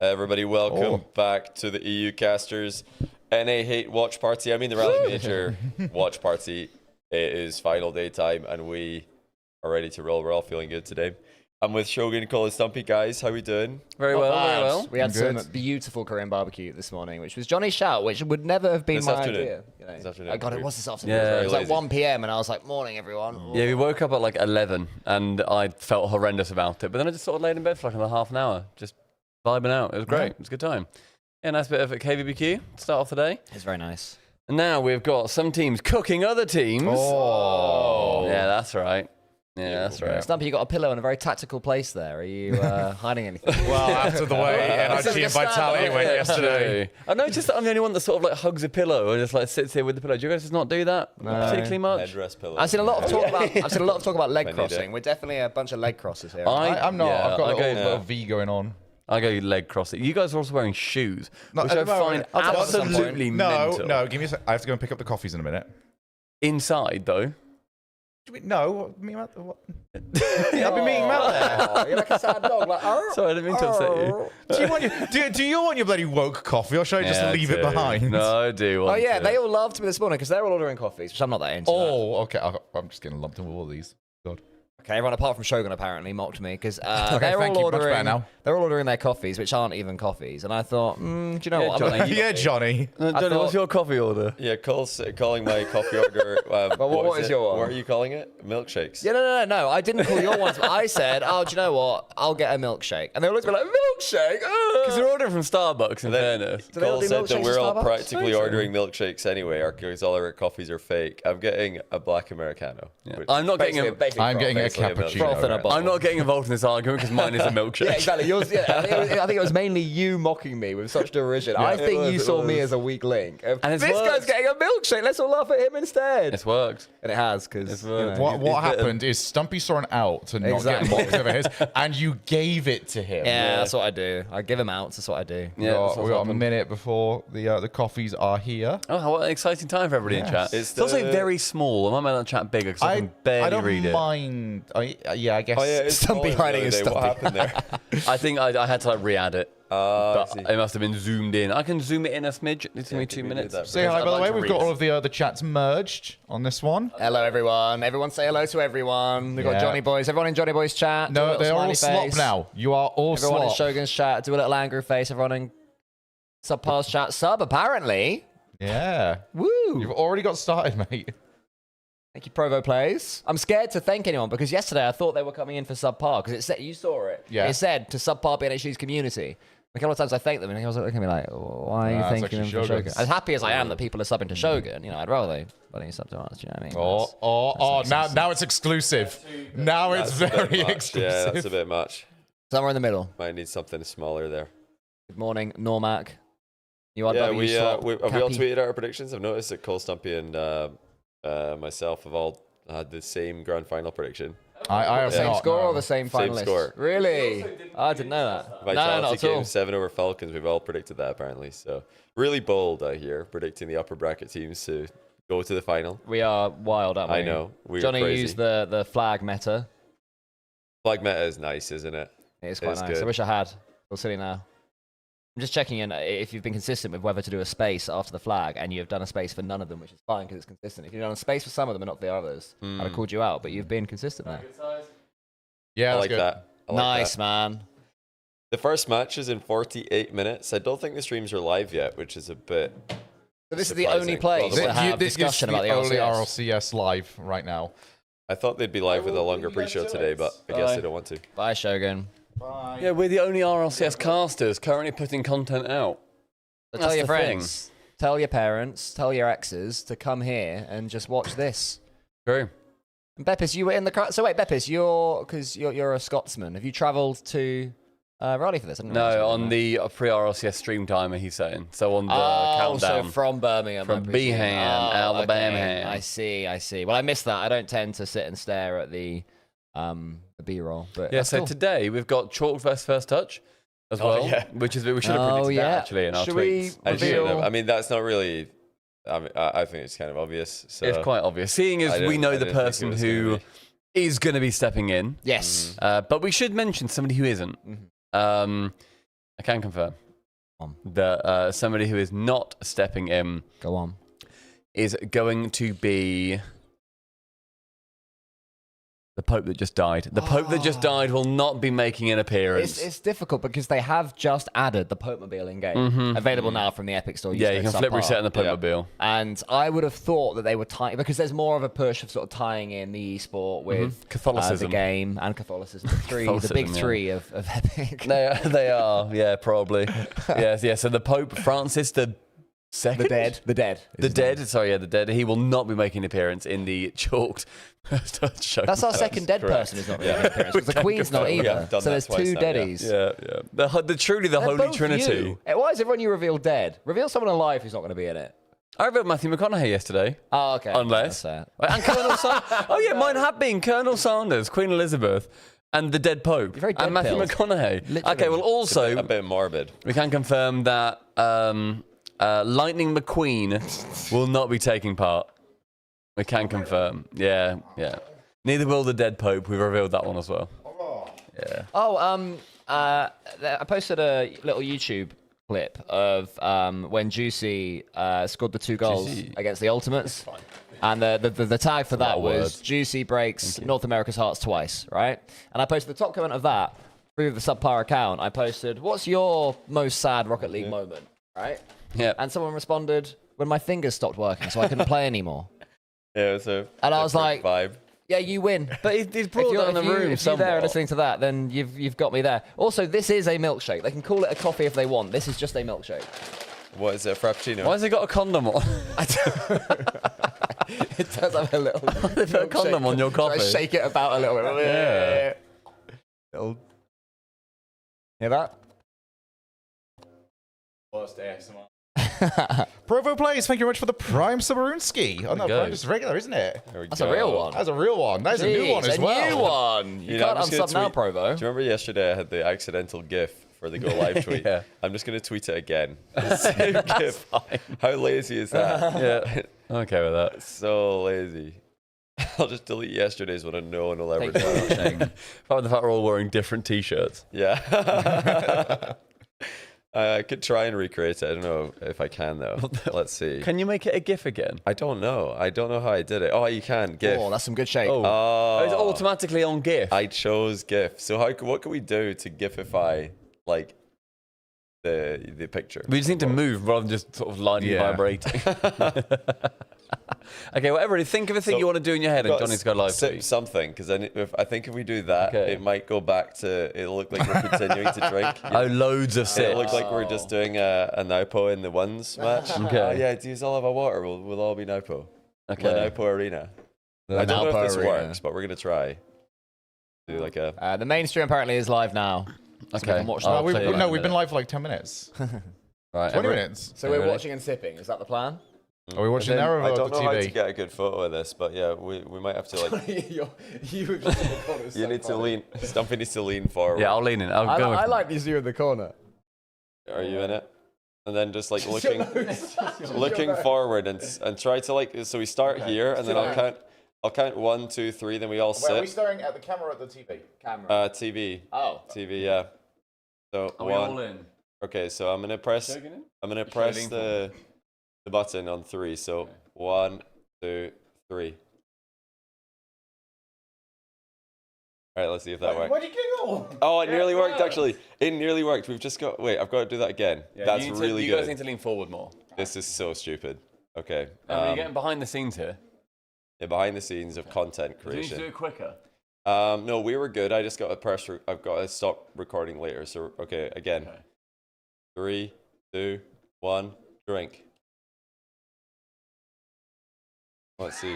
Everybody, welcome back to the EU Casters NA Hate Watch Party. I mean the Rally Major Watch Party. It is final day time and we are ready to roll. We're all feeling good today. I'm with Shogun, Cole, and Stumpy. Guys, how we doing? Very well, very well. We had some beautiful Korean barbecue this morning, which was Johnny's shout, which would never have been my idea. You know. This afternoon. Oh God, it was this afternoon. Yeah, it was like 1 p.m. and I was like, morning, everyone. Yeah, we woke up at like 11 and I felt horrendous about it. But then I just sort of laid in bed for like another half an hour, just vibing out. It was great. It was a good time. Yeah, nice bit of a KVBQ to start off the day. It's very nice. And now we've got some teams cooking other teams. Oh. Yeah, that's right. Yeah, that's right. Stumpy, you got a pillow in a very tactical place there. Are you hiding anything? Well, after the way energy and vitality went yesterday. I noticed that I'm the only one that sort of like hugs a pillow and just like sits here with the pillow. Do you guys just not do that particularly much? Headrest pillow. I've seen a lot of talk about leg crossing. We're definitely a bunch of leg crossers here. I'm not. Yeah, I've got a little V going on. I go leg crossing. You guys are also wearing shoes, No, which I find absolutely mental. No, give me a sec. I have to go and pick up the coffees in a minute. Inside though. No, meet him out what? I've been meeting him out there. You're like a sad dog. Like, Sorry, I didn't mean to upset you. Do you want your bloody woke coffee, or should I just leave it behind? No, I do. Oh yeah, they all loved me this morning because they're all ordering coffees, which I'm not that into. Oh, okay. I'm just getting lumped in with all these. God. Okay, everyone apart from Shogun apparently mocked me because Okay, they're thank all you. Much better ordering. now. They're all ordering their coffees, which aren't even coffees, and I thought, do you know what? Johnny. Yeah, Johnny. Johnny, what's your coffee order? Yeah, Cole's calling my coffee order. what is your one? What are you calling it? Milkshakes. Yeah, no. I didn't call your ones. I said, do you know what? I'll get a milkshake, and they all looked at me like milkshake. Because they're ordering from Starbucks. In fairness, Do they all Cole do said that milkshakes we're at all Starbucks? practically ordering milkshakes anyway, because all our coffees are fake. I'm getting a black Americano. which I'm not getting a. I'm getting a basically a milk. cappuccino. Froth in a bottle. I'm not getting involved in this argument because mine is a milkshake. Yeah, exactly. Yours, yeah. I think it was mainly you mocking me with such derision. I think you saw me as a weak link. And This it's guy's worked. getting a milkshake. Let's all laugh at him instead. It's worked. And it has, because It's worked. What happened is Stumpy saw an out to not get mocked over his, and you gave it to him. Yeah, that's what I do. I give him outs. That's what I do. Yeah, that's we what's got a happened. minute before the coffees are here. Oh, what an exciting time for everybody in chat. It's It's also the- very small. I might make that chat bigger because I can barely I don't read it. mind. Yeah, I guess. Oh yeah, it's Stumpy smaller hiding the his other day. What Stumpy. happened there? I think I had to like re-add it. I But see. it must have been zoomed in. I can zoom it in a smidge. It's only can 2 we do minutes. that? Say hi, I'd by the like way. to We've read got it. all of the chats merged on this one. Hello, everyone. Everyone say hello to everyone. We've got Yeah. JohnnyBoi's. Everyone in JohnnyBoi's chat. do a No, little they're all smiley slop face. now. You are all Everyone in slop. Shogun's chat. Do a little angry face. Everyone in Subpar's chat. Sub, apparently. Yeah. Woo. You've already got started, mate. Thank you, Provo Plays. I'm scared to thank anyone because yesterday I thought they were coming in for Subpar because it said, you saw it. Yeah. It said to Subpar BNHG's community. A couple of times I thanked them and he was looking at me like, why are you Nah, it's thanking them actually for Shogun? Shogun's. As happy as I am that people are subbing to Shogun, I'd rather they sub to us, you know what I mean? Now it's exclusive. Now it's That's a bit very much. exclusive. Yeah, that's a bit much. Somewhere in the middle. Might need something smaller there. Good morning, Normac. You are Yeah, W we slot, have we all Cappy. tweeted our predictions. I've noticed that Cole, Stumpy, and myself have all had the same grand final prediction. I have The same not, score no. or the same Same finalists? score. Really? I didn't know that. No, Vitality not at all. game 7 over Falcons. We've all predicted that apparently. So really bold out here, predicting the upper bracket teams to go to the final. We are wild, aren't we? I know. We're Johnny crazy. used the flag meta. Flag meta is nice, isn't it? It is quite is nice. good. I wish I had. Feel silly now. I'm just checking in if you've been consistent with whether to do a space after the flag, and you've done a space for none of them, which is fine because it's consistent. If you've done a space for some of them and not the others, I'd have called you out, but you've been consistent there. Yeah, I that's like good. that. I like Nice, that. man. The first match is in 48 minutes. I don't think the streams are live yet, which is a bit. So this is the Surprising. only place Well, to have This is discussion about the only RLCS. RLCS live right now. I thought they'd be live with a longer pre-show today, but I guess they don't want to. Bye, Shogun. Yeah, we're the only RLCS casters currently putting content out. So That's tell your the thing. friends, tell your parents, tell your exes to come here and just watch this. True. And Beppis, you were in the crowd. So wait, Beppis, you're a Scotsman. Have you travelled to Raleigh for this? I didn't realise No, you on were. the pre-RLCS stream timer, he's saying. So on the Oh, countdown. so from Birmingham. From I presume. Beeham, Alabama. Okay. I see. Well, I missed that. I don't tend to sit and stare at the B-roll. But Yeah, that's so cool. today we've got Chalk vs First Touch as well, yeah. which is we should have Oh, predicted yeah. that actually in our Should we tweets. I shouldn't reveal? have. I mean, that's not really. I think it's kind of obvious. So It's quite obvious, seeing I as we didn't- know I the didn't think it person was who gonna is going to be stepping in. Yes. But we should mention somebody who isn't. Mhm. A I can confirm On. that somebody who is not stepping in Go on. is going to be the Pope that just died. The Pope that just died will not be making an appearance. It's difficult because they have just added the Pope-mobile in-game. Available now from the Epic Store. Yeah, you can flip reset in the Pope-mobile. And I would have thought that they were tying, because there's more of a push of sort of tying in the esport with Catholicism. the game and Catholicism. The big three of Epic. They are, yeah, probably. Yeah. So the Pope Francis the Second, The dead. the dead. He will not be making an appearance in the chalked show. That's our second dead person who's not making an appearance. 'Cause the Queen's not either. So there's two deadies. Yeah. The truly the They're Holy both Trinity. you. Why is everyone you reveal dead? Reveal someone alive who's not going to be in it. I revealed Matthew McConaughey yesterday. Oh, okay. Unless. That's And Colonel Sanders. Oh, yeah, mine have been Colonel Sanders, Queen Elizabeth, and the dead Pope. You're very and Matthew dead-pilled. McConaughey. Literally. Okay, well, also, A bit morbid. we can confirm that Lightning McQueen will not be taking part. We can confirm. Yeah. Neither will the dead Pope. We've revealed that one as well. Yeah. Oh, I posted a little YouTube clip of when Juicy scored the 2 goals Juicy. against the Ultimates. And the tag for that of was words. Juicy breaks North America's hearts twice, right? And I posted the top comment of that through the Subpar account. I posted, what's your most sad Rocket League moment, right? Yeah. And someone responded, when my fingers stopped working, so I couldn't play anymore. Yeah, so. And I was like, vibe. yeah, you win. But he's brought that in the room if you're there somewhat. listening to that, then you've got me there. Also, this is a milkshake. They can call it a coffee if they want. This is just a milkshake. What is it, Frappuccino? Why has he got a condom on? It does have a little. They put a condom on your coffee. I shake it about a little bit. Yeah. Little. Hear that? Worst ASMR. Provo Plays, thank you very much for the Prime Sabarunski. Oh no, go. Prime just regular, isn't it? There we That's go. a real one. That's a real one. That's a new one as well. A new one. You know, can't I'm just unsub gonna now, tweet- Provo. Do you remember yesterday I had the accidental GIF for the Go Live tweet? Yeah. I'm just going to tweet it again. The same GIF. How lazy is that? Yeah. I'm okay with that. So lazy. I'll just delete yesterday's one and no one will ever Take know. the milkshake. Apart from the fact we're all wearing different t-shirts. Yeah. I could try and recreate it. I don't know if I can though. Let's see. Can you make it a GIF again? I don't know. I don't know how I did it. Oh, you can. GIF. Oh, that's some good shake. Oh, it's automatically on GIF. I chose GIF. So what can we do to GIFify like the picture? We just need to move rather than just sort of lightly vibrating. Okay, well, everybody, think of a thing So, you want to do in your head, and Got Johnny's go live sip tweet. something because I think if we do that, Okay. it might go back to it'll look like we're continuing to drink. Oh, loads of sips. It'll look like we're just doing a Naupo in the ones match. Okay. Yeah, to use all of our water, we'll all be Naupo. Okay. The Naupo Arena. I don't know if this works, but we're gonna try. Do like a. The main stream apparently is live now. So we Okay. can watch I'll that. play it in a We've been minute. live for like 10 minutes. Right, 20 minutes. So we're Really? watching and sipping. Is that the plan? Are we watching now or I on don't the know how to TV? get a good photo of this, but yeah, we might have to like. You need to lean. Stumpy needs to lean forward. Yeah, I'll lean in. I'll go. I like these you in the corner. Are you in it? And then just like looking forward and try to like. So we start here, and then I'll count 1, 2, 3. Then we all sit. staring at the camera or at the TV? Camera. TV. Oh. TV. Yeah. So Are we all in? Okay, so I'm gonna press. I'm gonna press lean the button on 3. So 1, 2, 3. All right, let's see if that works. Why did you giggle? Oh, it nearly worked actually. It nearly worked. We've just got. Wait, I've got to do that again. That's really You guys good. need to lean forward more. This is so stupid. Okay. You're getting behind the scenes here. Yeah, behind the scenes of content Do you need to do creation. it quicker? No, we were good. I just got to press. I've got to stop recording later. So okay, again. Okay. 3, 2, 1, drink. Let's see.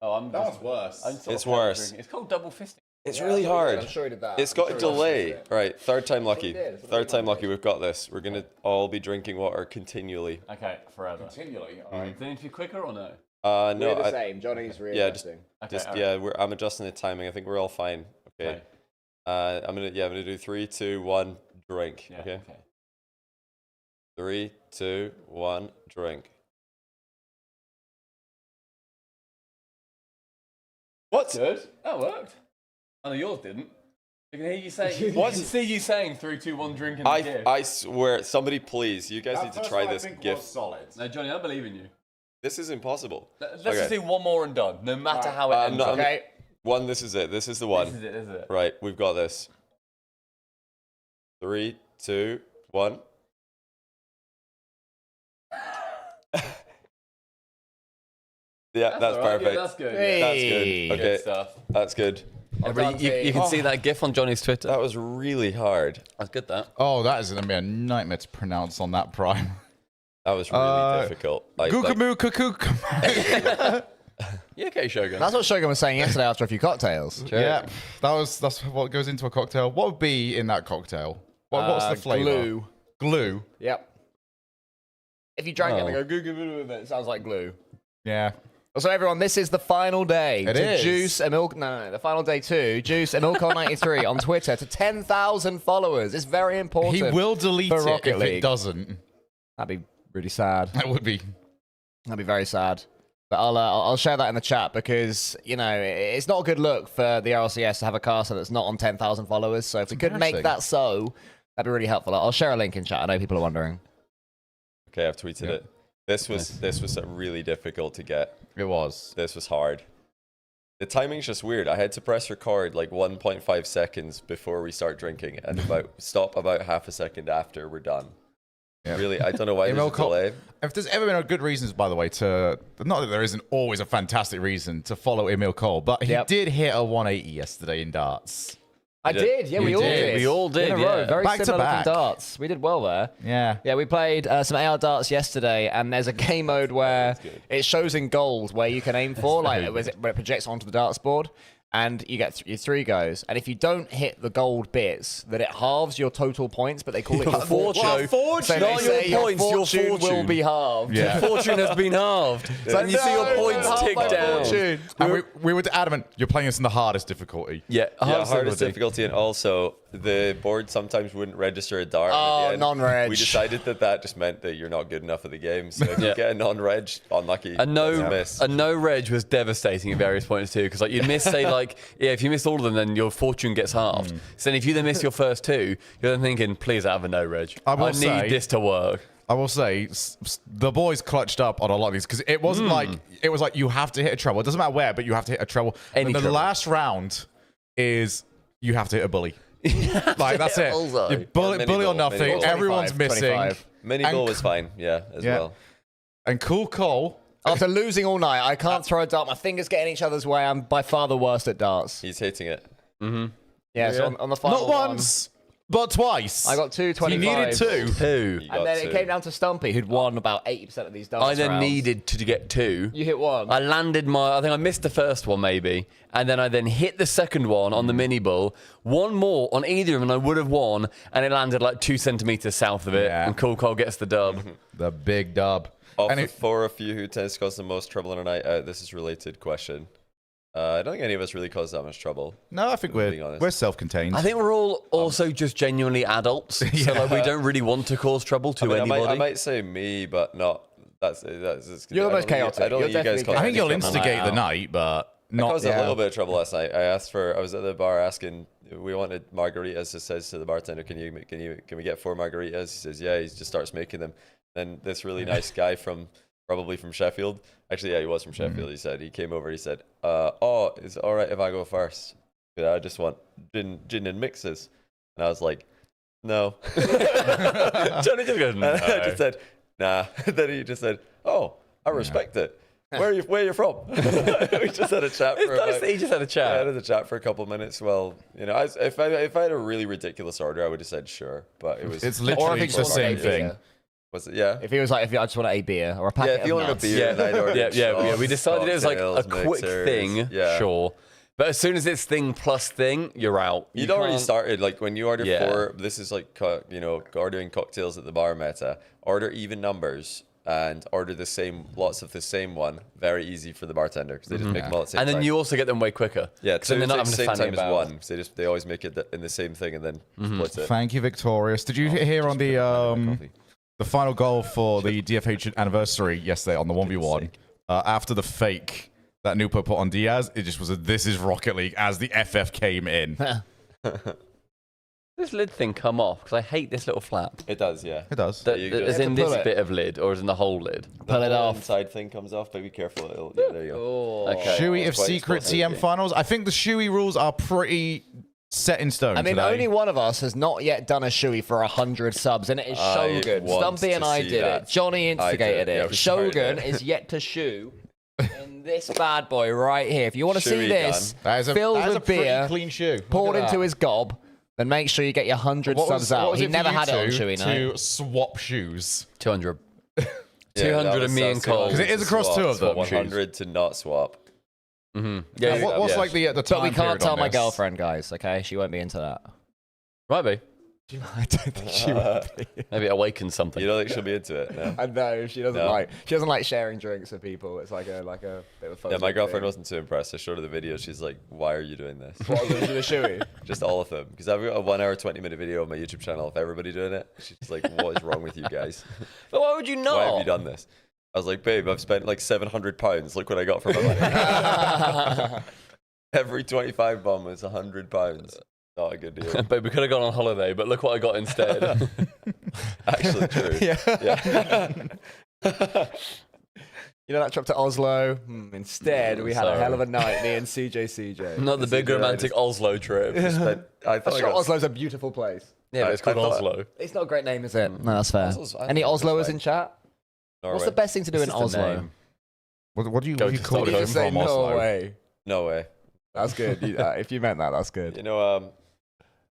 Oh, That one's worse. It's worse. It's called double fisting. It's really hard. I'm sure he did that. It's got a delay. Right, third time lucky. did. Third time lucky. We've got this. We're gonna all be drinking water continually. Okay, forever. Continually. Do they need to be quicker or no? No, We're the same. Johnny's really yeah, just Okay, all right. yeah. I'm adjusting the timing. I think we're all fine. Okay. I'm gonna do 3, 2, 1, drink. Yeah, Okay. 3, 2, 1, drink. What? Good. That worked. I know yours didn't. I can hear you saying. What? I can see you saying 3, 2, 1, drink and gift. I swear, somebody please, you guys need to try this gift. Solid. No, Johnny, I believe in you. This is impossible. Let's just do one more and done, no matter how it ends. Okay. One, this is it. This is the one. This is it. Right, we've got this. 3, 2, 1. Yeah, that's perfect. Yeah, that's good. Hey. That's good. Okay, Good stuff. that's good. Everybody, you can see that GIF on Johnny's Twitter. That was really hard. That's good, that. Oh, that is going to be a nightmare to pronounce on that prime. That was really difficult. Gookamoo cuckoo. You okay, Shogun? That's what Shogun was saying yesterday after a few cocktails. Yeah, that's what goes into a cocktail. What would be in that cocktail? What's the flavor? Glue. Glue. Yep. If you drank it and go goo goo goo with it sounds like glue. Yeah. So everyone, this is the final day It to is. Juice Emil. No, the final day to Juice Emilcol93 on Twitter to 10,000 followers. It's very important. He will delete for it Rocket if League. it doesn't. That'd be really sad. That would be. That'd be very sad. But I'll share that in the chat because, you know, it's not a good look for the RLCS to have a caster that's not on 10,000 followers. So if we could make that so, that'd be really helpful. I'll share a link in chat. I know people are wondering. Okay, I've tweeted it. This was really difficult to get. It was. This was hard. The timing's just weird. I had to press record like 1.5 seconds before we start drinking and stop about half a second after we're done. Yeah. Really, I don't know why there's a delay. If there's ever been a good reasons, by the way, to not that there isn't always a fantastic reason to follow Emil Cole, but he did hit a 180 yesterday in darts. I did. Yeah, we all did. We all did, In a row. yeah. Very Back to similar back. looking darts. We did well there. Yeah. Yeah, we played some AR darts yesterday, and there's a game mode where it shows in gold where you can aim for, like where it projects onto the darts board, and you get your 3 goes. And if you don't hit the gold bits, then it halves your total points, but they call it your fortune. So Not they say your points, your fortune will be halved. Yeah. Fortune has been halved. And you see your points half tick my down. fortune. And we were adamant, you're playing this in the hardest difficulty. Yeah, Hardest difficulty, and also the board sometimes wouldn't register a dart. Oh, at the end. non-reg. We decided that just meant that you're not good enough at the game. So if you get a non-reg, unlucky. A no, miss. a no reg was devastating at various points too, because like you'd miss, say like, if you miss all of them, then your fortune gets halved. So then if you then miss your first 2, you're then thinking, please have a no reg. I need this to work. I will say, the boys clutched up on a lot of these because it wasn't like, it was like you have to hit a treble. It doesn't matter where, but you have to hit a treble. Any And the treble. last round is you have to hit a bully. Like, that's it. Also. You bully mini or goal, nothing. mini goal. Everyone's 25, missing. 25. Mini And goal was fine, as well. And Cool Cole, After losing all night, I can't throw a dart. My fingers get in each other's way. I'm by far the worst at darts. He's hitting it. Yeah, so on the final not one, once, but twice. I got 225. You needed 2. 2. You got And then two. it came down to Stumpy, who'd won about 80% of these darts. I then rounds. needed to get 2. You hit 1. I landed I think I missed the first one maybe, and then I then hit the second one on the mini bull. One more on either of them, and I would have won, and it landed like 2 centimeters south of it, Yeah. and Cool Cole gets the dub. The big dub. For a few who tends to cause the most trouble on a night out, this is a related question. I don't think any of us really cause that much trouble. No, I think being honest. we're self-contained. I think we're all also just genuinely adults, so like we don't really want to cause trouble to anybody. I might say me, but not. That's You're the I most don't think chaotic. I don't You're think you guys definitely cause I think any you'll trouble. instigate the out. night, but I not. caused a little bit of trouble last night. I was at the bar asking. We wanted margaritas. It says to the bartender, "Can we get 4 margaritas?" He says, "Yeah." He just starts making them. Then this really nice guy probably from Sheffield. Actually, yeah, he was from Sheffield. He said he came over. He said, "Oh, is it all right if I go first? I just want gin and mixes." And I was like, "No." Johnny just goes, no. I just said, "Nah." Then he just said, "Oh, I respect it. Where are you from?" We just had a chat for It's nice that he just had a chat. I had a chat for a couple of minutes. Well, if I had a really ridiculous order, I would have said sure, but it was. It's Or literally if the it's same a thing. beer. Was it? Yeah. If he was like, I just want a beer or a packet Yeah, if you of wanted a nuts. beer, then I'd order Yeah. We shots, decided it was like a cocktails, quick mixers. thing, Yeah. sure. But as soon as it's thing plus thing, you're out. You'd already started, like when you order Yeah. 4, this is like, ordering cocktails at the bar meta. Order even numbers and order lots of the same one. Very easy for the bartender because they just make them all at the same And then time. you also get them way quicker. Yeah, 'Cause then they're not having to same fanny time as about. one. So they always make it in the same thing and then split it. Thank you, Victorious. Did you hear on the final goal for the DFH anniversary yesterday on the 1v1? After the fake that Nupo put on Diaz, it just was this is Rocket League as the FF came in. This lid thing come off? Because I hate this little flap. It does, yeah. It does. Is in this bit of lid, or is in the whole lid? Pull it off. Inside thing comes off, but be careful. Yeah, there you go. Oh. Okay. Shui of Quite Secret explosive. TM finals. I think the Shui rules are pretty set in stone. I mean, today. only one of us has not yet done a Shui for 100 subs, and it is I Shogun. want Stumpy and to I see did that. it. Johnny instigated yeah, it. we started Shogun it. is yet to shoe in this bad boy right here. If you want to see Shui this That is a, filled that is a with pretty beer, clean shoe. poured into his gob, then make sure you get your 100 subs out. He never had it on Shui, no. to swap shoes. 200. Yeah, 200 of me and Cole. Because it is across two of them. 100 to not swap. Mm-hmm. Yeah, what's yeah. like the time But we can't period tell on my this? girlfriend, guys, okay? She won't be into that. Might be. I don't think she would be. Maybe it awakens something. You don't think she'll be into it? No. I know she doesn't No. like sharing drinks with people. It's like a bit of a photo. Yeah, my girlfriend thing. wasn't too impressed. I showed her the video. She's like, "Why are you doing this?" What was it, the Shui? Just all of them, because I've got a 1 hour 20-minute video on my YouTube channel of everybody doing it. She's like, "What is wrong with you guys? But why would you not? Why have you done this?" I was like, "Babe, I've spent like £700. Look what I got for my money." Every 25 bomb was £100. Not a good deal. But we could have gone on holiday, but look what I got instead. Actually, true. Yeah. You know that trip to Oslo? Instead, we had a Sorry. hell of a night, me and CJ. Not the big romantic Oslo trip. I thought I'm I sure got Oslo's a beautiful place. Yeah, but it's called I thought- Oslo. It's not a great name, is it? No, that's fair. Oslo's- I Any think it's Osloers fine. in chat? Norway. What's the best thing to do This in is the Oslo? name. What do you, Go what do you to call Stockholm. it You just say from Oslo? Norway. No way. That's good. If you meant that, that's good. You know,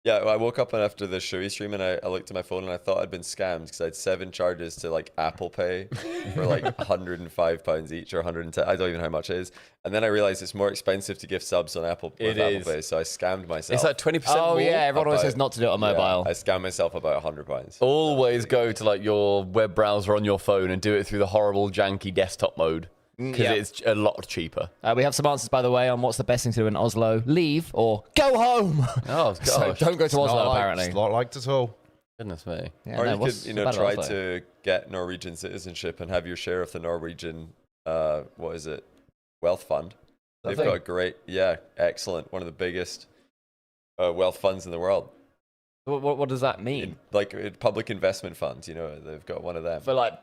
yeah, I woke up after the Shui stream and I looked at my phone and I thought I'd been scammed because I had 7 charges to like Apple Pay for like £105 each or 110. I don't even know how much it is. And then I realized it's more expensive to gift subs on Apple It Apple is. Pay, so I scammed myself. It's like 20% Oh, more. yeah. Everyone always About- says not to do it on Yeah, mobile. I scammed myself about £100. Always go to like your web browser on your phone and do it through the horrible janky desktop mode because yeah. it's a lot cheaper. We have some answers, by the way, on what's the best thing to do in Oslo. Leave or go home. Oh So gosh, don't go to Oslo, Not apparently. It's not liked at all. goodness me. Yeah, Or no, you what's could, you know, bad about try Oslo? to get Norwegian citizenship and have your share of the Norwegian, what is it, wealth fund. They've Lovely. got a great, yeah, excellent, one of the biggest wealth funds in the world. What does that mean? Like public investment funds, you know, they've got one of them. For like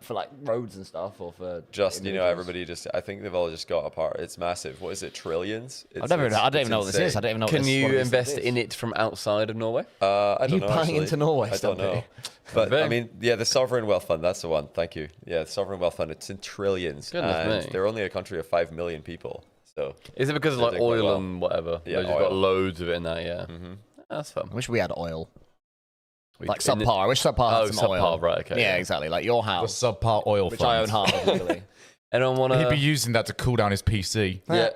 roads and stuff, or for Just, you know, individuals? everybody just, I think they've all just got a part. It's massive. What is it, trillions? I don't even know what this is. I insane. don't even know. Can what this, you what this invest is. in it from outside of Norway? I don't you know. buying actually. into Norway, I don't Stumpy? know. But Very- I mean, yeah, the sovereign wealth fund. That's the one. Thank you. Yeah, the sovereign wealth fund. It's in trillions, Goodness and me. they're only a country of 5 million people. So Is it because of They like do quite oil well. and whatever? Yeah, They've just got oil. loads of it in that. Yeah, mhm. that's fun. I wish we had oil. Like In the- subpar. I wish subpar Oh, had some oil. subpar, right, okay, Yeah, yeah. exactly. Like your The house, subpar oil which fund. I own half of legally. Anyone want He'd be to? using that to cool down his PC. Yeah,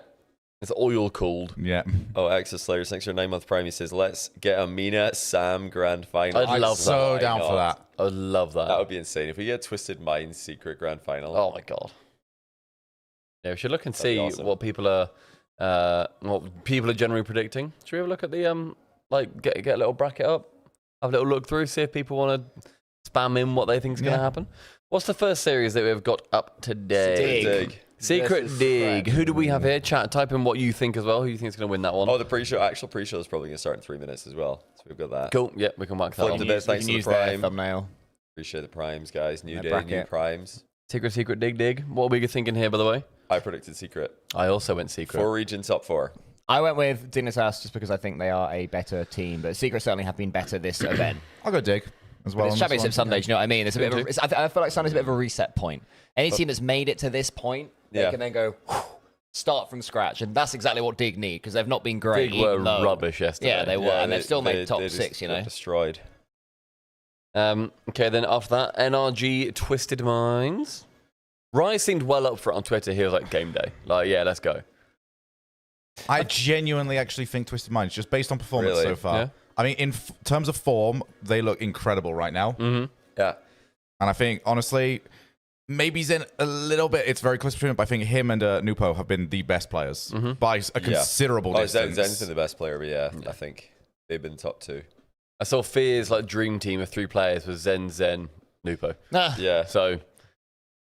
it's oil cooled. Yeah. Oh, Access Slayers, thanks for your 9-month prime. He says, let's get a Mina Sam grand final. I'd love So So why down for not? that. I love that. That would be insane. If we get Twisted Minds secret grand final. Oh my god. Yeah, we should look and That'd be see awesome. what people are generally predicting. Should we have a look at the like get a little bracket up, have a little look through, see if people want to spam in what they think is going to Yeah. happen. What's the first series that we've got up today? Dig. Secret Versus Dig. Fred. Who do we have here? Chat. Type in what you think as well. Who you think is going to win that one? Oh, the pre-show, actual pre-show is probably going to start in 3 minutes as well. So we've got that. Cool. Yeah, we can mark that Flip one. the bit. Thanks You to can the use their prime. thumbnail. Appreciate the primes, guys. New That day, new bracket. primes. Secret Dig. What are we thinking here, by the way? I predicted secret. I also went Secret. 4 region top 4. I went with Dignitas just because I think they are a better team, but Secret certainly have been better this event. I'll go dig as well. But it's on this Championship one. Sunday, do you know what I mean? It's a bit of a, I feel like Sunday's a bit of a reset point. Any team that's made it to this point, they Yeah. can then go start from scratch, and that's exactly what Dig need because they've not been great. Dig were even though- rubbish yesterday. Yeah, they were, and they've still made top they just 6. You know, got destroyed. Okay, then after that, NRG Twisted Minds. Rise seemed well up for it on Twitter. He was like, game day. Like, yeah, let's go. I genuinely actually think Twisted Minds, just based on performance Really? so far. Yeah. I mean, in terms of form, they look incredible right now. Mm-hmm. Yeah. And I think, honestly, maybe Zen a little bit, it's very close between them, but I think him and Nupo have been the best players by a considerable Oh, distance. Zen's been the best player, but yeah, I think they've been top 2. I saw Fear's like dream team of 3 players was Zen, Nupo. Nah. Yeah. So,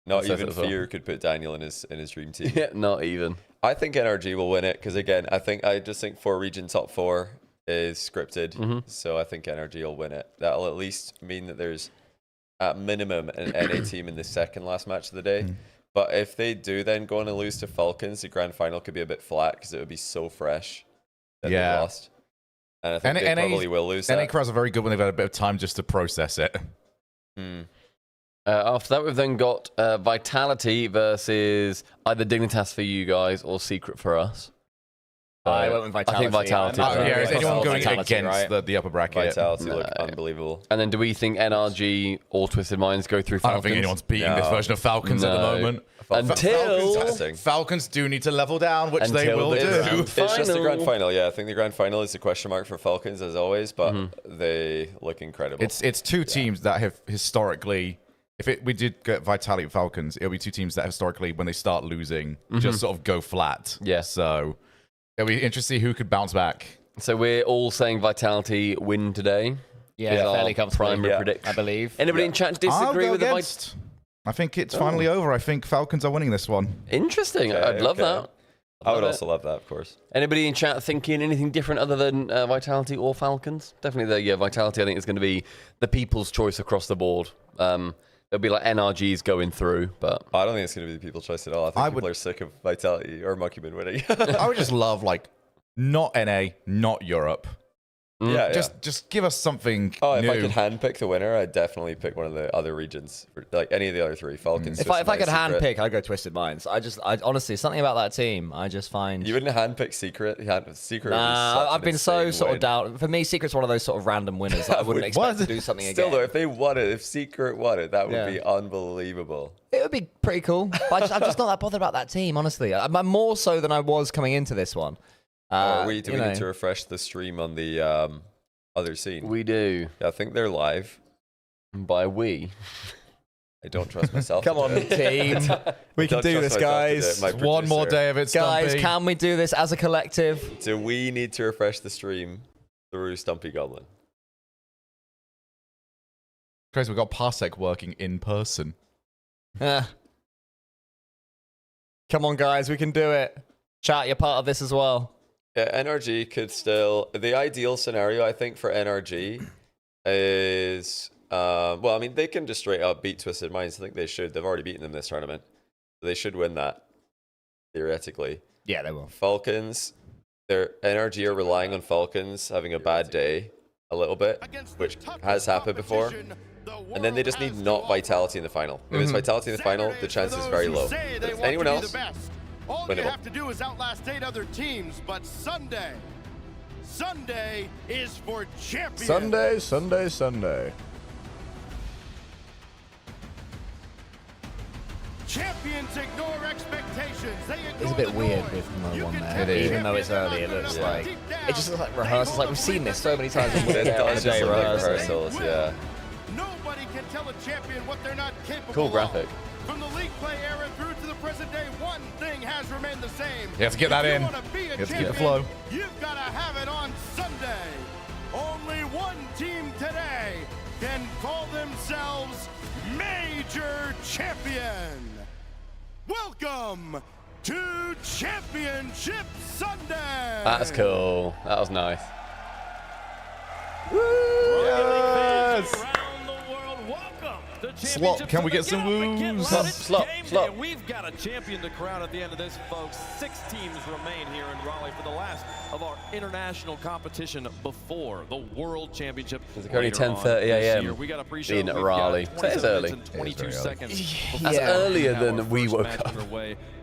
Not says even it as well. Fear could put Daniel in his dream team. yeah, not even. I think NRG will win it because, again, I just think 4 region top 4 is scripted, so I think NRG will win it. That'll at least mean that there's, at minimum, an NA team in the second last match of the day. But if they do then go on and lose to Falcons, the grand final could be a bit flat because it would be so fresh that they lost. And I think they probably will lose that. NA crowds are very good when they've had a bit of time just to process it. After that, we've then got Vitality versus either Dignitas for you guys or Secret for us. I went with Vitality. I think Vitality. Is anyone going Vitality, against right? the upper bracket? Vitality look unbelievable. And then do we think NRG or Twisted Minds go through I Falcons? don't think anyone's beating this version of Falcons at the moment. Until Falcons do need to level down, which they will do. It's just the grand final. Yeah, I think the grand final is a question mark for Falcons as always, but they look incredible. It's two teams that have historically, we did get Vitality and Falcons, it'll be two teams that historically, when they start losing, just sort of go flat. Yeah. So it'll be interesting to see who could bounce back. So we're all saying Vitality win today. Yeah, fairly comfortably. Primary prediction, I believe. Anybody in chat disagree with the I think it's finally over. I think Falcons are winning this one. Interesting. I'd love that. I would also love that, of course. Anybody in chat thinking anything different other than Vitality or Falcons? Definitely Vitality, I think, is going to be the people's choice across the board. There'll be like NRGs going through, but I don't think it's going to be the people's choice at all. I think people are sick of Vitality or Monkeyman winning. I would just love, not NA, not Europe. Just give us something new. If new. I could handpick the winner, I'd definitely pick one of the other regions, like any of the other three. Falcons. If I could handpick, I'd go Twisted Minds. I honestly, something about that team, I just find you wouldn't handpick Secret. Secret. I've been so sort of down. For me, Secret's one of those sort of random winners that I wouldn't expect to do something Still, again. though, if they won it, if Secret won it, that would be unbelievable. It would be pretty cool. But I'm just not that bothered about that team, honestly. I'm more so than I was coming into this one. Do we need to refresh the stream on the other scene? We do. Yeah, I think they're live. By we. I don't trust myself. Come on, team. We can do this, guys. One more day of it, Guys, Stumpy. can we do this as a collective? Do we need to refresh the stream through Stumpy Goblin? Crazy, we've got Parsec working in person. Come on, guys, we can do it. Chat, you're part of this as well. Yeah, NRG could still... The ideal scenario, I think, for NRG is... well, I mean, they can just straight up beat Twisted Minds. I think they should. They've already beaten them this tournament. They should win that, theoretically. Yeah, they will. Falcons, their NRG are relying on Falcons having a bad day a little bit, which has happened before. And then they just need not Vitality in the final. If it's Vitality in the final, the chance is very low. If anyone else, all you have to do is outlast 8 other teams, but Sunday is for champions. Sunday. Champions ignore expectations. It's a bit weird with no one there. Even though it's early, it looks like... It just looks like rehearsals. Like, we've seen this so many times. It does just look like rehearsals, yeah. Nobody can tell a champion what they're not capable Cool graphic. of. From the league play era through to the present day, one thing has remained the same. You have to get that in. You have to get the flow. You've got to have it on Sunday. Only one team today can call themselves Major Champion. Welcome to Championship Sunday. That's cool. That was nice. Yes! Slop, can we get some woos? Slop. We've got a champion to crown at the end of this, folks. 6 teams remain here in Raleigh for the last of our international competition before the World Championship. It's only 10:30 a.m. We got a pre-show. in Raleigh. That is early. 22 seconds. That's earlier than we woke up.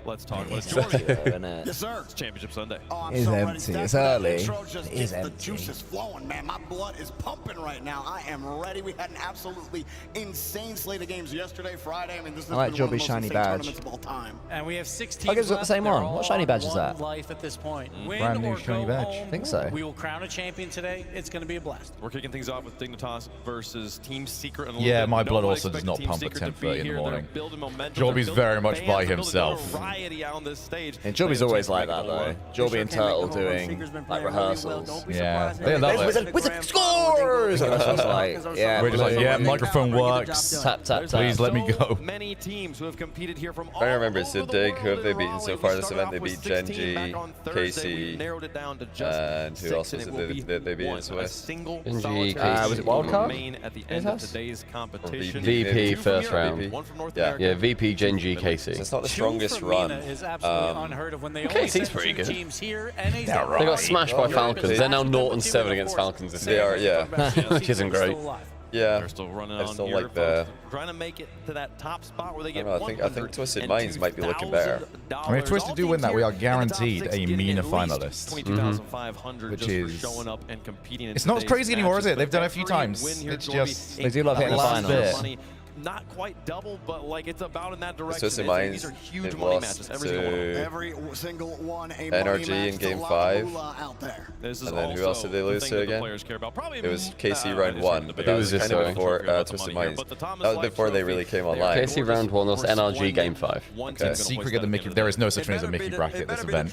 Let's talk about Georgia. Yes, sir. It's Championship Sunday. Oh, It's empty. It's early. It is The empty. juice is flowing, man. My blood is pumping right now. I am ready. We had an absolutely insane slate of games yesterday, Friday. I mean, this is I like one of the Joby's most shiny insane badge. tournaments of all time. And we have 6 Oh, teams it's got the left. same They're one. all What shiny on badge is one that? life at this point. Win Brand new or shiny go badge. home. I think so. We will crown a champion today. It's going to be a blast. We're kicking things off with Dignitas versus Team Secret. In a Yeah, little bit. my blood Nobody also does expected not Team pump at Secret to 10:30 be in the here. morning. They're building momentum. Joby's They're very building much fans. by They're building himself. notoriety out on this stage. And Joby's always like that, though. Joby and Turtle doing, like, rehearsals. Yeah, they love it. With the scores! And that's just like, yeah. We're just like, yeah, microphone works. Tap, tap, tap. Please let me go. Many teams who have competed here from all I remember over Sid the Dig. world Who have they in beaten so Raleigh. far We this started event? They off with beat 16 Gen back G, on Thursday. We KC, narrowed it down to just and who 6, else and was it it will that they beat one, in Swiss? a single Gen G, solitary KC. Was it Wildcard? remain at the His end of house? today's competition. VP Two first from Europe, round. one from North Yeah. America. Yeah, VP, Gen G, So KC. it's not the 2 strongest for run. Mina is absolutely unheard of when they only KC's send pretty 2 good. teams here. NA's Yeah, at right. They got smashed by Falcons. They're now They- 0-7 against Falcons this They year. are, yeah. Which isn't great. Yeah. They're still running I on still here, like the- folks. Trying to make it to that top spot where they I get don't know, I think Twisted Minds might be looking better. I mean, if Twisted do win that, we are guaranteed a Mina finalist. Which is- showing up and competing. It's not as crazy anymore, is it? They've done it a few times. It's just They do love hitting the last finals. bit. Not quite double, but like it's about in that direction. Twisted These are Minds, huge it money lost matches. Every single one. to Every single one, a NRG money match, in Game a lot of 5. moolah out there. This is And then who also else did they the lose thing to that the again? players care about. Probably, It was KC round it's 1, the but big that was this kind of sorry? before Trophy about the Twisted money here, Minds. but the Thomas That was Life before they Trophy, really came they are online. KC round 1 lost NRG splendid. game 5. One Okay. team's The gonna secret place of the that Mickey, at there the is no end such of thing as a the Mickey day. bracket at this event.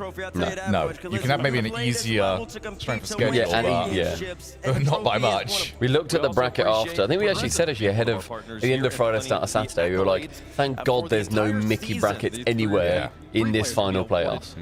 No, you can have maybe an easier strength of schedule, Yeah, but yeah. not by much. We looked at the bracket after. I think we actually said actually ahead of at the end of Friday, start of Saturday, we were like, thank God there's no Mickey brackets anywhere in this final playoffs.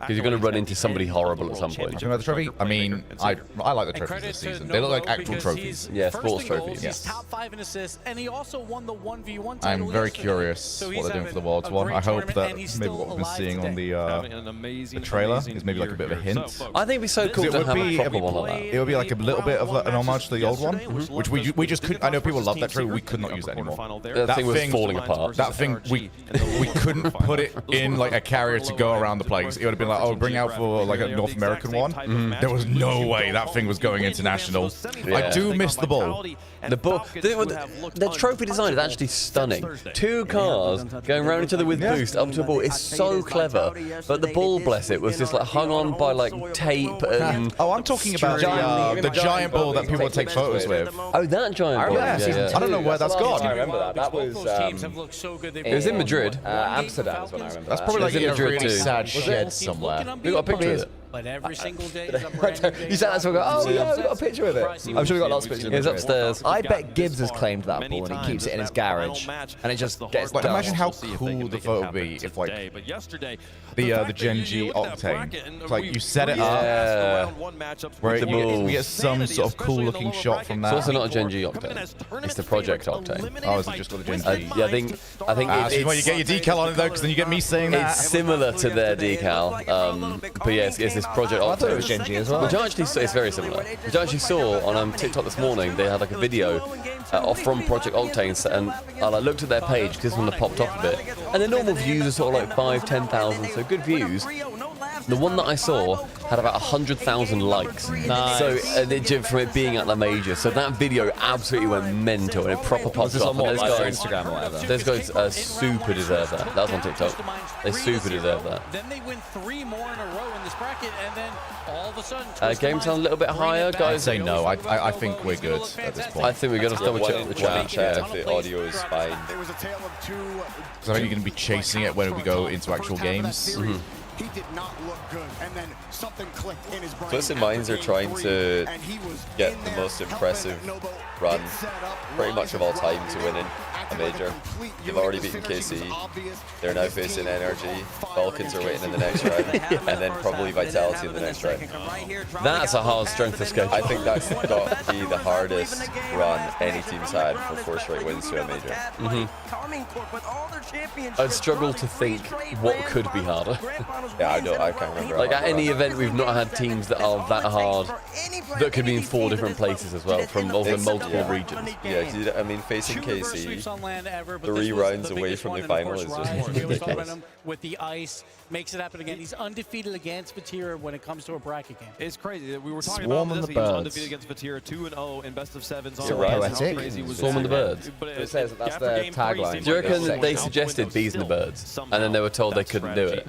Because you're going to run into somebody horrible at some point. Talking about the trophy, I mean, I like the trophies this season. They look like actual trophies. Yeah, sports trophies. Yes. He's top 5 in assists, and he also won the 1v1 title I'm very yesterday. curious So what he's they're doing for the having Worlds a one. great I hope tournament, that and he's maybe still what we've been alive seeing on today. Having an amazing, the trailer amazing is maybe like a bit of a year here. hint. So, folks, I think it'd be so cool It to would have be a proper one of that. It would be like a little bit of an homage to the old one, which we just couldn't. I know people love that trailer. We could not use that anymore. That thing was falling apart. That thing we couldn't put it in like a carrier to go around the place. It would have been like, oh, bring out for like a North American one. There was no way that thing was going international. I do miss the ball. The ball, the trophy design is actually stunning. 2 cars going round each other with boost up to a ball. It's so clever. But the ball, bless it, was just like hung on by like tape and. Oh, I'm talking about the giant ball that people would take photos with. Oh, that giant ball. Yeah, I don't know where that's I gone. remember that. That was Both those teams have looked so good. It was in Madrid. Amsterdam is when I remember. That's probably like It was in in a Madrid really too. sad shed somewhere. We got a picture of it. But every single day is a brand new day. You said that, so we go, oh yeah, we got a picture of it. I'm sure we got lots of pictures of it. It's upstairs. I bet Gibbs has claimed that ball and he keeps it in his garage, and it just gets Like, done. imagine how cool the photo would be if like the Gen G Octane. It's like you set it up where we get some sort of cool looking shot from It's also that. not a Gen G Octane. It's the Project Octane. Oh, is it just got the Gen G? Yeah, I think So you get your decal on it though, because then you get me saying that. it's similar to their decal. But yeah, it's this Project Octane. I thought it was Gen G as well. Which I actually saw, it's very similar. Which I actually saw on TikTok this morning. They had like a video from Project Octane, and I looked at their page because this one had popped off a bit. And the normal views are sort of like 5,000-10,000, so good views. The one that I saw had about 100,000 likes. Nice. So from it being at the major, so that video absolutely went mental and it proper popped Was this off. on what, And like those guys- Instagram or whatever? Those guys super deserve that. That was on TikTok. They super deserve that. Then they win 3 more in a row in this bracket, and then all of a sudden, Game time a little bit higher, I'd guys. say no. I think we're good at this I point. think we're gonna double check the chat. Chat Yeah. if the audio is fine. It was a tale of two. Because I think you're going to be chasing it when we go into actual games. He did not look good, and then something clicked in his brain. Twisted Minds are trying to and he was get in the there most helping impressive Nobo run get set up, pretty run much of all his time to way, winning a acted like major. complete They've unit. already The beaten synergy was KC. obvious, They're and now his team facing was Energy. on fire Falcons are against waiting in the KC. next round, and then probably Vitality in the next round. That's a hard strength of schedule. I think that's got to be the hardest run any team's had for 4 straight wins to a major. I'd struggle to think what could be harder. Yeah, I can't remember. Like at any event, we've not had teams that are that hard that could be in 4 different places as well from over multiple regions. Yeah, I mean, facing KC 3 rounds away from the final is just ridiculous. With the ice, makes it happen again. He's undefeated against Vatira when it comes to a bracket game. It's crazy. We were talking Swarm about and this. the He was birds. undefeated against Vatira, 2-0 in best of 7s. You're right. Poetic. Swarm and the birds. It says that that's their tagline. Do you reckon they suggested bees and the birds, and then they were told they couldn't do it?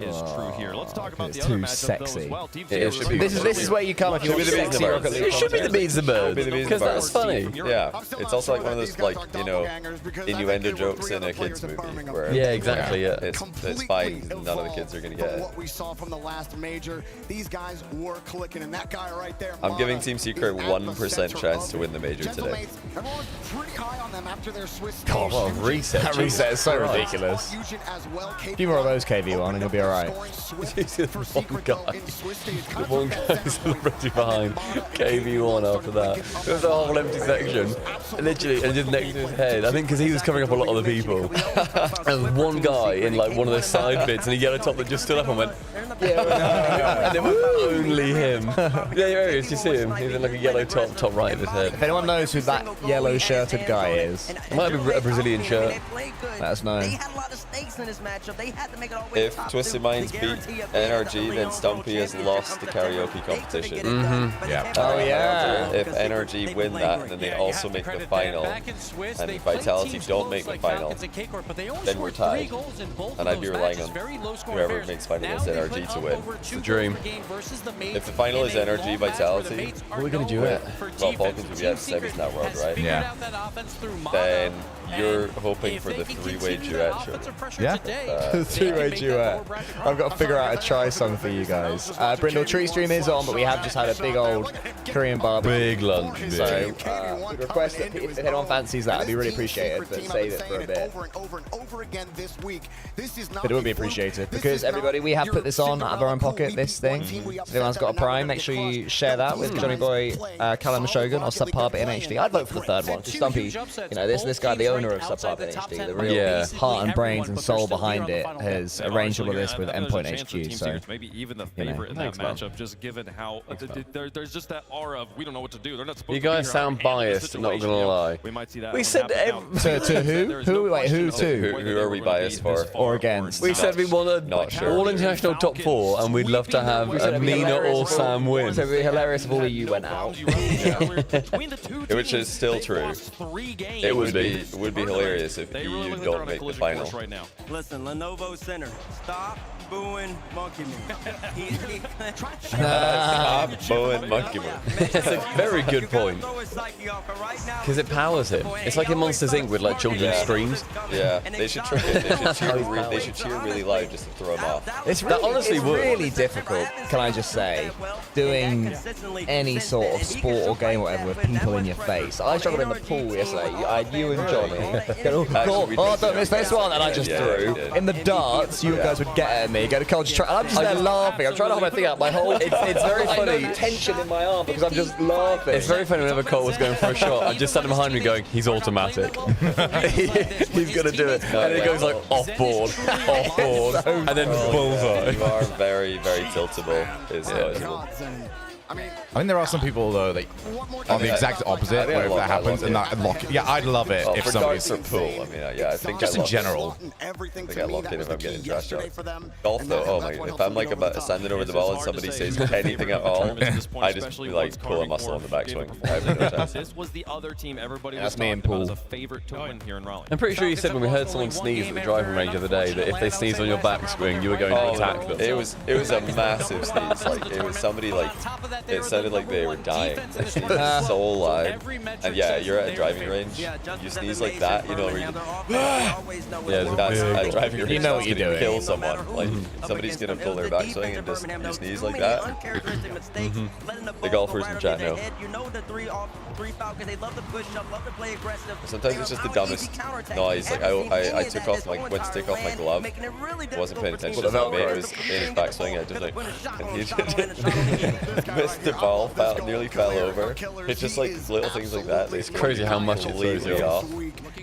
here. Let's talk about it's the other too matchup, though, as sexy. well. Team It should be. This is where you come if you want Should be the Beans sexy and Rocket Birds. League It should be the Beans and Birds. Be the Beans Because and that's Birds. funny. Yeah, it's also like one of those like innuendo jokes in a kids movie where Yeah, exactly. Yeah. it's fine. None of the kids are gonna get it. What we saw from the last major, these guys were clicking, and that guy right there. I'm giving Team Secret 1% chance to win the major today. Everyone's pretty high on them after their Swiss God, what a reset. That reset is so ridiculous. A few more of those KV1 and you'll be alright. One guy celebrating behind KV1 after that. There's a whole empty section, literally, and just next to his head. I think because he was covering up a lot of the people. There was one guy in like one of the side bits, and a yellow top that just stood up and went, yeah, and it was only him. Yeah, there he is. You see him? He's in like a yellow top right of his head. If anyone knows who that yellow shirted guy is, It might be a Brazilian shirt. let us know. If Twisted Minds beat NRG, then Stumpy has lost the karaoke competition. Yeah. Oh yeah. If NRG win that, then they also make the final, and if Vitality don't make the final, then we're tied. And I'd be relying on whoever makes final against NRG to win. It's the dream. If the final is NRG Vitality, What are we going to do it? well, Falcons would be at semis in that world, right? Yeah. Then you're hoping for the three-way duet show. Yeah. The three-way duet. I've got to figure out a try song for you guys. Brindle Tree Stream is on, but we have just had a big old Korean barbecue. Big lunch. So we'd request that if anyone fancies that, it'd be really appreciated, but save it for a bit. But it would be appreciated because everybody, we have put this on out of our own pocket, this thing. So if anyone's got a Prime, make sure you share that with JohnnyBoi, Callum and Shogun, or Subpar in HD. I'd vote for the third one. Just Stumpy, you know, this guy, the owner of Subpar in HD, the real heart and brains and soul behind it, has arranged all of this with Endpoint HQ. So maybe even the favorite in that matchup, just given how there's just that aura of we don't know what to do. They're not supposed You to guys sound biased, not gonna lie. We might see that. We said to who? Who? Wait, who to? Who are we biased for? Or against? We said we want Not sure. all international top 4, and we'd love to have Nina or Sam win. So it'd be hilarious if all of you went out. Which is still true. It would be hilarious if EU don't make the final. Listen, Lenovo Center, stop booing Monkey Moon. Stop booing Monkey Moon. That's a very good point. Because it powers him. It's like in Monsters Inc. with like children's screams. Yeah, they should trick it. They should cheer really loud just to throw him off. It's really, honestly it's would. really difficult, can I just say, doing any sort of sport or game or whatever with people in your face. I struggled in the pool yesterday. I had you and Johnny. Don't miss this one, and I just threw. In the darts, you guys would get at me, go to college try, and I'm just there laughing. I'm trying to hold my thing out. My whole it's very funny. Tension in my arm because I'm just laughing. It's very funny whenever Cole was going for a shot. I just sat behind me going, he's automatic. He's going to do it. And it goes like off board, and then bullseye. You are very, very tiltable. It's noticeable. I mean, I think there are some people though that are the exact opposite where if that happens and that lock. Yeah, I'd love it if for somebody's darts or pool, I mean, yeah, I think just I in love general. I think I lock in if I'm getting trash out. Golf though, oh my, if I'm like about standing over the ball and somebody says anything at all, I just like pull a muscle on the backswing. I have no chance. This was the other team everybody was That's me and talking about Paul. as a favorite to win here in Raleigh. I'm pretty sure you said when we heard someone sneeze at the driving range the other day that if they sneezed on your backswing, you were going to attack them. It was a massive sneeze. Like it was somebody like it sounded like they were dying. They sneezed so loud. And yeah, you're at a driving range. You sneeze like that, you know, where you that's a driving range. You know what you're doing. Kill someone. Like somebody's gonna pull their backswing and just you sneeze like that. The golfers in chat know. Sometimes it's just the dumbest noise. Like I took off my went to take off my glove. Wasn't paying attention to my mate was in his backswing. I just like and he just missed the ball, nearly fell over. It's just like little things like that. It's crazy how much it throws you off.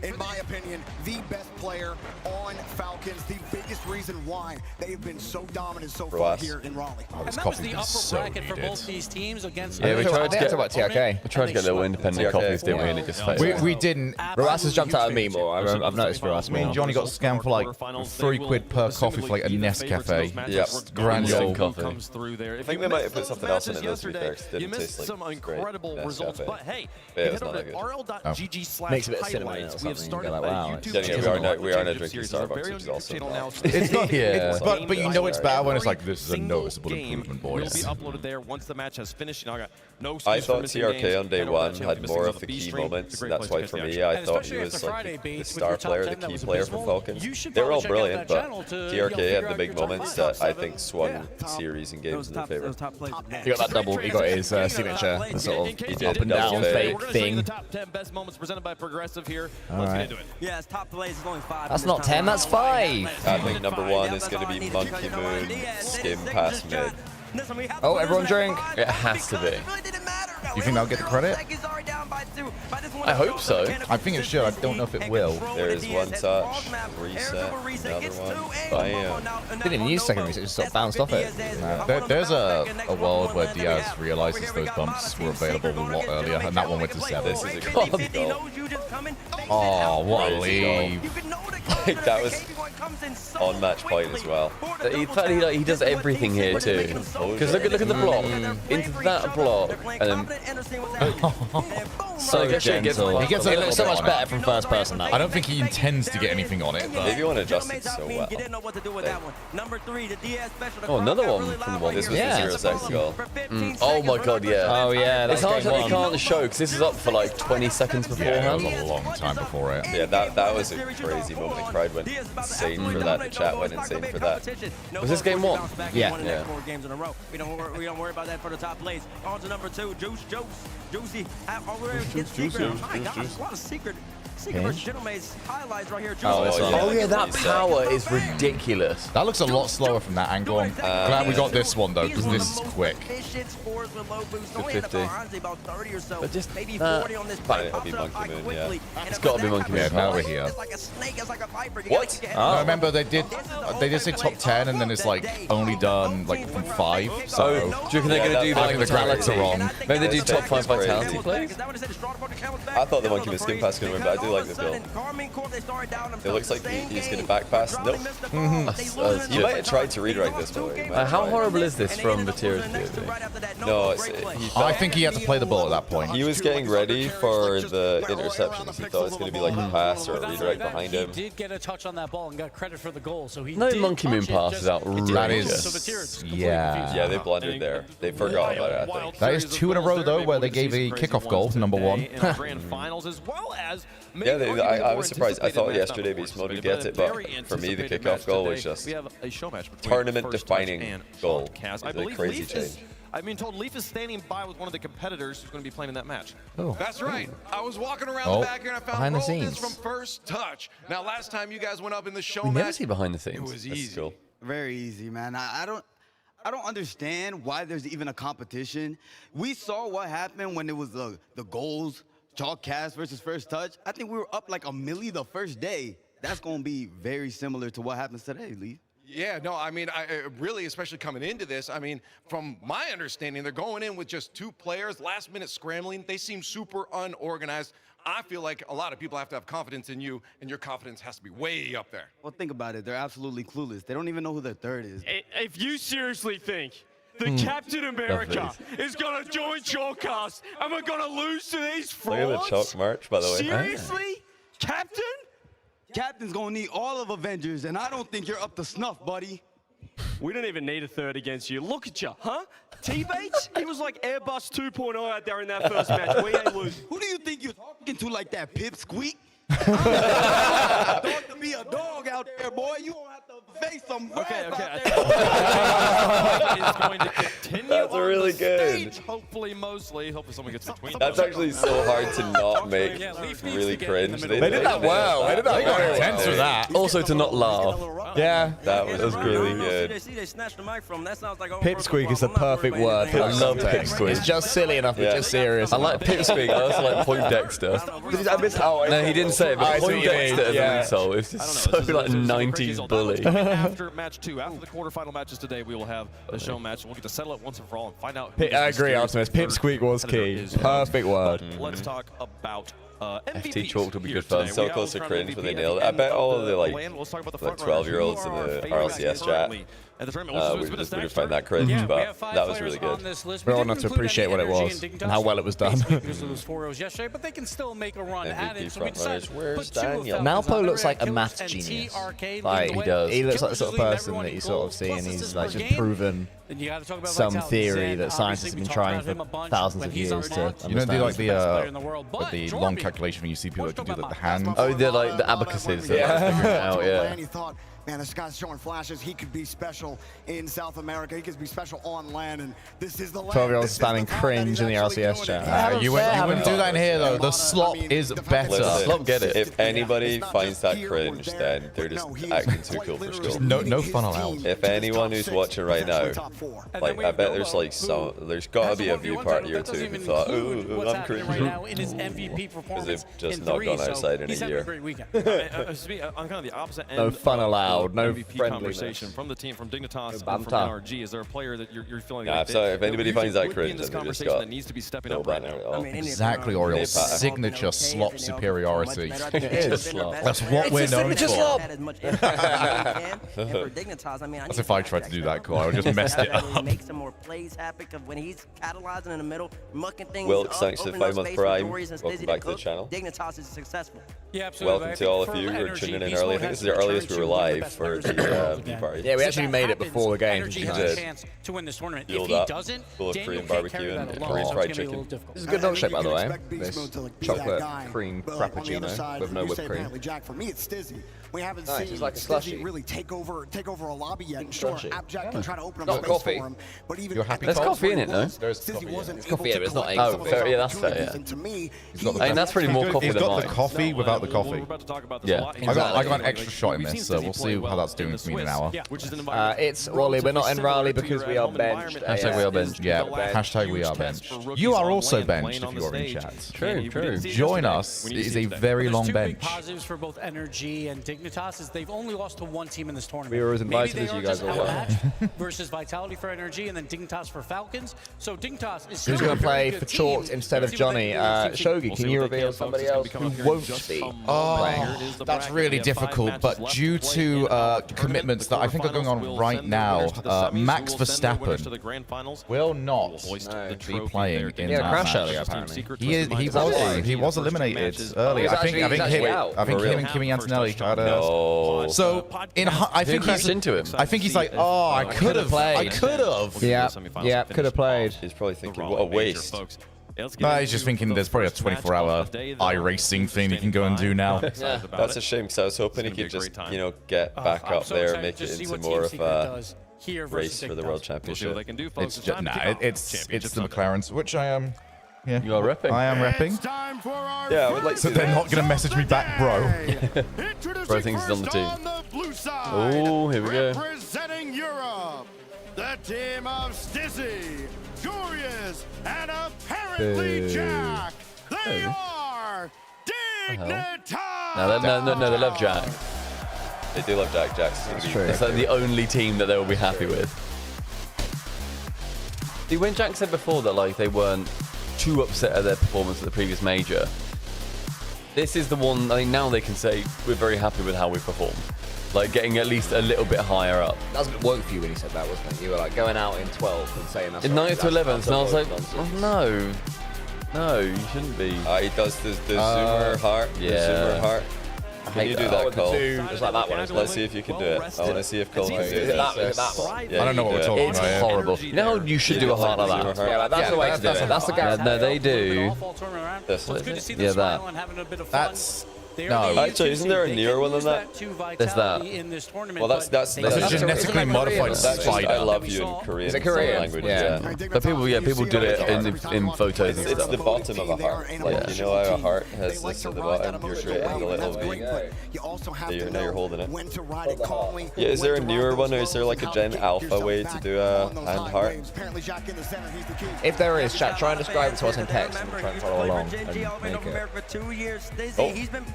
In my opinion, the best player on Falcons, the biggest reason why they've been so dominant so far here in Raleigh. Oh, this And that was coffee the upper is so bracket for needed. both these teams against. Yeah, we tried to get about TRK. We tried to get little independent coffees, didn't we? And it just failed. We didn't. Ruas has jumped out of me more. I've noticed Ruas Me more. and Johnny got scammed for like £3 per coffee for like a Nescafe. Yep. Granule coffee. Comes through there. I think they might have put something else in it though, to be fair, 'cause it You didn't missed taste some like great. incredible Nescafe. results, but hey, Yeah, you it's head not over that to good. rl.gg/highlights. Makes it a bit cinnamon or We have something, you started go like, a wow, YouTube Then again, channel we are now called drinking Series. It's a Starbucks, very which is own also channel not now It's not. Yeah. But you know it's bad when it's like, this is a noticeable improvement, Will boys. be uploaded there once the match has finished. You know, I got no I excuse for thought missing TRK games. on day I know one that you'll had be more missing of on the B key stream. moments, It's a and great that's place why to for catch the me, I And thought especially he after was like Friday, the Beats, star with your player, top the 10 that key was player for abysmal. Falcons. You should They were all probably check out brilliant, that but channel to, TRK had the figure big out your top moments five, that I top think seven. swung series and games in their favor. He got that double. He got his signature, the sort of up and down fake thing. The top 10 best moments presented by Progressive here. Let's get into it. Yeah, it's top plays. It's only 5. That's not 10, that's 5. I think number 1 is going to be Monkey Moon, skim past mid. Oh, everyone drink. It has to be. You think they'll get the credit? I hope so. I think it should. I don't know if it will. There is one touch, reset, another one, bam. Didn't even use second reset, just sort of bounced off it. There's a world where Diaz realizes those bumps were available a lot earlier, and that one went to 7. This is a crazy goal. Oh, what a Crazy leave. Like, that was on match point as well. He does everything here too. Because look at the block, into that block, and then So gentle. He gets a It little looks so bit much on it. better from first person now. I don't think he intends to get anything on it, but Maybe you want to adjust it so well. Oh, another one from one. This was Yeah. the 0-second goal. Oh my god, yeah. Oh yeah, It's that's hard to game you one. can't show because this is up for like 20 seconds yeah, it was beforehand. a long time before it. Yeah, that was a crazy moment. The crowd went insane for that. The chat went insane for that. Was this game 1? Yeah. Yeah. 4 games in a row. We don't worry about that for the top plays. On to number 2, Juicy. Secret. My God, a lot of secret versus Gentleman's highlights right here. Oh, this one. Oh yeah, that power is ridiculous. That looks a lot slower from that angle. I'm glad we got this one though, because this is quick. 50. But just maybe that. 40 on this But it'll be Monkey Moon, yeah. It's gotta be Monkey Moon. Yeah, now we're here. It's like a snake, it's like a viper. What? No, remember they did say top 10 and then it's like only done like from 5. So, So do you reckon they're gonna do I like think the graphics are wrong. Maybe they do That's top 5 crazy. vitality plays? I thought the Monkey Moon skim pass was going to win, but I do like this build. It looks like he's going to back pass. Nope. He might have tried to redirect this, by the way. How horrible is this from Vatira's POV? No, I think he had to play the ball at that point. he was getting ready for the interceptions. He thought it was going to be like a pass or a redirect behind him. He did get a touch on that ball and got credit for the goal. So he No did Monkey Moon touch it, pass just- is outrageous. That is- So Vatira's completely yeah. confused. Yeah, they blundered there. They forgot about it, I think. That is 2 in a row though, where they gave a kickoff goal, number 1. Grand finals as well as Yeah, I was surprised. I thought yesterday Beast Mode would get it, but for me, the kickoff goal was just tournament-defining goal. It's I a believe crazy Leaf change. is, I mean, told Leaf is standing by with one of the competitors who's going to be playing in that match. That's right. I was walking around Oh, the back here and I found behind the all this scenes. from first touch. Now, last time you guys went up in the show We never match, see behind the it scenes. was That's easy. cool. Very easy, man. I don't understand why there's even a competition. We saw what happened when it was the goals, chalk cast versus first touch. I think we were up like a milli the first day. That's going to be very similar to what happens today, Lee. Yeah, no, I mean, I really, especially coming into this, I mean, from my understanding, they're going in with just 2 players, last minute scrambling. They seem super unorganized. I feel like a lot of people have to have confidence in you, and your confidence has to be way up there. Well, think about it. They're absolutely clueless. They don't even know who their third is. If you seriously think that Captain America is going to join Shawcast and we're going to lose to these Look at frauds? the chalk march, by the way. Seriously? Captain? Captain's going to need all of Avengers, and I don't think you're up to snuff, buddy. We don't even need a third against you. Look at you, huh? T-Bates? He was like Airbus 2.0 out there in that first match. We ain't losing. Who do you think you're talking to like that, Pipsqueak? Don't to be a dog out there, boy. You won't have to face some grass out there. Is going to continue That's on really the good. stage, hopefully, mostly. Hopefully someone gets between That's them. actually so hard to not make really cringe. They did that well. They did that They got very intense well. with that. Also to not laugh. Yeah. That was really good. Pipsqueak is the perfect word. I love Pipsqueak. It's just silly enough, Yeah. it's just serious. I like Pipsqueak. I also like Point Dexter. I missed how No, he didn't say it, I but see Point what you mean, Dexter as yeah. an insult. It's just so This is like a crazy 90s goal. bully. That'll be after match 2, after the quarterfinal matches today, we will have the show match. And we'll get to settle it once and for all and find out who I this agree, mysterious Optimus. third Pipsqueak was competitor key. is. Perfect word. But let's talk about FT MVPs chalk will be here good fun. today. So We close to crowned cringe when they MVP nailed it. at I the bet end all of the land. Let's talk about the like front runners. 12-year-olds Who in are our the favorites RLCS chat currently at the tournament. We would find that cringe, but that was really good. We all want to appreciate what it was and how well it was done. Because of those 4-0s yesterday, but they can still make a run at it. So we decided to put 2 of them Malpo looks like a Killers maths and genius. TRK Like, leading the he does. he looks like the Killers sort of leading person everyone that you in sort goal of see, and plus he's assists like per just game. proven Then you gotta talk about some vitality. theory Zen, that scientists have obviously, been we trying talked about him a for bunch thousands when of he's on years to bench. You don't do like understand. Best player in the world, but the Jordan long B. calculation when you see people that can do like the hand. Oh, they're like the abacuses. Yeah. He thought, man, this guy's showing flashes. He could be special in South America. He could be special on land, and this is the land. 12-year-olds spamming cringe in the RLCS chat. You wouldn't do that in here though. The slop is better. Listen, Slop get it. If anybody finds that cringe, then they're just acting too cool for school. No fun allowed. If anyone who's watching right now, like I bet there's like there's gotta be a view party or two who thought, ooh, I'm cringe. Because they've just not gone outside in a year. On kind of the opposite end. No fun allowed, no MVP friendliness. conversation from the team, from Dignitas, and No from banter. NRG. Is there a player that you're feeling Nah, like so if anybody finds that would be in cringe, this then they just conversation got that needs to be stepping no up right banner now? at all. Exactly, Oriole. Signature slop superiority. That's what we're known for. That's if I tried to do that, cool. I would just messed it up. Make some more plays happen because when he's catalyzing in the middle, mucking things Wilkes, up, thanks for the opening up 5-month space for prime. Dories and Welcome Stizzy back to to the cook, channel. Dignitas is successful. Yeah, absolutely. Welcome to all of you who are tuning in early. I think this is the earliest we were live for the view party. Yeah, we actually made it before the game. Energy has a chance to win this tournament. If Fueled he up, doesn't, full of Daniel Korean can't carry barbecue that and alone. Korean So it's fried gonna be a little chicken. difficult. This is a good milkshake, by the way. Beast This mode to, like, be chocolate that guy. cream But, like, on the other frappuccino side, with no you whipped say cream. apparently Jack. For me, it's Stizzy. We haven't Nice, seen it's like a Stizzy slushy. really take over a lobby yet. And sure, Crunchy. Abjack can try to open up Not space coffee. for him. But even You're happy There's Cold? coffee in it, no? There's Stizzy coffee in wasn't it. It's coffee, able yeah, but it's to not collect eggs. some of Oh, fair, those yeah, that's fair, opportunities. yeah. And to me, And that's pretty more coffee He's than got mine. the coffee without the coffee. We're about to talk about this Yeah. a lot. I got an Exactly. extra shot in this, so we'll see how that's doing for me in an hour. It's Wally. We're not in Raleigh because we are benched. Hashtag we are benched. Yeah, hashtag we are benched. You are also benched if you are in chat. True, true. Join us. It is a very long There's two big bench. positives for both NRG and Dignitas is they've only lost to one team in this tournament. We were as invited Maybe as they you are guys just all were. outmatched versus Vitality for NRG and then Dignitas for Falcons. So Dignitas is Who's still going a to very play good for team. Chalk instead of Let's see what Johnny? they can do. Shogi, can you reveal somebody else who won't be playing? That's really difficult, but due to commitments that I think are going on right now, Max Verstappen will not be playing in He had a that crash match. earlier, apparently. He was eliminated early. I think him and Kimi Antonelli had a. No. So I think crashed into him. I think he's like, oh, I could have played. I could have. Yeah, could have played. He's probably thinking, what a waste. No, he's just thinking there's probably a 24-hour iRacing thing he can go and do now. Yeah. That's a shame because I was hoping he could just, get back up there and make it into more of a race for the World Championship. It's just, it's the McLarens, which I am. Yeah, You are repping. I am repping. Yeah, I would like to. So they're not going to message me back, bro. Bro thinks he's on the team. Oh, here we go. Representing Europe, the team of Stizzy, Curious, and apparently Jack. They are Dignitas. No, they love Jack. They do love Jack. Jack's going to be. true. It's like the only team that they will be happy with. See, when Jack said before that like they weren't too upset at their performance at the previous major, this is the one. I think now they can say we're very happy with how we performed, like getting at least a little bit higher up. That was a bit woke for you when you said that, wasn't it? You were like going out in 12th and saying that's In 9th to 11th, and I was like, oh, no, you shouldn't be. He does the zoomer heart. yeah. The zoomer heart. Can you do that, Cole? Just like that one. Let's see if you can do it. I want to see if Cole can do Is it that one? Yeah, I don't know what we're you talking It's about here. horrible. You know how you should do a heart like that? Yeah, like, that's the way to do it. That's the guy. No, they do. This. Yeah, that. That's Actually, isn't there a newer one than that? There's that. Well, that's a genetically modified that's just, spider. I love you in Korean. Is it Korean? Language, Yeah. But people do it in photos and It's stuff. the bottom of a heart. Like, you know how a heart has this at the bottom? You're creating a little V. Now you're holding it. Yeah, is there a newer one, or is there like a Gen Alpha way to do a hand heart? If there is, chat, try and describe it to us in text and we'll try and follow along and make it. Oh,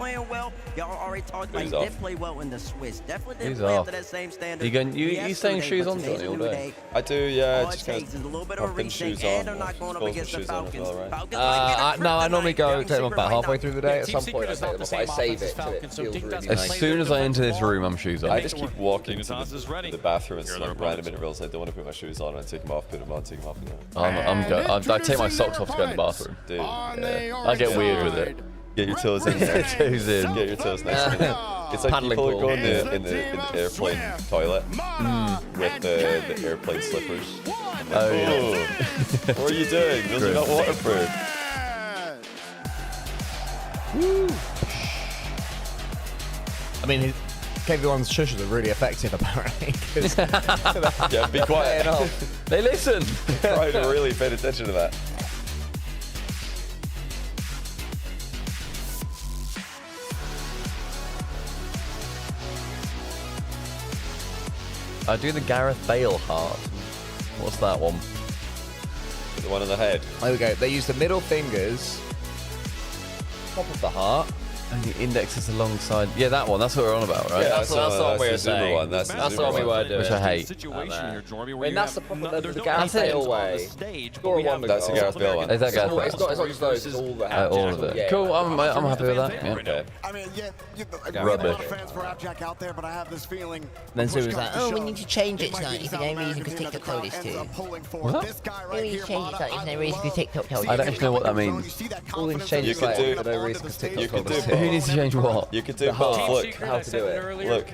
playing well. Y'all already talked about he did play well in the Swiss. Definitely didn't play up to that same standard. You staying shoes on Johnny all day? I do, yeah. All it Just takes is a little bit of a shoes rethink, on. and they're not going up against the Falcons. No, I normally take them about halfway through the day. At some point, I take them off. I save it till it feels really nice. As soon as I enter this room, I'm shoes on. I just keep walking to the bathroom and like random intervals. I don't want to put my shoes on. I take them off, put them on, take them off. I'm good. I take my socks off to go in the bathroom. Dude, yeah. I get weird with it. Get your toes in there. Toes in. Get your toes nice and in. It's like Paddling people pool. go in the airplane toilet with the airplane slippers. Oh yeah. What are you doing? Those are not waterproof. I mean, KV1's shushes are really effective, apparently. Yeah, be quiet. They listen. Try to really pay attention to that. I do the Gareth Bale heart. What's that one? The one on the head. There we go. They use the middle fingers, top of the heart. And the index is alongside. Yeah, that one. That's what we're on about, right? Yeah, that's what we were saying. One. That's the one we were doing. Which I hate. I mean, that's the problem. The Gareth Bale way. That's the Gareth Bale one. Is that Gareth Bale? It's not just those. It's all the all of it. Yeah. Cool. I'm happy with that. Yeah. Okay. I mean, Rubbish. fans for Jack out there, but I have this feeling. Then Sue was like, oh, we need to change it tonight. If no reason because TikTok told us to. What? We need to change it tonight. If no reason because TikTok told us I don't actually know what that means. all these changes You could do- for no reason because TikTok you could told us do to. Who needs to change what? You could do both. Look. How to do it. Look.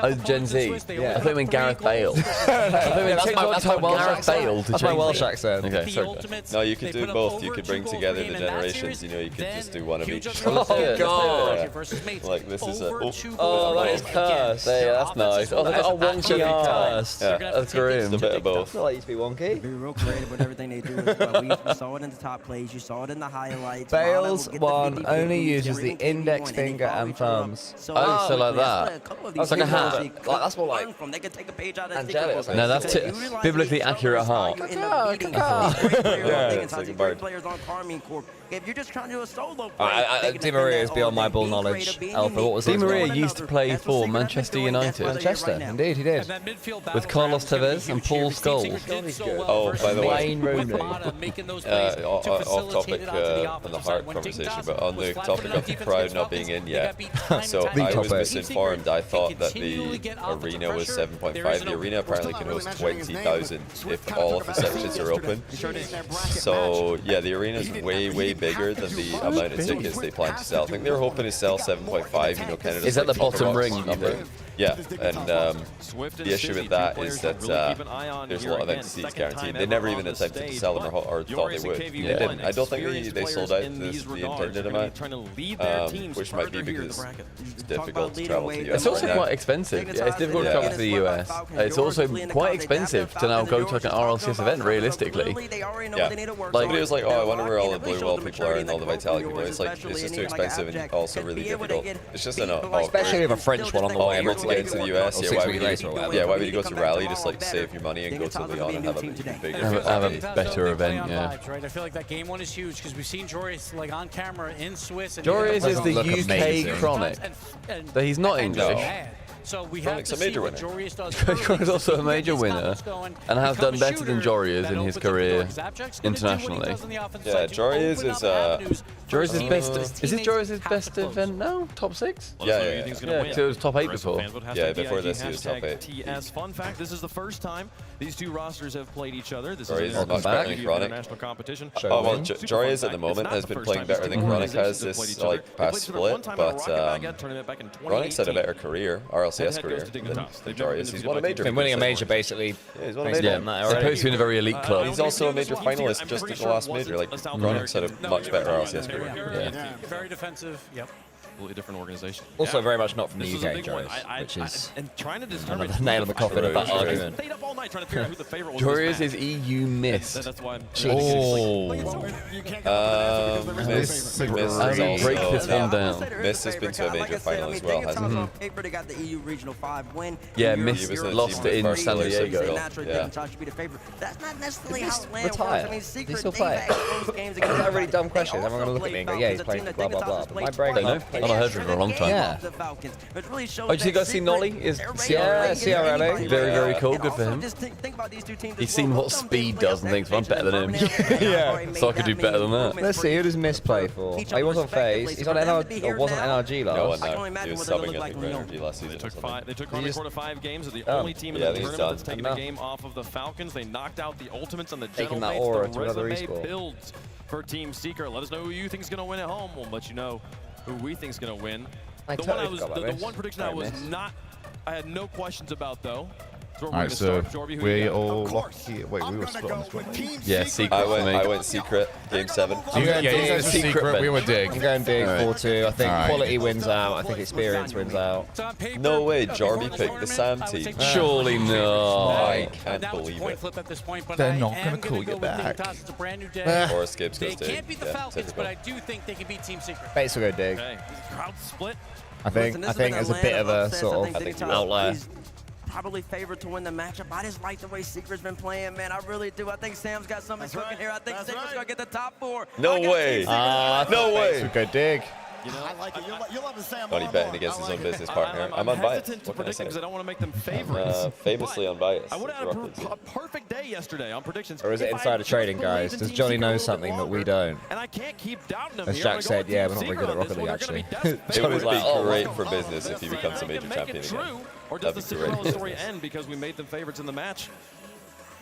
Oh, Gen Z. Yeah. I thought you meant Gareth Bale. I thought you meant TikTok told Gareth Bale to That's my change Welsh it. accent. Okay, sorry. No, you could do both. You could bring together the generations. You know, you could just do one of each. Oh, God. Yeah. Like this is a. Oh, that is cursed. Yeah, that's nice. Oh, that's wonky cursed. Yeah. That's It's grim. a bit of both. It's not like it used to be wonky. Be real creative with everything they do as well. You saw it in the top plays. You saw it in the highlights. Bale's one only uses the index finger and thumbs. Oh, so like that. That's like a hat. Like, that's more like They could take a page out of angelic. No, that's biblically accurate heart. Yeah, it's like a bird. If you're just trying to do a solo Di Maria is beyond my ball knowledge. Alpha, what was Di his Maria name? used to play for Manchester United. Manchester, indeed, he did. With Carlos Tevez and Paul Scholes. Oh, by the way, Wayne Rooney. off topic on the heart conversation, but on the topic of the crowd not being in yet. So I was misinformed. I thought that the arena was 7.5. The arena apparently can host 20,000 if all of the sections are open. So yeah, the arena is way bigger than the amount of tickets they plan to sell. I think they were hoping to sell 7.5. You know, kind of. Is that the bottom ring number? Yeah, and the issue with that is that there's a lot of empty seats guaranteed. They never even attempted to sell them or thought they would. They didn't. I don't think they sold out the intended amount, which might be because it's difficult to travel to the US. It's also right now. quite expensive. Yeah, it's difficult to travel to the US. It's also quite expensive to now go to like an RLCS event, realistically. Yeah. Like it was like, oh, I wonder where all the blue wall people are and all the Vitalik people. It's like it's just too expensive and also really difficult. It's just an Especially with a French one on the way. To get into the US, Or why 6 would weeks later or whatever. why would you go to Raleigh, just like save your money and go to Leon and have a bigger Have a better event, yeah. Right? I feel like that game one is huge because we've seen Joris like on camera in Swiss. And Joris is the look UK amazing. Chronic. But he's not English. So we Chronic's have a to major see winner. what Joris does. Chronic's also a major winner and has done better than Joris in his career internationally. Yeah, Joris is Joris' best. Is this Joris' best event now? Top 6? Yeah, because it was top 8 before. Yeah, before this he was top 8. TS. Fun fact: this is the first time these two rosters have played each other. This Joris is is much better than Chronic. international competition. Oh well, Joris at the moment has been playing better than Chronic has this like past split, but Chronic's had a better career, RLCS career than Joris. He's won a major. Been winning a major basically. Yeah, he's won a major. Supposed to be in a very elite club. He's also a major finalist just in the last major. Like Chronic's had a much better RLCS career. Yeah. Very defensive. Yep. Completely different organization. Also very much not from the UK, Joris, which is another nail in the coffin of that argument. Joris is EU miss. That's why. Oh. Miss break also- this one down. Miss has been to a major final as well, hasn't he? Paper, they got the EU Regional 5 win. Yeah, Europe, Miss Europe, lost it in Europe, San Europe, Diego. Europe, naturally, Yeah. they can be the favorite. That's not necessarily Did how Miss it lands. retire? I mean, Does he Secret, still they play? had close games Is that a against really dumb question? They Everyone gonna also look at me and go, played yeah, he's Falcons, playing a for blah, team that blah, Dignitas blah. has My played brain Don't know. can't- I've not heard of it for a long time. Yeah. the Falcons, which really shows Oh, did you that guys see Secret, Nolly? Is they're ready Yeah, to play against CRLA. anybody. Very, very And cool. Good for also him. just think about these two teams He's as seen well. what Some Speed think does and thinks, well, I'm better than him. Yeah. So I could do better than that. Let's see, who does Miss play for? Oh, he was on FaZe. He's on NRG, or wasn't NRG last. No one I can only there. He imagine was what they subbing, look I like think, when for you- energy last season. or something. They took He on the just- quarter-5 games. They're the Oh. only team in Yeah, I the think he's tournament that's done. taken a Enough. game off of the Falcons. They knocked out the Ultimates and the Taking that Gentlemates. aura The to another resume esport. builds for Team Secret. Let us know who you think is going to win at home. We'll let you know who we think is going to win. I The totally one, forgot about the Miss. one prediction I Sorry, was Miss. not, I had no questions about though. So All right, so we all lock here. Wait, we were split on this one. Yeah, Secret I for me. went Secret, game 7. You going yeah, Dig. you guys were Secret, we were Dig. I'm going Dig, Alright. 4-2. I think Alright. quality wins out. I think experience wins out. No way, Jarby picked the Sam team. Surely not. I can't believe it. They're not going to call you back. Or Escapes They goes to can't beat the yeah, Falcons, typical. but I do think they can beat Team Secret. Bates will go Dig. Okay, crowd split. I think there's a bit of a sort of outlier. Probably favored to win the matchup. I just like the way Secret's been playing, man. I really do. I think Sam's got something cooking here. I think Secret's gonna get the top 4. No way. No way. We'll go Dig. You know, I like it. You'll love the Sam. Not he betting against his own business partner. I'm unbiased. hesitant to What can I predict say? because I don't want to make them favorites. Famously But unbiased. I would have Rock had League. a perfect day yesterday on predictions. Or is it If I insider just trading, believed guys? in Does Team Johnny Secret know a little bit something that we longer, don't? And I can't keep doubting them As here. Jack I'm gonna said, go yeah, with we're not Team very good at Secret on Rocket this League, one. They're actually. gonna be It would Johnny's be like, oh, great wow. for business if he becomes a major Make it champion again. true, or does the That'd be great Cinderella story business. end because we made them favorites in the match?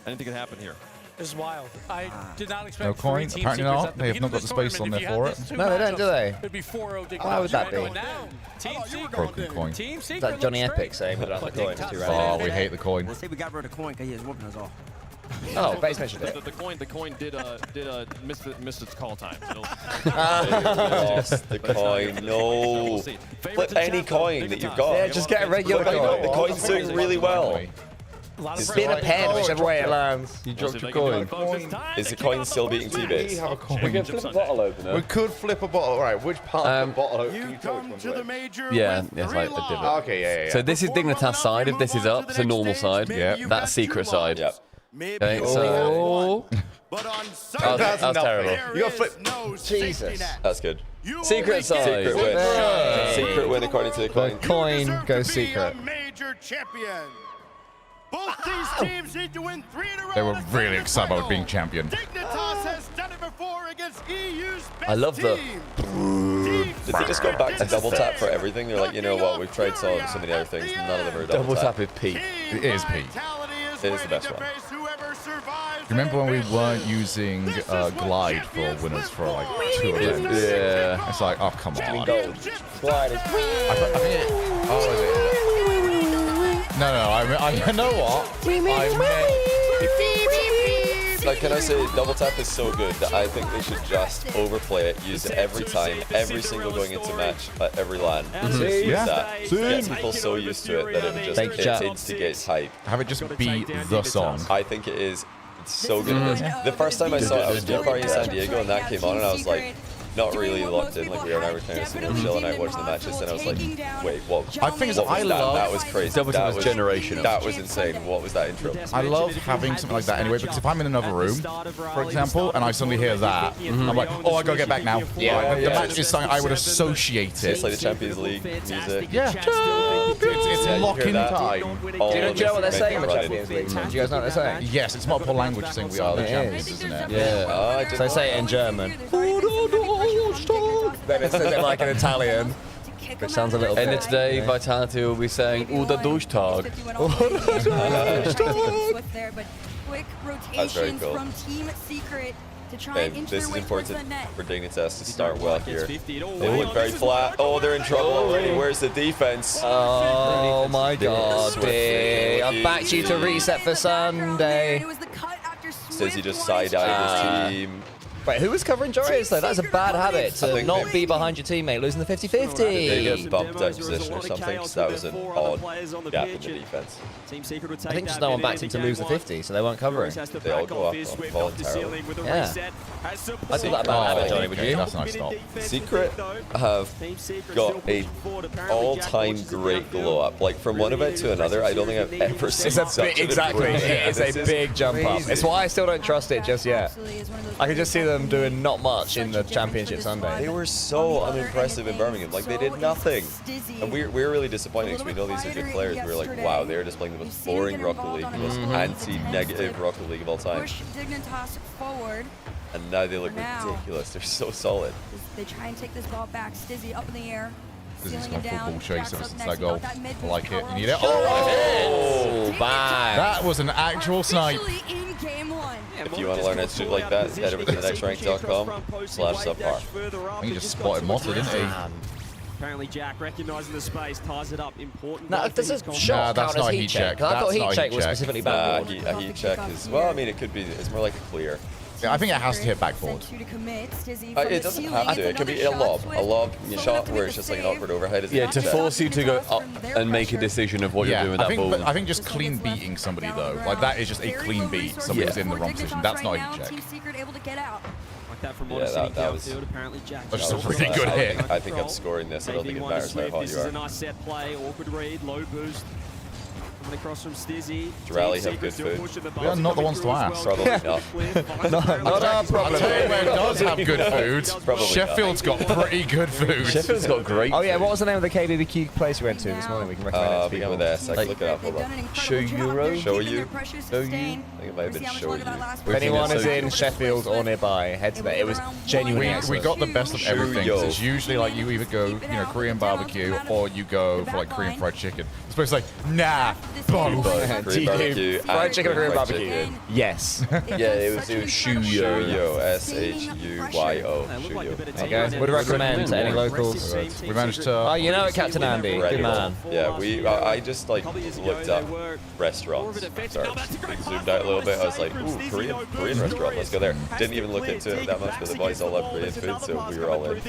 I didn't think it happened here. This is wild. I did not expect No coin? Team Apparently Secrets not. at the They have beginning not got of the this space on tournament. there If you for had it. these two No, they don't, do matchups, they? It'd be 4-0 Dig. Why would that Right be? now, Team Secret. Broken coin. Team Is Secret that Johnny looks Epic great. saying without the coin? It's too Oh, random. we hate the coin. We'll see, we got rid of the coin because he is whooping us all. Oh, Bates mentioned it. The coin did miss its call time. Lost the coin. No. Flip any coin that you've got. Yeah, just get a regular coin. The coin's doing really well. Spin a pen, whichever way it lands. You dropped your coin. Is the coin still beating T-Base? We have a coin. We can flip a bottle opener. We could flip a bottle. All right, which part of the bottle can you tell which one's which? Yeah, it's like a divot. Okay, yeah. So this is Dignitas side. If this is up, it's a normal side. Yeah. That's Secret side. Yep. Okay, so that was terrible. You got to flip. Jesus. That's good. Secret side. Secret win. Yeah. Secret win according to the The coin. coin goes Secret. Major champion. Both these teams need to win 3 in a row. They were really excited about being champion. Dignitas has done it before against EU's best I love the. Did they just go back to double tap for everything? They're like, you know what? We've tried so many other things. None of them are Double tap with Pete. It is Pete. It is the best one. Remember when we weren't using Glide for winners for like 2 events? Yeah. It's like, oh, come on. Glide is. Oh, is it? No, I know what? Like, can I say, double tap is so good that I think they should just overplay it, use it every time, every single going into match, at every LAN. Just use Yeah. that. Get people so used to it that it just it instigates hype. Have it just be the song. I think it is. It's so good at this. The first time I saw it, I was Gear Party in San Diego, and that came on, and I was like, not really locked in, like we are now. We're kind of sitting chill, and I watched the matches, and I was like, wait, what? I think What was that? love That was crazy. Double tap That was was generational. That was insane. What was that intro? I love having something like that anyway, because if I'm in another room, for example, and I suddenly hear that, I'm like, oh, I gotta get back now. Yeah. The match is something I would associate It's it. like the Champions League music. Yeah. It's Yeah, you lock-in hear that? time. All Do you know what they're make saying it in the run Champions League? Do you guys know what they're saying? Yes, it's multiple language saying we are the It champions, is. isn't it? Yeah. I didn't So they say it in German. Then it says it like in Italian, which sounds a little End bit. of today, Vitality will be saying Uda Durchtag. That's very cool. From Team Secret to try and And inch this their is way towards important the net. for Dignitas to start well here. They look very flat. Oh, they're in trouble already. Where's the defense? Oh my god, D. I've backed you to reset for Sunday. It was the cut after Says he just Swift side-eyed twice. his team. Wait, who was covering Joris though? That's a bad habit to not be behind your teammate, losing the 50-50. They get bumped out of position or something, because that was an odd gap in the defense. I think just no one backed him to lose the 50, so they weren't covering. They all go up voluntarily. Yeah. I do that bad habit, Johnny, would you? That's a nice stop. Secret have got a all-time great glow up. Like from one event to another, I don't think I've ever seen such an exactly. improvement. It's a big jump up. crazy. It's why I still don't trust it just yet. I can just see them doing not much in the championship Sunday. They were so unimpressive in Birmingham. Like they did nothing. And we're really disappointed because we know these are good players. We're like, wow, they're just playing the most boring Rocket League, the most anti-negative Rocket League of all time. Push Dignitas forward. And now they look ridiculous. They're so solid. They try and take this ball back. Stizzy up in the air. Because he's Sealing gone it full down. ball chase ever Jack's since up that next. goal. Got that mid I like it. power You need it. up. Oh, bang. that was an actual snipe. Officially in game one. If you want to learn how to shoot like that, head over to thenextrank.com/subpar. I think he just spotted Motta, didn't he? Apparently Jack recognizing the space, ties it up. Important. Now, does a shot that's count as not a heat heat check? check. I thought That's not heat a check heat was check. specifically backboard. A heat check is, well, I mean, it could be, it's more like a clear. Yeah, I think it has to hit backboard. It doesn't have to. It could be a lob shot where it's just like an awkward overhead. Is a Yeah, heat to check. force you to go up and make a decision of what you're doing with that ball. I think just clean beating somebody though, like that is just a clean beat. Somebody was in the wrong position. That's not a heat check. Team Secret able to get out. Like that from Yeah, Motta sitting that was- downfield. Apparently Jack. That's just a was really good hit. I think I'm scoring this. I don't think it matters how hot This you is a are. nice set play. Awkward read. Low boost. Coming across from Stizzy. Rally have good food. We are not the ones to ask. Probably not. Not our problem. I'll tell you where it does have good food. Probably Sheffield's got pretty good food. Sheffield's got great. Oh yeah, what was the name of the KBBQ place we went to this morning? We can recommend it to Begin people. with S. I can look it up. Hold on. Show Euro? Show you? I I think it might have been show you. If anyone is in Sheffield or nearby, head to there. It was genuinely We excellent. got the best of everything. 'Cause Yo. it's usually like you either go, Korean barbecue or you go for like Korean fried chicken. It's supposed to like, nah, bomb. Korean barbecue. Fried chicken or Korean fried barbecue? chicken. Yes. Yeah, it was Shuyo. S-H-U-Y-O. Shuyo. Okay. Would recommend to any locals. We managed to. Oh, you know it, Captain Andy. Good man. Yeah, I just like looked up restaurants. Sorry, zoomed out a little bit. I was like, ooh, Korean restaurant. Let's go there. Didn't even look into it that much, but the boys all love Korean food, so we were all in.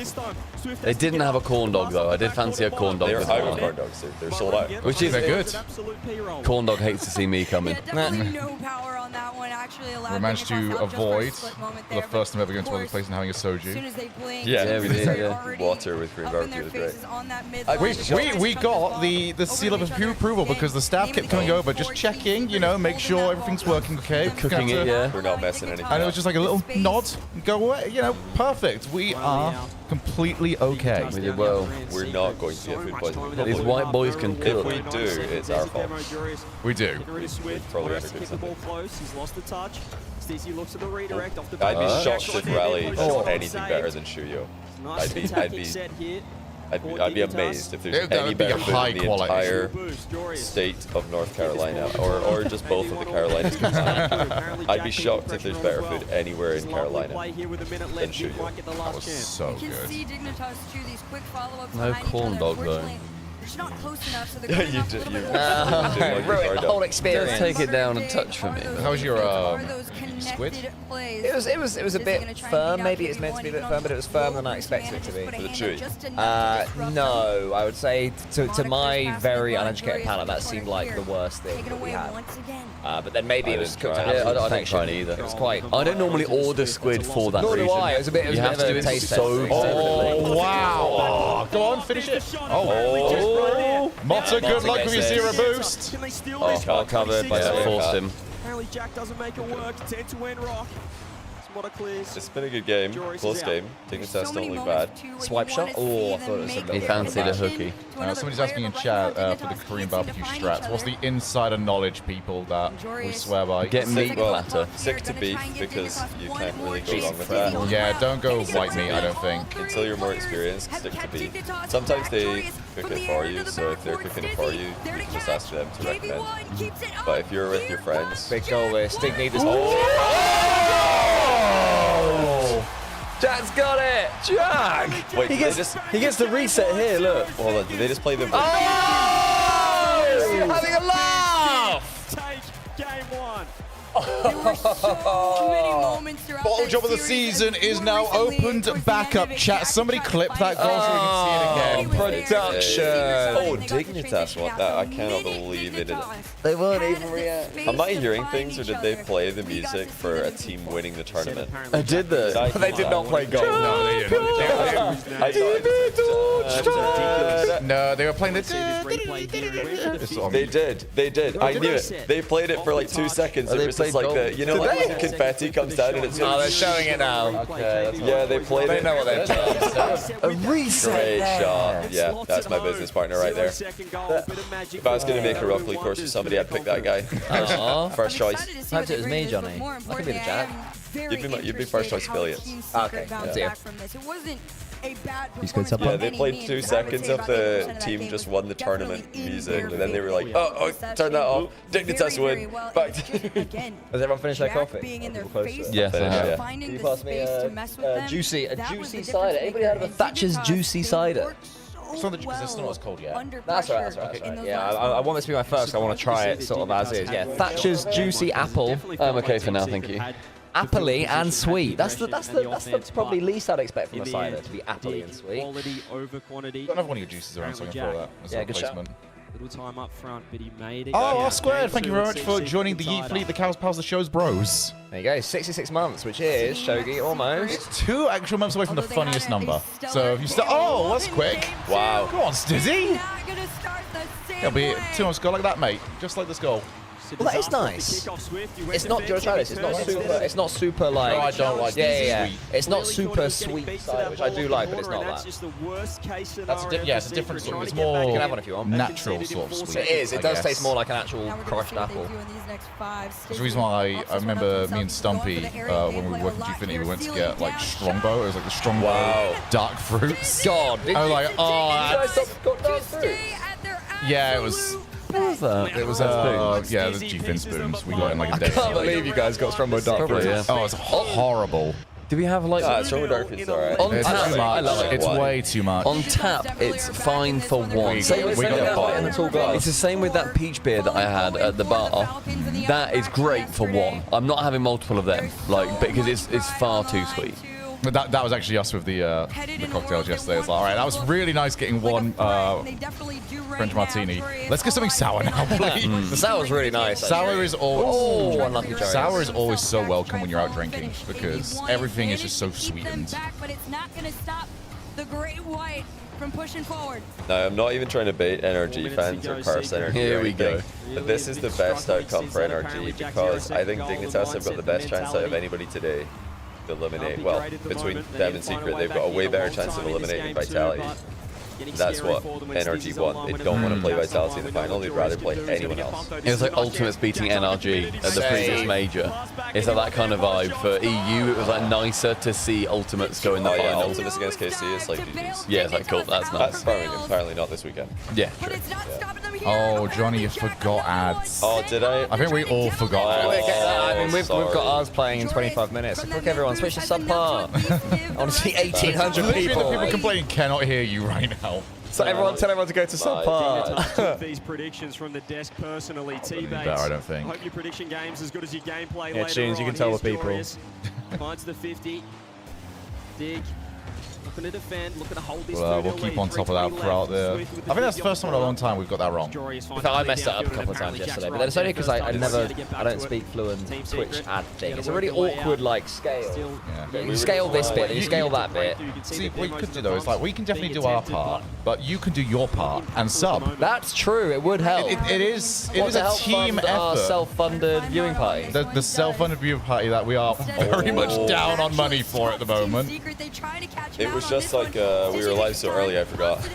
They didn't have a corn dog though. I did fancy a corn dog. They're this out of morning. corn dogs. They're sold out. Which is They're good. Corn dog hates to see me coming. Definitely no power on that one. Actually allowed We managed Dignitas to out just for a avoid split moment for the there, first time ever but going to of another place and having a As soon soju. as they blinked, Yeah, we did. they're Yeah. already Water with Korean up in barbecue their was great. faces on that mid I- line. We got the seal of approval because the staff kept coming over, just checking, make sure everything's working okay. Cooking it, yeah. We're not messing anything And it up. was just like a little nod, go away, perfect. We are completely okay. We did well. We're not going to get food poisoning. These white boys can If cook. we do, it's our fault. We do. Probably underdid the ball close. He's lost the touch. Stacey looks at the redirect off the I'd be back. shocked if Rally does anything better than Shuyo. Nice I'd be amazed if there's That any would be better a food high in the quality. entire state of North Carolina, or just both of the Carolinas combined. I'd be shocked if there's better food anywhere in Carolina than Shuyo. That was so You can good. see Dignitas do these quick follow-ups No behind each corn other. dog, though. Unfortunately, they're just not close enough, so they're Yeah, going you off a do- little you- bit you do Ruined the whole experience. Just take it down a touch for me. How was your squid? It was a bit firm. Maybe it's meant to be a bit firm, but it was firmer than I expected it to be. Was it chewy? No, I would say to my very uneducated palate, that seemed like the worst thing that we had. But then maybe it was cooked to try it. Yeah, absolute I don't perfection. try it either. It was quite. I don't normally order squid for that Nor do reason. I. It was a bit. It was You a have bit to of do a it taste so test. Oh, wow. Go on, finish it. Oh, Motta, good luck with your zero boost. Can they steal Oh, this? can't covered by Yeah, Squid. forced him. Apparently Jack doesn't make it work. It's end-to-end rock. Motta clears. It's been a good game, close game. Dignitas don't look bad. Swipe shot? Oh, I thought it was a He fancied a hookie. Somebody's asking in chat for the Korean barbecue strats. What's the insider knowledge, people, that we swear by? Get meat platter. Stick to beef because you can't really go wrong with that. Yeah, don't go white meat, I don't think. Until you're more experienced, stick to beef. Sometimes they cook it for you, so if they're cooking it for you, you can just ask them to recommend. But if you're with your friends, Big goal there. Stig need this. Jack's got it! Jack! wait, He did they gets, just he gets the reset here, look. hold on? Did they just play the? Oh! Having a laugh! Take game one. There were so many moments throughout Bottle that job of the series season that is more now recently opened towards the back end up. of it, Chat, Jack somebody tried clip that fighting goal so we can see it again. Oh, Dignitas want that. I cannot believe they did it. They weren't even reacting. Am I hearing things, or did they play the music for a team winning the tournament? I did the. They did not play golf. No, they didn't. I thought No, they were playing the. They did. I knew it. They played it for like 2 seconds. It was just like the, you know, like when confetti comes down and it's. Oh, they're showing it now. Okay, yeah, they played it. They know what they're doing. A reset. Great shot. Yeah, that's my business partner right there. If I was going to make a Rock League course with somebody, I'd pick that guy. First choice. Perhaps it was me, Johnny. I could be the Jack. You'd be first choice affiliates. Okay, yeah. He's good sub. Yeah, they played 2 seconds of the team just won the tournament music, and then they were like, oh, turn that off. Dignitas win. Back to. Has everyone finished their coffee? Yes, I have. Can you pass me a juicy cider? Anybody heard of a Thatcher's juicy cider? It's not because it's not what it's called yet. That's right. Yeah, I want this to be my first. I want to try it sort of as is. Yeah, Thatcher's juicy apple. I'm okay for now, thank you. Appley and sweet. That's the probably least I'd expect from a cider, to be appley and sweet. Quality over quantity. Got another one of your juices around, so I can throw that as a good shot. replacement. Little time up front, but he made it. Oh, R Squared, thank you very much for joining the Yeet Fleet, the Cows Pals, the Show's Bros. There you go, 66 months, which is, Shogi, almost. It's 2 actual months away from the funniest number. So if you start, oh, that's quick. Wow. Go on, Stizzy. It'll be 2 months go like that, mate. Just like this goal. Well, that is nice. It's not. Do you want to try this? It's not super. It's not super like. No, I don't like. Yeah. It's not super sweet cider, which I do like, but it's not that. That's it's a different sort. It's more. You can have one if you want. Natural sort of sweet. It is. It does taste more like an actual crushed apple. That's the reason why I remember me and Stumpy when we were working Gfinity, we went to get like Strongbow. It was like the Strongbow dark fruits. God. I was like, oh, got dark fruit. Yeah, it was. What was that? It was yeah, the G-Fin spoons. We got in like a day. I can't believe you guys got Strongbow dark fruit. Yeah. Oh, it's horrible. Do we have like? Strongbow dark fruit's alright. On It's tap, too much. It's way too much. On tap, it's fine for one. We got a bottle. It's the same with that peach beer that I had at the bar. That is great for one. I'm not having multiple of them, like because it's far too sweet. But that was actually us with the cocktails yesterday. It's like, all right, that was really nice getting one French martini. Let's get something sour now, please. The sour's really nice. Sour is always unlucky cherries. Sour is always so welcome when you're out drinking because everything is just so sweetened. But it's not going to stop the Great White from pushing forward. No, I'm not even trying to bait NRG fans or curse NRG. Here we go. But this is the best outcome for NRG because I think Dignitas have got the best chance out of anybody today to eliminate. Well, between them and Secret, they've got a way better chance of eliminating Vitality. That's what NRG want. They don't want to play Vitality in the final. They'd rather play anyone else. It was like Ultimates beating NRG at the previous major. It's like that kind of vibe. For EU, it was like nicer to see Ultimates go in the Oh yeah, final. Ultimates against KC, it's like GG's. Yeah, it's like cool. That's nice. Apparently not this weekend. Yeah, true. Oh, Johnny, you forgot ads. Oh, did I? I think we all forgot ads. I mean, we've got ours playing in 25 minutes. So quick, everyone, switch to subpar. I want to see 1,800 Literally, people. the people complaining cannot hear you right now. So everyone, tell everyone to go to subpar. Took these predictions from the desk personally. T-Bates, I don't think. hope your prediction game's as good as your gameplay Yeah, later Tunes, you on. can tell Here's the people. Glorious. Finds the 50. Dig. Looking to defend, looking to hold this Well, we'll keep on top of that throughout the... I think that's the first time in a long time we've got that wrong. In fact, I messed it up a couple of times yesterday, but then it's only because I don't speak fluent Twitch ad thing. It's a really awkward like scale. Yeah. You scale this bit, you scale that bit. See, what you could do though is like we can definitely do our part, but you can do your part and sub. That's true. It would help. It is What, to a help team fund our effort. self-funded viewing party. The self-funded viewing party that we are very much down on money for at the moment. It was just like we were live so early, I forgot.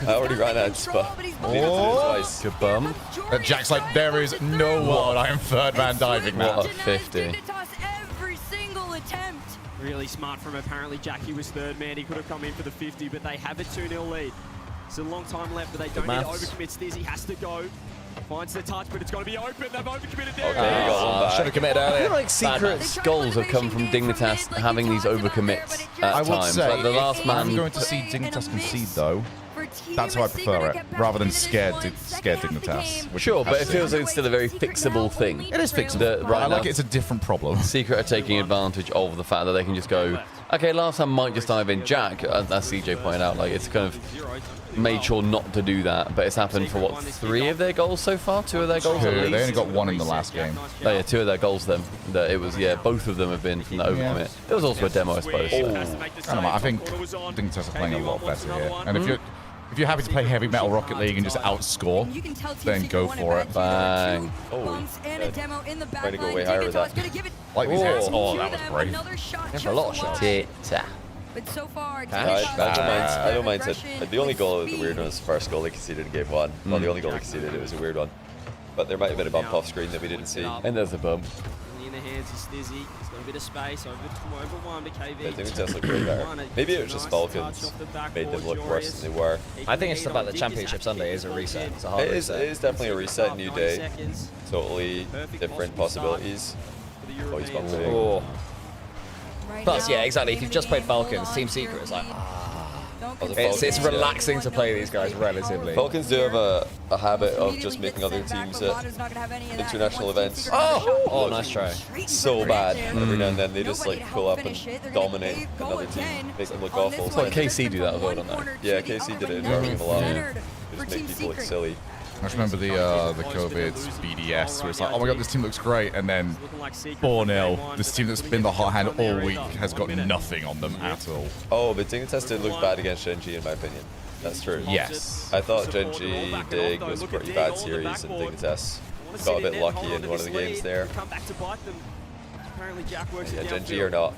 I already ran ads, but needed to do it twice. Good bum. Jack's like, there is no one. I am third man diving now. What a 50. Every single attempt. Really smart from apparently Jackie was third man. He could have come in for the 50, but they have a 2-0 lead. It's a long time left, but they don't need to overcommit. Stizzy has to go. Finds the touch, but it's going to be open. They've overcommitted there. Okay, you got one back. Should have committed I earlier. feel like Secret's goals have come from Dignitas having these overcommits at I would times. say, Like the last I'm man. going to see Dignitas concede though. that's how I prefer it, rather than scared Dignitas. which Sure, has but it to- feels like it's still a very fixable thing. It is fixable. Right I like now, it's a different problem. Secret are taking advantage of the fact that they can just go, okay, last time might just dive in Jack, as CJ pointed out, like it's kind of made sure not to do that, but it's happened for what, 3 of their goals so far? 2 of their goals at least? They only got 1 in the last game. Oh yeah, 2 of their goals then. It was, yeah, both of them have been from the overcommit. There was also a demo, I suppose. I don't know, I think Dignitas are playing a lot better here. And if you're happy to play Heavy Metal Rocket League and just outscore, then go for it. Bang. Oh, trying to go way higher with that. Like these hits. Oh, that was brave. For a lot of shots. But so far, I don't mind it. The only goal, the weird one, was the first goal they conceded in game 1. Well, the only goal they conceded, it was a weird one. But there might have been a bump off screen that we didn't see. And there's a bump. In the hands of Stizzy. He's got a bit of space over 1 to KV. I think it just looked way better. Maybe it was just Falcons made them look worse than they were. I think it's just about the Championship Sunday is a reset. It's a hard It is definitely a reset, new day. Seconds. Totally different possibilities. Oh, he's bumping. Oh. Plus, yeah, exactly. If you've just played Falcons, Team Secret is like, it's relaxing to play these guys relatively. Falcons do have a habit of just making other teams at international events. Oh, nice try. So bad. Every now and then they just like pull up and dominate another team, make them look awful. It's like KC do that as well, don't they? Yeah, KC did it in Birmingham a lot. Just make people look silly. I just remember the COVID BDS where it's like, oh my god, this team looks great, and then 4-0. This team that's been the hot hand all week has got nothing on them at all. Oh, but Dignitas did look bad against Genji in my opinion. That's true. Yes. I thought Genji Dig was a pretty bad series, and Dignitas got a bit lucky in one of the games there. Yeah, Genji are not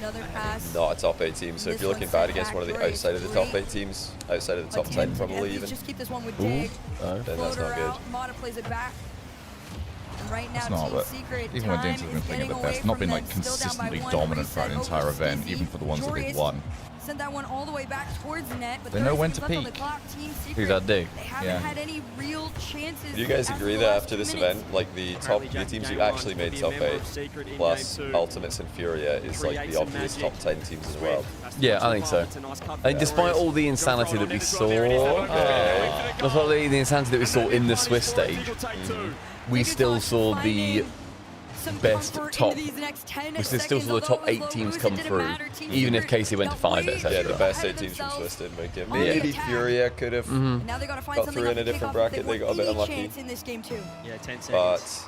a top 8 team, so if you're looking bad against one of the outside of the top 8 teams, outside of the top 10 probably even, just keep this one with Dig. then that's not good. Mata plays it back. And right now, It's not, Team but Secret even when time Dignitas have been is playing at getting their best, away not been from like them. Still down by consistently one. dominant throughout the Reset entire over event, Stizzy. even for the ones that they've Joris won. Sent that one all the way back towards the net, but They know when 30 to seconds left on the peak. clock. Team Secret, Who's that Dig? They haven't Yeah. had any real chances. Do you guys after agree the that last after this 2 event, minutes. like the teams who actually made top 8, plus Ultimates and Furia, is like the obvious top 10 teams in the world? Yeah, I think so. And despite all the insanity that we saw, despite the insanity that we saw in the Swiss stage, we still saw the best top. We still saw the top 8 teams come through, even if KC went to 5, etc. Yeah, the best 8 teams from Swiss didn't make it. Maybe Furia could have Now they gotta find got something through up in a to different kick off. bracket. They They got a bit want any unlucky. chance in this game too. Yeah, 10 seconds. But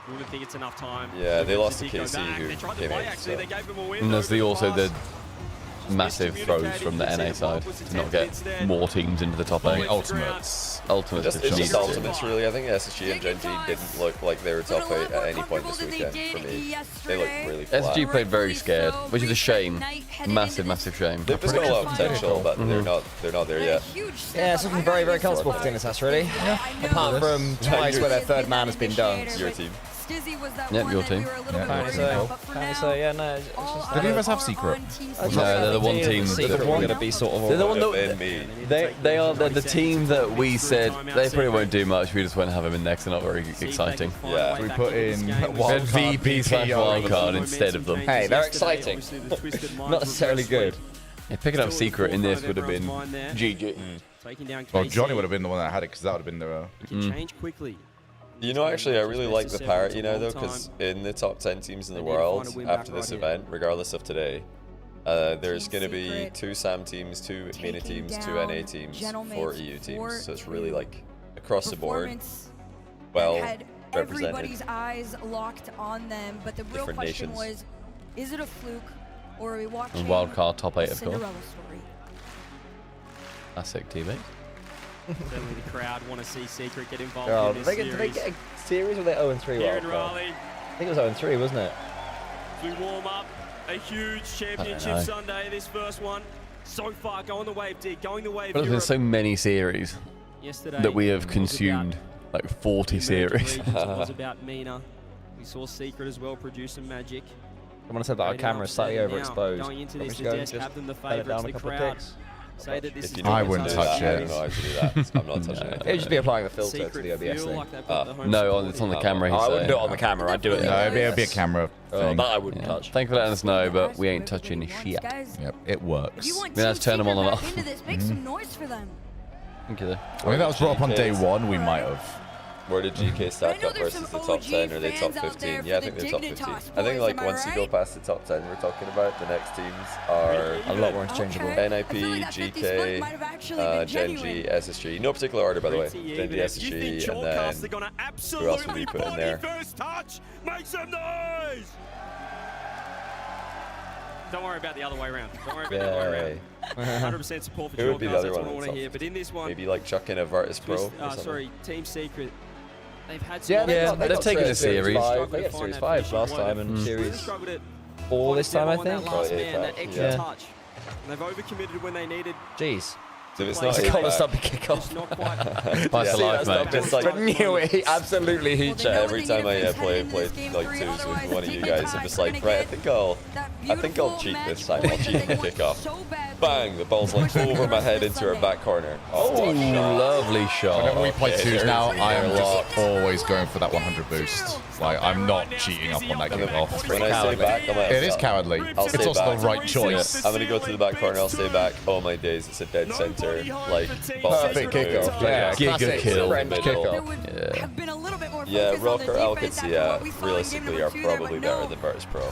We wouldn't think it's enough time. yeah, they lost to Go KC back. who They tried to came play, in. actually. So. They gave them a win. And there's also the Just massive throws from the NA side to not get more teams into the top 8. Ultimates. Ultimates. It's just Ultimates really. I think SSG and Genji didn't look like they were top 8 at any point this weekend for me. They looked really flat. SG played very scared, which is a shame. Massive, massive shame. They've just got a lot of potential, but they're not there yet. Yeah, it's looking very, very comfortable for Dignitas, really. Apart from twice where their third man has been dunked. Your team. Yep, your team. Apparently so, yeah, no. It's just, Did any of us have Secret? No, they're the one team Secret that were going to be sort of. They're the one And that me. they're the team that we said they probably won't do much. We just won't have them in next. They're not very exciting. Yeah. We put in We had VP slash wildcard instead of them. Hey, they're exciting. Not necessarily good. Yeah, picking up Secret in this would have been GG. Well, Johnny would have been the one that had it because that would have been the. Change quickly. You know, actually, I really like the parity now, though, because in the top 10 teams in the world, after this event, regardless of today, there's going to be 2 SAM teams, 2 MENA teams, 2 NA teams, 4 EU teams. So it's really like across the board, well represented. Everybody's eyes locked on them, but the real Different question nations. was, is it a fluke, or are we watching And wildcard top 8, a of course. Cinderella story? Classic teammate. Certainly the crowd want to see Secret get involved Oh, in did this they series. get a series or they 0-3 Here in wildcard? Raleigh, I think it was 0-3, wasn't it? we warm up a huge championship know. Sunday. This first one, so far going the way of Dig, going the way of But there's Europe. so many series Yesterday, that we have it was consumed, like 40 about series. It was about MENA. We saw Secret as well produce some magic. Someone said that our camera is slightly overexposed. Going into Probably this, should the go desk and have them the just let it favourites. down a The couple of crowd ticks. say that this If is you the know I how to wouldn't do touch that, I it. don't know how to do that. I'm not touching it. It would just be applying the filter to Secret the OBS feel thing. like they've got the home No, support it's on the here. camera. He's I wouldn't do it saying. on the camera, I'd do it. No, it'd be a camera Oh, thing. that I wouldn't Yeah. touch. Thanks for letting us know, but we ain't touching shit. Yep, it works. If you want Then Team let's turn them on Secret and back off. into this, make some noise for them. Thank you. I mean, that was brought up on day one. We might have. Where did GK stack up versus the top 10? Or are they top 15? Yeah, I think they're top 15. I think like once you go past the top 10 we're talking about, the next teams are a lot more interchangeable. NIP, GK, Gen G, SSG. No particular order, by the way. Gen G, SSG, and then who else would we put in there? Make some noise! Don't worry about the other way around. Don't worry about the other way around. 100% support for Who would be the other that's one? what I want to hear. But in this one, maybe like chuck in a Virtus Pro. sorry, Team Secret. They've had Yeah, they've taken a series. They got Series 5 last time and Series 4 this time, I think. That extra touch. And they've overcommitted when they needed. Jeez. So it's not a stumpy kickoff. Not quite. Nice life, mate. It's like, knew it. He absolutely heat checked. every time I play like twos with one of you guys, I'm just like, right, I think I'll cheat this time. I'll cheat the kickoff. Bang! The ball's like over my head into her back corner. Oh, lovely shot. Whenever we play twos now, I am just always going for that 100 boost. Like, I'm not cheating up on that kickoff. When I stay back, It is cowardly. It's also the right choice. I'm gonna go to the back corner. I'll stay back. Oh my days! It's a dead center. Like Perfect kickoff. Yeah, giga kill. French kickoff. Yeah, Rock or Alcacia realistically are probably better than Virtus Pro.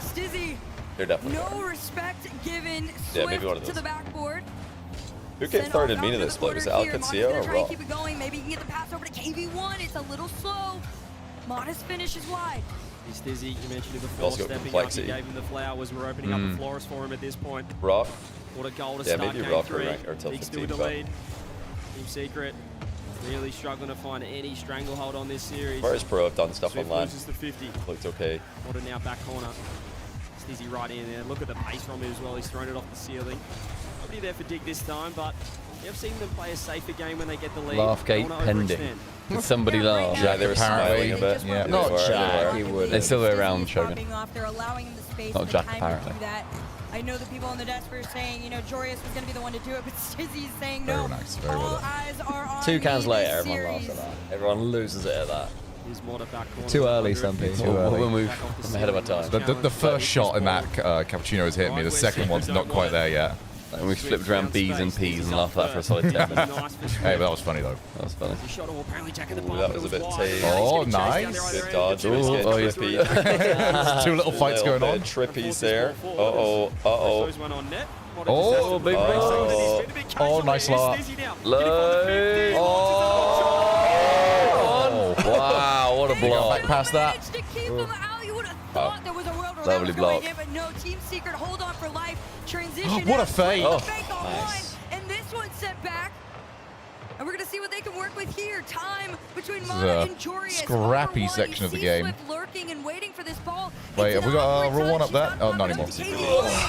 They're definitely no respect given. Yeah, maybe one of to those. the backboard. Who came third in mean in this split? Was it Alcacia or Rock? Keep it going. Maybe he can get the pass over to KV1. It's a little slow. Modest finish is wide. Stizzy, you mentioned it before, Also got stepping complexity. up, he gave him the flowers. We're opening up the florist for him at this point. Rock. What a goal to Yeah, start maybe game Rock three. or till Big 15. still with the But lead. Team Secret really struggling to find any stranglehold on this series. Virtus Pro have done stuff Swift on land. loses the 50. Looked okay. What a now back corner. Stizzy right in there. Look at the pace from him as well. He's thrown it off the ceiling. Nobody there for dig this time, but I've seen them play a safer game when they get the lead. Laugh gate pending. Did somebody laugh? Yeah, they were smiling a bit. Yeah, not Jack. He would. They still go around Shogun. They're allowing him the space Not and the Jack, time apparently. to do that. I know the people on the desk were saying, you know, Jorius was going to be the one to do it, but Stizzy's saying no. Very nice, very All well. eyes are on 2 cans me later, this everyone series. laughs at that. Everyone loses it at that. Here's Motta back corner. Too early, Stumpy. Too early. We'll move. I'm ahead of our time. The first shot in that cappuccino has hit me. The second one's not quite there yet. And we flipped around B's and P's and laughed at that for a solid 10 minutes. Hey, but that was funny though. That was funny. Ooh, that was a bit tame. Oh, nice. Good dodge. It was Ooh, getting oh, yeah. trippy. 2 little fights going on. Trippies there. Uh-oh. Uh-oh. Oh, big Oh, nice lot. Low. Oh, wow, what a block. Back past that. Lovely block. But no, Team Secret hold on for life. Transition. What a fake. Oh, nice. And this one set back. And we're going to see what they can work with here. Time between This is Motta a and Jorius. scrappy Over one. section You of the see game. Swift lurking and waiting for this ball. Wait, It's have we got an a rule one up awkward there? touch. Oh, not anymore.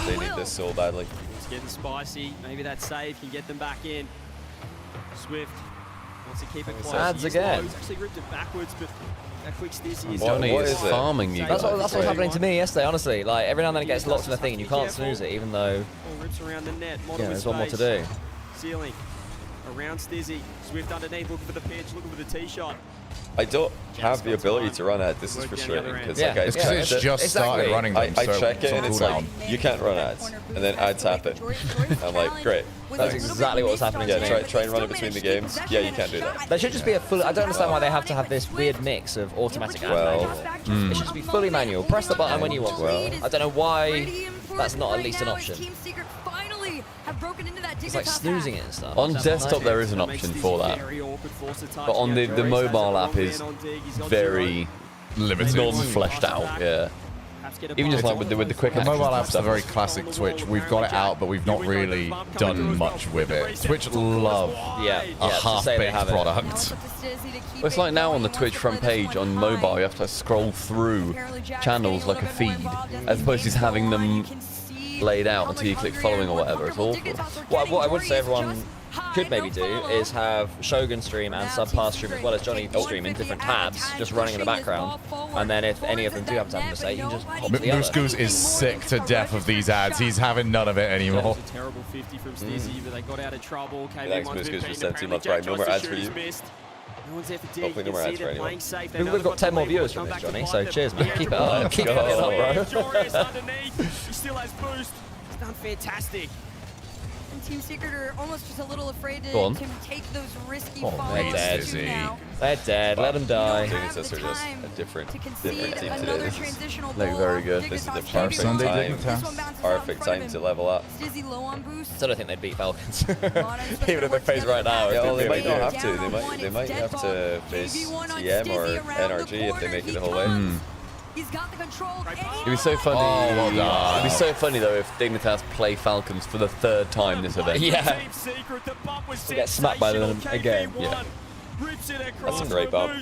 They need this so badly. It's getting spicy. Maybe that save can get them back in. Swift wants to keep it close. Ads He is again. low. He's actually ripped it backwards, but that quick Stizzy is Johnny What is is it? farming you That's guys. what's happening to me yesterday, honestly. Like, every now and then it gets locked in a thing and you can't snooze it, even though, Ball rips around the net. Motta yeah, with there's one more to space. do. Ceiling. Around Stizzy. Swift underneath, looking for the pitch, looking for the tee shot. I don't have the ability to run at. This is frustrating because Yeah. like I It's because checked it's it. just started running them, I so check it and it's cooldown. like you can't run ads, and then ads happen. I'm like, great. That's Thanks. exactly what was happening to me. Yeah, try and run it between the games. Yeah, you can't do that. There should just be a full. I don't understand why they have to have this weird mix of automatic and Well, manual. It should just be fully manual. Press the button when you want. I don't know why that's not at least an option. Team Secret finally have broken into that It's like snoozing it and stuff. On desktop there is an option for that, but on the mobile app is very limited, non-fleshed out. Yeah, even just like with the quick The action mobile app's a stuff. very classic Twitch. We've got it out, but we've not really done much with it. Twitch love Yeah, a to say they half-baked have it. product. Well, it's like now on the Twitch front page on mobile, you have to scroll through channels like a feed, as opposed to just having them laid out until you click following or whatever. It's awful. What I would say everyone could maybe do is have Shogun stream and Subpass stream as well as Johnny stream in different tabs, just running in the background. And then if any of them do happen to have a mistake, you can just hop to the Moose other. Goose is sick to death of these ads. He's having none of it anymore. It's a terrible 50 from Stizzy, but they got out of trouble. Thanks, Moose Goose, for sending too much right. No more ads for you. No one's there for dig. Hopefully no more ads for anyone. We've got 10 more viewers from this, Johnny, so cheers, man. Keep it up. Keep it up, bro. Jorius underneath. He still has boost. He's done fantastic. And Team Secret are almost just a little afraid Go on. to take those risky Oh, falls they're too dead. now. They're dead. Let them die. Dignitas are just a different team today. Another This is transitional like ball very off good. This is the Dignitas. perfect Sunday time. Dignitas. Perfect time to level up. Stizzy low on boost. Still don't think they'd beat Falcons. Even if they face right now. Yeah, well, they it'd might be not good. have to. They might have to face TM or NRG if they make it the whole way. He's got the control. It'd be so funny. Oh, well done. It'd be so funny though if Dignitas play Falcons for the 3rd time this event. Yeah. We get smacked by them again. Yeah. That's a great bump.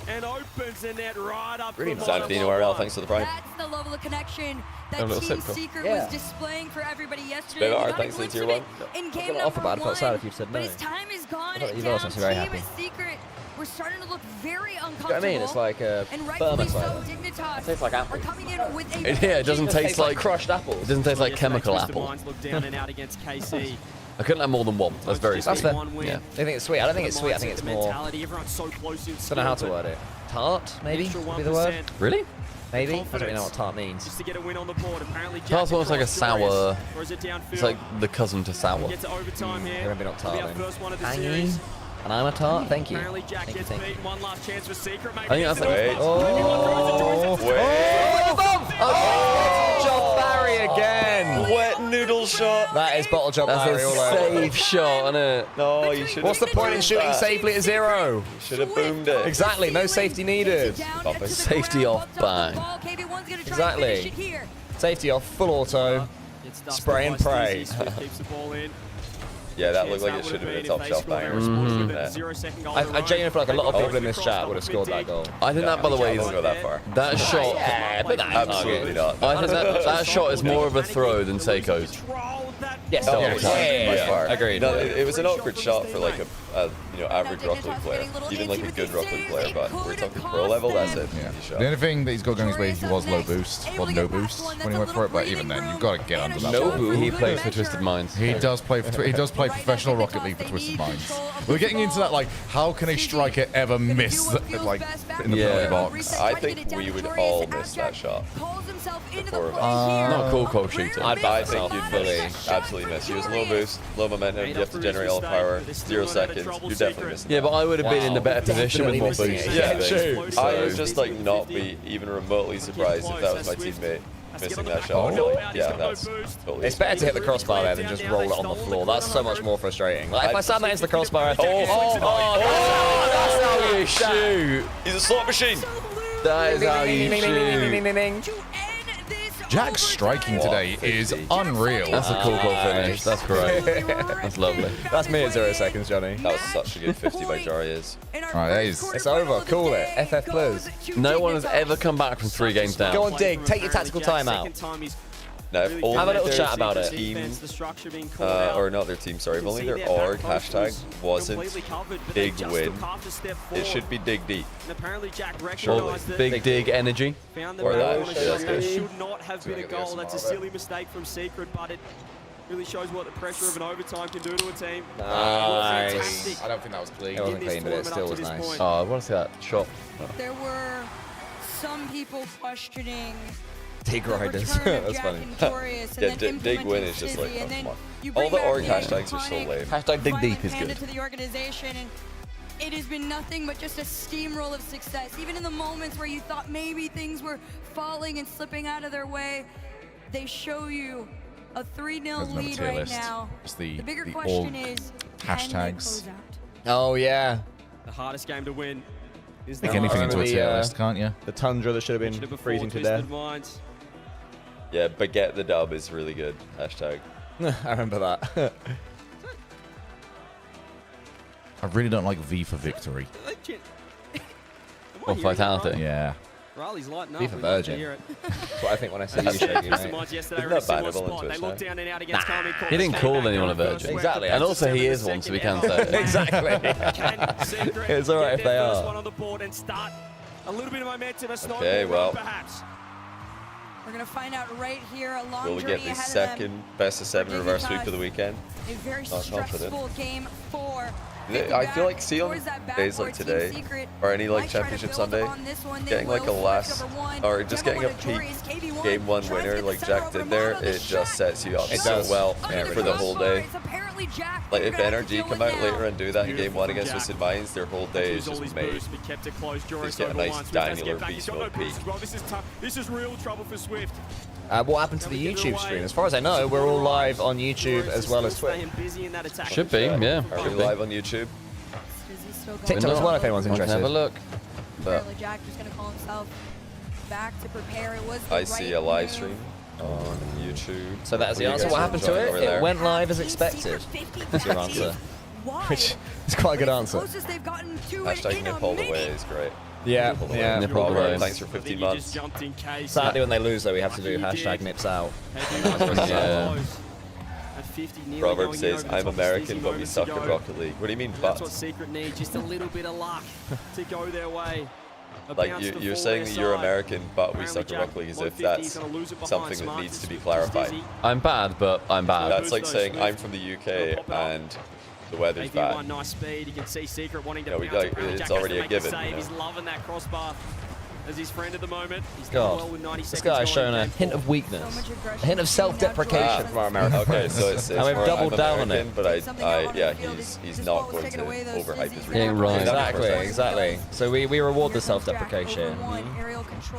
And opens the net right up. Really nice. Santino RL, thanks for the prime. That's the level of connection A that little Team sip, Secret yeah. was displaying for everybody yesterday. Bit of We art, got thanks to glimpse tier of it one. in I'm game gonna number offer, but I'd felt sad if you'd said but no. his time is gone. I thought you Down lost, I'm very Team happy. Secret. We're starting to look very uncomfortable. You know what I mean? It's like a and rightfully Burma so, cider. Dignitas It tastes like apple. are coming in with a Yeah, it doesn't taste like crushed apples. It doesn't taste like chemical Twisted apple. Minds look down and out against KC. I couldn't have more than one. That's very That's sweet. fair. Yeah. They think it's sweet. I don't think it's sweet. I think it's more. Everyone's so close in Don't know how to word it. Tart, maybe would be the word. Really? Maybe. I don't really know what tart means. Just to get a win on the board. Apparently, Tart's almost like a sour. Or is it downfield? It's like the cousin to sour. Get to overtime here. They're maybe not tart It'll be our then. first one of the Tangy. series. And I'm a tart. Thank you. Apparently, Jack Thank you. gets Thank you. beaten. One last chance for Secret. I think that's Wait. Job Barry again. Wet noodle shot. That is bottle job That's Barry a all over. safe shot, isn't it? No, you should. What's the point in shooting safely at 0? Should have boomed it. Exactly. No safety needed. Safety off, bang. Exactly. Safety off. Full auto. Spray and pray. Keeps the ball in. Yeah, that looked like it should have been a top shelf banger. I genuinely feel like a lot of people in this chat would have scored that goal. I think that, by the way, I won't go that far. that shot. Yeah, but that Absolutely not. I think that shot is more of a throw than Seiko's. Yes. Oh, Yeah. by far. Agreed. No, it was an awkward shot for like a average Rock League player, even like a good Rock League player. But we're talking pro level. That's it. Yeah. Easy shot. The only thing that he's got going his way, he was low boost. Well, no boost when he went for it, but even then, you've got to get under that. No ball. boo. He plays for Twisted Minds. He does play professional Rocket League for Twisted Minds. We're getting into that, like, how can a striker ever miss, like, in the penalty box? I think we would all miss that shot. The four of us. Not a cool shooter. I think you'd fully, absolutely miss. He was low boost, low momentum. You have to generate all the power. 0 seconds. You're definitely missing. Yeah, but I would have been in a better position with more boost. Yeah, true. I would just like not be even remotely surprised if that was my teammate missing that shot. Like, yeah, that's totally. It's better to hit the crossbar there than just roll it on the floor. That's so much more frustrating. Like, if I slam that into the crossbar, I think, That's how you shoot. He's a slot machine. That is how you shoot. Jack's striking today is unreal. That's a cool goal finish. That's great. That's lovely. That's me at 0 seconds, Johnny. That was such a good 50 by Jarius. Right, that is. It's over. Cool it. FF please. No one has ever come back from 3 games down. Go on, Dig. Take your tactical time out. Now, if only Have a little their chat about it. team, or not their team, sorry, if only their org hashtag wasn't Dig Win, it should be Dig Deep. Or Big Dig Energy. Or that. Yeah, that's That good. should not have been a goal. That's a silly mistake from Secret, but it really shows what the pressure of an overtime can do to a team. Nice. I don't think that was clean. It wasn't clean, but it still was nice. Oh, I want to see that shot. There were some people questioning Dig the Riders. return of That's Jack funny. and Torius, and Yeah, then Dig Win implementing is just like, Stizzy, oh, and then come on. you All bring the back org the hashtags are so iconic lame. Hashtag Dig Deep is Panda good. to the organization, and it has been nothing but just a steamroll of success. Even in the moments where you thought maybe things were falling and slipping out of their way, they show you a 3-0 There's another lead tier right list. now. It's The bigger the question org is, can they hashtags. close out? Oh, yeah. The hardest game to win is Make the anything into a the, tier list, can't you? The Tundra that should have been freezing to death. Minds. Yeah, Baguette the Dub is really good. Hashtag. I remember that. I really don't like V for victory. Or Vitality. Yeah. Riley's lighting up. Be for We'd love to Virgin. hear it. That's what I think when I see you shaking, Twisted mate. Minds yesterday Isn't were in a that similar bannable on spot. They Twitch looked now? down and out against Carmi. He didn't call anyone a virgin. Exactly. And also he is one, so we can say it. Exactly. It's all right if they are. One on the board and start a little bit of momentum. A Okay, well. perhaps. We're going to find out right here. A long Will we journey get the ahead of them. second best of 7 reverse sweep of the weekend? A very Not confident. stressful game for I feel like seeing days like today, or any like Championship Sunday, getting like a last, or just getting a peak game 1 winner like Jack did there, it just sets you up so well for the whole day. Like if NRG come out later and do that in game 1 against Twisted Minds, their whole day is just made. Just get a nice diangular beast mode peak. This is real trouble for Swift. What happened to the YouTube stream? As far as I know, we're all live on YouTube as well as Twitch. Should be, yeah. Are we live on YouTube? TikTok as well if anyone's interested. Have a look. Apparently Jack just going to call himself back to prepare. It was the I see a live stream on YouTube. So that is the answer. What happened to it? It went live as expected. That's your answer. Which is quite a good answer. Hashtag nip all the way is great. Yeah, yeah. Nip all the way. Thanks for 15 months. Sadly, when they lose, though, we have to do hashtag nips out. Yeah. Proverb says, I'm American, but we suck at Rocket League. What do you mean, but? That's what Secret needs, just a little bit of luck to go their way. Like, you're saying that you're American, but we suck at Rocket League as if that's something that needs to be clarified. I'm bad, but I'm bad. That's like saying I'm from the UK and the weather's bad. Nice speed. You can see Secret wanting to It's already a given. He's loving that crossbar as his friend at the moment. He's God, well with 90 this seconds guy's shown a going. hint of weakness, a hint of self-deprecation from our American Okay, friends. so it's and we've more doubled I'm down on American, it. But yeah, he's not going to overhype his Yeah, right. Exactly. So we reward the self-deprecation.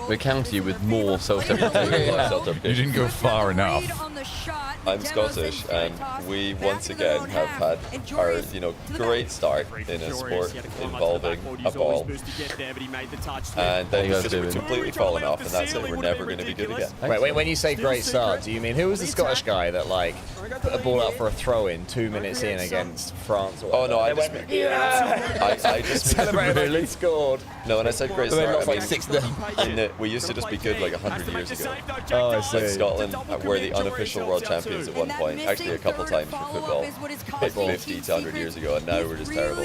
We counter you with more self-deprecation. You didn't go far enough. I'm Scottish, and we once again have had our great start in a sport involving a ball, and then we've just completely fallen off, and that's it. We're never going to be good again. Wait, when you say great start, do you mean who was the Scottish guy that like put a ball out for a throw-in 2 minutes in against France? Or oh no, I just celebrated like he scored. No, when I said great start, I mean, like 6-0. we used to just be good like 100 years ago. Oh, I see. Like Scotland were the unofficial world champions at one point, actually a couple times for football, like 50 to 100 years ago, and now we're just terrible.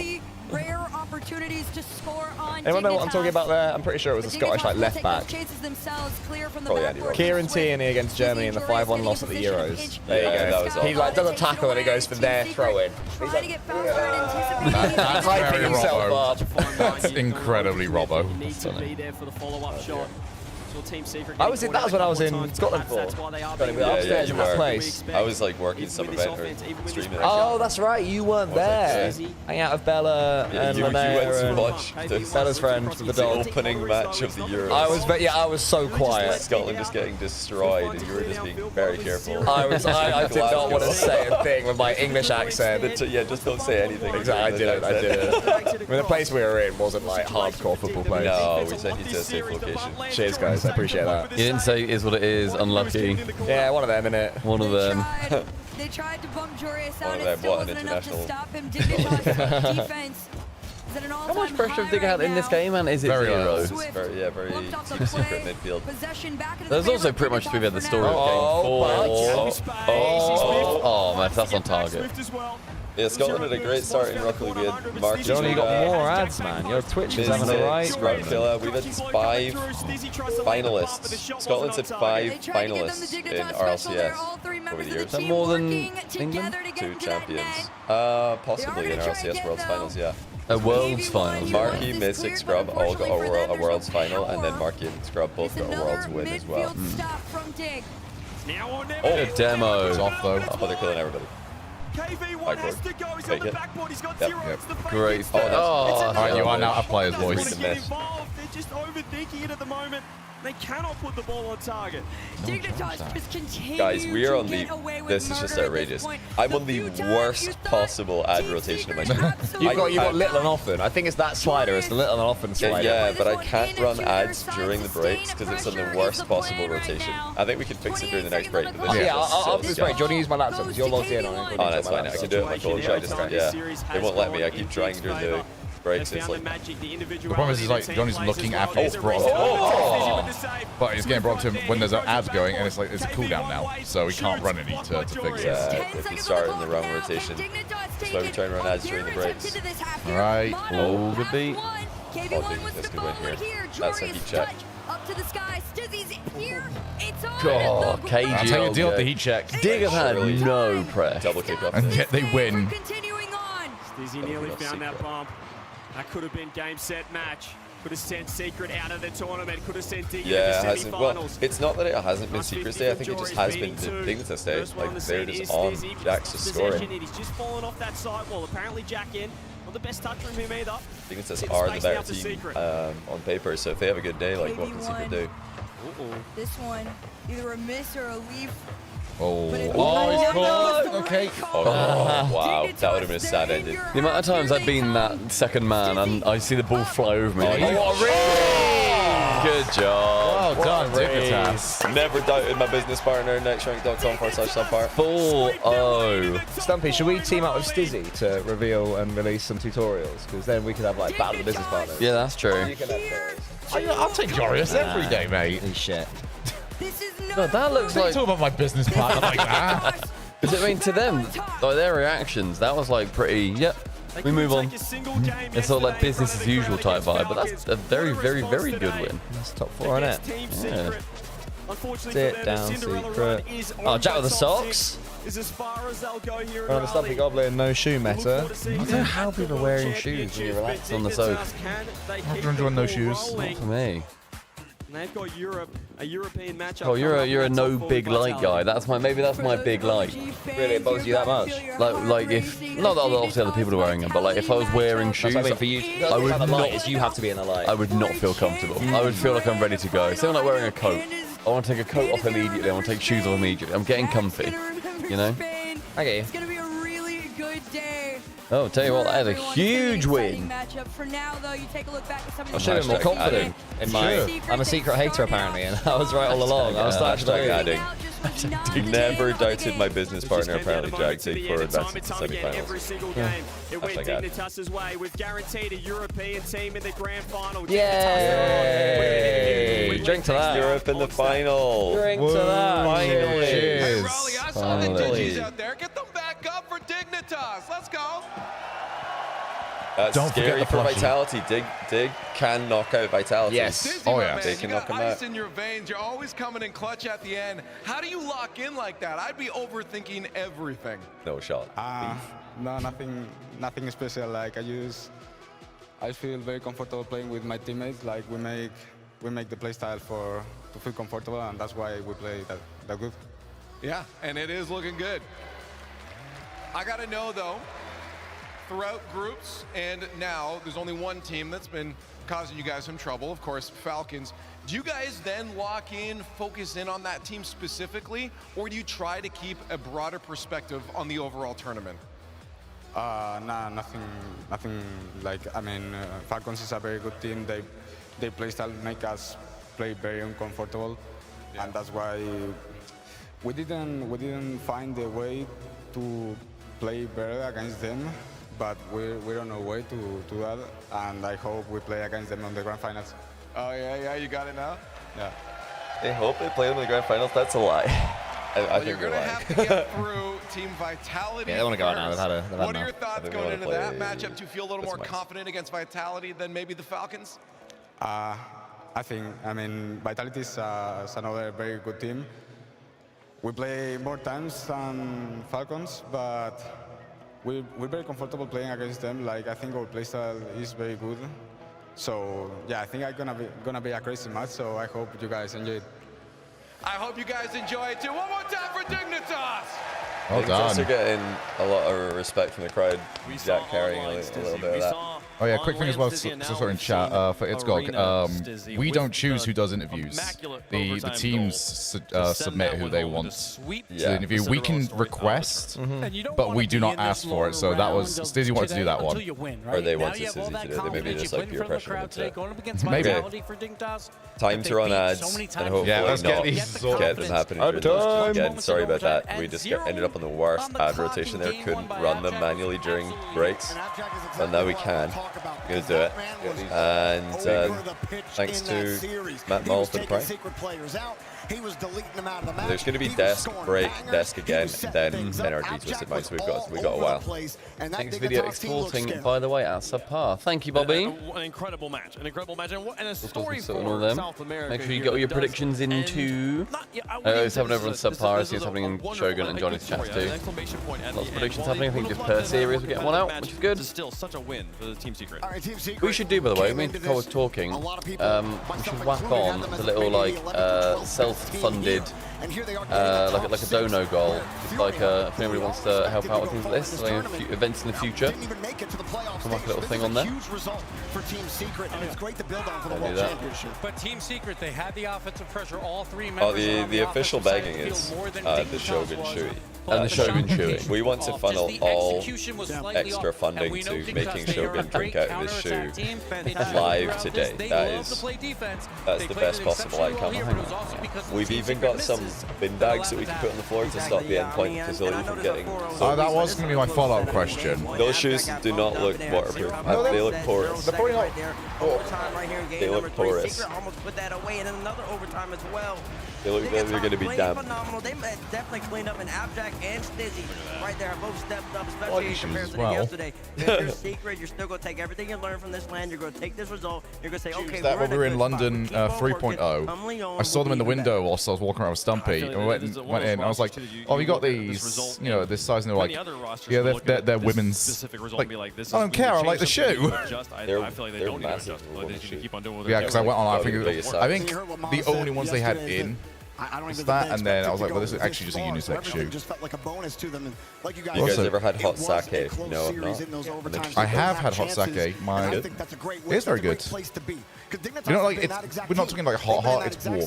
Rare opportunities to score on. Anyone know what I'm talking about there? I'm pretty sure it was a Scottish like left back. Probably Andy Roberts. Kieran Tierney against Germany in the 5-1 loss at the Euros. There you go. That was He like does a tackle and he goes for their throw-in. He's like, That's hyping very himself Robbo. up. That's incredibly Robbo. Needs to be there for the follow-up shot. Team Secret That was when I was in Scotland for. Upstairs in that place. I was like working some event or streaming. Oh, that's right. You weren't there. Hang out with Bella and you went Linnea to watch Bella's friend with the dog. opening match of the Euros. I was so quiet. Scotland just getting destroyed, and you were just being very careful. I did not want to say a thing with my English accent. Yeah, just don't say anything. Exactly, I did it. I mean, the place we were in wasn't like hardcore football place. No, we sent you to a safe location. Cheers, guys. I appreciate that. You didn't say it is what it is, unlucky. Yeah, one of them, innit? One of them. They tried to bump Jorius out. One of It them, still what, an wasn't enough to international? stop him. Dignitas defense is at an How all-time much pressure have they high got right in this now. game, man? Is it Very zero? low. It's very Team Secret midfield. Possession back into There's the also favor pretty much of to be had the story of Oh, game 4. Oh, man, that's on target. Yeah, Scotland had a great start in Rocket League. We had Mark Johnny, you got more ads, man. Your Twitch is having a right. Scrub Killer. We've had 5 finalists. Scotland's had 5 finalists in RLCS over the years. Is that more than England? 2 champions. Possibly in RLCS Worlds Finals, yeah. A Worlds Finals. Marky, Mystic, Scrub all got a Worlds Final, and then Marky and Scrub both got a Worlds win as well. Oh, demo. It's off though. Oh, they're killing everybody. KV1 has to go. He's on the backboard. He's got 0 hits to fake. Great. Oh, that's Alright, you are now a player's Doesn't voice. get involved. They're just overthinking it at the moment. They cannot put the ball on target. Dignitas just continue Guys, we are on to the. get away with This is just murder at outrageous. this point. I'm on A the few times worst you thought possible ad Team rotation of my Secret screen. absolutely You've got little and often. I think it's that slider. It's the little and often slider. Yeah, but I can't run ads during the breaks because it's on the worst possible rotation. I think we can fix it during the next break. But this is Yeah, just so after this break, do you want to use my laptop? Because you're logged in on it. Oh, that's fine. I can do it on my phone. I just they won't let me. I keep trying during the breaks. It's like The problem is like Johnny's looking after it's brought up. But it's getting brought to him when there's an ad going, and it's like it's a cooldown now, so we can't run any to fix it. if you start in the wrong rotation, that's why we try and run ads during the breaks. Alright. Oh, good beat. Oh, dude, this could win here. That's a heat check. to the sky. Stizzy's here. It's on. God, KG. That's how you deal with the heat check. Dig have had no press. Double kick up. And yet they win. Continuing on. Stizzy nearly found that bump. That could have been game, set, match. Could have sent Secret out of the tournament. Could have sent Dig Yeah, it into the hasn't. Well, semi-finals. it's not that it hasn't been Secret's day. I think it just has been the Dignitas day. Like, they're just on Jack's scoring. He's just fallen off that side wall. Apparently, Jack in. Not the best touch from him either. Dignitas are the better team on paper, so if they have a good day, like, what can Secret do? This one, either a miss or a leave. Oh, But it- he's caught. Okay. Oh, wow. That would have been a sad ending. The amount of times I've been that second man and I see the ball fly over me. Oh, what a race! Good job. Well done, Dignitas. Never doubted my business partner, nextrank.com/subpart. 4-0. Stumpy, should we team up with Stizzy to reveal and release some tutorials? Because then we could have like battle of the business partners. Yeah, that's true. You can have those. I'll take Jorius every day, mate. Holy shit. This is No, that looks Don't like. talk about my business partner like that. Because I mean, to them, like their reactions, that was like pretty. Yep. We move on. It's sort of like business as usual type vibe, but that's a very, very, very good win. That's top 4, isn't it? Yeah. Sit down, Secret. Oh, Jack with the socks. Is as far as they'll go here. We're on the Stumpy Goblin, no shoe meta. I don't know how people are wearing shoes when you relax on the sofa. After enjoying no shoes. Not for me. And they've got a European matchup. Oh, you're a no big light guy. That's my maybe my big light. Really, it bothers you that much? Like if not that obviously other people are wearing them, but like if I was wearing shoes, That's what I mean for you. I would the light not. is you have to be in the light. I would not feel comfortable. I would feel like I'm ready to go. Same like wearing a coat. I want to take a coat off immediately. I want to take shoes off immediately. I'm getting comfy. You know? Okay. It's gonna be a really good day. Oh, tell you what, that is a huge win. Matchup. For now, though, you take a look back at some of I the should have been more confident in my. I'm a secret hater apparently, and I was right all along. I was Hashtag adding. You Never doubted my business partner, apparently, Jack, for advancing to semifinals. Every single game. It went Hashtag add. Dignitas' way with guaranteed a European team in the grand final. Yay! Drink to that. Europe in the final. Drink to that. Finally. Cheers. Raleigh, I saw the Digis out there. Get them back up for Dignitas. Let's go. That's Don't forget scary the for plushie. Vitality. Dig can knock out Vitality. Yes. Dizzy, Oh, my yeah. man, They you can got knock 'em ice out. in your veins. You're always coming in clutch at the end. How do you lock in like that? I'd be overthinking everything. No shot. No, nothing special. Like I feel very comfortable playing with my teammates. Like we make the play style to feel comfortable, and that's why we play that good. Yeah, and it is looking good. I gotta know though, throughout groups and now there's only one team that's been causing you guys some trouble, of course, Falcons. Do you guys then lock in, focus in on that team specifically, or do you try to keep a broader perspective on the overall tournament? Nah, nothing like, I mean, Falcons is a very good team. They play style make us play very uncomfortable, and that's why we didn't find a way to play better against them, but we're on our way to that, and I hope we play against them on the grand finals. Oh yeah, you got it now? Yeah. They hope they play them in the grand finals. That's a lie. I think you're you're gonna lying. have to get through Team Vitality. Yeah, they want to go out now. They've had What are your enough. thoughts They going wanna into that play matchup? Do you feel a little more confident against Vitality than maybe the Falcons? I think, I mean, Vitality is another very good team. We play more times than Falcons, but we're very comfortable playing against them. Like, I think our playstyle is very good. So, yeah, I think it's gonna be a crazy match, so I hope you guys enjoy it. I hope you guys enjoy it too. One more time for Dignitas! Well done. Dignitas are getting a lot of respect from the crowd. Jack carrying a little bit of that. Oh yeah, quick thing as well, so sorry in chat for Itzgog. We don't choose who does interviews. The teams submit who they want to interview. We can request, but we do not ask for it. So that was Stizzy wanted to do that one. Or they wanted Stizzy to do it. They maybe just like peer pressure him into it. Maybe. Time to run ads and hopefully let's not get these get them happening during this weekend. Sorry about that. We just ended up on the worst ad rotation there. Couldn't run them manually during breaks, but now we can. Gonna do it. And thanks to Matt Mull for the prank. He was deleting them out of the match. There's going to be desk, break, desk again, and then NRG Twisted Minds. We got a while. Thanks video exporting, by the way, at subpar. Thank you, Bobby. An incredible match. An incredible match. And a story for all them. South America. Make sure you get all your predictions into... it's happening over on subpar. I see it's happening in Shogun and Johnny's chat too. Lots of predictions happening. I think just per series we're getting one out, which is good. Still such a win for the Team Secret. We should do, by the way, me and Nicole was talking, we should whack on the little, like, self-funded, like a dono goal. Like, if anybody wants to help out with things like this, like events in the future, come like a little thing on there. Do that. But Team Secret, they had the offensive pressure. All three Oh, members the official begging is the Shogun Shui. And the Shogun Shui. We want to funnel all extra funding to making Shogun drink out of his shoe live today. That's the best possible outcome. We've even got some bin bags that we can put on the floor to stop the endpoint facility from getting... that was going to be my follow-up question. Those shoes do not look waterproof. They look porous. They're probably not... They look porous. Almost put that away, and then another overtime as well. They look like they're going to be damp. Phenomenal. They definitely cleaned up, and Abjack and Stizzy right there both stepped up, especially in comparison to yesterday. If you're Secret, you're still going to take everything you learned from this land. You're going to take this result. You're going to say, okay, That when we were in London 3.0, I saw them in the window window. whilst I was walking around with Stumpy, and went in. I was like, "Oh, we got these, you know, this size." And they're like, "Yeah, they're women's." Like, I don't care. I like the shoe. They're massive. Yeah, because I went on. I think the only ones they had in. Was that, and then I was like, well, this is actually just a unisex shoe. Just felt like a bonus to them. And like you guys ever had hot sake? No, I've not. I have had hot sake. It's very good. You know, like we're not talking like hot. It's warm.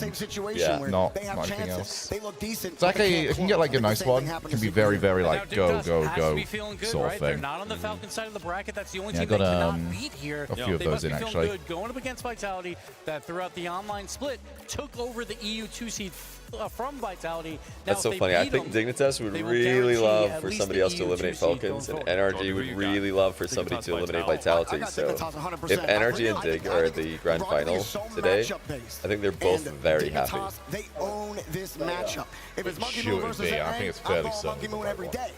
Yeah, not anything else. Sake, you can get like a nice one. It can be very, very like go sort of thing. Not on the Falcon side of the bracket. That's the only Yeah, I team they got cannot beat here. a few of those in actually. Good going up against Vitality, that throughout the online split took over the EU 2 seed from Vitality. That's so funny. I think Dignitas would really love for somebody else to eliminate Falcons, and NRG would really love for somebody to eliminate Vitality. So if NRG and Dig are at the grand final today, I think they're both very happy. They own this matchup. If it's Monkey Moon versus I think it's fairly certain. Monkey Moon every day.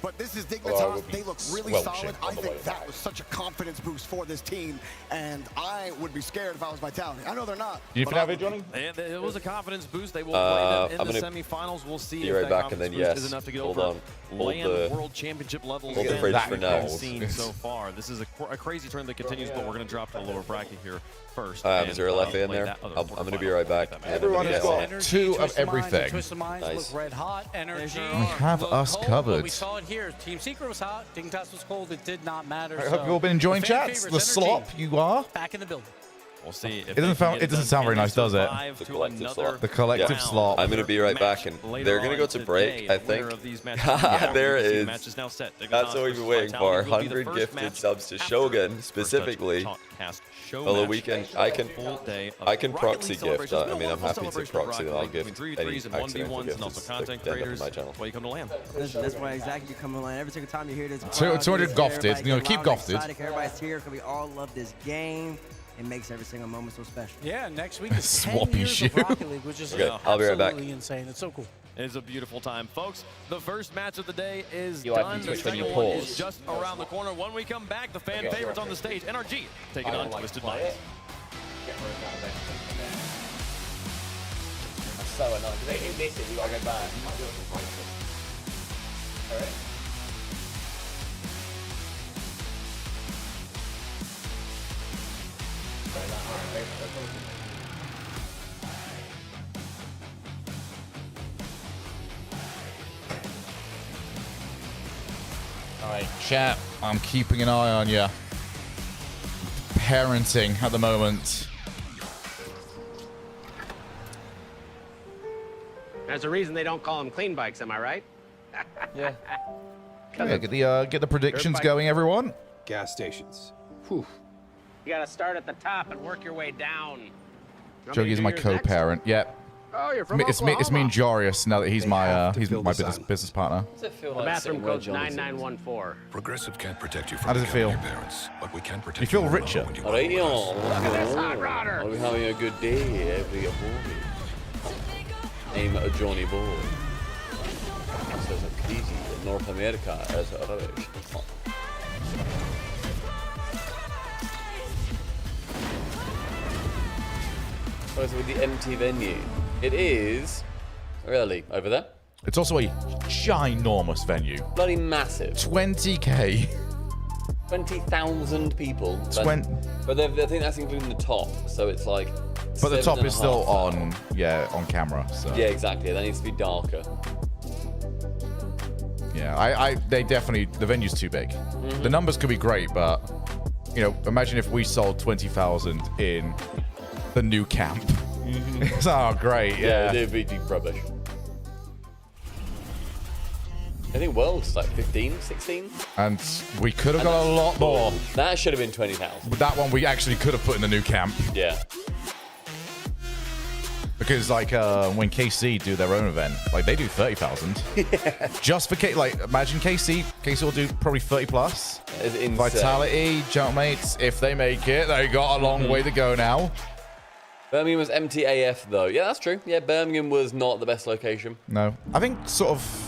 But this is Dignitas. They look really solid. I think that was such a confidence boost for this team, and I would be scared if I was Vitality. I know they're not. Do you have it, Johnny? It was a confidence boost. They will play them in the semifinals. We'll see be if right that back, and confidence then boost is enough to get hold over on. land world championship levels Hold the fridge for now. we've seen so far. This is a crazy turn that continues, but we're going to drop to the lower bracket here first. Is there a left in there? I'm going to be right back. Everyone has got 2 of everything. Nice. Red hot energy. We have us covered. We saw it here. Team Secret was hot. Dignitas was cold. It did not matter. I hope you've all been enjoying chats. The slop, you are. Back in the building. We'll see. It doesn't sound very nice, does it? The collective slop. I'm going to be right back, and they're going to go to break, I think. There is. That's what we've been waiting for. 100 gifted subs to Shogun, specifically. Although we can, I can proxy gift. I mean, I'm happy to proxy them. I'll gift any accidental gift that end up in my channel. That's why exactly you come on every single time you hear this. 200 gofted. You know, keep gofted. Everybody's here because we all love this game. It makes every single moment so special. Yeah, next week is 10 Swappy years shoe. of Rocket League, which is I'll be right back. absolutely insane. It's so cool. It is a beautiful time, folks. The first match of the day is You like done. to The twitch when you second one pause. is just around the corner. When we come back, the fan favorites on the stage. NRG taking on Twisted Minds. That's so annoying. Because they miss it, you gotta go back. Alright. Alright, chat. I'm keeping an eye on you. Parenting at the moment. There's a reason they don't call them clean bikes, am I right? Yeah. Yeah, get the predictions going, everyone. Gas stations. Whew. You gotta start at the top and work your way down. Jogi's my co-parent. Yep. Oh, you're from It's me and Jarius now that he's my business partner. Does it feel like the bathroom code's 9914. Progressive can't protect you from How does it feel? your parents, but we can protect You feel you richer. when you Alright, are are we having a good day? I'm JohnnyBoi. Så krizi North America as a rubbish. So with the empty venue, it is really over there. It's also a ginormous venue. Bloody massive. 20K. 20,000 people. But I think that's including the top, so it's like. But the top is still on camera. So. Yeah, exactly. That needs to be darker. Yeah, they definitely, the venue's too big. Mm-hmm. The numbers could be great, but you know, imagine if we sold 20,000 in the new camp. Mm-hmm. It's great. Yeah, it'd be rubbish. I think World's like 15, 16. And we could have got a lot more. That should have been 20,000. But that one we actually could have put in the new camp. Yeah. Because like when KC do their own event, like they do 30,000. Yeah. Just for imagine KC will do probably 30 plus. Vitality, jump mates, if they make it, they got a long way to go now. Birmingham was empty AF though. Yeah, that's true. Yeah, Birmingham was not the best location. No, I think sort of.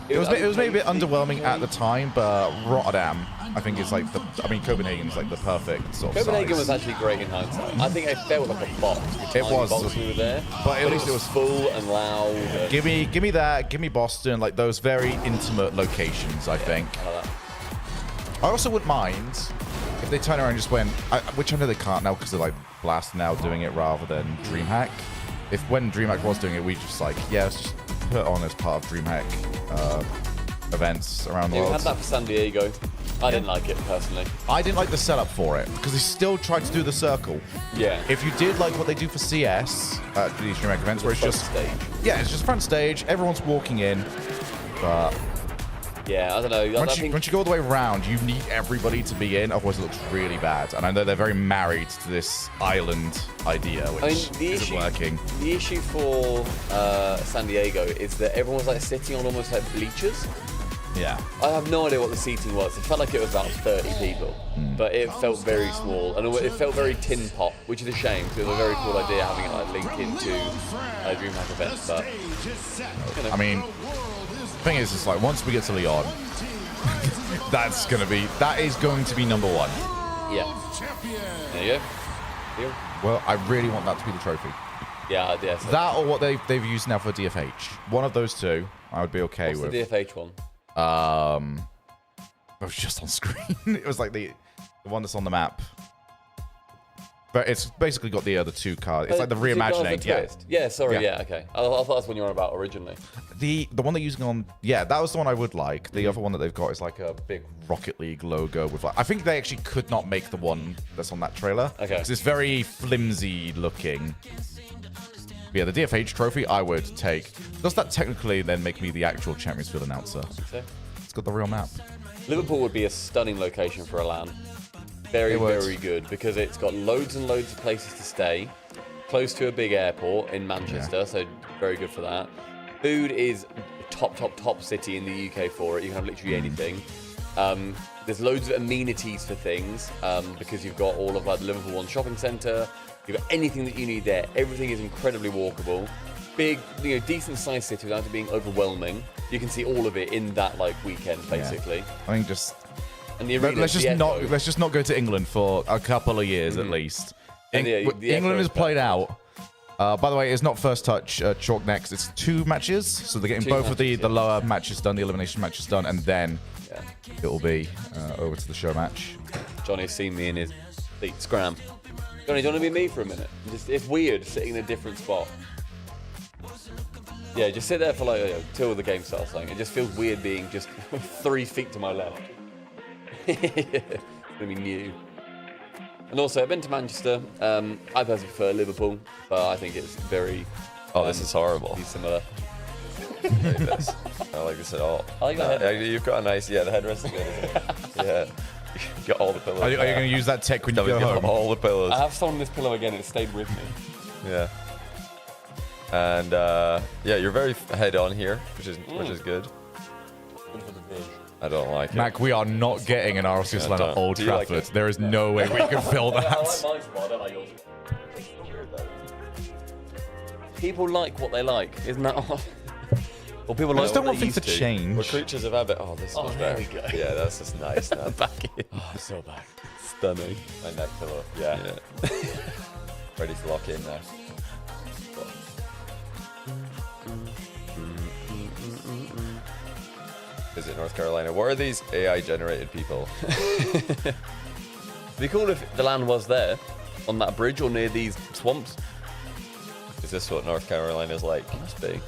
It was maybe a bit underwhelming at the time, but Rotterdam, I think, is like Copenhagen's like the perfect sort of Copenhagen size. was actually great in hindsight. I think it felt like a box. It was. Box we were there, but at least it was full and loud. And give me that. Give me Boston. Like those very intimate locations. I think. I like that. I also wouldn't mind if they turn around and just went, which I know they can't now because they're like Blast now doing it rather than DreamHack. If when DreamHack was doing it, we just like let's just put on as part of DreamHack events around the world. We had that for San Diego. I didn't like it personally. I didn't like the setup for it because they still tried to do the circle. Yeah. If you did like what they do for CS at these DreamHack events, where it's just stage. Yeah, it's just front stage. Everyone's walking in, but yeah, I don't know. Once you go all the way around, you need everybody to be in, otherwise it looks really bad. And I know they're very married to this island idea, which isn't working. The issue for San Diego is that everyone's like sitting on almost like bleachers. Yeah. I have no idea what the seating was. It felt like it was about 30 people, but it felt very small, and it felt very tin pot, which is a shame because it was a very cool idea having it like linked into DreamHack events. But I mean, the thing is, it's like once we get to Leon, that is going to be number one. Yeah. There you go. Well, I really want that to be the trophy. Yeah, yes. That or what they've used now for DFH. One of those two, I would be okay with. What's the DFH one? It was just on screen. It was like the one that's on the map. But it's basically got the other two cards. It's like the reimagining. Yeah, sorry, yeah, okay. I thought that's what you were on about originally. The one they're using on, that was the one I would like. The other one that they've got is like a big Rocket League logo with like, I think they actually could not make the one that's on that trailer. Okay. Because it's very flimsy looking. But yeah, the DFH trophy I would take. Does that technically then make me the actual Champions Field announcer? So? It's got the real map. Liverpool would be a stunning location for a LAN. Very, very good because it's got loads and loads of places to stay, close to a big airport in Manchester, so very good for that. Food is top city in the UK for it. You can have literally anything. There's loads of amenities for things because you've got all of like the Liverpool One shopping centre. You've got anything that you need there. Everything is incredibly walkable. Big, decent sized city without it being overwhelming. You can see all of it in that like weekend, basically. Yeah. I think just. And the let's just not go to England for a couple of years at least. England is played out. By the way, it's not first touch chalk next. It's 2 matches, so they're getting both of the lower matches done, the elimination matches done, and then it will be over to the show match. Johnny's seen me in his seat. Scram. Johnny, do you want to be me for a minute? It's weird sitting in a different spot. Yeah, just sit there for like till the game starts. Like, it just feels weird being just 3 feet to my left. It's gonna be new. And also, I've been to Manchester. I personally prefer Liverpool, but I think it's very. Oh, this is horrible. Similar. I like this. I don't like this at all. I like that. You've got a nice, the headrest is good, isn't it? Yeah. You got all the pillows. Are you going to use that tech when you go home? All the pillows. I have stolen this pillow again. It stayed with me. Yeah. And you're very head on here, which is good. Good for the vision. I don't like it. Mac, we are not getting an RLCS line at Old Trafford. Like there is no way we can fill that. People like what they like, isn't that odd? Well, people like I just don't what want they things to used change. We're creatures of habit. Oh, this is much better. there we go. Yeah, that's just nice now. Back in. Oh, so back. Stunning. My neck pillow. Yeah. Ready to lock in now. Visit North Carolina. What are these AI-generated people? It'd be cool if the land was there, on that bridge or near these swamps. Is this what North Carolina's like? Must be.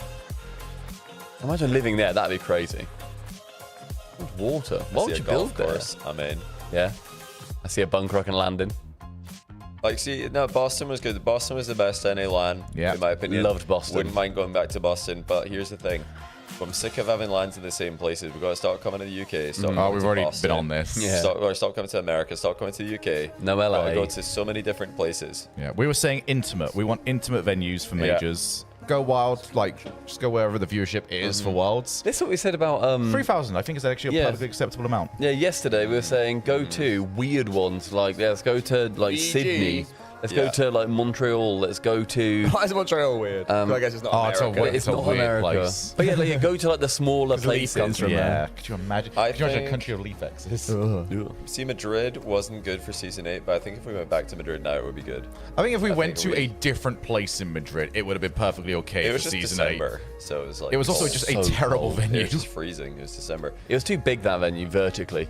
Imagine living there. That'd be crazy. Water. Why would you build there? I'm in. Yeah. I see a bunker I can land in. Like, see, no, Boston was good. Boston was the best NA LAN, in my opinion. Loved Boston. Wouldn't mind going back to Boston, but here's the thing. I'm sick of having LANs in the same places. We've got to start coming to the UK. Start coming we've to already Boston. been on this. Yeah. Start coming to America. Start coming to the UK. No LA. Got to go to so many different places. Yeah, we were saying intimate. We want intimate venues for majors. Go wild, like, just go wherever the viewership is for Worlds. This is what we said about... 3,000, I think, is actually a perfectly acceptable amount. Yeah, yesterday we were saying go to weird ones, like let's go to like Sydney. Let's go to like Montreal. Let's go to... Why is Montreal weird? I guess it's not America. It's not America. But yeah, like, go to like the smaller places. Yeah, could you imagine? I could you imagine a think- country of leaf X's? See, Madrid wasn't good for Season 8, but I think if we went back to Madrid now, it would be good. I think if we went to a different place in Madrid, it would have been perfectly okay It for was just Season December, so it was like... It was also just a terrible venue. It was just freezing. It was December. It was too big, that venue, vertically.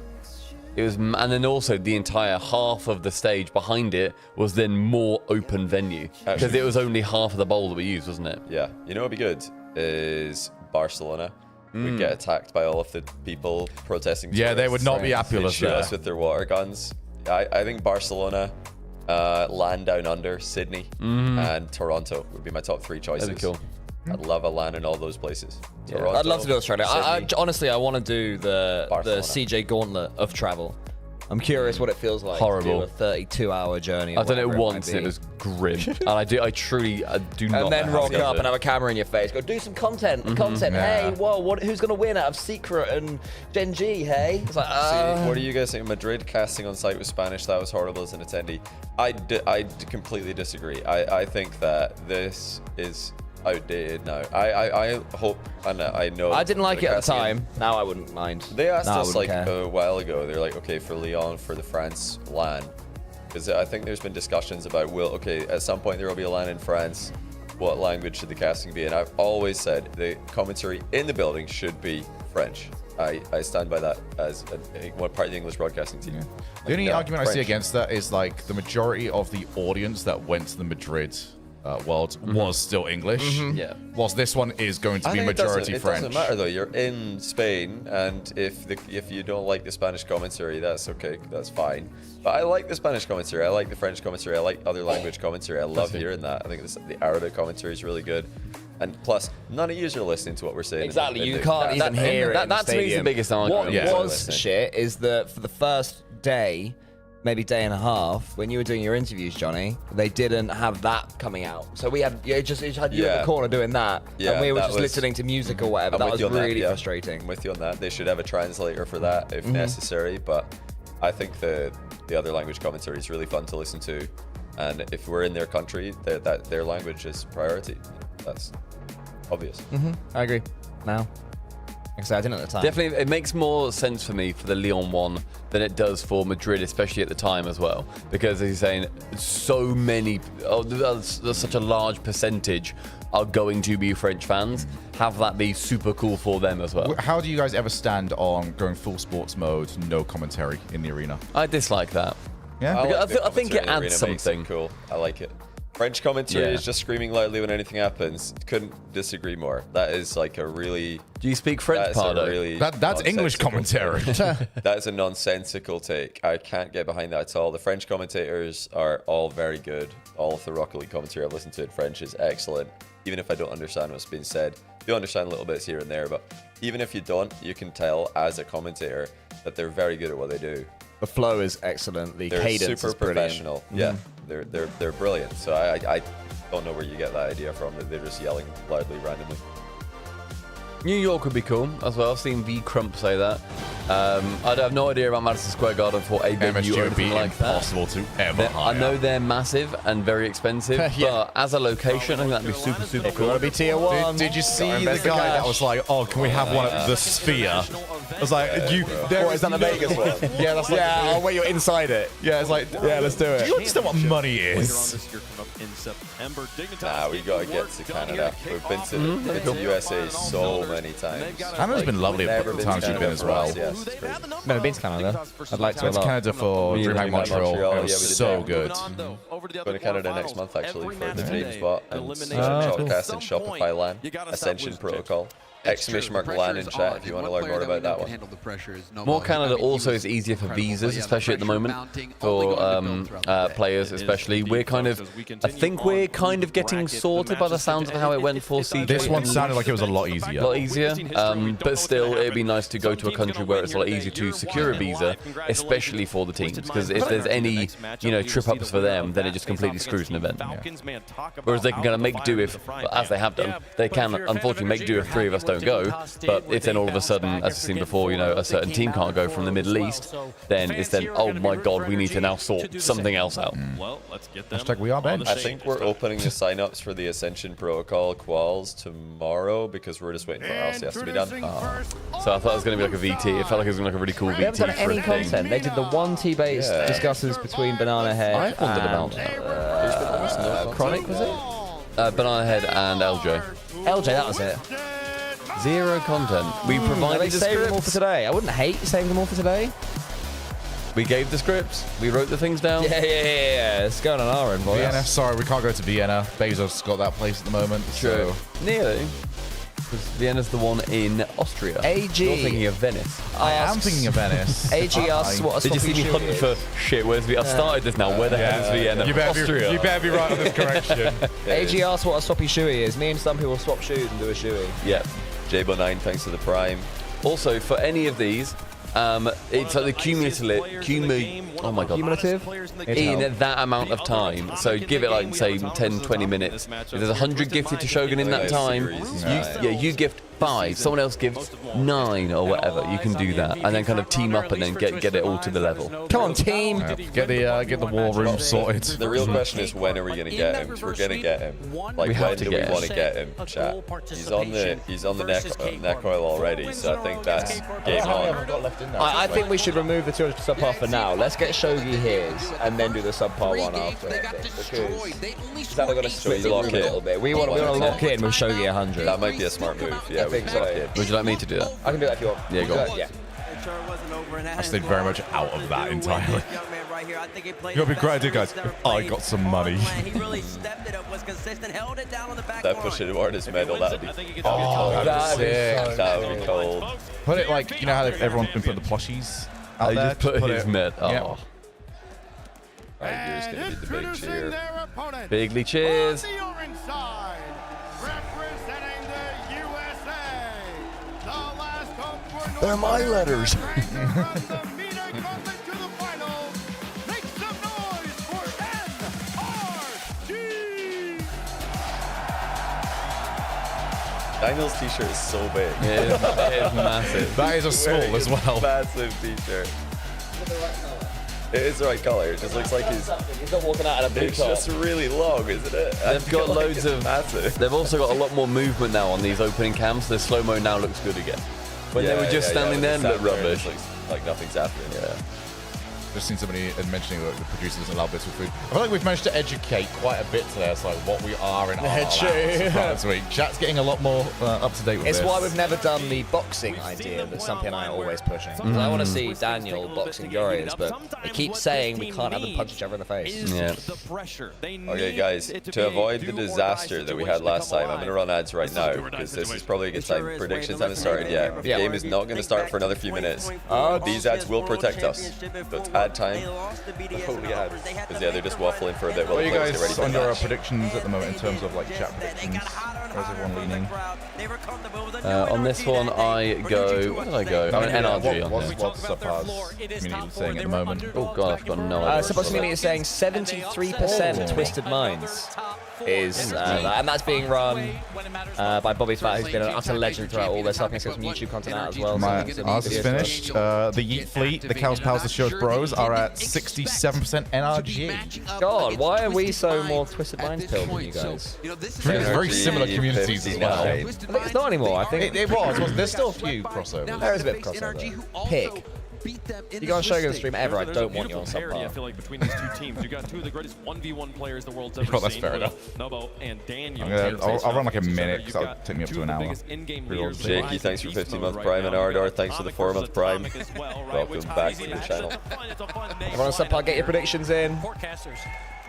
It was, and then also the entire half of the stage behind it was then more open venue because it was only half of the bowl that we used, wasn't it? Yeah. You know what would be good is Barcelona. We'd get attacked by all of the people protesting. Yeah, they would not be happy They'd with us shoot there. us with their water guns. I think Barcelona, LAN down under, Sydney, and Toronto would be my top 3 choices. That'd be cool. I'd love a LAN in all those places. Toronto, I'd love to do Australia. Sydney. Honestly, I want to do the CJ gauntlet of travel. I'm curious what it feels like Horrible. to do a 32-hour journey. I've done it whatever once might and it be. was grim. And I do not. And then know how rock to do up it. and have a camera in your face. Go do some content. Hey, whoa, who's gonna win out of Secret and Gen G? Hey, it's like, See, what do you guys think? Madrid casting on site with Spanish, that was horrible as an attendee. I completely disagree. I think that this is outdated now. I hope, and I know. I didn't like the it at the casting- time. Now I wouldn't mind. They asked Now I us wouldn't like care. a while ago. They're like, okay, for Lyon, for the France LAN, because I think there's been discussions about, at some point there will be a LAN in France. What language should the casting be? And I've always said the commentary in the building should be French. I stand by that as one part of the English broadcasting team. The only argument I see French. against that is like the majority of the audience that went to the Madrid World was still English. Yeah. Whilst this one is going to I be think majority it French. doesn't matter though. You're in Spain, and if you don't like the Spanish commentary, that's okay. That's fine. But I like the Spanish commentary. I like the French commentary. I like other language commentary. I love hearing that. I think the Arabic commentary is really good. And plus, none of you are listening to what we're saying. Exactly, you can't even hear it. That to me is the biggest argument. What was shit is that for the first day, maybe day and a half, when you were doing your interviews, Johnny, they didn't have that coming out. So we had you had you in the corner doing that, and we were just listening to music or whatever. That was really frustrating. I'm with you on that. They should have a translator for that if necessary. But I think the other language commentary is really fun to listen to, and if we're in their country, that their language is priority. That's obvious. I agree. Now, like I said, I didn't at the time. Definitely, it makes more sense for me for the Lyon one than it does for Madrid, especially at the time as well. Because as you're saying, so many, there's such a large percentage are going to be French fans. Have that be super cool for them as well. How do you guys ever stand on going full sports mode, no commentary in the arena? I dislike that. Yeah, I think it adds something. Cool. I like it. French commentary is just screaming loudly when anything happens. Couldn't disagree more. That is like a really... Do you speak French, Pardo? That's English commentary. That is a nonsensical take. I can't get behind that at all. The French commentators are all very good. All of the Rocket League commentary I've listened to in French is excellent. Even if I don't understand what's being said. You understand little bits here and there, but even if you don't, you can tell as a commentator that they're very good at what they do. The flow is excellent. The They're cadence super is brilliant. professional. Yeah, they're brilliant. So I don't know where you get that idea from. That they're just yelling loudly randomly. New York would be cool as well. I've seen V Crump say that. I have no idea about Madison Square Garden for a venue or MSG would anything be like that. impossible to ever hire. I know they're massive and very expensive, but as a location, I think that'd be super, super cool. Gotta be tier 1. Did you see the guy that was like, "Oh, can we have one at the Sphere?" I was like, What, is that the Vegas one? Yeah, that's like, oh, wait, you're inside it. yeah, it's like, Yeah, let's do it. do you understand what money is? Nah, we gotta get to Canada. We've been to the USA so many times. Canada's been lovely at the times you've been as well. Yes, it's great. Never been to Canada. I'd like to. Went to Canada for DreamHack Montreal. It Yeah, we was did so that. good. Going to Canada next month actually for the James Bot and Shotcast and Shopify LAN Ascension Protocol. !LAN in chat if you want to learn more about that one. More Canada also is easier for visas, especially at the moment for players, especially. We're kind of, I think we're kind of getting sorted by the sounds of how it went for CJ. This one sounded like it was a lot easier. A lot easier, but still, it'd be nice to go to a country where it's a lot easier to secure a visa, especially for the teams. Because if there's any, trip ups for them, then it just completely screws an event. Whereas they can kind of make do if, as they have done, they can unfortunately make do if 3 of us don't go. But if then all of a sudden, as we've seen before, a certain team can't go from the Middle East, then it's then, oh my God, we need to now sort something else out. Well, let's get Hashtag we are bench. I think we're opening the sign-ups for the Ascension Protocol quals tomorrow because we're just waiting for RLCS to be done. So I thought it was going to be like a VT. It felt like it was going to be like a really cool VT. They haven't done any for a thing. content. They did the one T-based discusses between Banana Head I wondered about and Chronic, was it? Banana Head and LJ. LJ, that was it. 0 content. We Are provided they the saving them all for scripts. today? I wouldn't hate saving them all for today. We gave the scripts. We wrote the things down. Yeah. It's going on our end, boys. Vienna, sorry, we can't go to Vienna. Bezos got that place at the moment. True. So. Nearly. Because Vienna's the one in Austria. AG. You're thinking of Venice. I am thinking of Venice. AG asks what a Did you see swappy me shoe hunting is. for shit? Where's Vienna? I've started this now. Where the hell is Vienna? You better Austria. you better be right on this correction. AG asks what a swappy shoey is. Me and some people swap shoes and do a shoey. Yeah. Jabo9, thanks for the Prime. Also, for any of these, it's like the cumulative in that amount of time. So give it like say 10, 20 minutes. If there's 100 gifted to Shogun in that time, you gift 5, someone else gives 9 or whatever. You can do that, and then kind of team up and then get it all to the level. Come on, team! Get the war room sorted. The real question is when are we gonna get him? Because we're gonna get him. Like We have when to do we get want to get him? Chat. He's on the neck oil already, so I think that's game on. I think we should remove the 200 subpar for now. Let's get Shogi his and then do the subpar one after. Because then we're going to split the lock a little bit. We want to lock in with Shogi 100. That might be a smart move. Yeah, I think so. Would you like me to do that? I can do that if you want. Yeah, go on. Yeah. I stayed very much out of that entirely. You gotta be gratitude, guys. I got some money. That push it award his medal, that would be sick. That would be cold. Put it like, you know how everyone's been putting the plushies out there? Just put his med. Oh. Yeah. Right, here's gonna be the big cheer. Bigly cheers. They're my letters. Daniel's t-shirt is so big. It is massive. That is a small as well. Massive t-shirt. It is the right color. It just looks like he's not walking out in a blue It's top. just really long, isn't it? They've got loads of massive. They've also got a lot more movement now on these opening cams. The slow-mo now looks good again. When they were just standing there and looked rubbish. Looks like nothing's happening. Yeah. Just seen somebody mentioning that the producer doesn't allow bits of food. I feel like we've managed to educate quite a bit today. It's like what we are and are this week. Chat's getting a lot more up to date with It's this. why we've never done the boxing idea that Stumpy and I are always pushing. I want to see Daniel boxing Warriors, but they keep saying we can't have them punch each other in the face. Yeah. Okay, guys, to avoid the disaster that we had last time, I'm going to run ads right now because this is probably a good time. Predictions haven't started yet. The game is not going to start for another few minutes. These ads will protect us. So it's ad time before we get ads. Because yeah, they're just waffling for a bit while What are the you players get ready guys for the under our match. predictions at the moment in terms of like chat predictions? Where's everyone leaning? On this one, I go. Where did I go? I mean, NRG on What's here. Subpar's community saying at the moment? Oh god, I've got no idea. Supposed to be saying 73% Twisted Minds. is and that's being run by Bobby Fat, who's been an utter legend throughout all this. I think some YouTube content out as well. Ours is finished. The Yeet Fleet, the Cows, Pals, the Shows Bros are at 67% NRG. God, why are we so more Twisted Minds pilled than you guys? Very similar communities as well. I think it's not anymore. I think it was. There's still a few crossovers. There is a bit of crossover. Pig. You go on Shogun stream ever, I don't want you on subpar. I feel like between these two teams, you got two of the greatest 1v1 players the world's ever that's seen. fair enough. Nobo and Daniel. I'll run like a minute because it'll take me up to an hour. Jakey, thanks for 15-month Prime, and Ardor, thanks for the 4-month Prime. Welcome back to the channel. Everyone on subpar, get your predictions in.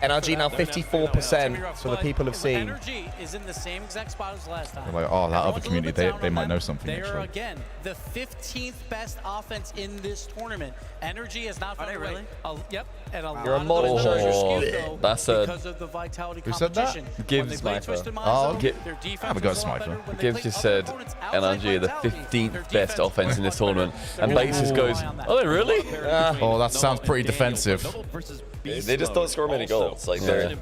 NRG now 54% for the people have seen. Energy is in the same exact spot as last time. Like, oh, that other community, they might know something. They're actually. again the 15th best offense in this tournament. Energy has not found a way. Yep, and a You're a lot model of those are skewed, though, that's a because of the Vitality who said that? competition. Gibbs Sniper. Oh, I haven't got a sniper. Gibbs just said NRG are the 15th best offense in this tournament, and Basis goes, "Oh, they really? Oh, that sounds pretty defensive." They just don't score many goals. Like they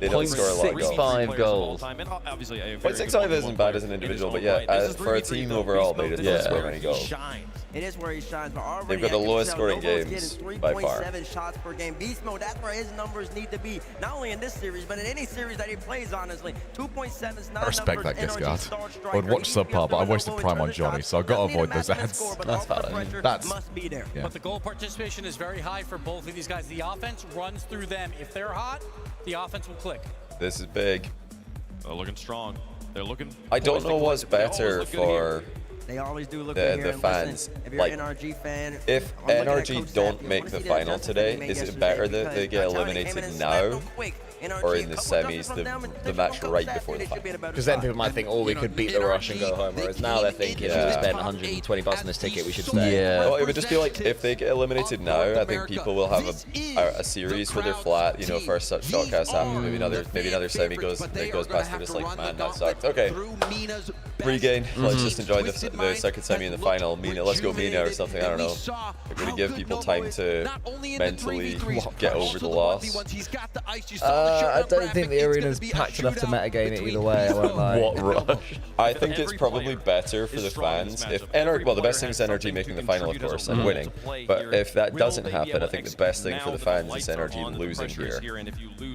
don't score a lot of goals. 0.65 goals. 0.65 isn't bad as an individual, but yeah, for a team overall, they just don't score many goals. It is where he shines, but already They've got the lowest scoring games by far. 3.7 shots per game. Beast mode, that's where his numbers need to be. Not only in this series, but in any series that he plays, honestly. 2.7 is not I respect that Discard. I would watch subpar, but I wasted Prime on Johnny, so I've got to avoid those ads. That's valid. That's must be there. Yeah. But the goal participation is very high for both of these guys. The offense runs through them. If they're hot, the offense will click. This is big. They're looking strong. They're looking. I don't know what's better for They always do look the good here. fans. If you're Like, an NRG fan, if NRG don't make the final today, is it better that they get eliminated now, or in the semis, the match right before the final? Because then people might think, oh, we could beat the Rush and go home. Whereas now they're thinking, if we spent 120 bucks on this ticket, we should stay. Yeah. Well, it would just be like, if they get eliminated now, I think people will have a series where they're flat, you know, first shotcast happens, maybe another semi goes past, they're just like, man, that sucked. Okay, regain, let's just enjoy the second semi and the final. Mina, let's go Mina or something, I don't know. They're going to give people time to mentally get over the loss. I don't think the arena's packed enough to metagame it either way, I won't lie. What Rush? I think it's probably better for the fans if NRG, well, the best thing is NRG making the final, of course, and winning. But if that doesn't happen, I think the best thing for the fans is NRG losing here.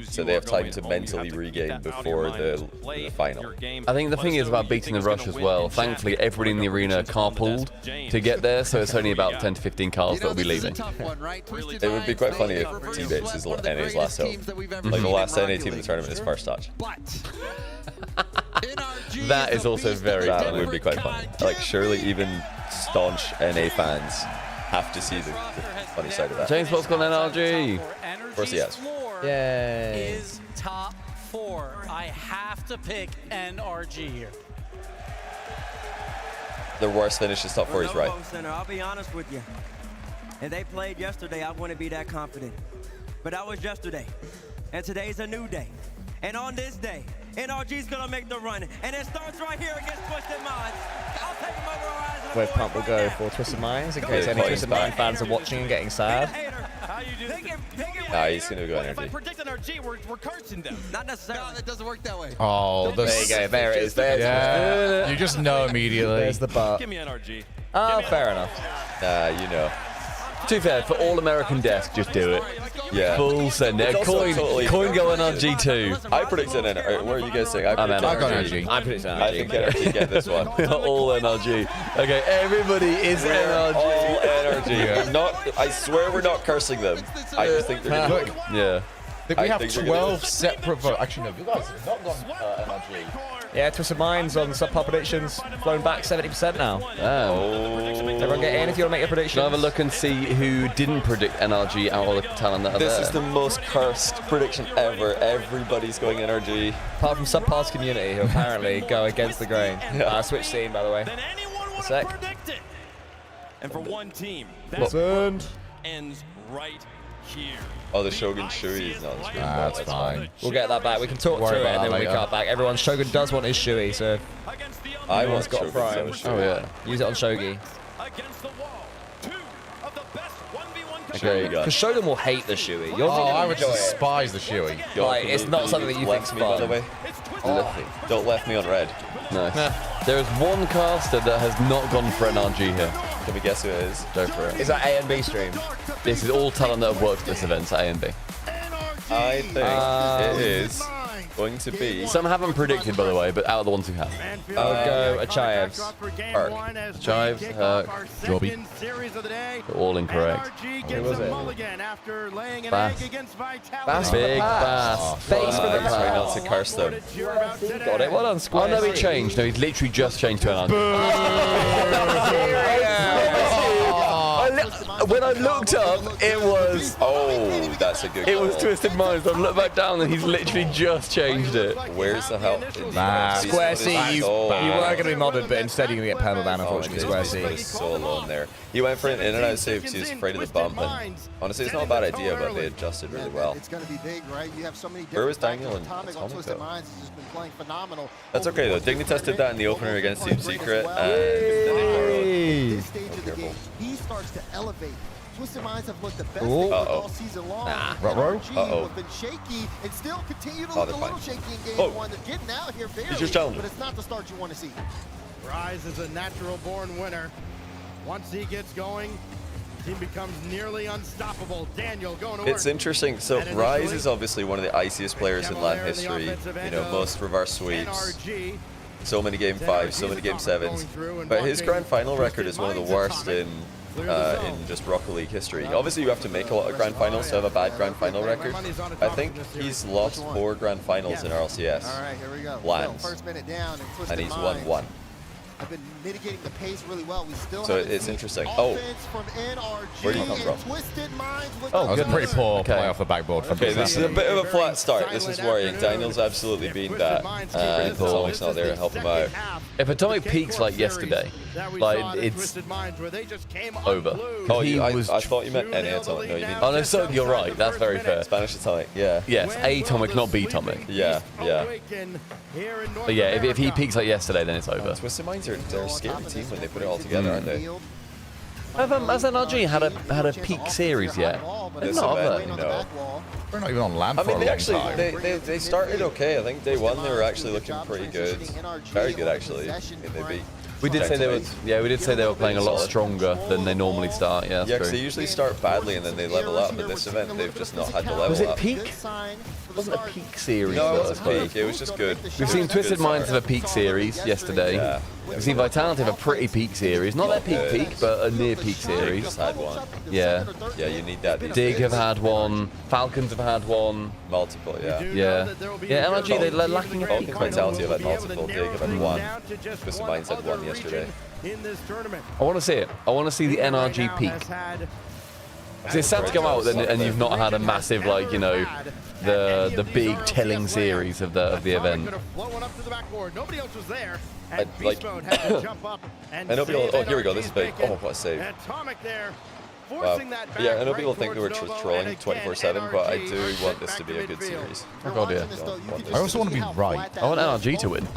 So they have time to mentally regain before the final. I think the thing is about beating the Rush as well. Thankfully, everybody in the arena carpooled to get there, so it's only about 10 to 15 cars that will be leaving. It would be quite funny if T-Bates is NA's last hope. Like the last NA team in the tournament is first touch. That is also very That funny. would be quite funny. Like surely even staunch NA fans have to see the funny side of that. James Bott's got an NRG. Of course he has. Yay. Is top 4. I have to pick NRG here. The worst finish is top 4, he's right. Center, I'll be honest with you. If they played yesterday, I wouldn't be that confident. But that was yesterday. And today's a new day. And on this day, NRG's gonna make the run. And it starts right here against Twisted Minds. I'll take him over Horizon. Wave Pump will go for Twisted Minds in case any Twisted Mind fans are watching and getting sad. Nah, he's gonna go If I NRG. predict NRG, we're cursing them. Not necessarily. No, it doesn't work that way. Oh, There you go, there it is. There's Yeah, you just know immediately. There's the butt. Give me NRG. Oh, fair enough. Nah, you know. To be fair, for All American Desk, just do it. Yeah. Full send. It's also totally- Coin go NRG too. I predicted NRG. What are you guys saying? I predicted I got NRG. NRG. I'm predicting I think NRG get this one. We are all NRG. Okay, everybody is We're NRG. all NRG. Not, I swear we're not cursing them. I just think they're gonna Look, Yeah. we I have think they're gonna 12 separate votes. Actually, no, you guys have not gone NRG. Yeah, Twisted Minds on subpar predictions, flown back 70% now. Everyone get in if you want to make your predictions. Have a look and see who didn't predict NRG out of the talent that are This there. is the most cursed prediction ever. Everybody's going NRG. Apart from subpar's community, who apparently go against the grain. Switch scene, by the way. Then anyone A would sec. predict it. And for one team, that Listen. ends right here. Oh, the Shogun Shui is not on the screen. That's fine. We'll get that back. We can talk Worry through it about and then that we later. cut back. Everyone, Shogun does want his Shui, so I Everyone's want got a Shogun prime. so Oh yeah. use it on Shogi. Against the wall, two of the best 1v1 Shoei gun. Because Shogun will hate the Shoei. I would despise the Shoei. Like, it's not something that you think's me, by the fun. way. Don't left me on red. Nice. There is one caster that has not gone for NRG here. Can we guess who it is? Go for it. Is that A and B stream? This is all talent that have worked at this event, so A and B. I think it is going to be... Some haven't predicted, by the way, but out of the ones who have. I'll go Achayev's. Achayev's, Jobby. They're all incorrect. Who was it? Bass. Bass. Big Bass. Face for the Try not to curse them. Got it. Well done, Square. Oh, no, he changed. No, he's literally just changed to NRG. When I looked up, it was... Oh, that's a good It was call. Twisted Minds. I looked back down and he's literally just changed it. Where's the help? Square C, you were going to be modded, but instead you're going to get permaban, unfortunately, Square He C. was so alone there. He went for an in and out save because he was afraid of the bump. And honestly, it's not a bad idea, but they adjusted really well. It's going to be big, right? You have so many Where was Daniel and Atomic though? That's okay though. Dignitas did that in the opener against Team Secret, and then they This stage of the game, he starts to elevate. Twisted Minds have looked the best Ooh. they look all season long. NRG have been shaky and still continue to look a little shaky in game one. They're getting out here barely, but it's not the start you want to see. Rise is a natural-born winner. Once he gets going, team becomes nearly unstoppable. Daniel going to work. It's interesting. So Rise is obviously one of the iciest players in LAN history. You know, most reverse sweeps. So many game 5s, so many game 7s. But his grand final record is one of the worst in just Rocket League history. Obviously, you have to make a lot of grand finals to have a bad grand final record. I think he's lost 4 grand finals in RLCS. All right, here we go. Lands. First minute down, And he's won 1. I've been mitigating the pace really well. We still So haven't it's seen interesting. offense from NRG, Where do you come from? and Twisted Minds look Oh, like good. Pretty poor play off the backboard from Okay, this is a bit of a flat start. This is worrying. Daniel's absolutely been that. And Atomic's not there to help him out. If Atomic peaks like yesterday, like it's over. Oh, He was I thought you meant NA Atomic. No, you mean... Oh no, so you're right. That's very fair. Spanish Atomic, yeah. Yes, A-Tomic, not B-Tomic. Yeah, yeah. But yeah, if he peaks like yesterday, then it's over. Twisted Minds they're a scary team when they put it all together, aren't they? Has NRG had a peak series yet? This Not, have event, they? no. We're not even on land I for mean, a they long actually time. they started okay. I think day 1 they were actually looking pretty good, very good actually. I mean, they beat. We did say they were. Yeah, we did say they were playing a lot stronger than they normally start. Yeah, Yeah, that's because they true. usually start badly and then they level up. But this event, they've just not had to level Was it up. peak? Wasn't a peak series. No, it though, wasn't I suppose. peak. It was just good. We've seen Twisted Minds have a peak series yesterday. Yeah. We've seen Vitality have a pretty peak series. Not their peak, but a near peak They series. just had one. Yeah. Yeah, you need that. These Dig days. have had one. Falcons have had one. Multiple, yeah. Yeah. Yeah, LRG, they're lacking a peak. Falcons Vitality have had multiple. Dig have had 1. Twisted Minds had 1 yesterday. I want to see it. I want to see the NRG peak. Because it's sad to go out and you've not had a massive, like, you know, the big telling series of the event. Nobody else was there. Like, I know people. Oh, here we go. This is big. Oh, what a save! Atomic there. Wow. Yeah, I know people think we were trolling 24/7, but I do want this to be a good series. Oh god, yeah. I also want to be right. I want NRG to win.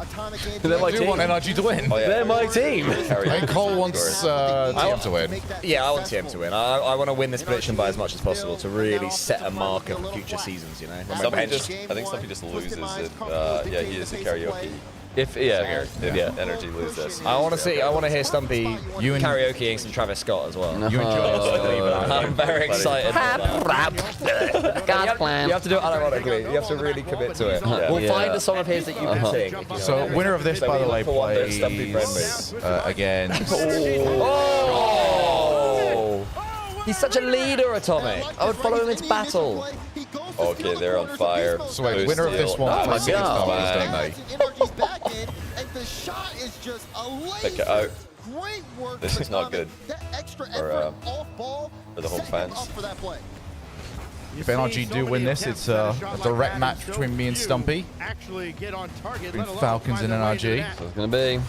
They're my I do team. want NRG to win. Oh, yeah. They're my team. I think Cole wants TM to win. Yeah, I want TM to win. I want to win this prediction by as much as possible to really set a marker for future seasons, you know? When my bench- I think Stumpy just loses if yeah, he is a karaoke. If Energy lose this. I want to hear Stumpy karaokeing some Travis Scott as well. You enjoy I'm very excited about that. God's plan. You have to do it unironically. You have to really commit to it. Yeah. We'll find a song of his that you can sing. if you know So what I mean. winner of this, So by we the way, look for one that's Stumpy plays against. Oh! He's such a leader, Atomic. I would follow him into battle. Okay, they're on fire. So wait, winner of this one plays against Falcons, don't they? Pick it out. This is not good for the home fans. If NRG do win this, it's a direct match between me and Stumpy. Actually get on target. Between Falcons and NRG. So it's going to be.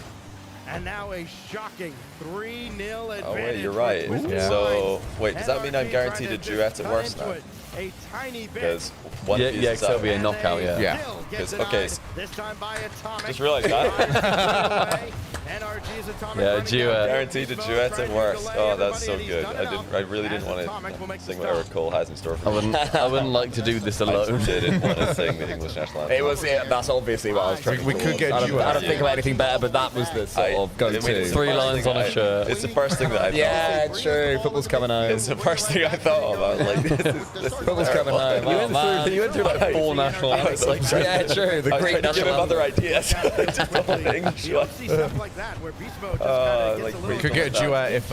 And now a shocking 3-0 advantage. Oh wait, you're right. Yeah. So wait, does that mean I'm guaranteed a duet at worst now? a tiny bit. Because one Yeah, of these yeah, is so it'll out. be a knockout, yeah. Yeah. Because okay, This time by Atomic. just realized that. NRG's Atomic Yeah, running duet. down Guaranteed to duets at worst. Oh, that's so good. I really didn't want to sing whatever Cole has in store for me. I wouldn't like to do this I alone. just didn't want to sing the English national anthem. It was. Yeah, that's obviously what I was trying. We could get I don't, you. I don't think about anything better, but that was the sort of go-to. it's the 3 first lines thing on a shirt. It's the first thing that I thought. Yeah, true. Football's coming home. It's the first thing I thought about. Like, this is Football's coming home. You went through like 4 national I was anthems. like, Yeah, true. The I was Greek trying to give him national other ideas. Just the English one. stuff like that where Beast Mode just kinda gets a little We could get a duet if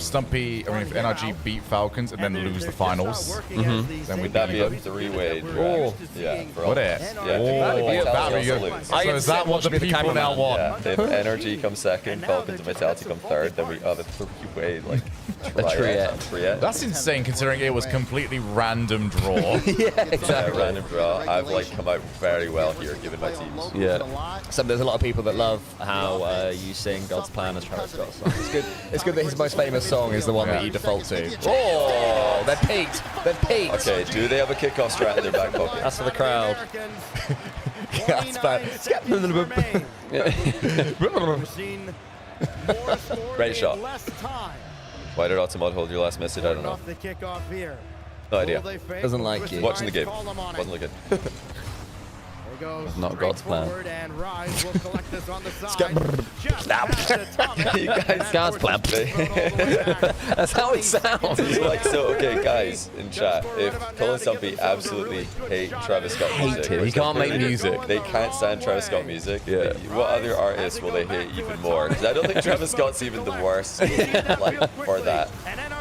Stumpy, if NRG beat Falcons and then lose the finals. Then we'd That'd be a be 3-way Oh. draft. Yeah. For all. Would it? Yeah. Oh, that'd be good. So is that what the people now want? Yeah. If Energy comes second, Falcons and Vitality come third, then we have a 3-way like triad. That's insane considering it was completely random draw. Yeah, exactly. Random draw. I've like come out very well here given my teams. Yeah. So there's a lot of people that love how you sing God's Plan as Travis Scott's song. It's good. It's good that his most famous song is the one that you default to. Oh, they're peaked. They're peaked. Okay, do they have a kickoff strat in their back pocket? That's for the crowd. God's Plan. Great shot. Why did Automod hold your last message? I don't know. The kickoff here. No idea. Doesn't like you. Watching the game. Wasn't looking. Not God's plan. And Rise will collect this on the side. You guys, God's plan. That's how it sounds. It's like, so, okay, guys in chat, if Cole and Stumpy absolutely hate Travis Scott music, Hate it. He can't make music. They can't stand Travis Scott music. Yeah. What other artists will they hate even more? Because I don't think Travis Scott's even the worst, like, for that.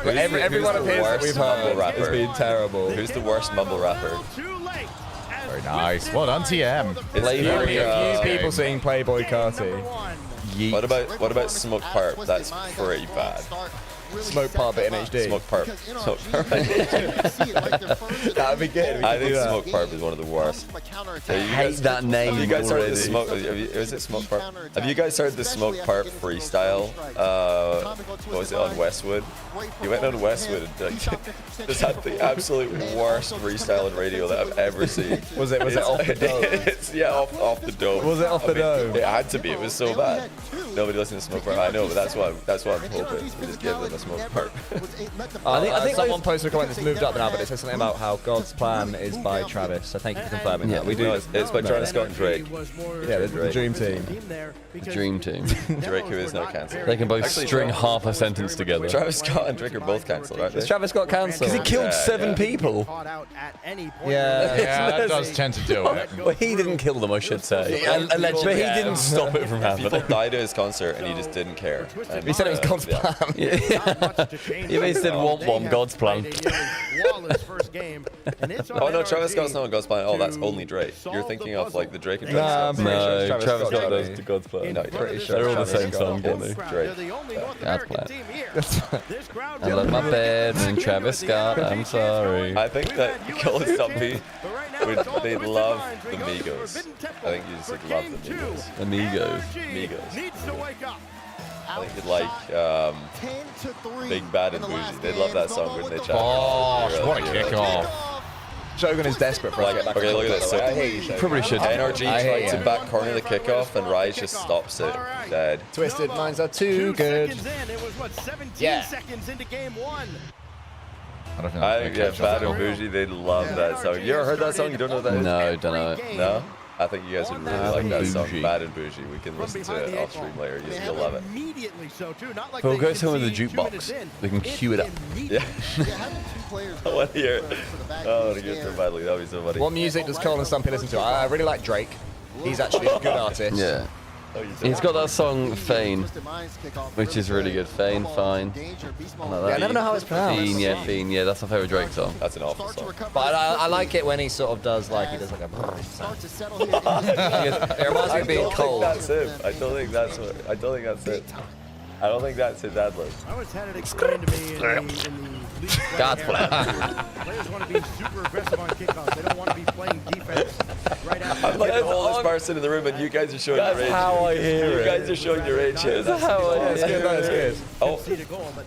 Every one of his that we've heard has been terrible. Who's the worst mumble rapper? Very nice. Well done, TM. Few people sing Playboy Carti. What about Smoke Park? That's pretty bad. Smoke Park bit in HD. Smoke Park. Smoke Park. That would be good. I think Smoke Park is one of the worst. I hate that name. Have you guys heard the already. Smoke? Is it Smoke Park? Have you guys heard the Smoke Park freestyle? What was it on Westwood? He went on Westwood and like, just had the absolute worst freestyle on radio that I've ever seen. Was it off the dome? Yeah, off the dome. Was it off the dome? It had to be. It was so bad. Nobody listens to Smoke Park. I know, but that's what I'm hoping. We just give them a Smoke Park. I think someone posted a comment that's moved up now, but it says something about how God's Plan is by Travis. So thank you for confirming that. We do. It's by Travis Scott and Drake. Yeah, the Dream Team. The Dream Team. Drake, who is now cancelled. They can both string half a sentence together. Travis Scott and Drake are both cancelled, aren't they? Is Travis Scott cancelled? Because he killed 7 people. Yeah, that does tend to do it. Well, he didn't kill them, I should say. Allegedly, but he didn't stop it from happening. People died at his concert and he just didn't care. And, He said it was God's Plan. He basically said, want God's plan. Oh no, Travis Scott's not on God's Plan. Oh, that's only Drake. You're thinking of like the Drake and Travis Scott. No, Travis Travis Scott Scott does does to God's plan. No, Pretty sure They're all the Travis same Scott. song, aren't they? Drake. God's plan. I love my bed and Travis Scott, I'm sorry. I think that Cole and Stumpy they'd love the Migos. I think you just would love the Migos. Amigos. Migos. I think you'd like Big Bad and Bougie. They'd love that song, wouldn't they, Chad? Oh, what a kickoff. Shogun is desperate for us to get back. Okay, look at this. So I hate you, Shogun. Probably should. NRG tried to back corner the kickoff and Rise just stops it. Dead. Twisted minds are too good. It was what 17 Yeah. seconds into game 1. I don't think I I'm think gonna catch Bad up. and Bougie, they'd love that song. You ever heard that song? You don't know what that is? No, don't know it. No? I think you guys would really like that song, Bougie. Bad and Bougie. We can listen to it off stream later. You'll love it. Immediately so too. Not like We'll they go could to him with see the 2 minutes jukebox. in. We can cue it up. Yeah. I want to hear it. Oh, I want to hear it so badly. That would be so funny. What music does Cole and Stumpy listen to? I really like Drake. He's actually a good artist. Yeah. He's got that song Fane, which is really good. Fane, fine. I never know how it's pronounced. Fiend, yeah, that's my favourite Drake song. That's an awful song. But I like it when he sort of does like a sound. It reminds me of being cold. That's him. I don't think that's it. I don't think that's his ad lib. I always had it explained to me in the league. God's plan. Players want to be super aggressive on kickoffs. They don't want to be playing defense right after. I'm like the oldest person in the room, and you guys are showing your age. That's how I hear You it. guys are showing your age here. That's how I hear it. That's good. Oh. Concede a goal, but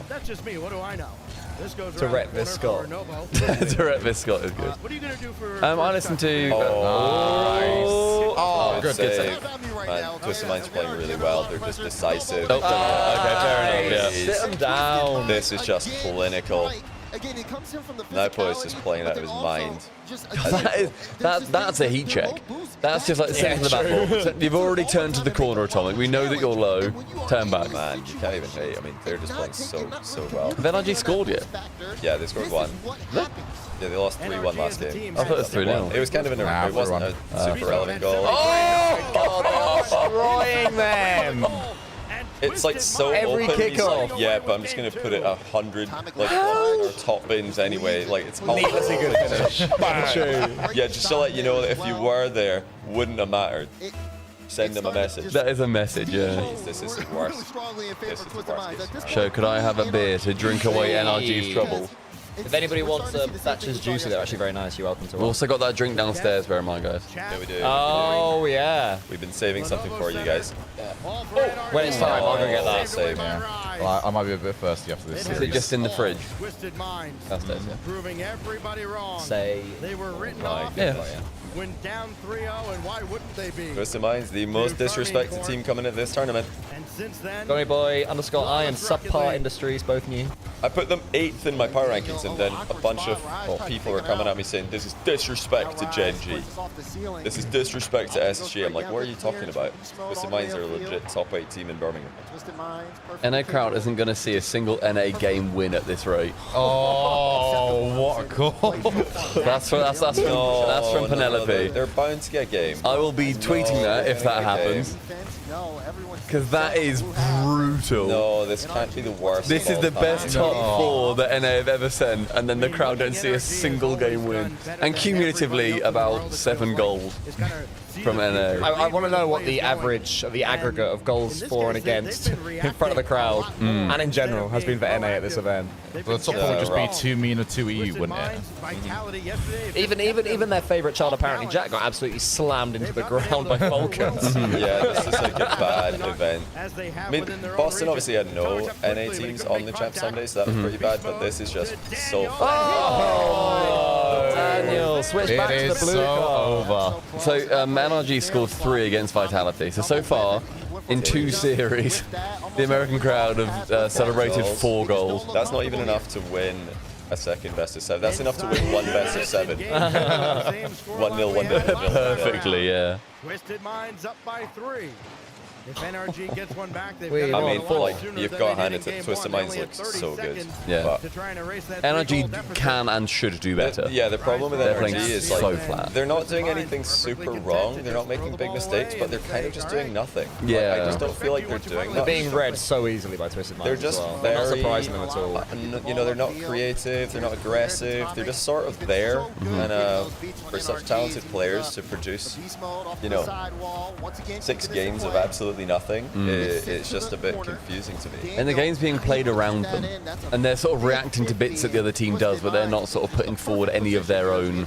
that's just me. What do I know? Tourette Viscott. Tourette Viscott is good. What are you going to do for... I listened to... Good save. Man, Twisted Mind's playing really well. They're just decisive. Okay, fair enough. Yeah. Sit him down. This is just clinical. JohnnyBoi is just playing out of his mind. That's a heat check. That's just like setting the battle. You've already turned to the corner, Atomic. We know that you're low. Turn back. Man, you can't even hate. I mean, they're just playing so well. Have NRG scored yet? Yeah, they scored 1. Yeah, they lost 3-1 last game. I thought it was 3-0. It was kind of an it wasn't a super relevant goal. Oh, destroying them. It's like so every open. kickoff. Like, yeah, but I'm just gonna put it 100 like or top bins anyway. Like it's needlessly good finish. Yeah, just to let you know that if you were there, wouldn't have mattered. Send them a message. That is a message, yeah. Jeez, this is the worst. This is the worst. So, could I have a beer to drink away NRG's trouble? If anybody wants Thatcher's Juicy, they're actually very nice. You're welcome to. We've also got that drink downstairs, bear in mind, guys. Yeah, we do. Oh, yeah. We've been saving something for you guys. When it's time, I'll go get that. Save. Well, I might be a bit thirsty after this. Is it just in the fridge? Downstairs, yeah. Proving everybody wrong. Say. They were written off. Yeah. When down 3-0, and why wouldn't they be? Twisted Mind's the most disrespected team coming into this tournament. And since then, JohnnyBoi_I and Subpar Industries, both new. I put them 8th in my power rankings, and then a bunch of people were coming at me saying, this is disrespect to Gen G. This is disrespect to SG. I'm like, what are you talking about? Twisted Minds are a legit top 8 team in Birmingham. NA crowd isn't going to see a single NA game win at this rate. Oh, what a call. That's from Penelope. They're bound to get game. I will be tweeting that if that happens. Because that is brutal. No, this can't be the worst. This is the best top 4 that NA have ever sent, and then the crowd don't see a single game win. And cumulatively, about 7 goals from NA. I want to know what the average, the aggregate of goals for and against in front of the crowd, and in general, has been for NA at this event. Well, the top 4 would just be 2 mean or 2 EU, wouldn't it? Even their favourite child, apparently Jack, got absolutely slammed into the ground by Falcons. Yeah, this is like a bad event. I mean, Boston obviously had no NA teams on the Champ Sunday, so that was pretty bad, but this is just so fun. Oh, Daniel, switch back to the blue card. So, NRG scored 3 against Vitality. So far, in 2 series, the American crowd have celebrated 4 goals. That's not even enough to win a second best of 7. That's enough to win 1 best of 7. 1-0, 1-0. Perfectly, yeah. Twisted Minds up by 3. If NRG gets one back, they've I mean, like, you've got to hand it to Twisted Minds looks so good. Yeah. NRG can and should do better. Yeah, the problem with NRG is like so flat. they're not doing anything super wrong. They're not making big mistakes, but they're kind of just doing nothing. Yeah. Like, I just don't feel like they're doing They're much. being read so easily by Twisted Minds. They're just They're not very, surprising them at all. you know, they're not creative. They're not aggressive. They're just sort of there. And for such talented players to produce, you know, 6 games of absolutely nothing. It's just a bit confusing to me. And the game's being played around them, and they're sort of reacting to bits that the other team does, but they're not sort of putting forward any of their own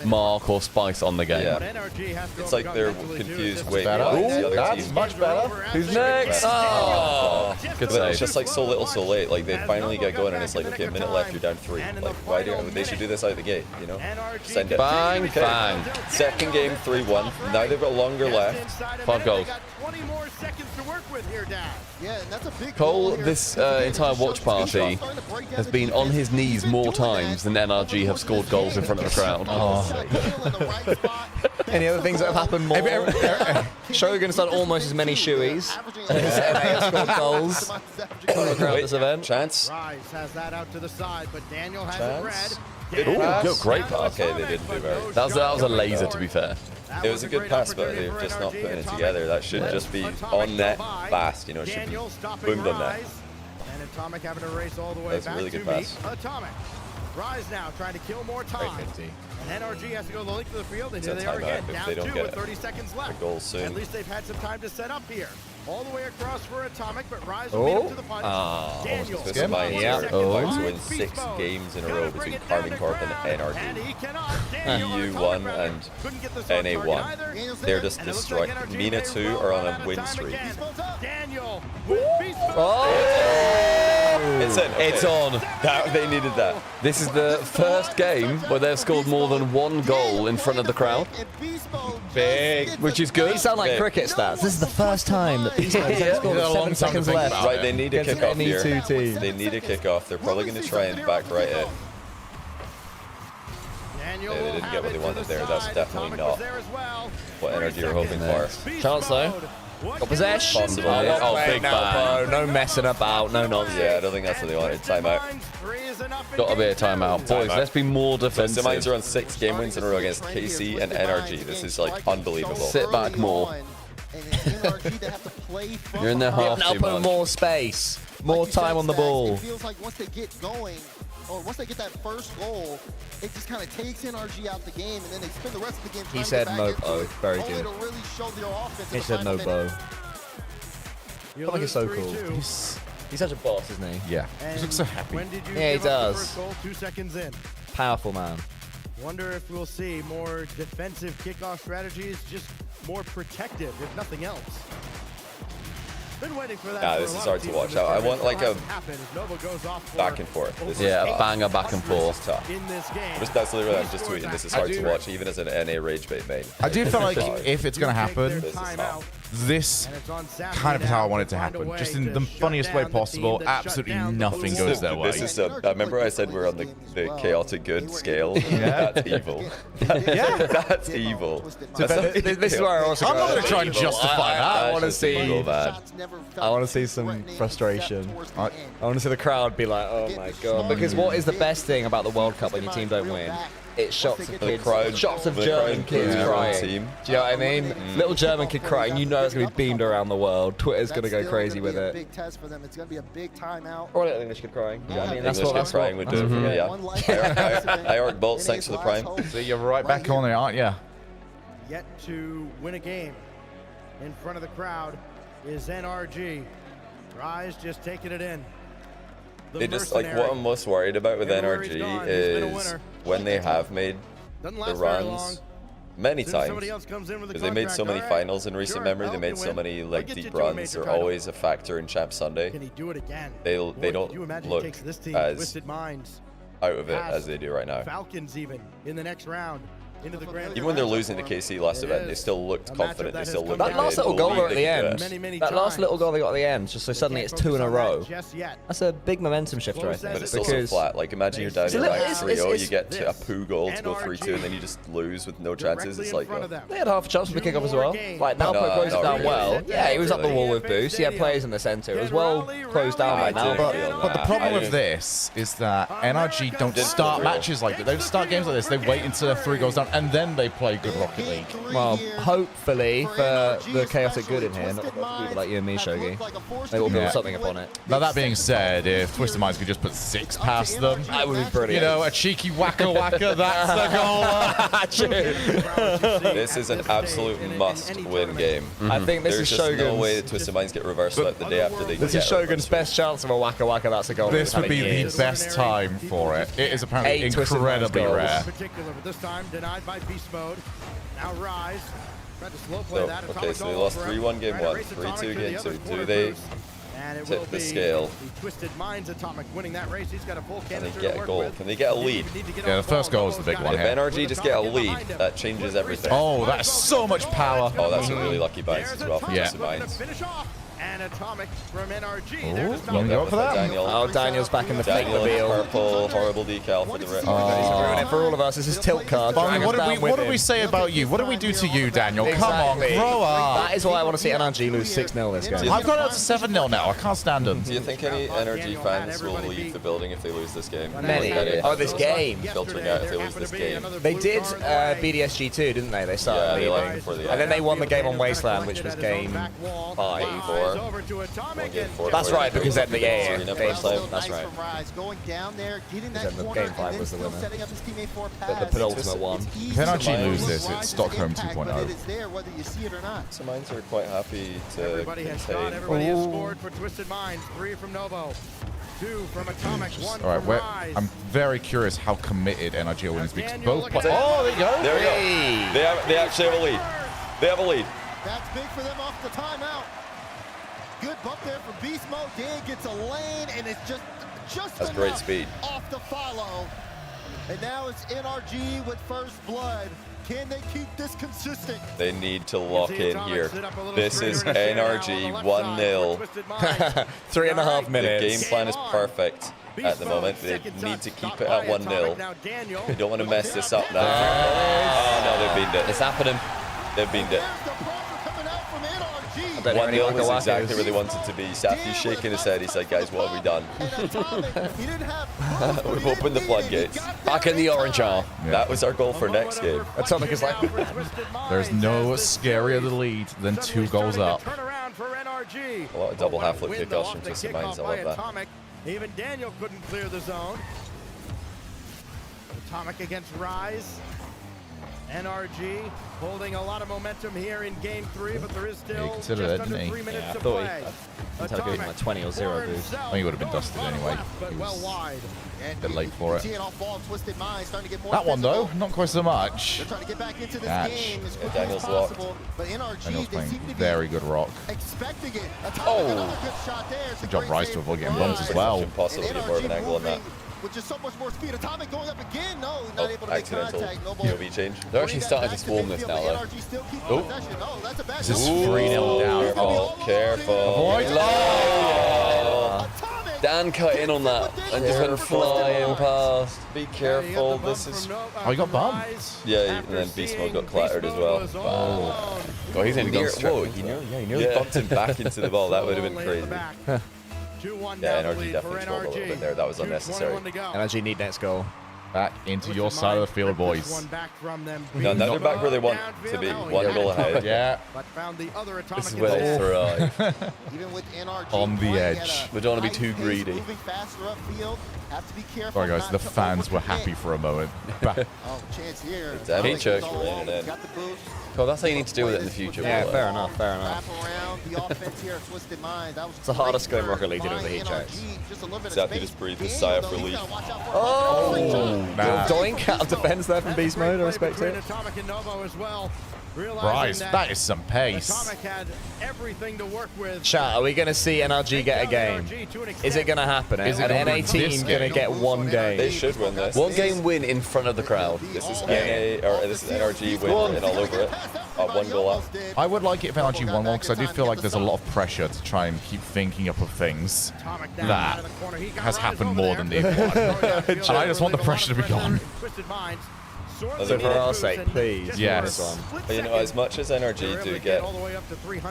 mark or spice on the game. Yeah. It's like they're confused. Wait, better. why is the other That's team? much better. Who's next? Oh, good But save. it's just like so little, so late. Like they finally get going, and it's like, okay, a minute left, you're down 3. Like, why do they should do this out of the gate? You know, send it. Bang, Okay. bang. Second game, 3-1. Now they've got longer left. 5 goals. 20 more seconds to work with here, Dad. Yeah, and that's a big Cole, this entire watch party has been on his knees more times than NRG have scored goals in front of the crowd. Any other things that have happened more? Shogun's done almost as many shoeies as NA have scored goals throughout this event. Chance. Rise has that out to the side, but Daniel has Chance. it Good red. pass. Great pass. Okay, they didn't do very. That was a laser, to be fair. It was a good pass, but they're just not putting it together. That should just be on net fast. You know, it should be boomed on net. And Atomic having to race all the way That's a back really to good meet pass. Atomic. Rise now, trying to kill more time. And NRG has to go the length of the field, and It's here a they are again, timeout if down they don't 2 get with 30 seconds left. a goal soon. At least they've had some time to set up here. All the way across for Atomic, but Rise will beat him to the punch. Daniel. Twisted Minds are about to win 6 games in a row between Carmine Corp and NRG. EU 1 and NA 1. They're just destroying. Mina 2 are on a win streak. Daniel. It's in. Okay. It's on. They needed that. This is the first game where they've scored more than one goal in front of the crowd. Big. Which is good. These sound like cricket stats. This is the first time that Beast Mode has scored with 7 seconds left. Right, they need a Against kickoff any here. two teams. They need a kickoff. They're probably going to try and back right it. Yeah, they didn't get what they wanted there. That's definitely not what energy you're hoping for. Chance though. Got possession. Possible. Oh, big now, bang. bro. No messing about. No nonsense. Yeah, I don't think that's what they wanted. Timeout. Got to be a timeout. Boys, let's be more defensive. Mines are on 6 game wins in a row against KC and NRG. This is like unbelievable. Sit back more. You're in their half Now too put much. more space. More time on the ball. It feels like once they get going, or once they get that first goal, it just kind of takes NRG out the game, and then they spend the rest of the game trying He to said get no back bow. into it, Very only good. to really show their offense in He the said final no bow. minute. I feel like he's so cool. He's such a boss, isn't he? Yeah. He looks so happy. When did you Yeah, he give up the does. first goal? 2 seconds in. Powerful man. Wonder if we'll see more defensive kickoff strategies, just more protective, if nothing else. Been waiting for that. Nah, for this a is lot hard of to teams watch in this out. I tournament. want like a Hasn't happened as Nova goes off for back and forth. This Yeah, is a banger back and forth. tough. in this game. That's literally what I'm just tweeting. This is hard to watch, even as an NA rage bait main. I do feel like Hard. if it's going to happen, This is tough. this kind of is how I want it to happen. Just in the funniest way possible. Absolutely nothing goes their way. This is I remember I said we're on the chaotic good scale. Yeah. That's evil. Yeah. That's evil. This is where I also I'm not going to try and justify that. I want to That's just evil, see. man. I want to see some frustration. I want to see the crowd be like, "Oh my god!" Because what is the best thing about the World Cup when your team don't win? It's shots of kids, shots of German kids crying. Do you know what I mean? Little German kid crying. You know it's gonna be beamed around the world. Twitter's gonna go crazy with it. Big test for them. It's going to be a big timeout. Or a little English kid crying. You know what I mean? That's English what. kid crying would do it for me. Yeah. IRC bolts. Thanks for the prime. So you're right back on it, aren't you? Yet to win a game in front of the crowd is NRG. Rise just taking it in. The They just like what mercenary. I'm most worried about with Everywhere he's NRG gone, he's been a is winner. when they have made Doesn't the last very long. runs many Soon times. somebody else comes in with a Because they made so contract. many All right, finals in recent sure, memory. They I'll made get so win. many I'll like get you deep to a runs. major They're title. always a factor in Champ Sunday. Can he do it again? They Boy, don't could you imagine look he takes this team, as Twisted Minds, out of it past as they do right now. Falcons even in the next round into the grand. Even when they're losing to KC last It event, they is still looked a matchup confident. that They has still come looked down That like last they little goal believed at the they could do end. it. Many That last times. little goal they got at the end, just so suddenly it's 2 in a row. Just yet. That's a big momentum shifter, I think. But it's still so flat. Like imagine you're down It's a your little- back it's- 3-0, it's- you get to a poo goal to go 3-2, and then you just lose with no chances. It's like, They had half a chance for the kickoff as well. Like, Nalpo No, closed it not down really. well. Yeah, he was up the Really. wall with Boost. He had players in the centre. It was well closed down by I didn't Nalpo. feel But the that. problem I with didn't- this is that NRG don't Didn't start feel matches like that. They don't start games like this. They wait until they're 3 goals down, and then they play good Rocket League. Well, hopefully for the chaotic good in here, not for people like you and me, Shogi, they will build Yeah. something upon it. Now that being said, if Twisted Minds could just put 6 past them, That would be brilliant. you know, a cheeky whacker, that's the goal. This is an absolute must-win game. I think this There's is just no Shogun's. way that Twisted Minds get reversed swept the day after they This get is Shogun's best chance of a waka waka. That's a goal. This would be years. the best time for it. It is apparently 8 Twisted Minds incredibly goals. rare. In particular, but this time denied by beast mode. Now Rise. Tried to slow play So, that. okay, Atomic so they all lost over him. 3-1 game Trying to 1, race 3-2 Atomic to game the 2. other Do quarter they boost. And it tip will the be scale? The Twisted Minds Atomic winning that race. He's got a full Can canister they to get a work goal? with. Can they get a lead? Yeah, the first goal is the big one If here. NRG just get a lead, that changes everything. Oh, that is so much power. Oh, that's a really lucky bounce as well from Yeah. Twisted Minds. Finish off. And Atomic from NRG. Ooh, There to stop long it. go for that. Daniel. Oh, Daniel's back in the fake Daniel in reveal. purple, horrible decal for the red. He's ruining it for all of us. This is tilt card. Barney, Drag what us did we down with what did we him. say about you? What did we do to you, Daniel? Come on, Exactly. grow up. That is why I want to see NRG lose 6-0 this game. I've got it up to 7-0 now. I can't stand them. Do you think any NRG fans will leave the building if they lose this game? Many. Oh, this game. Filtering out if they lose this game. They did BDSG2, didn't they? They started Yeah, they leading. left before the And end. then they won the game on Wasteland, which was game 5. 4. That's right, because then the game first time. That's right. Going down there, getting Because that then the corner, game 5 and was the then winner. setting up his teammate for a But the pass. penultimate one. If NRG lose this, it's Stockholm 2.0. But it is there whether you see it or not. So Minds are quite happy to Everybody has shot. contain. Everybody has scored for Twisted Minds. 3 from Novo. 2 from Atomic. 1 All right, from we're, Rise. I'm very curious how committed NRG are because both. look at Oh, there you go. There we go. They actually have a lead. They have a lead. That's big for them off the timeout. Good bump there for Beast Mode. Dan gets a lane, and it's just That's great speed. Off the follow. And now it's NRG with first blood. Can they keep this consistent? They need to lock in here. This is NRG 1-0. 3.5 minutes. The game plan is perfect at the moment. They need to keep it at 1-0. They don't want to mess this up now. Oh, no, they've beamed it. It's happening. They've beamed it. 1-0 was exactly where they wanted to be. Safi's shaking his head. He's like, guys, what have we done? We've opened the floodgates. Back in the orange are. Yeah. That was our goal for next game. Atomic is like, there's no scarier the lead than 2 goals up. A lot of double half-flip kickoffs from Twisted Minds. I love that. Even Daniel couldn't clear the zone. Atomic against Rise. NRG holding a lot of momentum here in game 3, but there is still just under 3 minutes to play. I thought he had like 20 or 0 boost. I think he would have been dusted anyway. He was a bit late for it. That one though, not quite so much. Catch. Yeah, Daniel's locked. Daniel's playing very good rock. Oh! Good job, Rice, to avoid getting bumped as well. Impossible to get more of an angle on that. With just so much more speed. Atomic going up again. No, not able to make contact. POV change. They're actually starting to swarm this now, though. Oh, this is 3-0 down. Careful. Avoid. Oh. Dan cut in on that and just went flying past. Be careful. This is. Oh, he got bumped. Yeah, and then Beast Mode got clattered as well. Oh. God, he's only gone straight. Whoa, he nearly bumped him back into the ball. That would have been crazy. Yeah, NRG definitely trolled a little bit there. That was unnecessary. NRG need next goal. Back into your side of the field, boys. No, now they're back where they want to be. 1 goal ahead. Yeah. This is where they thrive. On the edge. We don't want to be too greedy. Sorry, guys. The fans were happy for a moment. Heat check. Cool, that's how you need to deal with it in the future. Yeah, fair enough, fair enough. It's the hardest game in Rocket League to do with the heat checks. Safi just breathed a sigh of relief. Oh! Doink out of defense there from Beast Mode, I respect it. Rise, that is some pace. Chat, are we going to see NRG get a game? Is it going to happen? Is an NA team going to get 1 game? They should win this. 1 game win in front of the crowd. This is this is NRG winning all over it. 1 goal up. I would like it if NRG won 1 because I do feel like there's a lot of pressure to try and keep thinking up of things that has happened more than they've won. And I just want the pressure to be gone. So for our sake, please. Yes. But you know, as much as NRG do get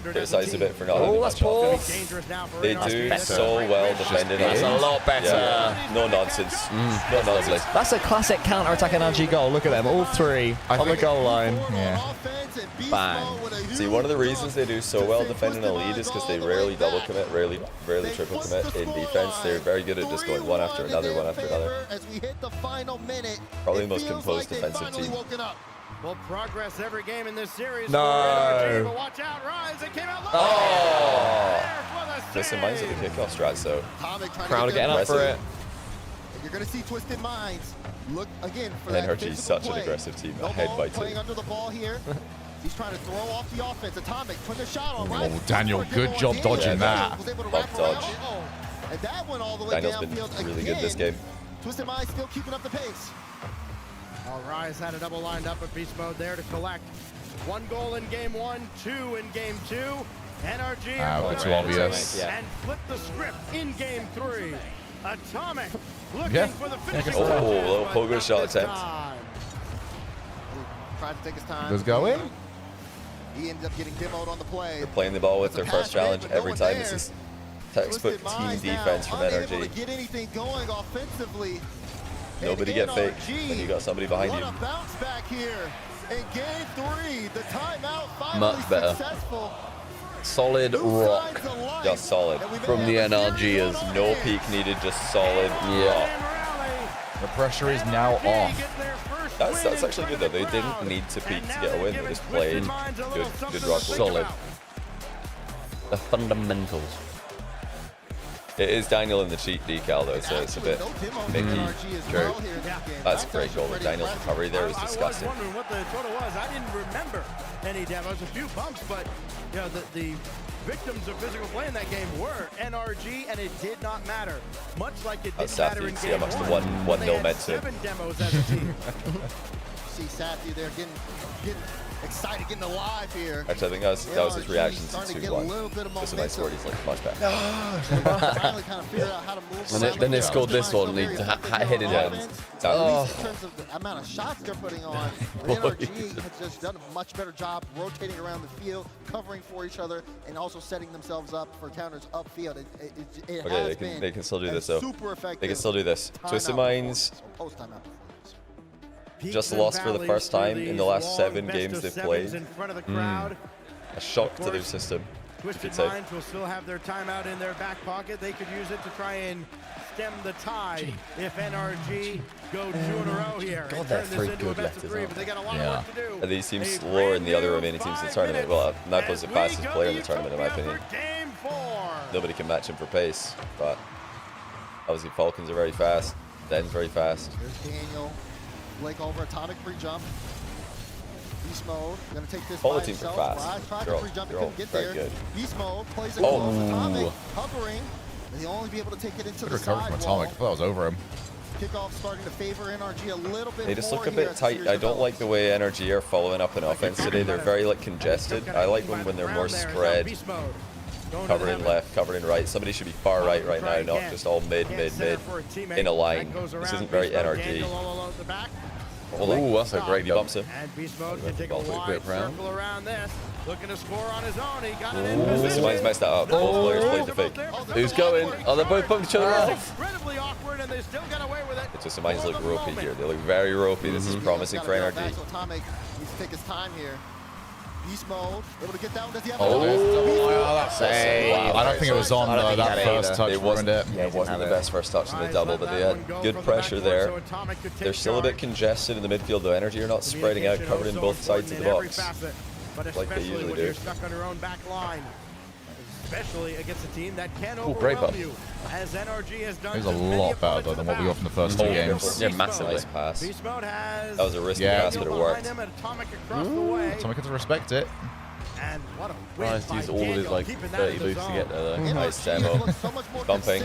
criticized a bit for not having much offense, they do so well defending. That's a lot better. Yeah. No nonsense. No nonsense. That's a classic counter-attack NRG goal. Look at them, all 3 on the goal line. Yeah. Bang. See, one of the reasons they do so well defending a lead is because they rarely double commit, rarely triple commit in defense. They're very good at just going one after another, one after another. Probably the most composed defensive team. Will progress every game in this series. No. Watch out, Rise. It came out. Oh. Twisted Minds at the kickoff strat, so. Crowd getting up for it. You're going to see Twisted Minds look again for that. NRG is such an aggressive team, ahead by 2. Playing under the ball here. He's trying to throw off the offense. Atomic putting a shot on. Oh, Daniel, good job dodging that. Love dodge. And that went all the way Daniel's been really good this game. Twisted Minds still keeping up the pace. Rise had a double lined up at Beast Mode there to collect 1 goal in game 1, 2 in game 2. NRG too obvious. And flip the script in game 3. Atomic looking for the finish. Oh, little pogo shot attempt. Tried to take his time. Let's go in. He ended up getting demoed on the play. They're playing the ball with their first challenge every time. This is textbook team defense from NRG. Get anything going offensively. Nobody get faked when you got somebody behind you. Bounce back here in game 3. The timeout finally much better. Successful. Solid rock. Just solid. From the NRGers. No peak needed, just solid rock. The pressure is now off. That's actually good though. They didn't need to peak to get a win. They just played good rock. Solid. The fundamentals. It is Daniel in the cheat decal though, so it's a bit Mickey. True. That's a great goal. Daniel's recovery there was disgusting. I was wondering what the total was. I didn't remember any demos, a few bumps, but you know the victims of physical play in that game were NRG, and it did not matter. Much like it didn't matter in See game how much the 1. 1-0 meant to 7 demos as a team. See Safi there getting excited, getting alive here. Actually, I think that was his reaction to 2-1. Just when I scored, he's like, much better. Then they scored this one, and he hit it down. In terms of the amount of shots they're putting on, NRG has just done a much better job rotating around the field, covering for each other, and also setting themselves up for counters upfield. Okay, they can still do this though. Super effective. They can still do this. Twisted Minds just lost for the first time in the last 7 games they've played. A shock to their system. Twisted Minds will still have their timeout in their back pocket. They could use it to try and stem the tide if NRG go 2 in a row here. God, they're 3 good lefters, aren't they? Yeah. And these teams slower than the other remaining teams in the tournament. Well, Napo's the fastest player in the tournament, in my opinion. Nobody can match him for pace, but obviously Falcons are very fast. Den's very fast. There's Daniel. Blake over atomic free jump. Beast mode. Gonna take this all by the teams are himself. fast. Free jump, They're all couldn't get very there. good. Beast mode plays it close. Atomic hovering. And he'll only be able to take it into the recovery side from Atomic. I thought I was over him. Kickoff starting to favor NRG a little bit. They just more look a here bit as the tight. series I don't develops. like the way NRG are following up an offense today. They're very like congested. I like them when they're more spread. Covering left, covering right. Somebody should be far right now, not just all mid in a line. This isn't very NRG. Oh, that's a great bumps him. And Beast Mode can take a wide circle around this. Looking to score on his own. He got it in Twisted Minds messed that up. Both players played the fake. Who's going? Oh, they're both bumping each other off. Incredibly awkward, and they still got away with it. Twisted Minds look ropey here. They look very ropey. This is promising for NRG. Atomic needs to take his time here. Beast mode, able to get that one. Does he have that's I don't think it was on though. That first touch ruined it. Yeah, it wasn't the best first touch in the double, but they had good pressure there. They're still a bit congested in the midfield though. NRG are not spreading out, covered in both sides of the box like they usually do. You're stuck on your own back line, especially against a team that can great overwhelm you, as NRG has done. It was a lot better though than what we got from the first 2 games. Yeah, massively. Nice pass. Beast Mode has That was a risky pass, but it worked. Atomic across the way. Atomic has to respect it. And what a win Nice to by use all of his Daniel, like keeping that 30 in the boosts to zone. get there though. Nice demo. Bumping.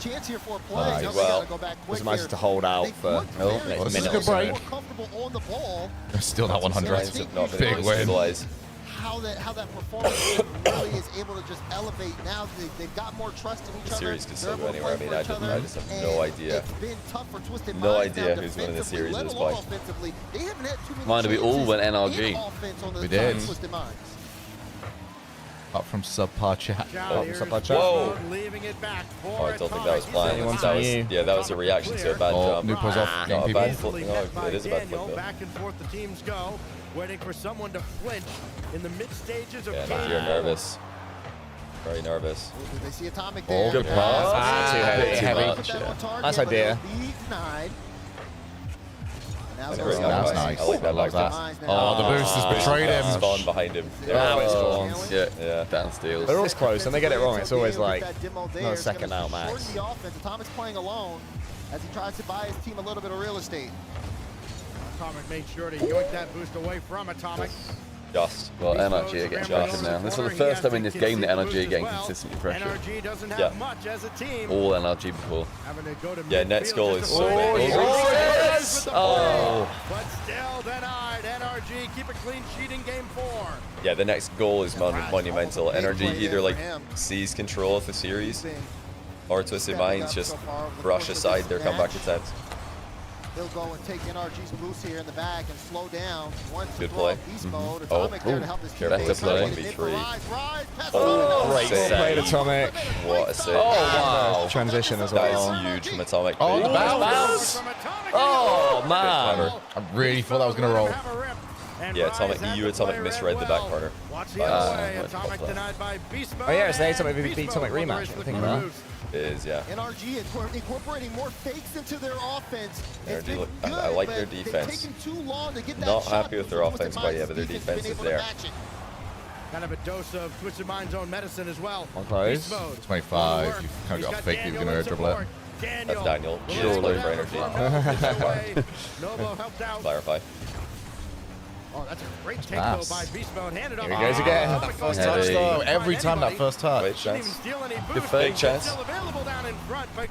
Chance here for a play. Alright, Now they well, gotta go back quick It's nice here. to hold out They for looked the very next this is a minute good or so. break. more comfortable on the ball. Still not 100. Minds have not been Big able to win. stabilize. How that performance really is able to just elevate. Now they've got more trust in each The other. series could They're still go able to anywhere. I play mean, for I each just other, have no and idea. It's been tough for Twisted No Minds idea now who's winning the series at this defensively, let point. alone offensively. They haven't had too many Mind we all chances went in NRG. offense on the We side of did. Twisted Minds. Up from subpar chat. Whoa! Leaving it back Oh, I don't think that was planned. That was a reaction to a bad jump. Nupo's off. Not a Getting bad people. flip. No, it is a bad flip though. Back and forth the teams go, waiting for someone to flinch in the mid stages of Yeah, game. you're nervous. Very nervous. They see Atomic Oh, there. good pass. Bit too heavy. much. Yeah. Nice idea. That's nice. I like that back that. pass. Oh, the boost has betrayed him. Spawn behind him. Yeah, down steals. They're always close, and they get it wrong. It's always like not not a second out max. The offense. Atomic's playing alone as he tries to buy his team a little bit of real estate. Atomic made sure to yoink that boost away from Atomic. Just. Well, NRG are getting pressured now. This was the first time in this game that NRG are getting consistently pressured. NRG doesn't have Yeah. much as a team. All NRG before. Having to go to Yeah, net midfield goal just is to so find big. it. yes! Oh. But still denied. NRG keep a clean sheet in game 4. Yeah, the next goal is monumental. NRG either like seize control of the series, or Twisted Minds just brush aside their comeback attempts. He'll go and take NRG's boost here in the back and slow down. Good play. Beast mode. Oh, Atomic there to help his careful teammates. play. Rise, 1v3. rise, pass Oh, Great save. play, Atomic. What a save. Oh, wow. Transition as That well. is huge from Atomic. Oh, the Big. bounce. Oh, man. Clever. I really thought that was going to roll. Yeah, Atomic misread the back corner. Watch the other way. Atomic denied by Beast Mode. Oh yeah, it's the and Atomic Beast beat Mode Atomic with the rematch. race I with think the that. boost. It is, yeah. NRG incorporating more fakes into their offense. It's been I good, like their but they've defense. taken too long to get that Not shot happy with their before offense, Twisted but yeah, Minds' but their defense defense been is able to there. match it. kind of a dose of Twisted Mind's own medicine as well. On close. Beast mode. 25. You've kind of got a fake that you're going to dribble it. That's Daniel. Surely for energy. Novo helped out. Clarify. Oh, that's a great take though by Beast Mode. Handed Here he goes again. That first touch though. Every time that first touch. Wait, chance. Good fake chance.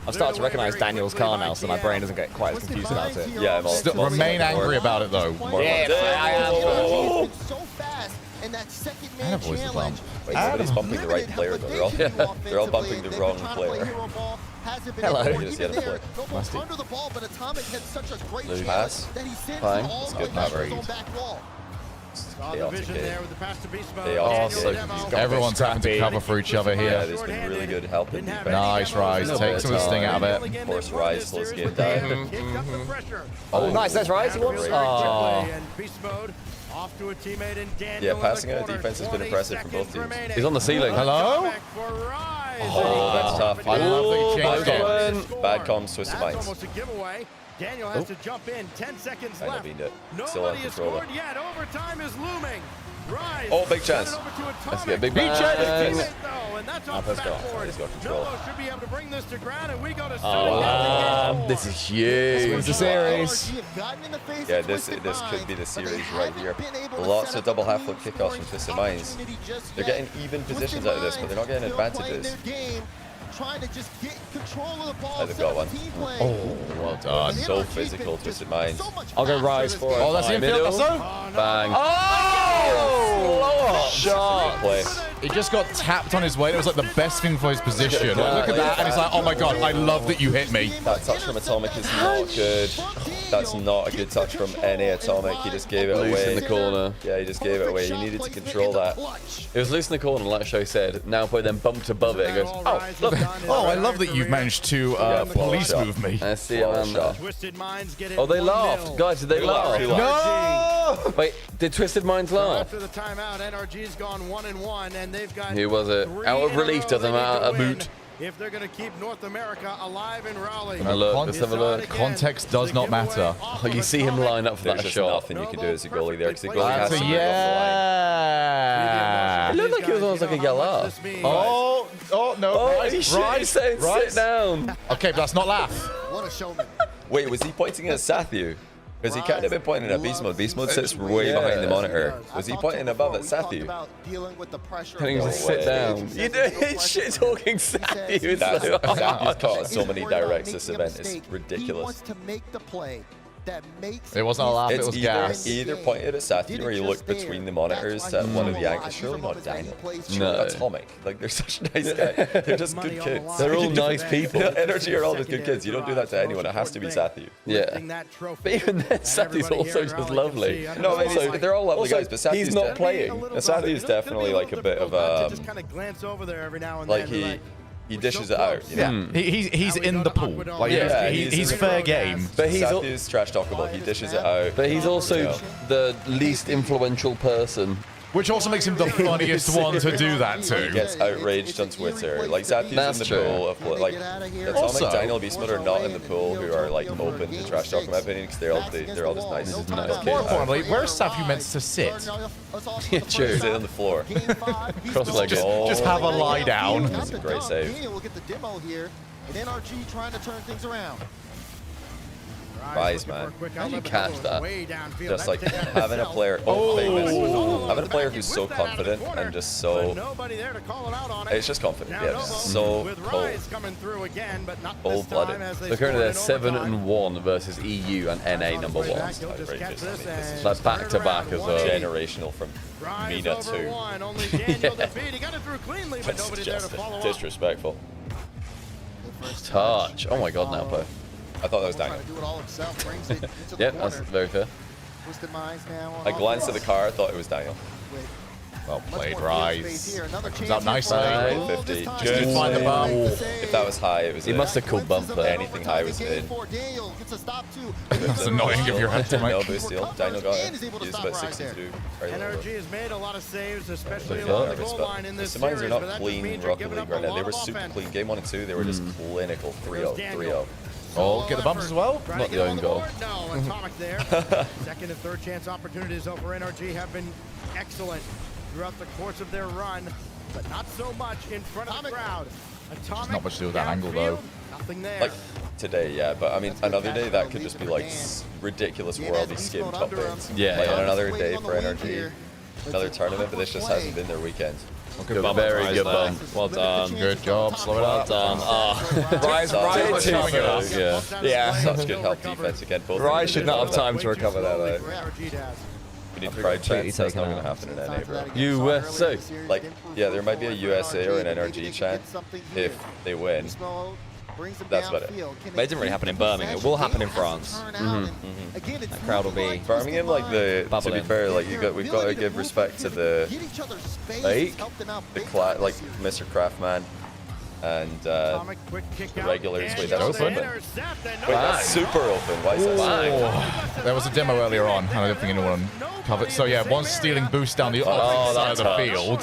I'm starting to recognize Daniel's car now, so my brain doesn't get quite as confused about it. Yeah, I'm all remain angry about it though. Yeah, I am. So fast, and that second I man have voice of challenge. Wait, somebody's bumping the right player though. They're all bumping the wrong player. Hello. Under the ball, but Atomic had such a great Lose chance pass. that he sent Fine. all That's the good. way Not to his very own back wall. Chaotic game. Oh, so Everyone's having to cover for each other Yeah, here. there's been really good help in defense. Nice, Rise. Take some of the sting out of it. Of course, Rise slows the game down. Oh, nice. That's Rise. He wants. Oh. Off to a teammate in Daniel. Yeah, passing out of defense has been impressive for both teams. He's on the ceiling. Hello? Oh, that's tough. I love that you changed it. Bad comms, Twisted Minds. Almost a giveaway. Daniel has to jump in. 10 seconds Kind of left. beamed it. Still Nobody on has control. scored yet. Overtime is looming. Rise. Oh, big chance. Let's get big Beach bang. And that's off the Let's go. backboard. He's got control. Novo should be able to bring this to ground, and we go to This is huge. Wins the series. Yeah, this could be the series right here. Lots of double half flip kickoffs from Twisted Minds. They're getting even positions out of this, but they're not getting advantages. Trying to just get control of the ball. Oh, they've got one. Oh, well done. So physical, Twisted Minds. I'll go Rise for it. Oh, that's the infield. That's so. Bang. Oh! Shot play. He just got tapped on his way. It was like the best thing for his position. Like, look at that, and he's like, "Oh my god, I love that you hit me." That touch from Atomic is not good. That's not a good touch from any Atomic. He just gave it Loose away. in the corner. Yeah, he just gave it away. He needed to control that. It was loose in the corner, like Sho said. Now put then bumped above it. It goes, oh, look. Oh, I love that you've managed to police shot. move me. I see it, man. There. Twisted Minds get it. Oh, they 1-0. laughed. Guys, did they laugh? No! Wait, did Twisted Minds laugh? After the timeout, NRG's gone 1-1, and they've got. Who was it? Out of relief doesn't matter. A boot. If they're going to keep North America alive in Raleigh. Now look, let's have a look. Context does not matter. Oh, you see him line up for There's that just shot. nothing you can do as a goalie there because the goalie has to That's a move off It looked like he was almost like a yellow. Oh, no. Oh, Rise, he's rise, saying rise. sit down. Okay, but that's not laugh. What a showman. the line. Wait, was he pointing at Sathu? Because he kind of been pointing at Beast Mode. Beast Mode sits way behind the monitor. Was he pointing above at Sathu? Can he just sit down? You do shit talking Sathu. It's like, Sathu's caught so many directs this event. It's He ridiculous. wants to make the play that makes. It wasn't a laugh, it It's was gas. either pointed at Sathu or you look between the monitors at one of the anchors. Surely not Daniel. No. Atomic. Like, they're such nice guys. They're just good kids. They're all nice people. Energy are all just good kids. You don't do that to anyone. It has to be Sathu. Yeah. But even then, Sathu's also just lovely. No, Also, they're all lovely also, guys, but Sathu's he's not playing. Sathu's definitely like a bit of just kind of glance over there every now and like then. he dishes it out. You know? He's in the pool. Like, Yeah, he's fair game. But he's Sathu's trash talkable. He dishes it out. But he's also the least influential person. Which also makes him the funniest one to do that He to. gets outraged on Twitter. Like Sathu's That's in the true. pool of like Atomic, Also- Daniel, Beast Mode are not in the pool who are like open to trash talk in my opinion because they're all just nice. More importantly, where's Sathu meant to sit? Yeah, true. Sit on the floor. Cross-legged. Just have a lie down. That's a great save. Daniel will get the demo here, and NRG trying to turn things around. Rise, man. How do you catch that? Just like having a player, having a player who's so confident and just so, it's just confident. Yeah, so cold, cold-blooded. So currently they're 7-1 versus EU and NA number 1. Outrageous. I mean, this is That's back to back as well. generational from Mina too. That's just disrespectful. Touch. Oh my god, now play. I thought that was Daniel. Yep, that's very fair. I glanced at the car, I thought it was Daniel. Well played, Rise. Comes out nicely. 50. Just Good. didn't find the bump. If that was high, it was He in. must have called bump there. Anything high was in. That's annoying if you're at No boost steal. Daniel got it. He was about 62. NRG has made a lot of saves, especially Like along that. the goal line in The this Mines series. are but not that clean means you're Rocket giving League up right a now. They lot were of super offense. clean. Game 1 and 2, they were just clinical 3-0. Oh, get the bumps as well? Trying Not to get the on own the goal. board. No, Atomic there. Second and third chance opportunities over NRG have been excellent. throughout the course of their run, but not so much in front of the crowd. Atomic, Not much to do with that angle, though. nothing there. Like today, yeah, but I mean, another day that could just be like ridiculous worldy skim top ends. Yeah, like yeah. on another day for NRG, another tournament, but this just hasn't been their weekend. Good bump, very good bump. Well done. Good job. Slow it up. Well done. Rise Yeah. Such good help defense again. Both Rise should not have time to recover that, though. We need pride chants. That's not going to happen in NA, bro. USA. Like, yeah, there might be a USA or an NRG chant if they win. That's about it. But it didn't really happen in Birmingham. It will happen in France. That crowd will be Birmingham, like to be bubbling. fair, like we've got to give respect to the like like Mr. Craftman and the regulars. Wait, that's open. Wait, that's super open. Why is that? There was a demo earlier on, and I don't think anyone covered. So yeah, one's stealing boost down the opposite side of the field.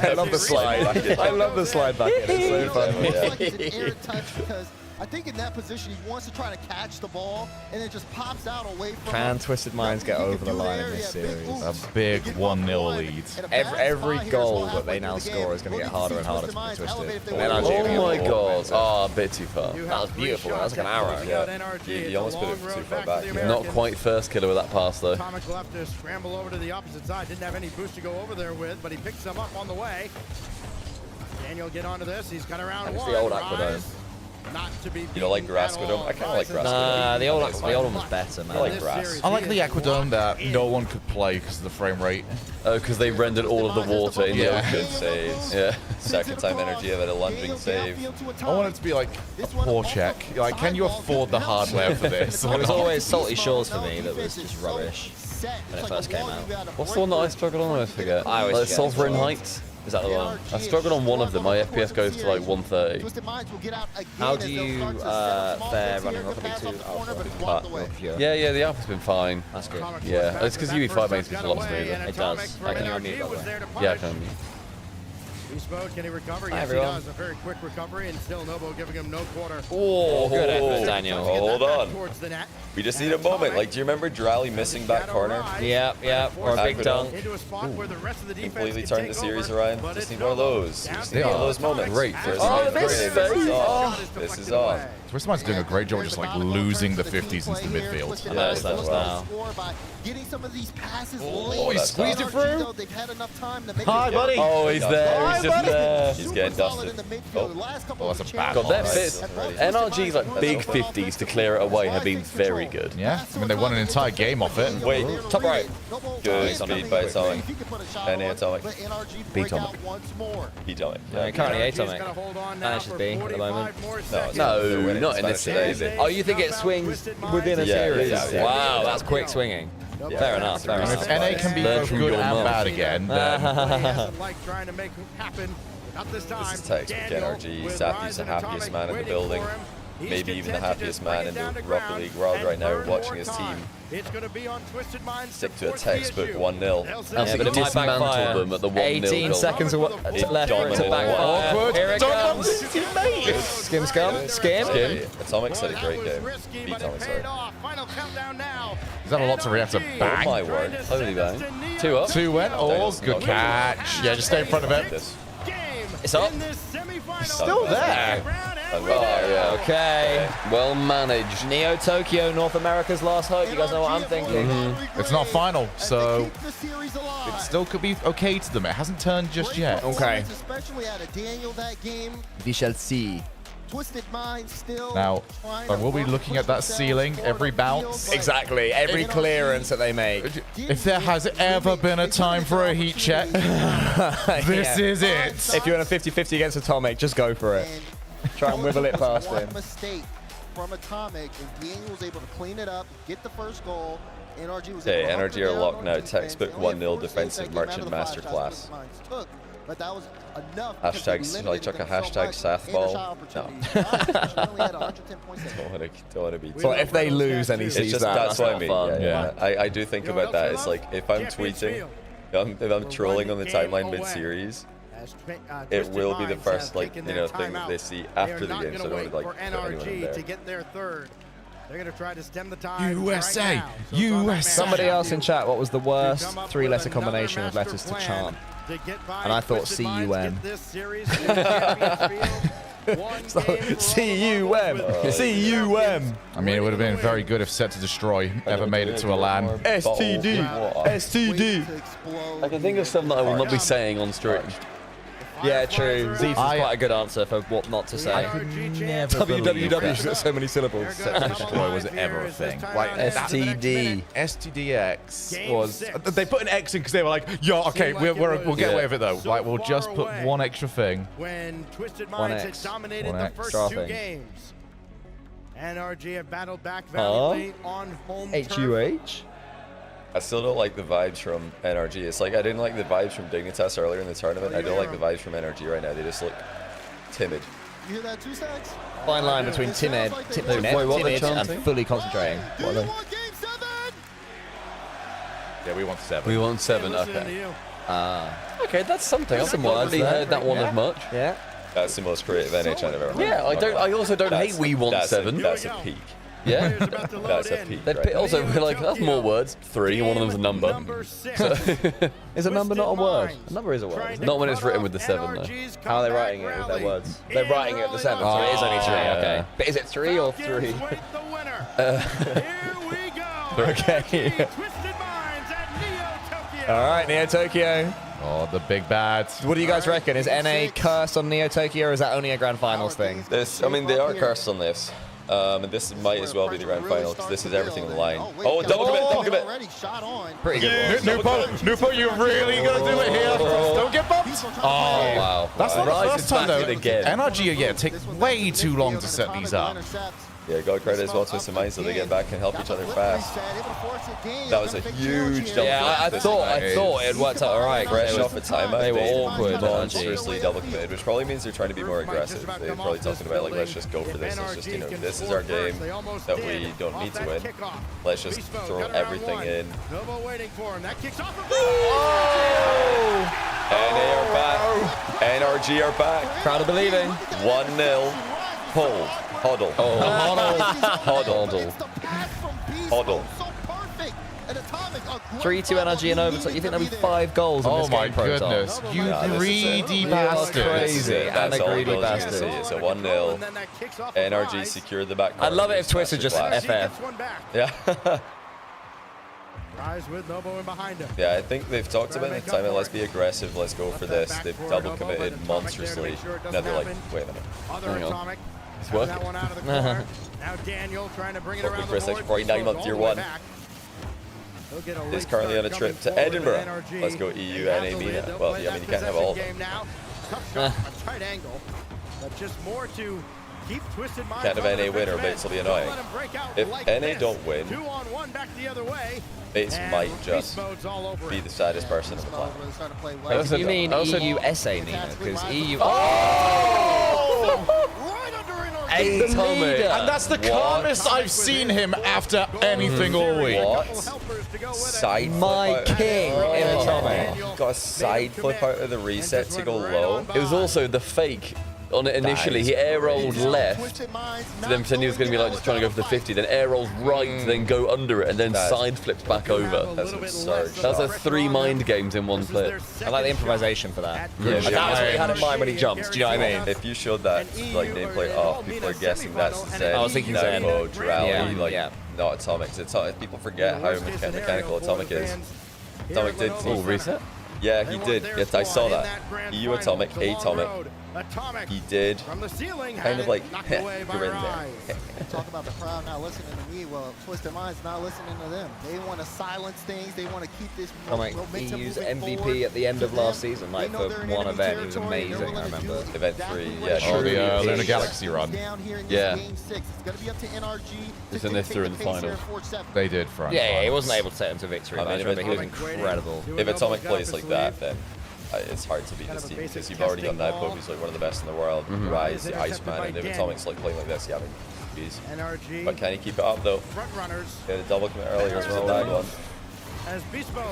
I love the slide. I love the slide back in. It's so funny. I think in that position, he wants to try to catch the ball, and it just pops out away from Can him. Twisted Minds get over the line in this series? A big 1-0 lead. Every goal that they now score is going to get harder and harder to be twisted. And Oh my god. Oh, a bit too far. That was beautiful. That was like an arrow. Yeah, he almost put it too far back. Yeah. Not quite first killer with that pass, though. Atomic will have to scramble over to the opposite side. Didn't have any boost to go over there with, but he picks some up on the way. Daniel get onto this. He's got around It's one. the old Rise, Aquadome. not to be You know, like beaten at Grasscodome? all. I kind of like Grasscodome. Nah, the old one was better, man. I like Grass. I like the Aquadome that no one could play because of the frame rate. Oh, because they rendered all of the water in the ocean. Good saves. Yeah. Second time energy have had a lunging save. I want it to be like a poor check. Like, can you afford the hardware for this? It was always Salty Shores for me that was just rubbish when it first came out. What's the one that I struggled on? I always forget. I always Like forget. Sovereign Heights? Is that the one? I struggled on one of them. My FPS goes to like 130. How do you fare running Rocket League 2 Alpha? Yeah, the alpha's been fine. That's good. Yeah, it's because UE5 makes it a lot smoother. It does. Can you unmute, by the way? Yeah, I can unmute. Beast mode, can he recover? Hi, Yes, he everyone. does. A very quick recovery, and still Nobo giving him no quarter. Oh, good effort, Daniel. Hold on. Towards the net. We just need a moment. Like, do you remember Drally missing back corner? Yeah, or a big dunk. Into a spot where the rest of the defense Completely can turned the take series over, around. but Just it's need one of Nobo. those. Down Just to need one of Nobo. those moments. Great. There's Oh, the this grenade. is This is so- on. This is on. Twisted Mind's doing a great job just like losing the 50s into the midfield. Yeah, that's well. Getting some of these passes Oh, late. he squeezed it through. They've had enough time to make Hi, it. buddy. Oh, he's there. He's just there. He's getting dusted. Oh, that's a bad God, their pass. fits. NRG's like big 50s to clear it away have been very good. Yeah, I mean, they won an entire game off it. Wait, Top right. good speed by Atomic. And Atomic. Beat Atomic. Beat Atomic. Yeah, currently NRG is Atomic. gonna hold on now Managed to for be at the moment. 45 more No, seconds. they're No, winning not in this Spanish series. today. Oh, you think it swings within a Yeah, series? yeah. Wow, that's quick swinging. Yeah. Fair enough, fair And enough. if NA can be Learn both from good your and mum. bad again, then He doesn't like trying to make it happen. Not this time. This is textbook NRG. Sappy's the happiest man in the building. Maybe even the happiest man in the Rocket League world right now, watching his team stick to a textbook 1-0. Yeah, but it might backfire. Dismantled them at the 1-0 18 goal. seconds left for it to dominated. backfire. Awkward. Here it Don't comes. Skim scum. Skim. Atomic had a great game. Beat Atomic, sorry. is that a lot to react to Oh bang? my word. Holy bang. 2 up. 2 went. Oh, good catch. Yeah, just stay in front of it. This. It's up. Still there. Oh, yeah. Okay. Well managed. Neo Tokyo, North America's last hope. You guys know what I'm thinking. It's not final, so it still could be okay to them. It hasn't turned just yet. Okay. Especially out of Daniel that game. We shall see. Twisted Mind still. Now, I will be looking at that ceiling every bounce. Exactly. Every clearance that they make. If there has ever been a time for a heat check, this is it. If you're in a 50-50 against Atomic, just go for it. Try and wibble it past him. One mistake from Atomic, and Daniel was able to clean it up, get the first goal. NRG was Okay, able to NRG hunker are down locked on now. defense. Textbook They only had 1-0 4 saves defensive that game out merchant of the 5 that masterclass. Twisted Minds took, but that was enough. Hashtag, like, chuck a hashtag Sathball. No. Don't want to be. So if they lose and he It's sees just that, that's what I mean. fun. Yeah. I do think about that. It's like if I'm tweeting, if I'm trolling on the timeline mid-series, it will be the first thing that they see after the game. So I don't like put anyone in there. They're going to try to stem the tide. USA! Right now. So USA! Somebody else in chat, what was the worst three-letter combination of letters to chant? And I thought C-U-M. C-U-M. C-U-M. I mean, it would have been very good if Set to Destroy ever made it to a LAN. STD. STD. I can think of some that I will not be saying on stream. Yeah, true. Zeus is quite a good answer for what not to say. www's got so many syllables. Set to Destroy was ever a thing. Like STD. STDX was. They put an X in because they were like, "Yo, okay, we'll get away with it though. Like, we'll just put one extra thing." When Twisted Minds had dominated the first two games, NRG have battled back valiantly on home turf. HUH. I still don't like the vibes from NRG. It's like I didn't like the vibes from Dignitas earlier in the tournament. I don't like the vibes from NRG right now. They just look timid. You hear that, 2 Stacks? Fine line between timid and fully concentrating. What are they? Yeah, we want 7. We want 7, okay. Okay, that's something. I've not really heard that one as much. Yeah. That's the most creative NH I've ever heard. Yeah, I also don't hate we want 7. That's a peak. Yeah, that's a peak. Right also, we're like, that's more words. 3, one of them's a number. Is a number not a word? A number is a word. Not when it's written with the 7, though. How are they writing it with their words? They're writing it with the 7, so it is only 3. Okay. But is it 3 or 3? Okay. All right, Neo Tokyo. Oh, the big bad. What do you guys reckon? Is NA cursed on Neo Tokyo, or is that only a grand finals thing? I mean, they are cursed on this. And this might as well be the grand final because this is everything on the line. Oh, double commit. Pretty good. Nupo, you're really going to do it here. Don't get bumped. Oh, wow. That's not the first time, though. Again. NRG, take way too long to set these up. Yeah, God credit as well to Twisted Minds so they get back and help each other fast. That was a huge double. Yeah, I thought it worked out all right. Fresh off a timeout. They were awkward. Monstrously double committed, which probably means they're trying to be more aggressive. They're probably talking about like, let's just go for this. It's just, you know, this is our game that we don't need to win. Let's just throw everything in. NA are back. NRG are back. Proud of believing. 1-0. Hold. Huddle. Huddle. 3-2 NRG and overtime. You think there'll be 5 goals in this game? Oh my goodness. You greedy bastard. Crazy. And a greedy bastard. It's a 1-0. NRG secured the back. I'd love it if Twisted just FF. Yeah. With Nobo in behind him. Yeah, I think they've talked about it. Time let's be aggressive. Let's go for this. They've double committed monstrously. Now they're like, wait a minute. Hang on. It's working. Now Daniel trying to bring it around for a second before he 9 month tier 1. Is currently on a trip to Edinburgh. Let's go EU, NA, MENA. Well, yeah, I mean, you can't have all of them. A tight angle, but just more to keep Twisted Minds. Can't have NA win or Bates will be annoying. If NA don't win, 2-on-1 back the other way. Bates might just be the saddest person on the planet. You mean EU SA, Nina? Because EU. Atomic. And that's the calmest I've seen him after anything all week. What? Side My king in Atomic. Got a side flip out of the reset to go low. It was also the fake on it initially. He air rolled left to then pretend he was going to be like just trying to go for the 50, then air rolls right, then go under it, and then side flips back over. That's absurd. That's like 3 mind games in one flip. I like the improvisation for that. Yeah, That was what he had in mind when he jumped. Do you know what I mean? If you showed that like nameplate off, people are guessing that's Zen. I was thinking Zen. Duality, not Atomic. People forget how mechanical Atomic is. Atomic did. Oh, reset? Yeah, he did. Yes, I saw that. EU Atomic, Atomic. He did kind of like, you're in there. Talk about the crowd not listening to me. Well, Twisted Minds not listening to them. They want to silence things. They want to keep this momentum EU's moving MVP forward. at the end of last season, like for one event, he was amazing. I remember. Event 3, yeah. Oh, the Lunar Galaxy run. Yeah. It's going to be up to NRG. Isn't this through in the final? They did front. Yeah, he wasn't able to take him to victory. I mean, I remember he was incredible. If Atomic plays like that, then it's hard to beat this team because you've already got Nightpoke, who's like one of the best in the world. Rise, the Iceman, and if Atomic's like playing like this, yeah, I mean, geez. But can he keep it up though? Yeah, the double commit earlier was a bad one.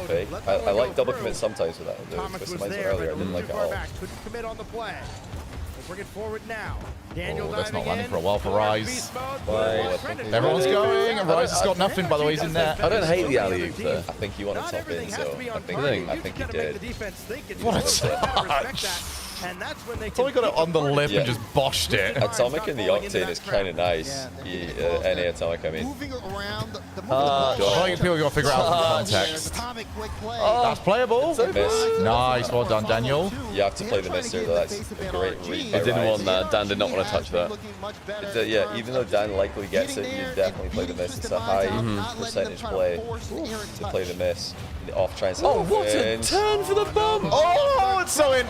Fake. I like double commit sometimes with that. The Twisted Minds earlier, I didn't like it at all. Bring it forward now. Daniel that's not landing for a while for Rise. Everyone's going, and Rise has got nothing, by the way, he's in there. I don't hate the alley-oop there. I think he wanted to top in, so I think he did. What a touch! So he got it on the lip and just boshed it. Atomic in the Octane is kind of nice. NA Atomic, I mean. I think people got to figure out the context. That's playable. Nice, well done, Daniel. You have to play the miss here, though. That's a great read. He didn't want that. Dan did not want to touch that. Yeah, even though Dan likely gets it, you definitely play the miss. It's a high percentage play to play the miss. The off try and oh, what a turn for the bump! Oh, it's so in.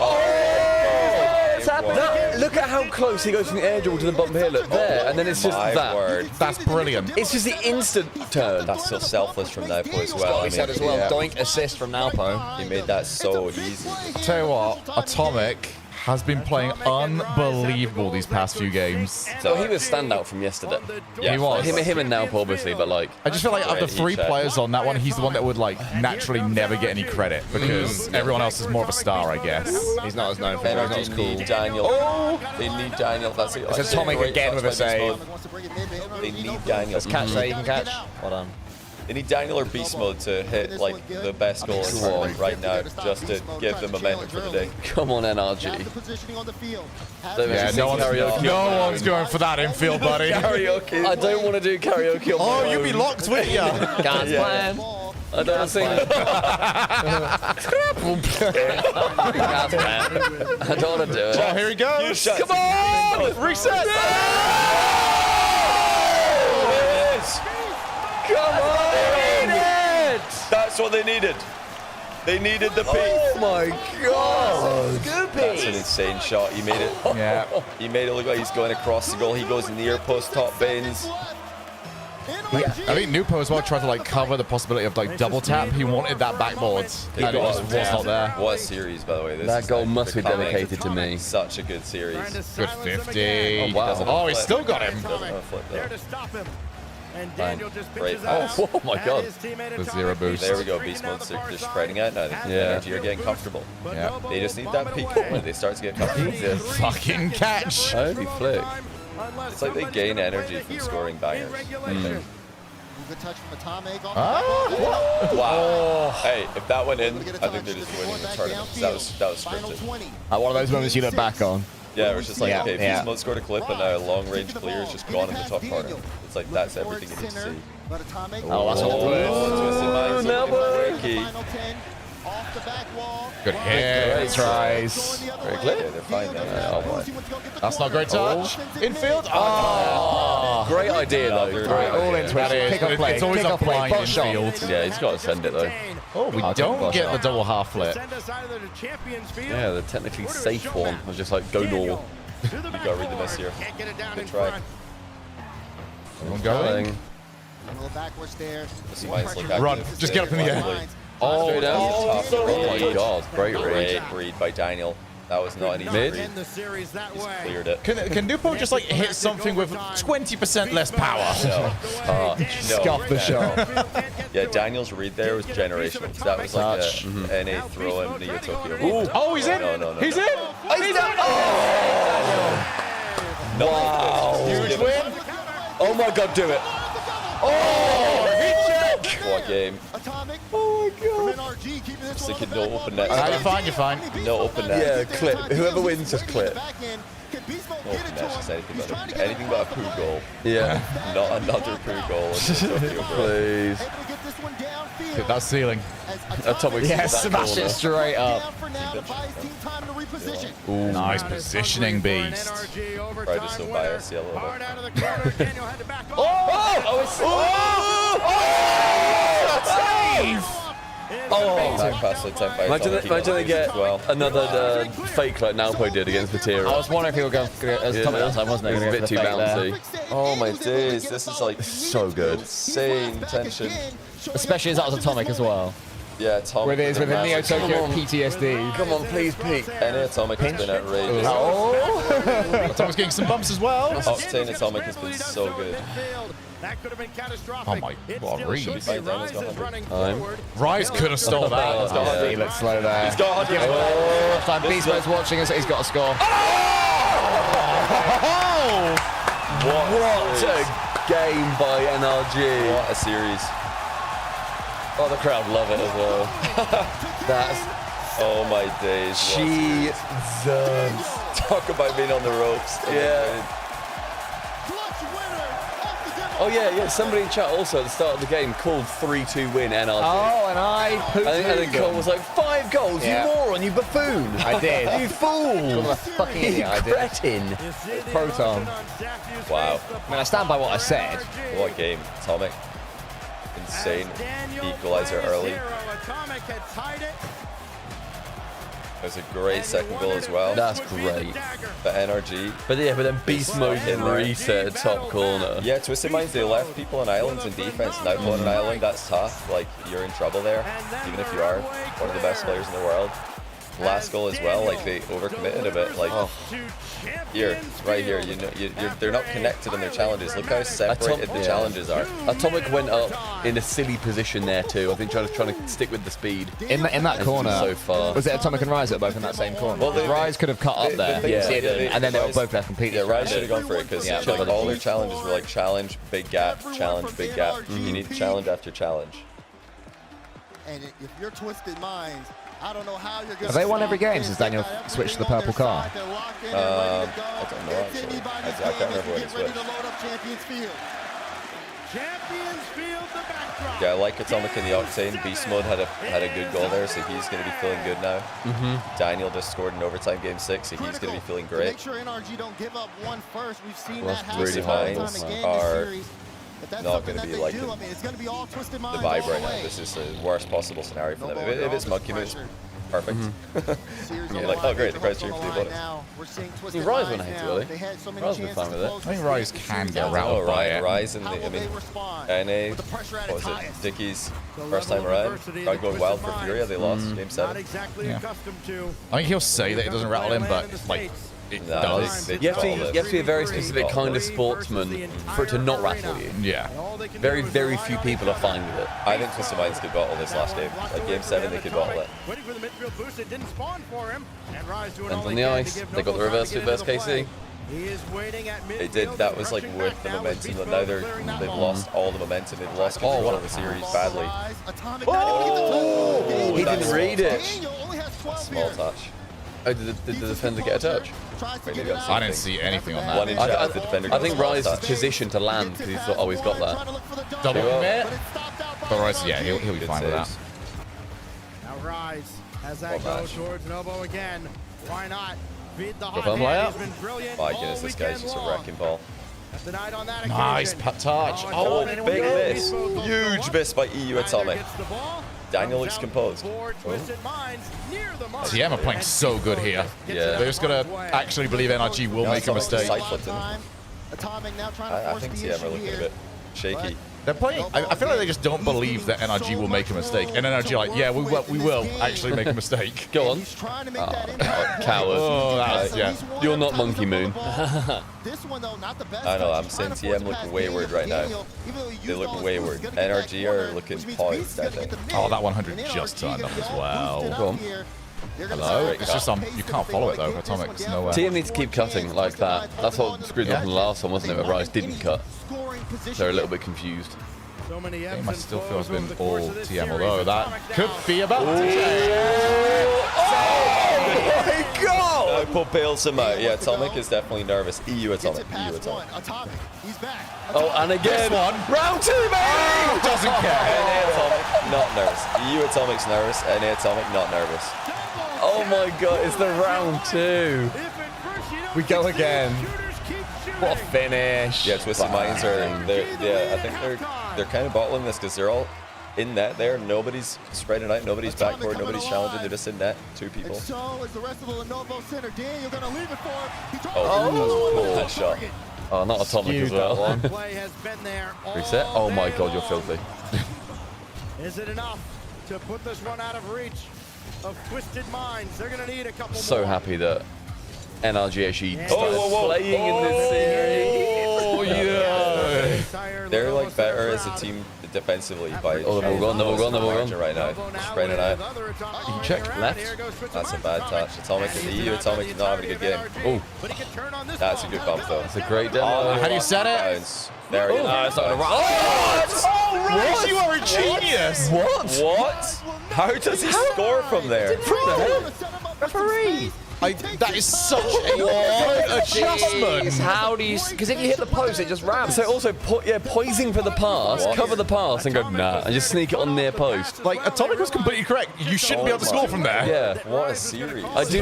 Look at how close he goes from the air dribble to the bump here. Look there, and then it's just that. That's brilliant. It's just the instant turn. That's so selfless from Naupo as well. He said as well. Doink assist from Naupo. He made that so easy. Tell you what, Atomic has been playing unbelievable these past few games. So he was standout from yesterday. Yeah, he was. Him and Naupo, obviously, but like... I just feel like of the 3 players on that one, he's the one that would like naturally never get any credit because everyone else is more of a star, I guess. He's not as known for Energy not as cool. need Daniel. They need Daniel. That's it. It's Atomic again with a save. They need Daniel. Let's catch that you can catch. Well done. They need Daniel or Beast Mode to hit like the best goal in the tournament right now, just to give them momentum for the day. Come on, NRG. Yeah, no one's going for that infield, buddy. Karaoke. I don't want to do karaoke on my own. You'd be locked, wouldn't you? God's plan. I don't sing. I don't want to do it. Oh, here he goes. Come on! Reset! Come on! That's what they needed. They needed the peak. Oh my god! That's an insane shot. He made it. Yeah. He made it look like he's going across the goal. He goes near post top bins. I think Nupo as well tried to like cover the possibility of like double tap. He wanted that backboard, and it just was not there. What a series, by the way. This that is goal like must be dedicated to me. Such a good series. Good 50. Oh, wow. Oh, he's still got him. Doesn't have a flip though. And Daniel just Great pass. Oh my god. The 0 boost. There we go. Beast Mode's they're spreading out now. Energy are getting comfortable. Yeah. They just need that peak when they start to get comfortable. Fucking catch. Holy flick. It's like they gain energy from scoring bangers. Good touch from Atomic. Wow. Hey, if that went in, I think they're just winning the tournament. That was scripted. One of those moments you look back on. Yeah, it was just like, okay, Beast Mode scored a clip and now a long range clear is just gone in the top corner. It's like, that's everything you need to see. Oh, that's all Twisted Minds looking tricky. Good hit. Tries. Very clear. Yeah, they're fine now. That's not a great touch. Infield. Oh. Great idea though. All in Twisted. Pick up play. It's always a blind infield. Yeah, he's got to send it though. Oh, we don't get the double half flip. Yeah, the technically safe one was just like go normal. You gotta read the miss here. Good try. Everyone going. A little backwards there. Run. Just get up in the air. Oh, oh my god. Great read. Read by Daniel. That was not an easy read. He's cleared it. Can Nupo just like hit something with 20% less power? No. Scuff the shot. Yeah, Daniel's read there was generational. That was like a NA throw in Neo Tokyo. Oh, he's in! No. He's in! He's in! Oh! Wow. Huge win! Oh my god, do it! Oh! Heat check! What game? Oh my god! Just thinking no open net. You're fine. No open net. Yeah, clip. Whoever wins, just clip. No open net, just anything but a poo goal. Yeah. Not another poo goal. Please. Hit that ceiling. Atomic. Yeah, smash it straight up. Ooh, nice positioning, Beast. Probably just so biased, yellow. Save! Back pass to 10 by Imagine they get another fake like Naupo did against Materia. I was wondering if he would go as Atomic last time, wasn't it? It was a bit too bouncy. Oh my days, this is like So good. insane tension. Especially as that was Atomic as well. Yeah, Atomic. With his Neo Tokyo PTSD. Come on, please peek. NA Atomic has been outrageous. Atomic's getting some bumps as well. Octane Atomic has been so good. Oh my god, read. Rise could have stole that. He looks slow there. He's got 100. Time Beast Mode's watching us, he's got a score. What a game by NRG. What a series. Oh, the crowd love it as well. That's... Oh my days. Jesus. Talk about being on the ropes. Yeah. Oh yeah. Somebody in chat also at the start of the game called 3-2 win NRG. Oh, and I and then Cole was like, 5 goals, Yeah. you moron, you buffoon. I did. You fool. What a fucking idiot I did. Cretin. Proton. Wow. I mean, I stand by what I said. What game. Atomic. Insane. Equalizer early. There's a great second goal as well. That's great. For NRG. But then Beast Mode in there. reset at top corner. Yeah, Twisted Minds, they left people on islands in defense. Now put an island, that's tough. Like, you're in trouble there, even if you are one of the best players in the world. Last goal as well, like they overcommitted a bit. Like, right here, you know, they're not connected in their challenges. Look how separated the challenges are. Atomic went up in a silly position there too. I think trying to stick with the speed. In that corner, so far. Was it Atomic and Rise that were both in that same corner? Well, Rise could have cut up there, and then they were both left completely. Yeah, Rise should have gone for it because like, all their challenges were like challenge, big gap, challenge, big gap. You need challenge after challenge. And if you're Twisted Minds, I don't know how you're going to... Have they won every game since Daniel switched to the purple car? I don't know actually. I can't remember when he switched. Yeah, I like Atomic in the Octane. Beast Mode had a good goal there, so he's going to be feeling good now. Daniel just scored in overtime game 6, so he's going to be feeling great. Make sure NRG don't give up one first. We've seen Well, that happen Twisted time Minds and again are this series. But that's not something going to that be they like do. I mean, it's going to be all Twisted the Minds vibe all right the now. way. This is the worst possible scenario for them. If it's Monkey Moves, perfect. Series You're on like, the line, oh great, the the crowd's hopes cheering on for the the line opponents. now. We're seeing Twisted Rise Minds wouldn't hate it, now. really. They had so many Rise would be chances fine with to it. close I think this Rise game. can This get series rattled out. by it. Rise and How will I mean, they respond? NA, With the pressure at what its was it? highest. Dickie's first time around. Crowd going wild for Furia. They lost game 7. Yeah. I think he'll say that it doesn't rattle him, but like it No, does. they You have bottled it. to be a very specific kind of sportsman for it to not rattle you. Yeah. Very, very few people are fine with it. I think Twisted Minds could bottle this last game. Like game 7, they could bottle it. Waiting for the midfield boost, it didn't spawn for him. And Rise doing Depends all on they the can to ice. give They got the Noble reverse time to fit get versus into the KC. play. He is waiting at They did. That was like worth the momentum. But now they've lost all the momentum. They've lost control of the series badly. Oh! He didn't read it. Small touch. Oh, did the defender get a touch? I didn't see anything on that. One in chat, the defender I got think a small Rise is touch. positioned to land because he thought, oh, he's got that. Double commit. But But Rise, yeah, he'll be Good fine with that. saves. Now Rise as that What goes match? towards Noble again. Why not? Beat the Go hot for him, hand. lay He's up. been brilliant My all goodness, this weekend guy's just a long. wrecking ball. Denied on that Nice occasion. touch. Oh, Atomic big miss. goes for Huge miss by EU Atomic. gets the ball. Daniel looks composed. For Twisted Minds near the mark. TM are playing so good here. Yeah. They're just gonna actually believe NRG will Yeah, make a Atomic just mistake. side-flipped him. Atomic now trying to I force think the TM issue are looking a here. bit shaky. They're playing. I feel like they just don't believe that NRG will make a mistake, and NRG are like, yeah, we will actually make a mistake. Go on. He's trying to make that impact. Coward. Oh, that's yeah. You're not Monkey Moon. This one though, not the best. I know, touch. I'm saying He's trying to TM force a looking pass. wayward right now. Daniel, even though he They used look all his wayward. boost, he's gonna get NRG that are corner, looking which means poised, Beast's I gonna get think. the Oh, mid. that 100 And just NRG turned gonna up be as all well. boosted Go up on. here. They're gonna No, start it's just to you can't follow it though. get this one Atomic's down. nowhere. TM needs to keep cutting like that. That's what screwed them up in the last one, wasn't it? Where Rise didn't cut. They're a little bit confused. So many Game ebbs I and still flows feel has been over the course all of this TM, series. although that Atomic could down. be about to Oh my god! Put bails him out. Yeah, Atomic is definitely nervous. EU Atomic. EU Atomic. Atomic, he's back. Oh, and again. one. Round 2, baby! Doesn't care. NA Atomic, not nervous. EU Atomic's nervous. NA Atomic, not nervous. Oh my god, it's the round 2. We go again. What a finish. Yeah, Twisted Minds are. I think they're kind of bottling this because they're all in net there. Nobody's spreading out. Nobody's backboard. Nobody's challenging. They're just in net. 2 people. And so is the rest of the Lenovo center. Daniel gonna leave it for him. He tries Oh, that shot. Oh, not Atomic as well. Play has been there all Reset. Oh my day god, you're long. filthy. Is it enough to put this one out of reach of Twisted Minds? They're gonna need a couple So more. happy that NRG actually Yeah. started playing in this series. Oh yeah. They're like better as a team defensively by Oh, they've all gone. right now. Spreading it out. You can check left. That's a bad touch. Atomic in the EU. Atomic is not having a good game. Oh, that's a good bump though. That's a great demo. How do you set it? There it is. It's not gonna run. Oh, Rice, you are a genius. What? How does he score from there? Referee. That is such a adjustment. How do you? Because if you hit the post, it just rams. So also, poising for the pass, cover the pass, and go nah, and just sneak it on near post. Like Atomic was completely correct. You shouldn't be able to score from there. Yeah. What a series. I do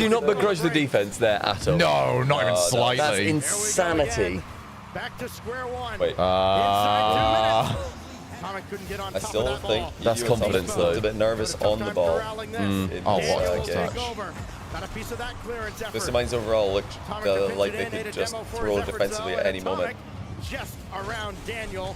not begrudge the defense there at all. No, not even slightly. That's insanity. Back to square one. Wait. I still think that's confidence though. A bit nervous on the ball. Oh, what game. This reminds overall look like they could just throw defensively at any moment. Just around Daniel.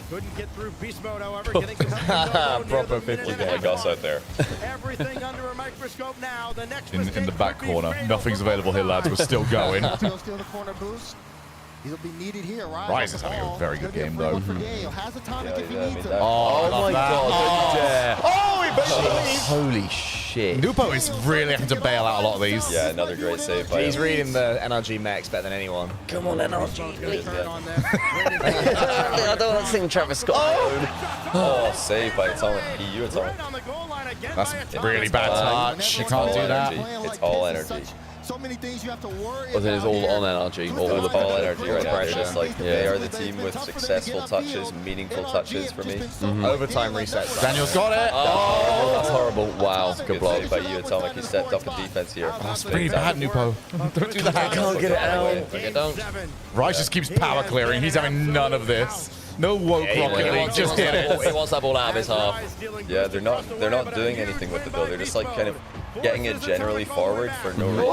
Couldn't get through beast mode, however. Getting some Proper 50 like us out there. Everything under a microscope now. The next In the back corner. Nothing's available here, lads. We're still going. Steal the corner boost. He'll be needed here. Rise is having a very good game, though. Has Atomic if he needs it. Oh my god! Oh, he better Holy shit! Nupo is really having to bail out a lot of these. Yeah, another great save by He's him. reading the NRG mechs better than anyone. Come on, NRG. I don't want to sing Travis Scott. Oh, save by Atomic. EU Atomic. That's really bad touch. You can't do that. It's all energy. So many things you have to worry Well, then it's all on NRG. All the ball energy right now. They're pressure. just like they are the team with successful touches, meaningful touches for me. Overtime resets. Daniel's got it. Oh, that's horrible. Wow, good block. Save by EU Atomic. He stepped up in defense here. That's pretty bad, Nupo. Don't do that. I can't get it out. Rice just keeps power clearing. He's having none of this. No woke rocket league. Just get it. He wants that ball out of his half. Yeah, they're not doing anything with it though. They're just like kind of getting it generally forward for no reason.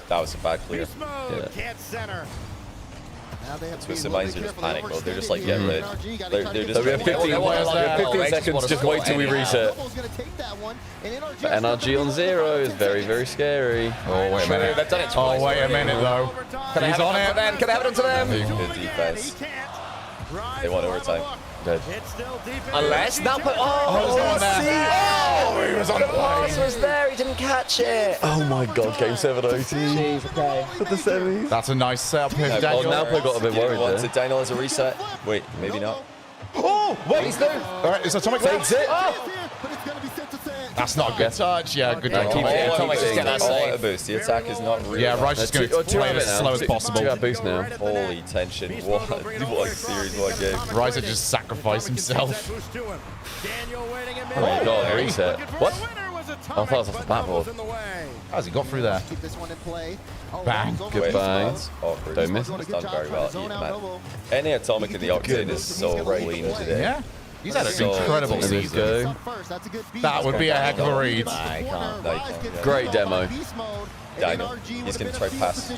That was a bad clear. Center. Swiss and Mines are just panic mode. They're just like get rid. They're just. We have 15 seconds. Just wait till we reset. But NRG on 0 is very, very scary. Oh, wait a minute. They've done it twice. Oh, wait a minute, though. He's on it. Can I have it to them? Good defense. They want overtime. Good. Unless now put. He was on the pass was there. He didn't catch it. Oh my god, game 7 OT. Okay. For the semis. That's a nice setup here, Daniel. Nalpo got a bit worried Wants there. it. Daniel has a reset. Wait, maybe not. Oh, wait. He's there. All right, it's Atomic fakes it. That's not a good touch. Yeah, good touch. keep it. All out of boost. The attack is not really. Yeah, Rice is going to play it as slow as possible. 2 boost now. Holy tension. What series, what game. Rice had just sacrificed himself. Oh my god, reset. What? I thought it was off the backboard. How's he got through there? Keep this one in play. Bang. Good bang. Awkward. Don't miss. It's done very well. Man. Any Atomic in the Octane is so clean today. Yeah. He's had an So incredible Let's season. go. That would be a heck of a read. No, you can't. Great demo. Daniel, he's going to try pass.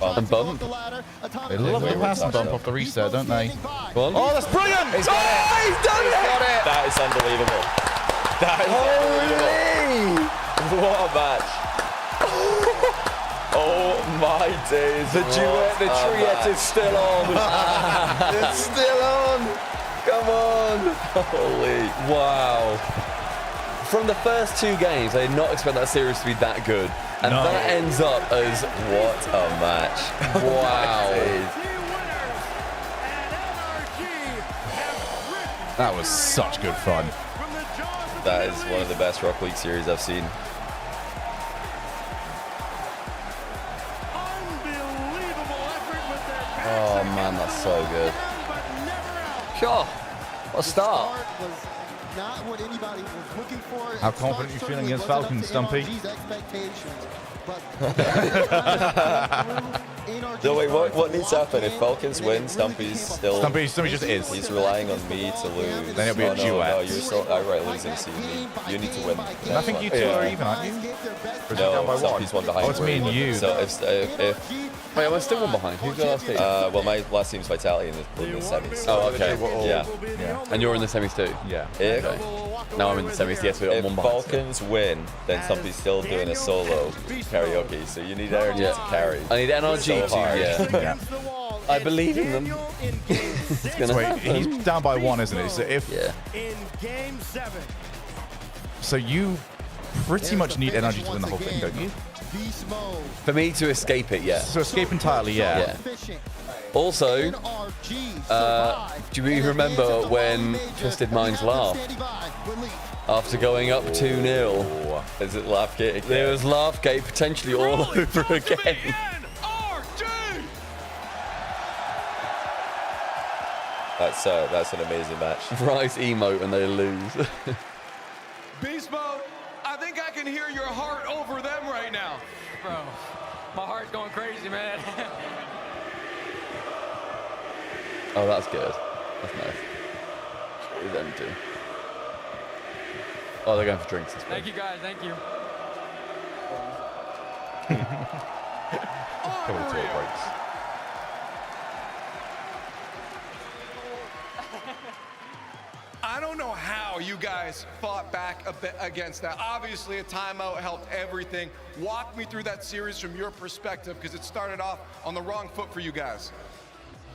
And bump. They love the pass and bump off the reset, don't they? Go on. Oh, that's brilliant! He's got it. He's done it! That is unbelievable. That is unbelievable. What a match. Oh my days. The duet, the triette is still on. It's still on. Come on. Holy. Wow. From the first 2 games, I did not expect that series to be that good. And that ends up as what a match. Wow. That was such good fun. That is one of the best Rock League series I've seen. Oh man, that's so good. Sure. What a start. How confident are you feeling against Falcons, Stumpy? No, wait, what needs to happen? If Falcons win, Stumpy's still... Stumpy just is. He's relying on me to lose. Then it'll be a duet. No, you're still outright losing, so you need to win. I think you two are even, aren't you? No, Stumpy's one behind. Oh, it's me and you. So if Wait, am I still one behind? Who's the last team? well, my last team's Vitality in the semis. Oh, okay. Yeah. And you're in the semis too? Yeah. If Now I'm in the semis. Yes, we're if one behind. Falcons win, then Stumpy's still doing a solo karaoke, so you need energy to carry. I need NRG so hard. to, yeah. I believe in them. It's gonna Wait, happen. he's down by 1, isn't he? So if In game 7. so, you pretty much need energy to win the whole thing, don't you? Beast mode. For me to escape it, yeah. So escape entirely, yeah. Also, do we remember when Twisted Minds laughed after going up 2-0? Is it Laughgate again? There was Laughgate potentially all over again. That's an amazing match. Rise emote and they lose. Beast mode, I think I can hear your heart over them right now. Bro, my heart's going crazy, man. Oh, that's good. That's nice. What them do? Oh, they're going for drinks. Thank you, guys. Thank you. Couple of toilet breaks. I don't know how you guys fought back against that. Obviously, a timeout helped everything. Walk me through that series from your perspective, because it started off on the wrong foot for you guys.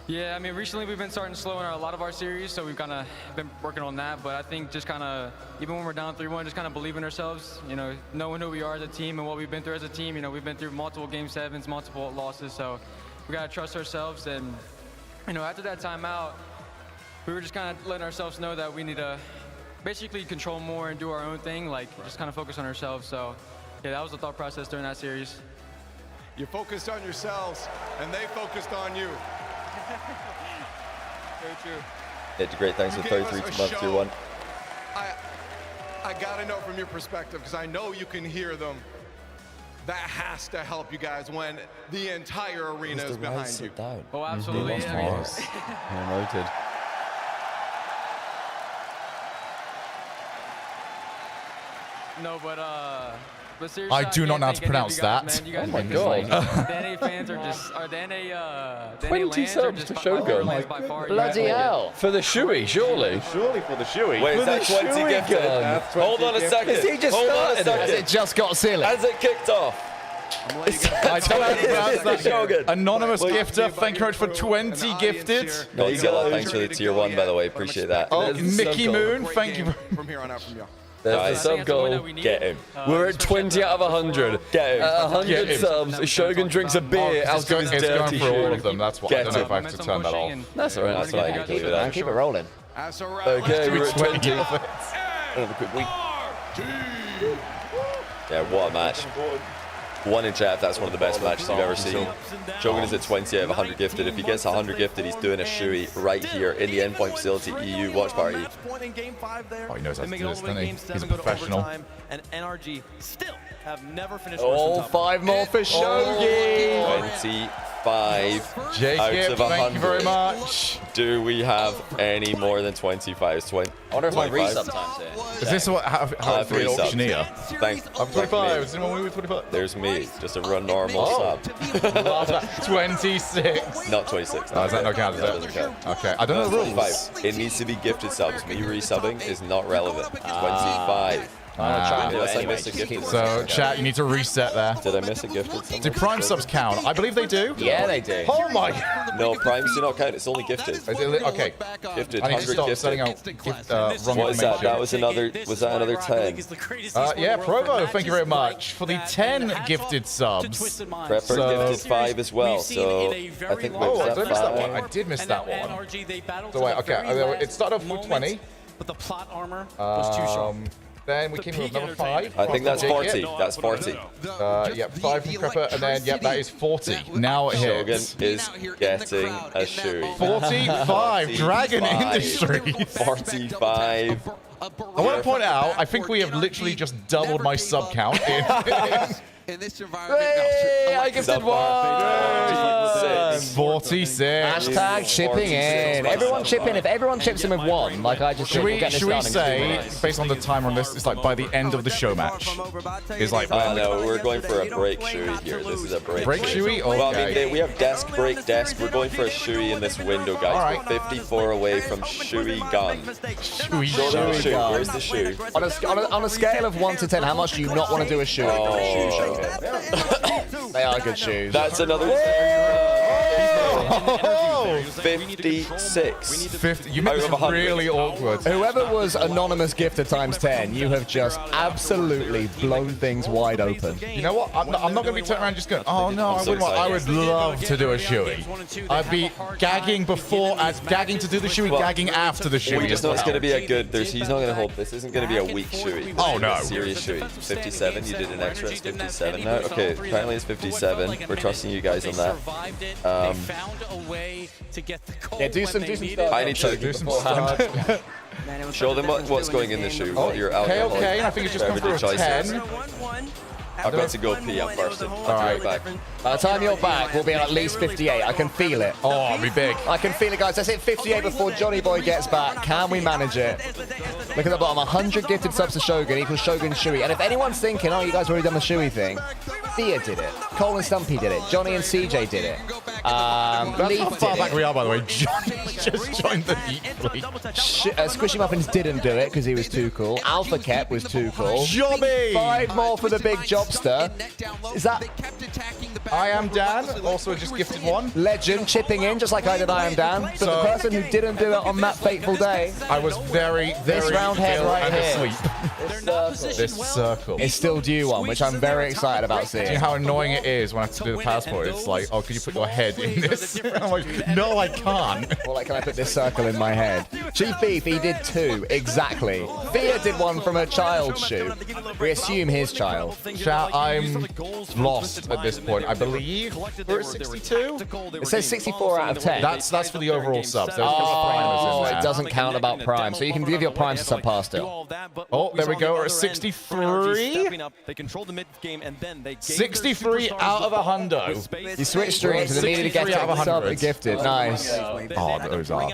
Yeah, I mean, recently we've been starting slow in a lot of our series, so we've kind of been working on that. But I think just kind of, even when we're down 3-1, just kind of believe in ourselves, you know, knowing who we are as a team and what we've been through as a team. You know, we've been through multiple Game 7s, multiple losses, so we got to trust ourselves. And, you know, after that timeout, we were just kind of letting ourselves know that we need to basically control more and do our own thing, like just kind of focus on ourselves. So, yeah, that was the thought process during that series. You focused on yourselves, and they focused on you. Very true. It's great. Thanks for 33 to month tier 1. I gotta know from your perspective, because I know you can hear them. That has to help you guys when the entire arena is behind you. Oh, absolutely. Noted. No, but seriously, I do not know how to pronounce that. You guys Oh my god. the NA fans are just, or the NA, the 20 NA lands are subs just to Shogun. by far. Bloody hell. For the Shui, surely. Surely for the Shui. Wait, is For that the 20 Shui gifted? gun. Hold on a second. Has he just Hold on a started it? second. Has it just got silly? Has it kicked off? I don't know how to pronounce that. Anonymous gifter, thank you very much for 20 gifted. Thanks for the tier 1, by the way. Appreciate that. Oh, Mickey Moon, thank you. From here on out from y'all. There's the sub goal. Get him. We're at 20 out of 100. Get him. 100 subs. Shogun drinks a beer out of his It's going dirty for all shoe. of them. That's what I don't know if I have to turn that off. That's alright. That's fine. You can leave it out. Keep it rolling. Okay, we're at 20. Another quick week. Yeah, what a match. 1 in chat, that's one of the best matches you've ever seen. Shogun is at 20 out of 100 gifted. If he gets 100 gifted, he's doing a Shui right here in the endpoint facility EU watch party. Oh, he knows how to do this, doesn't he? He's a professional. And NRG still have never finished. Oh, 5 more for Shogun. 25 out Jacob, of 100. thank you very much. Do we have any more than 25? 20. I wonder if I read 25? sometimes here. Is this what, how it's the resubs. auctioneer? Thanks. I'm 25. Is anyone with 25? There's me, just a run normal sub. 26. Not 26. Oh, is that not count? Is No, it? doesn't count. Okay, I don't know the rules. 25. It needs to be gifted subs. Me resubbing is not relevant. 25. Unless I miss a gifted sub. So, chat, you need to reset there. Did I miss a gifted sub? Do prime subs count? I believe they do. Yeah, they do. Oh my god. No, primes do not count. It's only gifted. Okay. Gifted. I need to 100 stop gifted. setting out wrong What is that? information. That was another. Was that another 10? Yeah, Provo, thank you very much for the 10 gifted subs. Prepper gifted 5 as well. So I think Oh, was I did miss that one. I 5? did miss that one. So wait, okay, it started off with 20. But the plot armor was too strong. Then we came with another 5. I think that's 40. That's 40. Yep, 5 from Prepper, and then, yep, that is 40. Now it Shogun hits. is getting a Shui. 45, Dragon 45. Industries. 45. I want to point out, I think we have literally just doubled my sub count in this environment. Hey, I gifted 1. 46. Hashtag chipping in. Everyone chip in. If everyone chips in with 1, like I just Should we say, say, based on the timer on this, it's like by the end of the show match? Is like. No, we're going for a break Shui here. This is a break. Break Shui? Well, I Okay. mean, we have desk, break, desk. We're going for a Shui in this window, guys. All right. We're 54 away from Shui gun. Shui Show them the Shui. gun. Where's the Shui? On a scale of 1 to 10, how much do you not want to do a shoe? Oh, They are good shoes. that's another. 56. 50. You made this really awkward. Whoever was anonymous gifter times 10, you have just absolutely blown things wide open. You know what? I'm not going to be turning around just going, oh no, I would love to do a shoey. I'd be gagging before, gagging to do the shoey, gagging after the shoey. We just know it's going to be a good. He's not going to hold. This isn't going to be a weak shoey. Oh no. Serious shoey. 57. You did an extra. It's 57 now. Okay. Apparently it's 57. We're trusting you guys on that. Yeah, do some stuff. I need to do some stuff. Show them what's going in the shoe. What your alcohol. Okay. I think it's just come through a 10. I've got to go pee. I'm bursting. I'll be right back. By the time you're back, we'll be on at least 58. I can feel it. Oh, it'll be big. I can feel it, guys. Let's hit 58 before JohnnyBoi gets back. Can we manage it? Look at the bottom. 100 gifted subs to Shogun equals Shogun Shui. And if anyone's thinking, oh, you guys already done the Shui thing, Thea did it. Cole and Stumpy did it. Johnny and CJ did it. That's Leaf how far did back it. we are, by the way. Johnny just joined the Heat fleet. Squishy Muffins didn't do it because he was too cool. Alpha Kep was too cool. Jobby! 5 more for the big jobster. Is that I Am Dan? Also just gifted one. Legend chipping in just like I did I Am Dan. But the person who didn't do it on that fateful day. I was very This round head ill right and here. asleep. This circle. It's still due one, which I'm very excited about Do you seeing. know how annoying it is when I have to do the passport? It's like, oh, could you put your head in this? I'm like, no, I can't. Or like, can I put this circle in my head? Chief Beef, he did 2, exactly. Thea did one from a child's shoe. We assume his child. I'm lost at this point. I believe we're at 62. It says 64 out of 10. That's for the overall subs. Oh, it doesn't count about prime. So you can give your prime to sub pass still. Oh, there we go. We're at 63. 63 out of 100. You switched streams and immediately get 63 out of sub 100. gifted. Nice. Oh, those are.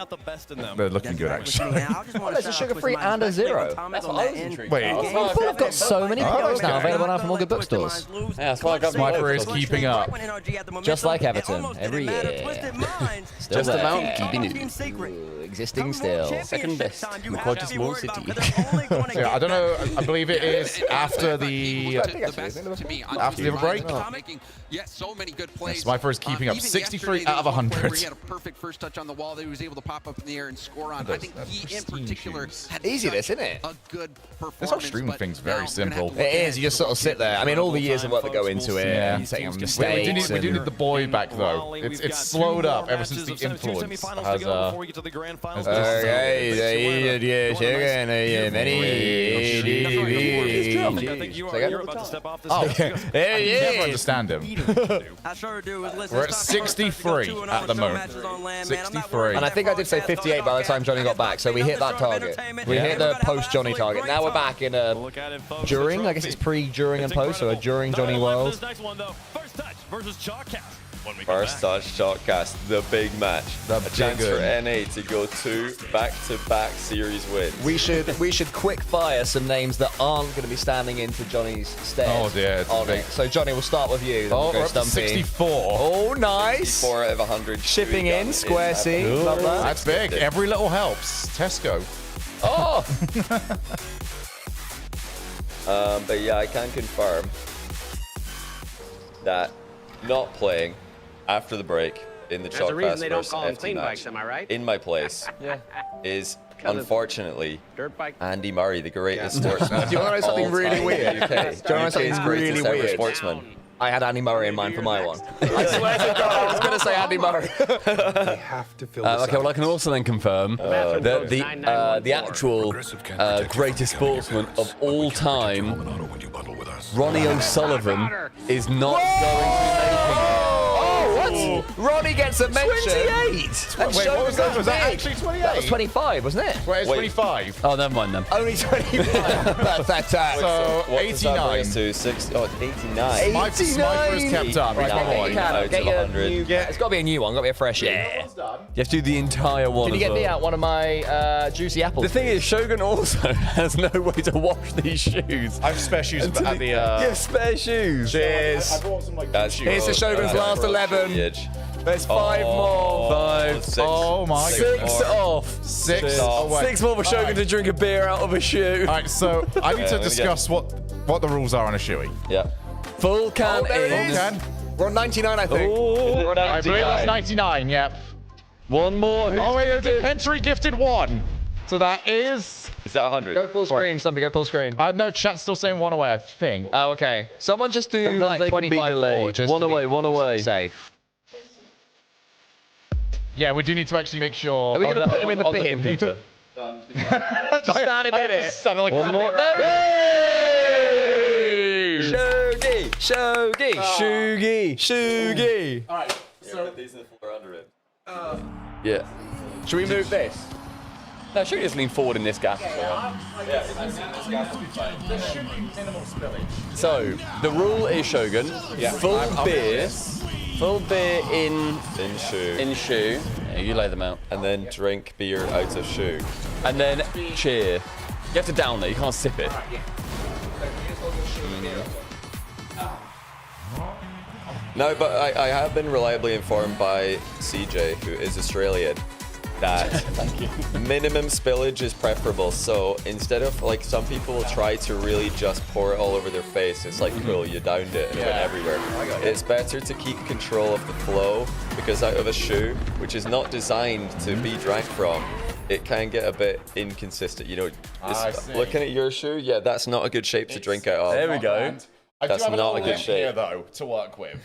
They're looking good, actually. Oh, there's a sugar-free and a 0. That's what I was intrigued. Wait. I've got so many products now available now from all good bookstores. Yeah, that's why I got Sniper is keeping up. Just like Everton, every year. Still Just there. about keeping it. Ooh, existing still. Second best in quite a small city. Yeah, I don't know. I believe it is after the after the break. Yes, so many good plays. Sniper is keeping up. 63 out of 100. He had a perfect first touch on the wall that he was able to pop up in the air and score on. I think he in particular had Easy this, isn't it? a good performance. This whole streaming thing's very simple. It is. You just sort of sit there. I mean, all the years of work that go into it, and taking mistakes. We do need the boy back though. It's slowed up ever since the influence has never understand him. I sure do. We're at 63 at the moment. 63. And I think I did say 58 by the time Johnny got back, so we hit that target. We hit the post-Johnny target. Now we're back in a during. I guess it's pre, during, and post, so a during Johnny world. First touch versus Chalkcast. First touch, Shotcast, the big match. A chance for NA to go 2 back-to-back series wins. We should quick fire some names that aren't going to be standing into Johnny's stead. Oh dear. On it. So Johnny, we'll start with you. Then Oh, we'll go we're up to Stumpy. 64. Oh, nice. 64 out of 100. Shipping in, Square C. Love that. That's big. Every little helps. Tesco. Oh. But yeah, I can confirm that not playing after the break in the There's a reason Chalkcast they don't versus call them FT clean match bikes, am I right? in my place is unfortunately Dirt bike. Andy Murray, the greatest sportsman. Do you want to know something really weird? UK. Do you want to know something really weird? Sportsman. I had Andy Murray in mind for my one. I swear to God, I was going to say Andy Murray. They have to fill this Okay, well, I can also then confirm that the actual greatest sportsman of all time, Ronnie O'Sullivan, is not going to be making it. Oh, what? Ronnie gets a mention. 28! And Wait, what was that? Was that big. actually 28? That was 25, wasn't it? Wait, it's 25. Oh, never mind then. Only 25. That's that. So, What does that bring 89. us to? 89. Sniper is kept up. Right, come on. Out Get to your 100. new, it's got to be a new one. Got to be a fresh. Yeah. You have to do the entire one. Can you as get me well. out one of my juicy apples? The thing is, Shogun also has no way to wash these shoes. I have spare shoes at the. Yeah, spare shoes. Cheers. I brought some like. That's Here's the Shogun's last 11. There's 5 more. 5. 6. Oh my 6 off. 6 away. 6 more for Shogun to drink a beer out of a shoe. All right, so I need to discuss what the rules are on a shoey. Yeah. Full can there it in. is. We're on 99, I think. I believe that's 99, yep. One more. Oh, wait, the Entry gifted 1. So that is... Is that 100? Go full screen, Stumpy, go full screen. No, chat's still saying 1 away, I think. Oh, okay. Someone just do like 25 delayed. One away, one away. Safe. Yeah, we do need to actually make sure... Are we going to put him in the bin? computer. Just standing in it. Like one more. Shogi! Shogi! Shogi! Shogi! Alright, So these are the floor under it. Yeah. Should we move this? No, should we just lean forward in this gap? So, the rule is Shogun. Full beer in shoe. Yeah, you lay them out. And then drink beer out of shoe. And then cheer. You have to down it, you can't sip it. No, but I have been reliably informed by CJ, who is Australian, that minimum spillage is preferable. So instead of, like, some people will try to really just pour it all over their face. It's like, cool, you downed it and it went everywhere. It's better to keep control of the flow, because out of a shoe, which is not designed to be drank from, it can get a bit inconsistent. You know, looking at your shoe, yeah, that's not a good shape to drink out of. There we go. That's not a good shape. Here, though, to work with.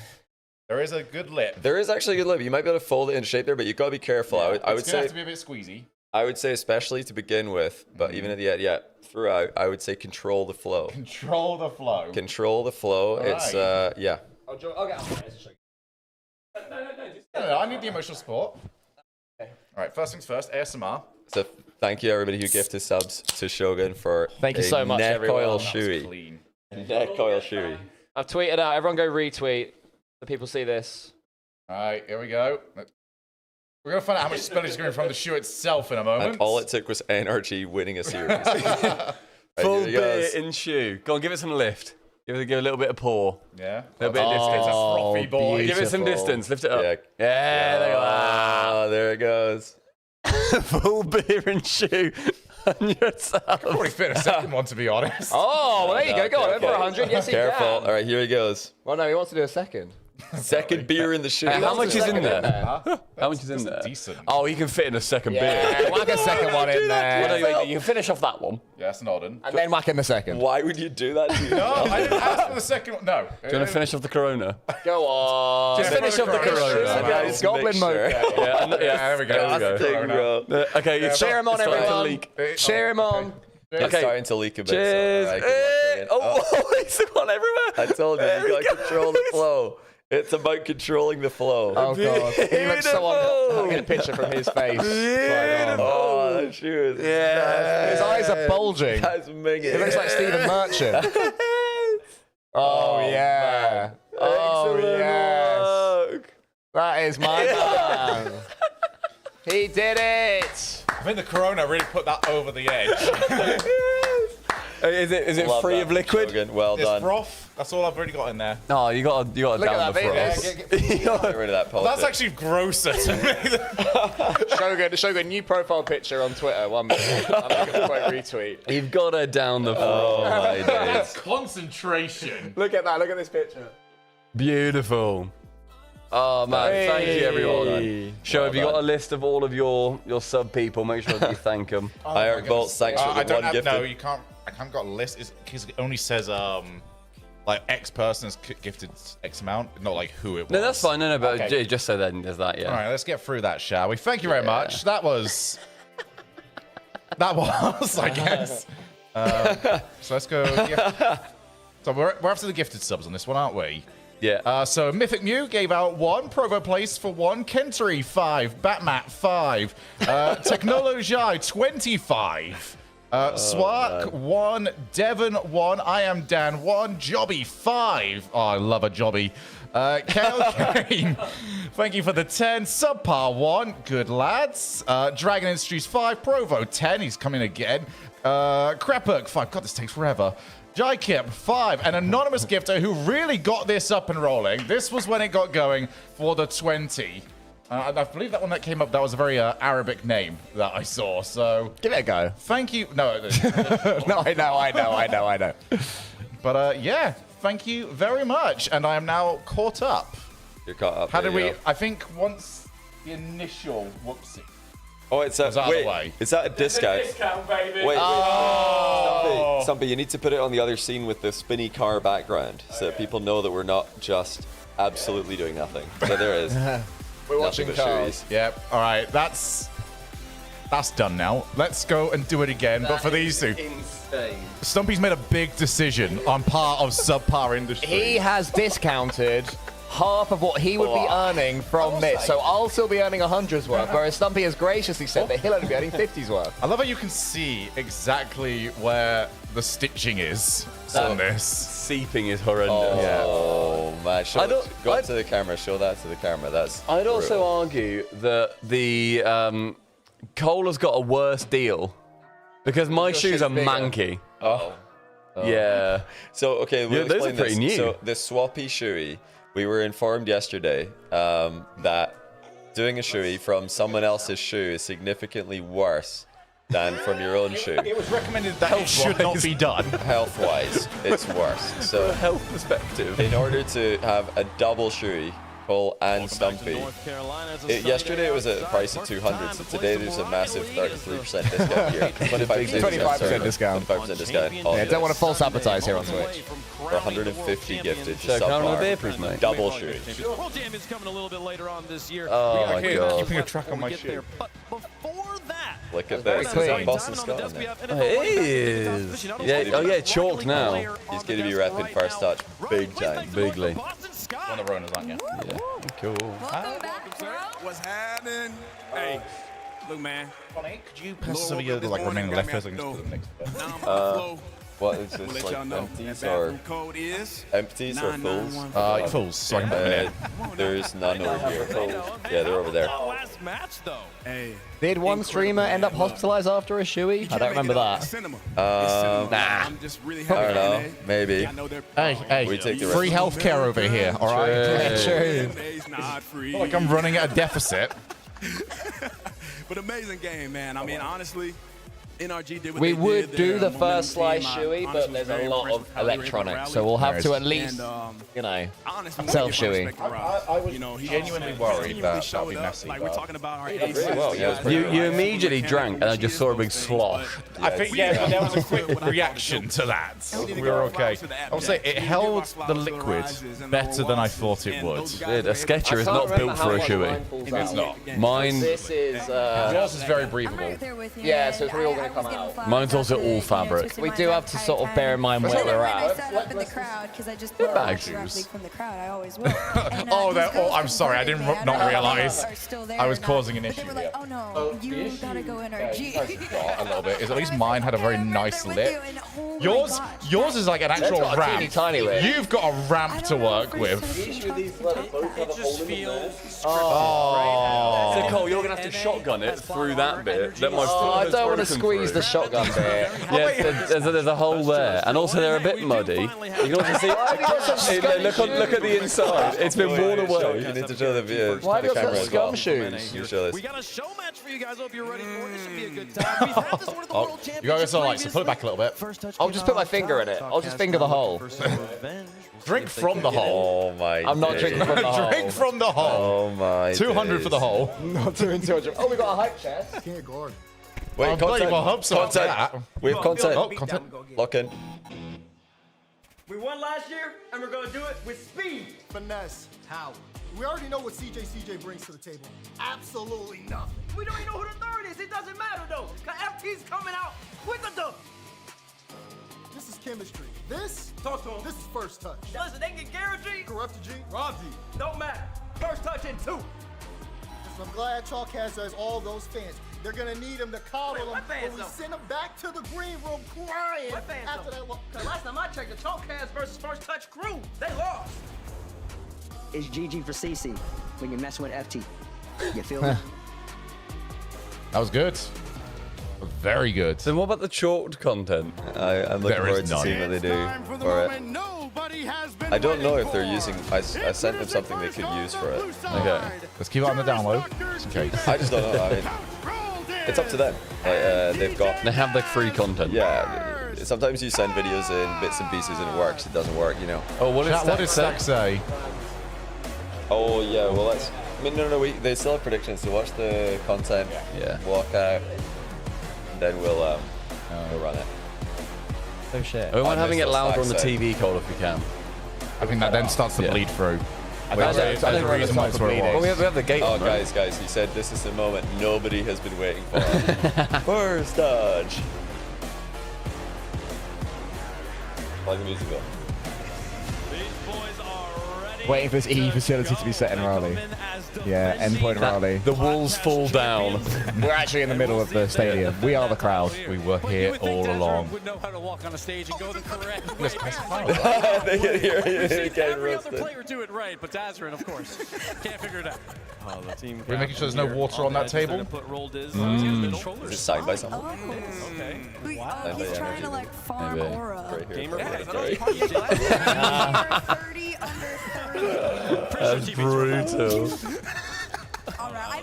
There is a good lip. There is actually a good lip. You might be able to fold it in shape there, but you've got to be careful. Yeah, I would say have to be a bit squeezy. I would say especially to begin with, but even at the end, throughout, I would say control the flow. Control the flow. Control the flow. All it's right. yeah. I'll get on No, I need the emotional support. All right, first things first, ASMR. So thank you everybody who gifted subs to Shogun for Thank you so much, neck everyone. coil That was shoey. Neck coil shoey. I've tweeted out. Everyone go retweet so people see this. All right, here we go. We're going to find out how much spillage is going from the shoe itself in a moment. And all it took was NRG winning a series. Right, Full beer in shoe. Go on, give it some lift. Give it a little bit of pour. Yeah. A little bit of distance. It's a frothy boy. Give it some distance. Lift it up. Yeah, there you go. Oh, there it goes. Full beer and shoe on yourself. I could probably fit a second one, to be honest. Oh, well, there you go. Go on, over 100. Yes, he can. Careful. All right, here he goes. Well, no, he wants to do a second. Second beer in the shoe. How much is in there? How much is in there? Decent. Oh, you can fit in a second beer. Whack a second one in there. Well, no, you can finish off that one. Yeah, that's nodding. And then whack in the second. Why would you do that to you? No, I didn't ask for the second one. No. Do you want to finish off the Corona? Go on. Just finish off the Corona. Nice Goblin mixture. mode. Yeah, there we go. There we go. Okay, it's Cheer him on, starting to everyone. leak. Cheer him on. It's starting to leak a bit. Cheers. So, all right, good luck, Ian. It's gone everywhere. I told you, you got to control the flow. It's about controlling the flow. Oh, God. He looks so on. I'll get a picture from his face. Oh, that shoe is His eyes are bulging. That's minging. He looks like Stephen Merchant. Oh, yeah. Oh, yes. That is my man. He did it. I think the Corona really put that over the edge. Is it Love free that, of liquid? Shogun. Well It's done. froth. That's all I've already got in there. No, you got to Look down at the that, frost. baby. Get rid of that post. That's actually grosser to me. Shogun, new profile picture on Twitter. 1 minute. I'm going to quote retweet. You've got to down the frost. Oh, my days. Concentration. Look at that. Look at this picture. Beautiful. Oh, man. Thank you, everyone. Show, have you got a list of all of your sub people? Make sure that you thank them. Iron Bolts, thanks for I the don't one have, gifted. no, you can't. I haven't got a list. Because it only says like X person has gifted X amount, not like who it was. No, that's fine. No, but Okay. just so then there's that, yeah. All right, let's get through that, shall we? Thank you very much. That was, I guess. So let's go. So we're after the gifted subs on this one, aren't we? Yeah. So Mythic Mew gave out 1, Provo Place for 1, Kentary 5, Batmat 5, Technologi 25. Swark 1, Devon 1, I Am Dan 1, Jobby 5. Oh, I love a Jobby. Kale Kane, thank you for the 10. Subpar 1, good lads. Dragon Industries 5, Provo 10, he's coming again. Krepuk 5, God, this takes forever. Jykip 5, an anonymous gifter who really got this up and rolling. This was when it got going for the 20. I believe that one that came up, that was a very Arabic name that I saw, so... Give it a go. Thank you. No, no, I know. But, yeah, Thank you very much. And I am now caught up. You're caught up. How did we? Go. I think once the initial whoopsie. Oh, it's a out of the way. Is that a discount? Baby. Wait. Stumpy, you need to put it on the other scene with the spinny car background so that people know that we're not just absolutely doing nothing. So there it is. We're watching cars. Yep. All right. That's done now. Let's go and do it again. But for these two, insane. Stumpy's made a big decision on part of subpar industry. He has discounted half of what he would be earning from this. So I'll still be earning 100's worth, whereas Stumpy has graciously said that he'll only be earning 50's worth. I love how you can see exactly where the stitching is on this. Seeping is horrendous. Oh man! Go up to the camera. Show that to the camera. That's. I'd also argue that the Cole has got a worse deal because my shoes are manky. Oh. Yeah. So okay, we'll those are explain pretty this. new. So the swappy shoey, we were informed yesterday that doing a shoey from someone else's shoe is significantly worse than from your own shoe. It was recommended that it should not be done. Health-wise, it's worse. So, from a health perspective, in order to have a double shoey, Cole and Stumpy, yesterday it was at a price of 200. So today there's a massive 33% discount here. 25% discount. 25% discount. Yeah, don't want to false advertise here on Twitch. For 150 gifted to So can I have a Subpar. beer, please, mate? Double shoey. World Jam is coming a little bit later on this year. Oh my God. Keeping a track on my shoe. But before that, Look at this. Is that Boston Scott on there? It is. Yeah. Oh yeah, chalked now. He's going to be repping first touch big time. Bigly. One of the Ronas, aren't you? Yeah. Cool. What's happening? Hey, look, man. Could you pass some of your like remaining leftovers and just put them next to them? What is this, like empties or empties or fulls? Fulls, so I can put them in. There's none over here. Yeah, they're over there. last match though. Hey. Did one streamer end up hospitalized after a shoey? I don't remember that. Nah. I'm just really I happy. don't know. Maybe. Hey, We take the free rest. healthcare over here, all right? True. It's not free. Like I'm running at a deficit. But amazing game, man. I mean, honestly, NRG did what We they would did. do Their the first momentum slice came. shoey, I but honestly there's was a very lot impressed of with how they were able to electronics, rally. so we'll have to at least, And, you know, honestly, self-shoey. I was genuinely worried that that would be messy. Like, we're talking about our Really well, yeah, it was pretty You immediately drank, and I just saw a big slosh. I think, yeah, there was a quick reaction to that. We were okay. I will say, it held the liquid better than I thought it would. Dude, a Sketcher is not built for a shoey. It's not. Mine, This is, Yours is very breathable. yeah, so it's really all going to come out. mine's also all fabric. We do have to sort of bear in mind where we're I at. sat up in the crowd because I just Good love bag directly shoes. from the crowd. I always will. And, Oh, these oh, girls I'm sorry. I didn't converted me. not don't know if realize they are still there I was or not, causing an but they issue were like, here. oh no, you gotta go NRG. A little bit. At least mine had a very nice with lip. you, and oh my Yours, gosh, yours is like an actual got a teeny ramp. tiny lip. You've got a ramp to work with. Oh. So Cole, you're gonna have to shotgun it through that bit. That my Oh, I foot has don't want to broken squeeze through. the shotgun bit. Yeah, there's a hole there, and also they're a bit muddy. You can also see. Hey, look at the inside. It's been worn You away. need to show the video. Why have you got camera such as well. scum shoes? You show We this. got a show match for you guys. Hope you're ready for it. This should be a good time. We've had this one of the Oh, world you got to championships go like, so pull it back a little bit. I'll just put my finger in it. I'll just finger the hole. Drink from the hole. Oh my. I'm not drinking from the hole. Drink from the hole. Oh my. 200 for the days. hole. Not doing 200. Oh, we got a hype chest. Can't guard. Wait, bloody contact. well hope so. Contact. We have contact. Oh, content. Lock in. We won last year, and we're gonna do it with speed. Finesse. How? We already know what CJ brings to the table. Absolutely nothing. We don't even know who the third is. It doesn't matter though, cause FT's coming out with the dub. This is chemistry. This Talk to him. is first touch. Listen, they get Garrett G, Corrupt G. Rob G. Don't matter. First touch in 2. So I'm glad Chalk has all those fans. They're gonna need him to coddle Wait, them what fans when we though? send them back to the green room crying What fans after though? that. Cause last time I checked, the Chalkcast versus First Touch crew, they lost. It's GG for CC when you mess with FT. You feel me? That was good. Very good. So what about the chalked content? I'm looking There is forward to none. seeing what they do for it. I don't know if they're using. I sent them something they could use for it. Okay. Let's keep it on the download. Okay. I just don't know. I mean, it's up to them. Like, they've got. They have the free content. Yeah, sometimes you send videos in bits and pieces and it works. It doesn't work, you know. Oh, what did Stack say? Oh yeah, well let's. I mean, no, they still have predictions. So watch the content. Yeah. Walk out. Then we'll run it. Oh shit. We want having it louder on the TV, Cole, if we can. I think that then starts to bleed through. Well, we have the gate. Oh, on, right? guys, he said this is the moment nobody has been waiting for. First dodge. Like the music go. Waiting for this E facility to be set in Raleigh. Yeah, endpoint Raleigh. The walls fall down. We're actually in the middle of the stadium. We are the crowd. We were here all along. Would know how to walk on a stage and go the correct way. They can hear We've you seen getting every other roasted. player do it right, but Dazarin, of course, can't figure it out. Oh, the team. We're making sure there's no water on that table. Is it signed by someone? Okay. Oh, he's trying to like farm Maybe. aura. Right here. Gamer Under 30, under 30. That's brutal. All right, I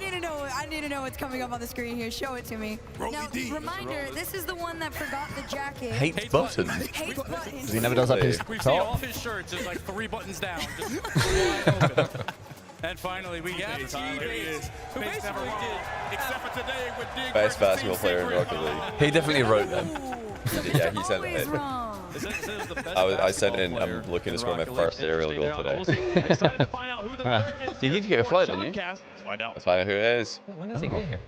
need to know what's coming up on the screen here. Show it to me. Now, reminder, this is the one that forgot the jacket. Hates buttons. Hates buttons. He never does up his We've seen top. off his shirts, there's like 3 buttons down. Just wide open. And finally, we have teammates who basically did, except for today, with Dig. Best basketball player in Rocket League. He definitely wrote them. Yeah, he sent it. I sent in. I'm looking to score my first aerial goal today. You need to get a flight, don't you? Let's find out who it is. When does he get here?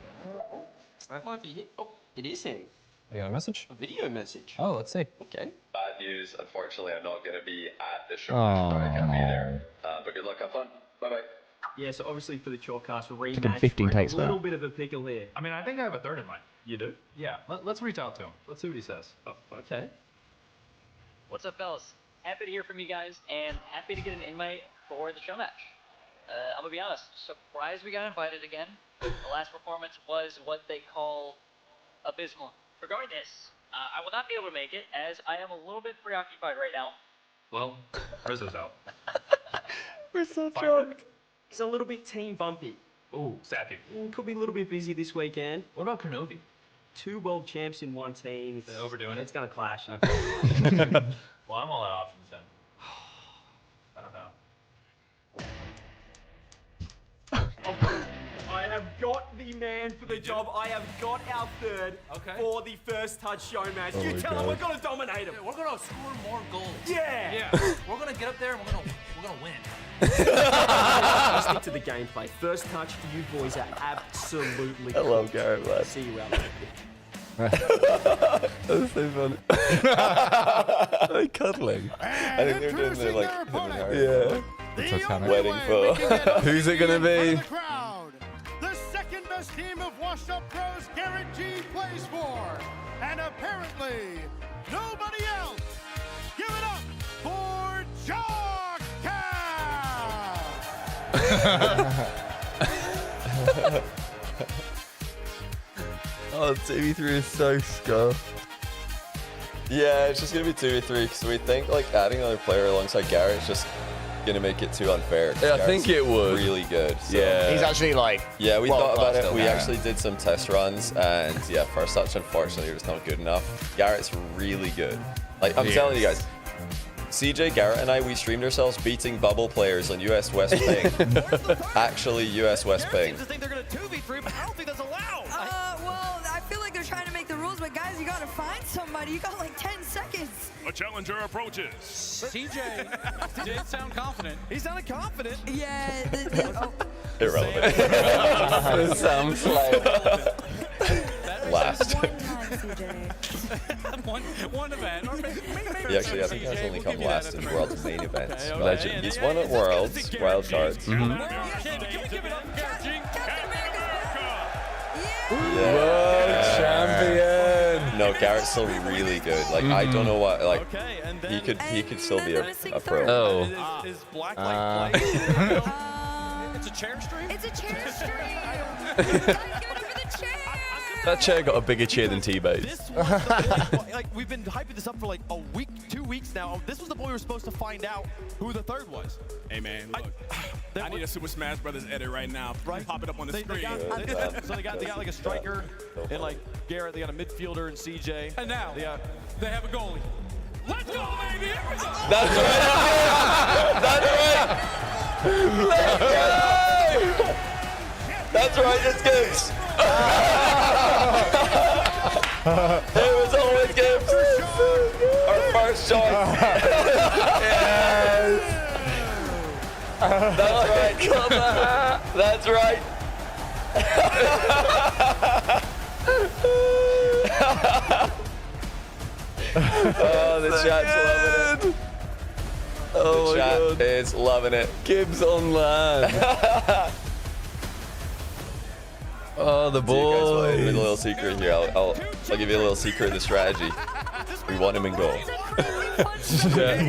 Oh, it is him. You got a message? A video message. Oh, let's see. Okay. Bad news. Unfortunately, I'm not going to be at the show. Oh. I can't be there. But good luck. Have fun. Bye bye. Yeah, so obviously for the Chalkcast rematch, Taking 15 takes a for little that. bit of a pickle here. I mean, I think I have a third in mind. You do? Yeah, let's reach out to him. Let's see what he says. Oh, okay. What's up, fellas? Happy to hear from you guys, and happy to get an invite for the show match. I'm gonna be honest, surprised we got invited again. The last performance was what they call abysmal. Regardless, I will not be able to make it, as I am a little bit preoccupied right now. Well, Rizzo's out. We're so shocked. It's a little bit team bumpy. Ooh, Sappy. Could be a little bit busy this weekend. What about Kenobi? 2 world champs in one team. They're overdoing it. It's gonna clash. Well, I'm all out of options then. I don't know. I have got the man for the job. I have got our third for the first touch show match. Oh you my tell him God. we're gonna dominate him. Yeah, we're gonna score more goals. Yeah. Yeah. We're gonna get up there and we're gonna win. Stick to the gameplay. First touch, you boys are absolutely I love Garrett, man. See you out there. That's so funny. Are they cuddling? I think they're doing their like Yeah. wedding photo. Who's it gonna be? The second best team of washed up pros Garrett G plays for. And apparently, nobody else. Give it up for Oh, 2v3 is so scuffed. Yeah, it's just gonna be 2v3 because we think like adding another player alongside Garrett is just gonna make it too unfair. Yeah, I think it would. Really good. So. Yeah. He's actually like. Yeah, we world thought about class it. still, We Garrett. actually did some test runs, and yeah, first touch, unfortunately, was not good enough. Garrett's really good. Like I'm telling you guys, CJ, Garrett, and I, we streamed ourselves beating bubble players on US West ping. Actually, US West ping. I think they're going to 2v3, but I don't think that's allowed. Well, I feel like they're trying to make the rules, but guys, you gotta find somebody. You got like 10 seconds. A challenger approaches. CJ did sound confident. He sounded confident. Yeah. Irrelevant. It sounds like last. one event. Or maybe He actually, I think, has only come last in World's main events. Okay, Legend. He's won at Worlds, wild cards. Can we give it up, Garrett G? World champion. No, Garrett's still really good. Like I don't know what. Like he could still be a pro. Oh. Is black It's a chair stream? It's a chair stream. That chair got a bigger cheer than T-Base. This was like we've been hyping this up for like a week, 2 weeks now. This was the boy we were supposed to find out who the third was. Hey man, look, I need a Super Smash Brothers edit right now. Right, pop it up on the screen. So they got like a striker and like Garrett. They got a midfielder and CJ. And now they have a goalie. Let's go, baby! Here we go! That's right! That's right! Let's go! That's right, it's Gibbs! It was always Gibbs! Our first choice! Yes! That's right! That's right! Oh, the chat's loving it. Oh, the chat is loving it. Gibbs on land. Oh, the Do you guys want boy. a little secret here? I'll give you a little secret of the strategy. We want him in goal.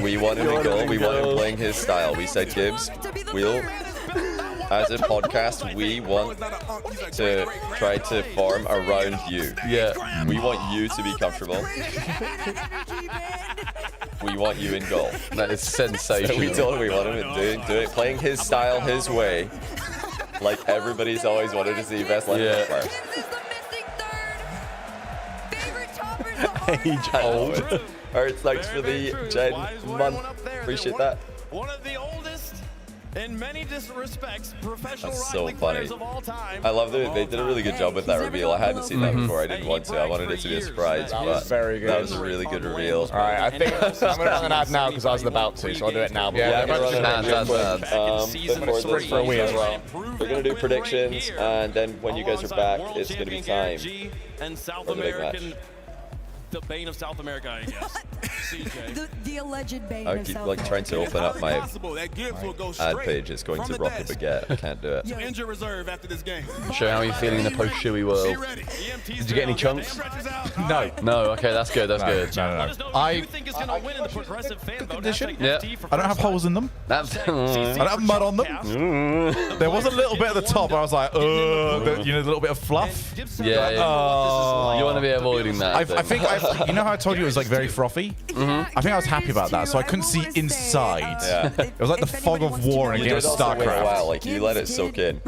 We want him in goal. We want him playing his style. We said, Gibbs, as a podcast, we want to try to form around you. Yeah. We want you to be comfortable. We want you in goal. That is sensational. So we told him we want him to do it, playing his style, his way. Like everybody's always wanted to see best left player. Age old. Alright, thanks for the Jen month. Appreciate that. One of the oldest, in many respects, professional That's so wrestling funny. players of all time. I love that they did a really good job with that reveal. I hadn't seen that before. I didn't want to. I wanted it to be a surprise, but very good. that was a really good reveal. All right, I think I'm going to ad now because I was about to, so I'll do it now. Yeah, before we're running real quick. Before Sprint for a wee as well. We're going to do predictions, and then when you guys are back, it's going to be time and South for the big match. American, the bane of South America, I guess. CJ. The alleged bane I of keep South like trying to open up my ad ad page. It's going to rock a baguette. I can't do it. Injured reserve after this game. Show how are you feeling in the post-Shui world? Did you get any chunks? No. No. Okay, that's good. That's good. No. I think is going to win in the progressive fan vote. Yeah. I don't have holes in them. That's. I don't have mud on them. There was a little bit at the top where I was like, a little bit of fluff. Yeah. You want to be avoiding that. I think, you know how I told you it was like very frothy? I think I was happy about that, so I couldn't see inside. Yeah. It was like the fog of war in a You game of did also wait a while. StarCraft. Like you let it soak in.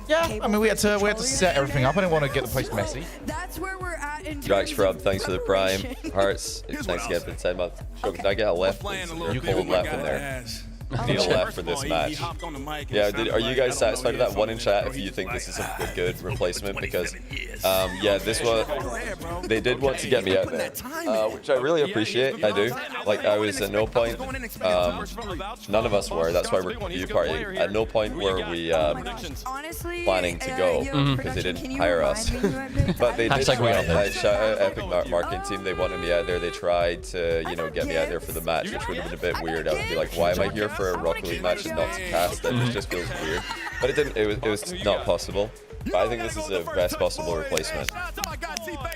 Yeah, I mean we had to set everything up. I didn't want to get the place messy. That's where we're at in Drax Frub, thanks for the prime. Hearts, thanks again for the 10 months. Shogun, can I get a left? You hold left in there. Need a left for this match. Yeah, are you guys satisfied with that? One in chat if you think this is a good replacement, because yeah, this was, they did want to get me out there, which I really appreciate. I do. Like I was at no point, none of us were. That's why we're review party. At no point were we planning to go because they didn't hire us. But they did try. Shout out Epic Marketing Team. They wanted me out there. They tried to get me out there for the match, which would have been a bit weird. I would be like, why am I here for a Rocket League match and not to cast? That just feels weird. But it didn't. It was not possible. But I think this is the best possible replacement.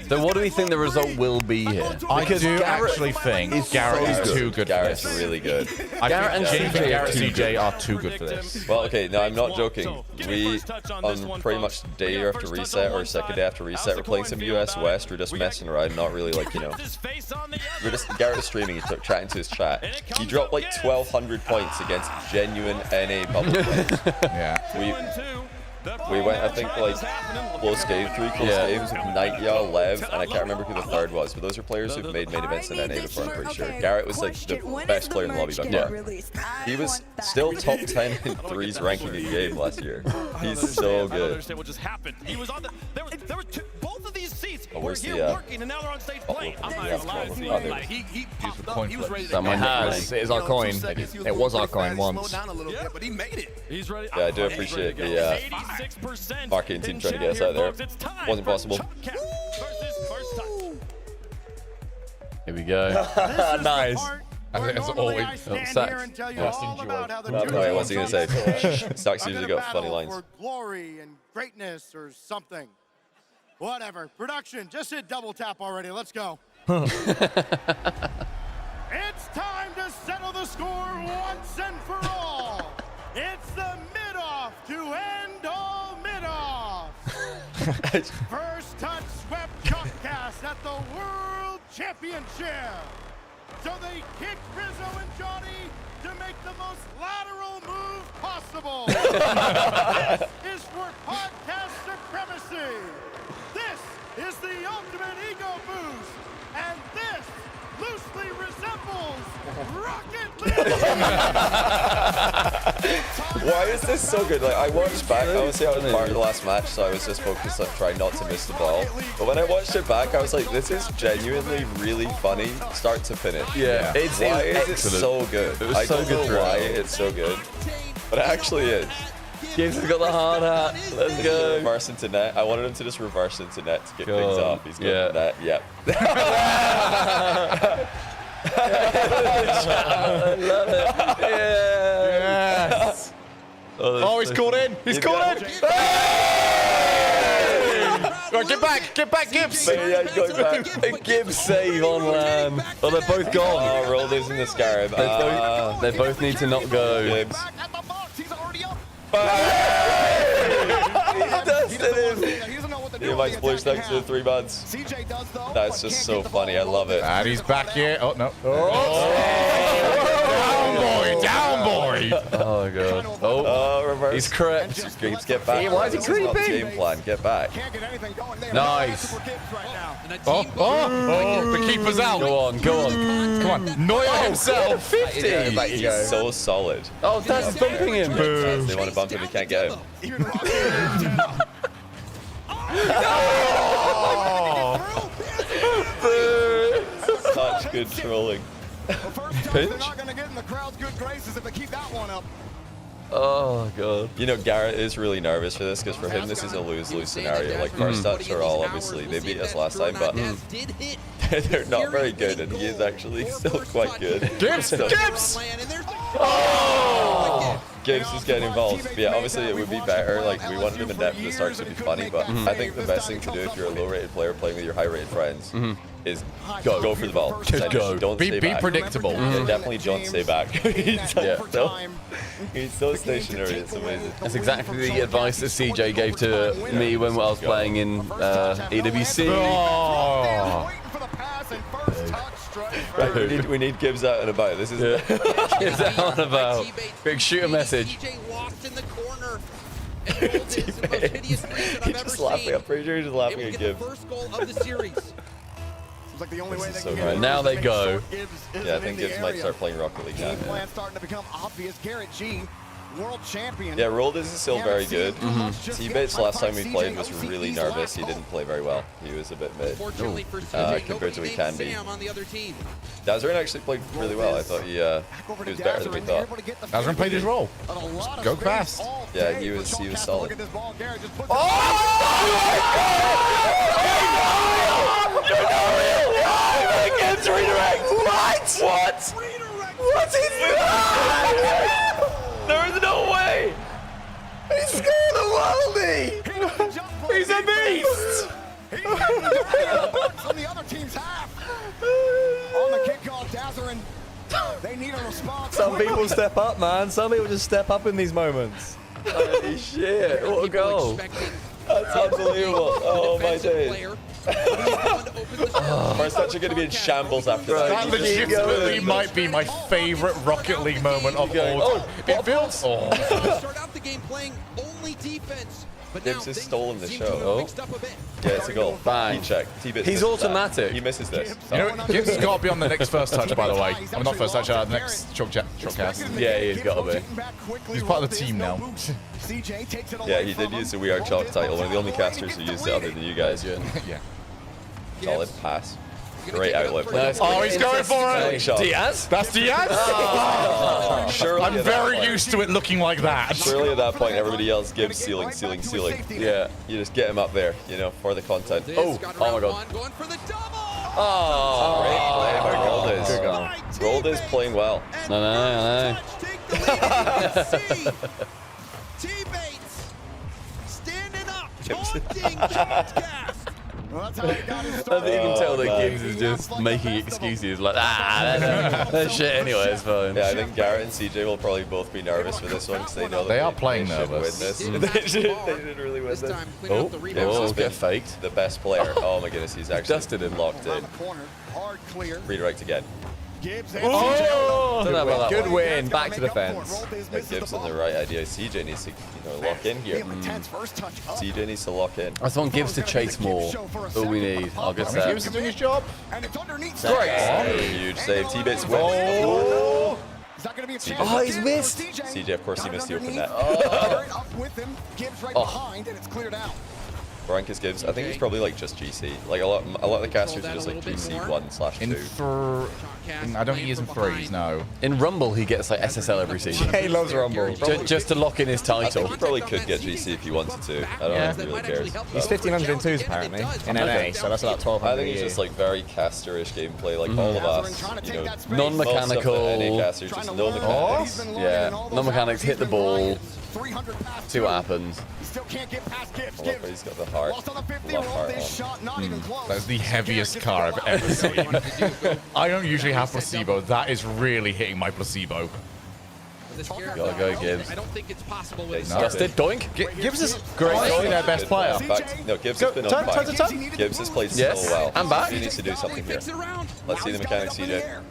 So what do we think the result will be here? I do actually think Garrett is too good for this. Garrett's really good. Garrett and CJ are too good for this. Well, okay, no, I'm not joking. We, on pretty much day after reset or second day after reset, we're playing some US West. We're just messing around, not really like, we're just, Garrett was streaming, he took chatting to his chat. He dropped like 1,200 points against genuine NA bubble players. Yeah. We went, I think, like, close game, 3 close games with Nightya, Lev, and I can't remember who the third was, but those are players who've made main events in NA before, I'm pretty sure. Garrett was, like, the best player in the lobby by far. He was still top 10 in threes ranking in the game last year. He's so good. I don't understand what just happened. He was on the, there were two, both of these seats were where's here the, working, and now they're on stage playing. I'm not yeah, even lying to you. other- Like, he popped up, he was ready to Someone go. has. It is our coin. It was our coin once. Yeah, but he made it. He's ready. Yeah, I do appreciate the 86% marketing team trying to get us out there. Wasn't possible. Here we go. Nice. As always. Sacks. No, what's he gonna say? Stocks usually got funny lines. For glory and greatness or something. Whatever. Production, just hit double tap already. Let's go. It's time to settle the score once and for all. It's the mid-off to end all mid-offs. First touch swept Cupcast at the World Championship. So they kick Rizzo and Johnny to make the most lateral move possible. This is for podcast supremacy. This is the ultimate ego boost. And this loosely resembles Rocket League. Why is this so good? Like, I watched back, obviously I was part of the last match, so I was just focused on trying not to miss the ball. But when I watched it back, I was like, this is genuinely really funny, start to finish. Yeah. Why is it so good? It was I so don't good know why it's so good, but it actually is. Gibbs has got the hard hat. Let's go. Reverse into net. I wanted him to just reverse into net to kick things off. He's got net. Yep. I love it. Yes. Oh, he's caught in. He's caught in. Right, get back, Gibbs. Yeah, he's going back. A Gibbs save on land. Oh, they're both gone. Oh, Rollers in the Scarab. They both need to not go. Gibbs. He might splish thanks to the 3 months. That's just so funny. I love it. And he's back here. Oh, no. Down, boy. Oh, my God. Oh, reverse. He's correct. Gibbs, get back. Why is he This not the creeping? game plan. Get back. Nice. The keeper's out. Go on. Come on. Neuer himself. 50. He's so solid. Oh, Daz is bumping him. Boom. They want to bump him. He can't get him. Such good trolling. Pinch. Not going to get in the crowd's good graces if they keep that one up. Oh, God. You know, Garrett is really nervous for this because for him this is a lose-lose scenario. Like, first touch are all obviously, they beat us last time, but they're not very good, and he is actually still quite good. Gibbs! Oh! Gibbs is getting involved. But yeah, obviously it would be better. Like, we wanted him in depth from the start to be funny, but I think the best thing to do if you're a low-rated player playing with your high-rated friends is go for the ball. Just go. Don't stay Be back. predictable. Yeah, definitely don't stay back. He's so stationary. It's amazing. That's exactly the advice that CJ gave to me when I was playing in EWC. Oh. Right, we need Gibbs out and about. This is Gibbs out and about. Quick, shoot a message. He's just laughing. I'm pretty sure he's just laughing at Gibbs. Like the only way they So can get right, now they go. Yeah, I think Gibbs might start playing Rocket League now. Game plan starting to become obvious. Garrett G, world champion. Yeah, Rold is still very good. T-Bates last time we played was really nervous. He didn't play very well. He was a bit mid compared to what he can be. Dazarin actually played really well. I thought he was better than we thought. Dazarin played his role. Go fast. Yeah, he was solid. Gibbs redirect. What? What is that? There is no way. He scored a worldie. He's a beast. On the other team's half. On the kickoff, Dazarin. They need a response. Some people step up, man. Some people just step up in these moments. Holy shit, what a goal. That's unbelievable. Oh my days. First touch are going to be in shambles after that. That legitimately might be my favorite Rocket League moment of all time. It feels... Start out the game playing only defense. Gibbs has stolen the show. Yeah, it's a goal. Bang. Check. He's automatic. He misses this. You know, Gibbs has got to be on the next first touch, by the way. I'm not first touch, the next shotcast. Yeah, he's got to be. He's part of the team now. Yeah, he did use the We Are Chalk title. One of the only casters who used it other than you guys. Yeah. Solid pass. Great outlet play. Oh, he's going for it. Diaz? That's Diaz? Oh, surely I'm very used to it looking like that. Surely at that point, everybody else gives ceiling. Yeah. You just get him up there, you know, for the content. Oh my God. Oh, great play by Roldes. Roldes playing well. No. T-Bates standing up, taunting Cast. think you can tell that Gibbs is just making excuses like, that shit anyway, it's fine. Yeah, I think Garrett and CJ will probably both be nervous for this one because they know that they are playing should nervous. win this. they should really win this. Oh, Gibbs get faked. The best player. Oh my goodness, he's actually Dusted him. locked in. Hard clear. Redirect again. Don't know about that Good win. Back to defense. But Gibbs on the right idea. CJ needs to lock in here. CJ needs to lock in. I just want Gibbs to chase more. All we need. I'll get that. Gibbs is doing his job. Great. Huge save. T-Bits win. Oh, he's missed. CJ, of course, he missed the open net. Brankus Gibbs, I think he's probably like just GC. Like a lot of the casters are just like GC 1/2. I don't think he is in threes, no. In Rumble, he gets like SSL every season. He loves Rumble. Just to lock in his I think title. he probably could get GC if he wanted to. I don't know if he really cares. He's 1500 in twos apparently in NA, so that's about 1200. I think it's just like very casterish gameplay, like all of us. Non-mechanical. NA casters, just no mechanics. Yeah, non-mechanics, hit the ball. See what happens. He's got the heart. Love heart on. That's the heaviest car I've ever seen. I don't usually have placebo. That is really hitting my placebo. Gotta go, Gibbs. I don't think it's possible with Dusted, doink. Gibbs is great. Their best player. No, Gibbs has been on fire. Gibbs has played so well. I'm back. He needs to do something here. Let's see the mechanics, CJ.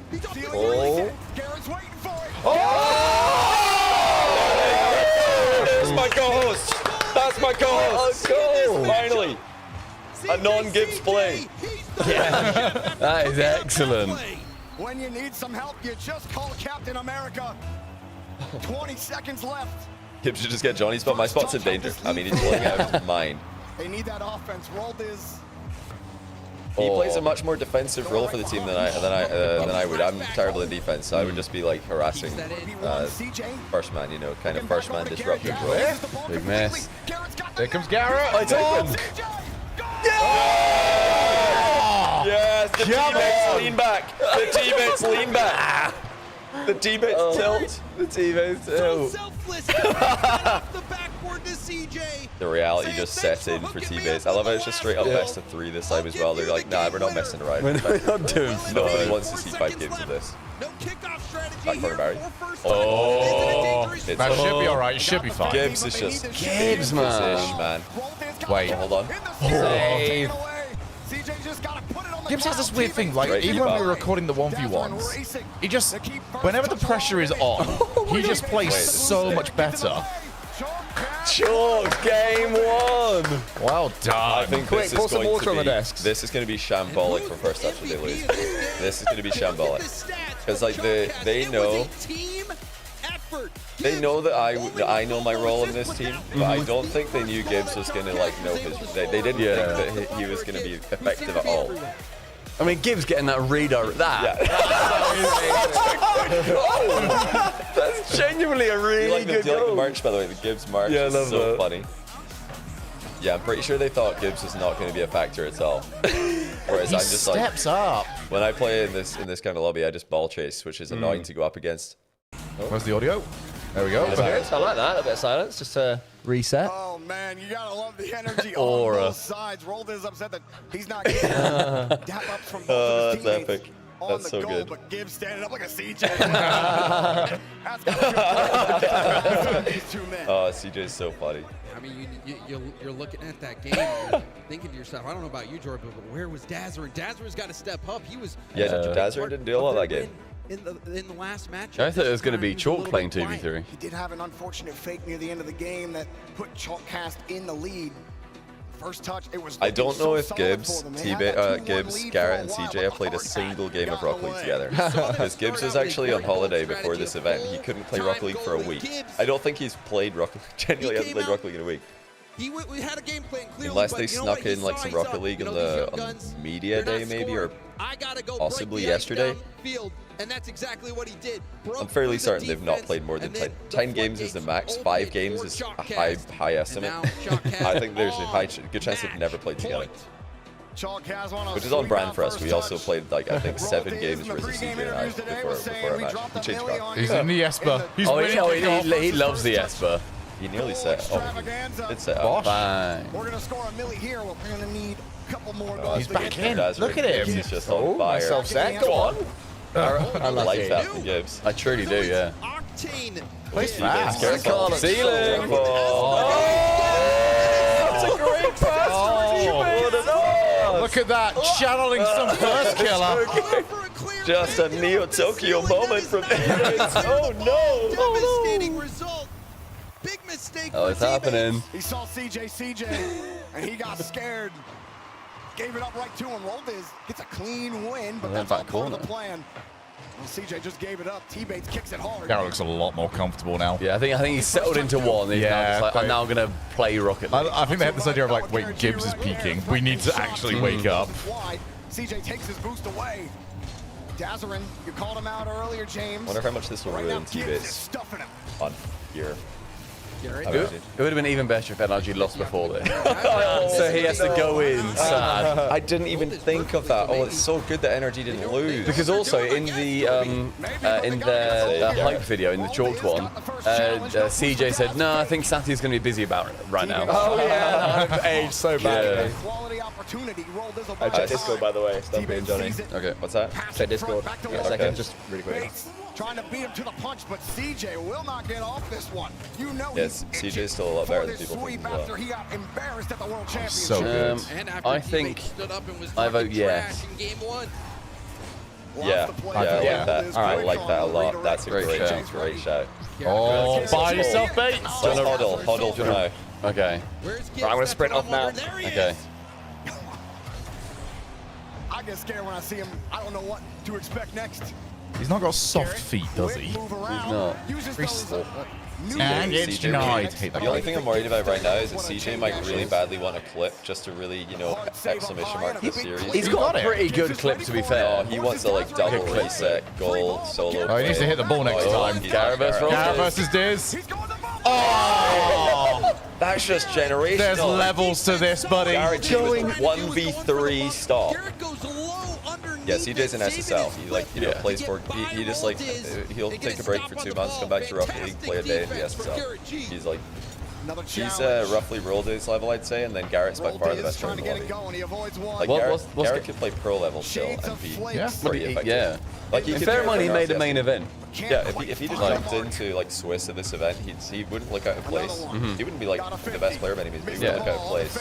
There's my co-host. That's my co-host. Finally, a non-Gibbs play. Yeah, that is excellent. When you need some help, you just call Captain America. 20 seconds left. Gibbs should just get Johnny's spot. My spot's in danger. I mean, he's pulling out of his mind. They need that offense. Rolled is. He plays a much more defensive role for the team than I would. I'm terrible in defense, so I would just be like harassing first man, kind of first man disruptive role. Big miss. There comes Garrett. I told him. Yes, the teammates lean back. The teammates lean back. The teammates tilt. The teammates tilt. The reality just set in for T-Base. I love how it's just straight up best of 3 this time as well. They're like, nah, we're not messing around. We're not doing Nobody wants to see 5 games of this. Back corner Barry. That should be alright. Should be fine. Gibbs is just Gibbs, man. Wait, hold on. Save. Gibbs has this weird thing, like, even when we were recording the 1v1s, he just, whenever the pressure is on, he just plays so much better. Chalk, game 1! Well done. I think Quick, pour some water on the desks. This is going to be shambolic for first touch if they lose. This is going to be shambolic. Because, like, they know... They know that I know my role in this team, but I don't think they knew Gibbs was going to, like, know his... They didn't think that he was going to be effective at all. I mean, Gibbs getting that redirect. That's genuinely a really good Do you like the goal. merch, by the way? The Gibbs merch is so funny. Yeah, I'm pretty sure they thought Gibbs was not going to be a factor at all. Whereas I'm just like... steps up. When I play in this kind of lobby, I just ball chase, which is annoying to go up against. Where's the audio? There we go. I like that. A bit of silence, just to reset. Oh man, you gotta love the energy on Aura. both sides. Rolled is upset that he's not getting dap ups from both of his That's teammates. epic. On That's the so goal, good. But Gibbs standing up like a CJ. That's gotta be these two men. Oh, CJ's so funny. I mean, you're looking at that game and thinking to yourself, I don't know about you, Jordan, but where was Dazzler? Dazzler's got to step up. He was Dazzler didn't do a lot that game. In the last match. I thought it was going to be Chalk playing 2v3. He did have an unfortunate fake near the end of the game that put Chalkcast in the lead. First touch, it was. I don't know if Gibbs, Gibbs, Gibbs, Garrett, and CJ have played a single game of Rocket League together. Because Gibbs was actually on holiday before this event. He couldn't play Rocket League for a week. I don't think he's played Rocket League. Genuinely hasn't played Rocket League in a week. We had a game plan clearly, Unless they but you know snuck what? He in like saw some himself, Rocket League you on know, these the young guns, media they're not day maybe, or scoring. I gotta go possibly break the ice yesterday. downfield, and that's exactly what he did. I'm fairly certain they've not played more than 10 games is the max. 5 games is a high estimate. I think there's a good chance they've never played together. Which is on brand for us. We also played like I think 7 games versus CJ and I before our match. We changed back. He's in the Esper. He's he loves the Esper. He nearly set. Oh, it's set up. Fine. We're gonna score a milli here. We're gonna need He's back in. Look at him. He's just on fire. Myself set. Go on. I like that from Gibbs. I truly do, yeah. Plays fast. Careful. Ceiling. That's a great pass. Look at that, channeling some first killer. Just a Neo Tokyo moment from Gibbs. Oh no. Devastating result. Big mistake. Oh, it's happening. He saw CJ, and he got scared. Gave it up right to him. Rolled his, gets a clean win, but that's all part of the plan. Well, CJ just gave it up. T-Bates kicks it hard. Garrett looks a lot more comfortable now. Yeah, I think he's settled into one. He's now just like, I'm now gonna play Rocket League. I think they had this idea of like, wait, Gibbs is peaking. We need to actually wake up. CJ takes his boost away. Dazarin, you called him out earlier, James. Wonder how much this will ruin T-Bates on here. It would have been even better if NRG lost before this. So he has to go in sad. I didn't even think of that. Oh, it's so good that NRG didn't lose. Because also in the hype video, in the chalked one, CJ said, "No, I think Sathi's going to be busy about it right now." Oh yeah, I've aged so badly. I check Discord, by the way. Stumpy and Johnny. Okay, what's that? Check Discord. Yeah, a second, just really quick. Trying to beat him to the punch, but CJ will not get off this one. You know, yes, CJ's still a lot better than people think as well. After he got embarrassed at the World Championship. So good. I think I vote yes. Yeah, I like that. I like that a lot. That's a great shout. Oh, buy yourself bait. Just huddle for now. Okay. Right, I'm gonna sprint off now. Okay. I get scared when I see him. I don't know what to expect next. He's not got soft feet, does he? He's not. And it's denied. The only thing I'm worried about right now is that CJ might really badly want a clip just to really, you know, exclamation mark this series. He's got a pretty good clip, to be fair. Oh, he wants a like double reset, goal, solo. Oh, he needs to hit the ball next time. Garrett versus Diz. Oh! That's just generational. There's levels to this, buddy. Garrett going 1v3 stop. Yeah, CJ's an SSL. He like, you know, plays for. He just like he'll take a break for 2 months, come back to Rocket League, play a day in the SSL. He's like. He's roughly Rolldays level, I'd say, and then Garrett's by far the best player in the lobby. Like Garrett could play pro level still and be pretty effective. Yeah. Like he could fair mind, he made a main event. Yeah, if he just jumped into like Swiss at this event, he wouldn't look out of place. He wouldn't be like the best player of any means, but he wouldn't look out of place.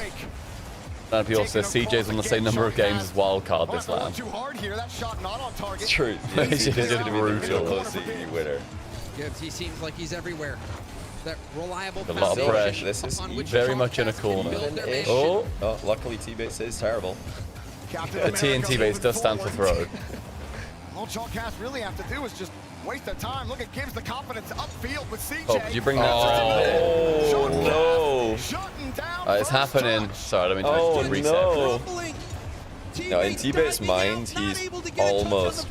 And people say CJ's on the same number of games as Wildcard this round. It's true. Yeah, he's going to be the OCE winner. Gibbs, he seems like he's everywhere. That reliable. A lot of pressure. This is very much in a corner. Oh, luckily T-Bates is terrible. The TNT base does stand for throw. All Chalkcast really have to do is just waste their time. Look at Gibbs the confidence upfield with CJ. Oh, could you bring that Oh, no. It's happening. Sorry, I don't mean to reset. No, in T-Bate's mind, he's almost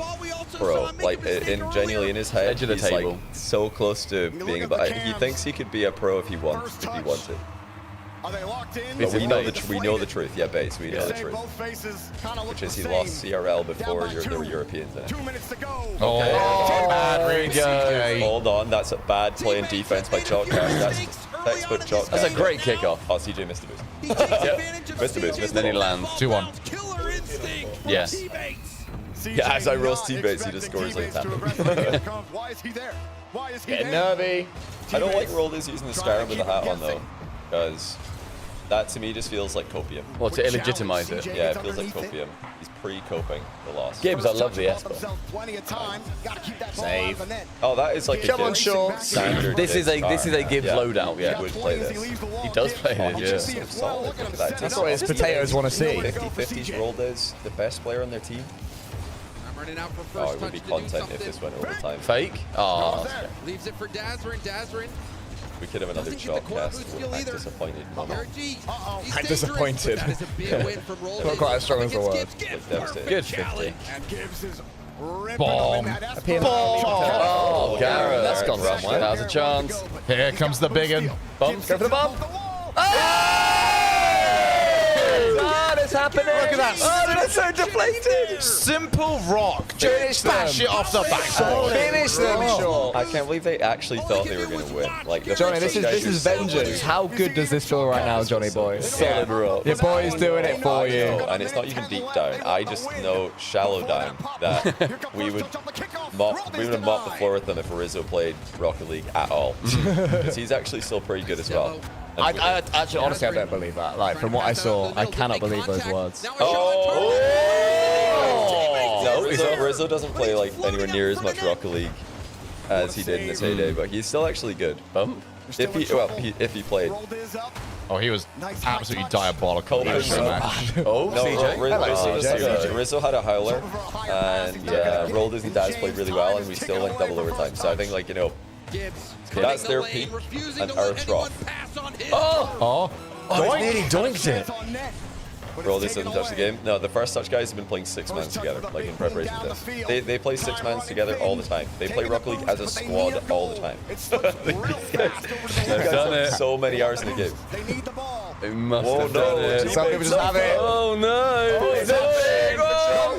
pro. Like, genuinely in his head, he's like so close to being. But he thinks he could be a pro if he wants. If he wanted. But we know the truth. Yeah, Bates, we know the truth. Which is he lost CRL before there were Europeans in it. 2 minutes to go. Oh, bad read, Hold on, that's a bad play in defense by Chalkcast. That's textbook Chalkcast. That's a great kickoff. Oh, CJ missed the boost. Yep, missed the boost. Then he lands. 2-1. Yes. Yeah, as I roast T-Bates, he just scores like that. Why is he there? Why is he Get there? nervy. I don't like Rolldays using the Scarab with the hat on though, because that to me just feels like copium. Well, to illegitimize it. Yeah, it feels like copium. He's pre-coping the loss. Gibbs, I love the Esper. Save. Oh, that is like a standard. This is a Gibbs loadout. Yeah, he would play this. He does play it. Yeah. So solid. Look at that. That's what his potatoes want to see. 50-50's Rolldays, the best player on their team. Oh, it would be content if this went overtime. Fake? Oh. Leaves it for Dazarin. We could have another Chalkcast with Act Disappointed moment. I'm disappointed. Not quite as strong as the word. Good 50. Bomb. Oh, Garrett. That's gone wrong way. That was a chance. Here comes the big one. Bump. Go for the bump. Oh! That is What's happening? Look at that. Oh, they're so deflated. Simple rock. Just bash it off the back. Finish them, Shaw. I can't believe they actually thought they were going to win. Like, the Johnny, first this guys is were so vengeance. good. How good does this feel right now, Johnny Boy? Solid rock. Your boy's doing it for you. And it's not even deep down. I just know shallow down that we would have mopped the floor with them if Rizzo played Rocket League at all. Because he's actually still pretty good as well. I actually, honestly, I don't believe that. Like, from what I saw, I cannot believe those words. No, Rizzo doesn't play like anywhere near as much Rocket League as he did in his heyday, but he's still actually good. If he played. Oh, he was absolutely diabolical. Oh, CJ. Rizzo had a howler, and Rolders and Daz played really well, and we still went double overtime. So I think, like, you know, that's their peak and our trough. He nearly doinked it. Rolders doesn't touch the game. No, the first touch guys have been playing 6 man together, like in preparation for this. They play 6 man together all the time. They play Rocket League as a squad all the time. They've done it. So many hours in the game. They must have done it. Some people just have it. Oh no! It's a big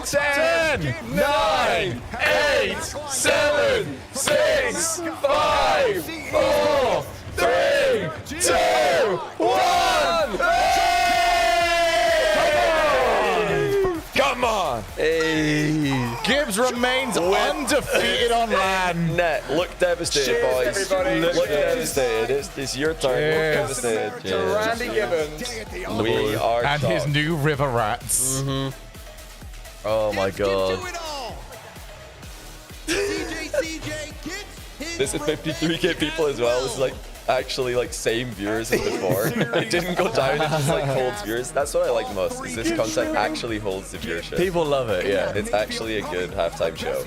10, 9, 8, 7, 6, 5, 4, 3, 2, 1. Come on! Hey. Gibbs remains undefeated on land. Net, look devastated, boys. Look devastated. It's your turn. Look devastated. Randy Gibbons. We are And his new River Rats. Oh my god. This is 53k people as well. This is like actually like same viewers as before. It didn't go down, it just like holds viewers. That's what I like the most, is this content actually holds the viewership. People love it, yeah. It's actually a good halftime show.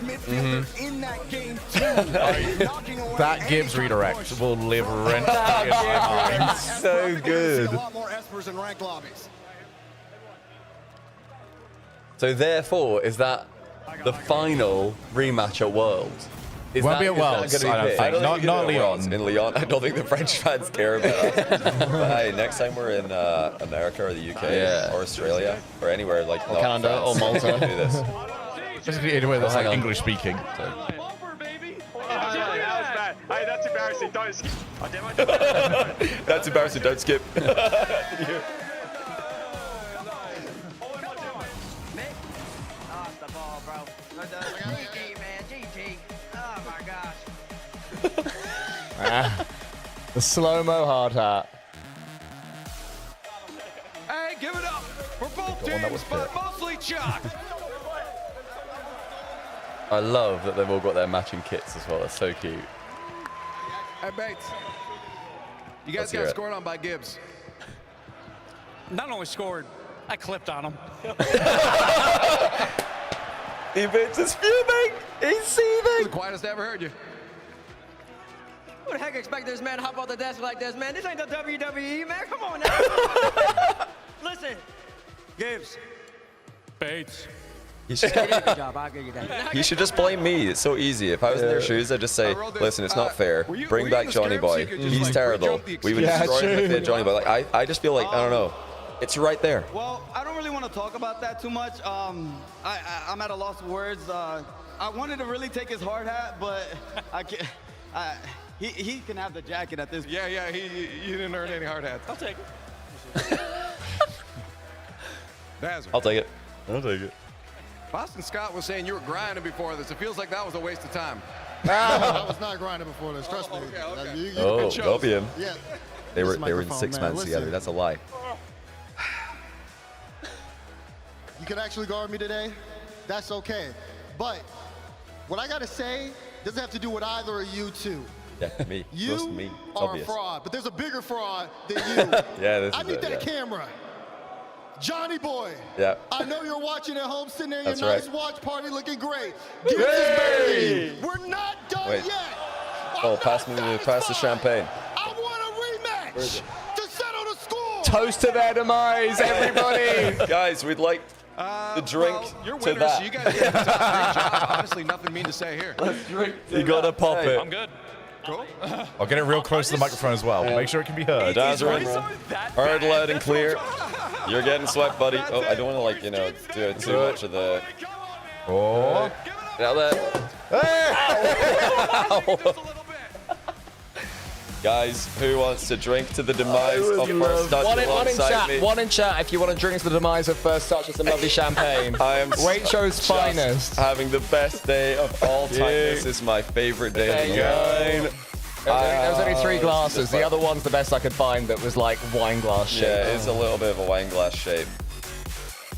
That Gibbs redirect will live rent free in my mind. So good. So therefore, is that the final rematch at Worlds? Won't be at Worlds, I don't think. Not Leon. In Leon, I don't think the French fans care about that. But hey, next time we're in America or the UK or Australia or anywhere like Or Canada or Malta. do this. Basically anywhere that's like English speaking. Hey, that's embarrassing. Don't skip. That's embarrassing. Don't skip. The slow-mo hard hat. Hey, give it up for both teams, but mostly Chuck. I love that they've all got their matching kits as well. That's so cute. Hey, Bates. You guys got scored on by Gibbs. Not only scored, I clipped on him. Bates is fuming. He's seething. The quietest I ever heard you. Who the heck expect this man to hop off the desk like this, man? This ain't the WWE, man. Come on now. Listen, Gibbs. Bates. He should, Good job. I'll give you that. he should just blame me. It's so easy. If I was in their shoes, I'd just say, listen, it's not fair. Bring back JohnnyBoi. He's terrible. We would destroy him if they had JohnnyBoi. Like, I just feel like, I don't know. It's right there. Well, I don't really want to talk about that too much. I'm at a loss of words. I wanted to really take his hard hat, but I can't. He can have the jacket at this point. Yeah, you didn't earn any hard hats. I'll take it. I'll take it. I'll take it. Boston Scott was saying you were grinding before this. It feels like that was a waste of time. I was not grinding before this. Trust me. Oh, go be him. Yeah. They were in microphone, 6 man, months listen. together. That's a lie. You can actually guard me today. That's okay. But what I gotta say doesn't have to do with either of you two. Yeah, me. You Most me. It's are obvious. a fraud, but there's a bigger fraud than you. Yeah, this I is need it, that yeah. camera. JohnnyBoi. Yeah. I know you're watching at home, sitting there in your That's nice right. watch party looking great. Give us this baby. We're not done Wait. yet. Oh, pass the champagne. I want a rematch to settle the score. Toast to their demise, everybody. Guys, we'd like the drink You're to winners, that. so you guys did a great job. Honestly, nothing mean to say here. Let's drink. You gotta pop it. I'm good. Cool. I'll get it real close to the microphone as well. Make sure it can be heard. Dazzler, heard loud and clear. You're getting swept, buddy. Oh, I don't want to, like, you know, do too much of the... Oh. Get out there. Guys, who wants to drink to the demise of First Touch alongside me? One in chat if you want to drink to the demise of First Touch with some lovely champagne. I am Waitro's finest. having the best day of all time. This is my favorite day of the year. There was only 3 glasses. The other one's the best I could find that was like wine glass shape. Yeah, it's a little bit of a wine glass shape.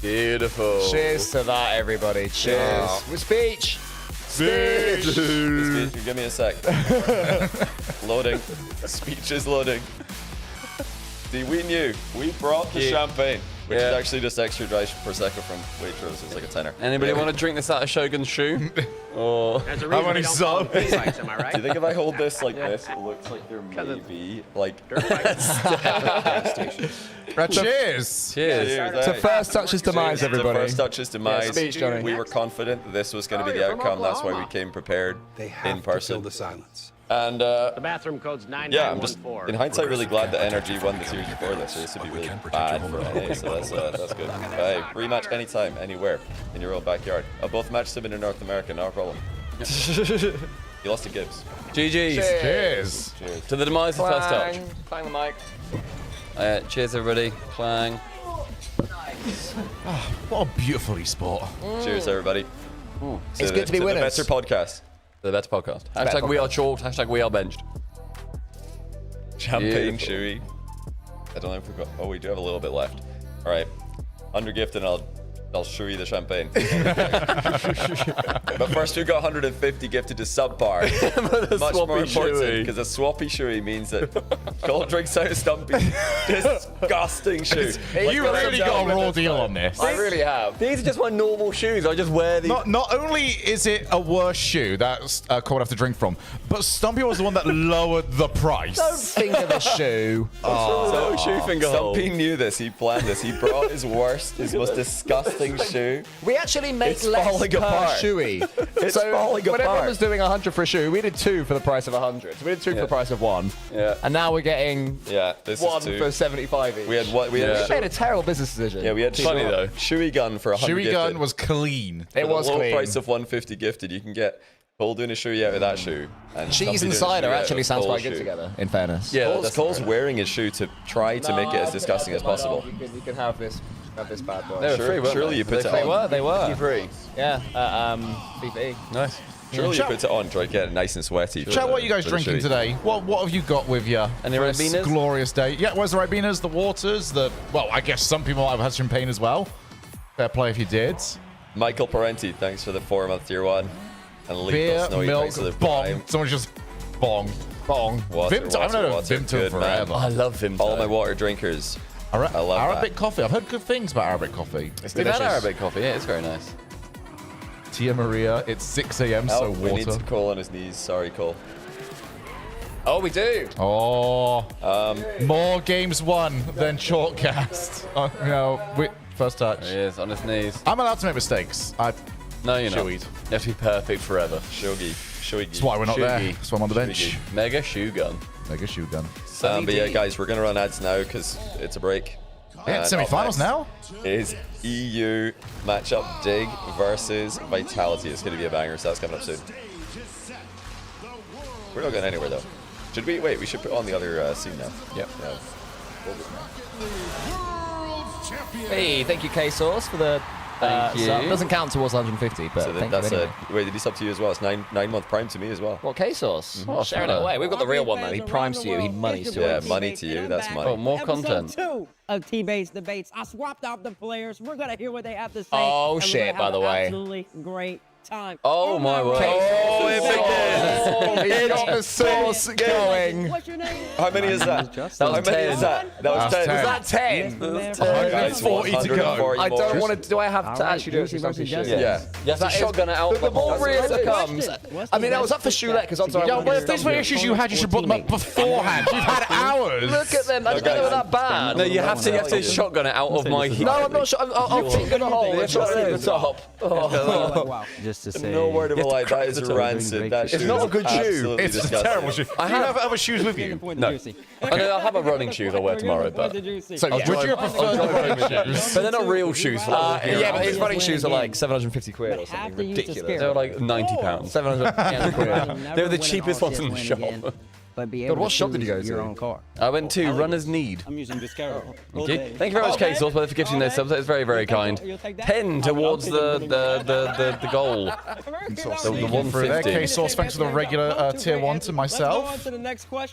Beautiful. Cheers to that, everybody. Cheers. With speech. Speech. Give me a sec. Loading. Speech is loading. See, we knew. We brought the champagne, which is actually just extra dry Prosecco from Waitrose. It's like a tenner. Anybody want to drink this out of Shogun's shoe? Oh, how many subs? Am I right? Do you think if I hold this like this, it looks like there may be like... Cheers. Cheers. To First Touch's demise, everybody. To First Touch's demise. Yeah, speech, Johnny. We were confident that this was going to be the outcome. That's why we came prepared in person. the silence. And the bathroom code's 9914. yeah, I'm just in hindsight really glad that NRG won the series before this. So this would be really bad for NA. So that's good. Hey, rematch anytime, anywhere in your own backyard. Both matches have been in North America, no problem. You lost to Gibbs. GG's. Cheers. Cheers. To the demise of First Touch. Clang the mic. Cheers, everybody. Clang. What a beautiful esport. Cheers, everybody. It's good to be winners. The better podcast. The better podcast. Hashtag we are chalked. Hashtag we are benched. Champagne Chewy. I don't know if we've got... Oh, we do have a little bit left. All right. Under gift and I'll show you the champagne. But first, we got 150 gifted to Subbar. Much more important, because a swappy shoey means that Cole drinks out of Stumpy. Disgusting shoe. You really got a raw deal on this. I really have. These are just my normal shoes. I just wear these. Not only is it a worse shoe that Cole would have to drink from, but Stumpy was the one that lowered the price. Don't finger the shoe. So shoe finger hole. Stumpy knew this. He planned this. He brought his worst, his most disgusting shoe. We actually make It's less falling per apart. shoey. It's so falling when everyone apart. was doing 100 for a shoe, we did 2 for the price of 100. So we did 2 for the price of 1. Yeah. And now we're getting This 1 is 2. for 75 each. We had what? We We made a terrible business decision. Yeah, we had Funny though. Shoey gun for 100 Shoey gifted. gun was clean. For It was the low clean. price of 150 gifted. You can get Cole doing a shoey out of that shoe. And Cheese Stumpy and doing a cider shoey out actually of sounds Cole's quite good shoe. together, in fairness. Yeah, Cole's wearing his shoe to try to make it as disgusting as possible. You can have this bad boy. They were free, weren't Surely they? you put it They on. were. Free. Yeah, BP. Nice. Surely you put it on, try to get it nice and sweaty. for Chat, the- what are you guys for the drinking shoey. today? What have you got with you? Any for this Ribenas? glorious day? Yeah, where's the Ribenas, the waters, well, I guess some people might have had champagne as well. Fair play if you did. Michael Parenti, thanks for the 4-month tier 1. And Beer, Lethal Snowy, milk, thanks for the bong. prime. Someone just bong. Water, Vimto, I've known water, Vimto good, man. forever. I love him. All my water drinkers. I love Arabic that. coffee. I've heard good things about Arabic coffee. It's We've had delicious. Arabic coffee. Yeah, it's very nice. Tia Maria, it's 6 a.m. so We need water. Cole on his knees. Sorry, Cole. Oh, we do. Oh, more games won than shortcast. First touch. There he is on his knees. I'm allowed to make mistakes. No, you're not. Shoeyed. You have to be perfect forever. Shogi. That's why we're not there. Shogi. That's why I'm on the bench. Mega shoe gun. Mega shoe gun. But yeah, guys, we're going to run ads now because it's a break. Yeah, it's semi-finals now. Is EU matchup Dig versus Vitality. It's going to be a banger, so that's coming up soon. We're not going anywhere, though. Should we? Wait, we should put on the other scene now. Yep. Yeah. Hey, thank you, K-Sauce, for the Thank you. sub. Doesn't count towards 150, but So thank that's you anyway. Wait, did he sub to you as well? It's 9-month prime to me as well. What, K-Sauce? Oh, sharing it away. We've got the real one, though. He primes to you. He monies to Yeah, us. money to you. That's money. Oh, more content. Episode 2 of T-Base Debates. I swapped out the players. We're going to hear what they have to say. Oh, and we're shit, gonna by have the an way. Absolutely great time. Oh, my word. Oh, it He's got the sauce going. What's your name? How many is that? That was How many 10. is that? That was 10. Was that 10? Oh, guys, 40 to go. 140 I don't more. want to. Do I have to actually do it for something shit? Yeah. You have to shotgun it out. The more real it Question. becomes. What's I the mean, that was best up for Shulek because odds are I Yeah, wouldn't but get if these were stumped. issues you had, you should put them up beforehand. You've had hours. Look at them. I didn't know they were that bad. No, you have to shotgun it out of my heat. No, I'm not sure. I'll finger the hole. It's not over the top. Wow. just to say. No word of a lie. That is rancid. That It's not a good shoe. It's It's a terrible shoe. Do you have other shoes with you? No. I have a running shoes I wear tomorrow, but So would you prefer running shoes? but they're not real shoes. For like Yeah, but his running shoes are like 750 quid or something ridiculous. They're like £90. 700 quid. They were the cheapest ones in the shop. But be God, able what to shop did you go choose your to? own car. I went to Runner's Need. I'm using this carrot. Thank you. Thank you very much, K-Sauce, for gifting those subs. It's very, very kind. 10 towards the goal. The 150. K-Sauce, thanks for the regular tier 1 to myself.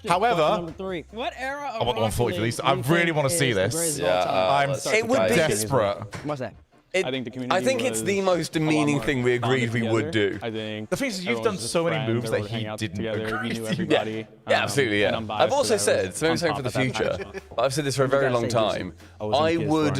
However, What era I want the 140 for these. I really want to see this. Yeah, it would be desperate. What's that? I think the community. I think it's the most demeaning thing we agreed we would do. I think The thing is, you've done so many moves that he didn't agree We knew to. everybody. Yeah, absolutely, yeah. and I'm I've also biased 'cause I said, was so maybe on something for the top of that future, time. I've said this for a very long time, I would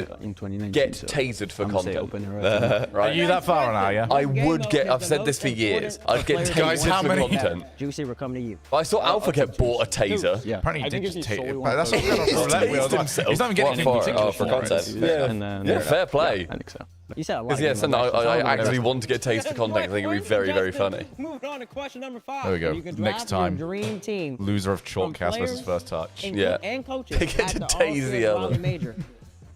get tasered for content. Are you that far now, yeah? I would get, I've said this for years, I'd get Guys, how tasered for many? content. Juicy, we're coming to you. I saw Alpha get bought a taser. Yeah. Apparently he I think did if just you take solely it. want That's those- what kind of roulette wheel. He's not even getting anything particular for content. Yeah, fair play. I think so. You said a lot. Because yes, and I actually want to get tased for content. I think it'd be very, very funny. Moving on to question number 5. There we go. You can Next draft your time. dream team. Loser of From Chalkcast versus players First Touch. and, Yeah. and coaches They get at to the tase the RLCS other. Raleigh Major.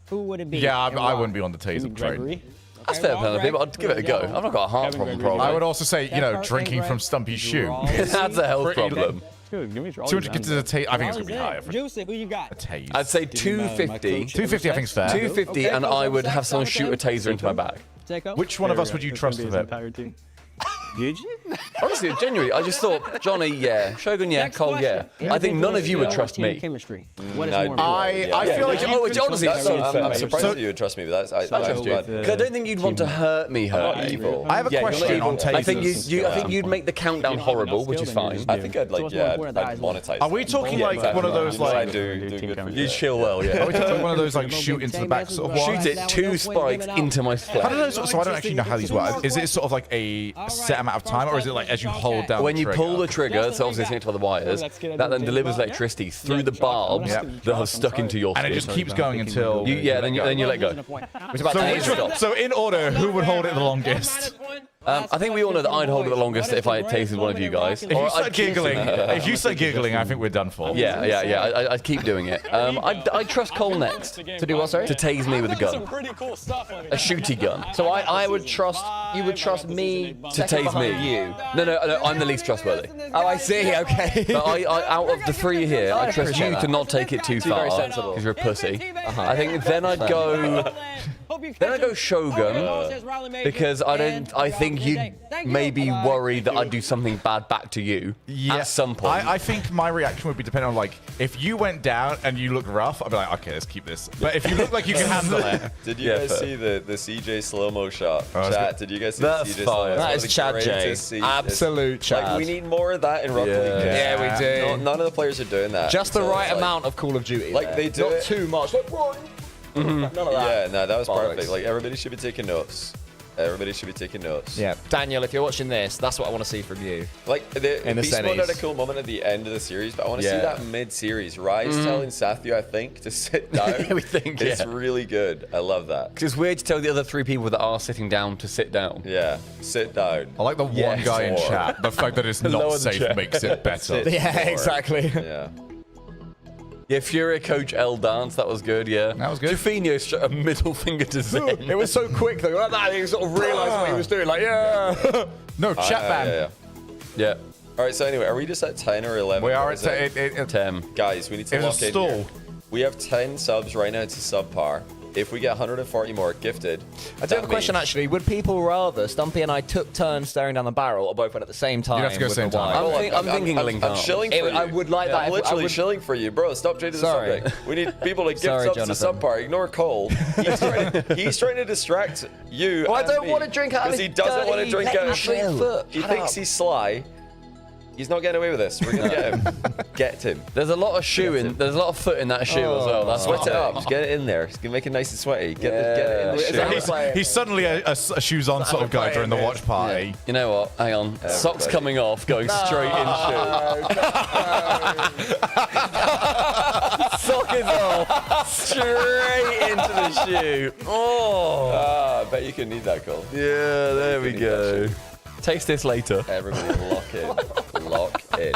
Who would it be? Yeah, and I why? wouldn't be on the taser train. Gregory. That's fair penalty, but I'd give it a go. I've not got a heart problem, probably. I would also say, you know, drinking from Stumpy's shoe. That's a health problem. Good, give me 200 gets a taste. I think it's going to be higher for Juicy, who you a got? tase. I'd say 250. 250 I think is fair. 250, and I would have someone shoot a taser into my back. Which one of us would you trust with it? Honestly, genuinely, I just thought, Johnny, yeah. Shogun, yeah. Cole, yeah. I think none of you would trust me. Chemistry. What is No, more I feel like honestly, I'm surprised that you would trust me, but that's bad. Because I don't think you'd want to hurt me. Evil. I have a question on tasers. I think you'd make the countdown horrible, which is fine. I think I'd monetize. Are we talking like one of those I like? do good for You you. chill well, Are yeah. we talking like one of those like shoot into the back sort of ones? Shoot it 2 spikes into my How do flesh. those? So I don't actually know how these work. Is it sort of like a set amount of time, or is it like as you hold down? When the you trigger? pull the trigger, so obviously it's connected by the wires, that then delivers electricity through the barbs that have stuck into your skin. and it just keeps going until. Then you let go. So in order, who would hold it the longest? I think we all know that I'd hold it the longest if I tasted one of you guys. If you start giggling, I think we're done for. Yeah. I'd keep doing it. I'd trust Cole next. To do what, sorry? To tase me with a gun. A shooty gun. So I would trust, you would trust me To tase me. you. No, I'm the least trustworthy. Oh, I see, okay. But out of the 3 here, I trust you appreciate to that. not take it too far. very sensible. Because you're a pussy. I think then I'd go Shogun because I think you'd maybe worry that I'd do something bad back to you at some point. I think my reaction would be depending on like if you went down and you looked rough, I'd be like, okay, let's keep this. But if you look like you can handle it, did you guys see the CJ slow-mo shot? Chat, did you guys see That's the CJ fire. slow-mo? That is Chad J. Absolute Chad. Like, we need more of that in Rocket League. Yeah, we do. None of the players are doing that. Just the So right it's like- amount of Call of Duty. Like, they do Not it- too much. Like, none of that. Yeah, no, that was Bollocks. perfect. Like, everybody should be taking notes. Everybody should be taking notes. Yeah. Daniel, if you're watching this, that's what I want to see from you. Like, In the Beast Mode semis. had a cool moment at the end of the series, but I want to see Yeah. that mid-series. Rise telling Sathu, I think, to sit down. We think, It's yeah. really good. I love that. Because it's weird to tell the other 3 people that are sitting down to sit down. Yeah, sit down. I like the one guy in chat. The fact that it's Lower not the safe chair. makes it better. Sit Yeah, forward. exactly. Yeah. Yeah, Fury Coach L dance, that was good, yeah. That was good. Jufinho struck a middle finger to Zen. It was so quick though. Like that, he sort of realised what he was doing. Like, yeah. No, chat ban. Yeah. All right, so anyway, are we just at 10 or 11? We are What at is it? 10. Guys, we need to It was lock a in stall. here. We have 10 subs right now to subpar. If we get 140 more gifted, I do have a question actually. Would people rather Stumpy and I took turns staring down the barrel or both went at the same time? You'd have to go with same the time. wire? I'm thinking link I'm up. shilling for you. I would like that. I'm if- I literally would- shilling for you, bro. Stop changing the Sorry. subject. We need people to give Sorry, subs to Jonathan. subpar. Ignore Cole. He's trying to distract you. Well, I and don't me, want to drink out of because his he doesn't want to dirty, drink out of let me foot. He Shut thinks up. he's sly. He's not getting away with this. We're gonna get him. Get him. There's a lot of shoe in. There's a lot of foot in that shoe as well. That's Sweat what it up. Just get it in there. Just make it nice and sweaty. Get it in the shoe. He's suddenly a shoes on sort of guy during the watch party. You know what? Hang on. Socks coming off, going straight in shoe. Sock is off, straight into the shoe. Oh. I bet you can need that, Cole. Yeah, there we go. Taste this later. Everybody lock in. Lock in.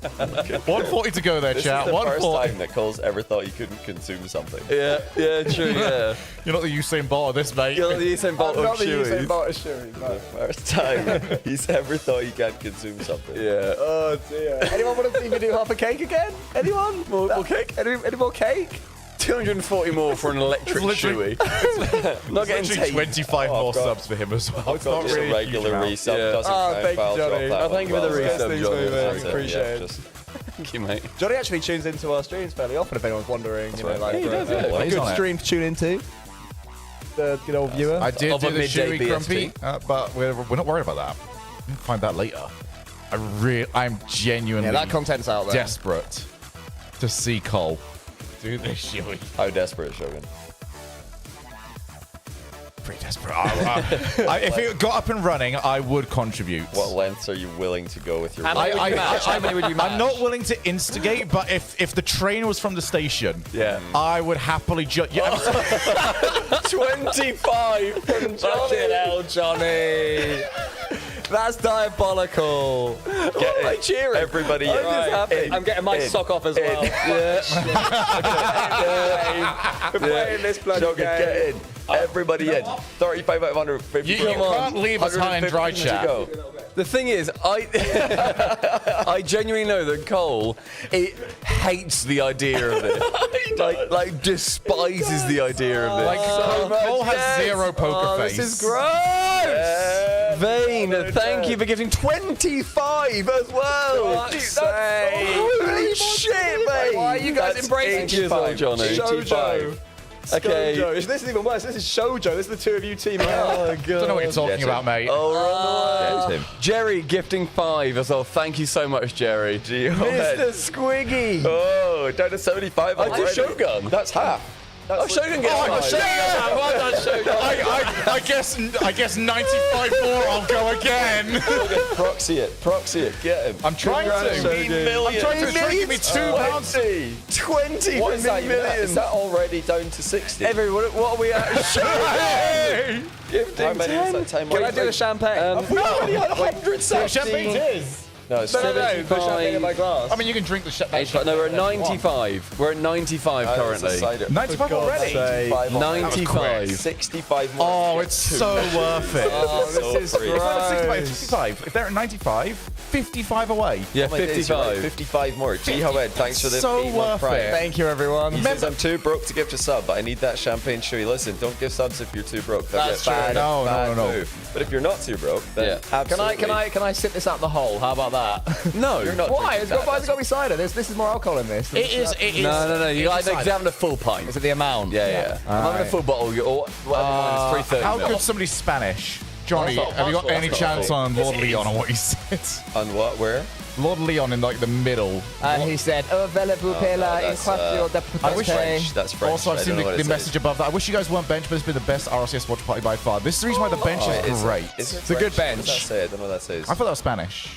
140 to go there, This chat. is the first 140. time that Cole's ever thought he couldn't consume something. Yeah, true, yeah. You're not the Usain Bolt of this, mate. You're the Usain Bolt I'm of not the Chewy. Usain Bolt of Chewy, no. First time he's ever thought he can't consume something. Yeah. Oh dear. Anyone want to see me do half a cake again? Anyone? More cake? Any more cake? 240 more for an electric Chewy. Not getting Literally tape. 25 more subs for him as well. It's not Just really a regular resub. Doesn't count. thank you, I'll drop Johnny. that Oh, one thank you for the as well. resub, Johnny. That's Appreciate it. just- Thank you, mate. Johnny actually tunes into our streams fairly often, if anyone's wondering. You know, like, he does, yeah. a He's good on it. stream to tune into. The good old viewer. I did Of do a the midday Chewy Crumpy, BST. but we're not worried about that. We can find that later. I'm genuinely Yeah, that content's out there. desperate to see Cole do this Chewy. How desperate, Shogun? Pretty desperate. If it got up and running, I would contribute. What lengths are you willing to go with your How many would you match? How many would you match? I'm not willing to instigate, but if the train was from the station, I would happily just. 25 from Fucking hell, Johnny. That's diabolical. Get it. Everybody in. I'm getting my sock off as well. We're playing this bloody Shogun, game. get in. Everybody in. 35 out of 150. You can't leave us high and dry, 150 chat. to go. The thing is, I genuinely know that Cole hates the idea of it. like despises the idea of it. Like Cole has zero poker face. This is gross. Vane, thank you for giving 25 as well. Holy shit, mate. Why are you guys embracing 8 years old, Johnny? Shoujo. Okay. Shoujo. This is even worse. This is Shoujo. This is the two of you teaming up. Oh, God. Don't know what you're talking about, mate. Oh, right. Get him. Jerry gifting 5 as well. Thank you so much, Jerry. Mr. Squiggy. Oh, down to 75 I do already. Shogun. That's half. Oh, Shogun gets Well done, Shogun. I guess 95 more. I'll go again. Proxy it. Get him. I'm trying to. I'm trying to give me £2. 20 What for is that? million. Is that already down to 60? What are we at? How many is that time? Can I do the champagne? We already had 100 subs. Champagne is. No, it's No, put champagne in my glass. I mean, you can drink the champagne. No, we're at 95. We're at 95 currently. 95 already? 95. 65 more. Oh, it's so worth it. Oh, this is If they're at 65, if they're at 95, 55 away. Yeah, Oh my days, you're right, 55. 55 more. Gee, how Ed, thanks for the So 8-month worth prime. it. Thank you, everyone. He says, I'm too broke to gift a sub, but I need that champagne chewy. Listen, don't give subs if you're too broke. That's true. Bad, No. move. But if you're not too broke, then absolutely. Can I sip this out the hole? How about that? No. You're not Why? drinking Why has that. it got to be cider? This is more alcohol in this. It is. No. You guys are having a full pint. Is it the amount? Yeah. I'm having a full bottle or whatever mine is, 330 How mil. good somebody's Spanish? Johnny, That's not have you got possible. any That's not chance possible. on Lord Leon on what he said? On what? Where? Lord Leon in like the middle. He said, "Oh, vele vous pela in that's, quattro de I wish French. That's French. Also, I've I seen don't know what the it message above that. I wish you guys weren't bench, but it's been the best RLCS watch party by far. This is the reason why the bench is great. It's a good French. What does that bench. say? I don't know what that says. I thought that was Spanish.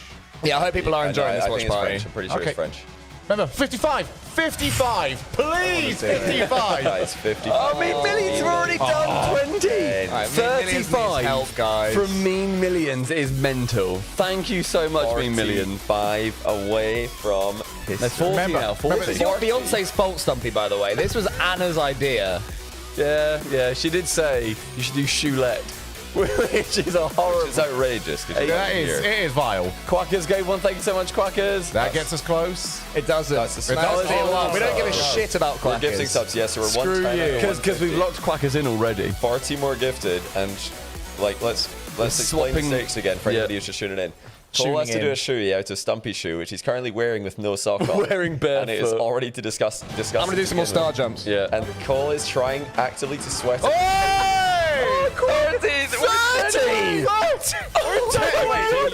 Yeah, I hope people are enjoying this I watch think it's party. French. I'm pretty sure Okay. it's French. Remember, 55, please, 55. Guys, 55. Oh, Mean Millions have already done 20. Alright, 35 help, guys. from Mean Millions is mental. Thank you so much, Mean Millions. 5 away from They're history. 40 Remember- now, 40. It's not Beyonce's fault, Stumpy, by the way. This was Anna's idea. Yeah, she did say you should do shoelette, which is a horrible. It's outrageous. It is vile. Quackers gave one. Thank you so much, Quackers. That gets us close. It doesn't. That's the It doesn't. smash. We don't give a shit about We're gifting quackers. subs, yes, so we're Screw one time you. Because we've locked Quackers in already. 40 more gifted, and like let's explain swapping- the stakes again for anybody who's just tuning in. Cole has to do a shoey out of Stumpy shoe, which he's currently wearing with no sock on. Wearing and it is barefoot. already to discuss. I'm going to do some more star jumps. Yeah. And Cole is trying actively to sweat it. Hey! 30!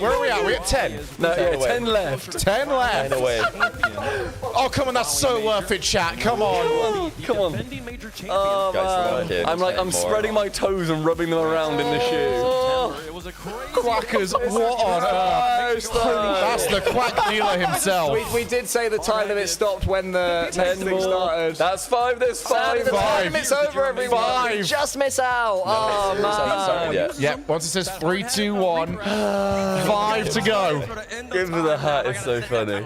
Where are we at? We're at 10. No, 10 yeah, away. 10 left. 10 left. In a way. Oh, come on, that's so worth it, chat. Come on. Come on. Defending major champion. Oh, Guys, man. lock in. I'm 10 more. spreading my toes and rubbing them around in the shoe. remember, it was a crazy. Quackers, what on earth? That's the quack dealer himself. We did say the time limit stopped when the next thing started. That's 5. There's 5. The time limit's over, everyone. You just miss out. Oh, man. Yeah, once it says 3, 2, 1, 5 to go. Give me the hat. It's so funny.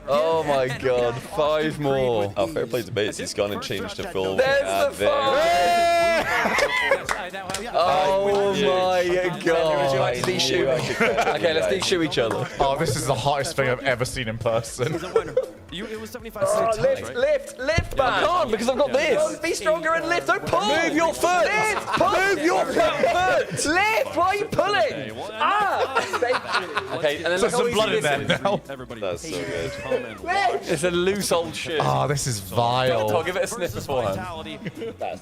Oh my god. 5 more. Oh, fair play to Bates. He's gone and changed to full. There's the 5. Oh my god. Would you like to de-shoot? Okay, let's de-shoot each other. Oh, this is the hottest thing I've ever seen in person. It was 75 cents, Lift, lift, man. I can't because I've got this. Be stronger and lift. Don't pull. Move your foot. Lift. Pull. Move your foot. Lift. Why are you pulling? Okay, and then There's some blood in there now. That's so good. It's a loose old shit. Oh, this is vile. I'll give it a sniff beforehand.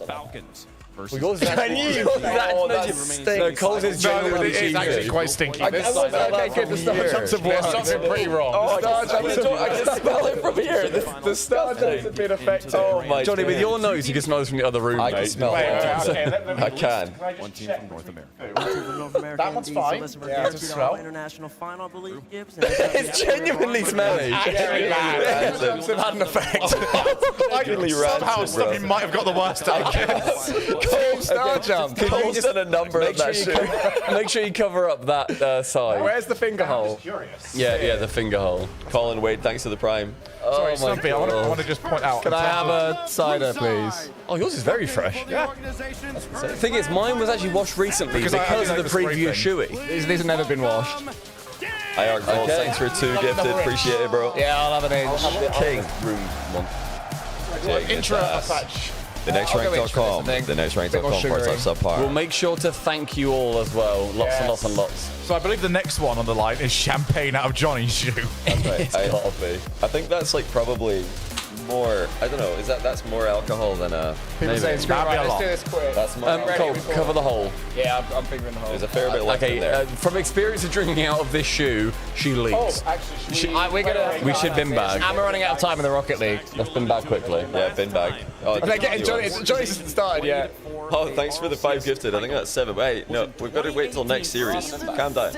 Falcons. Yours is actually, no, Cole's is genuinely It's actually cheesy. quite stinky. Okay, good. The star jumps have There's something pretty wrong. Oh, I can smell it from here. The star jumps have been affected. Oh my Johnny, with your nose, you can smell this from the other room, I can mate. smell it. I can. One team from North America. That one's fine. Yeah, it's a smell. International final, I believe, Gibbs. It's genuinely smelly. Jumps have had an effect. Somehow Stumpy might have got the worst out of it. Cole star jump. Cole's done a number on that shoe. Make sure you cover up that side. Where's the finger hole? Yeah, the finger hole. Colin Wade, thanks to the Prime. Sorry, Stumpy, I want to just point out. Can I have a cider, please? Oh, yours is very fresh. Yeah. The thing is, mine was actually washed recently because of the previous shoey. These have never been washed. IR Gold, thanks for 2 gifted. Appreciate it, bro. Yeah, I'll have an inch. King. Room 1. Intro attach. TheNextRank.com. TheNextRank.com parts of subpar. We'll make sure to thank you all as well. Lots and lots and lots. So I believe the next one on the line is champagne out of Johnny's shoe. That's right. I think that's like probably more. I don't know. That's more alcohol than a. People saying, screw it, right, let's do this quick. That's more. Cole, cover the hole. Yeah, I'm fingering the hole. There's a fair bit left in there. From experience of drinking out of this shoe, she leaks. Oh, actually, we should bin bag. And we're running out of time in the Rocket League. Let's bin bag quickly. Yeah, bin bag. Oh, Johnny hasn't started yet. Oh, thanks for the 5 gifted. I think that's 7. Wait, no, we've got to wait till next series. Calm down.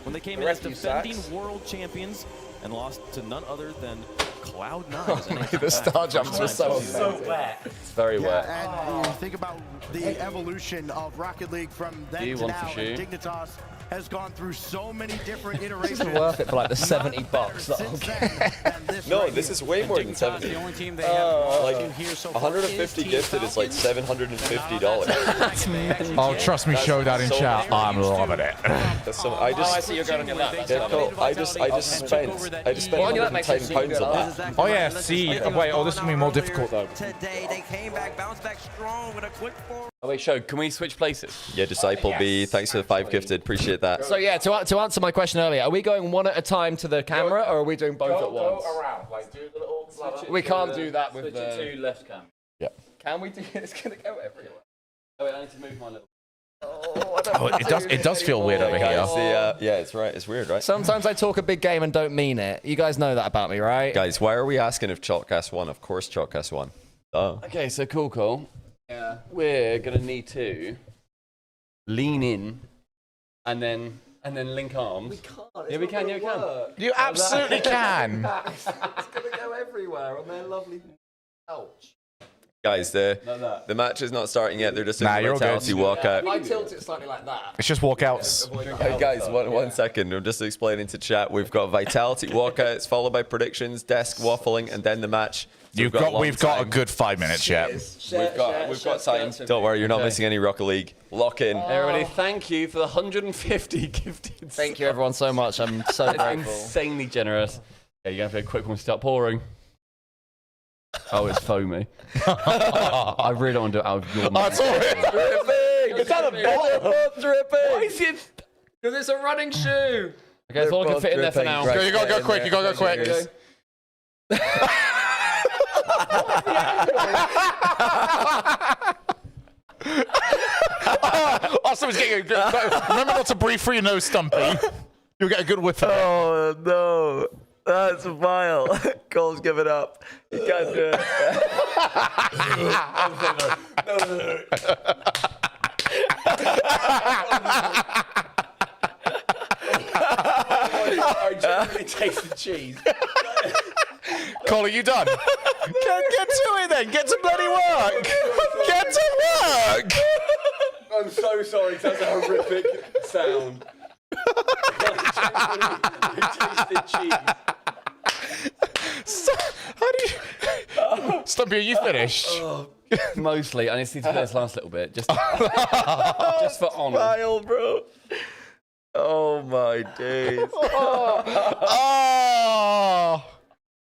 When they came in as defending world champions and lost to none other than Cloud9. The star jumps were so wet. It's very wet. And you think about the evolution of Rocket League from then to now. And Dignitas has gone through so many different iterations. This is worth it for like the $70 that I'll get. No, this is way more than 70. The only team they have like here so 150 gifted is like $750. Oh, trust me, show that in chat. I'm loving it. I see you're going on your lap. Yeah, cool. I just spent £110 on that. Oh yeah, see. Wait, this is gonna be more difficult though. Today they came back, bounced back strong with a quick forward. Oh wait, Shog, can we switch places? Yeah, Disciple B, thanks for the 5 gifted. Appreciate that. So yeah, to answer my question earlier, are we going one at a time to the camera, or are we doing both at once? Go around, like do the little. We can't do that with the. Switch it to left cam. Yeah. Can we do it? It's gonna go everywhere. Oh wait, I need to move my little. It does feel weird over here. Yeah, it's right. It's weird, right? Sometimes I talk a big game and don't mean it. You guys know that about me, right? Guys, why are we asking if Chalkcast won? Of course Chalkcast won. Oh. Okay, so cool. Yeah. We're gonna need to lean in and then link arms. We can't. Yeah, we can. You absolutely can. It's gonna go everywhere on their lovely couch. Guys, the match is not starting yet. They're just doing a vitality walkout. I tilt it slightly like that. It's just walkouts. Hey guys, one second. I'm just explaining to chat. We've got vitality walkouts followed by predictions, desk waffling, and then the match. So we've got a good 5 minutes yet. We've got time. Don't worry, you're not missing any Rocket League. Lock in. Everybody, thank you for the 150 gifted. Thank you everyone so much. I'm so grateful. Insanely generous. Yeah, you have to be quick when we start pouring. Oh, it's foamy. I really don't want to do it out of your mouth. It's dripping! It's out of bottle! Dripping! Why is it? Because it's a running shoe! Okay, so all can fit in there for now. Right, you gotta go quick, you gotta go quick. Someone's getting remember not to breathe through your nose, Stumpy. You'll get a good whiff of it. Oh, no. That's vile. Cole's given up. He can't do it. I genuinely taste the cheese. Cole, are you done? Get to it then. Get to bloody work. Get to work. I'm so sorry, that's a horrific sound. I tasted cheese. How do you... Stumpy, are you finished? Mostly. I need to see this last little bit. Just for honour. Vile, bro. Oh my days.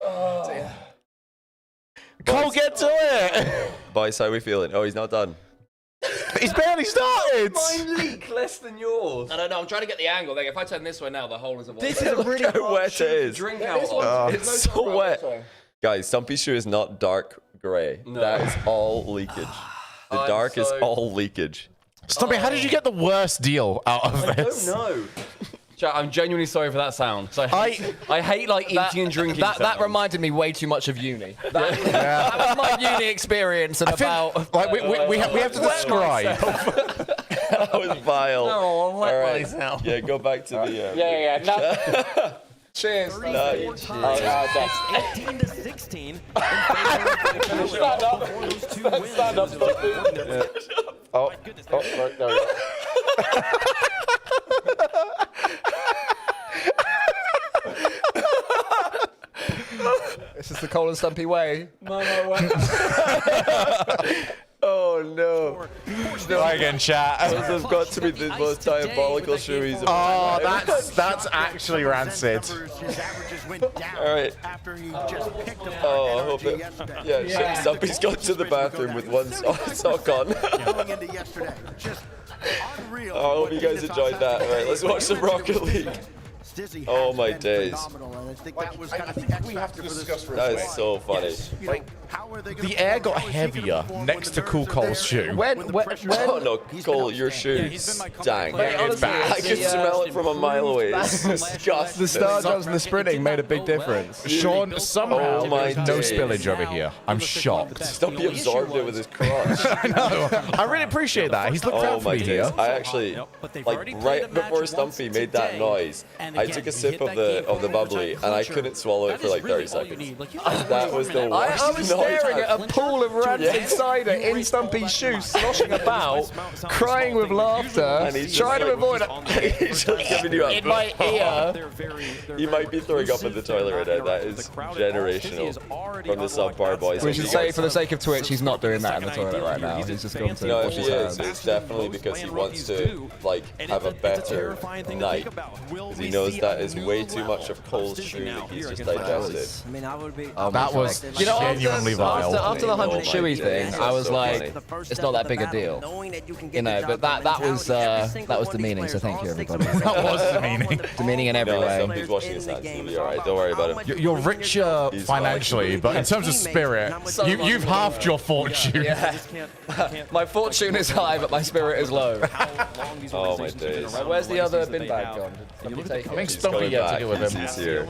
Oh, Cole, get to it. Boys, how are we feeling? Oh, he's not done. He's barely started. Mine leak less than yours. I don't know. I'm trying to get the angle. Like, if I turn this way now, the hole is a wall. This is a really how wet it is. drink out of. Oh, it's so wet. Guys, Stumpy's shoe is not dark grey. No. That is all leakage. The dark is all leakage. Stumpy, how did you get the worst deal out of this? I don't know. Chat, I'm genuinely sorry for that sound. So I hate like eating and drinking. That reminded me way too much of uni. That was my uni experience and about. Like we have to describe. That was vile. No, all right. myself. Yeah, go back to the. Yeah. Cheers. 18 to 16 in favor of those two wins. Stand up. Oh, right, there we go. This is the Cole and Stumpy way. Oh no. Try again, chat. Those have got to be the most diabolical shoeys. Oh, that's actually rancid. All right. Oh, I hope it. Yeah, Stumpy's gone to the bathroom with one sock on. I hope you guys enjoyed that. All right, let's watch some Rocket League. Oh my days. I think we have to discuss real That quick. is so funny. The air got heavier next to Cool Cole's shoe. Oh no, Cole, your shoe stank. It's bad. I can smell it from a mile away. It's disgusting. The star jumps and the sprinting made a big difference. Sean, somehow Oh my no days. spillage over here. I'm shocked. Stumpy absorbed it with his crotch. I know. I really appreciate that. He's looked Oh out for my me days. here. I actually, like, right before Stumpy made that noise, I took a sip of the bubbly and I couldn't swallow it for like 30 seconds. That was the worst I was staring at a pool of rancid cider in Stumpy's shoe, sloshing about, crying with laughter, And he's trying to avoid it. He's just giving you a In my ear. You might be throwing up in the toilet right now. That is generational from the subpar boys. We should say, for the sake of Twitch, he's not doing that in the toilet right now. He's just going to No, if wash he his is, hands. it's definitely because he wants to like have a better night. Because he knows that is way too much of Cole's shoe that he's just digested. I mean, I would be. That was genuinely vile. After the 100 Oh my Chewy thing, days, I was so like, funny. it's not that big a deal. You know, but that was demeaning, so thank you, everybody. That was demeaning. Demeaning in every No, way. Stumpy's washing his hands. He'll be alright. Don't worry about him. You're richer He's financially, but in terms of spirit, you've halved your fortune. Yeah. My fortune is high, but my spirit is low. Oh my days. Where's the other bin bag gone? Did you take I think it? Stumpy Coming yet to back. deal with him. He's here.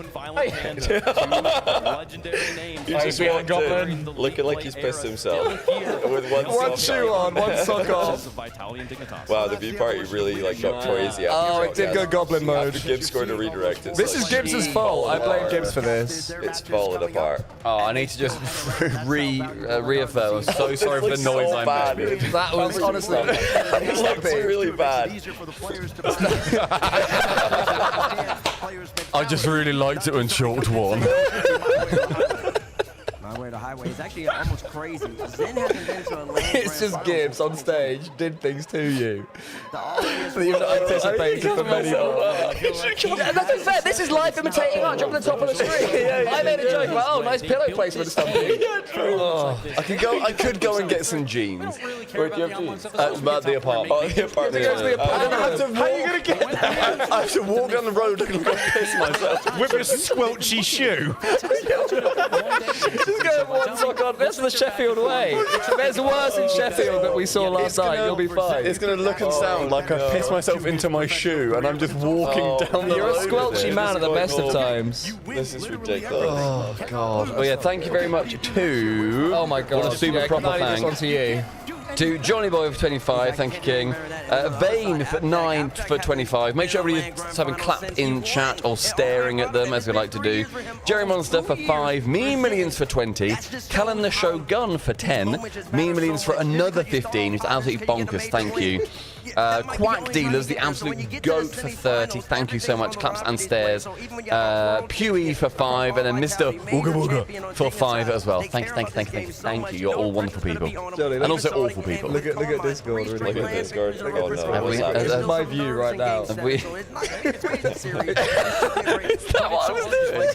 Legendary names. He just walked in looking like he's pissed himself with one shoe on, one sock off. Wow, the V party really like got crazy after Oh, it did go goblin mode. After Gibbs scored a redirect. It's This like, is Gibbs' fault. I blame Gibbs for this. It's falling apart. Oh, I need to just reaffirm. I'm so sorry for the noise I bad. made. That was honestly. It looks really bad. I just really liked it when Chalked won. My way to highway is actually almost crazy. Zen hasn't been to a land It's just Gibbs on stage did things to you. You've not anticipated for many Nothing fair. This is life imitating art. Jump on the top of the screen. I made a joke about, oh, nice pillow placement, Stumpy. Oh, I could go and get some jeans. Where do you have jeans? At the apartment. Oh, the apartment. How are you going to get that? I have to walk down the road looking like I piss myself. With a squelchy shoe? Just go one sock on. That's the Sheffield way. There's worse in Sheffield that we saw last night. You'll be fine. It's going to look and sound like I pissed myself into my shoe and I'm just walking down the road. You're a with it. squelchy man at the best of times. This is ridiculous. Oh, God. Well, yeah, thank you very much to... Oh, my God. What a super proper This thank. one to you. To JohnnyBoi for 25, thank you, King. Vane for 9 for 25. Make sure everybody's having clapped in chat or staring at them, as we like to do. Jerry Monster for 5. Me Millions for 20. Callan the Shogun for 10. Me Millions for another 15. It's absolutely bonkers. Thank you. Quack Dealers, the absolute goat for 30. Thank you so much. Claps and stares. Pewee for 5, and then Mr. Wooga Wooga for 5 as well. Thank you. You're all wonderful people, and also awful people. Look at Discord. Look at Discord. Oh no, that's my view right now. Have we? Is that what I was doing?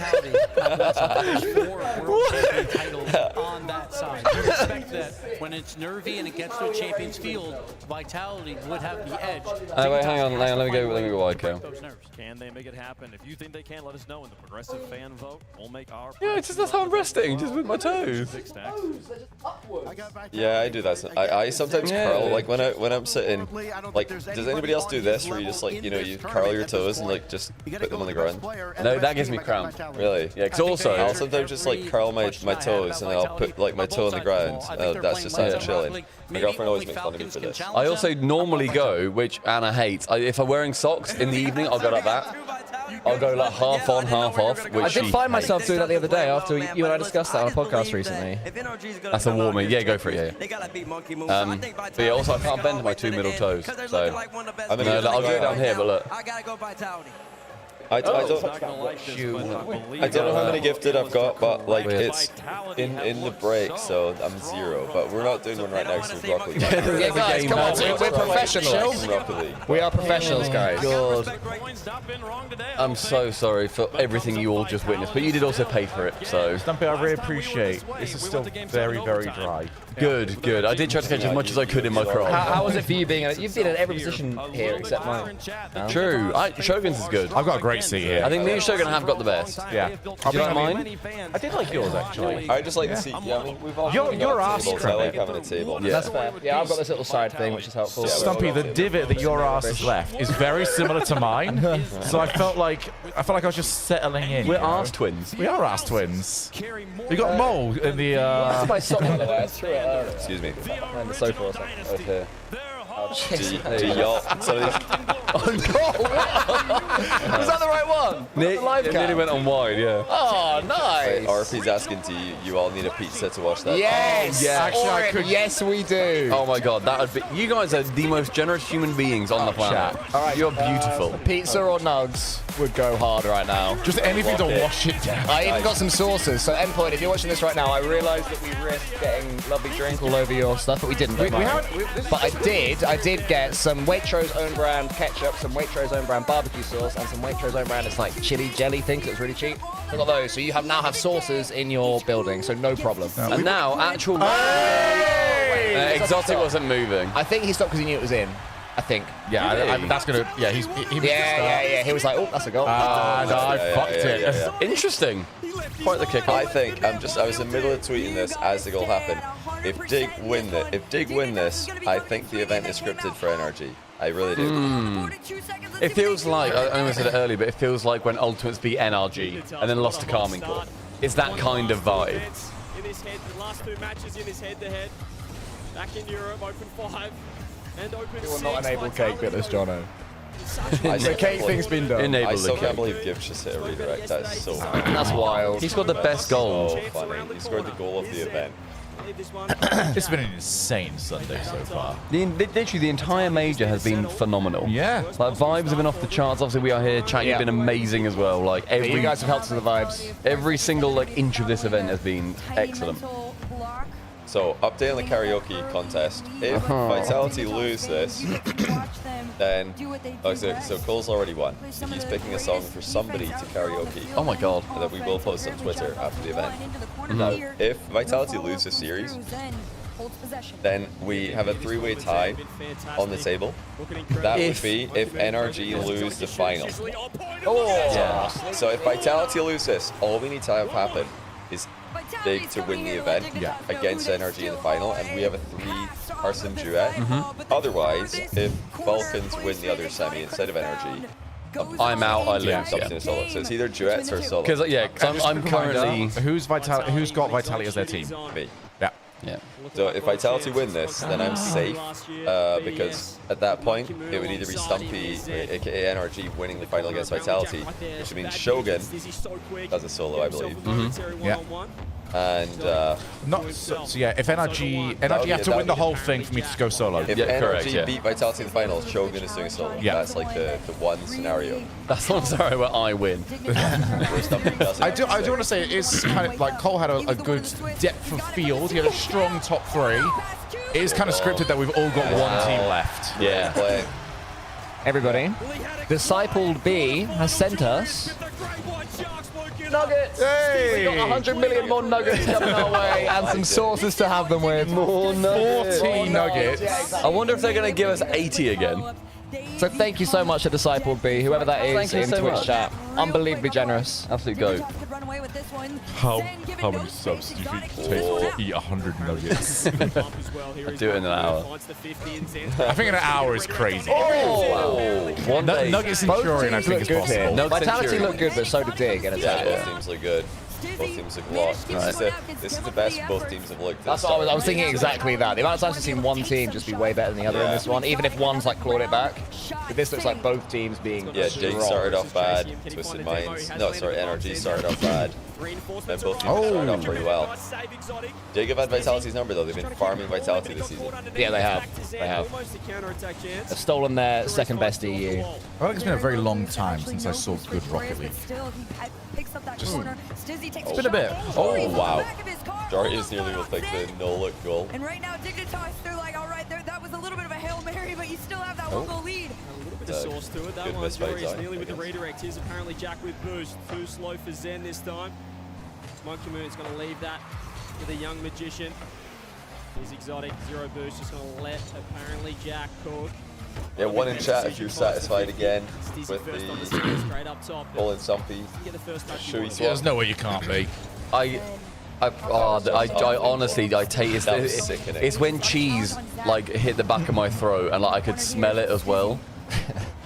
On that side, you expect that when it's nervy and it gets to a champion's field, Vitality would have the edge. Wait, hang on. Let me go wide, Kyle. Can they make it happen? If you think they can, let us know in the progressive fan vote. We'll make our. Yeah, it's just that's how I'm resting, just with my toes. Yeah, I do that. I sometimes curl, like when I'm sitting. Like, does anybody else do this, where you just like, you know, you curl your toes and like just put them on the ground? No, that gives me cramp. Really? Yeah, because also I'll sometimes just like curl my toes and then I'll put like my toe on the ground. That's just how I'm chilling. My girlfriend always makes fun of me for this. I also normally go, which Anna hates. If I'm wearing socks in the evening, I'll go like that. I'll go like half on, half off. Which I did find myself doing that the other day after you and I discussed that on a podcast recently. That's a warming. Yeah, go for it. Yeah. But yeah, also I can't bend my 2 middle toes, so I'll do it down here. But look. I don't know how many gifted I've got, but like it's in the break, so I'm 0. But we're not doing one right now because we're Rocket League. Yeah, guys, come on, we're professionals. We are professionals, guys. God. I'm so sorry for everything you all just witnessed, but you did also pay for it, so. Stumpy, I really appreciate. This is still very, very dry. Good, good. I did try to catch as much as I could in my crop. How was it for you being in you've been in every position here except mine. No? True. Shogun's is good. I've got a great seat here. I think me and Shogun have got the best. Yeah. Do you like mine? I did like yours, actually. I just like the seat. Yeah, I mean, we've all your ass tables. I like having a table. Yeah. That's fair. Yeah, I've got this little side thing, which is helpful. Stumpy, the divot that your ass has left is very similar to mine. So I felt like I was just settling in. We're ass twins. We are ass twins. We got Mole in the. That's my sock, by the way. Excuse me. And the sofa or something. Over here. Do y'all? Oh, was that the right one? It nearly went on wide, yeah. Oh, nice. RP's asking to you all need a pizza to watch that. Yes. Yes. Yes, we do. Oh my God, that would be. You guys are the most generous human beings on the planet. All right, you're beautiful. Pizza or nugs would go hard right now. Just anything to wash it down. I even got some sauces. So, Endpoint, if you're watching this right now, I realised that we risked getting lovely drink all over your stuff, but we didn't. But I did get some Waitrose own brand ketchup, some Waitrose own brand barbecue sauce, and some Waitrose own brand, it's like chili jelly thing, so it's really cheap. I got those, so you now have sauces in your building, so no problem. And now, actual... Exotic wasn't moving. I think he stopped because he knew it was in. I think. Yeah, that's gonna. Yeah, he He was like, oh, that's a goal. No, I fucked it. Yeah. Interesting. Quite the kick. I think I was in the middle of tweeting this as the goal happened. If Dig win this, I think the event is scripted for NRG. I really do. It feels like, I know I said it earlier, but it feels like when Ultimates beat NRG and then lost to Carmine Corp. It's that kind of vibe. In his head, the last 2 matches in his head-to-head. Back in Europe, open 5 and open 6. You will not enable cake bit this, Jono. The cake thing's been done. I still can't believe Gibbs just hit a redirect. That's so funny. That's wild. He scored the best goal. So funny. He scored the goal of the event. It's been an insane Sunday so far. Literally, the entire major has been phenomenal. Yeah. Like, vibes have been off the charts. Obviously, we are here. Chat, you've been amazing as well. Like, you guys have helped to the vibes. Every single like inch of this event has been excellent. So, update on the karaoke contest. If Vitality lose this, then... so Cole's already won. He's picking a song for somebody to karaoke. Oh my God. That we will post on Twitter after the event. Now, if Vitality lose this series, then we have a 3-way tie on the table. That would be if NRG lose the final. Yeah. So if Vitality lose this, all we need to have happen is Big to win the event against NRG in the final, and we have a 3-person duet. Otherwise, if Vulcans win the other semi instead of NRG, I'm out, I lose. Solo. So it's either duets or solo. Because I'm currently... Who's got Vitality as their team? Me. Yeah. Yeah. So if Vitality win this, then I'm safe because at that point it would either be Stumpy, aka NRG, winning the final against Vitality, which means Shogun does a solo, I believe. Yeah. And so yeah, if NRG have to win the whole thing for me to go solo. if NRG beat Vitality in the finals, Shogun is doing a solo. Yeah. That's like the one scenario. That's one scenario where I win. Where Stumpy doesn't. I do want to say it is kind of like Cole had a good depth of field. He had a strong top 3. It is kind of scripted that we've all got one team left. Yeah. Everybody, Discipled B has sent us nuggets. Hey! We got 100 million more nuggets coming our way and some sources to have them with. More nuggets. 40 nuggets. I wonder if they're going to give us 80 again. So thank you so much to Discipled B, whoever that is in Twitch chat. Unbelievably generous. Absolute goat. How many subs do you think it takes to eat 100 nuggets? I'd do it in an hour. I think an hour is crazy. Oh, wow. One day. Nuggets Centurion, I think, is possible. Vitality looked good, but so did Dig and Yeah, Attack. both teams look good. Both teams look lost. This is the best both teams have looked. That's what I was thinking exactly that. The amount of times I've seen one team just be way better than the other in this one, even if one's like clawed it back. But this looks like both teams being Jake started off bad. Twisted Minds. No, sorry, NRG started off bad. Then both teams started off pretty well. Jake have had Vitality's number though. They've been farming Vitality this season. Yeah, they have. They have. They've stolen their second best EU. I think it's been a very long time since I saw good Rocket League. It's been a bit. Oh, wow. Darius nearly will take the no-look goal. And right now, Dignitas, they're like, all right, that was a little bit of a Hail Mary, but you still have that one goal lead. A little bit of sauce to it. That Good one, misfight Jory is zone, nearly with the I guess. redirect. Here's apparently Jack with boost. Too slow for Zen this time. Monkey Moon's going to leave that to the young magician. He's exotic, 0 boost, just going to let apparently Jack cook. Yeah, one in chat if you're satisfied again with the Bull and Stumpy. There's no way you can't be. I honestly, I take it's when cheese like hit the back of my throat and like I could smell it as well.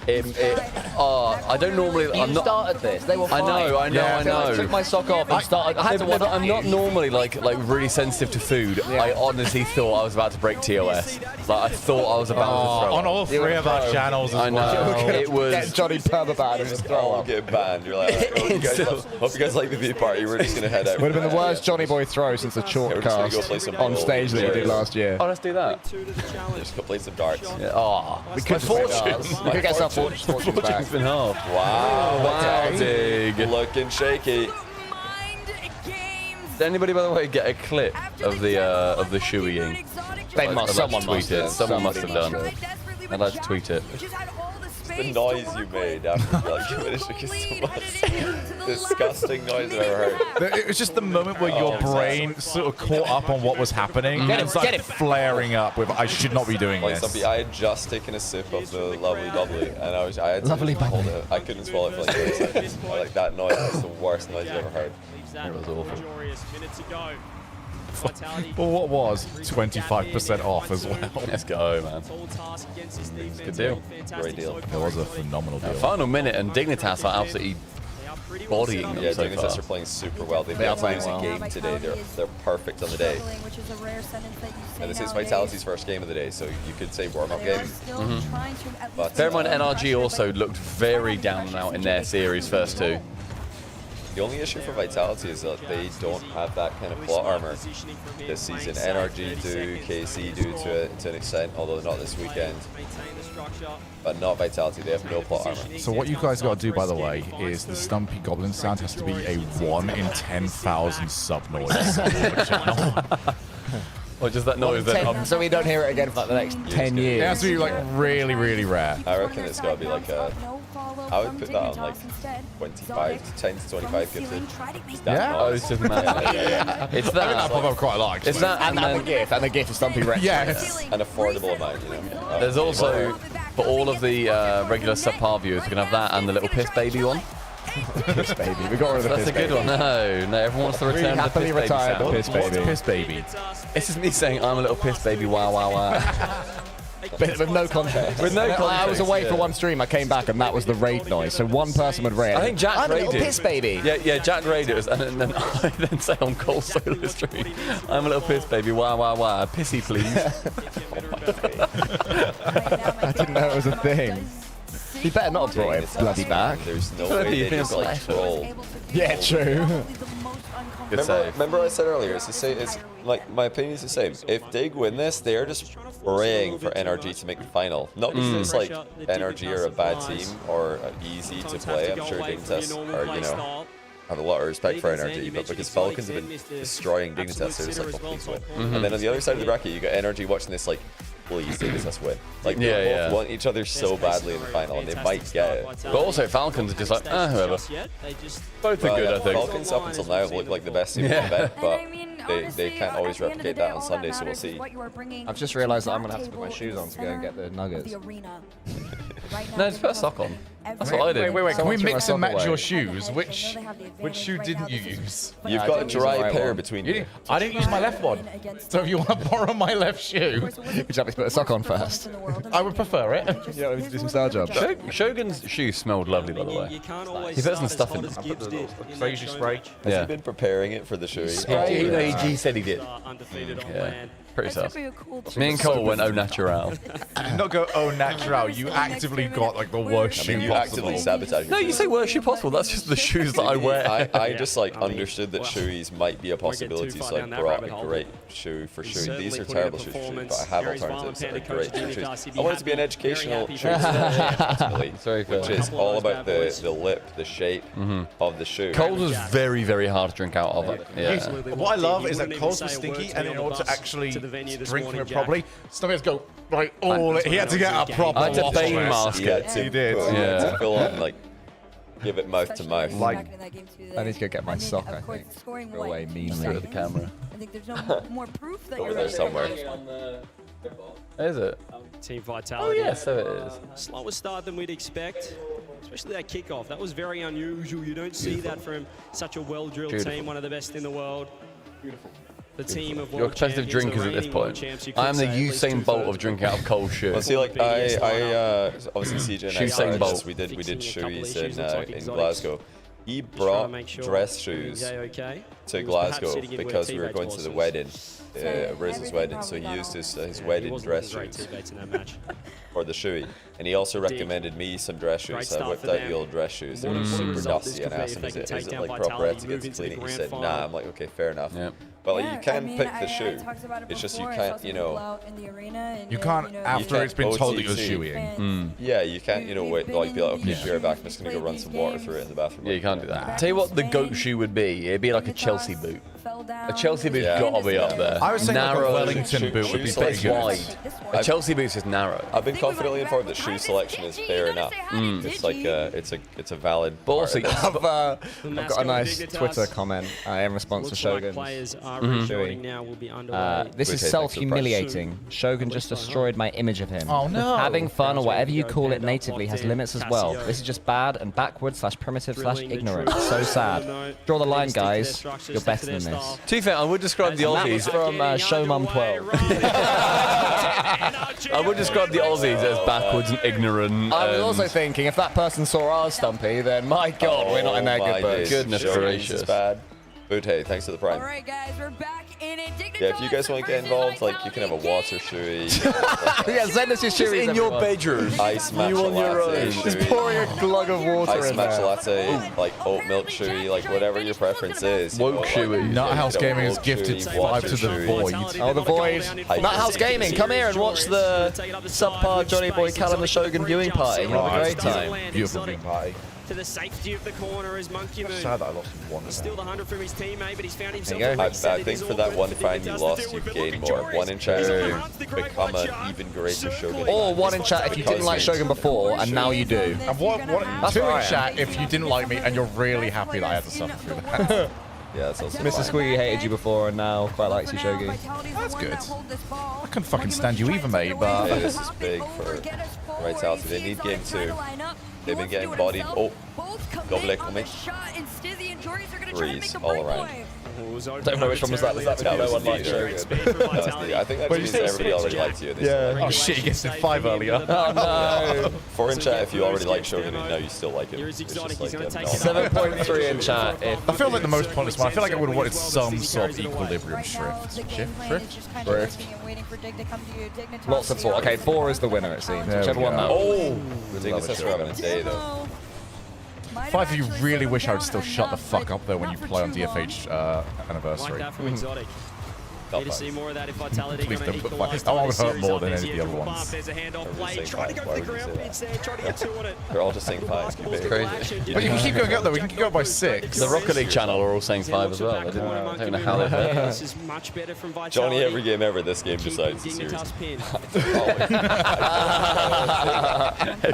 I don't normally. You started this. They were fine. I know. I took my sock off and started. I had to watch. I'm not normally like really sensitive to food. Yeah. I honestly thought I was about to break TOS. Like I thought I was about to throw on all 3 of our channels as I know. well. It was Get Johnny permabanned and just throw up. Get banned. You're like, hope you guys like the V party. We're just gonna head out. Would have been the worst JohnnyBoi throw since the chalk cast on stage that he did last year. Oh, let's do that. Just go play some darts. Yeah. Oh, We could get some fortune back. Been half. Wow, Dig. looking shaky. Did anybody, by the way, get a clip of the shoeying? Someone must have. Someone must have done. I'd like to tweet it. The noise you made after like you finished the most disgusting noise I've ever heard. It was just the moment where your brain sort of caught up on what was happening and started flaring up with, I should not be doing Like this. Stumpy, I had just taken a sip of the lovely bubbly, and I had to hold it. I couldn't swallow it for like 30 seconds. Like that noise was the worst noise I've ever heard. It was awful. Well, what was 25% off as well? Let's go, man. Good deal. Great deal. It was a phenomenal deal. Final minute, and Dignitas are absolutely bodying them Yeah, so Dignitas far. are playing super well. They've They are been playing losing well. game today. They're perfect on the day. And this is Vitality's first game of the day, so you could say warm-up game. But Bear in mind, NRG also looked very down and out in their series first 2. the only issue for Vitality is that they don't have that kind of plot armor this season. NRG do, KC do to an extent, although not this weekend. But not Vitality, they have no plot armor. So what you guys got to do, by the way, is the Stumpy Goblin sound has to be a 1 in 10,000 sub noise on the channel. Or just that noise that so we don't hear it again for like the next 10 years. It has to be like really, really rare. I reckon it's got to be like a... I would put that on like 25 to 10 to 25 gifted. Yeah? Oh, it's just mad. It's I think that pop up quite a lot. It's that and the gift of Stumpy Rex. Yes. An affordable amount, you know. There's also, for all of the regular subpar viewers, we can have that and the little piss baby one. Piss baby. We got rid of the That's piss a good baby. one. No, everyone wants to return the piss happily baby retired sound. the piss baby. Piss baby. It's just me saying I'm a little piss baby. Wow, wow, wow. With no context. With no I was context, away yeah. for one stream. I came back and that was the raid noise. So one person would raid. I think Jack I'm a little raided. piss baby. Yeah, Jack raided us, and then I then say on Cole solo stream, I'm a little piss baby. Wah wah wah. Pissy please. I didn't know it was a thing. He better not have brought it bloody back. There's no way they just like troll. Yeah, true. Remember I said earlier, it's the same. It's like my opinion is the same. If Dig win this, they are just praying for NRG to make the final. Not because it's like NRG are a bad team or easy to play. I'm sure Dignitas are, have a lot of respect for NRG, but because Falcons have been destroying Dignitas, they're just like, oh, please win. And then on the other side of the bracket, you got NRG watching this like, please Dignitas win. Like they both want each other so badly in the final, and they might get it. But also Falcons are just like, whoever. Both are good, I think. Falcons up until now have looked like the best team in the event, but they can't always replicate that on Sunday, so we'll see. I've just realised that I'm gonna have to put my shoes on to go and get the nuggets. No, just put a sock on. That's what I did. Wait. Can we mix and match away. your shoes? Which shoe didn't you use? You've got a dry pair between you. I didn't use my left one. So if you want to borrow my left shoe, would you like me to put a sock on first? I would prefer it. Yeah, let me do some style job. Shogun's shoes smelled lovely, by the way. He put some stuff in them. So you should spray. Has he been preparing it for the show? He said he did. Yeah. Pretty tough. Me and Cole went au natural. Not go au natural. You actively got like the worst shoe you possible. actively sabotage. No, you say worst shoe possible. That's just the shoes that I wear. I just like understood that shoeys might be a possibility, so I brought a great shoe for shoeing. These are terrible shoes for shoeing, but I have alternatives that are great for shoes. I want it to be an educational shoe, which is all about the lip, the shape of the shoe. Cole's was very, very hard to drink out of it. Yeah. What I love is that Cole's was stinky, and in order to actually drink from it properly, Stumpy has to go like all it. He had to get a proper. I had to Bane mask it. He did. Yeah. To fill on, like, give it mouth to mouth. Like, I need to go get my sock, I think. Go away meanly. Through the camera. I think there's no more proof that Over you're there somewhere. Is it? Team vitality. Oh yeah, so it is. Slower start than we'd expect, especially that kickoff. That was very unusual. You don't see that from such a well-drilled team, one of the best in the world. Beautiful. The team of You're competitive drinkers at this point. I am the Usain Bolt of drinking out of Cole's shoe. Well, see, like I obviously CJ and I Usain Bolt. we did shoes in Glasgow. He brought dress shoes to Glasgow because we were going to the wedding, Riz's wedding. So he used his wedding dress shoes for the shoey. And he also recommended me some dress shoes. So I whipped out the old dress shoes. They were super dusty, and I asked him, is it like proper etiquette to clean it? He said, nah. I'm like, okay, fair enough. But like, you can pick the shoe. It's just you can't, You can't after it's been told that you're shoeing. Yeah, you can't, wait, like be like, okay, be right back. I'm just gonna go run some water through it in the bathroom. Yeah, you can't do that. Tell you what the GOAT shoe would be. It'd be like a Chelsea boot. A Chelsea boot's gotta be up there. I was saying like a narrow Wellington boot would be pretty good. wide. A Chelsea boot's just narrow. I've been confidently informed that shoe selection is fair enough. It's like it's a valid. But also, I've got a nice Twitter comment in response to Shogun. This is self-humiliating. Shogun just destroyed my image of him. Oh no! Having fun or whatever you call it natively has limits as well. This is just bad and backward/primitive/ignorant. So sad. Draw the line, guys. You're better than this. To be fair, I would describe the Aussies from Showmum 12. I would describe the Aussies as backwards and ignorant. I was also thinking, if that person saw our Stumpy, then my God, we're not in their good books. Goodness gracious. Bad. Boot, hey, thanks for the prime. All right, guys, we're back in it. Yeah, if you guys want to get involved, like you can have a water shoey. Yeah, send us your shoeys in your bedroom. Ice matcha latte. Just pouring a glug of water Ice in matcha there. latte, like oat milk shoey, like whatever your preference is. Woke shoey. Nuthouse Gaming has gifted 5 to the Void. Oh, the Void. Nuthouse Gaming, come here and watch the subpar JohnnyBoi Calendar Shogun viewing party. You'll have a great time. Beautiful viewing party. To the safety of the corner as Monkey Moon. Sad that I lost one. He's still the 100 from his teammate, but he's found himself. I think for that one fine you lost, you gained more. One in chat to become an even greater Shogun. Or one in chat if you didn't like Shogun before, and now you do. And two in chat if you didn't like me and you're really happy that I had to suffer through that. Yeah, that's also Mr. Squiggy hated you before and now quite likes you, Shogun. That's good. I couldn't fucking stand you either, mate, but... Yeah, this is big for Vitality. They need game 2. They've been getting bodied. Oh, Double echo me. Threes all around. Don't know which one was that. Was that That was no one liked Shogun. Shogun? I think that means everybody already liked you. Oh shit, you guessed it 5 earlier. Oh no. 4 in chat if you already like Shogun and now you still like him. It's just like, 7.3 in chat. I feel like the most pointless one. I feel like I would have wanted some sort of equilibrium shift. Shift? Lots of 4. Okay, 4 is the winner, it seems. There Whichever we one go. that Oh! Dignus has having a day though. 5, you really wish I would still shut the fuck up though when you play on DFH anniversary. Need to see more of that if Vitality Please going to don't put equalize. That one would hurt more than any of the other ones. There's a handoff play, trying to go for the ground pitch there, trying to get 2 on it. They're all just saying 5. It's crazy. But you can keep going up though, we can go by 6. The Rocket League channel are all saying 5 as well. I don't know how they're playing. This is much better from Vitality. Johnny, every game ever, this game decides the series. I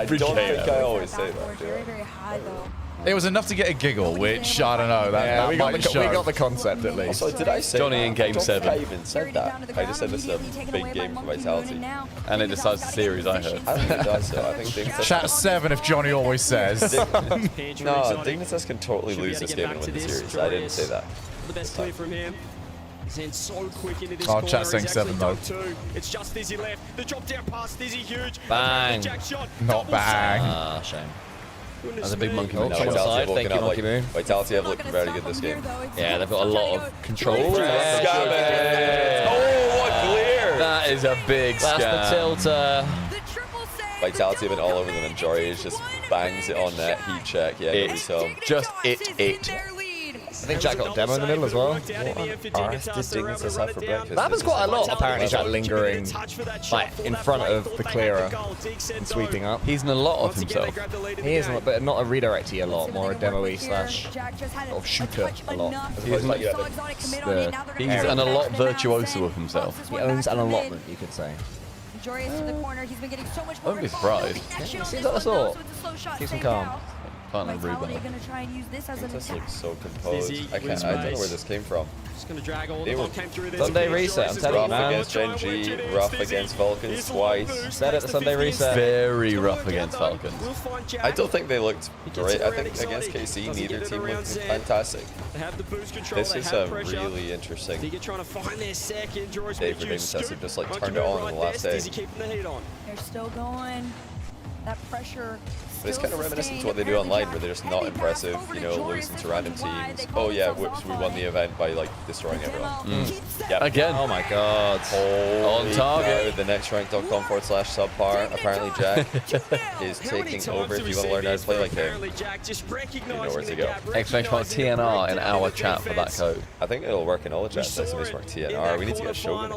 don't think I always say that. Very, very high though. It was enough to get a giggle, which, I don't know, that we might show. got the concept at least. Also, did I say Johnny in Game 7. I even said that. I just said this is a big game for Vitality. And it decides the series, I heard. I think it does so. I think Dignus Chat 7 if Johnny always says. No, Dignus can totally lose this game and win the series. I didn't say that. The best clear from him. He's in so quick into this Oh, corner. chat saying He's 7 though. It's just Dizzy left. The drop down pass, Dizzy huge. Bang. Jack shot. Not bang. Ah, shame. That's a big monkey moon. Someone side. Thank you, Monkey Moon. Vitality have looked very good this game. Yeah, they've got a lot of control. Oh, what clear! That is a big scam. That's the tilter. Vitality have been all over them, and Jory just bangs it on net. Heat check. Yeah, It. we saw. Just it. I think Jack got a demo in the middle as well. What on earth did Dignus have for breakfast? That happens quite a lot, apparently, Jack lingering like in front of the clearer and sweeping up. He's in a lot of himself. He is, but not a redirecty a lot, more a demo-y slash sort of shooter a lot. As opposed to like He's an a lot virtuoso of himself. He owns an allotment, you could say. Joyous to the corner. He's been getting so much I wouldn't be surprised. Seems like the sort. Keep him calm. Finally, Vitality rebound. gonna try and use this as an This attack. looks so composed. I don't know where this came from. Just going to drag all They the were ball came through this. Sunday reset, I'm telling you, rough man. against Gen G, rough against Falcons twice. Said at the Sunday reset. Very rough against Falcons. I don't think they looked great. I think against KC, neither team looked fantastic. They have the boost control. This is a really interesting They're trying to find their second. Jory's day for Dignus. Have just like turned it on in the last day. Dizzy keeping the heat on. They're still going. That pressure. But it's kind of reminiscent to what they do online, where they're just not impressive, you know, losing to random teams. Oh yeah, whoops, we won the event by like destroying everyone. Yep. Again. Oh my god. Holy On target. cow, the nextrank.com/subpar. Apparently Jack is taking over. If you want to learn how to play like him, you know where to go. Exclamation mark TNR in our chat for that code. I think it'll work in all the chats. Exclamation mark TNR. We need to get Shogun.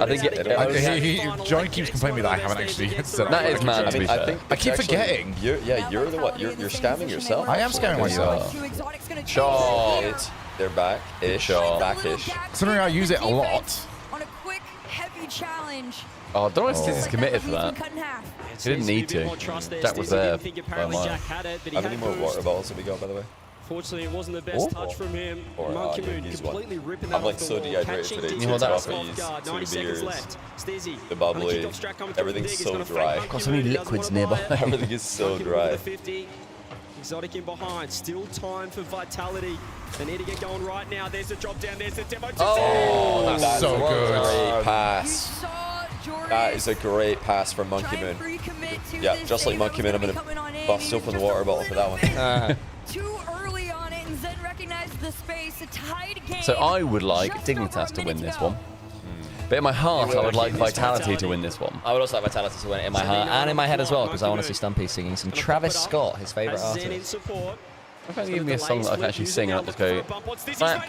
I think Johnny keeps complaining me that I haven't actually set up. That is mad, to be fair. I keep forgetting. You're the one. You're scamming yourself. I am scamming myself. Shot. They're back-ish. Back-ish. Considering I use it a lot. On a quick, heavy challenge. Oh, I don't know if Stizzy's committed for that. He didn't need to. Jack was there by a mile. How many more water bottles have we got, by the way? Fortunately, it wasn't the best touch from him. Monkey Moon completely ripping that I'm like off the so wall. dehydrated Catching today. Dizzy Two with that coffees, guard, 2 90 seconds beers, left. Stizzy, the bubbly. Monkey Strap coming through Everything's big, he's so gonna dry. fake Got so many liquids nearby. Everything is so dry. 50. Exotic in behind. Still time for Vitality. They need to get going right now. There's a drop down. There's a demo. Oh, that's so good. Great pass. That is a great pass from Monkey Moon. Yeah, just like Monkey Moon, I'm going to bust open the water bottle for that one. Too early on it, and Zen recognized the space. A tied game. So I would like Dignitas to win this one. But in my heart, I would like Vitality to win this one. I would also like Vitality to win it in my heart and in my head as well, because I want to see Stumpy singing some Travis Scott, his favourite artist. Why can't you give me a song that I can actually sing and not just go, back?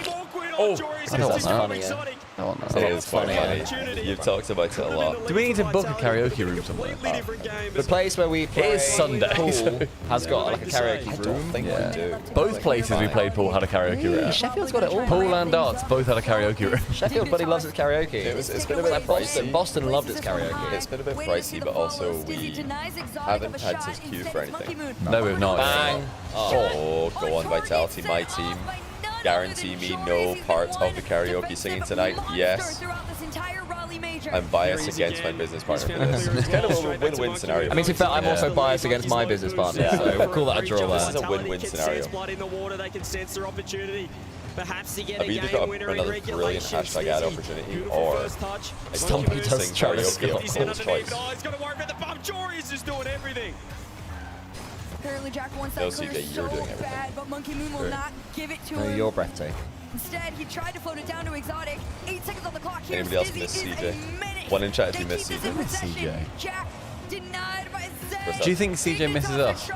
Oh, I don't want that. funny, yeah. I don't want It that. is quite funny. You've talked about it a lot. Do we need to book a karaoke room somewhere? The place where we play It is Sunday. pool has got like a karaoke room. I think we do. Both places we played pool had a karaoke room. Sheffield's got it all. Pool and darts both had a karaoke room. Sheffield bloody loves its karaoke. It's been a bit like Boston. pricey. Boston loved its karaoke. It's been a bit pricey, but also we haven't had to queue for anything. No, we've not. Bang. Oh, go on, Vitality, my team. Guarantee me no part of the karaoke singing tonight. Yes. I'm biased against my business partner for this. It's kind of a win-win scenario. I mean, to be fair, I'm also biased against my business partner, so we'll call that a draw This is there. a win-win scenario. Perhaps to get I've either got another brilliant hashtag ad opportunity or Stumpy does try to score. Cole's choice. He's going to work with the bump. Jory's just doing everything. Apparently Jack wants No, that clear CJ, you're so doing everything. bad, but Monkey Moon will Right. not give it to No, him. you're breathtaking. Instead, he tried to float it down to Exotic. 8 seconds on the clock here. Anybody else Stizzy miss is CJ? a minute. One in chat if They you miss keep this in CJ. possession. Jack denied by Zay. Do you think CJ misses us?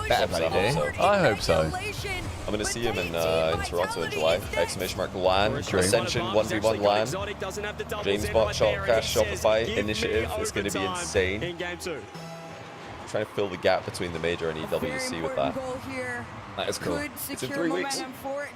Better bloody do. I hope so. I'm going to see him in Toronto in July. Exclamation mark LAN. Ascension 1v1 LAN. James Bot, Shopcash, Shopify initiative. It's going to be insane. Trying to fill the gap between the major and EWC with that. That is cool. It's in 3 weeks.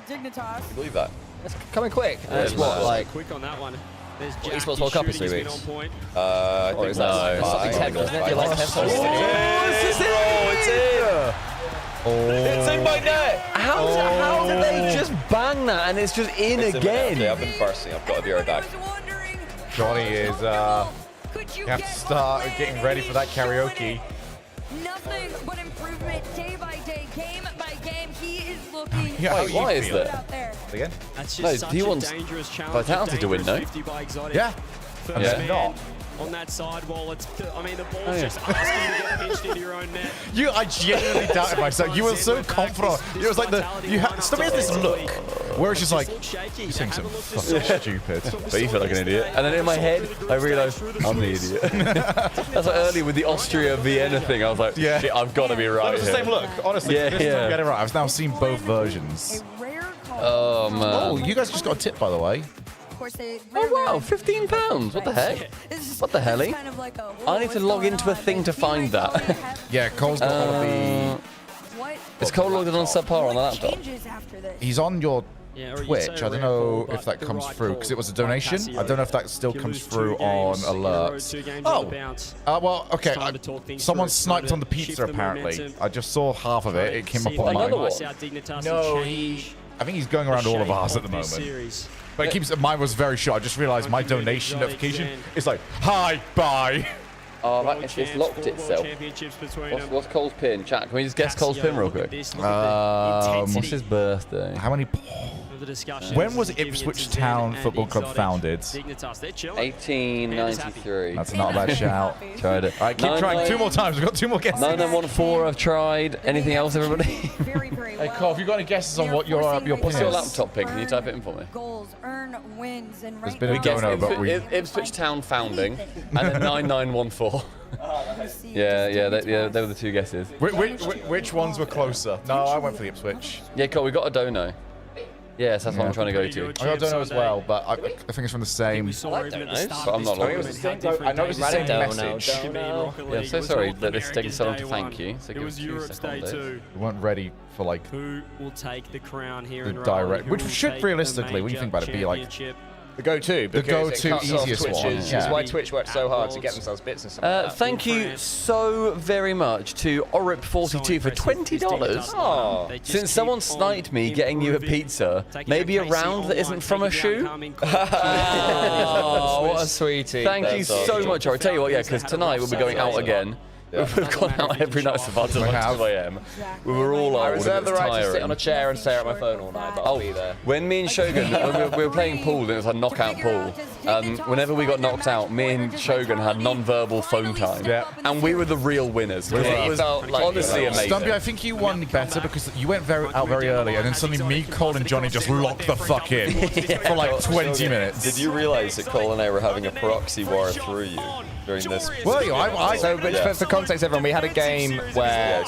Can you believe that? It's coming quick. Yeah, It's what, like, quick on that one. There's what, Esports World Cup is 3 weeks? I Or think is that that's something 10, wasn't it? Do you like 10 Oh, it's in! It's in my net! How did they just bang that and it's just in It's in my net. again? Okay, I've been bursting. I've got to be right back. Johnny is, you have to start getting ready for that karaoke. Nothing but improvement day by day, game by game. He is looking. Yeah, Wait, why is feel? that? Again? That's No, just such he a wants dangerous challenge. Vitality to win, no? 50 by Exotic. Yeah. First Yeah. man Not. on that side wall. It's, I mean, the ball's Oh, yeah. just asking you to get pinched into your own net. I genuinely doubted myself. You were so confident. It was like Stumpy has this look where it's just like, you think something fucking stupid. But you feel like an idiot. And then in my head, I realised I'm the idiot. That's like earlier with the Austria Vienna thing. I was like, Yeah. shit, I've got to be right. That was the here. same look, honestly. Yeah, This yeah. time, get it right. I've now seen both versions. Oh, man. Oh, you guys just got a tip, by the way. Of course, they Oh, wow, £15. What the heck? What the helly? kind of like a, I need to log into a thing to find that. Yeah, Cole's got all the. What Is Cole logged in on subpar on the laptop? changes after this? He's on your Yeah, or you'd Twitch. say I don't rare know call, if that but comes the through right because call it was a donation. by I don't know if that still You comes lose through 2 on games in a row, 2 alerts. games on Oh, the bounce. well, okay. It's time to talk things Someone through. It's sniped time on the to shift pizza. the Apparently, momentum. I just saw half of it. It came up See on if my. they Another might one? see how Dignitas No, can change I think he's going around all of the ours shape at the of this moment. series. But it keeps. Mine was very short. I just realised my donation notification is like, hi, bye. Oh, World it's champs, locked World itself. Championships between What's, them. what's Cole's pin? Chat, can we just guess Cole's pin real quick? Look at the What's intensity his birthday? How many? of the discussions. When was Giving it Ipswich to Zen Town and Football Club Exotic. founded? Dignitas, they're chilling. 1893. That's not a bad shout. Tried it. All right, keep trying. 2 more times. We've got 2 more guesses. 9914, I've tried. Anything else, everybody? Very, very Hey, well. Cole, have you got any guesses on what your pin What's your is? laptop pin? Can you type it in for me? Goals, earn wins, and There's right been a now- dono, but we. Ipswich Town founding and then 9914. Yeah, they were the 2 guesses. Which ones were closer? No, I went for the Ipswich. Yeah, Cole, we got a dono. Yes, that's what I'm trying to go to. I got dono as well, but I think it's from the same. But I'm not logged in. I noticed the same message. Yeah, I'm so sorry that this is taking so long to thank you. So give us 2 seconds. We weren't ready for like Who will take the crown here the in Raleigh? direct, Who which will should take the realistically, when you think about it, be like championship? The go-to. The because it go-to cuts off easiest one, Twitches. yeah. That's why Twitch worked so hard to get themselves bits and stuff like that. Thank you so very much to Orip42 for $20. Oh. Since someone sniped me getting you a pizza, maybe a round that isn't from a shoe? Oh, what a sweetie. Thank you so much. I'll tell you what, yeah, because tonight we'll be going out again. We've gone out every night so far till like 2 a.m. We were all old. I reserve the right to sit tiring. on a chair and stare at my phone all night, but I'll be there. When me and Shogun, when we were playing pool, and it was a knockout pool. Whenever we got knocked out, me and Shogun had non-verbal phone time, and we were the real winners. It was honestly amazing. Stumpy, I think you won better because you went out very early, and then suddenly me, Cole, and Johnny just locked the fuck in for like 20 minutes. Did you realize that Cole and I were having a proxy war through you during this? Were you? So, for context, everyone, we had a game where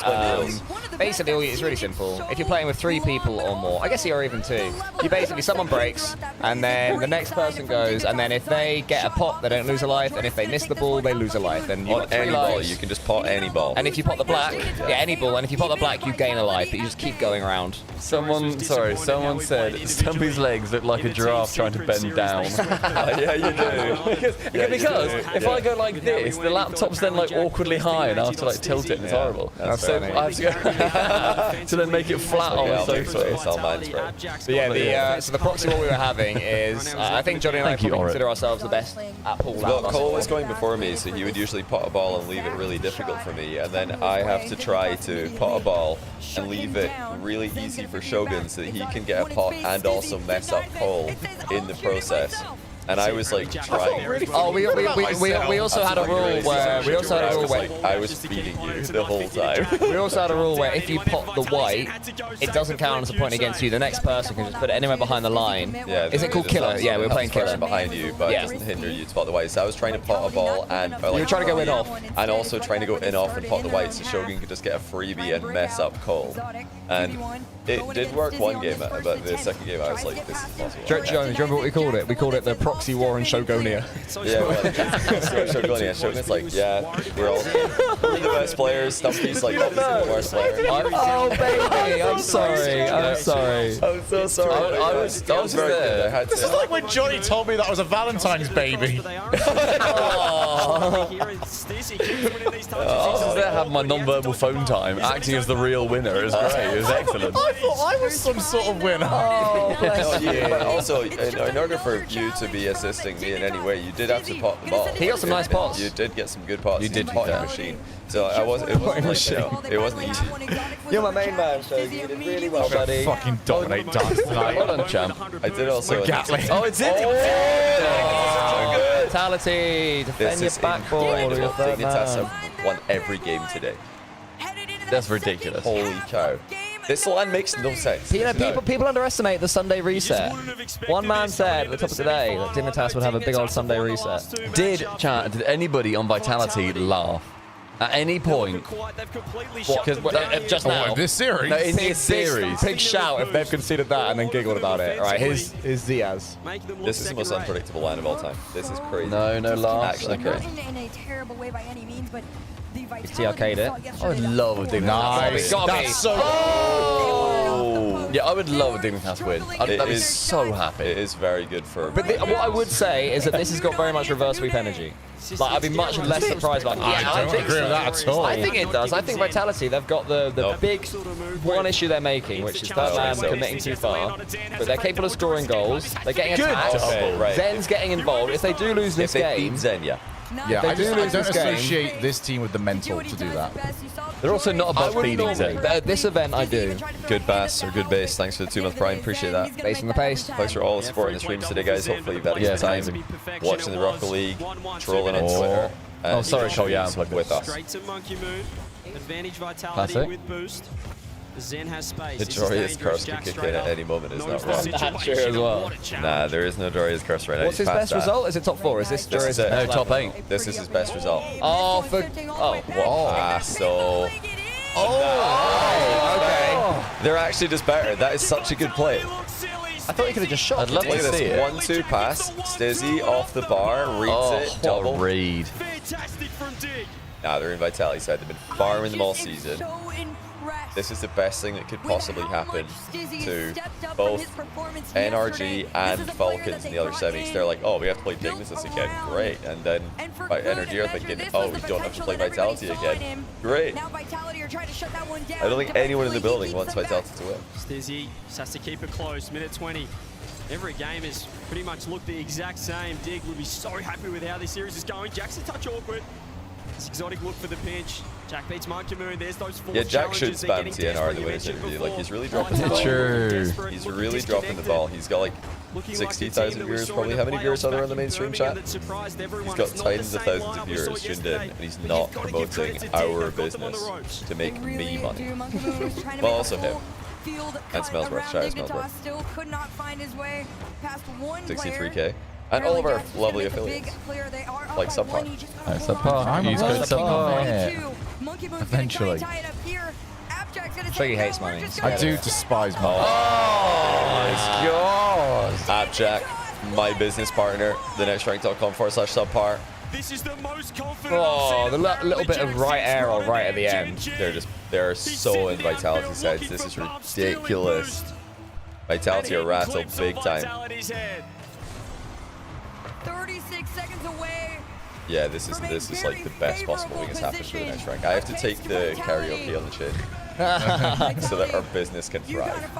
basically it's really simple. If you're playing with 3 people or more, I guess you're even 2. You basically someone breaks, and then the next person goes, and then if they get a pot, they don't lose a life, and if they miss the ball, they lose a life. And you On got 3 any ball, lives. you can just pot any ball. And if you pot the black, yeah, any ball, and if you pot the black, you gain a life, but you just keep going around. Someone said Stumpy's legs look like a giraffe trying to bend down. Yeah, you do. because if I go like this, the laptop's then like awkwardly high, and I have to like tilt it. And it's horrible. So I have to go to then make it flat on the sofa. It's all mine spray. But yeah, so the proxy war we were having is, I think Johnny and I probably consider ourselves the best at pool. Well, Cole was going before me, so he would usually pot a ball and leave it really difficult for me, and then I have to try to pot a ball and leave it really easy for Shogun so that he can get a pot and also mess up Cole in the process. And I was like trying. Oh, we also had a rule where I was feeding you the whole time. We also had a rule where if you pot the white, it doesn't count as a point against you. The next person can just put it anywhere behind the line. Yeah, is it called killer? Yeah, we were playing killer behind you, but it doesn't hinder you to pot the white. So I was trying to pot a ball and you were trying to go in off, and also trying to go in off and pot the white, so Shogun could just get a freebie and mess up Cole. And it did work one game, but the second game I was like, this is possible. Do you remember what we called it? We called it the proxy war in Shogunia. Yeah, well, Shogunia. Shogun's like, yeah, we're the best players. Stumpy's like, obviously the worst player. Oh, baby, I'm sorry. I'm sorry. I'm so sorry. I was very there. This is like when Johnny told me that I was a Valentine's baby. I there have my non-verbal phone time, acting as the real winner. It was great. It was excellent. I thought I was some sort of winner. Oh, bless you. But also, in order for you to be assisting me in any way, you did have to pot the ball. He got some nice pots. You did get some good pots. You did pot your machine. So it wasn't like, it wasn't easy. You're my main man, so you did really well, buddy. Fucking dominate dance tonight. Well done, champ. I did also. Oh, it's it. Mentality. Defend your backboard or your third man. Have won every game today. That's ridiculous. Holy cow. This line makes no sense. You know, people underestimate the Sunday reset. One man said at the top of today that Dignitas would have a big old Sunday reset. Did anybody on Vitality laugh at any point? Just now. In this series? No, in this series. Big shout if they've conceded that and then giggled about it. Right, here's Diaz. This is the most unpredictable line of all time. This is crazy. No laughs. Actually crazy. In a terrible way by any means, but the Vitality arcade it. I would love a Dignitas. Nice. That's so. Yeah, I would love a Dignitas win. I'd be so happy. It is very good for. But what I would say is that this has got very much reverse sweep energy. Like, I'd be much less surprised by that. I don't agree with that at all. I think it does. I think Vitality, they've got the big one issue they're making, which is third man committing too far. But they're capable of scoring goals. They're getting attacked. Right. Zen's getting involved. If they do lose this game, Zen, yeah. Yeah, I don't this game. associate this team with the mental to do that. They're also not above beating Zen. This event, I do. Good bass or good base. Thanks for the 2-month prime. Appreciate that. Basing the pace. Thanks for all the support in the streams today, guys. Hopefully you've had a good time watching the Rocket League, trolling on Twitter. Oh, sorry, Cole. Yeah, I'm with us. Straight to Monkey Moon. Advantage Vitality Classic. with boost. Zen has space. The Doria's curse could kick in at any moment, is not wrong. That's true as well. Nah, there is no Doria's curse right now. What's his best result? Is it top 4? Is this Doria's? No, top 8. This is his best result. Oh, for so. Okay. They're actually just better. That is such a good play. I thought you could have just shot. I'd love Look to at see this. it. 1-2 pass. Stizzy off the bar. Reads it. What Double. a read. Fantastic from Dig. Nah, they're in Vitality side. They've been farming them all season. This is the best thing that could possibly happen to both NRG and Falcons in the other semis. They're like, oh, we have to play Dignitas again. Great. And then by NRG are thinking, oh, we don't have to play Vitality again. Great. I don't think anyone in the building wants Vitality to win. Stizzy just has to keep it close. Minute 20. Every game has pretty much looked the exact same. Dig would be so happy with how this series is going. Jack's a touch awkward. It's exotic look for the pinch. Jack beats Monkey Moon. There's those 4 Yeah, Jack should spam TNR in the winners interview. Like, he's really dropping the ball. True. He's really dropping the ball. He's got like 60,000 viewers probably. How many viewers are there on the mainstream chat? He's got tens of thousands of viewers tuned in, and he's not promoting our business to make me money. Well, also him. And Smellsworth. Shout out Smellsworth. Still could not find his way past one 63K. And all of our lovely affiliates. Like Subpar. He's good Subpar. Eventually. Sure he hates money. I do despise money. Oh my god. Abjack, my business partner, thenextrank.com/subpar. This is the most confident. Oh, the little bit of right air or right at the end. They're so in Vitality sets. This is ridiculous. Vitality are rattled big time. 36 seconds away Yeah, this is like the best possible thing that's happened for the next rank. I have to take the karaoke on the chin so that our business can thrive.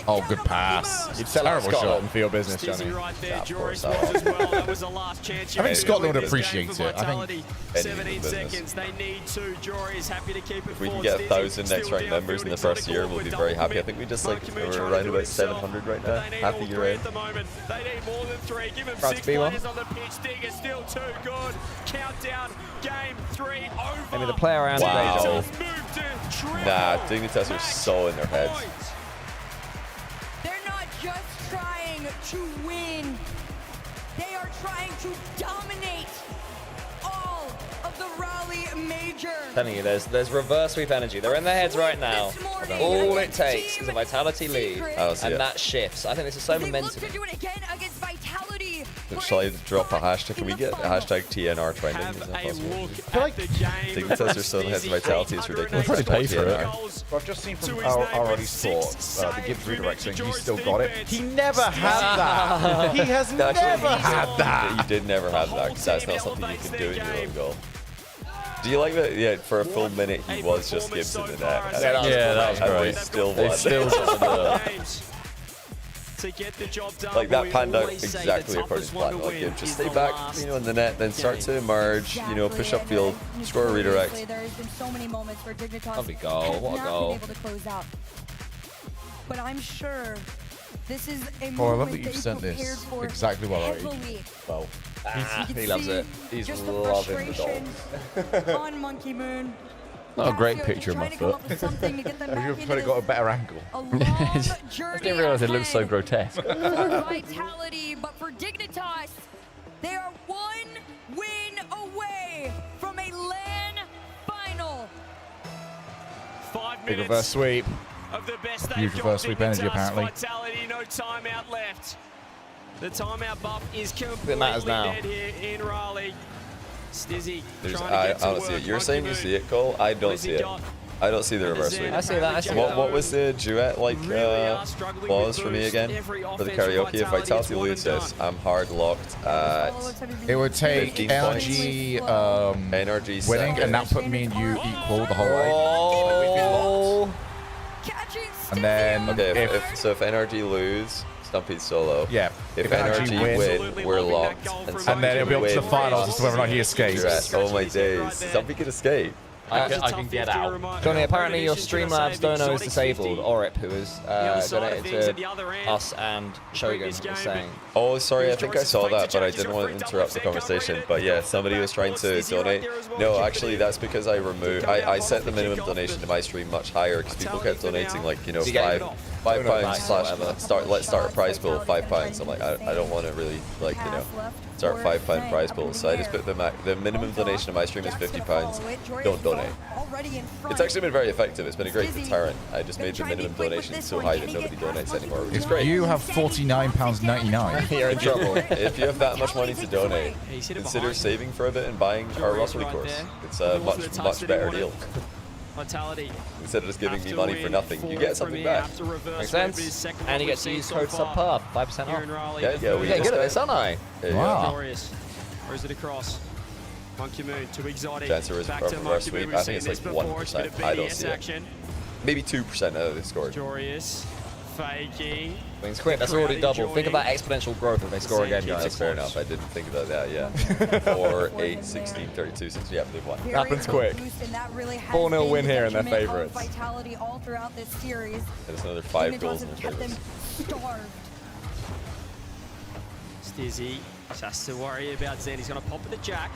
Oh, good pass. You'd sell out Terrible Scotland shot. for your business, Stizzy Johnny. right there. Yeah, of Joris course, was as well. That was the last chance. I think Scotland would This game appreciate for it. I Vitality. think 17 business. seconds. They need to. Jory is happy to keep it If we can forward. get Stizzy 1,000 next still rank down members in the field, first year, we'll be very happy. I think we just like we're around about 700 right now, half a year in. At the moment. They need more than 3. Give them Proud 6 to be one. players on the pitch. Sting is still too good. Countdown. Game 3 over. Maybe the player around Wow. today, Just moved to triple Nah, Dignitas are so in their heads. points. They're not just trying to win. They are trying to dominate all of the Raleigh Major. Telling you, there's reverse sweep energy. They're in their heads right now. All it takes is a Vitality lead, I don't see and it. that shifts. I think this is so They look momentum. to do it again against Vitality. Shall I drop a hashtag? Can we get a hashtag TNR trending? Is that possible? I feel like Dignitas are so in the heads of Vitality, it's ridiculous. Probably pay for it. TNR. I've just seen from RLCS sport, the Gibbs redirection, he's still got it. He never had that. He has Actually, never had that. You did never have that because that's not something you can do in your own goal. Do you like that? Yeah, for a full minute he was just Gibbs in the net. that was And great. we still They won. still just to get the job done. Like that panned out always say exactly the according to toughest one plan. to Like win just is stay the back, last in the net, then start to emerge, push up field, score a There redirect. has been so many moments where Dignitas Lovely goal, have what a not goal. been able to close out. But I'm sure this is a Oh, I moment love that you've sent prepared this for exactly while I eat. heavily. Well, He loves it. he's Just the loving the frustration goal. on Monkey Moon. Not a great Casio picture of my trying to come foot. up with something to get them back You've into probably got a better angle. a long I journey didn't realize it looked so ahead grotesque. for Vitality, but for Dignitas, they are 1 win away from a LAN final. 5 Big minutes reverse sweep. of the best Huge they've reverse got. sweep energy, Dignitas, apparently. Vitality, no timeout left. The timeout buff is It matters completely now. dead here in Raleigh. Stizzy There's, trying to I get to don't see work. it. You're saying you Monkey see it, Cole? I don't see it. I don't see the reverse sweep. I see that. I see What that. was the duet like clause for me again? For the karaoke, if Vitality loses this, I'm hard locked at It would take 15 NRG NRG winning, and that put me and you equal the whole way. Oh. And then Okay, if if NRG lose, Stumpy's solo. yeah, If NRG NRG win, win, we're locked. and then it'll be up to the finals as to whether or not he escapes. Oh my days. Stumpy could escape. I can get out. Johnny, apparently your Streamlabs dono is disabled. Orip, who has donated to us and Shogun, was saying. Oh, sorry, I think I saw that, but I didn't want to interrupt the conversation. But yeah, somebody was trying to donate. No, actually, that's because I set the minimum donation to my stream much higher because people kept donating like, £5 let's start a prize pool, £5. I'm like, I don't want to really like, start £5 prize pool. So I just put the minimum donation to my stream is £50. Don't donate. It's actually been very effective. It's been a great deterrent. I just made the minimum donation so high that nobody donates anymore, which is great. You have £49.99. You're in trouble. If you have that much money to donate, consider saving for a bit and buying our Rosary course. It's a much better deal. Vitality. Instead of just giving me money for nothing, you get something back. Makes sense. And you get to use code SUBPUB, 5% off. Yeah, We get good at this, aren't I? Wow. Glorious. Throws it across. Monkey Moon to Exotic. Chance of Back to reverse Monkey Moon. sweep. We've I think seen it's this like before. It's a bit 1%. of I don't BS see it. action. Maybe 2% of they scored. Glorious. Faking. Wings quick, that's already double. Think of that exponential growth if they score again, guys. That's fair enough. I didn't think about that, yeah. 4, 8, 16, 32, 60. Yeah, they've won. Happens quick. 4-0 win here and they're favourites. Vitality all throughout this series. There's another 5 goals in the kept them favorites. starved. Stizzy just has to worry about Zen. He's going to pop with the jack.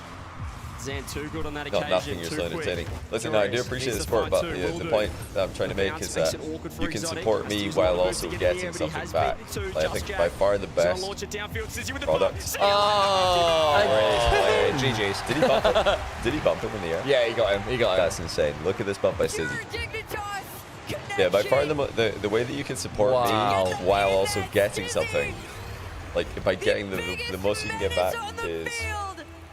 Zen too good on that Not occasion. nothing, you're so entertaining. Listen, no, I do appreciate the support, but the point that I'm trying to make is that you can support me while also getting something back. Like, I think by far the best product. Oh! GG's. Did he bump him? Did he bump him in the air? Yeah, he got him. He got him. That's insane. Look at this bump by Stizzy. Yeah, by far the way that you can support me while also getting something, like by getting the most you can get back is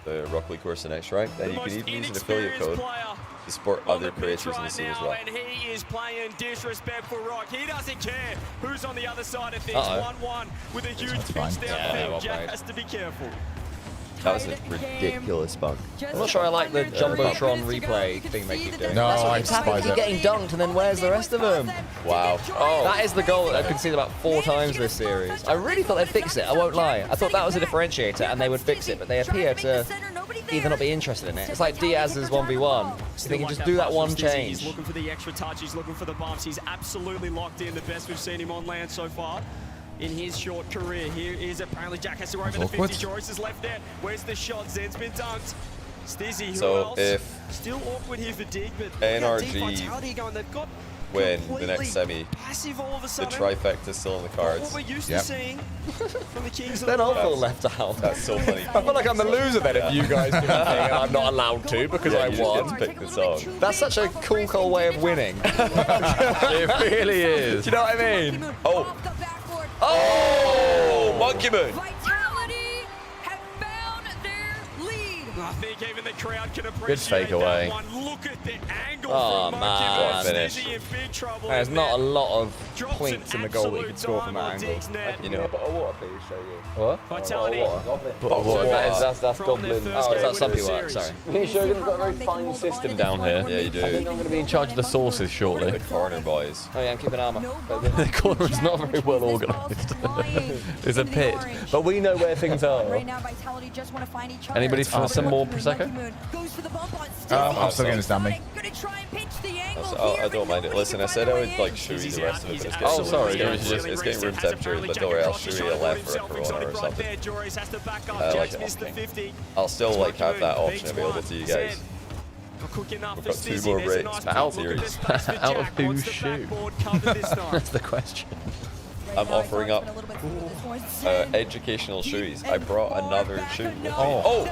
the Rock League course the next rank, and you can even use an affiliate code to support other creators in the scene as well. And he is playing disrespectful Rock. He doesn't care who's on the other side of things. 1-1 with a huge pitch downfield. Jack has to be careful. That was a ridiculous bunk. I'm not sure I like the Jumbotron replay thing they keep doing. No, That's what I keeps happening. despise Keep it. getting dunked, and then where's the rest of them? Wow. Oh, that is the goal that I've conceded about 4 times this series. I really thought they'd fix it. I won't lie. I thought that was a differentiator, and they would fix it, but they appear to either not be interested in it. It's like Diaz's 1v1. If they can just do that one change. He's looking for the extra touch. He's looking for the bumps. He's absolutely locked in. The best we've seen him on land so far in his short career. Here is apparently Jack has to go over the 50. Joris is left there. Where's the shot? Zen's been dunked. Stizzy, who So else? if Still awkward here for Dig, but NRG going. They've got win the next semi, passive all of a the sudden. trifecta is still in the cards. What we're used to seeing from the Kings of Then the I'll North. feel left out. That's so funny. I feel like I'm the loser then if you guys do the thing and I'm not allowed to because I you won. just get to pick the song. That's such a cool way of winning. It really is. Do you know what I mean? Oh! Oh! Monkey Moon! Vitality have found their lead. I think even the crowd can appreciate Good fake away. that one. Look at the angle Oh, from man. Monkey Moon. Finish. Stizzy in big trouble. There's not a lot of Drops points an in the goal that you can absolute score from that dime on angle. Dig's net. You know, What? Vitality. That's Goblin. Oh, is that Stumpy work? Sorry. Shogun's got a very fine system down here. Yeah, you do. I think I'm going to be in charge of the sources shortly. The corner boys. Oh yeah, I'm keeping armor. The corner is not very well organised. It's a pit, but we know where things are. Right now, Vitality just want to find each other. Anybody for some more prosecco? Goes for the bump on I'm still getting this down me. Gonna try and pinch the angle I don't mind it. Listen, I said I would like shoey the rest of it, but it's getting, sorry. it's getting room temperature, but don't worry, I'll shoey a left for a Corona or something. I like it. I'll still like have that option available to you guys. We've got 2 more breaks Out, series. out of whose shoe? That's the question. I'm offering up educational shoeys. I brought another shoe with me. Oh!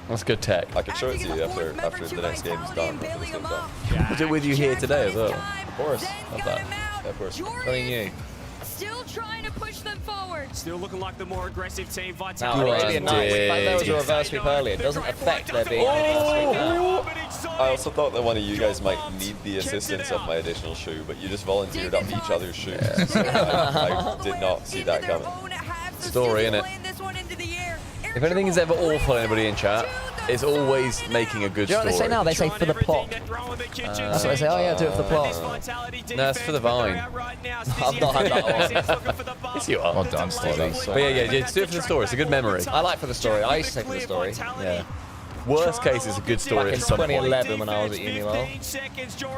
That's good tech. I can show it to you after the next game is done. After this game's done. Put it with you here today as well. Of course. Love that. Yeah, of course. Something new. Still trying to push them forward. Still looking like the more aggressive team. Now, Vitality. maybe a nice. In fact, there was a reverse sweep earlier. It doesn't affect there being an additional sweep now. I also thought that one of you guys might need the assistance of my additional shoe, but you just volunteered up each other's shoes. So I did not see that coming. Story, innit? If anything is ever awful, anybody in chat, it's always making a good Do you know what they say story. now? They say for the plot. That's what they say. Oh yeah, do it for the plot. No, it's for the vine. I've not had that one. Yes, you are. Well done, Stevie. But yeah, just do it for the story. It's a good memory. I like for the story. I used to say for the story. Yeah. Worst case is a good story Back in at some point. 2011 when I was at Uniwell.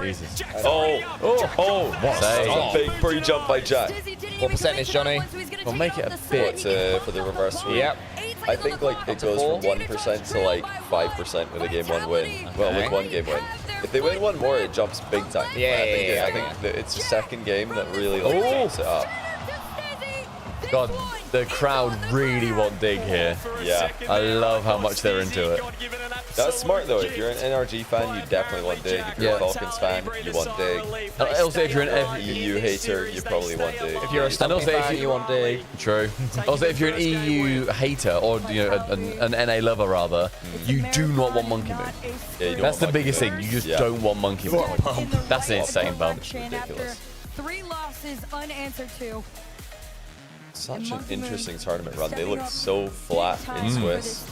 Jesus. Oh, big pre-jump by Jack. What percentage, Johnny? We'll make it a bit. For the reverse sweep? Yep. I think like it goes from 1% to like 5% with a game 1 win. Well, with 1 game win. If they win 1 more, it jumps big time. Yeah, I think that it's the second game that really like takes it up. God, the crowd really want Dig here. Yeah. I love how much they're into it. That's smart though. If you're an NRG fan, you definitely want Dig. If you're a Falcons fan, you want Dig. Also, if you're an EU hater, you probably want Dig. If you're a Stumpy fan, you want Dig. True. Also, if you're an EU hater or an NA lover rather, you do not want Monkey Moon. Yeah, you don't That's the want biggest Monkey thing. Moon. You just don't want Monkey Moon. That's an insane bump. Ridiculous. 3 losses unanswered to. Such an interesting tournament run. They looked so flat in Swiss.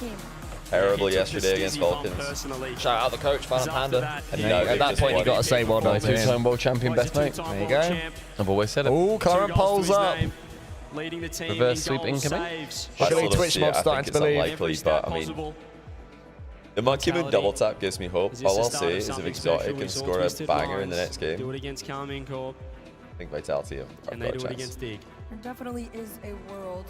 Terrible yesterday against Falcons. Shout out the coach, Van Panda. And now At that point, you got to say well done to him. 2-time world champion, best mate. There you go. I've always said it. Oh, current polls up. Leading the team Reverse in sweep goal incoming. saves. Surely Twitch mod starting to believe. Unlikely, but I mean, the Monkey Moon double tap gives me hope. All I'll say is if Exotic can score a banger in the next Do game, it against Carmine Corp. I think Vitality have And got they a do it chance. against Dig. There definitely is a world.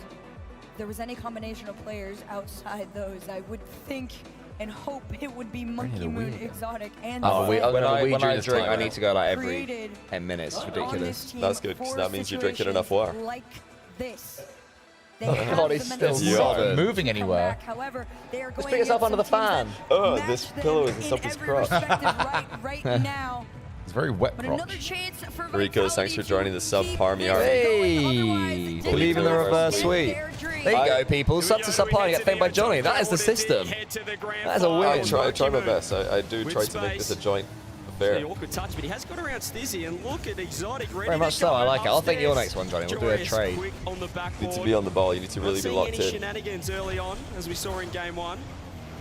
If there was any combination of players outside those, I would think and hope it would be Monkey Moon, Exotic, and When I drink, I need to go like every created 10 minutes. It's on ridiculous. this team That's good, because for that means you're drinking enough water. Like this. They Oh have God, the he's mental still You are. solid. Moving anywhere. However, they are Just going put yourself under the against some fan. teams Oh, that this match them pillow is in in something's every crotch. respective right now. It's very wet But crotch. another chance for Ricos, thanks for joining the sub Parmy Army. Hey, believe in the reverse sweep. There you go, people. Sub to sub party, get thanked by Johnny. That is the system. That is a I win. try my best. I do try to make this a joint fair. The awkward touch, but he has got around Stizzy, and look at Exotic ready Very much to so. go I like it. I'll take your upstairs. next one, Johnny. We'll do a Joyous trade. quick on the You backboard. need to be on the ball. You need to really be Not locked seeing in. any shenanigans early on, as we saw in game 1.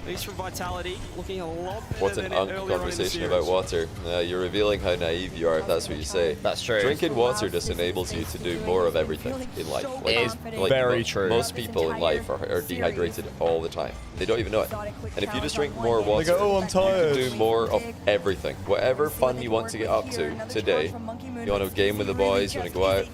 At least from Vitality, looking a lot better What's an than unk earlier on in the conversation series. about water? You're revealing how naive you are if that's what you say. That's true. Drinking water just enables you to do more of everything in life. It is very true. Most people in life are dehydrated all the time. They don't even know it. And if you just drink more water, They go, "Oh, I'm tired." you can do more of everything. Whatever fun you want to get up to today, you want to game with the boys, you want to go out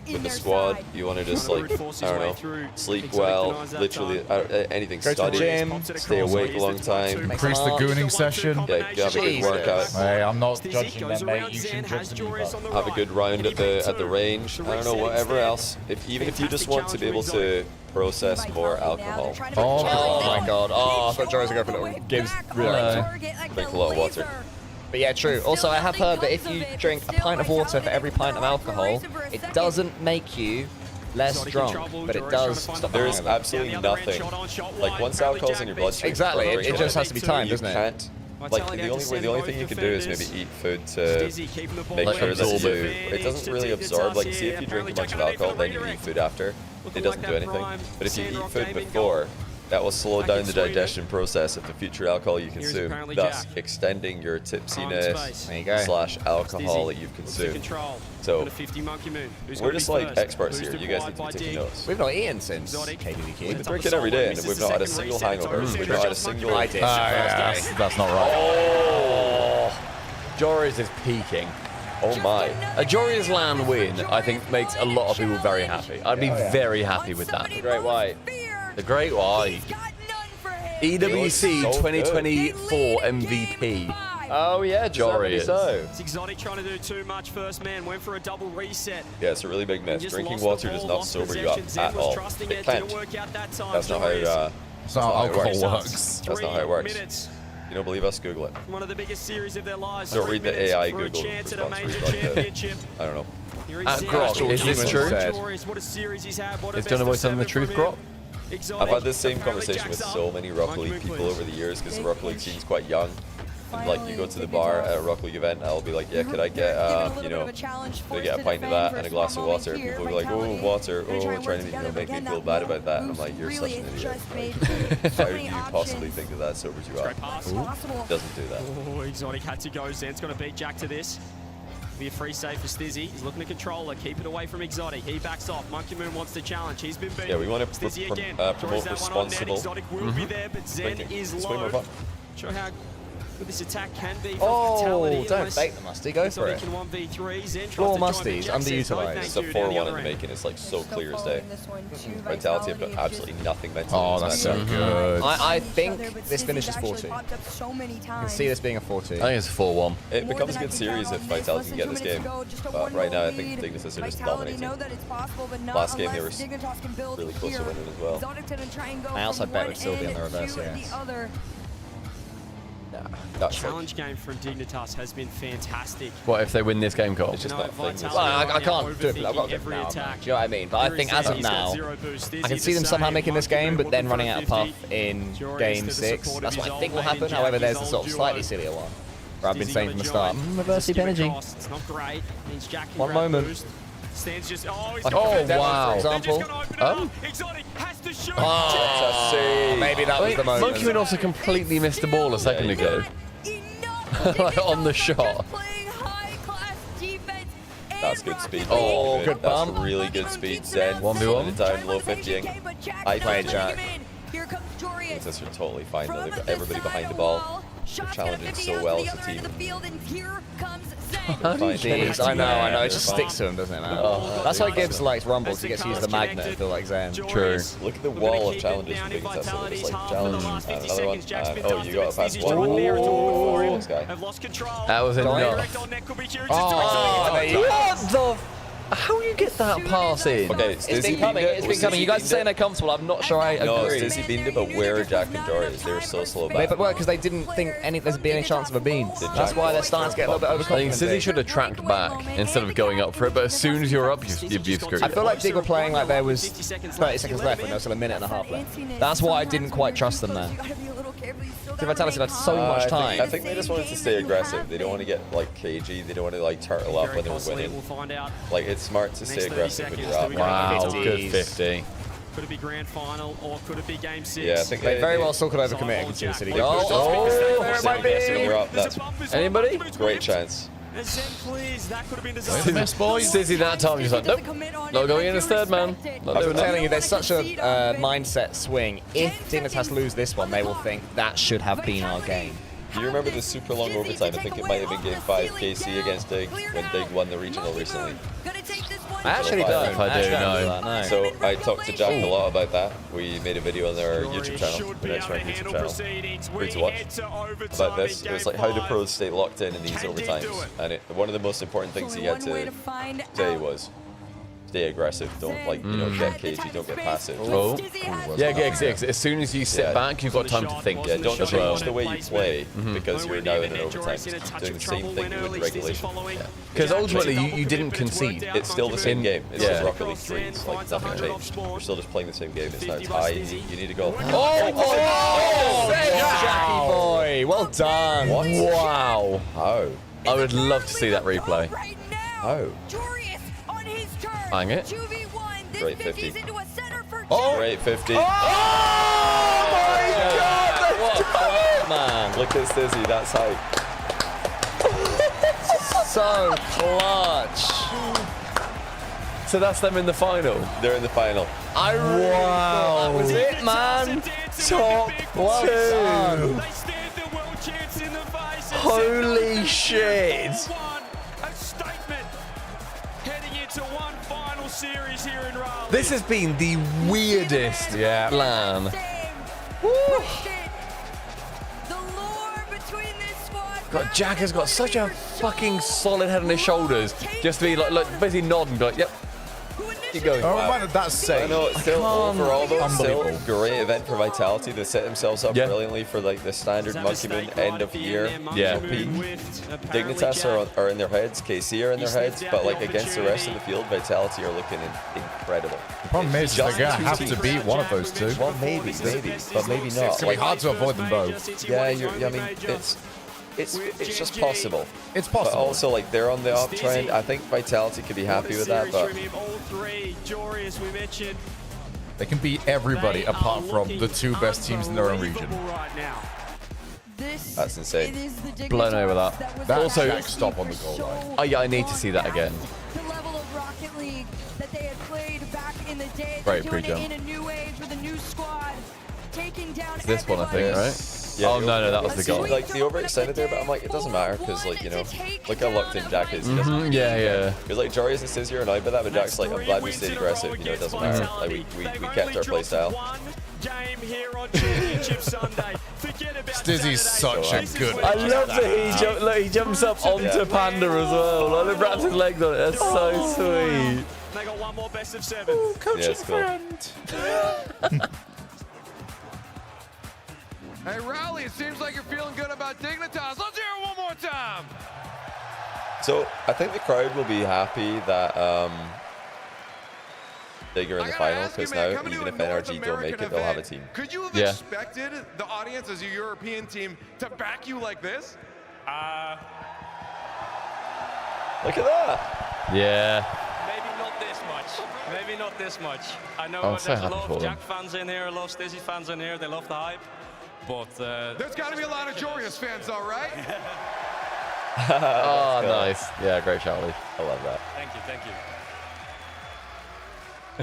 with the squad, you want to just like, I don't know, sleep well, literally anything, Go to the study, gym, stay awake a long time. Increase the gooning session. Yeah, have a good workout. Hey, I'm not judging them, mate. You can judge them. Have a good round at the range. I don't know, whatever else. Even if you just want to be able to process more alcohol. Oh my god. Oh, I thought Joey was going to go for a little Gibbs. Drink a lot of water. But yeah, true. Also, I have heard that if you drink a pint of water for every pint of alcohol, it doesn't make you less drunk, but it does stop. There's absolutely nothing. Like once alcohol's in your bloodstream, Exactly. It just has to be timed, doesn't it? You can't. Like the only thing you can do is maybe eat food to make sure that it doesn't really absorb. Like see if you drink a bunch of alcohol, then you eat food after, it doesn't do anything. But if you eat food before, that will slow down the digestion process of the future alcohol you consume, thus extending your tipsiness / alcohol that you've consumed. So we're just like experts here. You guys need to be taking notes. We've not eaten since KDDQ. We drink it every day, and we've not had a single hangover. We've not had a single. That's not right. Oh, Joris is peaking. Oh my. A Joris LAN win, I think, makes a lot of people very happy. I'd be very happy with that. The Great White. The Great White. EWC 2024 MVP. Oh yeah, Joris. It's Exotic trying to do too much first man, went for a double reset. Yeah, it's a really big myth. Drinking water does not sober you up at all. It can't. That's not how alcohol works. That's not how it works. You don't believe us? Google it. One of the biggest series of their lives. Don't read the AI Google response. I don't know. Grok, is this true? What a series he's had. Is JohnnyBoi telling the truth, Grok? I've had this same conversation with so many Rocket League people over the years because the Rocket League scene's quite young. And like you go to the bar at a Rocket League event, I'll be like, yeah, could I get, could I get a pint of that and a glass of water? And people will be like, oh, water, oh, trying to make me feel bad about that. And I'm like, you're such an idiot. Like, how do you possibly think that sobers you up? Doesn't do that. Oh, Exotic had to go. Zen's going to beat Jack to this. Be a free save for Stizzy. He's looking to control it, keep it away from Exotic. He backs off. Monkey Moon wants to challenge. He's been beaten. Yeah, we want to Stizzy again. promote responsible. Exotic will be there, but Zen is It's way more low. fun. Show how good this attack can be for Vitality. Don't bait the musty. Go for it. Floor musties, underutilized. It's a 4-1 in the making. It's like so clear as day. Vitality have done absolutely nothing mentally. Oh, that's so good. I think this finishes 4-2. I can see this being a 4-2. I think it's a 4-1. It becomes a good series if Vitality can get this game. But right now, I think Dignitas are just dominating. Last game, they were really close to winning as well. My outside bet would still be on the reverse, yes. Challenge game from Dignitas has been fantastic. What if they win this game, Cole? It's just not a thing. Well, I can't do it, but I've got to do it now. Do you know what I mean? But I think as of now, I can see them somehow making this game, but then running out of puff in game 6. That's what I think will happen. However, there's the sort of slightly sillier one, where I've been saying from the start, reverse deep energy. It's not great. Means Jack can One moment. Stands just, he's Oh, wow. For example. Exotic has to shoot. Oh, maybe that was the moment. Monkey Moon also completely missed the ball a second ago. Like on the shot. That's good speed. Oh, good bump. That's really good speed. Zen. 1v1. Down, low 50ing. I played Jack. Dignitas are totally fine though. They've got everybody behind the ball. They're challenging so well as a team. Jeez, I know. It just sticks to him, doesn't it, man? Oh, That's why Gibbs likes Rumble, because he gets to use the magnet and feel like Zen. True. Look at the wall of challenges from Dignitas. It's like challenge, another one. Oh, you got a pass one. Oh, this guy. That was enough. Oh, there you go. What the? How you get that pass in? Okay, It's been coming. It's been coming. You guys are saying they're comfortable. I'm not sure I agree. No, Stizzy beamed it, but where are Jack and Joris? They were so slow back. But because they didn't think there'd be any chance of a beam. That's why they're starting to get a little bit I overconfident. think Stizzy should have tracked back instead of going up for it, but as soon as you're up, you've screwed I it. feel like Dig were playing like there was 30 seconds left when there was still a minute and a half left. That's why I didn't quite trust them there. careful. You still The gotta Vitality remain have so calm. much I time. think they just wanted to stay aggressive. They don't want to get like cagey. They don't want to like turtle up when they're winning. We'll find out. Like it's smart to stay Next 30 aggressive when seconds, you're do we up. go Wow, 50s? good 50. Could it be grand final or could it be game 6? Yeah, I think They very well still could overcommit against Team City. Oh, there it might When you're be. up, that's Anybody? great chance. And Zen, please, that could have been Where's the best boys? Stizzy that time, he's like, nope, not going in as third man. Not I'm doing telling that. you, there's such a mindset swing. If Dignitas lose this one, they will think that should have been our game. Do you remember the super long overtime? I think it might have been game 5, KC against Dig, when Dig won the regional recently. I actually don't. If I do, no. No. So I talked to Jack a lot about that. We made a video on our YouTube channel, the Next Rank YouTube channel, free to watch, about this. It was like how the pros stay locked in these overtimes. And one of the most important things he had to say was, stay aggressive. Don't get cagey. Don't get passive. Oh. Yeah, as soon as you sit back, you've got time to think. Yeah, don't as well. change the way you play because you're now in an overtime. Just doing the same thing you would in regulation. Because ultimately, you didn't concede. It's still the same game. It's just Rocket League 3. It's like nothing changed. You're still just playing the same game. It's now tie. You need to go. Jackie boy, well done. What? Wow. How? I would love to see that replay. How? Hang it. Great 50. Oh. Great 50. Oh my God! Man, Look at Stizzy. That's hype. so clutch. So that's them in the final. They're in the final. I really thought that was it, man. Top Well done. They stand the world champs in the face. Holy shit. A statement heading into one final series here in Raleigh. This has been the weirdest LAN. God, Jack has got such a fucking solid head on his shoulders. Just to be like basically nodding, be like, yep. Keep going. Oh, man, that's safe. I know, it's still overall though, it's still Unbelievable. a great event for Vitality. They set themselves up brilliantly for like the standard Monkey Moon end of year peak. Dignitas are in their heads, KC are in their heads, but like against the rest of the field, Vitality are looking incredible. The problem is they're going to have to beat one of those two. Well, maybe, but maybe not. It's going to be hard to avoid them both. Yeah, I mean, it's just possible. It's possible. But also, like, they're on the uptrend. I think Vitality could be happy with that, but They can beat everybody apart from the two best teams in their own region. That's insane. Blown away with that. That Also, Jack stop on the goal line. Oh yeah, I need to see that again. The level of Rocket League that they had played back in the day. Great They're doing pre-jump. it in a new age with a new squad, taking down It's this one, I think, right? Yeah, Oh no, that was the goal. Like, the overextended there, but I'm like, it doesn't matter, because, like, look how locked in Jack is. He doesn't Yeah. Because, like, Jorius and Stizzy are annoyed by that, but Jack's like, I'm glad we stayed aggressive. It doesn't matter. Like, we kept our play style. Stizzy's such a good. I love that he jumps up onto Panda as well. Like, he wraps his legs on it. That's so sweet. They got one more best of 7. Yeah, it's cool. Hey, Rowley, it seems like you're feeling good about Dignitas. Let's hear it one more time. So, I think the crowd will be happy that Dig are in the final, because now, even if NRG don't make it, they'll have a team. Could you have expected the audience as a European team to back you like this? Look at that. Yeah. Maybe not this much. Maybe not this much. I know I'm so there's a happy lot for of them. Jack fans in here, a lot of Stizzy fans in here. They love the hype. But There's got to be a lot of Jorius fans, all right? Oh, nice. Yeah, great shot, Lee. I love that. thank you.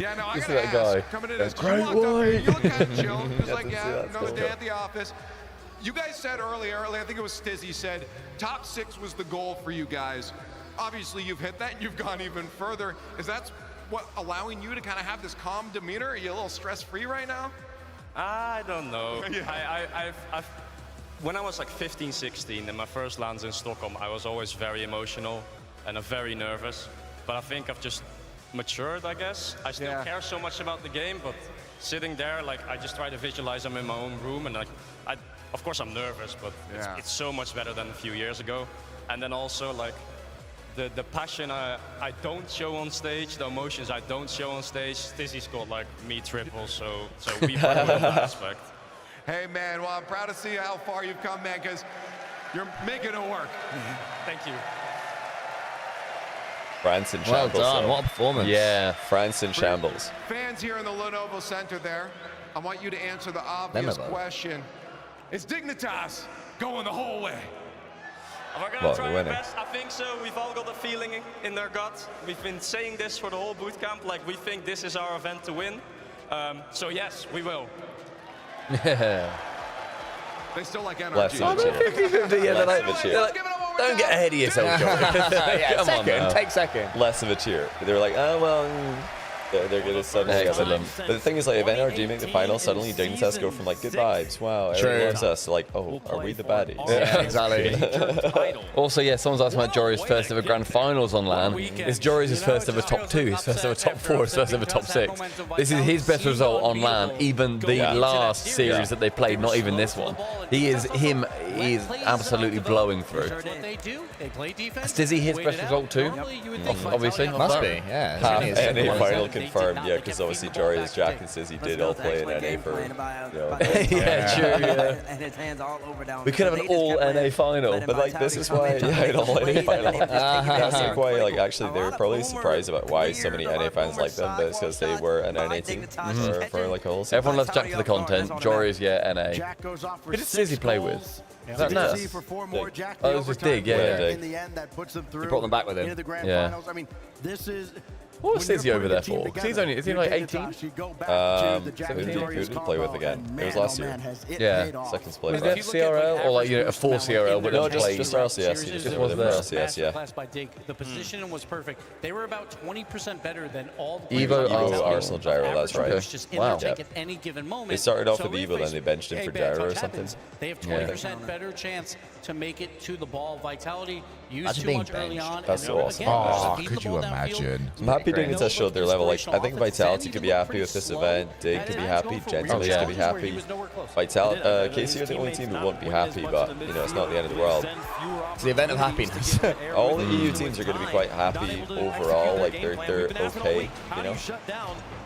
Yeah, no, I You see gotta that guy? ask, coming in That's as great you walked up here, white. you look kind of chill. Just Yeah, like, to see yeah, that another still. day at the office. You guys said earlier, I think it was Stizzy said, top 6 was the goal for you guys. Obviously, you've hit that, and you've gone even further. Is that what allowing you to kind of have this calm demeanor? Are you a little stress-free right now? I don't know. Yeah. When I was like 15, 16, in my first lands in Stockholm, I was always very emotional and very nervous. But I think I've just matured, I guess. I still care so much about the game, but sitting there, like, I just try to visualize I'm in my own room, and like, of course I'm nervous, but it's so much better than a few years ago. And then also, like, the passion I don't show on stage, the emotions I don't show on stage. Stizzy scored like me triple, so we won in that aspect. Hey, man, well, I'm proud to see how far you've come, man, because you're making it work. Thank you. France in Well shambles. done. though. What a performance. Yeah, France in shambles. Fans here in the Lenovo Center there, I want you to answer the obvious Lenovo. question. Is Dignitas going the whole way? We're going Well, to try they're our winning. best. I think so. We've all got a feeling in their gut. We've been saying this for the whole boot camp. Like, we think this is our event to win. So, yes, we will. Yeah. They still like NRG. Less of a cheer. 50-50, yeah, Less of a cheer. Don't get ahead of yourself, Johnny. Yeah, Come on second. now. Take second. Less of a cheer. They're like, oh, well, they're going to suddenly have Excellent. But the thing is, like, if NRG make the final, suddenly Dignitas go from, like, good vibes, wow, everyone loves us, to, like, oh, are we the baddies? Yeah, exactly. Also, yeah, someone's asking about Jory's first ever grand finals on LAN. It's Jory's first ever top 2, his first ever top 4, his first ever top 6. This is his best result on LAN, even the last series that they played, not even this one. He is absolutely blowing through. Stizzy his best result too? Obviously. Must be, yeah. Half NA final confirmed, yeah, because obviously Jory's, Jack, and Sizzy did all play in NA for, you know. Yeah, true, yeah. And his hands all over down. We could have an all NA final, but like this is why, yeah, an all NA final. That's like why, like actually they were probably surprised about why so many NA fans like them, but it's because they were an NA team for like a whole season. Everyone loves Jack for the content. Jory's, yeah, NA. Who did Sizzy play with? Is that Nurse? Oh, it was just Dig, yeah. In the end, that puts them through. He brought them back with him. Into the grand Yeah. finals. I mean, this is. What was Sizzy over there for? Because he's only, is he like 18? Who did he play with again? It was last year. Yeah. Second split. Was that CRL or like, you know, a full CRL, but No, not played? just RLCS. He just was there. RLCS, yeah. Class by Dig. The positioning was perfect. They were about 20% better than all the Evo, players. Arsenal, Gyro, that's right. Was just in their tank at any given moment. They started off So with if Evo, then they benched him a for bad Gyro or touch something. happens, they have 20% better chance to make it to the ball. Vitality used too much early on. That's and so awesome. again, Oh, just feed could the you ball downfield. imagine? I'm happy Dignitas showed their level. Like, I think Vitality could be happy with this event. Dig could be happy. Gentleman could be happy. Vitality, KC are the only team who won't be happy, but you know it's not the end of the world. It's the event of happiness. All the EU teams are going to be quite happy overall. Like they're okay, you know.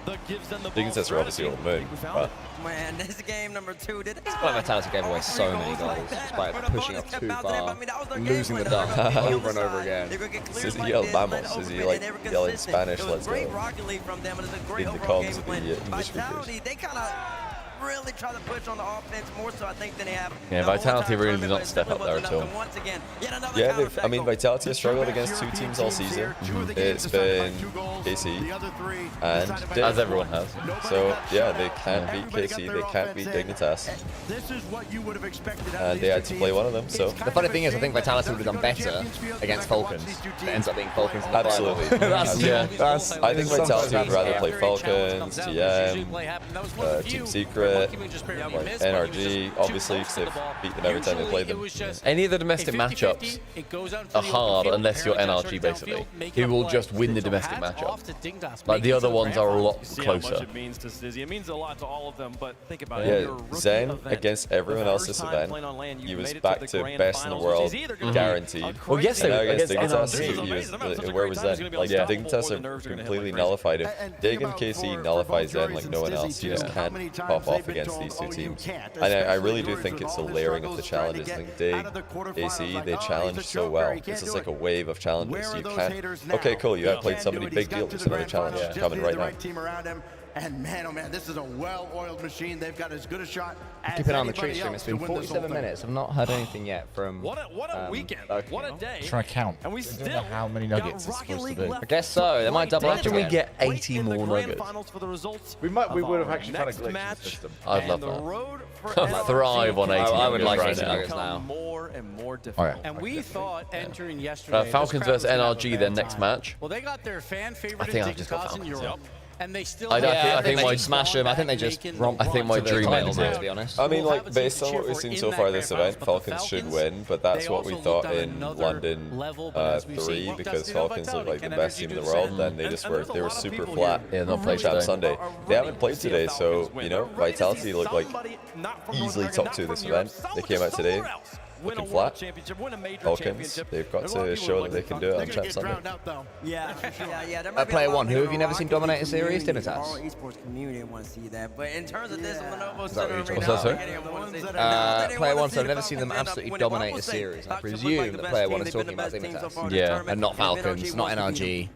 Dignitas are obviously on the moon, but Man, this game number 2 did. Well, Vitality gave away so many goals just by pushing up too far, losing the dunk over and over again. Sizzy yelled "Vamos!" Sizzy like yelling Spanish, "Let's go!" in the comms of the English speakers. They kind of really try to push on the offense more so I think than they have. Yeah, Vitality really did not step up there at all. Yeah, I mean, Vitality has struggled against 2 teams all season. It's been KC and Dig. As everyone has. So, yeah, they can't beat KC, they can't beat Dignitas. This is what you would have expected. And they had to play one of them, so. The funny thing is, I think Vitality would have done better against Falcons. It ends up being Falcons in the Absolutely. final. I think Vitality would rather play Falcons, TM, Team Secret, like NRG, obviously, because they've beat them every time they play them. Any of the domestic matchups are hard unless you're NRG, basically, who will just win the domestic matchup. Like the other ones are a lot closer. It means to Sizzy. It means a lot to all of them, but think about Yeah, it. Zen against everyone else this event, he was back to best in the world, guaranteed. Well, yes, And now against Dignitas, NRG. where was Zen? Like, Dignitas have completely nullified him. Dig and KC nullify Zen like no one else. You just can't pop off against these 2 teams. And I really do think it's a layering of the challenges. I think Dig, AC, they challenge so well. This is like a wave of challenges. You can't. Okay, cool. You have played somebody big deal. There's another challenge coming right now. And man, oh man, this is a well-oiled machine. They've got as good a shot as Keep an eye on the anybody tree stream. else It's been to win this whole 47 thing. minutes. I've not heard anything yet from. What a weekend. What a day. Trying to count. And we I don't know still how many nuggets it's supposed to be. I guess so. They might double up Imagine we again. get 80 more nuggets. We would have actually found a glitch in the system. I'd love that. I'd thrive on 80 I would like nuggets 80 right nuggets now. now. More and more Oh, difficult. yeah. And we thought entering yesterday. Falcons versus NRG, then next match. Well, they got their fan favorite I think I've just got Dignitas in Falcons. Europe. And they still. I think they smash them. I think they just romp. I think my dream ends to here. be honest. I mean, like, based on what we've seen so far this event, Falcons should win, but that's what we thought in London 3, because Falcons look like the best team in the world, and they were super flat. Yeah, not played Champ today. Sunday. They haven't played today, so, you know, Vitality looked like easily top 2 this event. They came out today, win a looking world flat. championship, win a major Falcons, championship. they've got There's a lot to of people show who that they can do it on Champ Sunday. Yeah, there might be a Player lot one, of who have people you never around seen the dominate a series? community, Dimitas. Our esports community want to see that. But in terms of this Lenovo Is that Center what you're Arena, talking I about? don't want to see that. Player one, so I've never seen them absolutely dominate a series. I presume that player one is talking about Dimitas. Yeah. And not Falcons, not NRG,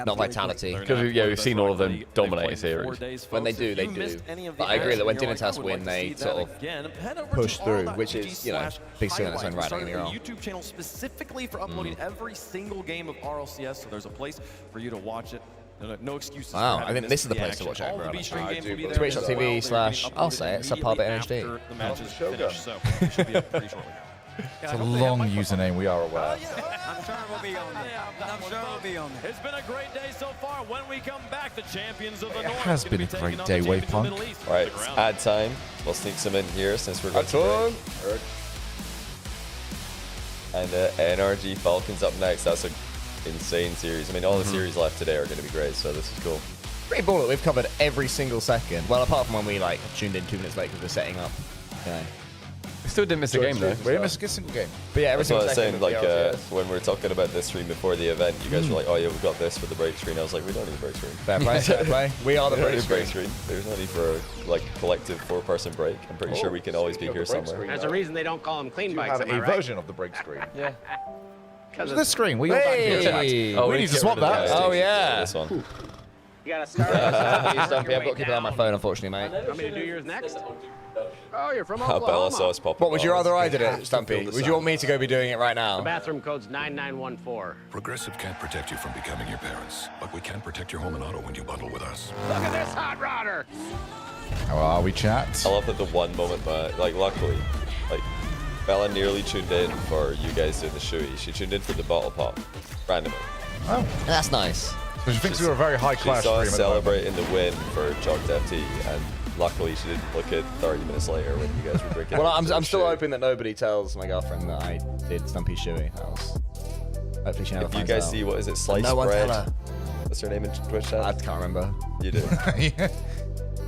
not Vitality. Because yeah, we've seen all of them dominate a series. When they do, they do. But I agree that when Dimitas win, they sort of push through, which is, you know, big skill in its own right, don't get me wrong. YouTube channel specifically for uploading every single game of RLCS, so there's a place for you to watch it. No excuses. Wow, for I think this is the place to watch it. Twitch.tv / I'll say it, subpar bit NHD. The match is finished, so it should be up pretty shortly. It's a long username, we are aware. I'm sure we'll be on there. I'm sure we'll be on there. It's been a great day so far. When we come back, the champions of the It North has gonna been be a taking great on day, the champions of the Middle Wavepunk. East. All right, Stick it's around. ad time. We'll sneak some in here since we're going to break. And NRG Falcons up next. That's an insane series. I mean, all the series left today are going to be great, so this is cool. Pretty baller. We've covered every single second. Well, apart from when we like tuned in 2 minutes late because we're setting up. Yeah. We still didn't miss a game though. We didn't miss a single game. But yeah, every That's what I was single saying. second. Like when we were talking about this stream before the event, you guys were like, "Oh yeah, we've got this for the break screen." I was like, "We don't need a break screen." Fair play, fair play. We are the We don't break need a break screen. screen. There's no need for a like collective 4-person break. I'm pretty sure we can always be here somewhere. There's a reason they don't call them clean You bikes. have am I a right? version of the break screen. Yeah. This screen, we all back here. Oh, We need to swap that. Oh yeah. This one. You gotta start. Stumpy, I've got to keep it on my phone, unfortunately, mate. Want me to do yours next? Oh, you're from Bella Oklahoma. sauce pop. What would you rather I did it, Stumpy? Would you want me to go be doing it right The now? bathroom code's 9914. Progressive can't protect you from becoming your parents, but we can protect your home and auto when you bundle with us. Look at this hot rodder. How are we, chat? I love that the one moment, but like luckily, like Bella nearly tuned in for you guys doing the shoey. She tuned in for the bottle pop, randomly. Oh, that's nice. So she thinks we were a very high class She saw stream. us celebrating the win for Jogged FT, and luckily she didn't look at 30 minutes later when you guys were breaking. Well, out I'm still shoey. hoping that nobody tells my girlfriend that I did Stumpy Shoey. That was. Hopefully she never If you finds guys out. see what is it, sliced No one bread? tell her. What's her name in Twitch chat? I can't remember. You do.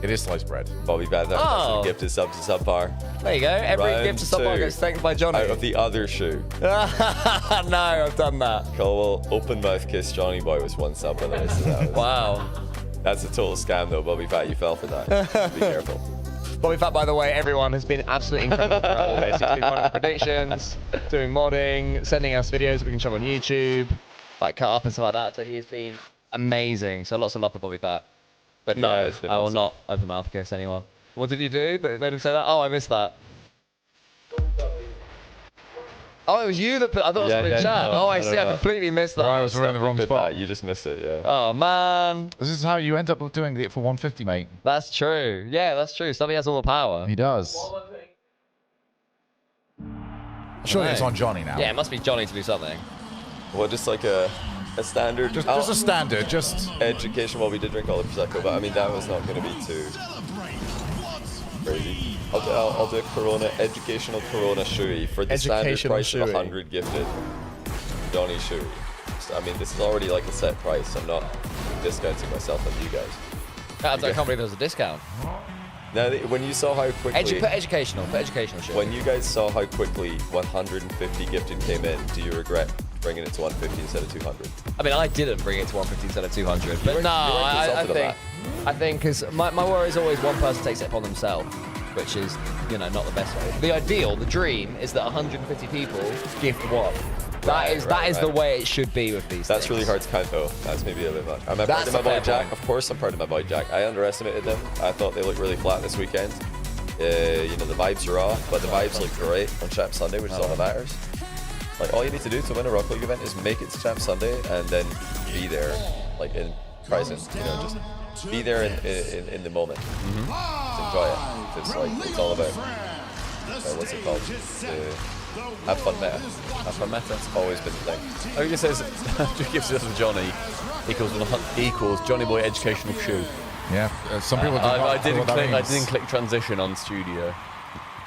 It is sliced bread. Bobby Bad Oh. gifted sub to subpar. There you go. Every Round gift to someone 2. gets taken by Johnny. Out of the other shoe. No, I've done that. Colwell open mouth kiss Johnny Boy was one sub on the rest of that. Wow. That's a total scam though, Bobby Fat. You fell for that. Be careful. Bobby Fat, by the way, everyone has been absolutely incredible throughout all this. He's been running predictions, doing modding, sending us videos that we can show on YouTube, like cut up and stuff like that. So he's been amazing. So lots of love for Bobby Fat. But no, Yeah, it's been I will awesome. not open mouth kiss anyone. What did you do that made him say that? Oh, I missed that. Oh, it was you that put. I thought it was in chat. no, Oh, I don't see. I know. completely missed that. I was in the wrong spot. You just missed it, yeah. Oh man, This is how you end up doing it for 150, mate. that's true. Yeah, that's true. Stumpy has all the power. He does. Surely it's on Johnny now. Yeah, it must be Johnny to do something. Well, just like a standard. Just a standard, just education. Well, we did drink all the prosecco, but I mean that was not going to be too crazy. I'll do a Corona educational Corona shoey for the standard Educational price of shoey. 100 gifted. Johnny shoey. I mean, this is already like a set price. I'm not discounting myself on you guys. I can't believe there was a discount. Now, when you saw how quickly, Put educational shit. when you guys saw how quickly 150 gifted came in, do you regret bringing it to 150 instead of 200? I mean, I didn't bring it to 150 instead of 200, but weren't- no, you weren't I consulted on think, I think because my worry is always one person takes it upon themselves, which is, you know, not the best way. The ideal, the dream, is that 150 people gift one. That is the way it should be with these. That's things. really hard to count though. That's maybe a bit much. I'm proud That's of my a boy fair Jack. point. Of course, I'm proud of my boy Jack. I underestimated them. I thought they looked really flat this weekend. You know, the vibes are off, but the vibes look great on Champ Sunday, which is all that matters. Like, all you need to do to win a Rock League event is make it to Champ Sunday and then be there, like in present. You know, just be there in the moment. Just enjoy it. It's like it's all about what's it called? Have fun meta. Have fun meta. It's always been the thing. I think it says gives it to Johnny equals JohnnyBoi educational shoe. Yeah, some people. I didn't click transition on studio.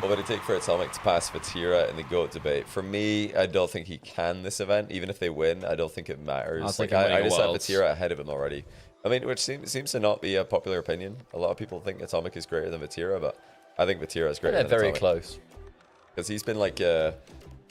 What would it take for Atomic to pass Vatira in the GOAT debate? For me, I don't think he can this event. Even if they win, I don't think it matters. Like, I just have Vatira ahead of him already. I mean, which seems to not be a popular opinion. A lot of people think Atomic is greater than Vatira, but I think Vatira is greater They're than very Atomic. close. because he's been like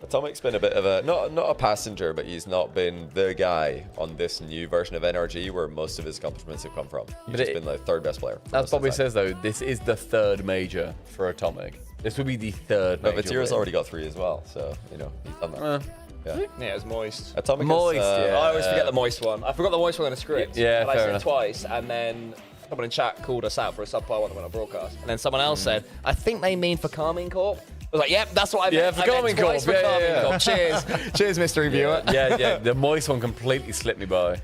Atomic's been a bit of a not a passenger, but he's not been the guy on this new version of NRG where most of his accomplishments have come from. He's just been the third best player. As Bobby says though, this is the third major for Atomic. This would be the third major. But Vatira's already got 3 as well, so you know he's done that. Yeah, it was Moist. Atomic Moist, is, yeah. I always forget the Moist one. I forgot the Moist one in the script. Yeah, and I fair said enough. twice, and then someone in chat called us out for a subpar one that went on broadcast. And then someone else said, I think they mean for Carmine Corp. I was like, yep, that's what I meant. Yeah, for I meant Carmine twice Corp. for Yeah, Carmine yeah. Corp. Cheers. Cheers, mystery viewer. Yeah. The Moist one completely slipped me by. Yeah,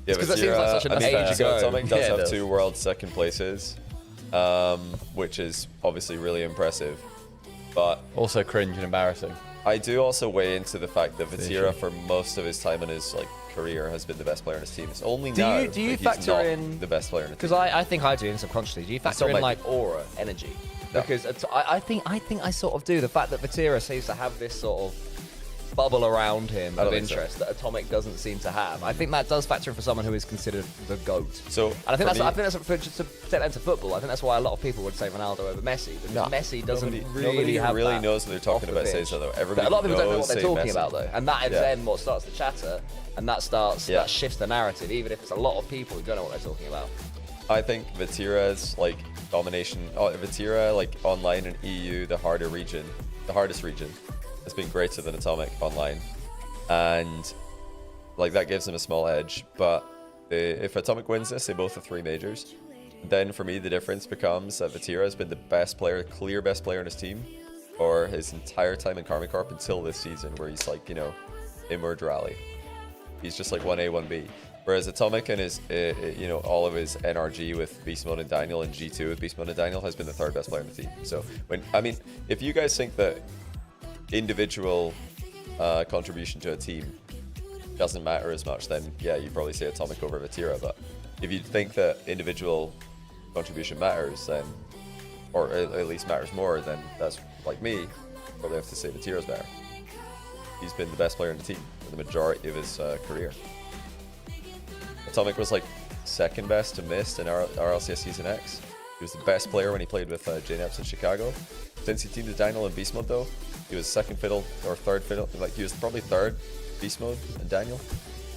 because that seems like such an age so ago. Atomic does Yeah, it have does. 2 world second places, which is obviously really impressive. But also cringe and embarrassing. I do also weigh into the fact that Vatira, for most of his time in his career, has been the best player on his team. It's only Do now you that he's factor not in the best player in the team. Because I think I do in subconsciously. Do you factor in might like aura, energy? No. Because I think I sort of do. The fact that Vatira seems to have this sort of bubble around him I of don't think so. interest that Atomic doesn't seem to have. I think that does factor in for someone who is considered the GOAT. So, and I think for that's for just to take that into football. I think that's why a lot of people would say Ronaldo over Messi. Because Messi doesn't Nobody have really that knows what they're talking off the about. Say pitch. so though. But Everybody a lot of people don't know knows what they're say talking Messi. about though, and that is then what starts the chatter, and that starts Yeah. that shifts the narrative. Even if it's a lot of people who don't know what they're talking about. I think Vatira's domination. Vatira online in EU, the hardest region, has been greater than Atomic online, and that gives them a small edge. But if Atomic wins this, they both have 3 majors. Then for me, the difference becomes that Vatira has been the best player, clear best player on his team, for his entire time in Carmine Corp until this season, where he's Immerge Rally. He's just 1A, 1B. Whereas Atomic and his, all of his NRG with Beast Mode and Daniel and G2 with Beast Mode and Daniel has been the 3rd best player on the team. So if you guys think that individual contribution to a team doesn't matter as much, then yeah, you probably say Atomic over Vatira. But if you think that individual contribution matters, then, or at least matters more, then that's like me, probably have to say Vatira's better. He's been the best player on the team for the majority of his career. Atomic was 2nd best to Mist in RLCS Season X. He was the best player when he played with JNEPs in Chicago. Since he teamed with Daniel in Beast Mode though, he was 2nd fiddle or 3rd fiddle. He was probably 3rd Beast Mode and Daniel.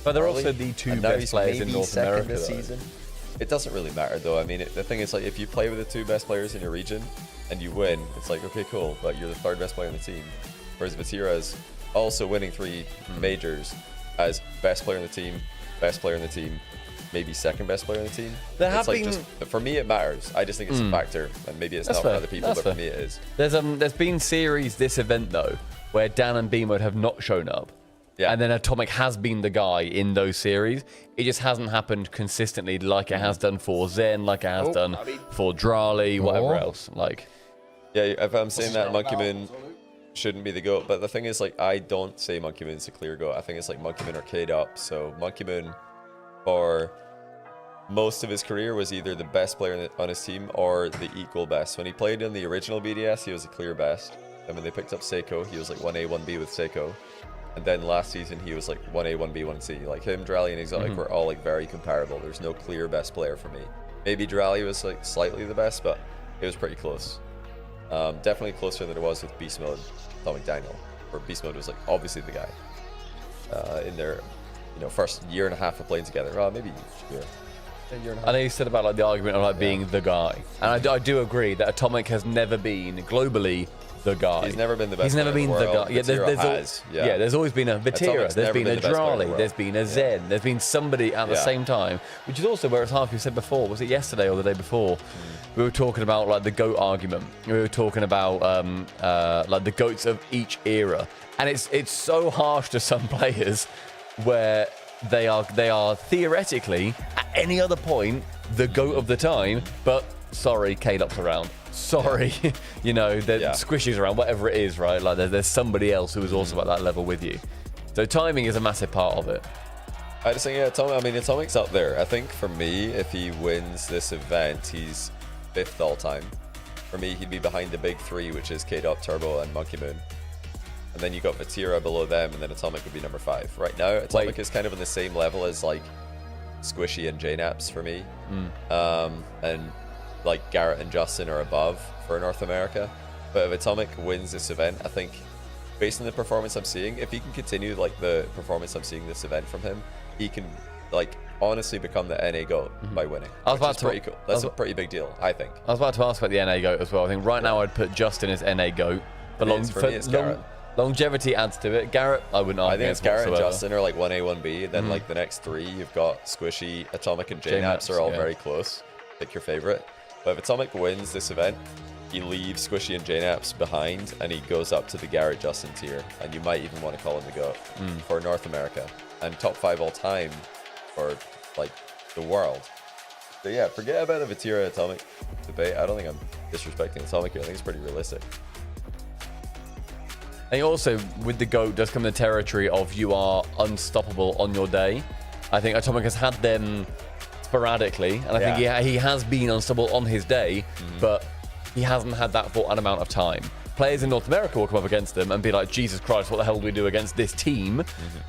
But they're also the 2 best players in North America this though. season. It doesn't really matter though. I mean, the thing is if you play with the 2 best players in your region and you win, it's okay, cool, but you're the 3rd best player on the team. Whereas Vatira is also winning 3 majors as best player in the team, maybe 2nd best player on the team. There have been... for me, it matters. I just think it's a factor, and maybe it's not for other people, but for me, it is. There's been series this event though where Dan and B-Mode have not shown up. Yeah. And then Atomic has been the guy in those series. It just hasn't happened consistently like it has done for Zen, like it has done for Drali, whatever else. Yeah, if I'm saying that Monkey Moon shouldn't be the GOAT, but the thing is, I don't say Monkey Moon's a clear GOAT. I think it's Monkey Moon or K'd Up. So Monkey Moon, for most of his career, was either the best player on his team or the equal best. When he played in the original BDS, he was a clear best. And when they picked up Seiko, he was 1A, 1B with Seiko. And then last season, he was 1A, 1B, 1C. Him, Drali, and Exotic were all very comparable. There's no clear best player for me. Maybe Drali was slightly the best, but it was pretty close. Definitely closer than it was with Beast Mode, Atomic Daniel, where Beast Mode was obviously the guy in their first year and a half of playing together. Well, maybe a year and a half. I know you said about the argument of being the guy, and I do agree that Atomic has never been globally the guy. He's never been the best. He's never player in been the the world. guy. Yeah, there's always been a Vatira. Atomic's There's never been a been the best player in the Drali. world. There's been a Zen. There's been somebody at the same time, which is also where it's hard. You said before, was it yesterday or the day before? We were talking about the GOAT argument. We were talking about the GOATs of each era, and it's so harsh to some players where they are theoretically at any other point the GOAT of the time, but sorry, K-Dop's around. Sorry, Squishy's around, whatever it is, right? There's somebody else who is also at that level with you. So timing is a massive part of it. I just think, Atomic's up there. I think for me, if he wins this event, he's 5th all time. For me, he'd be behind the big 3, which is K-Dop, Turbo, and Monkey Moon. And then you got Vatira below them, and then Atomic would be number 5. Right now, Atomic is kind of on the same level as Squishy and JNAPS for me. And Garrett and Justin are above for North America. But if Atomic wins this event, I think, based on the performance I'm seeing, if he can continue like the performance I'm seeing this event from him, he can like honestly become the NA GOAT by winning. I was about to pretty cool. That's a pretty big deal, I think. I was about to ask about the NA GOAT as well. I think right now I'd put Justin as NA GOAT. But longevity adds to it. Garrett, I wouldn't argue. I think it's Garrett and Justin are like 1A, 1B. Then like the next 3, you've got Squishy, Atomic, and JNaps are all very close. Pick your favorite. But if Atomic wins this event, he leaves Squishy and JNaps behind, and he goes up to the Garrett Justin tier. And you might even want to call him the GOAT for North America and top 5 all time for like the world. So yeah, forget about the Vatira Atomic debate. I don't think I'm disrespecting Atomic here. I think it's pretty realistic. I think also with the GOAT does come the territory of you are unstoppable on your day. I think Atomic has had them sporadically, and I think he has been unstoppable on his day, but he hasn't had that for an amount of time. Players in North America will come up against them and be like, Jesus Christ, what the hell do we do against this team?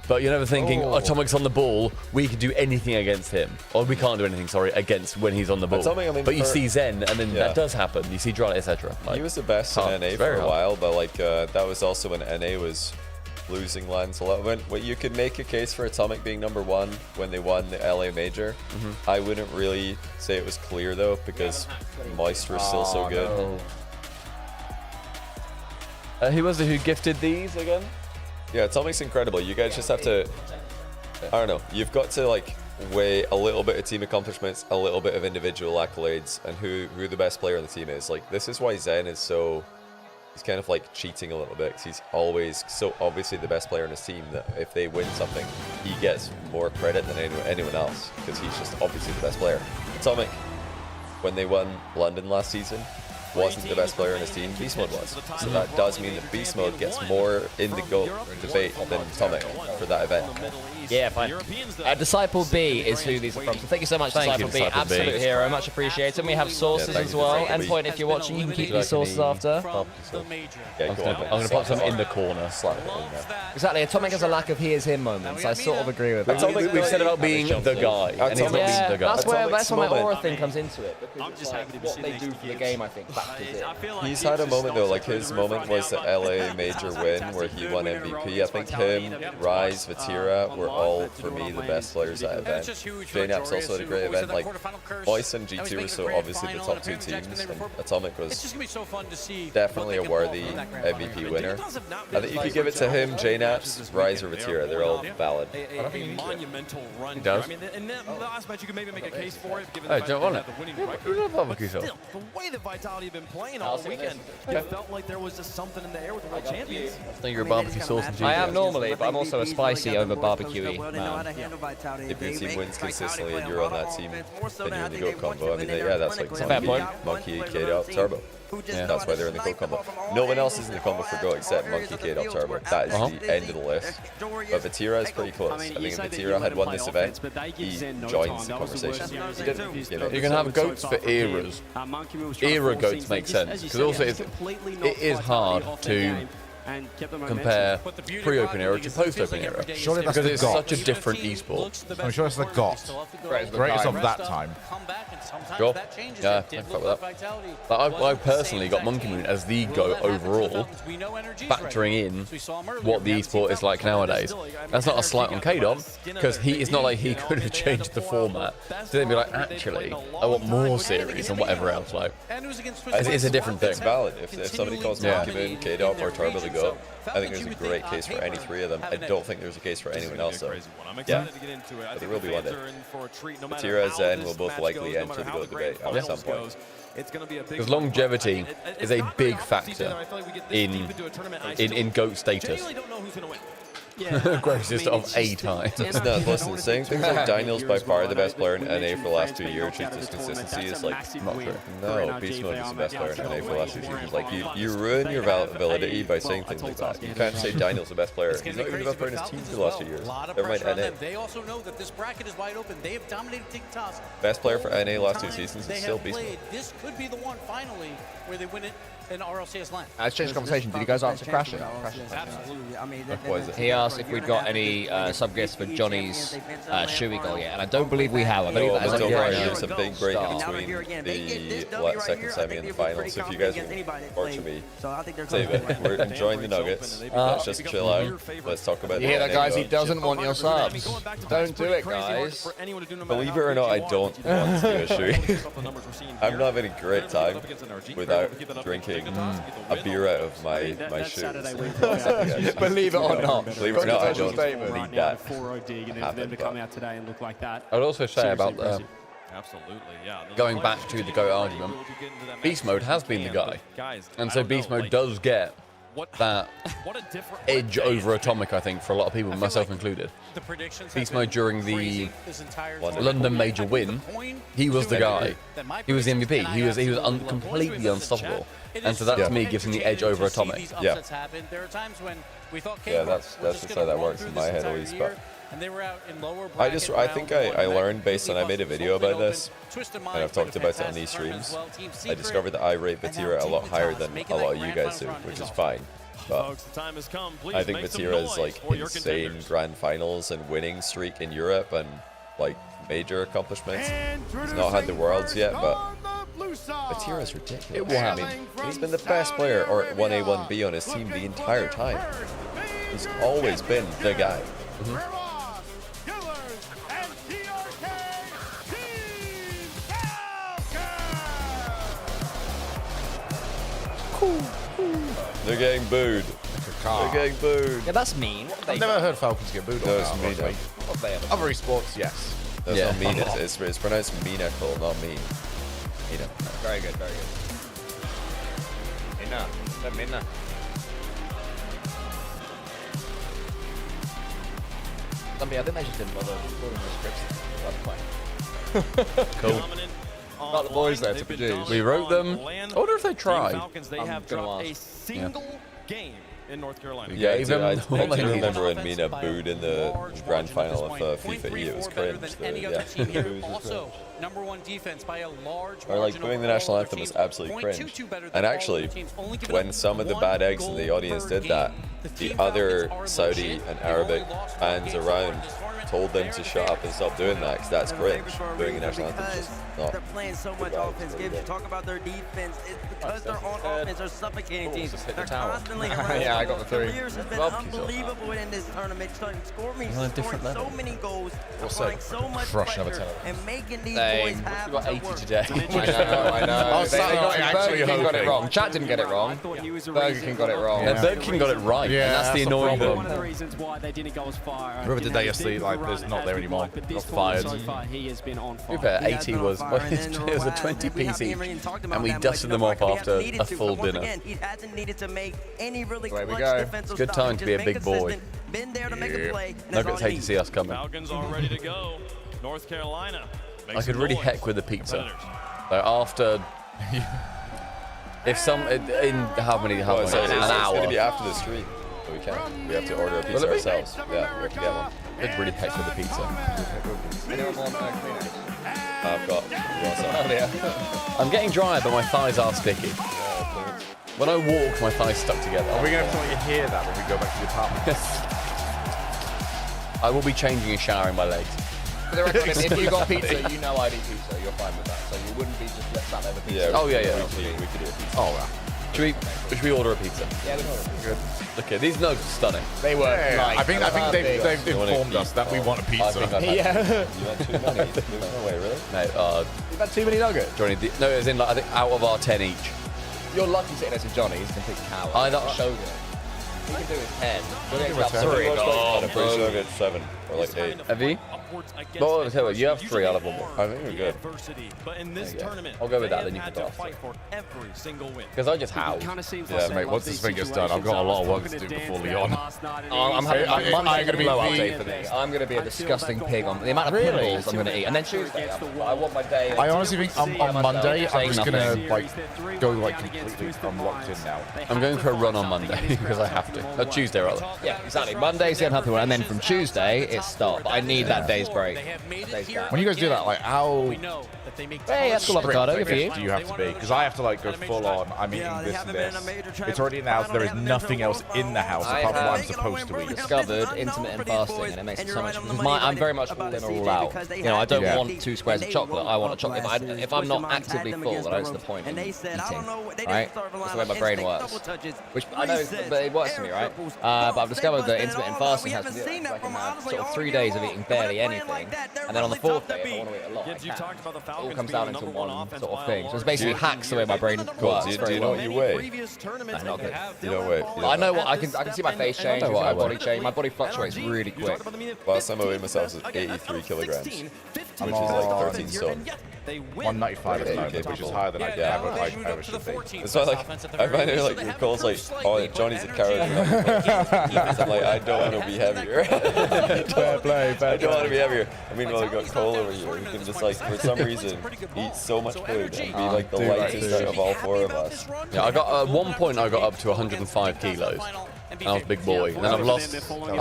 But you're never thinking, Atomic's on the ball, we can do anything against him. Or we can't do anything, sorry, against when he's on the ball. Atomic, I mean, but you see Zen, and then that does happen. You see Dry, etc. He was the best in NA for a while, but like that was also when NA was losing lands a lot. When you could make a case for Atomic being #1 when they won the LA Major. I wouldn't really say it was clear though, because Moist was still so good. No. Who was it who gifted these again? Yeah, Atomic's incredible. You guys just have to, I don't know, you've got to like weigh a little bit of team accomplishments, a little bit of individual accolades, and who the best player on the team is. Like, this is why Zen is so, he's kind of like cheating a little bit, because he's always so obviously the best player on his team that if they win something, he gets more credit than anyone else, because he's just obviously the best player. Atomic, when they won London last season, wasn't the best player in his team, Beast Mode was. So that does mean that Beast Mode gets more in the GOAT debate than Atomic for that event. Yeah, fine. Disciple B is who these are from. So thank you so much, Disciple B. Absolute hero, much appreciated. And we have sources as well. Endpoint, if you're watching, you can keep these sources after. Yeah, I'm going to put some in the corner. Slap it in there. Exactly. Atomic has a lack of he is him moments. I sort of agree with that. Atomic, we've said about being the guy, and he's not being the guy. That's where my aura thing comes into it, because it's like what they do for the game, I think, factors in. He's had a moment though, like his moment was the LA Major win where he won MVP. I think him, Rise, Vatira were all, for me, the best players at that event. JNaps also had a great event. Like, Moist and G2 were so obviously the top 2 teams, and Atomic was definitely a worthy MVP winner. I think you could give it to him, JNaps, Rise, or Vatira. They're all valid. A monumental run. He does. I mean, in the last match, you could maybe make a case for it, given Hey, the don't fact want that it. they had the winning record. Still, The way that Vitality have been playing all weekend, it felt like there was just something in the air with the world champions. I think you're a barbecue sauce and cheese. I am normally, but I'm also a spicy over barbecue-y man. If your team wins consistently and you're on that team, then you're in the GOAT combo. I mean, yeah, that's like fair point. Monkey, K-Dot, Turbo. Yeah. That's why they're in the GOAT combo. No one else is in the combo for GOAT except Monkey, K-Dot, Turbo. That is the end of the list. But Vatira is pretty close. I think if Vatira had won this event, he joins the conversation. He didn't. You can have GOATs for eras. Era GOATs make sense, because also it is hard to compare pre-open era to post-open era. Surely that's because the it's GOT. such a different esport. I'm sure it's the GOT. Greatest of that time. Sure. Yeah, I fuck with that. But I personally got Monkey Moon as the GOAT overall, factoring in what the esport is like nowadays. That's not a slight on K-Dot, because it's not like he could have changed the format. So they'd be like, actually, I want more series and whatever else. Like, it's a different thing. It's valid. If somebody calls Monkey Moon, K-Dot, or Turbo the GOAT, I think there's a great case for any 3 of them. I don't think there's a case for anyone else though. Yeah, but there will be one day. Vatira and Zen will both likely enter the GOAT debate at some point. Because longevity is a big factor in GOAT status. Greatest of a time. No, listen, saying things like Daniel's by far the best player in NA for the last 2 years due to his consistency is like not true. No, Beast Mode is the best player in NA for the last 2 seasons. Like you ruin your validity by saying things like that. You can't say Daniel's the best player. He's not even the best player in his team for the last 2 years. Never mind NA. They also know that this bracket is wide open. They have dominated TikTok. Best player for NA last 2 seasons is still Beast Mode. This could be the one finally where they win it in RLCS land. Let's change the conversation. Did you guys answer Crasher? Absolutely. I mean, What is it? He asked if we'd got any sub-gifts for Johnny's Shui goal yet, and I don't believe we have. I believe No, that but is don't a worry, great there's a big break in start. between the second semi and the final. So if you guys unfortunately save it, we're enjoying the Nuggets. Let's just chill out. Let's talk about You hear that, guys? He Go. doesn't want your subs. Don't do it, guys. Believe it or not, I don't want to do a Shui. I'm not having a great time without drinking a beer out of my shoes. Believe it or not. Believe it or not, I don't Right need now, that. 4-0 dig, and then for them to come out today and look like that. I'd also say about Seriously Absolutely, yeah. going back to the GOAT argument, Beast Mode has been the guy. And so Beast Mode does get that edge over Atomic, I think, for a lot of people, myself included. Beast Mode during the London Major win, he was the guy. He was the MVP. He was completely unstoppable. And so that to me gives him the edge over Atomic. Yeah. Yeah, that's just how that works in my head at least. But I think I learned based on I made a video about this, and I've talked about it on these streams. I discovered that I rate Vatira a lot higher than a lot of you guys do, which is fine. But I think Vatira's like insane grand finals and winning streak in Europe and like major accomplishments. He's not had the Worlds yet, but Vatira's ridiculous. I mean, he's been the best player or 1A, 1B on his team the entire time. He's always been the guy. They're getting booed. They're getting booed. Yeah, that's mean. I've never heard Falcons get booed. No, it's mean. Other esports, yes. That's not mean. It's pronounced meanacle, not mean. Mina. Very good, very good. Mina. Mina. Stumpy, I think they just didn't bother recording the scripts. Cool. Not the boys there to produce. We wrote them. I wonder if they tried. They have dropped a single game in North Carolina. Yeah, I do all they needed. remember when Mina booed in the grand final of FIFA E. It was cringe. Also, number one defense by a large Or like booing the national anthem was absolutely cringe. And actually, when some of the bad eggs in the audience did that, the other Saudi and Arabic fans around told them to shut up and stop doing that because that's cringe. Booing the national anthem is just not. They're playing so much offense. Talk about their defense. It's because they're on offense. They're suffocating teams. They're constantly around. Yeah, I got the three. Players have been unbelievable in this tournament. Scoring so many goals, applying so much pressure, and making these boys have got 80 today. I know. Burger King got it wrong. Chat didn't get it wrong. Burger King got it wrong. And Burger King got it right. Yeah, and that's the annoying problem. One of the one. reasons why they didn't go as far. Remember the day yesterday, like, there's not there anymore. Got fired. So far, he has been on fire. To be fair, 80 was it was a 20 piece each, and we dusted them off after a full dinner. He hasn't needed to make any really There we clutch go. defensive It's a good stuff. time to be a big boy. Been there to make a play. Nuggets hate to see us coming. Falcons all ready to go. North Carolina. I could really heck with the pizza. So after, if some in how many So an it's going to hour. be after the stream. So we can't. We have to order a pizza ourselves. Yeah, we have to get one. I'd really heck with the pizza. Anyone want Kleenex? I've got. You want some? I'm getting dry, but my thighs are sticky. When I walk, my thighs stuck together. Are we going to have to let you hear that when we go back to the apartment? I will be changing and showering my legs. For the record, if you got pizza, you know I'd eat pizza. You're fine with that. So you wouldn't be just left sat there with pizza. Yeah. Oh, yeah. We could do a pizza. Oh, wow. Should we order a pizza? Yeah, Good. Okay, these nugs are stunning. they were. I think they've You wanna informed us eat? that we want a I think I've pizza. had Yeah. You had too many. There's no way, really? Mate, You've had too many nuggets. Johnny, no, as in, like, I think out of our 10 each. You're lucky sitting next to Johnny. He's a complete coward. I know. Shogun. He can do his 10. Johnny Give got it 10. 3. I'm pretty sure I get 7 or like 8. Have you? Well, I'll tell you have 3, I'll have 1 more. I think we're good. But in this There you go. tournament, I'll go with they that, then have you can had to go fight for every single win. Because I just howl. Yeah, mate, once this thing gets done, I've got a lot of work to do before Leon. I'm having I'm Monday's gonna be blowout the- day for me. I'm going to be a disgusting pig on the amount of pinballs I'm going to eat. And then Tuesday, I want my day. I honestly think on Monday, I'm just gonna nothing. like go like completely. I'm locked in now. I'm going for a run on Monday because I have to. Tuesday, rather. Yeah, exactly. Monday's the unhealthy one, and then from Tuesday it's stopped. But I need that day's break. When you guys do that, like how Hey, that's cool, avocado. Good for you. do you have to be? Because I have to like go full on. I'm eating this and this. It's already announced there is nothing else in the house apart from what I'm supposed to eat. Discovered intermittent fasting, and it makes it so much. Because I'm very much all in or all out. You know, I don't want 2 squares of chocolate. I want a chocolate. If I'm not actively full, then I don't see the point in eating. Right? That's the way my brain works. Which I know, but it works for me, right? But I've discovered that intermittent fasting has to do it. I can have sort of 3 days of eating barely anything, and then on the 4th day, if I want to eat a lot, I can. It all comes down into one sort of thing. So it's basically hacks the way my brain works. Do you know what you weigh? No, not good. You don't weigh. I know what I can see my face change, my body change. My body fluctuates really quick. Last time I weighed myself was 83 kilograms, which is like 13 stone. 195 at the moment, which is higher than I ever should be. It's not like I find it like Cole's like, oh, Johnny's a coward. I'm like, I don't want to be heavier. I don't want to be heavier. I mean, well, we got Cole over here. He can just like, for some reason, eat so much food and be like the lightest out of all 4 of us. Yeah, I got at one point I got up to 105 kilos. And I was a big boy. And then I've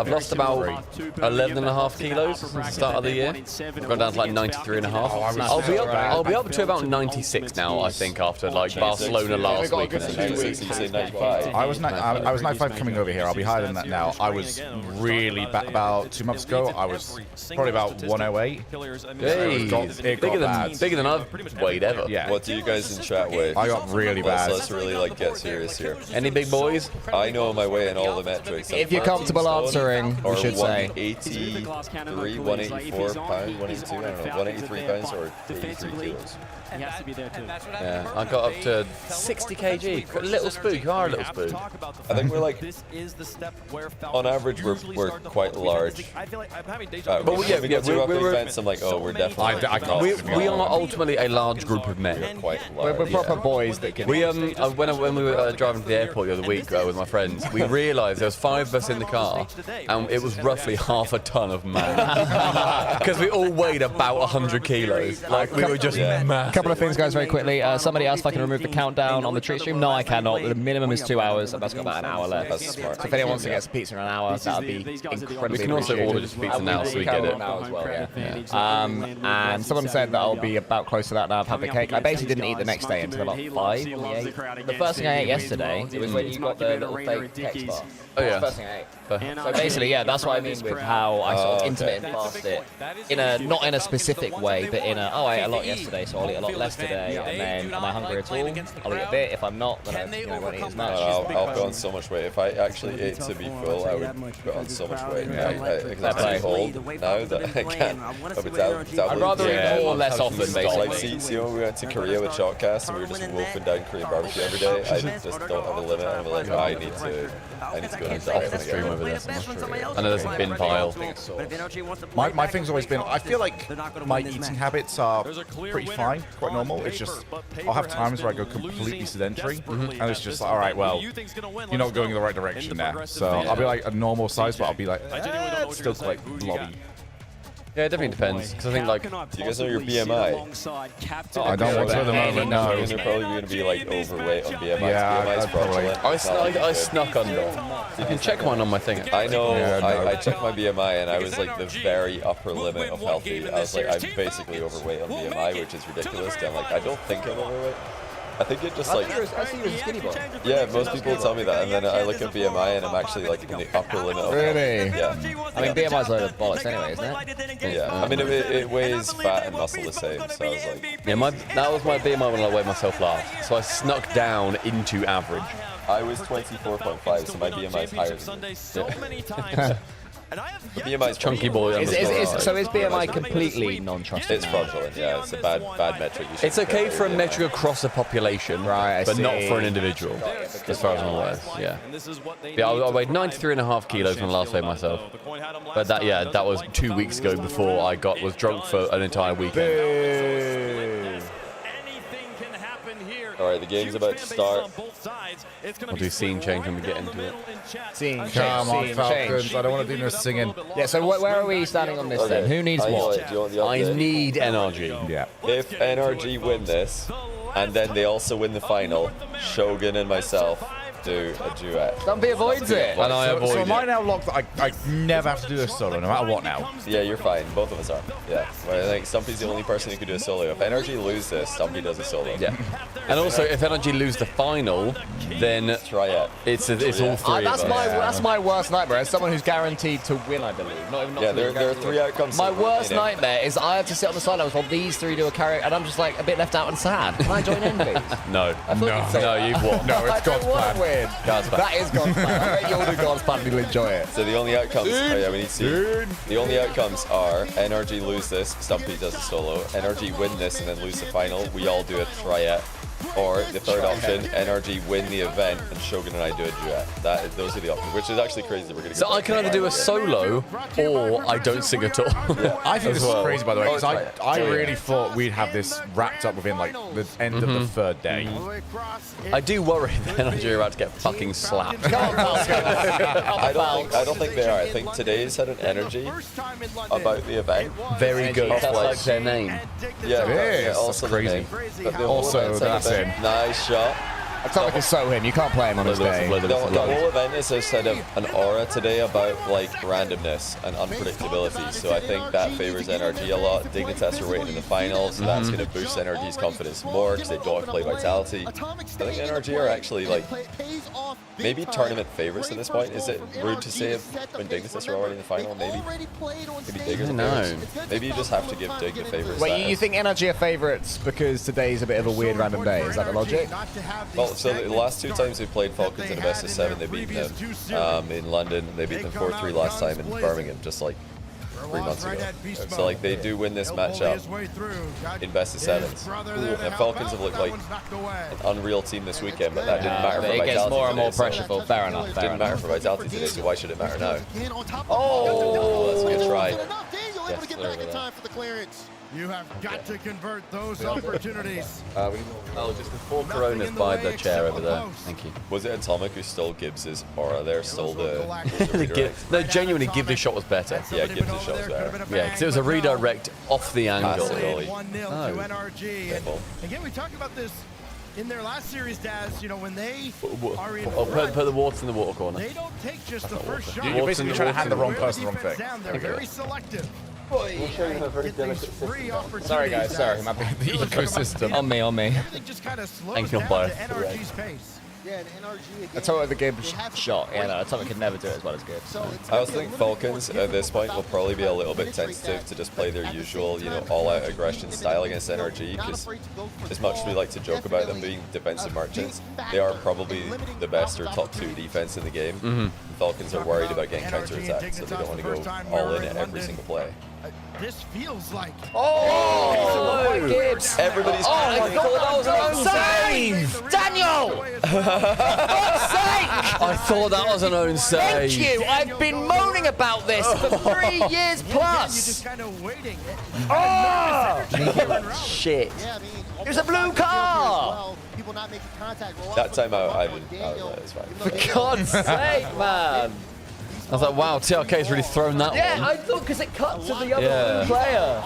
lost about 11.5 kilos since the start of the year. I've gone down to like 93.5. I'll be up to about 96 now, I think, after like Barcelona last week. I was 95 coming over here. I'll be higher than that now. I was really about 2 months ago. I was probably about 108. Hey, bigger than I've weighed ever. Yeah. What do you guys in chat weigh? I got really bad. Let's really like get serious here. Any big boys? I know my way in all the metrics. If you're comfortable answering, you should say. 183, 184 pounds, 182, I don't know, 183 pounds or 83 kilos. He has to be there too. Yeah, I got up to 60 kg. A little spook. You are a little spook. I think we're like, on average, we're quite large. But we get to roughly events, I'm like, oh, we're definitely. We are ultimately a large group of men. Quite large. We're proper boys that can. When we were driving to the airport the other week with my friends, we realised there was 5 of us in the car, and it was roughly half a ton of man. Because we all weighed about 100 kilos. Like we were just massive. Couple of things, guys, very quickly. Somebody asked if I can remove the countdown on the treat stream. No, I cannot. The minimum is 2 hours. I've got about an hour left. That's smart. So if anyone wants to get some pizza in an hour, that would be incredibly We can also order just pizza now, so we get it. Now as well, yeah. And someone said that I'll be about close to that now. I've had the cake. I basically didn't eat the next day until about 5 in the 8. The first thing I ate yesterday, it was when you got the little fake text bar. Oh yeah. That's the first thing I ate. So basically, yeah, that's what I mean with how I sort of intermittent fast it. Not in a specific way, but in a, I ate a lot yesterday, so I'll eat a lot less today. And then, am I hungry at all? I'll eat a bit. If I'm not, then I won't eat as much. I'll put on so much weight. If I actually ate to be full, I would put on so much weight. Because I'm too old now that I can't. I'd rather eat more or less often, basically. Like, see when we went to Korea with Shotcast and we were just wolfing down Korean barbecue every day, I just don't have a limit. I'm like, I need to go on a diet. The stream over this. I know there's a bin pile. My thing's always been, I feel like my eating habits are pretty fine, quite normal. It's just, I'll have times where I go completely sedentary, and it's just like, all right, well, you're not going in the right direction now. So I'll be like a normal size, but I'll be like, it's still quite blobby. Yeah, it definitely depends. Because I think, like, do you guys know your BMI? I don't want to at the moment, no. You're probably going to be like overweight on BMI. Yeah, BMI is probably. I snuck under. You can check mine on my thing. I know. I checked my BMI and I was like the very upper limit of healthy. I was like, I'm basically overweight on BMI, which is ridiculous. I'm like, I don't think I'm overweight. I think it just like. I see you as a skinny boy. Yeah, most people tell me that, and then I look at BMI and I'm actually like in the upper limit. Really? Yeah. I mean, BMI's a load of bollocks anyway, isn't it? Yeah. I mean, it weighs fat and muscle the same, so I was like. Yeah, that was my BMI when I weighed myself last. So I snuck down into average. I was 24.5, so my BMI is higher than you. BMI's chunky boy. So is BMI completely non-trusted? It's fraudulent. Yeah, it's a bad metric. It's okay for a metric across a population, right? But not for an individual, as far as I'm aware. Yeah. Yeah, I weighed 93.5 kilos when I last weighed myself. But that was 2 weeks ago before I was drunk for an entire weekend. All right, the game's about to start. We'll do scene change when we get into it. Scene change. Come on, Falcons. I don't want to do no singing. Yeah, so where are we standing on this then? Who needs what? I need NRG. Yeah. If NRG win this, and then they also win the final, Shogun and myself do a duet. Stumpy avoids it. And I avoid So am I it. now locked that I never have to do a solo, no matter what now? Yeah, you're fine. Both of us are. Yeah. Well, I think Stumpy's the only person who could do a solo. If Energy loses this, Stumpy does a solo. Yeah. And also, if Energy lose the final, then try it. It's all three of us. That's my worst nightmare. As someone who's guaranteed to win, I believe. Not Yeah, there are 3 outcomes. My worst nightmare is I have to sit on the sidelines while these 3 do a carry, and I'm just like a bit left out and sad. Can I join in, please? No. No, you've won. No, it's God's plan. Win. God's plan. That is God's plan. I bet you'll do God's plan and you'll enjoy it. So the only outcomes, we need to see. The only outcomes are Energy lose this, Stumpy does a solo. Energy win this and then lose the final. We all do a triet. Or the third option, Energy win the event and Shogun and I do a duet. Those are the options, which is actually crazy. We're gonna. So I can either do a solo or I don't sing at all. Yeah. I think this is crazy, by the way, because I really thought we'd have this wrapped up within like the end of the 3rd day. I do worry that Energy are about to get fucking slapped. I don't think they are. I think today's had an energy about the event. Very good. That's like their name. Yeah, Yes, also that's crazy. Also, that's him. Nice shot. Atomic is so him. You can't play him on his day. The whole event is a sort of an aura today about like randomness and unpredictability. So I think that favors NRG a lot. Dignitas are waiting in the finals, so that's going to boost NRG's confidence more because they don't have to play Vitality. I think NRG are actually like maybe tournament favorites at this point. Is it rude to say when Dignitas are already in the final? Maybe Digger than favorites. Maybe you just have to give Dig the favorites. Wait, you think NRG are favourites because today's a bit of a weird random day? Is that the logic? Well, so the last 2 times we played Falcons in a best of 7, they beat them in London. They beat them 4-3 last time in Birmingham, just like 3 months ago. So like they do win this matchup in best of 7s. The Falcons have looked like an unreal team this weekend, but that didn't matter for Vitality. It gets more and more today, pressureful. Fair enough. It didn't matter for Vitality today, so why should it matter now? Oh, that's a good try. Yes, clear over there. You have got to convert those opportunities. Just the 4 Coronas by the chair over there. Thank you. Was it Atomic who stole Gibbs's aura there? Stole the No, genuinely, Gibbs' shot was better. Yeah, Gibbs' shot was better. Yeah, because it was a redirect off the angle. 1-0 to NRG. And again, we talked about this in their last series, Daz. You know, when they are in put the water in the water corner. they don't take just the first shot. You're basically trying to hand the wrong person the wrong thing. They're very selective. We'll show you a very delicate system. Sorry, guys. Sorry. The ecosystem. On me. Just kind of slows Thank you, down Umpire. to NRG's pace. Yeah, and NRG again. Atomic the game shot. Yeah, no, Atomic could never do it as well as good. I also think Falcons at this point will probably be a little bit tentative to just play their usual, all-out aggression style against NRG, because as much as we like to joke about them being defensive merchants, they are probably the best or top 2 defense in the game. The Falcons are worried about getting counter-attacked, so they don't want to go all in at every single play. This feels like Gibbs! Everybody's I thought that was an own save! Daniel! I thought that was an own save. Thank you! I've been moaning about this for 3 years plus! You're just kind of waiting. Shit. It was a blue car! People not making contact. That time I didn't. It's fine. For God's sake, man! I was like, wow, TRK's really thrown that Yeah, one. I thought because it cut to the other player.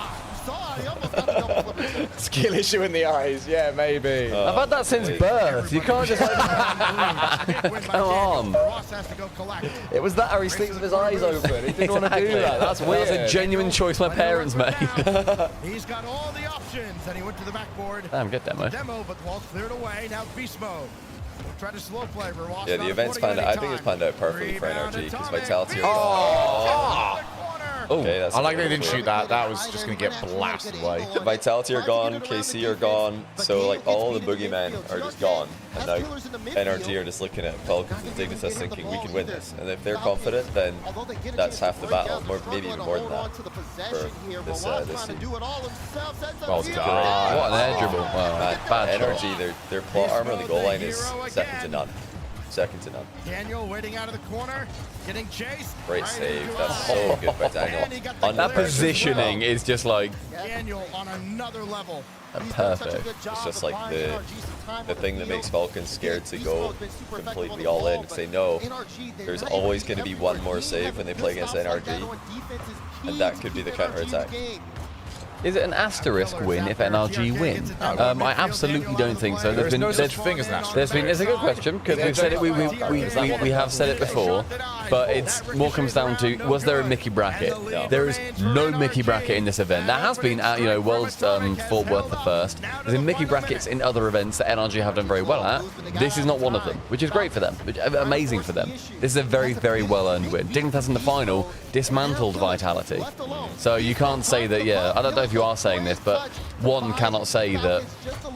Skill issue in the eyes, yeah, maybe. I've had that since birth. You can't just come on. It was that or he sleeps with his eyes open. He didn't want to do that. That's weird. That was a genuine choice my parents made. He's got all the options, and he went to the backboard. Damn, good demo. But the ball's cleared away. Now beast mode. Try to slow play. Yeah, the event's panned out. I think it's panned out perfectly for NRG because Vitality are gone. Okay, that's I like they didn't shoot that. That was just going to get blasted away. Vitality are gone, KC are gone, so like all the boogeymen are just gone. And now NRG are just looking at Falcons and Dignitas thinking we can win this. And if they're confident, then that's half the battle, maybe even more than that for this season. Well done. What an edge dribble. Wow, bad NRG, their plot armor on the goal line is second to none. Second to none. Daniel waiting out of the corner, getting chased. Great save. That's so good by Daniel. That positioning is just like Daniel on another level. Perfect. It's just like the thing that makes Falcons scared to go completely all in because they know there's always going to be one more save when they play against NRG, and that could be the counter attack. Is it an asterisk win if NRG win? I absolutely don't think so. There's no such thing as an asterisk. It's a good question because we've said it. We have said it before, but it's more comes down to was there a Mickey bracket? No. There is no Mickey bracket in this event. There has been at Worlds Fort Worth the first. There's been Mickey brackets in other events that NRG have done very well at. This is not one of them, which is great for them, amazing for them. This is a very, very well-earned win. Dignitas in the final dismantled Vitality, so you can't say that. Yeah, I don't know if you are saying this, but one cannot say that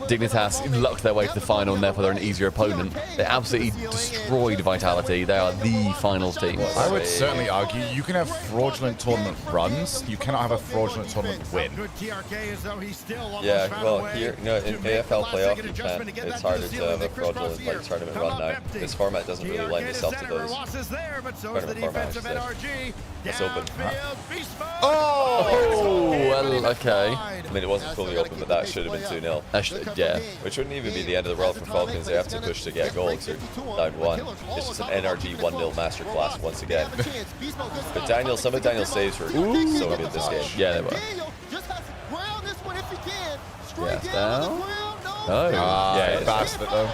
Dignitas lucked their way to the final and therefore they're an easier opponent. They absolutely destroyed Vitality. They are the finals team. I would certainly argue you can have fraudulent tournament runs. You cannot have a fraudulent tournament win. Yeah, well, here, in AFL playoff, you can. It's harder to have a fraudulent tournament run now. This format doesn't really lend itself to those tournament formats. It's open. Oh, well, okay. I mean, it wasn't fully open, but that should have been 2-0. Yeah. Which wouldn't even be the end of the world for Falcons. They have to push to get goals. They're down 1. It's just an NRG 1-0 masterclass once again. But some of Daniel's saves were so good this game. Yeah, they were. Yeah, down. Oh, yeah, that's it though.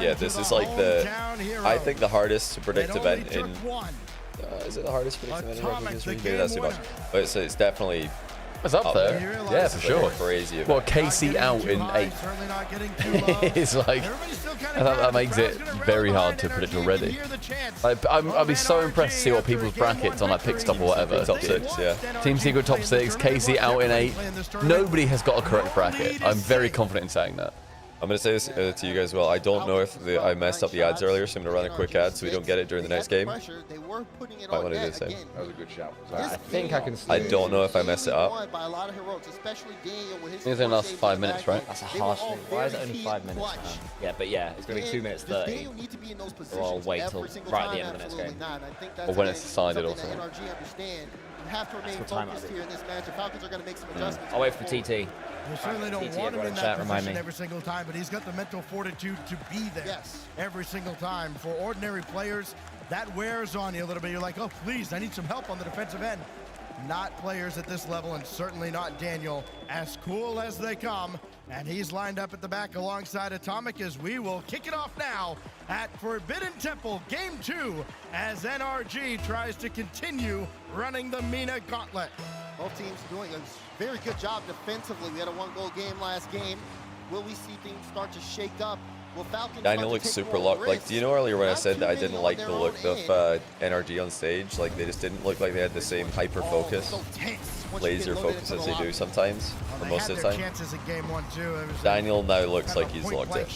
Yeah, this is like I think the hardest to predict event in. Is it the hardest to predict event in rugby history? Maybe that's too much. But it's definitely. It's up there. Yeah, for sure. Crazy. Well, KC out in 8. It's like that makes it very hard to predict already. I'd be so impressed to see what people's brackets on like Pickstop or whatever. Top 6, yeah. Team Secret top 6, KC out in 8. Nobody has got a correct bracket. I'm very confident in saying that. I'm going to say this to you guys as well. I don't know if I messed up the ads earlier, so I'm going to run a quick ad so we don't get it during the next game. Might want to do the same. That was a good shout. I think I can. I don't know if I messed it up. It's only last 5 minutes, right? That's a harsh thing. Why is it only 5 minutes? Yeah, but yeah, it's going to be 2 minutes 30. Or I'll wait till right at the end of the next game. Or when it's decided or something. That's what time I'll wait for TT. We certainly don't want him in that position every single time, but he's got the mental fortitude to be there every single time. For ordinary players, that wears on you a little bit. You're like, oh, please, I need some help on the defensive end. Not players at this level, and certainly not Daniel. As cool as they come, and he's lined up at the back alongside Atomic as we will kick it off now at Forbidden Temple, Game 2, as NRG tries to continue running the MENA gauntlet. Both teams doing a very good job defensively. We had a 1-goal game last game. Will we see things start to shake up? Will Falcons Daniel looks super locked. Like, do you know earlier when I said that I didn't like the look of NRG on stage? Like, they just didn't look like they had the same hyper focus, laser focus as they do sometimes, or most of the time. Daniel now looks like he's locked in.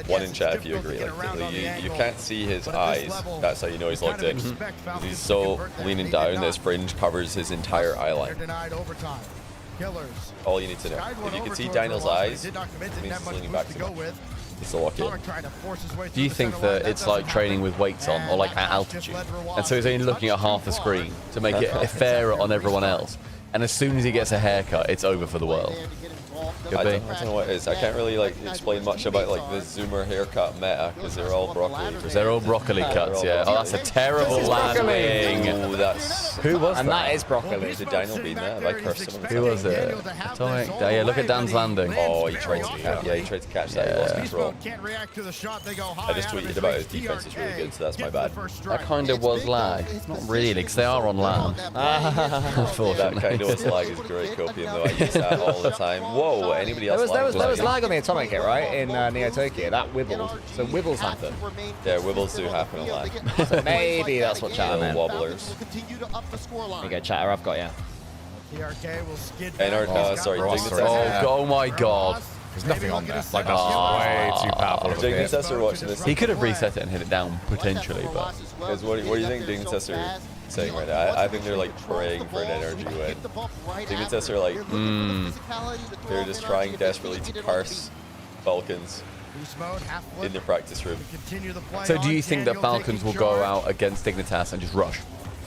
One in chat if you agree. Like, you can't see his eyes. That's how you know he's locked in. He's so leaning down that his fringe covers his entire eye line. All you need to know. If you can see Daniel's eyes, it means he's leaning back too much. He's still locked in. Do you think that it's like training with weights on, or like at altitude? And so he's only looking at half the screen to make it fairer on everyone else. And as soon as he gets a haircut, it's over for the world. I don't know what it is. I can't really explain much about the Zoomer haircut meta because they're all broccoli. They're all broccoli cuts, yeah. Oh, that's a terrible landing. Oh, that's. Who was that? And that is broccoli. Did Daniel beat that? Have I cursed him? Who was it? Atomic. Yeah, look at Dan's landing. Oh, he tried to catch. Yeah, he tried to catch that. He lost control. I just tweeted about his defense is really good, so that's my bad. That kind of was lag. Not really, because they are on land. That kind of was lag is great copium, though. I use that all the time. Whoa, anybody else? There was lag on the Atomic hit, right? In Neo Tokyo. That wibbled. So wibbles happen. Yeah, wibbles do happen a lot. So maybe that's what chatter meant. Wobblers. There you go, chatter. I've got you. Sorry, oh my god. There's nothing on there. Like, that's way too powerful. Dignitas watching this. He could have reset it and hit it down, potentially, but... Guys, what do you think Dignitas are saying right now? I think they're praying for an NRG win. Dignitas are they're just trying desperately to curse Falcons in the practice room. So do you think that Falcons will go out against Dignitas and just rush?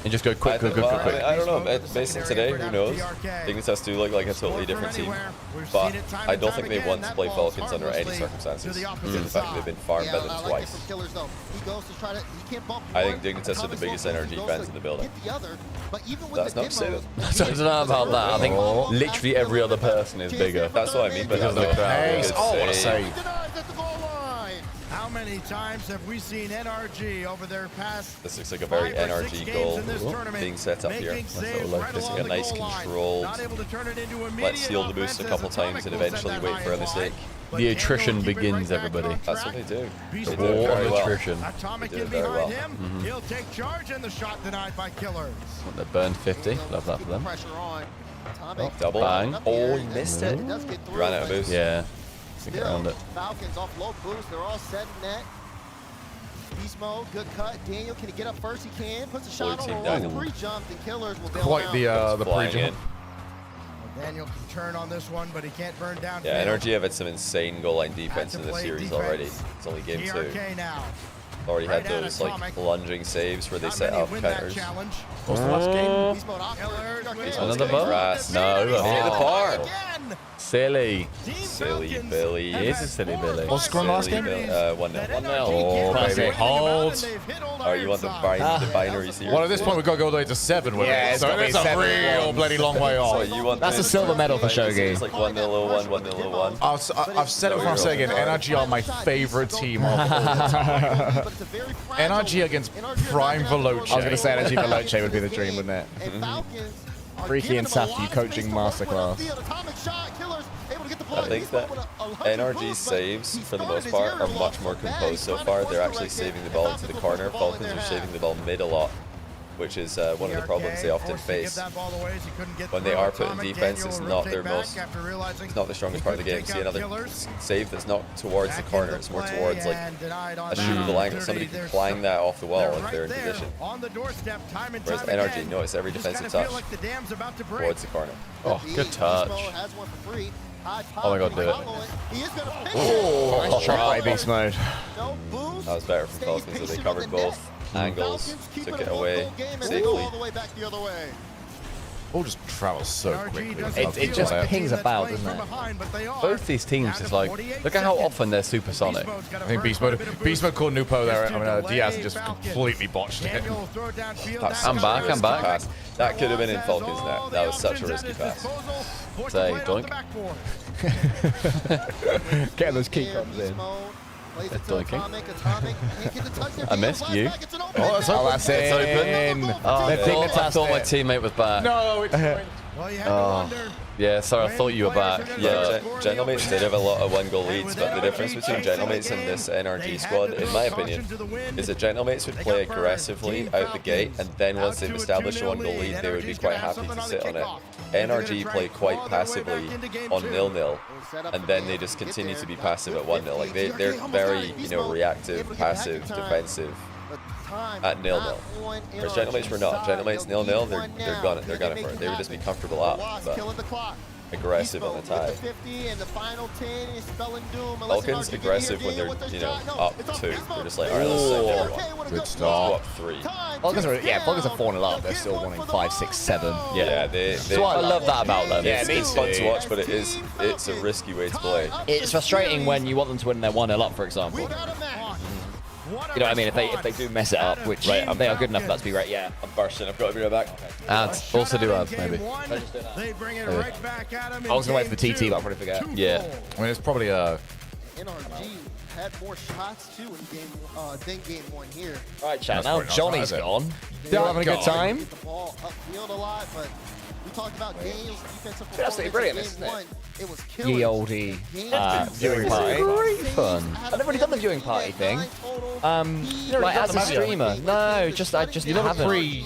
And just go quick. I don't know. Based on today, who knows? Dignitas do look like a totally different team. But I don't think they want to play Falcons under any circumstances. Because of the fact that they've been farmed by them twice. I think Dignitas are the biggest NRG fans in the building. That's not to say that. I don't know about that. I think literally every other person is bigger. That's what I mean by because of the crowd. Oh, what a save. How many times have we seen NRG over their past? This looks like a very NRG goal being set up here. This is like a nice controlled, let's steal the boost a couple times and eventually wait for a mistake. The attrition begins, everybody. That's what they do. They do The it war very of well. attrition. They do it very well. He'll take charge and the shot denied by Killers. They burned 50. Love that for them. Oh, double. Bang. Oh, he missed it. He ran out of boost. Yeah. Get around it. Falcons off low boost. They're all set in net. Beast mode, good cut. Daniel, can he get up first? He can. Puts a shot on the pre-jump. The Killers will bail Quite out. the pre-jump. Daniel can turn on this one, but he can't burn down. Yeah, NRG have had some insane goal line defense in this series already. It's only game 2. Already had those like lunging saves where they set up counters. What's the last game? Another ball? No. Hit the bar. Silly. Silly Billy. He is a silly Billy. What's the score in the last game? 1-0. 1-0. Oh, baby. Hold. Oh, you want the binary series? Well, at this point, we've got to go all the way to 7. Yeah, it's so gotta be it's a 7 real bloody long way off. So you want That's a silver medal for Shogi. It's like 1-0, 0-1, 1-0, 0-1. I've said it before, I'll say again, NRG are my favorite team of all time. NRG against Prime Veloce. I was going to say NRG Veloce would be the dream, wouldn't it? Freaky and Safety coaching masterclass. I think that NRG's saves, for the most part, are much more composed so far. They're actually saving the ball into the corner. Falcons are saving the ball mid a lot, which is one of the problems they often face. When they are put in defense, it's not their it's not the strongest part of the game. See another save that's not towards the corner, it's more towards like a shootable angle. Somebody can clang that off the wall if they're in position. Whereas NRG, notice every defensive touch towards the corner. Oh, good touch. Oh my god, do it. Oh, nice try, beast mode. That was better from Falcons, so they covered both angles, took it away safely. All just travels so quickly. It just pings about, doesn't it? Both these teams is like, look at how often they're supersonic. I think Beast Mode called Nupo there. I mean, Diaz just completely botched it. I'm back. That could have been in Falcons net. That was such a risky pass. Say, doink. Get those key comes in. I missed you. Oh, that's in. I thought my teammate was back. No, it's fine. Yeah, sorry, I thought you were back. Yeah, Gentlemates did have a lot of 1-goal leads, but the difference between Gentlemates and this NRG squad, in my opinion, is that Gentlemates would play aggressively out the gate, and then once they've established a 1-goal lead, they would be quite happy to sit on it. NRG play quite passively on 0-0, and then they just continue to be passive at 1-0. Like they're very, reactive, passive, defensive at 0-0. Whereas Gentlemates were not. Gentlemates 0-0, they're gunning for it. They would just be comfortable up, but aggressive on the tie. Falcons aggressive when they're up 2. They're just like, all right, let's send everyone. Good start. Go up 3. Falcons are 4-0 up. They're still wanting 5, 6, 7. Yeah, so I love that about them. Yeah, it's fun to watch, but it's a risky way to play. It's frustrating when you want them to win their 1-0 up, for example. You know what I mean? If they do mess it up, which they are good enough for that to be right. Yeah, I'm bursting. I've got to be right back. Ads. Also do ads, maybe. They bring it right back at him. I was going to wait for the TT, but I'll probably forget. Yeah. I mean, it's probably NRG had more shots too than game 1 here. All right, chat. Now Johnny's gone. Still having a good time. The ball upfield a lot, but we talked about Daniel's defensive performance. Absolutely brilliant, isn't it? It was Ye olde viewing party. Great fun. I've never really done the viewing party thing. Like as a streamer. No, I just haven't.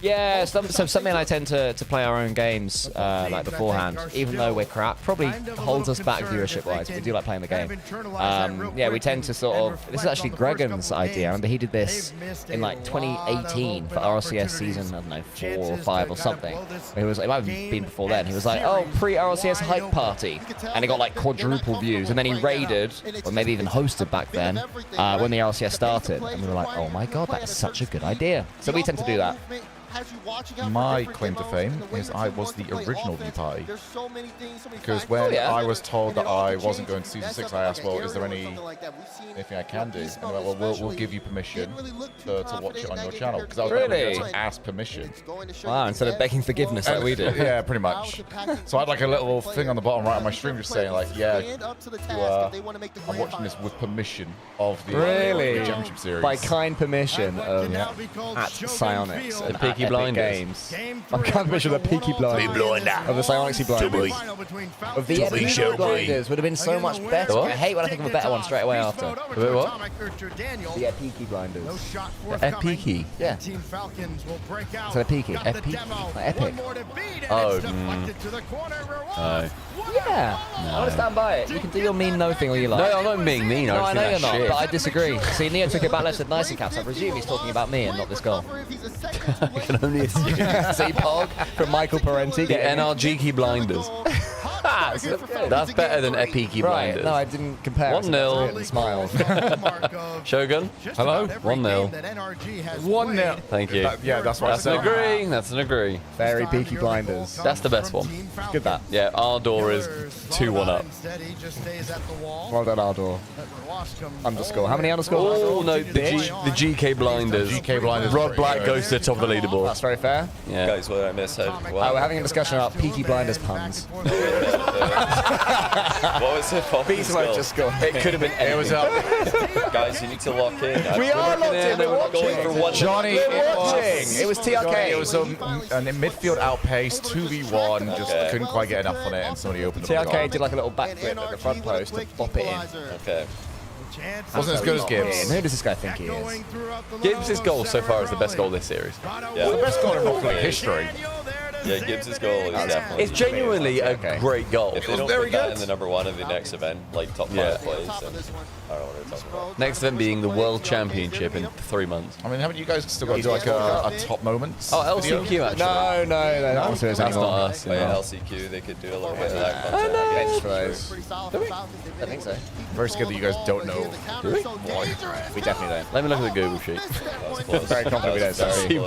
Yeah, so something I tend to play our own games like beforehand, even though we're crap. Probably holds us back viewership-wise. We do like playing the game. Yeah, we tend to sort of. This is actually Gregan's idea. I remember he did this in like 2018 for RLCS season, I don't know, 4 or 5 or something. It might have been before then. He was like, oh, pre-RLCS hype party, and it got like quadruple views. And then he raided, or maybe even hosted back then, when the RLCS started. And we were like, oh my god, that is such a good idea. So we tend to do that. my claim to fame is I was the original V Party. Because when I was told that I wasn't going to Season 6, I asked, well, is there anything I can do? And they went, well, we'll give you permission to watch it on your channel. Because I was really to ask permission. Wow, instead of begging forgiveness like we did. Yeah, pretty much. So I had like a little thing on the bottom right of my stream just saying like, yeah, I'm watching this with permission of the Championship Series. By kind permission of at Psyonix and Peaky Blinders. By kind permission of the Peaky Blinders. Of the Psyonix Blinders. Of the Epic Blinders would have been so much better. I hate when I think of a better one straight away after. What? The Epic Blinders. The Epic? Yeah. So the Peaky. Like Epic. Oh. Yeah. No. I want to stand by it. You can do your mean no thing all you like. No, I'm not being mean. No, I know you're not, shit. but I disagree. See, Neo took it back left nice and caps. I presume he's talking about me and not this goal. I can only assume. See, Pog from Michael Parenti. The NRG Blinders. That's better than Epic Blinders. Right, no, I didn't compare. 1-0. Smiles. Shogun, hello? 1-0. 1-0. Thank you. Yeah, that's what I said. That's an agree. Very Peaky Blinders. That's the best one. Good that. Yeah, Ardor is 2-1 up. Well done, Ardor. Underscore. How many underscores? Oh, no, the GK Blinders. GK Blinders. Rod Black goes to the top of the leaderboard. That's very fair. Yeah. Guys, what did I miss? We're having a discussion about Peaky Blinders puns. What was it? It could have been. It was up. Guys, you need to lock in. We are locked in. We're watching. Johnny, It was TRK. It was a midfield outpace, 2v1. Just couldn't quite get enough on it, and somebody opened the goal. TRK did like a little backflip at the front post to pop it in. Okay. Wasn't as good as Gibbs. Who does this guy think he is? Gibbs' goal so far is the best goal this series. Yeah. The best goal in Rocket League history. Yeah, Gibbs' goal is definitely. It's genuinely a great goal. If they don't put that in the #1 of the next event, like top 5 plays, then I don't know what they're talking about. Next event being the World Championship in 3 months. I mean, haven't you guys still got to do like a top moments? Oh, LCQ actually. No, that's not us. Oh, yeah, LCQ, they could do a little bit of that content. I think so. I'm very scared that you guys don't know. Do we? We definitely don't. Let me look at the Google sheet. That's close. Very confident we don't. See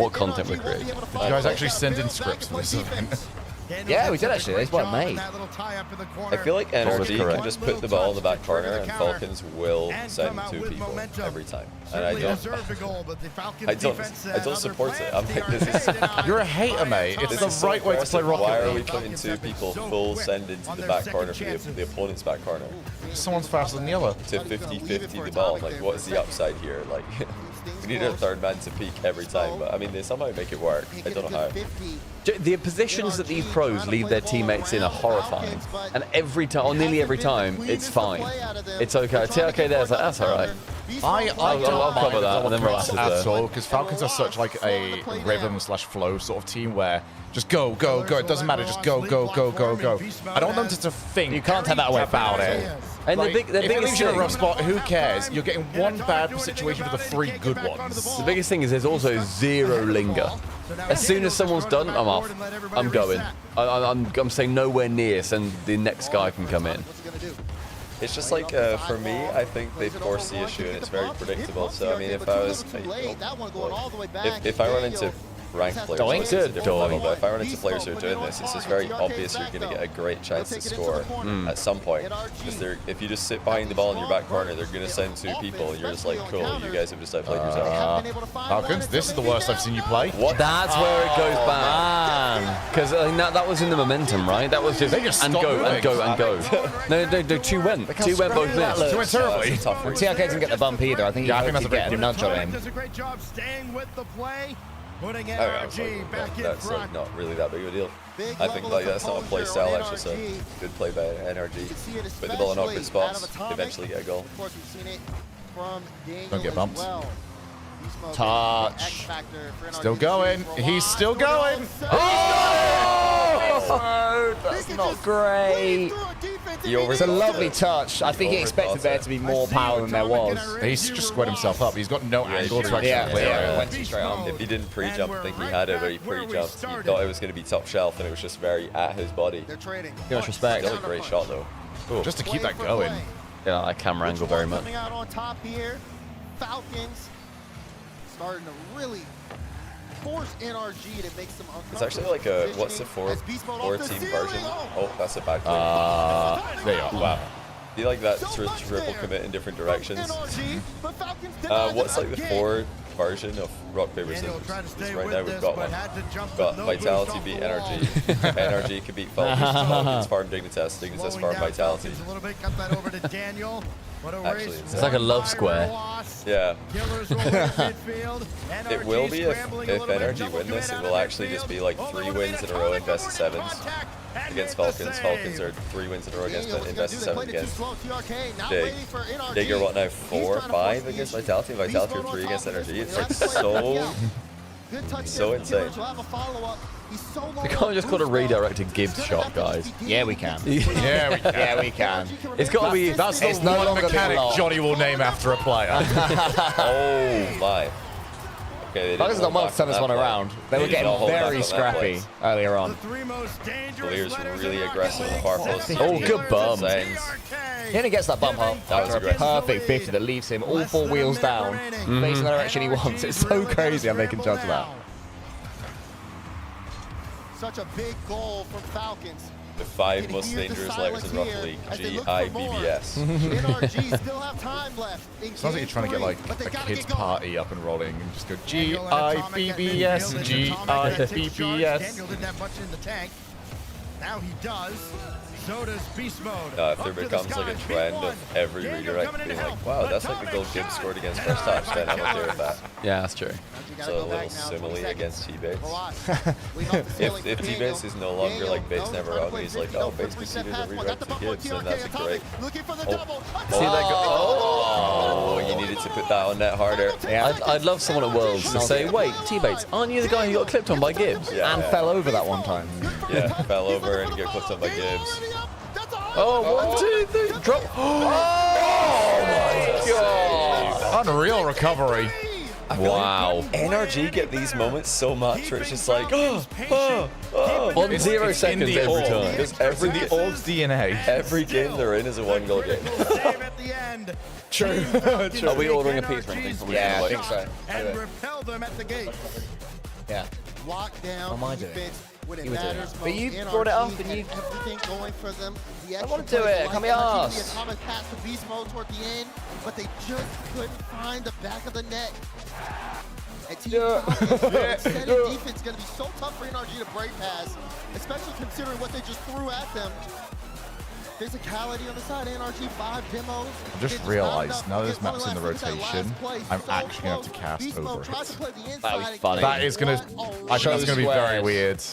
what content we're creating. Did you guys actually send in scripts for this event? Yeah, we did actually. That's what I made. I feel like NRG can just put the ball in the back corner and Falcons will send 2 people every time. And I don't support it. I'm like, this is... You're a hater, mate. It's the right way to play Rocket Why League. are we putting 2 people full send into the back corner for the opponent's back corner? Someone's faster than the other. To 50-50 the ball. Like, what is the upside here? Like, we need a third man to peak every time. But, I mean, they somehow make it work. I don't know how. The positions that these pros leave their teammates in are horrifying. And every time, or nearly every time, it's fine. It's okay. TRK there's like, that's alright. I'll cover that and then relax at all, because Falcons are such like a rhythm/flow sort of team where just go. It doesn't matter. Just go. I don't want them to think. You can't take that away about it. And like, the if it leaves biggest you in a thing, rough spot, who cares? You're getting one bad situation for the 3 good ones. the biggest thing is there's also 0 linger. As soon as someone's done, I'm off. I'm going. I'm saying nowhere near, so the next guy can come in. It's just like, for me, I think they force the issue and it's very predictable. So, I mean, if I was, if I run into ranked players, it's a different level, but if I run into players who are doing this, it's just very obvious you're going to get a great chance to score at some point. Because if you just sit behind the ball in your back corner, they're going to send 2 people and you're just like, cool, you guys have just outplayed yourself. Falcons, this is the worst I've seen you play. What? That's where it goes bad. Because that was in the momentum, right? That was just and go. No, 2 went. 2 went both missed. 2 went terribly. And TRK didn't get the bump either. I think he that's get a nudge on him. Does a great job staying with the play. Putting NRG back in that's like not really that big of a deal. I think like that's not a play style, actually, so good play by NRG. Put the ball in awkward spots, eventually get a goal. Don't get bumped. Touch. Still going. He's still going. Oh, that's not great. It's a lovely touch. I think he expected there to be more power than there was. He's just squared himself up. He's got no angle to actually play it. Went straight on. If he didn't pre-jump, I think he had it, but he pre-jumped. He thought it was going to be top shelf, and it was just very at his body. Too much respect. Still a great shot, though. Cool. Just to keep that going. Yeah, I like camera angle very much. Out on top here. Falcons starting to really force NRG to make some uncomfortable. It's actually like a, what's the four-team version? Oh, that's a bad click. There you are. Wow. I feel like that triple commit in different directions. What's like the 4 version of rock, paper, scissors? Because right now we've got one. We've got Vitality beat NRG. NRG can beat Falcons. Falcons farm Dignitas. Dignitas farm Vitality. Actually, it's like a love square. Yeah. It will be if NRG win this, it will actually just be like 3 wins in a row in best of 7s against Falcons. Falcons are 3 wins in a row against in best of 7 against Dig. Dig are what now, 4 or 5 against Vitality? Vitality are 3 against NRG. It's like so insane. We can't just call a redirected Gibbs shot, guys. Yeah, we can. Yeah, we can. Yeah, we can. It's got to be. That's the one mechanic Johnny will name after a player. Oh my. Okay, Falcons done well to turn this one around. They were getting very scrappy earlier on. Clear's really aggressive with the far post. Oh, good bum. He only gets that bump hop. That was a aggressive. perfect 50 that leaves him all 4 wheels down, facing the direction he wants. It's so crazy how they can judge that. Such a big goal from Falcons. The 5 most dangerous letters in Rocket League. G-I-B-B-S. NRG still have time left. Sounds like you're trying to get like a kids party up and rolling and just go G-I-B-B-S, G-I-B-B-S. Daniel didn't have much in the tank. Now he does. So does Beast Mode. If there becomes like a trend of every redirect being like, wow, that's like the goal Gibbs scored against first touch, then I'm okay with that. Yeah, that's true. So a little simile against T-Bates. if T-Bates is no longer like Bates never wrong, he's like, oh, Bates conceded a redirect to Gibbs, then that's a great. See that go? Oh, you needed to put that on net harder. Yeah, I'd love someone at Worlds to say, wait, T-Bates, aren't you the guy who got clipped on by Gibbs? Yeah, and fell over that one time. Yeah, fell over and got clipped on by Gibbs. Oh, 1, 2, 3, drop. Oh my god. Unreal recovery. Wow. NRG get these moments so much where it's just like, On 0 seconds every time. Because every the old DNA. Every game they're in is a 1-goal game. True. Are we ordering a pizza or anything? Yeah, I think so. And repel them at the gate. Yeah. Lock down What am I doing? defense when it You were doing matters it. most. But you brought it up and you- everything going for them. The I wanna extra do plays, it. like Come here, NRG, ass. the atomic pass to Beast Mode toward the end, but they just couldn't find the back of the net. And Team Falcons, extended defense is going to be so tough for NRG to break pass, especially considering what they just threw at them. Physicality on the side, NRG 5 demos. I just realized now that this map's in the rotation, I'm actually going to have to cast over it. That'd be funny. That is going to, I think that's going to be very weird.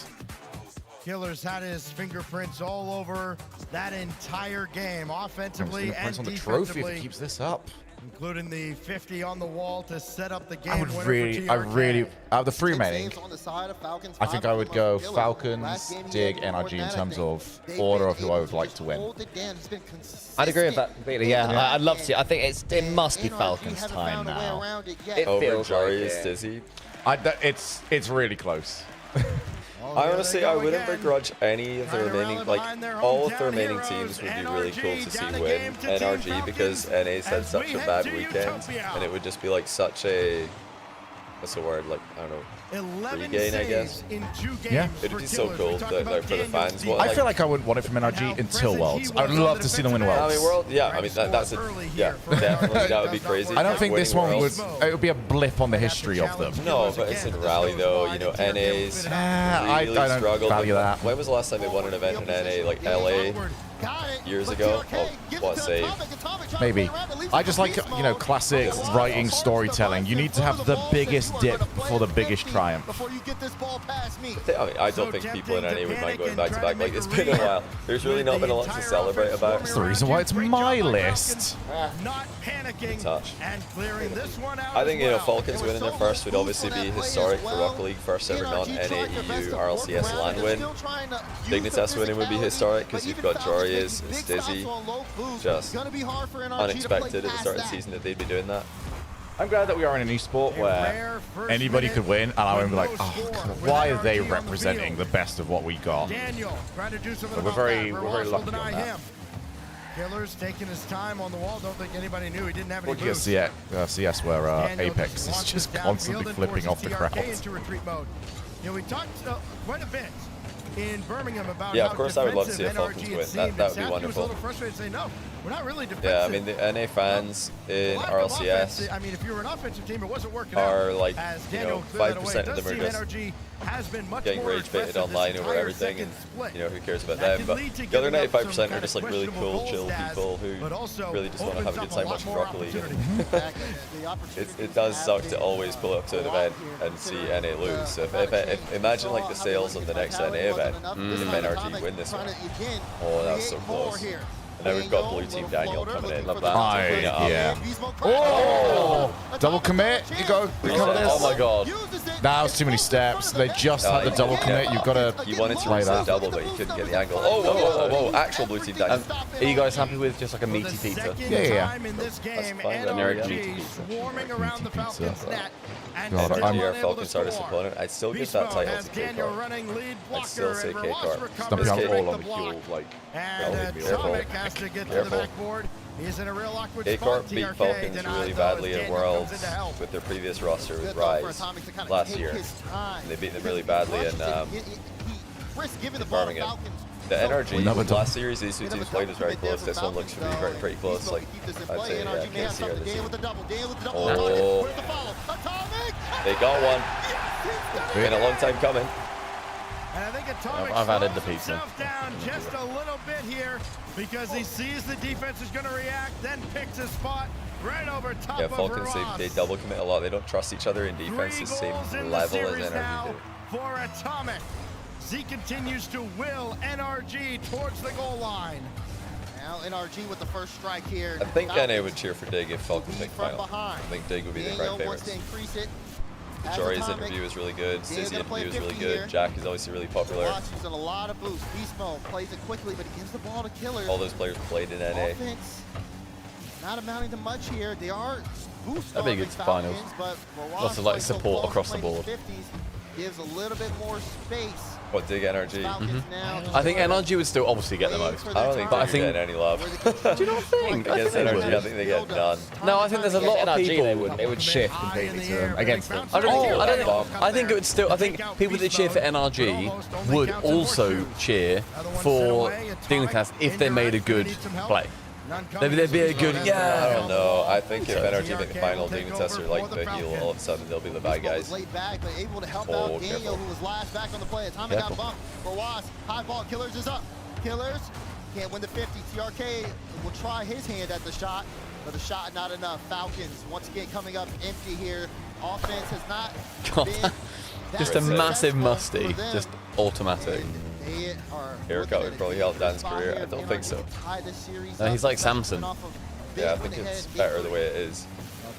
Killer's had his fingerprints all over that entire game, offensively and on the trophy if defensively, it keeps this up. including the 50 on the wall to set up the game. I would winner really, for I TRK. really, out of the 3 remaining, I think I would go Falcons, Dig, NRG in terms of order of who I would like to win. I'd agree with that completely. Yeah, I'd love to. I think it must be Falcons' time now. It Over feels Jari like is it. Dizzy. It's really close. I honestly, I wouldn't begrudge any of the remaining, like, all of the remaining teams would be really cool to see win NRG because NA's had such a bad weekend, and it would just be like such a, what's the word, like, I don't know, regain, I guess. Yeah. It'd be so cool that, for the fans. What, I feel like I wouldn't want it from NRG until Worlds. I would love to see them win I Worlds. mean, World, yeah, I mean, that's a, yeah, definitely, that would be crazy. I don't think this Winning one would, Worlds. it would be a blip on the history of them. No, but it's in Rally though, you know, NA's I really don't struggled. value that. When was the last time they won an event in NA, like LA, years ago? Oh, what a save. Maybe. I just like, you know, classic writing, storytelling. You need to have the biggest dip before the biggest triumph. I mean, I don't think people in NA would mind going back to back. Like, it's been a while. There's really not been a lot to celebrate about. That's the reason why it's my list. Not panicking Touch. and clearing this one out. I think, as you know, well. Falcons winning their first would obviously be historic for Rocket League, first ever non-NA EU RLCS LAN win. Dignitas winning would be historic because you've got Jorius and Stizzy. Just unexpected at the start of the season that they'd be doing that. I'm glad that we are in an esport where anybody could win, and I would be like, oh, God, why are they representing the best of what we got? Daniel trying to do something But we're about very that. lucky Deny on that. him. Killer's taking his time on the wall. Don't think anybody knew he didn't have any Look at boost. CS where Daniel Apex is launches just downfield constantly and flipping forces off the crowd. TRK into retreat mode. You know, we talked quite a bit in Birmingham about Yeah, how of course I would love to see a defensive Falcons NRG win. seemed, That and would be Savage was a wonderful. little frustrated saying, no, we're not really defensive. Yeah, I mean, the NA fans in RLCS I mean, if you were an offensive team, it wasn't working are out. like, As you Daniel know, cleared that 5% away. of them Does are seem just NRG has been much getting more rage baited aggressive online this over entire everything, second and split. you know, who cares about That them? can But lead to the other giving up some 95% are kind just of like really questionable cool, chill goals, Daz, people who but also really just want to have a opens good up time watching lot Rocket more League. It does suck to always pull up to an event and see NA lose. So if imagine like the sales of the next NA event, if NRG win this one. Oh, that's so close. And now we've got Blue Team Daniel coming in. Love that. Yeah. Oh! Double commit. You got to recover this. Oh my god. That was too many steps. They just had the double commit. You've got to He wanted to play use that that. double, but he couldn't get the angle. Oh, whoa, whoa, whoa, whoa. Actual Blue Team Daniel. Are you guys happy with just like a meaty pizza? Yeah. In this game, fine, NRG swarming around the Falcons net. And God, still I'm- unable to Falcons hardest score. opponent. I'd still give Beast that Mode title has to Daniel K-Car. running lead I'd still say blocker. K-Car. Recovers Stumpy, to I'm make all the on the block. fuel, like, And Atomic has to get to the Careful. backboard. He's in a real awkward K-Car spot. beat TRK Falcons denied, really though, badly as in Daniel Worlds comes in to help. with their previous roster with Good though for Rise Atomic to kind of last take year. his time. And they beat them really badly in risk giving the ball to Birmingham. Falcons. The NRG Never done. last series, these two teams played was very close. This one looks to be pretty close. Like I'd say, can't see this year. Oh, they got one. Been a long time coming. And I think Atomic I've added the slows pizza. himself down just a little bit here because he sees the defense is going to react, then picks a spot right over top Yeah, of Falcons, Ross. they double commit a lot. They don't trust each other in defense the 3 same goals in the level as series NRG now do. for Atomic. Z continues to will NRG towards the goal line. Now NRG with the first strike here. I think Falcons NA would cheer for Dig if Falcons make from final. behind. I think Dig would be the Daniel crowd wants to favorites. increase it. As Jory's Atomic, interview is really good. Daniel's Stizzy gonna play interview is really 50 good. here. Jack is obviously really popular. Ross using a lot of boost. Beast mode plays it quickly, but he gives the ball to Killers. All those players played in NA. Offense not amounting to much here. They are boost That'd be good for finals. but Lots of like support across the board. 50s gives a little bit more space. What, Dig NRG? Falcons now I think NRG would still obviously get the most. I don't think But I they're think getting any love. Do you not think? Against I think NRG, they I think they get none. No, I think there's a lot of NRG, people. they wouldn't. It would shift completely to them, against them. I think it would still. I think people that cheer for NRG would also cheer for Dignitas if they made a good play. They'd be a good. I Yeah. don't know. I think if NRG make the final, Dignitas are like the heel. All of a sudden, they'll be the bad guys. Laid back, but able to help Oh, out Daniel, careful. who was last back on the play. Atomic got Careful. bumped for Was. High ball, Killers is up. Killers can't win the 50. TRK will try his hand at the shot, but the shot not enough. Falcons once again coming up empty here. Offense has not been that Just a massive successful musty, for them. just automatic. They are Haircut would probably help Dan's career. I don't think so. tie this series No, up. he's like Samson. Off of Yeah, I big think win it's ahead. better the way it is.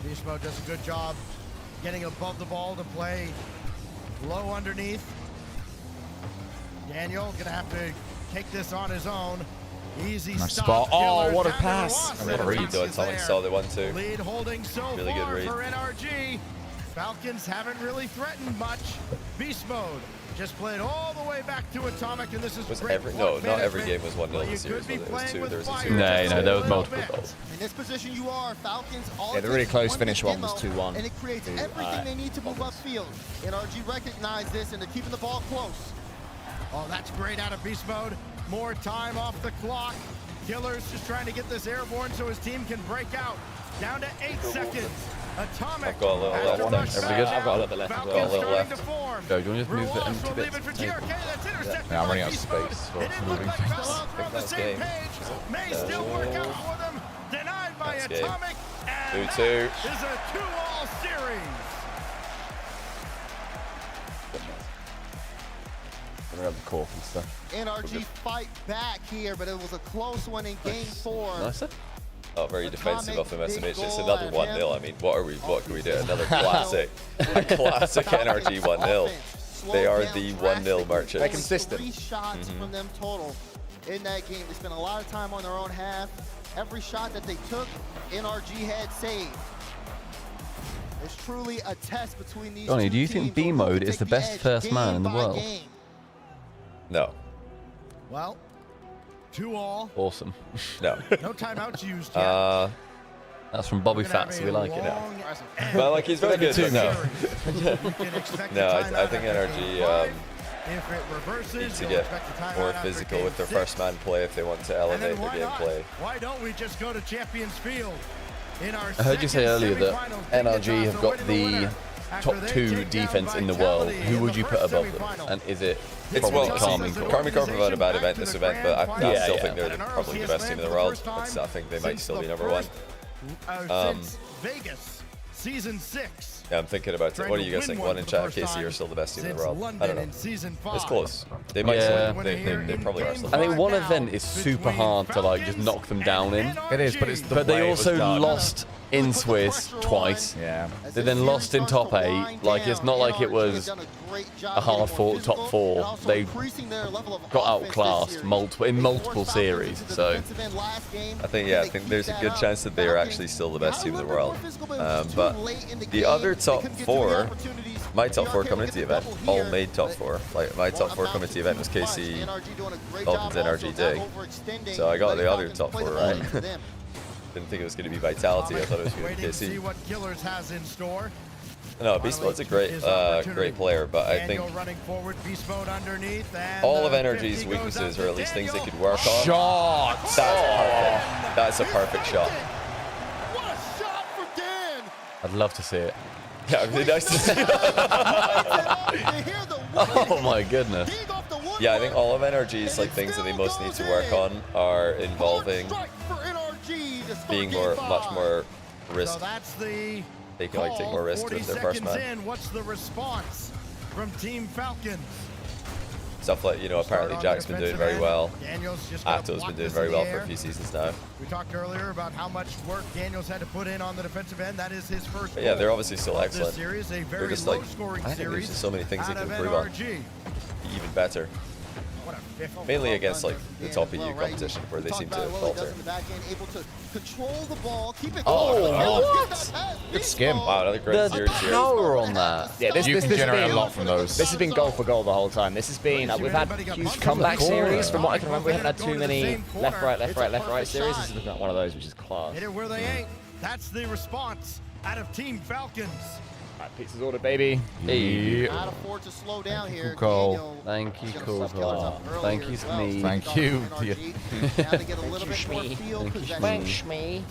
Beast Mode does a good job getting above the ball to play low underneath. Daniel gonna have to take this on his own. Easy Nice stop. spot. Oh, Killers what a down to pass. Ross. And what a read, though. Atomic saw the 1-2. Lead holding so Really good far read. for NRG. Falcons haven't really threatened much. Beast Mode just played all the way back to Atomic, and this is Was great every block not every management. game was 1-0 But in you the series, could be was it? It was playing 2. with There was a fire 2. No, just no, a there was little multiple bit. goals. In this position you are, Falcons all Yeah, the really takes close one finish one was demo, 2-1 and it creates to, everything they need to move upfield. NRG recognize this and they're keeping the ball close. Oh, that's great out of Beast Mode. More time off the clock. Killer's just trying to get this airborne so his team can break out. Down to 8 seconds. Atomic. I've got a little has left. to rush Everybody back good? down. I've got a little bit left as Falcons well. Got a little starting left. to form. Joe, do you want to just move the Ross empty will bits leave it for to the table? TRK. That's intercepted Yeah, I'm by running out of Beast Mode. space, so It it's didn't look moving like fast. Falcons were on the That's same game. page. May still work out for them. Denied by That's game. Atomic. And 2-2. that is a 2-all series. I'm gonna have the cork and stuff. NRG fight back here, but it was a close one in game 4. Nice. Oh, very defensive of them, SMH. It's goal another at 1-0. him. I mean, what can we do? Another classic. A classic NRG 1-0. They are the 1-0 merchants. They're consistent. 3 shots from them total in that game. They spent a lot of time on their own half. Every shot that they took, NRG had saved. It's truly a test between these Johnny, two do you teams think B on who mode will is the take best edge first man game in the by world? game. No. Well, 2-all. Awesome. No. No timeouts used yet. That's from Bobby Fats. We like it. Well, like, he's very good. Too, no. No, I think NRG If it reverses, need to you'll get expect a timeout more after physical game with their 6. first man play if they want to And then elevate their why gameplay. not? Why don't we just go to Champions Field in our I heard you say second earlier that semifinal NRG have got the top 2 defense in the world. Who would you put above them? And is it probably Karmine Corp? Karmine Corp have had a bad event this event, but I still think they're At an probably the RLCS best team in the for world. first time I think they might since still be the number 1. Since Vegas, season 6. Yeah, I'm thinking about it. What do you guys think? One in chat, KC are still the best team in the world. I don't know. It's close. They might still, they probably are still. I think one event is super hard to like just knock them down in. It is, but it's the But way they it was also done. lost in Swiss twice. Yeah. They then lost in top 8. Like, it's not like it was a hard-fought top 4. They got outclassed in multiple series. So I think there's a good chance that they are actually still the best team in the world. But the other top 4, my top 4 coming into the event, all made top 4. Like, my top 4 coming into the event was KC, Falcons, NRG, Dig. So I got the other top 4 right. Didn't think it was going to be Vitality. I thought it was going to be See KC. what Killers has in store. No, Beast Mode's a great player, but I think running forward, Beast Mode underneath, and all of NRG's weaknesses, or at least things they could work on. Shots! That's a perfect shot. What a shot for Dan! I'd love to see it. Yeah, it'd be nice to see. Oh my goodness. Yeah, I think all of NRG's like things that they most need to work on are involving being much more risk. So that's the They can like take more risks with their first man. in. What's the response from Team Falcons? Stuff like, apparently Jack's been doing very well. Daniel's just gonna Ato's block been doing this very in the well for air. a few seasons now. We talked earlier about how much work Daniel's had to put in on the defensive end. That is his first. But yeah, they're goal obviously still of excellent. This series, a They're very just like, low-scoring I think there's series just so many things they out can of improve on. NRG. Be even better. What a 50. Mainly against like the top EU competition where they seem to falter. Good skim. Wow, another great The series here. power on that. Yeah, this You has can generate been a lot from those. This has been goal for goal the whole time. This has been we've had huge comeback series. From what I can remember, we haven't had too many left right series. This is looking like one of those, which is class. Hit it where they ain't. That's the response out of Team Falcons. Right, pizza's ordered, baby. Hey. Not afford to slow down here. Cole. Thank you, Cole. Thank you, Smee. Thank you. Thanks, me.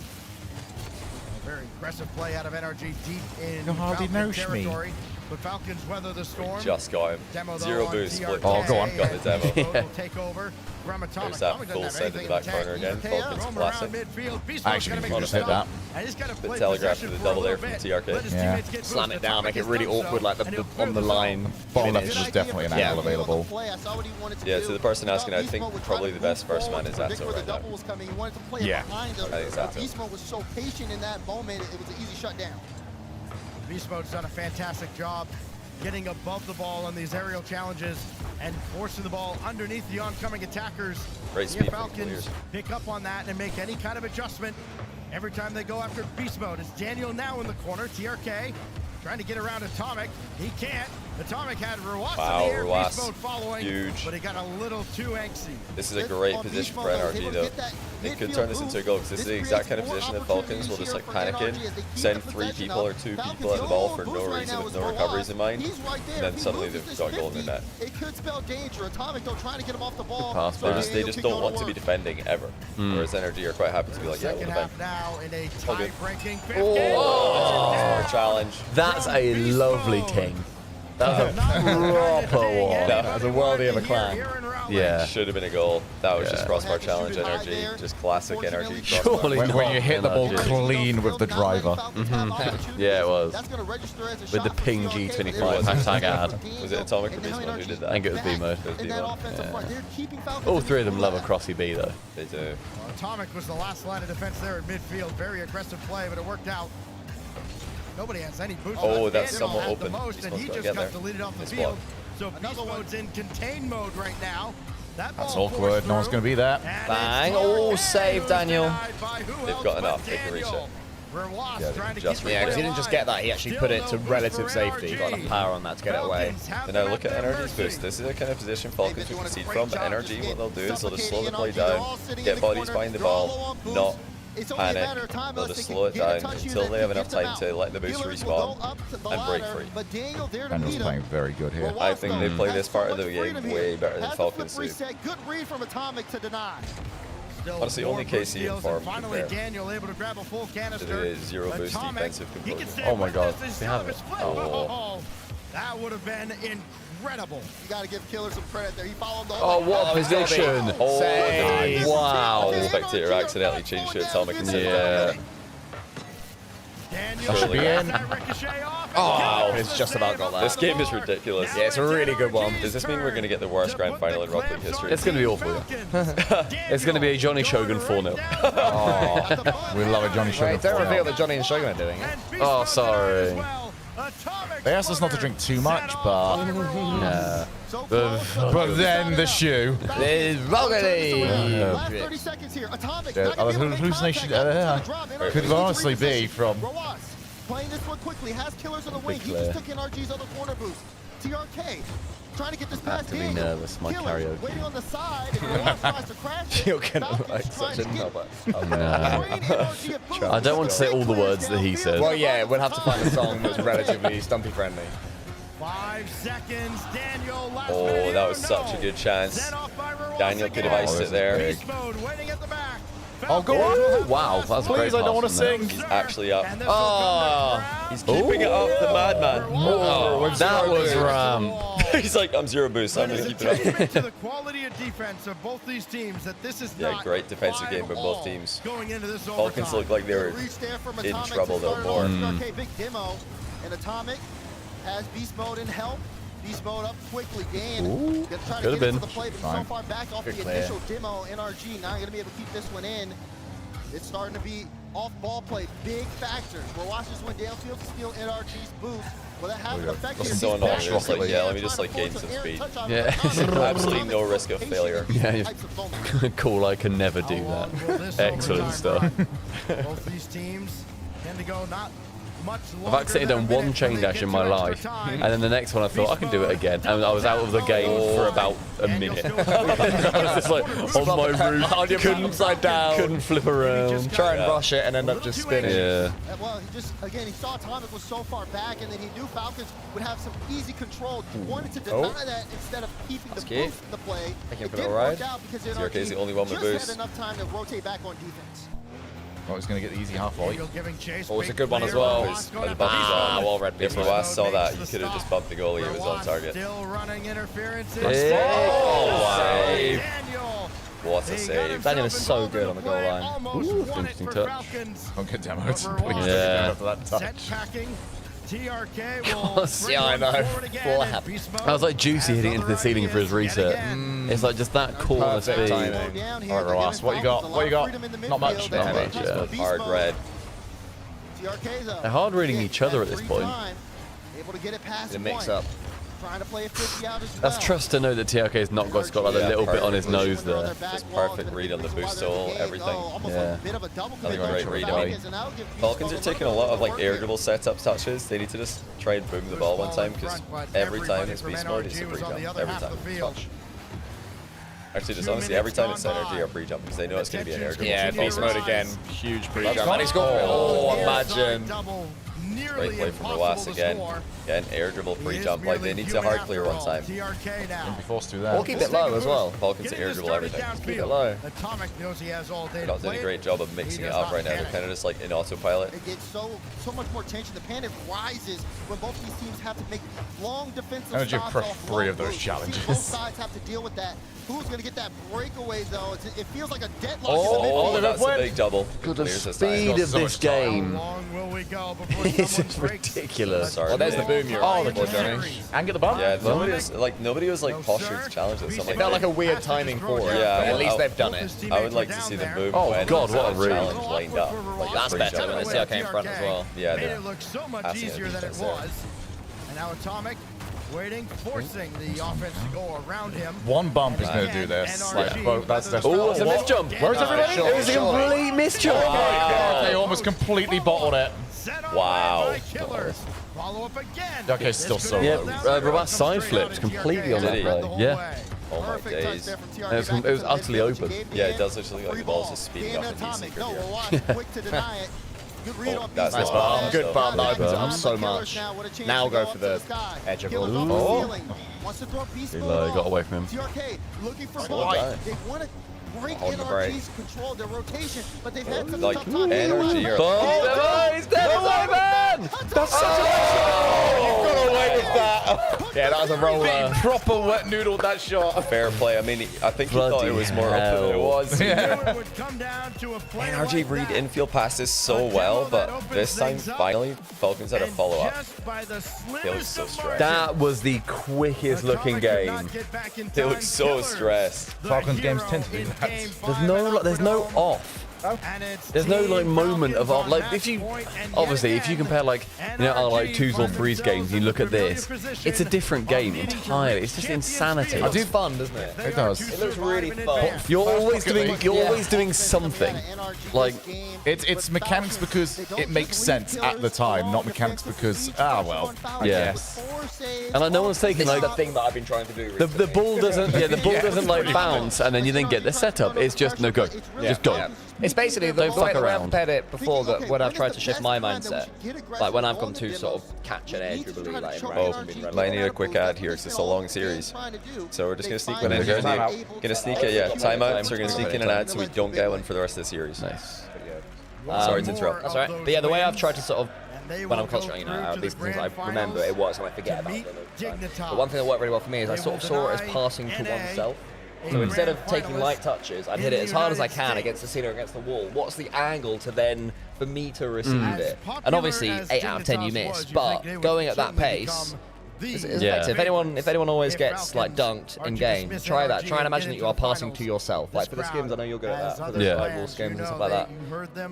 Very aggressive play out of NRG deep in You hardly Falcon know me. territory. But Falcons weather the storm. Just got him. Demo though 0 on boost. TRK. Oh, go on. Got the demo. Will take over. There's that full set in the back corner again. Falcons classic. I actually think you just hit that. Bit telegraphed with a double there from TRK. Yeah. Slam it down, make it really awkward, like the on the line. Bottom left finish. is definitely an angle available. Yeah, to the person asking, I think probably the best first man is Ato right now. Yeah. I think it's Ato. Beast Mode was so patient in that moment, it was an easy shutdown. Beast Mode's done a fantastic job getting above the ball on these aerial challenges and forcing the ball underneath the oncoming attackers. Great The speed from Falcons Clears. pick up on that and make any kind of adjustment every time they go after Beast Mode. It's Daniel now in the corner. TRK trying to get around Atomic. He can't. Atomic had Ruas Wow, in the air. Ruas. Beast Mode following, Huge. but he got a little too angsty. This is a great position for NRG though. They could turn this into a goal because this is the exact kind of position that Falcons will just like panic in, send 3 people or 2 people at the ball for no reason with no recoveries in mind, and then suddenly they've got a goal in the net. It could spell danger. Atomic though trying to get him off the ball. Pass They just don't want to be defending ever. Whereas NRG are quite happy to be like, yeah, we'll Second defend. half now in a All good. tie-breaking 50. Oh, challenge. That's a lovely king. That's a proper one. That's a worldie of a clan. Yeah. Should have been a goal. That was just crossbar challenge energy. Just classic energy. Surely crossbar. When you hit the ball NRG. clean with the driver. Yeah, it was. That's going to register as a With the shot for ping TRK. G25 hashtag ad. Was it Atomic or Beast Mode who did that? I think it was B-mode. It was In that B-mode. offensive front, they're keeping Falcons All in 3 of them love a left. crossy B though. They do. Well, Atomic was the last line of defense there at midfield. Very aggressive play, but it worked out. Nobody has any boost. Oh, left. that's Daniel somewhat had the open. most, Beast and Mode's he gotta just get got there. deleted off the Nice field. block. So Beast Mode's in contain mode right now. That That's ball awkward. forced No one's through. going to be there. And Bang. it's Oh, TRK save, who's Daniel. denied by who They've else got but enough. They can reach Daniel. it. Yeah, just Yeah, because he didn't just get that, he actually put it to relative safety. He got enough power on that to get it away. And now look at NRG's boost. This is the kind of position Falcons will concede from, but NRG, what they'll do is they'll just slow the play down, get bodies behind the ball, not panic. They'll just slow it down until they have enough time to let the boost respawn and break free. Daniel's playing very good here. I think they play this part of the game way better than Falcons do. Good read from Atomic to deny. Honestly, only KC in form Finally, Daniel able to grab a full canister. It is zero boost defensive composure. Oh my god, they have it. Oh, that would have been incredible. You got to give Killer some credit there. He followed the Oh, what position! Oh, nice. Wow. The spectator accidentally changed to Atomic instead of Daniel should be in. Oh, it's just about got that. This game is ridiculous. Yeah, it's a really good one. Does this mean we're going to get the worst grand final in Rocket League history? It's going to be awful. It's going to be a Johnny Shogun 4-0. Oh, we love a Johnny Shogun. Wait, don't reveal that Johnny and Shogun are doing it. Oh, sorry. They asked us not to drink too much, but Yeah. but then the shoe. Last 30 seconds here. Atomic. Yeah, hallucination could honestly be from. Playing this one quickly, has Killers on the wing. He just took NRG's other corner boost. TRK trying to get this past Actively Daniel. nervous, my Killer karaoke. waiting on the side. If Rojas tries to crash it, You're gonna Falcons like trying such a to get knobber. I don't want to say all the words that he said. Well, yeah, we'll have to find a song that's relatively Stumpy friendly. 5 seconds, Daniel. Last Oh, minute, that was no. such a good chance. Set off by Rojas Daniel could have again. iced it there. Beast mode waiting at the back. Oh, go on. Wow, that's a great Please, I don't want to pass from there. sing. He's actually up. Oh, He's keeping it up, the madman. oh, that was Ram. He's like, I'm zero boost, I'm going to keep it up. Testament to the quality of defense of both these teams that this is Yeah, not great defensive five game by both teams. going into this Falcons overtime. look like they were Reach there from in Atomic trouble to though start more. it off. Okay, big demo. And Atomic has beast mode in help. Beast mode up quickly. Dan Ooh, gonna try to could've get into been. the play, but Fine. so far back off Good the clear. initial demo. NRG now gonna be able to keep this one in. It's starting to be off ball play. Big factors. We're watching this one downfield to steal NRG's boost. Will that have an effect here? It's so annoying. It's like, yeah, let me just like gain some speed. Yeah. Absolutely no risk of failure. Yeah, cool, I can never do that. Excellent stuff. Both these teams tend to go not much I've accidentally done one chain dash in my life, and then the next one I thought I can do it again, and I was out of the game for about a minute. I was just like on my roof, couldn't flip around. Try and rush it and end up just spinning. Yeah. Well, he just, again, he saw Atomic was so far back, and then he knew Falcons would have some easy control. He wanted to deny that instead of keeping the cute. boost in the play. Taking It for the didn't ride. work out because TRK is the only one with just boost. had enough time to rotate back on defense. Oh, he's going to get the easy half volley. Oh, it's a good one as well. Well, Red if Roas saw that, you could have just bumped the goalie. It was on target. Still running interferences. Oh, wow. Daniel. What a save. Daniel is so good on the goal line. Ooh, interesting touch. Don't get demoed. Please Yeah. don't get demoed for that touch. Set packing. TRK will Yeah, I know. Flap. I was like Juicy hitting into the ceiling for his reset. It's like just that corner Perfect speed. timing. All right, Roas, what you got? What you got? Not much. Not much, yeah. Hard red. They're hard reading each other at this point. Able to get it past The mix one. up. Trying to play a 50 out as That's well. trust to know that TRK's not got like a little bit on his nose there. Just perfect read on the boost soul, everything. Yeah. Another great read. I mean, Falcons are taking a lot of like air dribble setup touches. They need to just try and boom the ball one time because every time it's beast mode, it's a pre-jump. Every time. Touch. Actually, just honestly, every time it's energy or pre-jump because they know it's going to be an air dribble. Yeah, so beast mode again. Huge pre-jump. That's And he's got Oh, imagine. Great play from Roas again. Again, air dribble pre-jump. Like they need to hard clear one time. Don't be forced to do that. Or keep it low as well. Falcons air dribble everything. Keep it low. Atomic knows he has all day They're to not doing play a it. great job of mixing it up right now. They're kind of just like in autopilot. It gets so much more tension. The panic rises when both these teams have to make long defensive Energy shots crushed off 3 long of those moves. You see challenges. both sides have to deal with that. Who's going to get that breakaway, though? It feels like a deadlock. Oh, in the midfield. that's a big double. God, the Clears this time. speed of this game. How long will we go before This someone is breaks? ridiculous. Sorry. Well, there's the boom you're Oh, right. the Johnny. And get the bump. Yeah, nobody was like posturing to challenge this. It felt like a weird timing for it. Yeah, but at least I'll- they've done it. I would like to see them move. Oh, when God, what a it's read. challenge lined up. Like That's pre-jump. better when it's TRK in front as well. Yeah, Made they're it look so much passing easier a than it defense there. was. And now Atomic waiting, forcing the offense to go around him. One bump is going to do this. NRG. That's Oh, it's a miss jump. Where's everybody? It was a complete miss jump. Oh my God, they almost completely bottled it. Wow. Follow up again. Okay, still so Yeah, low. Rabat side flips completely on that play. Yeah. Oh my days. It was utterly open. Yeah, it does look like the ball's just speeding up in heat seeker here. Oh, that's Nice the bomb. Good bomb. That opens it bomb. up so much. Now go for the edge of all. He got away from him. Looking for Oh, they want to break Hold the break. NRG's control of their rotation, but they've had such Like, a tough time. energy or... He's dead away, man! That's such a... Oh, you got away with that. Yeah, that was a roller. Proper wet noodled that shot. Fair play. I mean, I think he thought it was more up than it was. NRG read infield passes so well, but this time, finally, Falcons had a follow-up. They look so stressed. That was the quickest looking game. They look so stressed. Falcons games tend to do that. There's no off. There's no like moment of off. Like if you, obviously, if you compare like our like 2s or 3s games, you look at this, it's a different game entirely. It's just insanity. It's just fun, doesn't it? It does. It looks really fun. You're always doing something. Like it's mechanics because it makes sense at the time, not mechanics because well, I guess. And like no one's taking like the thing that I've been trying to do. the ball doesn't doesn't like bounce and then you then get the setup. It's just no go, just go. It's basically the Don't fuck way that I've around. compared it before, that when I've tried to shift my mindset, like when I've gone to sort of catch an edge, really, like in rounds and been Might need a quick ad here because it's a long series. So we're just going to sneak one in here. Going to sneak it, yeah. Timeout, so we're going to sneak in an ad so we don't get one for the rest of the series. Nice. Sorry to interrupt. That's all right. But yeah, the way I've tried to sort of, when I'm concentrating, these things I remember it works and I forget about them. But one thing that worked really well for me is I sort of saw it as passing to oneself. So instead of taking light touches, I'd hit it as hard as I can against the ceiling or against the wall. What's the angle to then, for me to receive it? And obviously, 8 out of 10 you miss, but going at that pace is effective. If anyone always gets like dunked in game, try that. Try and imagine that you are passing to yourself. Like for the skims, I know you're good at that. For the like wall skims and stuff like that.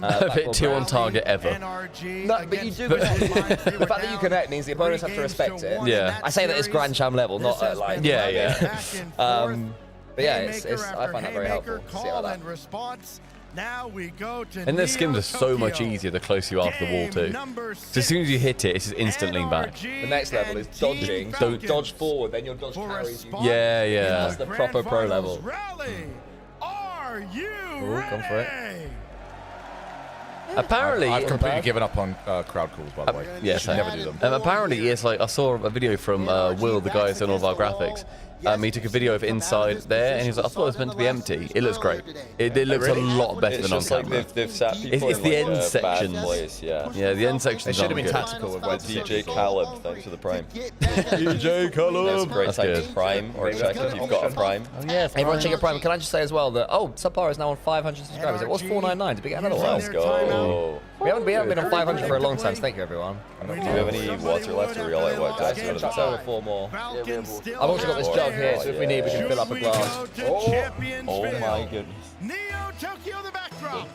I've hit 2 on target ever. No, but you do connect. The fact that you connect means the opponents have to respect it. Yeah. I say that it's Grand Cham level, not like... Yeah. But yeah, I find that very helpful to see it like that. Now we go to And their skims are so much easier the closer you are to the wall too. So as soon as you hit it, it's just instant lean back. The next level is dodging. Don't dodge forward, then your dodge carries you. Yeah. That's the proper pro level. Are you come for it. Apparently, I've completely given up on crowd calls, by the way. Yes, Should never do them. Apparently, it's like I saw a video from Will, the guy who's done all of our graphics. He took a video of inside there, and he was like, I thought it was meant to be empty. It looks great. It looks a lot better than on camera. Like they've sat people It's in the like end a sections. bad place, yeah. Yeah, the end sections. They should have been good. tactical with DJ Khaled, thanks for the prime. DJ Khaled. That's a great That's time good. to prime or check if you've got a prime. Oh yeah, Everyone check your prime. Can I just say as well that Subpar is now on 500 subscribers. It was 499. Did we get another one? Let's go. We haven't been on 500 for a long time. So thank you, everyone. Do we have any water left, or are we all out of water? Chuck over 4 more. I've also got this jug here, so if we need, we can fill up a glass. Oh my goodness. Neo-Tokyo the backdrop.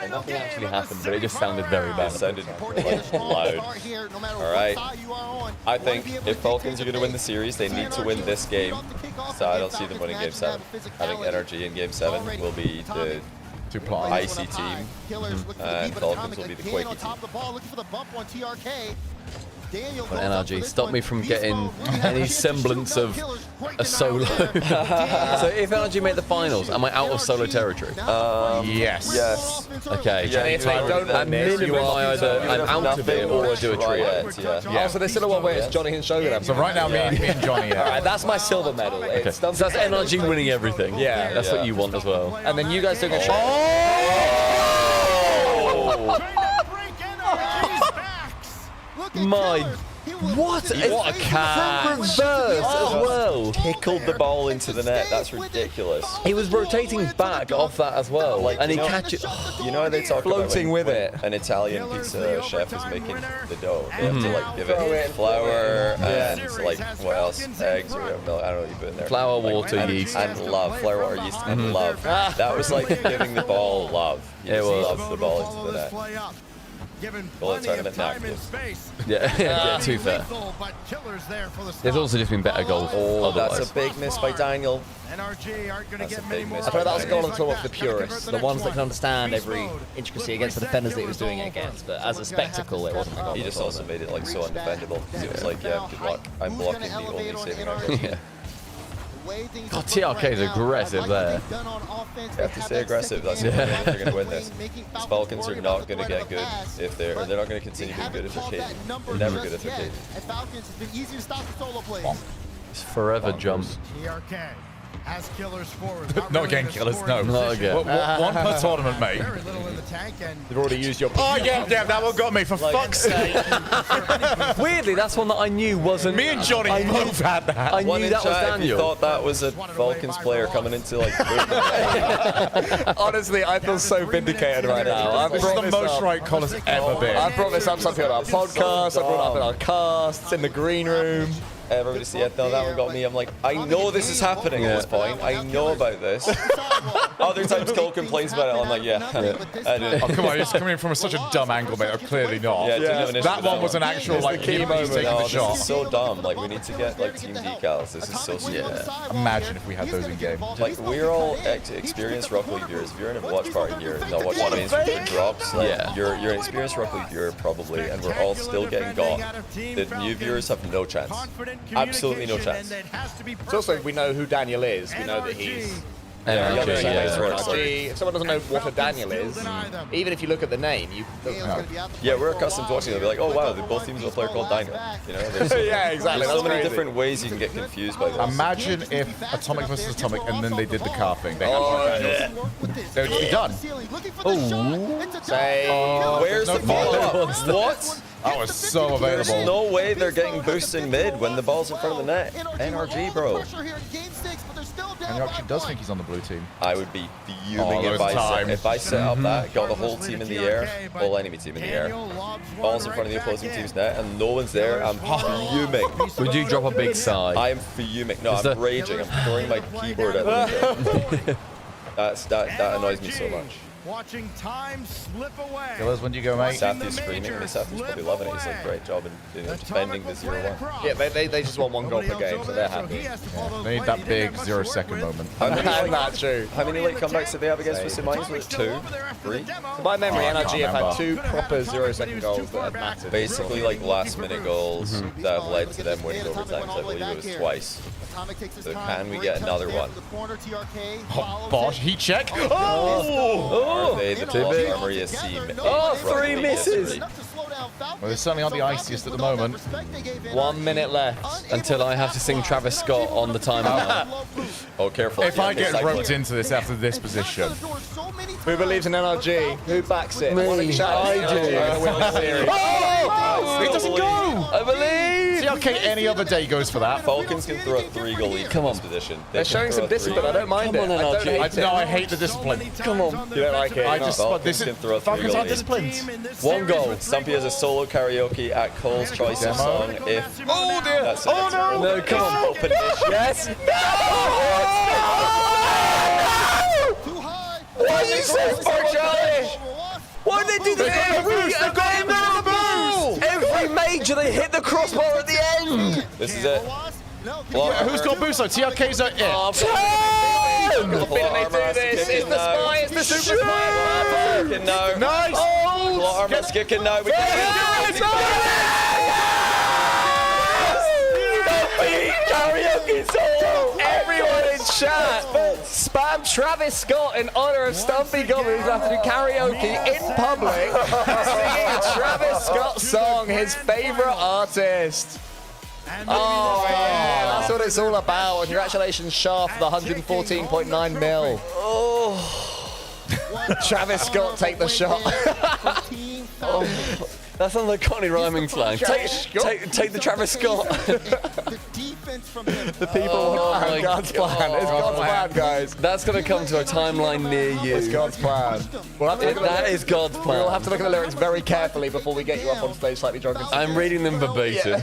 Nothing actually happened, but it just sounded very bad. It sounded like loud. All right. I think if Falcons are going to win the series, they need to win this game. So I don't see them winning Game 7. I think NRG in Game 7 will be the icy team, and Falcons will be the quakey team. But NRG, stop me from getting any semblance of a solo. So if NRG make the finals, am I out of solo territory? Yes. Yes. Okay. Yeah, If I don't, at minimum, I'm out of it or I do a trio. Oh, so there's still a one where it's Johnny and Shogun. So right now, me and Johnny. Alright, that's my silver medal. Okay. So that's NRG winning everything. Yeah. That's what you want as well. And then you guys took a shot. My... What a catch! Reverse as well. Tickled the ball into the net. That's ridiculous. He was rotating back off that as well, and he catches. You know they talk Floating about with it. An Italian pizza chef is making the dough. They have to like give it flour and like what else? Eggs or milk. I don't know what you put in there. Flour, water, yeast, and love. Flour, water, yeast, and love. That was like giving the ball love. You just love the ball into the net. given Well, plenty of tournament now. time and space. Yeah, too fair. Lethal, but killers there for the There's also just been better goals. Oh, that's otherwise. a big miss by Daniel. NRG aren't going to That's get a many big more. miss. I thought that was a goal like on top of the that. purists, the ones that can understand every intricacy against the defenders that he was doing it against. But as a spectacle, it wasn't a goal. He just also made it like so undefendable. It was like, yeah, good luck. I'm blocking the only saving item. Yeah. God, TRK is aggressive there. You have to stay aggressive. That's the only way they're going to win this. These Falcons are not going to get good if they're not going to continue being good if they're Katie. They're never good if they're Katie. It's forever jumps. TRK has killers forward. Not again, killers. No. Not again. One per tournament, mate. Very little in the tank, and They've already used your. Oh, yeah, that one got me, for fuck's sake. Weirdly, that's one that I knew wasn't. Me and Johnny both had that. I One knew in that was chat if you Daniel. thought that was a Falcons player coming into like. Honestly, I feel so vindicated right now. This is the most right Collar's ever been. I've brought this up something on our podcast, I brought it up in our casts, in the green room. Everybody see it. No, that one got me. I'm like, I know this is happening at this point. I know about this. Other times Cole complains about it. I'm like, yeah. I did. Oh, come on, it's coming from such a dumb angle, mate. Clearly not. Yeah, didn't have an issue That with one was an actual, like, key he's taking No, the this shot. is so dumb. Like, we need to get like team decals. This is so stupid. Imagine if we had those in game. Like, we're all experienced Rock League viewers. If you're in a watch party and you're not watching the mainstream drops, like, you're an experienced Rock League viewer probably, and we're all still getting got. The new viewers have no chance. Absolutely no chance. It's also, we know who Daniel is. We know that he's. NRG, If someone doesn't know what a Daniel is, even if you look at the name, you. Yeah, we're accustomed to watching. They'll be like, oh wow, they both teams have a player called Daniel. You know, there's Yeah, exactly. There's so That's many crazy. different ways you can get confused by this. Imagine if Atomic versus Atomic and then they did the car thing. They had They would just be done. Where's the follow-up? What? That was so There's available. no way they're getting boosted mid when the ball's in front of the net. NRG, bro. And he actually does think he's on the blue team. I would be fuming if I set up that, got the whole team in the air, whole enemy team in the air, balls in front of the opposing team's net, and no one's there. I'm fuming. Would you drop a big sigh? I am fuming. No, I'm raging. I'm throwing my keyboard at the window. That annoys me so much. watching time slip away. Killers, when do you go, mate? Sathy's screaming. I mean, Sathy's probably loving it. He's like, great job in defending the 0-1. Yeah, they just want one goal per game, so they're happy. Yeah, they need that big 0-second moment. How many Not true. How many late comebacks did they have against Twisted Minds? Was it 2? 3? So by memory, I can't NRG have had remember. 2 proper 0-second goals that have mattered. Basically, like last-minute goals that have led to them winning overtime. So I believe it was twice. So can we get another one? Oh, Bosh, heat check. Are they the top armoriest team? Oh, 3 misses. Well, they certainly aren't the iciest at the moment. 1 minute left. Until I have to sing Travis Scott on the timeout. Oh, careful. If I get roped into this after this position. Who believes in NRG? Who backs it? Me. I do. Oh! It doesn't go! I believe! See, okay, any other day goes for that. Falcons can throw a 3-goal lead in this position. They're showing some discipline. I don't mind Come it. on, I don't NRG. hate it. No, I hate the discipline. Come on. You don't like it? I just, but this Falcons is, can throw a Falcons 3-goal aren't lead. disciplined. 1 goal. Stumpy has a solo karaoke at Cole's choice of song. If Oh dear! that's Oh no! No, come on. open dish. Yes. Why are you so Charlie? Why did they do that every major they hit the crossbar at the end? This is it. Who's got boost though? TRK's are it. It's the spy, it's the super spy. Kicking now. Nice! Plot armor's kicking now. We Karaoke solo! Everyone in chat, spam Travis Scott in honor of Stumpy Gummy who's have to do karaoke in public, singing a Travis Scott song, his favorite artist. Oh yeah, that's what it's all about. Congratulations, Shaft, the 114.9 mil. Oh, Travis Scott, take the shot. That sounds like Connie rhyming slang. Take the Travis Scott. The people want God's plan. It's God's plan, guys. That's going to come to a timeline near you. It's God's plan. We'll have to look at That is God's plan. We'll have to look at the lyrics very carefully before we get you up on stage slightly drunk. I'm reading them verbatim.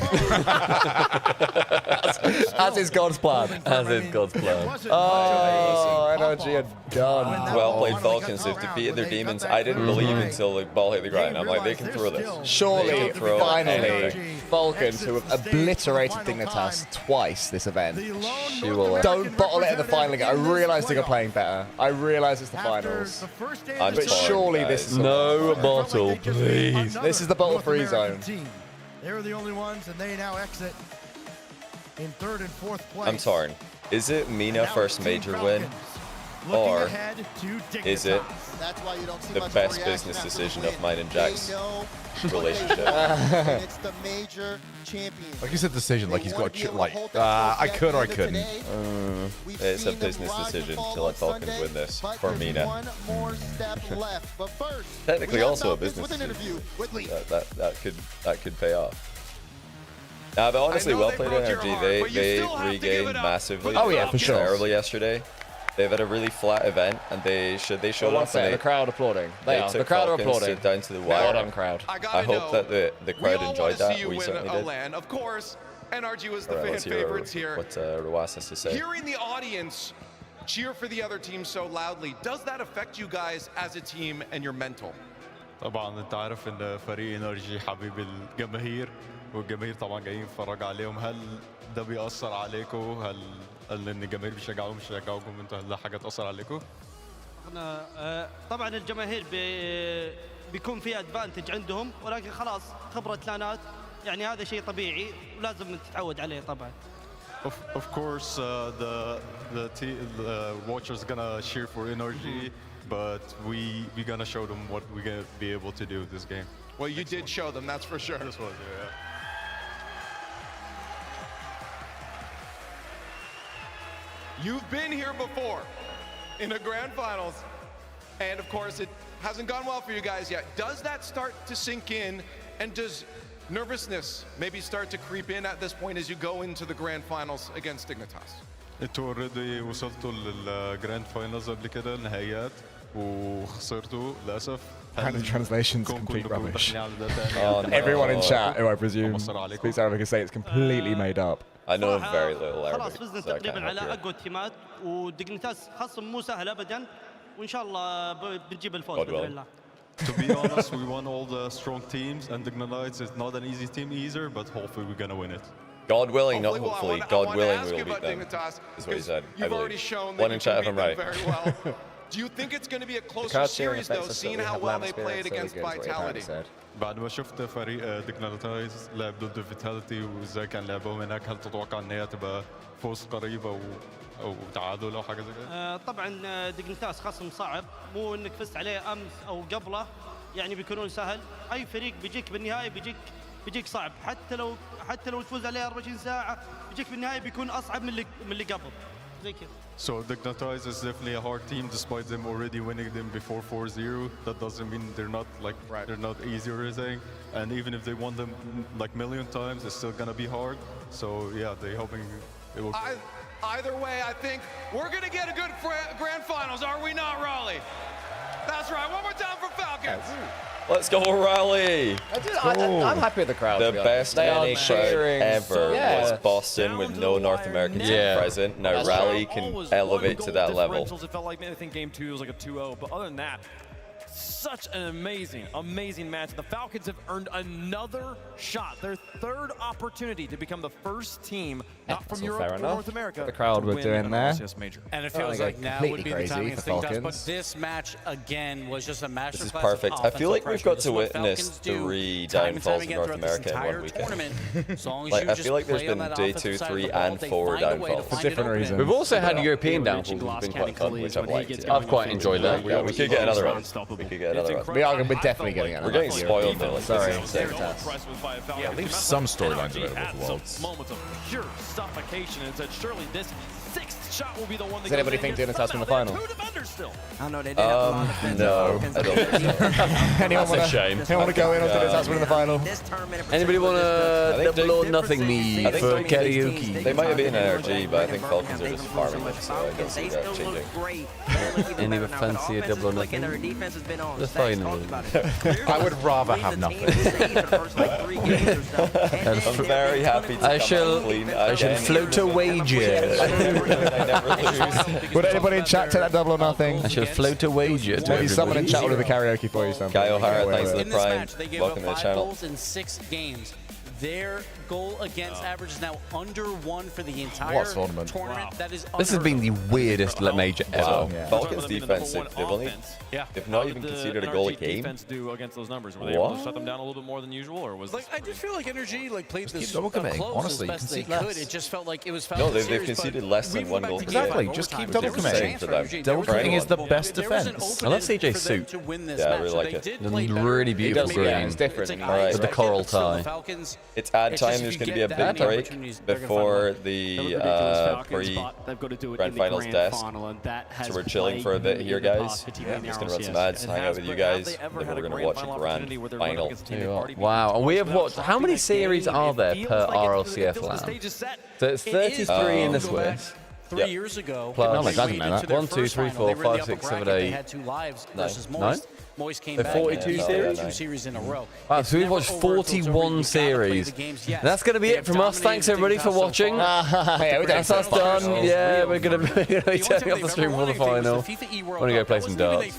As As is God's plan. As is God's plan. Oh, NRG are done. Well played, Falcons. They've defeated their demons. I didn't believe until the ball hit the ground. I'm like, they can throw this. Surely, finally, anything. Falcons, who have obliterated Dignitas twice this event, She will. don't bottle it in the final again. I realise they're playing better. I realise it's the finals. I'm But sorry, surely guys. this is No bottle, please. This is the bottle-free zone. They were the only ones, and they now exit in 3rd and 4th place. I'm torn. Is it Mina first major win? Or is it That's why you don't see the much best reaction business after decision the of mine and Jack's relationship? and it's the major champion. Like you said, decision. Like he's got I could or I couldn't. It's a business decision to let Falcons win this for Mina. One more step left, but first, Technically we have also a Falcons business with an decision. interview with Lee. That could pay off. But honestly, well played NRG. They regained massively. Oh, yeah, for sure. Terribly yesterday. They've had a really flat event, and they showed up. The crowd applauding. They are. The crowd are applauding. Down to the wire. Well done, crowd. I hope that the crowd enjoyed that. We certainly did. LAN. Of course, NRG was the Alright, fan let's hear favorites here. what Rawas has to say. Hearing the audience cheer for the other team so loudly, does that affect you guys as a team and your mental? طبعا انت عارف ان فريق انرجي حبيب الجماهير والجماهير طبعا جايين يتفرجوا عليهم. هل ده بيأثر عليكم؟ هل ان الجماهير بيشجعوهم مش بيشجعوكم انتوا؟ هل ده حاجه تأثر عليكم؟ احنا طبعا الجماهير بيكون في ادفانتج عندهم، ولكن خلاص خبرة لانات، يعني هذا شيء طبيعي ولازم تتعود عليه طبعا. Of course, the watchers gonna cheer for energy, but we gonna show them what we gonna be able to do this game. Well, you did show them, that's for sure. This was, yeah. You've been here before in the grand finals, and of course it hasn't gone well for you guys yet. Does that start to sink in, and does nervousness maybe start to creep in at this point as you go into the grand finals against Dignitas? انتوا already وصلتوا للجراند فاينلز قبل كده النهائيات وخسرتوا للاسف. And the translation's complete rubbish. Oh, no. Everyone in chat, who I presume speaks Arabic, can say it's completely made up. I know very little خلاص Arabic, فزنا so I can't تقريبا على help you. اقوى التيمات، وديجنيتاس خصم مو سهل ابدا، وان شاء الله بنجيب الفوز باذن الله. To be honest, we won all the strong teams, and Dignitas is not an easy team either, but hopefully we're gonna win it. God willing, not Hopefully, hopefully. I God wanna willing, ask we you will beat about them. Dignitas, Is what he said. I You've already believe. shown One that in you chat can if beat I'm them right. very well. Do you think it's going to be a closer crowd cheering series, though, affects us, seeing but we how have well lamb they spirit, played so against good, is what he Vitality? said. بعد ما شفت فريق ديجنيتايز لعب ضد فيتاليتي وازاي كان لعبهم هناك، هل تتوقع ان هي تبقى فوز قريبه او تعادل او حاجه زي كده؟ طبعا ديجنيتاس خصم صعب، مو انك فزت عليه امس او قبله يعني بيكونون سهل. اي فريق بيجيك بالنهايه بيجيك صعب، حتى لو تفوز عليه 24 ساعه بيجيك بالنهايه بيكون اصعب من اللي قبل زي كذا. So Dignitas is definitely a hard team, despite them already winning them before 4-0. That doesn't mean they're not easy or anything. And even if they won them like million times, it's still gonna be hard. So yeah, they're hoping it will. Either way, I think we're going to get a good grand finals, are we not, Raleigh? That's right. One more time for Falcons. Let's go, Raleigh! I'm happy with the crowd. The best NA crowd ever was Boston with no North American team present. Now Raleigh can elevate to that level. It felt like, I think game 2 was like a 2-0, but other than that, such an amazing match. The Falcons have earned another shot, their third opportunity to become the first team, not from Europe or North America, The crowd were doing there. RLCS major. And it feels like now would be the time against Dignitas, but this match again was just a masterclass. This is perfect. I feel like we've got to witness 3 downfalls in North America in one weekend. I feel like there's been day 2, 3, and 4 downfalls. For different reasons. We've also had European downfalls, which has been quite fun, which I've liked. I've quite enjoyed that. Yeah, we could get another one. We could get another one. We're definitely getting another one. We're getting spoiled though. Like, Sorry. Yeah, leave some storylines available for Worlds. Moments of pure suffocation, and said surely this 6th shot will be the one that Does anybody think Dignitas win the final? I know they did have a lot of No, I don't think so. Anyone That's a shame. want to go in on Dignitas winning the final? Anybody want to double or nothing me for karaoke? They might have been NRG, but I think Falcons are just farming them, so I don't see that changing. Any fancy a double or nothing? Their defense has been The final. I would rather have nothing. I'm very happy to I shall float a wager. Would anybody in chat take that double or nothing? I shall float a wager. Maybe someone in chat will do the karaoke for you. Guy O'Hara, thanks for the In this prime. match, they gave Welcome to up the 5 channel. goals in 6 games. Their goal against average is now under 1 for the entire tournament. That is This has been the weirdest major ever. Wow. Falcons defense, they've not even conceded a goal a game. Defense do against those numbers? Were they able to shut them down a little bit more than usual, or was like I just feel like Energy played this double committing. close Honestly, as best they concede could. less. It just felt like it was No, they've conceded less than 1 goal per game. Exactly. Just keep double committing. Double For committing is the anyone. best defense. I love CJ's suit. Yeah, I really like it. The really beautiful green. It's different. All right. With the coral tie. It's ad time. There's going to be a big break before the pre-grand finals desk. So we're chilling for a bit here, guys. I'm just going to run some ads, hang out with you guys, and then we're going to watch a grand final. Wow, and we have watched. How many series are there per RLCS LAN? So it's 33 in the Swiss. 3 years ago. Plus, Oh my God, I didn't know that. 1, 2, 3, 4, 5, 6, 7, 8. They had 2 lives versus Nine? Moist. Moist came So back 42 and series? 2 series in a row. Wow, so we've watched 41 series. That's going to be it from us. Thanks everybody for watching. That's us done. Yeah, we're going to be turning off the stream for the final. We're going to go play some darts.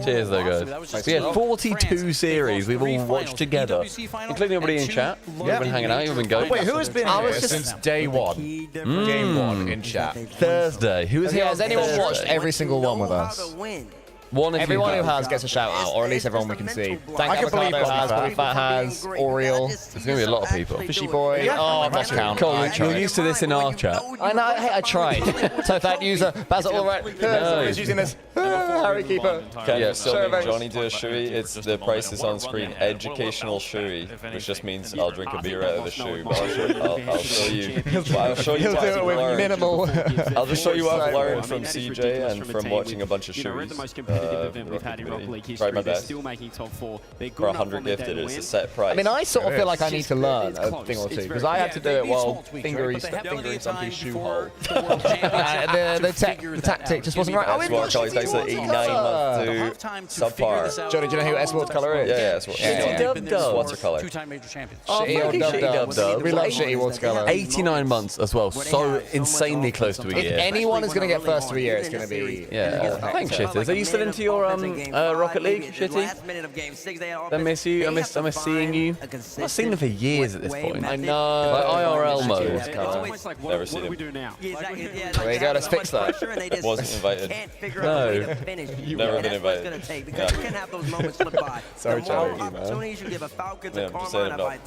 Cheers though, guys. We had 42 series we've all watched together, including everybody in chat. You've been hanging out, you've been going. Wait, who has been here since day 1? Game 1 in chat. Thursday. Who was here? Has anyone watched every single one with us? Everyone who has gets a shout out, or at least everyone we can see. Thank Avocado has, Bobby Fat has, Oriel. There's going to be a lot of people. Fishy Boy. Oh, I've lost count. Cole, you're used to this in our chat. I know, I tried. So that user, Basil, all right. Who's using this? Harry Keeper. Can you still make Johnny do a shoey? It's the price is on screen. Educational shoey, which just means I'll drink a beer out of the shoe. But I'll show you. I'll show you He'll what do I've it with learned. minimal. I'll just show you what I've learned from CJ and from watching a bunch of shoeys. Try my best. For 100 gifted, it's a set price. I mean, I sort of feel like I need to learn a thing or two because I had to do it while fingering somebody's shoe hole. The tactic just wasn't right. That's what Charlie takes at 89 month to subpar. Johnny, do you know who S-Ward's colour is? Yeah, Shitty watercolor. 2-time major champions. Shitty old dub. We love Shitty watercolor. 89 months as well. So insanely close to a year. If anyone is going to get first to a year, it's going to be. Yeah. Thanks, Shitters. Are you still into your Rocket League, Shitty? I miss you. I miss seeing you. I've not seen them for years at this point. I know. Like IRL mode. Never seen him. There you go. Let's fix that. Wasn't invited. No. Never been invited. Sorry, Charlie. Yeah, I'm just saying I'm not.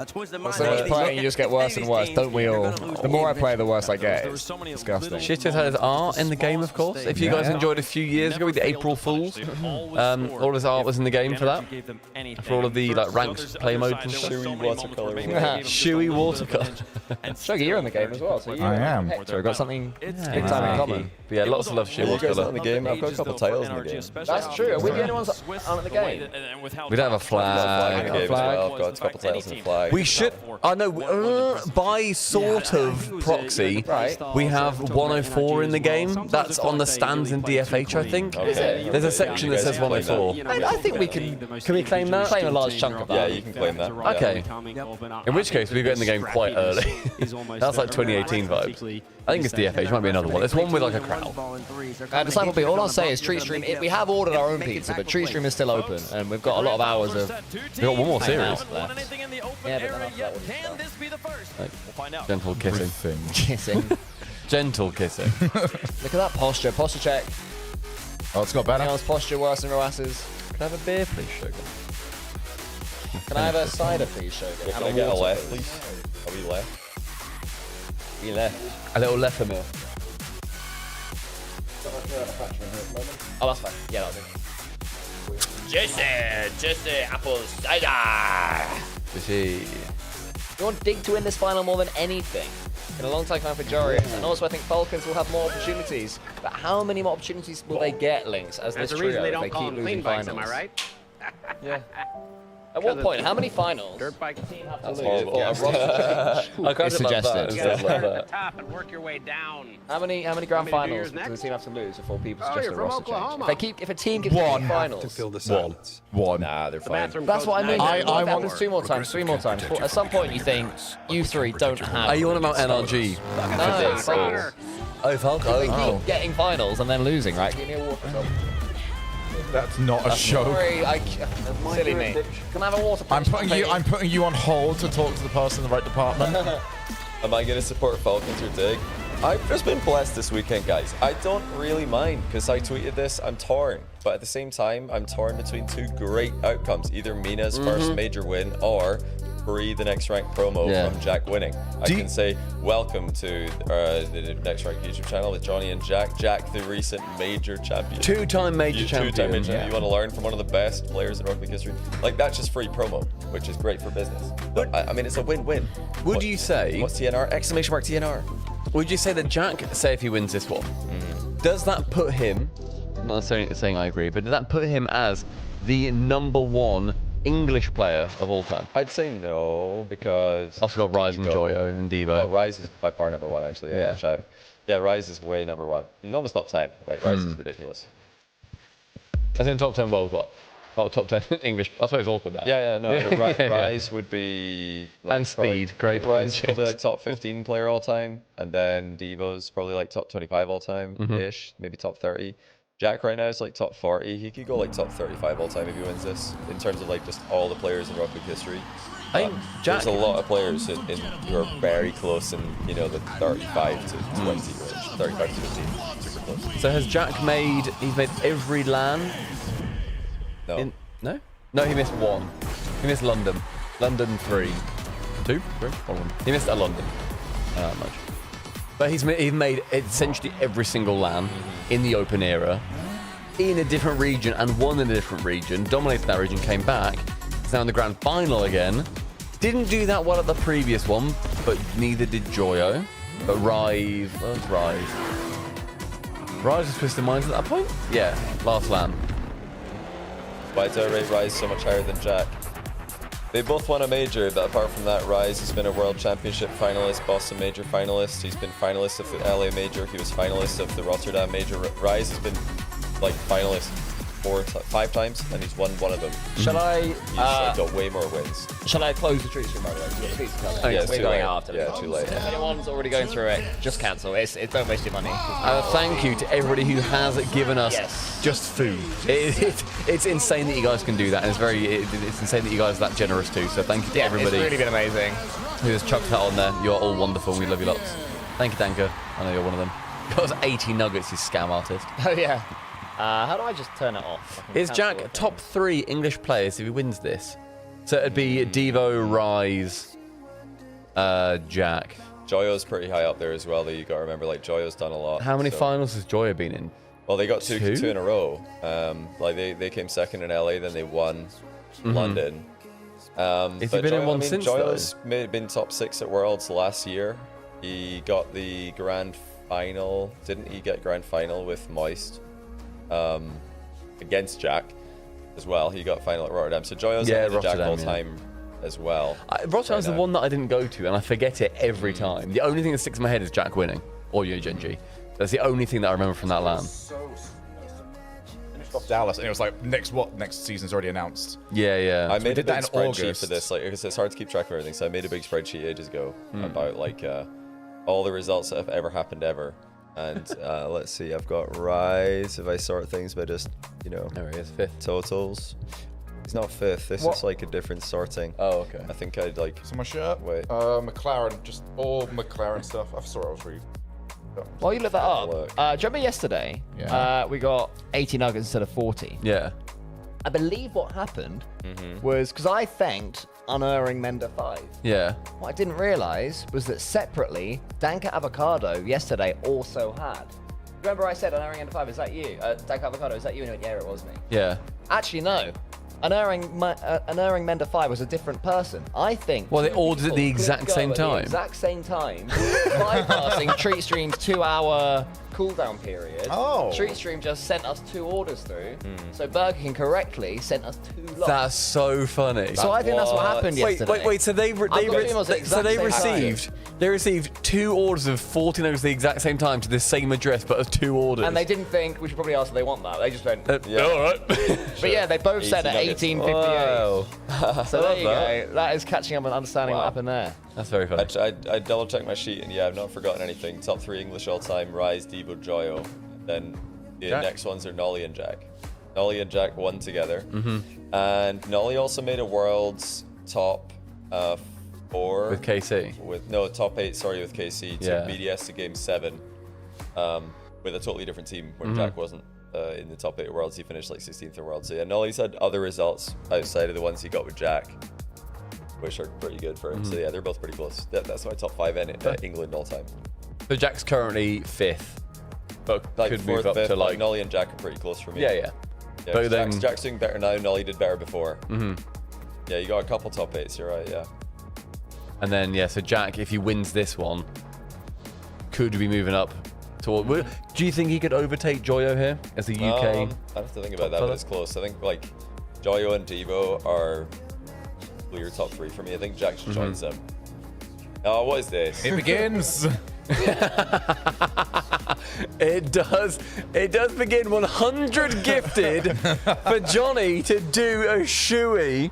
So much playing, you just get worse and worse, don't we all? The more I play, the worse I get. It's disgusting. Shitters had his art in the game, of course. If you guys enjoyed a few years ago with the April Fools, all his art was in the game for that. For all of the ranked play mode and stuff. Shoey watercolor. Shoey watercolor. Shoggy, you're in the game as well. So I am. So we've got something big time in common. But yeah, lots of love for Shoey You guys not watercolor. in the game? I've got a couple titles in the game. That's true. Are we the only ones that aren't in the game? We don't have a Flag in the flag. game as well. I've got a couple titles in the flag. We should. I know. By sort of proxy, we have 104 in the game. That's on the stands in DFH, I think. Okay. There's a section that says 104. I think we can. Can we claim that? Claim a large chunk of Yeah, that. you can claim that. Okay. In which case, we got in the game quite early. That's like 2018 vibes. I think it's DFH. Might be another one. It's one with like a crowd. Disciple B, all I'll say is Tree Stream, we have ordered our own pizza, but Tree Stream is still open, and we've got a lot of hours of. We've got one more series. Yeah, but then after that, Gentle kissing. kissing. Gentle kissing. Look at that posture. Posture check. Oh, it's got better. Anyone's posture worse than Roas's? Can I have a beer, please, Sugar? Can I have a cider, please, Shogun? Can I get a left, please? Are we left? We left. A little left of me. Oh, that's fine. Yeah, that'll do. Jesse, apple cider. Jesse. You want Dig to win this final more than anything. In a long time for Jorius. And also I think Falcons will have more opportunities. But how many more opportunities will they get, Lynx, as this trio if they keep losing finals? Am I right? Yeah. At what point? How many finals? Dirt bike. That's horrible. I kind of love that. You gotta start at the top and work your way down. How many grand finals yours does the team have to lose before people Oh, suggest you're a from roster change? Oklahoma. If a team gets to finals, To fill the silence. One. Nah, they're fine. that's what I mean. I What if it want happens 2 more times, 3 more times. At some point, you think you three don't have. Are you on about NRG? No, Falcon. Oh, Falcon. They Oh. keep getting finals and then losing, right? Give me a water. That's not a show. Sorry, silly me. Can I have a water? I'm putting you on hold to talk to the person in the right department. Am I going to support Falcons or Dig? I've just been blessed this weekend, guys. I don't really mind because I tweeted this. I'm torn, but at the same time, I'm torn between 2 great outcomes: either Mina's first major win or Bree, the next ranked promo from Jack winning. I can say welcome to the next ranked YouTube channel with Johnny and Jack. Jack, the recent major champion. 2-time major champion. 2-time major champion. You want to learn from one of the best players in Rocket League history? Like, that's just free promo, which is great for business. But I mean, it's a win-win. Would you say? What's TNR? Exclamation mark TNR. Would you say that Jack, say if he wins this one, does that put him, not necessarily saying I agree, but does that put him as the #1 English player of all time? I'd say no, because also got Rise and Joyo and Devo. Oh, Rise is by far #1, actually. Yeah, Rise is way #1. Almost top 10. Right? Rise is ridiculous. As in top 10 world, what? Oh, top 10 English. I suppose it's awkward that. Yeah, no. Rise would be. Like, and Speed, great. Rise probably like top 15 player all time, and then Devo's probably like top 25 all time ish, maybe top 30. Jack right now is like top 40. He could go like top 35 all time if he wins this, in terms of like just all the players in Rocket League history. I think Jack. There's a lot of players who are very close in, you know, the 35 to 20 range, 35 to 15, super close. So has Jack he's made every LAN? No. No? No, he missed 1. He missed London. London 3. 2? 3? 1. He missed at London. Not that much. But he's made essentially every single LAN in the open era, in a different region, and won in a different region, dominated that region, came back, is now in the grand final again. Didn't do that well at the previous one, but neither did Joyo. But Rise, where's Rise? Rise was twisted minds at that point? Yeah, last LAN. Why do I rate Rise so much higher than Jack? They both won a major, but apart from that, Rise has been a World Championship finalist, Boston Major finalist. He's been finalist of the LA Major. He was finalist of the Rotterdam Major. Rise has been like finalist 5 times, and he's won 1 of them. Shall I? He's got way more wins. Shall I close the treats room, by the way? The treats are coming. Yeah, we're going out after Yeah, this. too late. If anyone's already going through it, just cancel. Don't waste your money. Thank you to everybody who has given us just food. It's insane that you guys can do that, and it's insane that you guys are that generous too. So thank you to everybody. It's really been amazing. Who has chucked that on there. You're all wonderful. We love you lots. Thank you, Danka. I know you're one of them. Got us 80 nuggets, you scam artist. Oh yeah. How do I just turn it off? Is Jack top 3 English players if he wins this? So it'd be Devo, Rise, Jack. Joyo's pretty high up there as well, though. You got to remember, like, Joyo's done a lot. How many finals has Joyo been in? Well, they got two in a row. Like they came second in LA, then they won London. Has he been in one since? Joyo's been top 6 at Worlds last year. He got the grand final. Didn't he get grand final with Moist against Jack as well? He got final at Rotterdam. So Joyo's the Jack all time as well. Rotterdam's the one that I didn't go to, and I forget it every time. The only thing that sticks in my head is Jack winning, or Genji. That's the only thing that I remember from that LAN. Dallas, and it was like next season's already announced. Yeah. I made a big spreadsheet August. for this, like, because it's hard to keep track of everything. So I made a big spreadsheet ages ago about like all the results that have ever happened ever. And let's see, I've got Rise. If I sort things by just, there he is, 5th totals. He's not 5th. This is like a different sorting. Oh, okay. I think I'd like. So my shirt. Wait. McLaren, just all McLaren stuff. I thought I was reading. While you look that up, do you remember yesterday? Yeah. We got 80 nuggets instead of 40. Yeah. I believe what happened was because I thanked Unerring Mender 5. Yeah. What I didn't realize was that separately, Danka Avocado yesterday also had. Remember I said Unerring Mender 5, is that you? Danka Avocado, is that you? And he went, yeah, it was me. Yeah. Actually, no. Unerring Mender 5 was a different person. I think. Well, they all did it at the exact same time. Exact same time, bypassing Treat Stream's 2-hour cooldown period, Oh. Stream just sent us 2 orders through. So Burger King correctly sent us 2 lots. That's so funny. So I think that's what happened yesterday. Wait. So they received 2 orders of 14 nuggets at the exact same time to the same address, but as 2 orders. And they didn't think we should probably ask if they want that. They just went, yeah, all right. But yeah, they both said at 1858. Wow. So there you go. That is catching up and understanding what happened there. That's very funny. I double checked my sheet, and yeah, I've not forgotten anything. Top 3 English all time: Rise, Debo, Joyo. Then the next ones are Nolly and Jack. Nolly and Jack won together, and Nolly also made a world's top 4 with KC. Top 8. Sorry, with KC. Took BDS to Game 7, with a totally different team where Jack wasn't in the top 8 worlds. He finished like 16th in worlds. So yeah, Nolly's had other results outside of the ones he got with Jack, which are pretty good for him. So yeah, they're both pretty close. That's my top 5 in England all time. So Jack's currently 5th, but Like could 4th, move up 5th, to like. Nolly and Jack are pretty close for me. Yeah. But Jack's doing better now. Nolly did better before. Yeah, you got a couple top 8s. You're right. Yeah. And then so Jack, if he wins this one, could be moving up toward. Do you think he could overtake Joyo here as the UK? I'd have to think about that, but it's close. I think like Joyo and Debo are clear top 3 for me. I think Jack just joins them. Oh, what is this? It begins. It does begin 100 gifted for Johnny to do a shoey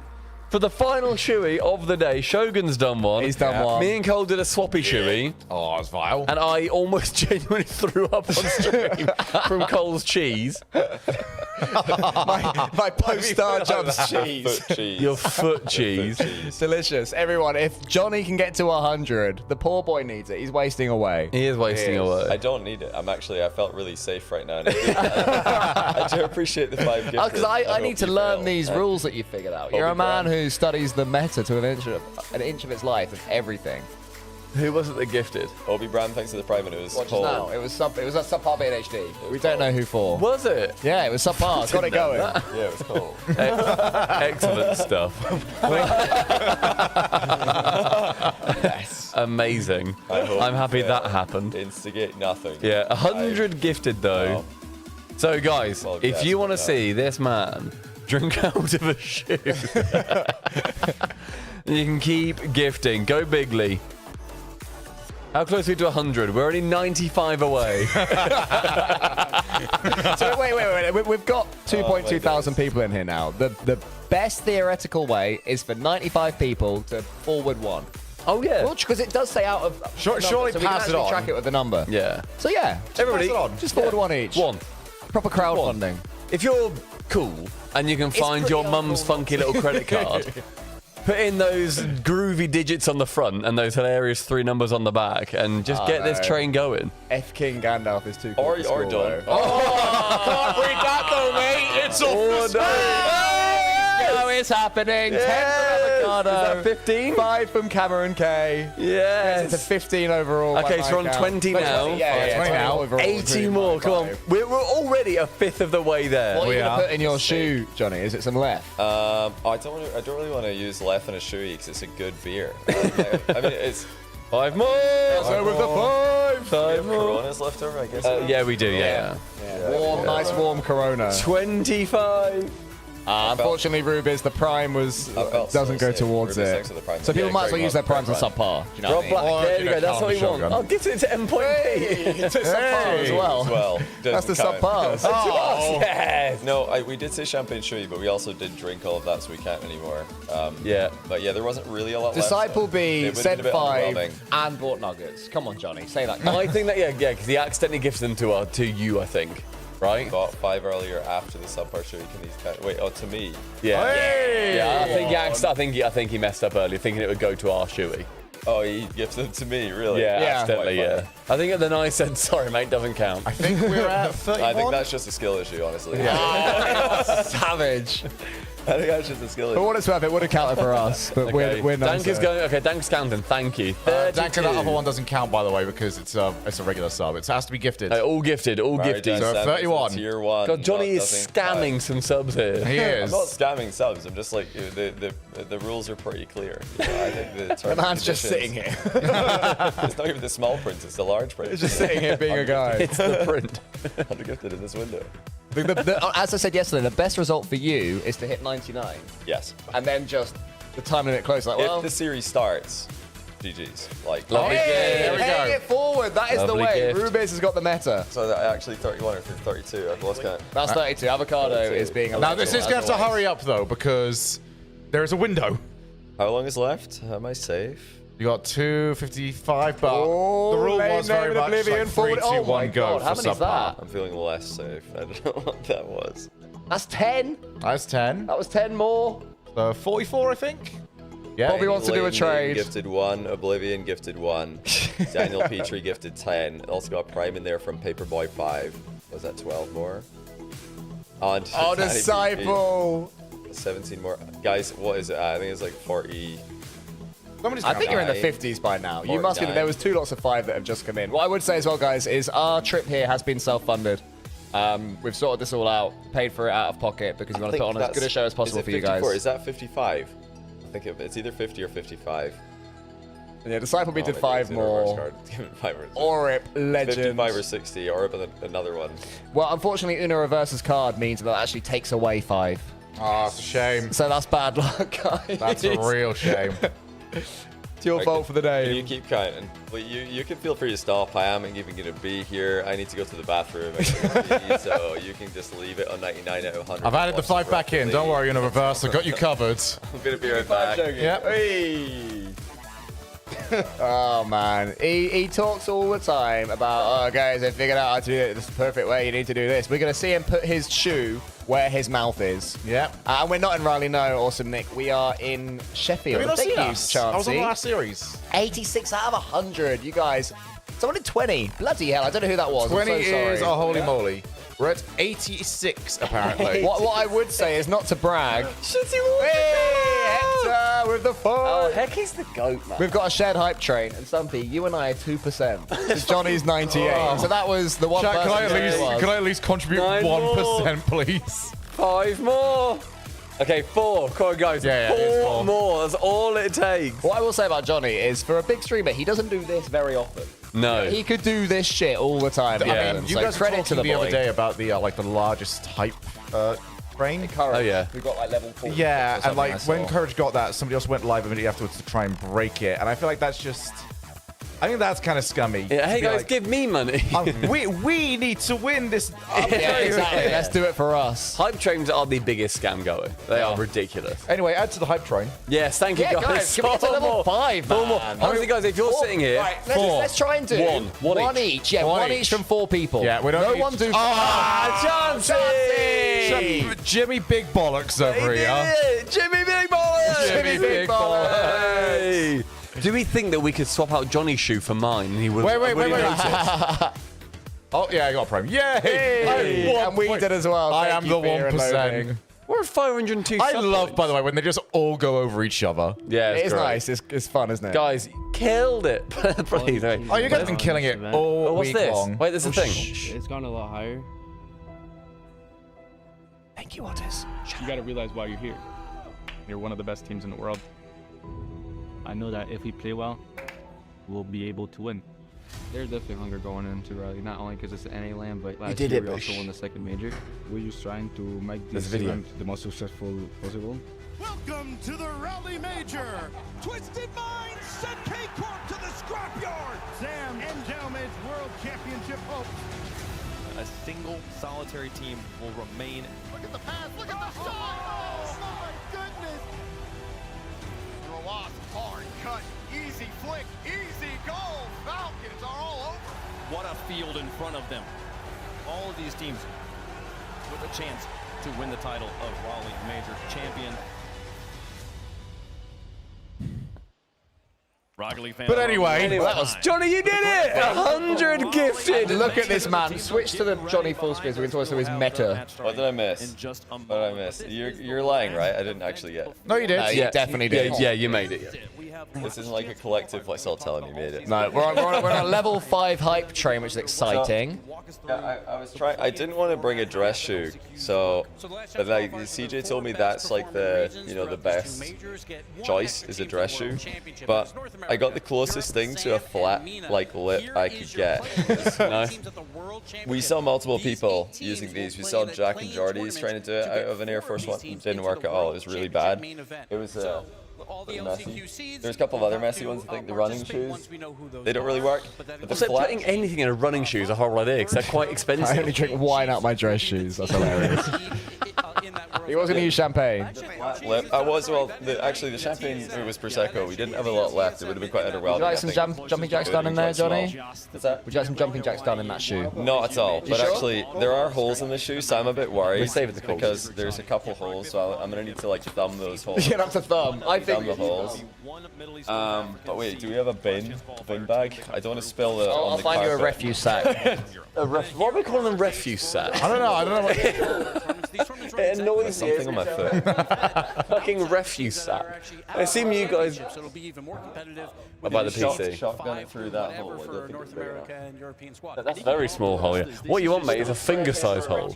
for the final shoey of the day. Shogun's done one. He's done one. Me and Cole did a swappy shoey. Oh, it's vile. And I almost genuinely threw up on stream from Cole's cheese. my post-star jumps cheese. Foot cheese. Your foot cheese. Delicious. Everyone, if Johnny can get to 100, the poor boy needs it. He's wasting away. He is wasting away. I don't need it. I felt really safe right now. I do appreciate the 5 gifts. Because I need to learn these rules that you figured out. You're a man who studies the meta to an inch of its life of everything. Who was it that gifted? Obi Brand, thanks to the Prime, and it was Watch Cole. now. It was a subpar bit in HD. We don't know who for. Was it? Yeah, it was subpar. Got it going. Yeah, it was Cole. Excellent stuff. Yes. Amazing. I'm happy that happened. Instigate nothing. Yeah, 100 gifted though. So guys, if you want to see this man drink out of a shoe, you can keep gifting. Go bigly. How close are we to 100? We're only 95 away. So wait. We've got 2.2 thousand people in here now. The best theoretical way is for 95 people to forward 1. Oh yeah. Because it does say out of. Surely so pass we it can on. track it with the number. Yeah. So yeah, Everybody, just forward 1 each. 1. Proper crowdfunding. If you're cool and you can find your mum's funky little credit card, put in those groovy digits on the front and those hilarious 3 numbers on the back, and just get this train going. F King Gandalf is too cool. Or don't. Can't read that though, mate. It's off the Oh, it's happening. 10 from Avocado. Is that 15? 5 from Cameron K. Yes. It's a 15 overall. Okay, so we're on 20 now. 20 now. Overall, 80 more. Come on. We're already a fifth of the way there. What are you going to put in your shoe, Johnny? Is it some left? I don't really want to use left in a shoey because it's a good beer. I mean, it's 5 more. So with the 5. 5 more. Coronas left over, I guess. Yeah, we do. Yeah. Warm, nice warm Corona. 25. Unfortunately, Rubiz, the prime doesn't go towards it. So people might as well use their primes on subpar. Do you know what I mean? Black, there you go. That's what we want. I'll get it to endpoint P. It's subpar as well. That's the subpar. Oh, yes. No, we did say champagne shoey, but we also did drink all of that, so we can't anymore. Yeah. But yeah, there wasn't really a lot Disciple left. B said 5 underwhelming. and bought nuggets. Come on, Johnny, say that. I think that because he accidentally gifted them to you, I think. Right? Bought 5 earlier after the subpar shoey. Can these wait? Oh, to me. Yeah. Hey! Yeah. I think he messed up earlier, thinking it would go to our shoey. Oh, he gifted them to me, really? Yeah, accidentally. Yeah. I think then I said, "Sorry, mate, doesn't count." I think we're at 31. I think that's just a skill issue, honestly. Yeah. Savage. I think that's just a skill. For what it's worth, it would have counted for us, but Okay. we're not. Dank is going. Okay, Dank's counting. Thank you. Dank, that 32. other one doesn't count, by the way, because it's a regular sub. It has to be gifted. All gifted. All gifted. So 31. Tier 1. God, Johnny is scamming some subs here. He is. I'm not scamming subs. I'm just like the rules are pretty clear. You know, I think the The man's just sitting here. It's not even the small print. It's the large print. He's just sitting here being a guy. It's the print. Ungifted in this window. As I said yesterday, the best result for you is to hit 99. Yes. And then just the time limit close. Like, well, If the series starts, GG's. Like, there we go. Pay it forward. That is the way. Rubis has got the meta. So that actually 31 or 32. I've lost count. That's 32. Avocado is being a Now, this is going to have to hurry up, though, because there is a window. How long is left? Am I safe? You got 2:55, but the rule was very much like 3, 2, 1, go. How many is that? I'm feeling less safe. I don't know what that was. That's 10. That's 10. That was 10 more. 44, I think. Yeah. Bobby wants to do a trade. Gifted 1. Oblivion gifted 1. Daniel Petrie gifted 10. Also got Prime in there from Paperboy 5. Was that 12 more? Oh, Disciple. 17 more. Guys, what is it? I think it's like 40. I think you're in the 50s by now. You must be. There was 2 lots of 5 that have just come in. What I would say as well, guys, is our trip here has been self-funded. We've sorted this all out, paid for it out of pocket because we want to put on as good a show as possible for you guys. Is that 55? I think it's either 50 or 55. And yeah, Disciple B did 5 more. Orip, legend. 55 or 60. Orip another one. Well, unfortunately, Una Reverse's card means that actually takes away 5. Oh, it's a shame. So that's bad luck, guys. That's a real shame. It's your fault for the day. You keep counting. Well, you can feel free to stop. I am even going to be here. I need to go to the bathroom. So you can just leave it on 99 out of 100. I've added the 5 back in. Don't worry, in a reverse. I've got you covered. I'm going to be right back. Yep. Hey. Oh man, he talks all the time about, oh guys, I figured out how to do it. This is the perfect way. You need to do this. We're gonna see him put his shoe where his mouth is. Yep. And we're not in Raleigh, no, awesome Nick. We are in Sheffield. Have you not Thank seen you, us? Chancey. I was on the last series. 86 out of 100. You guys. Someone did 20. Bloody hell, I don't know who that was. 20 I'm so sorry. is a holy moly. We're at 86 apparently. What I would say is not to brag. Hey, Hector with the phone. Oh, heck, he's the GOAT, man. We've got a shared hype train, and Stumpy, you and I are 2%. Johnny's 98. Oh. So that was the one Chat, person. can I at least contribute 1%, please? 5 more. Okay, 4. Come on, guys. Yeah, 4 more. That's all it takes. What I will say about Johnny is, for a big streamer, he doesn't do this very often. No. He could do this shit all the time. I mean, you guys were credit to talking the the boy. other day about the the largest hype train. Courage. Oh, yeah. We got like level 4. Yeah, and like when Courage got that, somebody else went live immediately afterwards to try and break it, and I feel like that's just. I think that's kind of scummy. Yeah, hey guys, give me money. we need to win this. Yeah, exactly. Let's do it for us. Hype trains are the biggest scam going. They are ridiculous. Anyway, add to the hype train. Yes, thank you guys. Can we get to level 5, man? 4 more. Honestly, guys, if you're sitting here, Right, let's try and do one each. Yeah, one each from 4 people. Yeah, we don't No need- one do. Chancey! Jimmy Big Bollocks over here. Jimmy Big Bollocks! Jimmy Big Bollocks! Do we think that we could swap out Johnny's shoe for mine and he would Wait. notice? Oh, yeah, I got a prime. Yay! Hey, and we did as well. I Thank am you the for your 1%. loading. We're at 502 I love, by the way, when they just all go over each other. Yeah, It is great. nice. It's fun, isn't it? Guys, killed it. Please. Oh, you guys have been killing it all what's week this? long. Wait, there's a thing. It's gone a lot higher. Thank you, Otis. You got to realize why you're here. You're one of the best teams in the world. I know that if we play well, we'll be able to win. There's definitely hunger going into Raleigh, not only because it's the NA land, but last year we also won the second major. We're just trying to make this event the most successful possible. Welcome to the Raleigh Major. Twisted Minds sent K-Corp to the scrapyard. Sam and Jalmade's World Championship hopes. A single solitary team will remain. Look at the pass, look at the shot! Oh my goodness! Roas, hard cut, easy flick, easy goal. Falcons are all over. What a field in front of them. All of these teams with a chance to win the title of Raleigh Major champion. But anyway, that was Johnny. You did it. 100 gifted. Look at this man. Switch to the Johnny full screen so we can talk to his meta. What did I miss? What did I miss? You're lying, right? I didn't actually get it. No, you did. You definitely did. Yeah, you made it. Yeah. This isn't like a collective, like, I'll tell him you made it. No, we're on a level 5 hype train, which is exciting. Yeah, I was trying. I didn't want to bring a dress shoe, but like CJ told me that's like the the best choice is a dress shoe. But I got the closest thing to a flat like lip I could get. Nice. We saw multiple people using these. We saw Jack and Jordy's trying to do it out of an Air Force One. It didn't work at all. It was really bad. It was messy. There's a couple of other messy ones. I think the running shoes, they don't really work. But the flat, putting anything in a running shoe is a horrible idea because they're quite expensive. I only drink wine out my dress shoes. That's hilarious. He was going to use champagne. I was, actually the champagne, it was Prosecco. We didn't have a lot left. It would have been quite underwhelming. Would you like some jumping jacks done in there, Johnny? What's that? Would you like some jumping jacks done in that shoe? Not at all. But sure? actually, there are holes in the shoe, so I'm a bit worried. We're saving the holes. Because there's a couple holes, so I'm going to need to like thumb those holes. You're going to have to thumb. I think. Thumb the holes. But wait, do we have a bin bag? I don't want to spill the. I'll find you a refuse sack. What are we calling them? Refuse sack? I don't know. It annoys me. Something on my foot. Fucking refuse sack. I assume you guys. I'll buy the PC. Shotgun it through that hole. That's a very small hole. Yeah. What you want, mate, is a finger-sized hole.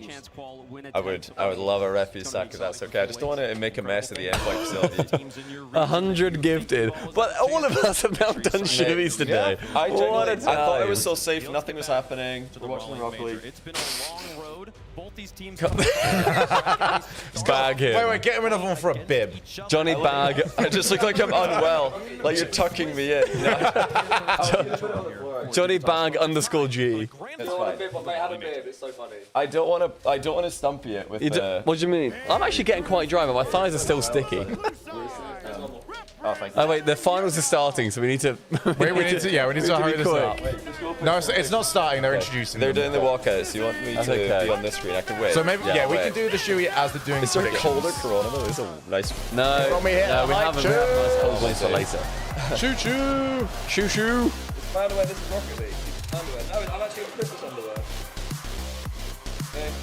I would love a refuse sack if that's okay. I just don't want to make a mess of the endpoint facility. 100 gifted, but all of us have now done shimmies today. Yeah, I thought it was so safe. Nothing was happening. We're watching the Rock League. It's been a long road. Both these teams. Bag him. Wait, get him another one for a bib. Johnny Bag. I just look like I'm unwell. Like you're tucking me in. Johnny Bag _G. It's fine. It's so funny. I don't want to stumpy it with the. What do you mean? I'm actually getting quite dry, but my thighs are still sticky. Oh, thank you. Oh wait, the finals are starting, so we need to. we need to hurry this up. No, it's not starting. They're introducing. They're them. doing the walkouts. You want me to be on this screen? I can wait. So maybe we can do the shoey as they're doing. Is there a colder Corona though? It's a nice. No, we haven't. We have nice cold ones for later. Choo choo, choo choo. By the way, this is Rocket League. Underwear. I'm actually in Christmas underwear.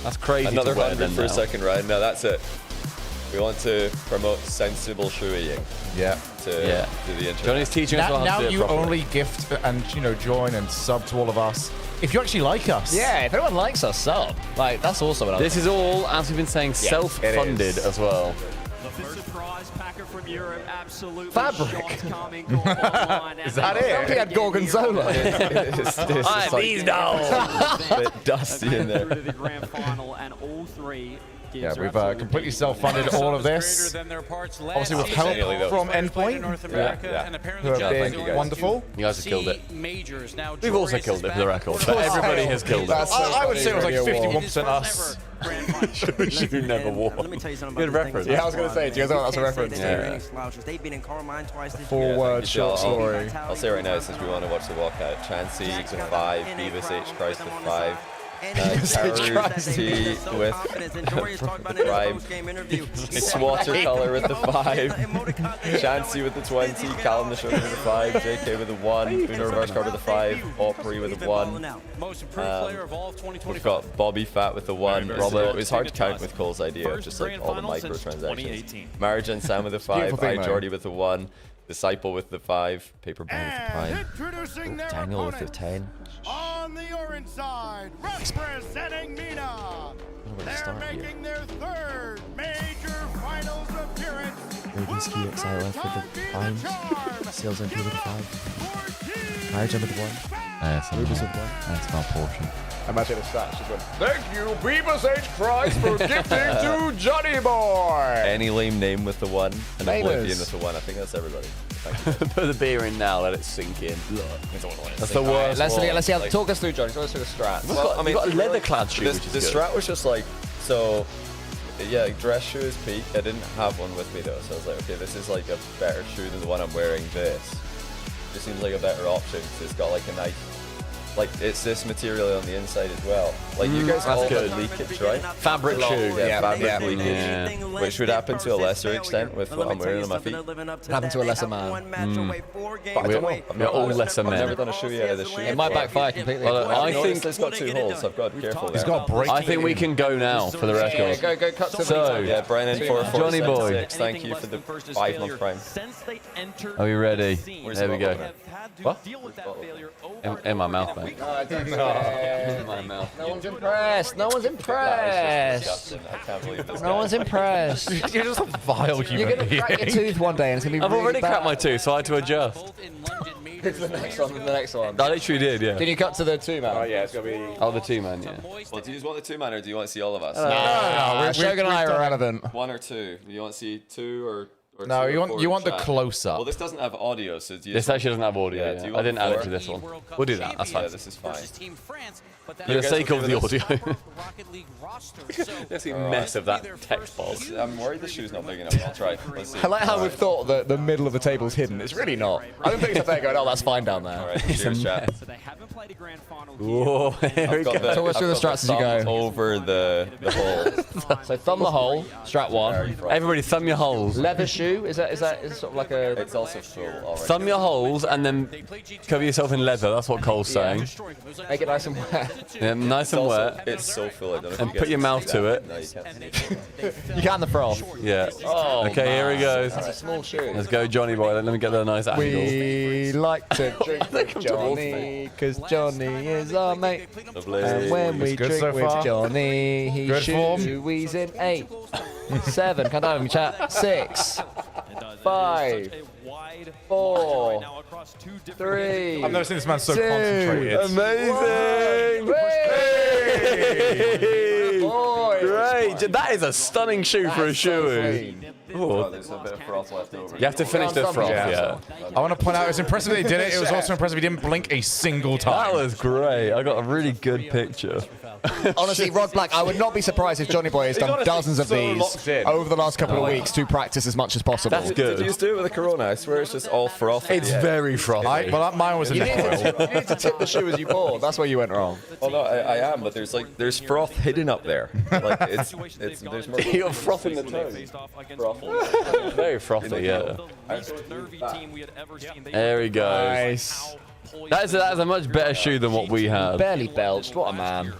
That's crazy. Another 100 for a second round. No, that's it. We want to promote sensible shoeing. Yeah. To do the intro. Johnny's teaching us now how to do it you properly. only gift and join and sub to all of us if you actually like us. Yeah, if anyone likes us, sub. Like that's also what This is all, as we've been saying, self-funded as well. The surprise packer from Europe, absolutely. Fabric. Is that it? We had Gorgonzola. These dolls. A bit dusty in there. The grand final, and all three. Yeah, we've completely self-funded all of this. Obviously, with help from Endpoint, who have been wonderful. You guys have killed it. We've also killed it for the record, but everybody has killed it. I would say it was like 51% us. You never won. Let me tell you something Good about reference. this Yeah, I was going to say, do you guys know that's a reference? They've been in Carmine twice this year. Four-word short story. I'll say right now, since we want to watch the walkout, Chansey with 5, Beavis H. Christ with 5. T with it's Watercolor with the 5, Chansey with the 20, Callum the Sugar with the 5, JK with the 1, Uno Reverse Card with the 5, Opry with the 1. We've got Bobby Fat with the 1. Although it was hard to count with Cole's idea of just like all the microtransactions. Marriage and Sam with the 5, Jordy with the 1, Disciple with the 5, Paper Bang with the 5, Daniel with the 10. On the orange side, representing MENA, they're making their third major finals appearance. Rubinsky XILF with the 5, Sales MP with the 5, Margin with the 1, Rubens with 1. That's not portion. Imagine if that just went, Thank you, Beavis H. Christ, for gifting to JohnnyBoi. Any lame name with the 1 and Oblivion with the 1. I think that's everybody. Put the beer in now, let it sink in. That's the worst. Let's see how, talk us through, Johnny. Talk us through the strat. Well, I mean, you've got a leather-clad shoe, which is the good. strat was just like, so, yeah, dress shoe is peak. I didn't have one with me though, so I was like, okay, this is like a better shoe than the one I'm wearing. This just seems like a better option because it's got like a nice like it's this material on the inside as well. Like you guys all had leakage, right? Fabric shoe. Yeah, fabric leakage, which would happen to a lesser extent with what I'm wearing on my feet. Happen to a lesser man. But I don't know. We're all lesser men. I've never done a shoe out of the shoe. It might backfire completely. Well, I think it's got 2 holes, so I've got to be careful. He's got a break. I think we can go now for the record. Yeah, go cut to So, yeah, Brennan, JohnnyBoi. Thank you for the 5-month prime. Are we ready? There we go. What? In my mouth, mate. In my mouth. No one's impressed. No one's impressed. I can't believe this. No one's impressed. You're just a vile human You're gonna crack your tooth one day, and it's gonna be. I've already cracked my tooth, so I had to adjust. It's the next one. The next one. I literally did, yeah. Can you cut to the 2-man? Oh yeah, it's gonna be. Oh, the 2-man, yeah. Well, do you just want the 2-man or do you want to see all of us? No, Shogun and I are irrelevant. 1 or 2. You want to see 2 or no, 2 you or want 4 you want the chat? close up. Well, this doesn't have audio, so do you This actually doesn't have audio. Yeah, do you I want didn't add it 4? to this one. We'll do that. That's fine. Yeah, this is fine. For the sake of the audio. Let's see mess of that text box. I'm worried the shoe's not big enough. I'll try. Let's see. I like how we've thought that the middle of the table's hidden. It's really not. I don't think it's up there going, oh, that's fine down there. All right, cheers, chat. Whoa, here we go. Talk us through the strats as you go. Over the hole. So thumb the hole, strat 1. Everybody thumb your holes. Leather shoe, is that sort of like a... It's also full already. Thumb your holes and then cover yourself in leather. That's what Cole's saying. Make it nice and wet. Yeah, nice and wet. It's so full. I don't know if And you put guys your can mouth see to that. it. No, you can't see it. You can the froth. Yeah. Oh, okay, here he goes. That's a small shoe. Let's go, JohnnyBoi. Let me get the nice angle. We like to drink with Johnny, because Johnny is our mate. And when we good drink so with far. Johnny, he Good form. shoots in 8, 7, count down, chat, 6, 5, 4, 3. I've never seen this man so 2, concentrated. Amazing! Hey! Boy. Great! That is a stunning shoe for a shoe. Oh, there's a bit of froth left over. You have to finish the froth, yeah. I want to point out, it's impressive they did it. It was also impressive he didn't blink a single time. That was great. I got a really good picture. Honestly, Rod Black, I would not be surprised if JohnnyBoi has done dozens of these over the last couple of weeks to practice as much as possible. That's good. Did you just do it with a Corona? I swear it's just all froth. It's very frothy. Well, mine was in You the need to tip the shoe as you pour. That's where you went wrong. Well, no, I am, but there's froth hidden up there. Like it's there's more. You're frothing the toe. Very frothy, yeah. There we go. Nice. That is a much better shoe than what we had. Barely belched. What a man.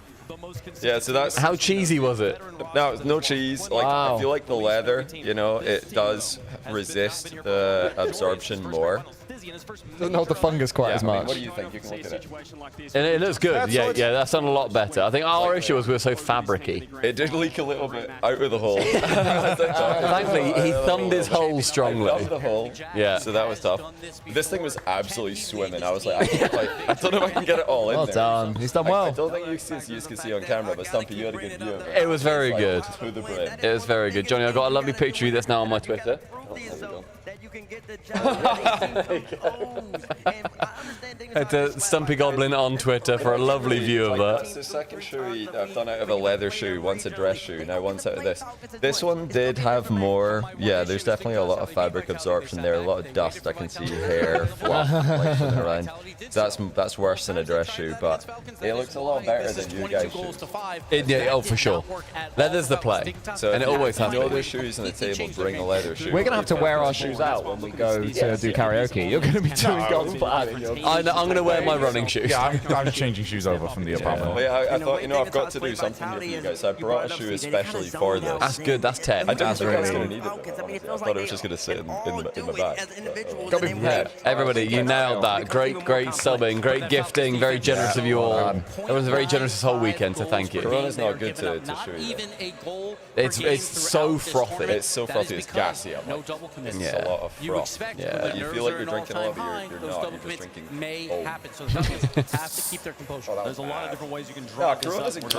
Yeah, so that's how cheesy was it? No, no cheese. Like Wow. I feel like the leather, you know, it does resist the absorption more. Doesn't hold the fungus quite as I mean, much. what do you think? You can look at it. And it looks good. Yeah, that's done a lot better. I think our issue was we were so fabricy. It did leak a little bit out of the hole. Thankfully, he thumbed his hole strongly. Thumbed the hole. Yeah. So that was tough. This thing was absolutely swimming. I was like, I don't know if I can get it all in Well there. done. He's done I well. don't think you can see on camera, but Stumpy, you had a good view of it. It was very Like, good. to the brim. It was very good. Johnny, I got a lovely picture of you that's now on my Twitter. It's a Stumpy Goblin on Twitter for a lovely view of That's that. the second shoe I've done out of a leather shoe. Once a dress shoe, now one's out of this. This one did have more. Yeah, there's definitely a lot of fabric absorption there. A lot of dust. I can see hair, fluff, like shooting around. So that's worse than a dress shoe, but it looks a lot better than you guys' shoes. Yeah, oh, for sure. Leather's the play. So And it always has know been. there's shoes on the table. Bring a leather shoe. We're going to have to wear our shoes out when we go to do karaoke. You're going to be doing God's plan in your... I'm going to wear my running shoes. Yeah, I'm changing shoes over from the apartment. Well, yeah, I thought, I've got to do something here for you guys. So I brought a shoe especially for this. That's good. That's 10. I didn't think I was going to need it, though, honestly. I thought it was just going to sit in my bag. Got to be prepared. Everybody, you nailed that. Great subbing, great gifting, very generous of you all. It was a very generous this whole weekend, so thank you. Corona's not good to show you. It's so frothy. It's so frothy, it's gassy. It's Yeah. a lot of froth. Yeah. You feel like you're drinking a lot, but you're not. You're just drinking. So the have to keep their composure. There's a lot of different ways you can No, draw Corona's this up.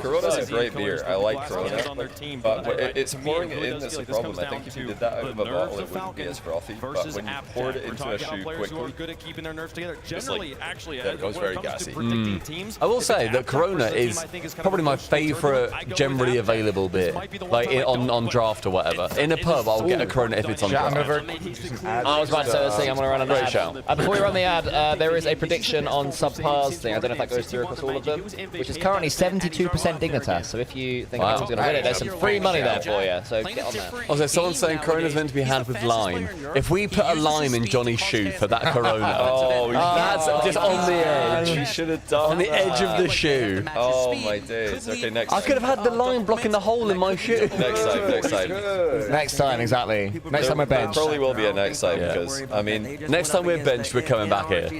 Corona's a great beer. I like Corona, on their team, but but it's to me, pouring it it really in does that's feel the like this problem. comes I think down if you to did that out the of a nerves bottle, of it wouldn't be as frothy. But versus when you App poured Jack. it We're into a talking about shoe players who are quickly, good at keeping their nerves together. Just Generally, actually, yeah, it goes very gassy. I will say that Corona is probably my favourite generally available beer, like on draft or whatever. In a pub, I'll get a Corona if it's on draft. I was about to say this thing. I'm going to run an Great ad. shout. Before we run the ad, there there is a prediction on subpars thing. I don't know if that goes through across all of them, which is currently 72% Dignitas. So if you think anyone's going to win it, there's some free money there for you. So get on that. Also, someone's saying Corona's meant to be had with lime. If we put a lime in Johnny's shoe for that Corona, that's just on the edge. You should have done on the edge of the shoe. Oh my days. Okay, next time. I could have had the line blocking the hole in my shoe. Next time, next time. Next time, exactly. Next time we're benched. There probably will be a next time because, I mean... Next time we're benched, we're coming back here.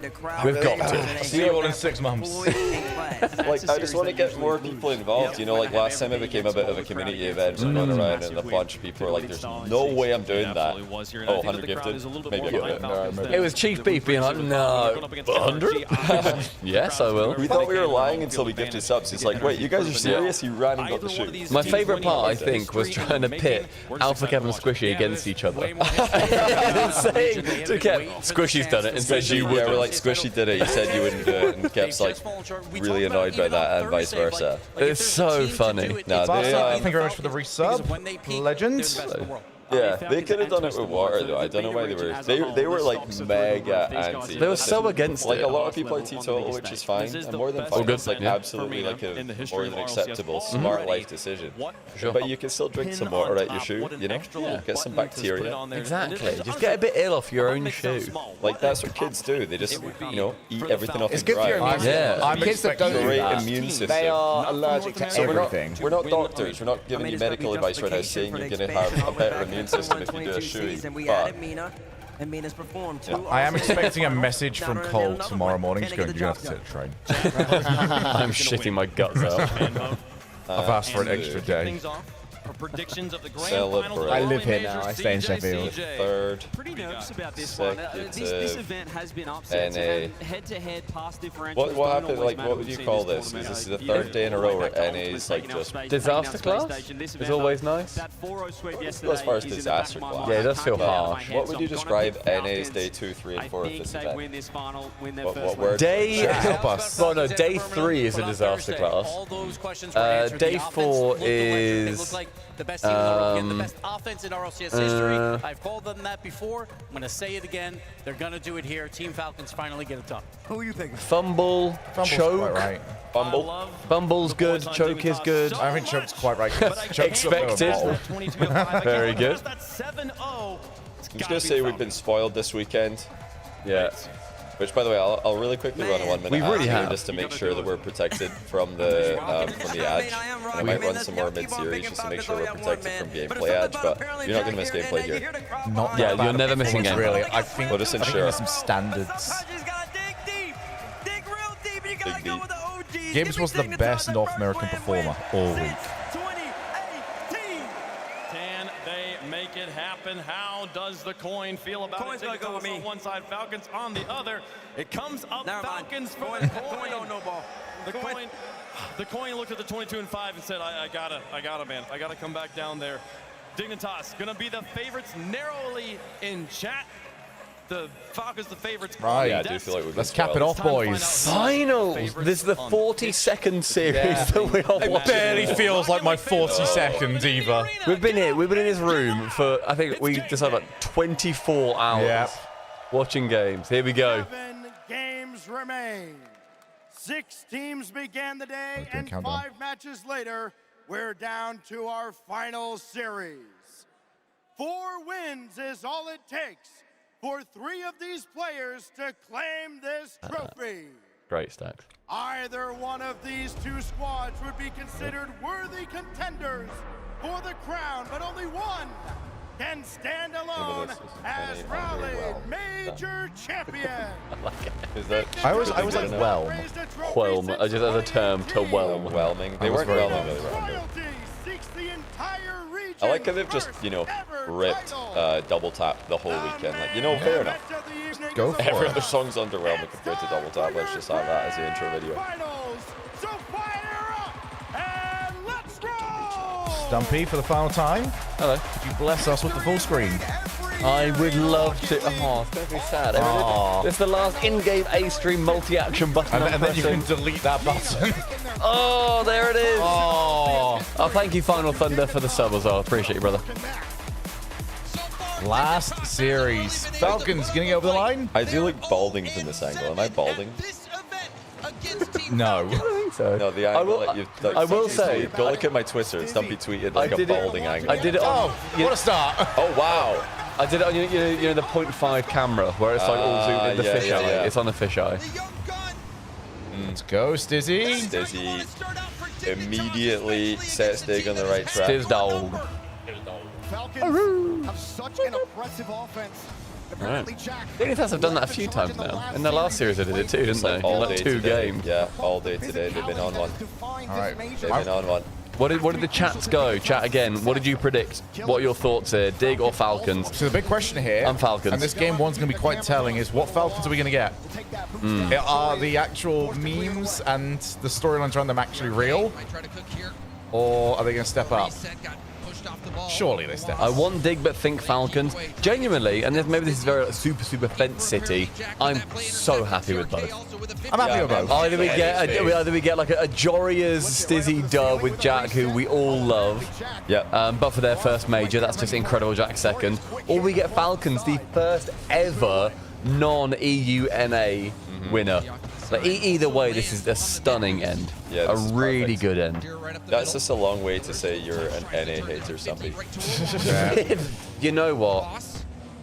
We've got to. See you all in 6 months. Like, I just want to get more people involved, you know, like last time it became a bit of a community event and going around and a bunch of people were like, there's no way I'm doing that. Oh, 100 gifted? Maybe I'll do it. It was Chief Beef being like, no, 100? Yes, I will. We thought we were lying until we gifted subs. He's like, wait, you guys are serious? You ran and got the shoe. My favourite part, I think, was trying to pit Alpha Kev and Squishy against each other. Saying to Kev, Squishy's done it and said you would. Yeah, we're like, Squishy did it, you said you wouldn't do it, and Kev's like really annoyed by that and vice versa. It's so funny. No, Thank you very much for the resub. Legends. Yeah, they could have done it with water though. I don't know why they were. They were like mega anti. They were so against like it. a lot of people are teetotal, which is fine, and more than fine. It's like absolutely like a more than acceptable, smart life decision. But you can still drink some water out your shoe, you know? Get some bacteria. Exactly. Just get a bit ill off your own shoe. Like that's what kids do. They just you know eat everything off It's the good for your ground. immune system. Kids that don't do Great that, immune system. they are allergic to everything. We're not doctors. We're not giving you medical advice right now saying you're going to have a better immune system if you do a shoey. But I am expecting a message from Cole tomorrow morning. Just going, you're going to have to take the train. I'm shitting my guts out. I've asked for an extra day. Predictions of the grand Celebrate. I live here now. I stay in Sheffield. Third. Pretty nervous about this one. This event has been upset. Head-to-head pass differentials. What happened? Like, what would you call this? Is this the third day in a row where NA is like just disaster class? Is always nice. As far as disaster class. Yeah, it does feel harsh. What would you describe NA's day 2, 3, and 4 of this event? What word? Day. Well, no, day 3 is a disaster class. Day 4 is. The best team in the world, the best offense in RLCS history. I've called them that before. I'm going to say it again. They're going to do it here. Team Falcons finally get it done. Who are you picking? Fumble, choke. Right. Fumble. Fumble's good. Choke is good. I think choke's quite right. Expected. Very good. I'm just going to say we've been spoiled this weekend. Yeah. Which, by the way, I'll really quickly run a 1 minute We really ad have. just to make sure that we're protected from the edge. And I might run some more mid-series just to make sure we're protected from gameplay edge, but you're not going to miss gameplay here. Not yeah, you're never missing game. Really, I think we'll just ensure there's some standards. Dig deep. Gibbs was the best North American performer all week. Can they make it happen? How does the coin feel about it? Coin's go with me. On one side, Falcons on the other. It comes up Falcons for the the coin. No ball. The coin looked at the 22 and 5 and said, I gotta, man. I gotta come back down there. Dignitas gonna be the favorites narrowly in chat. The Falcons, the favorites. Right. Yeah, I do feel like we've Let's cap it off, boys. Finals. This is the 42nd series that we are watching. It barely feels like my 40 seconds either. We've been here. We've been in this room for, I think we decided like 24 hours watching games. Here we go. 7 games remain. 6 teams began the day, and 5 matches later, we're down to our final series. 4 wins is all it takes for 3 of these players to claim this trophy. Great stacks. Either one of these 2 squads would be considered worthy contenders for the crown, but only one can stand alone as Raleigh Major Champion. I was like whelm. Whelm. I just as a term to whelm. Whelming. They weren't whelming, but they were under. I like how they've just, you know, ripped Double Tap the whole weekend. Like, you know, fair enough. Go for Every it. other song's underwhelming compared to Double Tap. Let's just have that as the intro video. Stumpy for the final time. Hello. Could you bless us with the full screen? I would love to. Oh, it's going to be sad. It's the last in-game A-stream multi-action button. And then you can delete that button. Oh, there it is. Oh. Thank you, Final Thunder, for the sub as well. Appreciate you, brother. Last series. Falcons getting it over the line? I do look balding from this angle. Am I balding? No. I don't think so. No, the angle that you've... Like, I will say... Go look at my Twitter. Stumpy tweeted like a balding angle. I did it on... what a start. Oh, wow. I did it on, you know the 0.5 camera, where it's like all zoomed in the fisheye. yeah. It's on the fisheye. Let's go, Stizzy. Stizzy immediately sets Dig on the right track. Stiz dog. Falcons have such an impressive offense. Right. Dignitas have done that a few times now. In the last series they did it too, didn't they? All Like day 2 today. games. Yeah, all day today. They've been on one. All right. They've been on one. What did the chats go? Chat again. What did you predict? What are your thoughts here? Dig or Falcons? So the big question here, I'm Falcons. and this game one's going to be quite telling, is what Falcons are we going to get? Are the actual memes and the storylines around them actually real? Or are they going to step up? Surely they step up. I want Dig but think Falcons. Genuinely, and maybe this is very like, super fence city, I'm so happy with both. I'm happy with both. Either we get like a Joria's Stizzy dub with Jack, who we all love. But for their first major, that's just incredible. Jack second. Or we get Falcons, the first ever non-EUNA winner. Like, either way, this is a stunning end. Yeah, a this is really perfect. good end. That's just a long way to say you're an NA hater, Stumpy. You know what?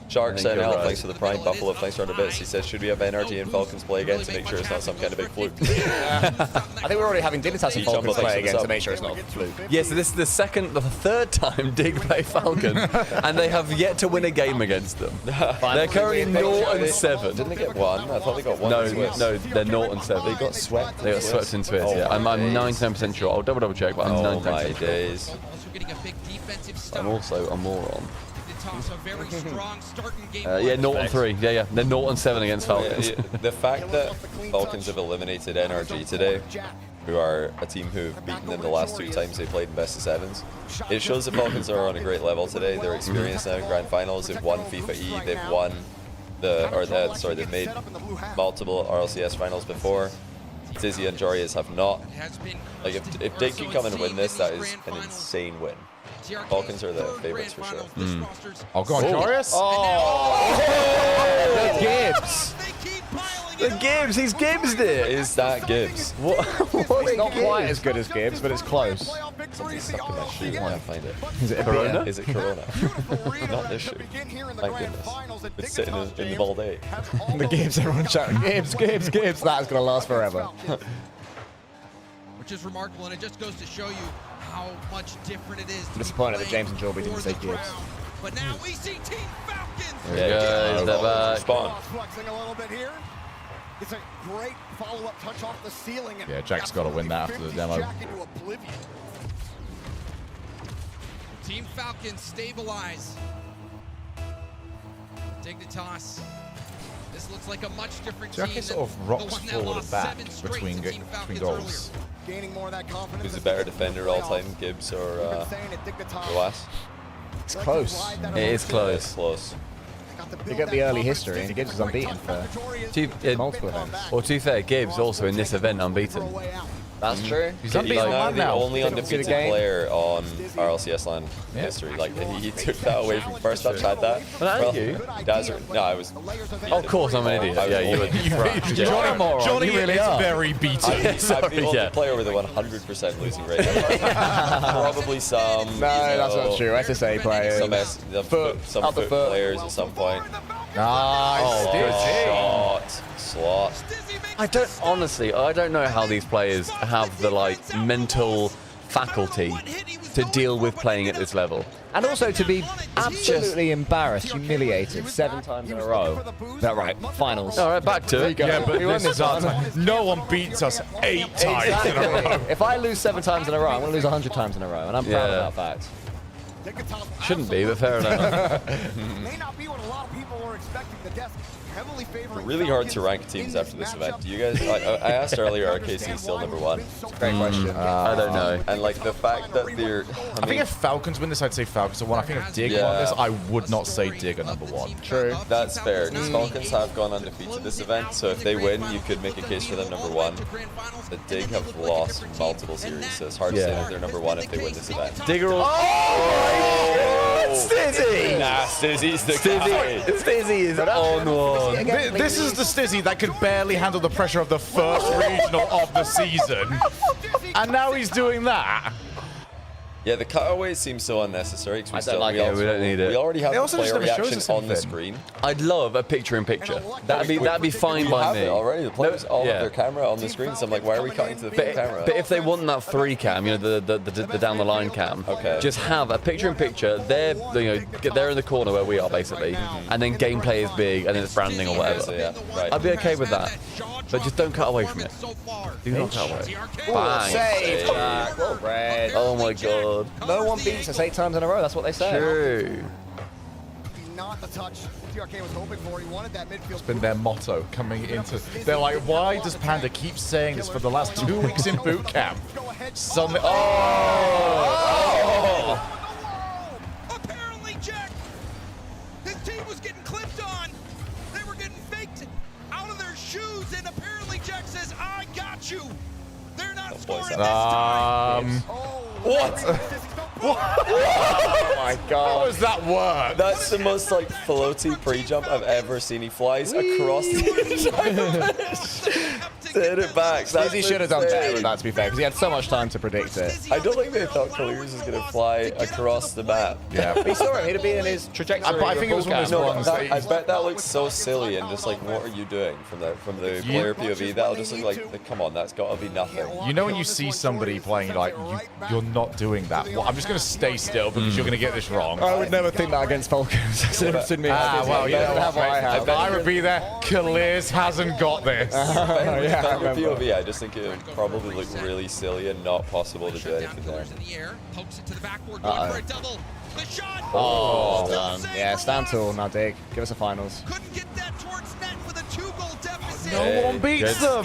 Shark think said, you're right. thanks for the prime. Buffalo, thanks for the bits. He says, should we have NRG and Falcons play again to make sure it's not some kind of big fluke? I think we're already having Dignitas and Falcons play again to make sure it's not a fluke. Yeah, so this is the third time Dig play Falcon, and they have yet to win a game against them. They're currently 0-7. Didn't they get one? I thought they got one. No, they're 0-7. They got swept. They got swept in Swiss. Yeah, I'm 99% sure. I'll double check, but I'm 99% my sure. days. I'm also a moron. Yeah, 0-3. Yeah. They're 0-7 against Falcons. The fact that Falcons have eliminated NRG today, who are a team who've beaten them the last 2 times they played in best of sevens, it shows the Falcons are on a great level today. They're experienced now in grand finals. They've won FIFA E. They've won they've made multiple RLCS finals before. Dizzy and Jorias have not. Like if Dig can come and win this, that is an insane win. Falcons are the favorites for sure. Oh, go on, Jorias. The Gibbs. The Gibbs. He's Gibbsed it. Is that Gibbs? What It's not quite as good as Gibbs, but it's close. Something's stuck in my shoe. I can't find it. Is it Corona? Is it Corona? Not this shoe. Thank goodness. It's sitting in the ball day. The Gibbs, everyone shouting, Gibbs. That's going to last forever. Which is remarkable, and it just goes to show you how much different it is. I'm disappointed that James and Jorby didn't say Gibbs. But now we see Team Falcons. Yeah, they're back. Spawn. Flexing a little bit here. It's a great follow-up touch off the ceiling. Yeah, Jack's got to win that after the demo. Jack into oblivion. Team Falcons stabilize. Dignitas. This looks like a much different Jack team sort of than rocks the one that forward lost and back 7 straight between to Team Falcons goals. Gaining more of that confidence. Who's the better defender all time, Gibbs or Roas? It's close. It is close. It's close. You get the early history, and Gibbs is unbeaten for multiple events. Or to be fair, Gibbs also in this event unbeaten. That's true. He's unbeaten Now one the now. only undefeated player on RLCS LAN history. Like he took that away from first touch. Had that. Well, you. No, I was. Of course, I'm an idiot. Yeah, you would. Johnny moron. Johnny you really is are. very beaten. I'm the only player with a 100% losing rate. Probably some. No, that's not true. SSA players. Some foot players at some point. Nice. Oh, good shot. Slot. I don't know how these players have the mental faculty to deal with playing at this level. And also to be absolutely embarrassed, humiliated 7 times in a row. Is that right? Finals. All right, back to it. Yeah, but We won this is our time. No one beats us 8 times in a row. Exactly. If I lose 7 times in a row, I'm going to lose 100 times in a row, and I'm proud of that fact. Shouldn't be, but fair enough. May not be what a lot of people were expecting. The desk heavily favoring. Really hard to rank teams after this event. Do you guys? I asked earlier, are KC still #1? Great question. I don't know. And the fact that they're. I think if Falcons win this, I'd say Falcons are 1. I think if Dig won this, I would not say Dig are #1. True. That's fair. Because Falcons have gone undefeated this event, so if they win, you could make a case for them #1. The Dig have lost multiple series, so it's hard to say that they're #1 if they win this event. Digger. Oh! Stizzy! Nah, Stizzy's the guy. Stizzy is on one. This is the Stizzy that could barely handle the pressure of the first regional of the season. And now he's doing that. Yeah, the cutaway seems so unnecessary. I don't like it. We don't need it. We already have They the also just player never shows reaction us on the anything. screen. I'd love a picture-in-picture. That'd be fine We by have me. it already. The players all yeah. have their camera on the screen, so I'm like, why are we cutting to the full camera? But if they want that 3 cam, you know, the down the line cam, just have a picture-in-picture. They're they're in the corner where we are basically, and then gameplay is big, and then it's branding or whatever. Yeah, right. I'd be okay with that, but just don't cut away from it. Do not cut away. Bang. Save, Jack. Well read. Oh my god. No one beats us 8 times in a row. That's what they say. True. Not the touch TRK was hoping for. He wanted that midfield. It's been their motto coming into. They're like, why does Panda keep saying this for the last 2 weeks in boot camp? Suddenly, Apparently, Jack, his team was getting clipped on. They were getting faked out of their shoes, and apparently Jack says, "I got you." They're not scoring this time. What? Oh my god. How does that work? That's the most like floaty pre-jump I've ever seen. He flies across the to hit it back. Stizzy should have done better with that, to be fair, because he had so much time to predict it. I don't think they thought Clears was going to fly across the map. Yeah. He saw him. He'd have been in his trajectory. But I think it was one of those ones that I bet that looks so silly and just like, what are you doing from the player POV? That'll just look like, come on, that's got to be nothing. You know when you see somebody playing like, you're not doing that. Well, I'm just going to stay still because you're going to get this wrong. I would never think that against Falcons. Well, you know what, mate? If I would be there, Clears hasn't got this. Yeah, POV, I just think it would probably look really silly and not possible to do anything there. Oh, done. Yeah, stand tall, now dig. Give us a finals. No one beats them.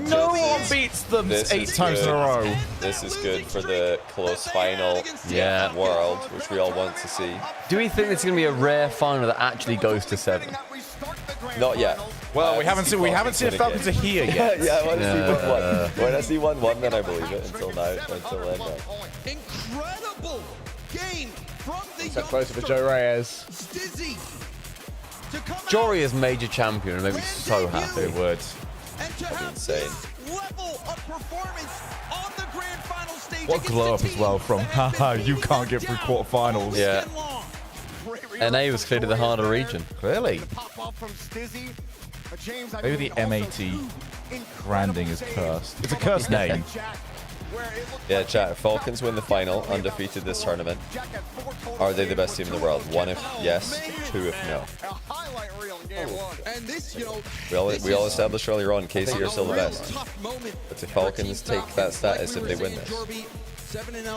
No one beats them 8 times in a row. This is good for the close final world, which we all want to see. Do we think it's going to be a rare final that actually goes to 7? Not yet. Well, we haven't seen if Falcons are here yet. Yeah, I want to see 1-1. When I see 1-1, then I believe it. Until then, no. Incredible game from the So closer for Joe Reyes. Stizzy. Jory is major champion and made me so happy. It would. That's insane. Level of performance on the grand final stage. What glow up as well from, haha, you can't get through quarterfinals. Yeah. NA was clearly the harder region. Clearly. Maybe the MAT branding is cursed. It's a cursed name. Yeah, chat. If Falcons win the final, undefeated this tournament, are they the best team in the world? 1 if yes, 2 if no. And this, you know, We all established earlier on, KC are still the best. But if Falcons take that status if they win this?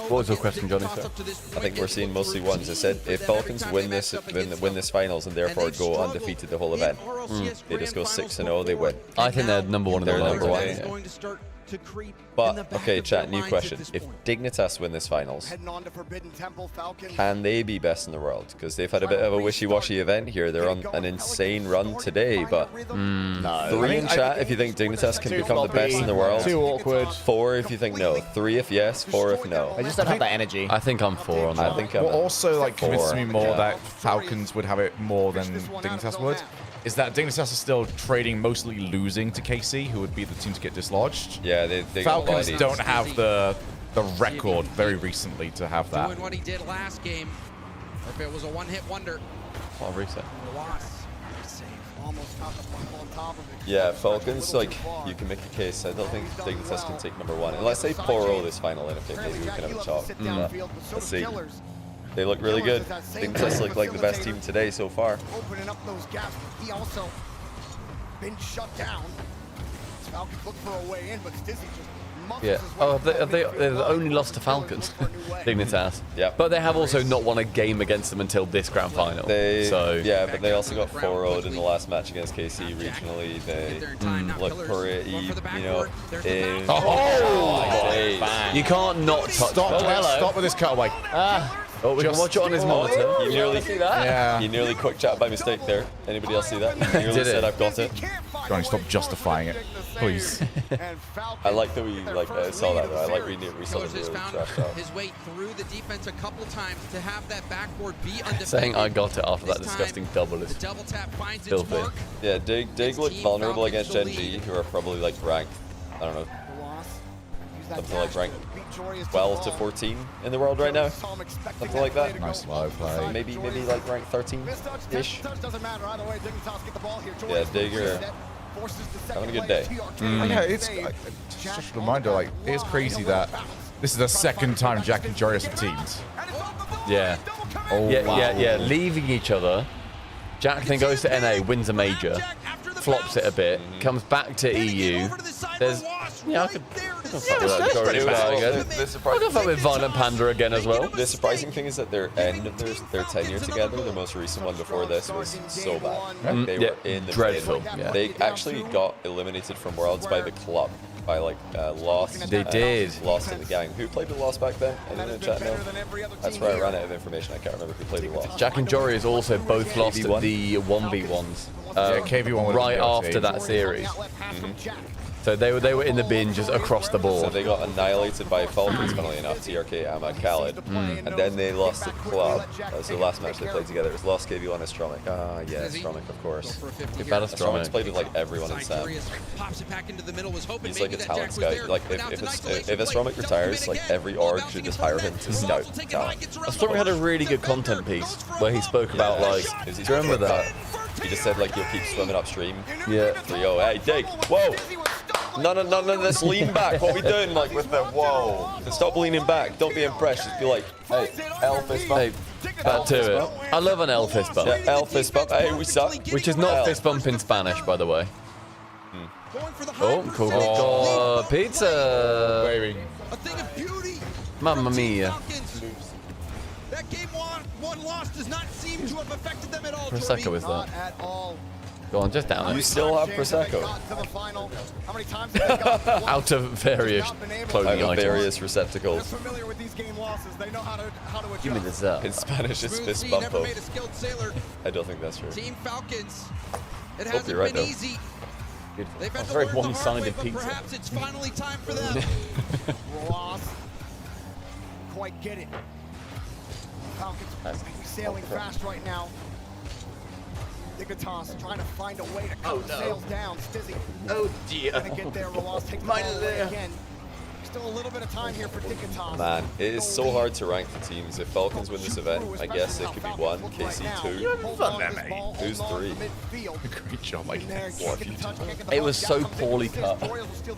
What was your question, Johnny? Sir? I think we're seeing mostly ones. It said if Falcons win this finals and therefore go undefeated the whole event, they just go 6-0, they win. I think they're number 1 in the They're world. number 1. going to start to creep. But, okay, chat, new question. If Dignitas win this finals, can they be best in the world? Because they've had a bit of a wishy-washy event here. They're on an insane run today, but no. 3 in chat if you think Dignitas can become the best in the world. 2 awkward. 4 if you think no. 3 if yes, 4 if no. They just don't have that energy. I think I'm 4 on that. I think I'm What also like convinces 4, me more yeah. that Falcons would have it more than Dignitas would is that Dignitas is still trading, mostly losing to KC, who would be the team to get dislodged. Yeah, they got Falcons bodied. don't have the record very recently to have that. Doing what he did last game. If it was a one-hit wonder. I'll reset. Almost caught the ball on top of it. Yeah, Falcons, like, you can make a case. I don't think Dignitas can take number 1. And let's say Poro this final, and okay, maybe we can have a chalk. But let's see. They look really good. Dignitas look like the best team today so far. Opening up those gaps. He also been shut down. Falcons look for a way in, but Stizzy just Yeah. Oh, they've only lost to Falcons, Dignitas. Yeah. But they have also not won a game against them until this grand final. Yeah, but they also got 4-0'd in the last match against KC regionally. They look pretty, you know. You can't not touch. Stop with this cutaway. Oh, we can watch it on his monitor. You nearly see that? Yeah. You nearly quick chat by mistake there. Anybody else see that? You nearly Did said it? I've got it. Johnny, stop justifying it, please. I like that we saw that though. I like we saw Coach it has really found trashed out. his way through the defense a couple times to have that backboard be undefended. Saying I got it after that This disgusting time, double is the double tap finds its filthy. mark. Yeah, Dig looked vulnerable against Gen G, who are probably like ranked, I don't know, something like ranked 12 to 14 in the world right now. Something like that. Nice low play. Maybe like ranked 13-ish. Yeah, Dig are having a good day. Yeah, it's just a reminder, like, it's crazy that this is the second time Jack and Joris have teamed. Yeah. Oh, yeah, wow. yeah. Leaving each other. Jack then goes to NA, wins a major, flops it a bit, comes back to EU. There's, yeah, I could fuck with that Joris back again. I can fuck with Violent Panda again as well. The surprising thing is that their end of their tenure together, the most recent one before this, was so bad. Like, they were in the dreadful. bin. Yeah. They actually got eliminated from Worlds by the club. By like Lost. They did. Lost in the gang. Who played with Lost back then? Anyone in the chat know? That's where I ran out of information. I can't remember who played with Lost. Jack and Jory has also both lost KV1? the 1v1s. Yeah, KV1 would right have been after that series. So they were in the bin just across the board. So they got annihilated by Falcons, funnily enough, TRK, Ahmad, Khaled. And then they lost to Club. That was the last match they played together. It was Lost, KV1, and Astromic. Ah, yeah, Astromic, of course. Good bad Astromic's played with like everyone in Sam. He's like a talent scout. Like if Astromic retires, like every org should just hire him to scout talent. Astromic had a really good content piece where he spoke about like, do you remember that? He just said like you'll keep swimming upstream. Yeah. 3-0. Hey, Dig. Whoa. None of this lean back. What are we doing? Like with the whoa. Stop leaning back. Don't be impressed. Just be like, hey, L fist bump. Hey, back to it. I love an L fist bump. Yeah, L fist bump. Hey, we suck. Which is not fist bump in Spanish, by the way. Oh, cool. Oh, pizza. Baby. Mamma mia. That game one loss does not seem to have affected them at all. Prosecco is that? At all. Go on, just down You it. still have Prosecco. How many times have they got Out of various clothing Out of items. various receptacles. familiar with these game losses? They know how to adjust. Give me this up. In Spanish, it's fist Smooth C bump. never made a skilled sailor. I don't think that's true. Team Falcons. It Hope hasn't you're right, been though. easy. Beautiful. They've had That's to very learn the hard way, one-sided but pizza. perhaps it's finally time for them. Ross. Quite get it. Falcons sailing fast right now. Dignitas trying to find a way to cut the sails down. Stizzy. Oh dear. Gonna get there. Ross takes the ball away again. Still a little bit of time here for Dignitas. Man, it is so hard to rank the teams. If Falcons win this event, I guess it could be 1, KC 2. Who's 3? Great job, Mike. What have you done? It was so poorly cut.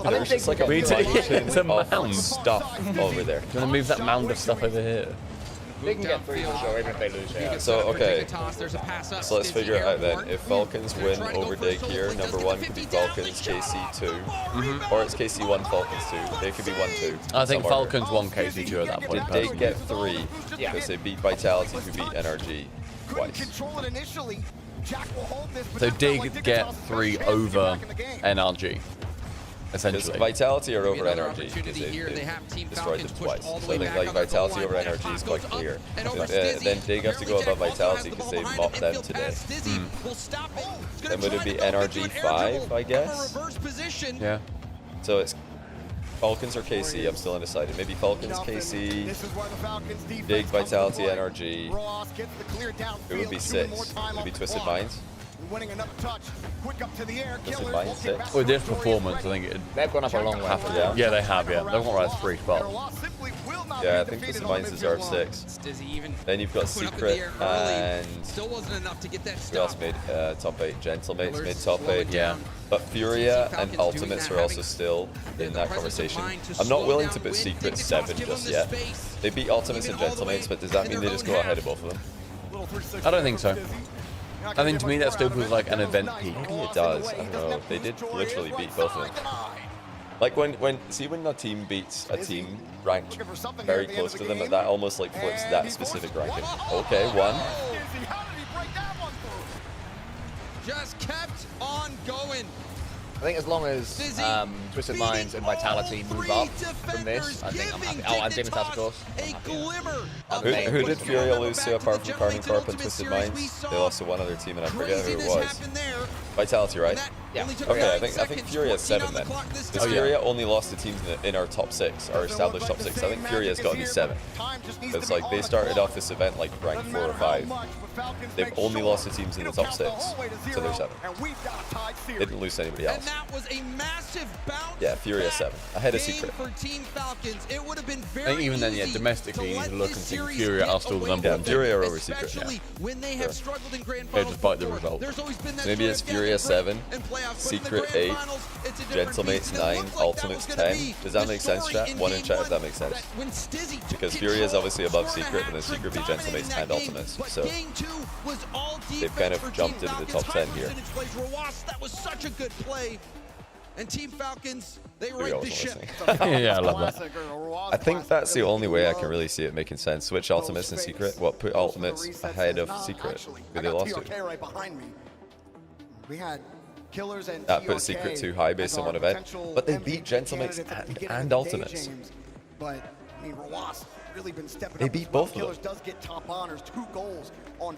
There's just like a It's a mountain mound. of stuff over there. Do you want to move that mound of stuff over here? They can get 3 for sure, even if they lose here. So, okay. There's a pass up. So let's figure it out then. Airborne. If Falcons win Try to go over for a Dig solo here, three, number doesn't 1 get could the be 50 down. Falcons, KC 2. Or it's KC 1, Falcons 2. They could be 1-2. I think some order. Falcons won KC2 at that point. Did Dig personally. get 3? Because they beat Vitality, who beat NRG twice. Control it initially. Jack will hold this, but So that's not like Dig Dignitas' get first 3 chance to get over back in the game. NRG, Because essentially. Vitality are over Another NRG because opportunity they here. They have Team destroyed them Falcons pushed twice. all the So I way think back like on their goal Vitality over line. NRG is quite Goes up clear. and over Then Stizzy. Dig have to go Nearly above Jack also Vitality has the because ball they behind mopped the them midfield today. pass. Stizzy will stop it. It's gonna Then would it try be to go for NRG an air 5, dribble I guess? from a reverse position. Yeah. So it's Falcons or KC, I'm still undecided. Maybe Falcons, KC, This is where the Falcons defense Dig, comes into Vitality, play. NRG. Ross gets the clear downfield. It would be a few more 6. time It would on be the Twisted clock. Minds. Winning another touch. Quick up to the air. Twisted Killer Minds, won't get 6. back With to this the performance, I story. think it. They've gone up a long way. Yeah, they have, yeah. They've gone right 3 spots. Ross simply will not Yeah, I be think defeated Twisted on Minds the deserve midfield line. 6. Stizzy even Then you've got went up in the Secret air early. and Still wasn't enough to get that who else stop. made top 8? Gentlemates Miller's made top slow 8. it down. But Furia Falcons and doing Ultimates that, are also having still in the that presence of conversation. mind to I'm not slow willing down to put with Secret Dignitas, 7 give them just the yet. space. They beat Ultimates and Even all the Gentlemates, way but does that in mean their they just own go ahead half. of both of them? Little 360 I don't think so. for Dizzy. Not I gonna think get to me much that still more out of feels like an That was event nice. peak. Maybe Ross it in does. the I way. don't He know. doesn't They have did to literally destroy beat it. both of Right them. side of the eye. Like when a team beats a team ranked Looking for something very here at the end close of to the them, game. that almost like flips And that he specific forced ranking. one. Okay, 1. Dizzy, how did he break that one through? Just kept on going. I think as long as Twisted Minds and Vitality move up from this, I think I'm happy. Oh, and Demon Task, of course. Who did Furia lose to apart from Carmine Corp and Twisted Minds? They lost to one other team and I forget who it was. Vitality, right? Yeah. Okay, I think Furia is 7 then. Because Furia only lost to teams in our top 6, our established top 6. I think Furia's got to be 7. It's like they started off this event like ranked 4 or 5. They've only lost to teams in the top 6, so they're 7. They didn't lose to anybody else. Yeah, Furia 7. Ahead of Secret. I think even then, yeah, domestically, you need to look and think Furia are still the number 1 team. Furia are over Secret, yeah. They just bite the result. Maybe it's Furia 7, Secret 8, Gentlemates 9, Ultimates 10. Does that make sense, chat? 1 in chat if that makes sense. Because Furia is obviously above Secret, and then Secret be Gentlemates and Ultimates. So they've kind of jumped into the top 10 here. That was such a good play. And Team Falcons, they right the ship. Yeah, I love that. I think that's the only way I can really see it making sense. Switch Ultimates and Secret. What, put Ultimates ahead of Secret? Who they lost to? Right behind me. We had Killers and that put Secret too high based on one event. But they beat Gentlemates and Ultimates. But I mean, Rawas really been stepping they up. beat both of them. Killers does get top honors, 2 goals on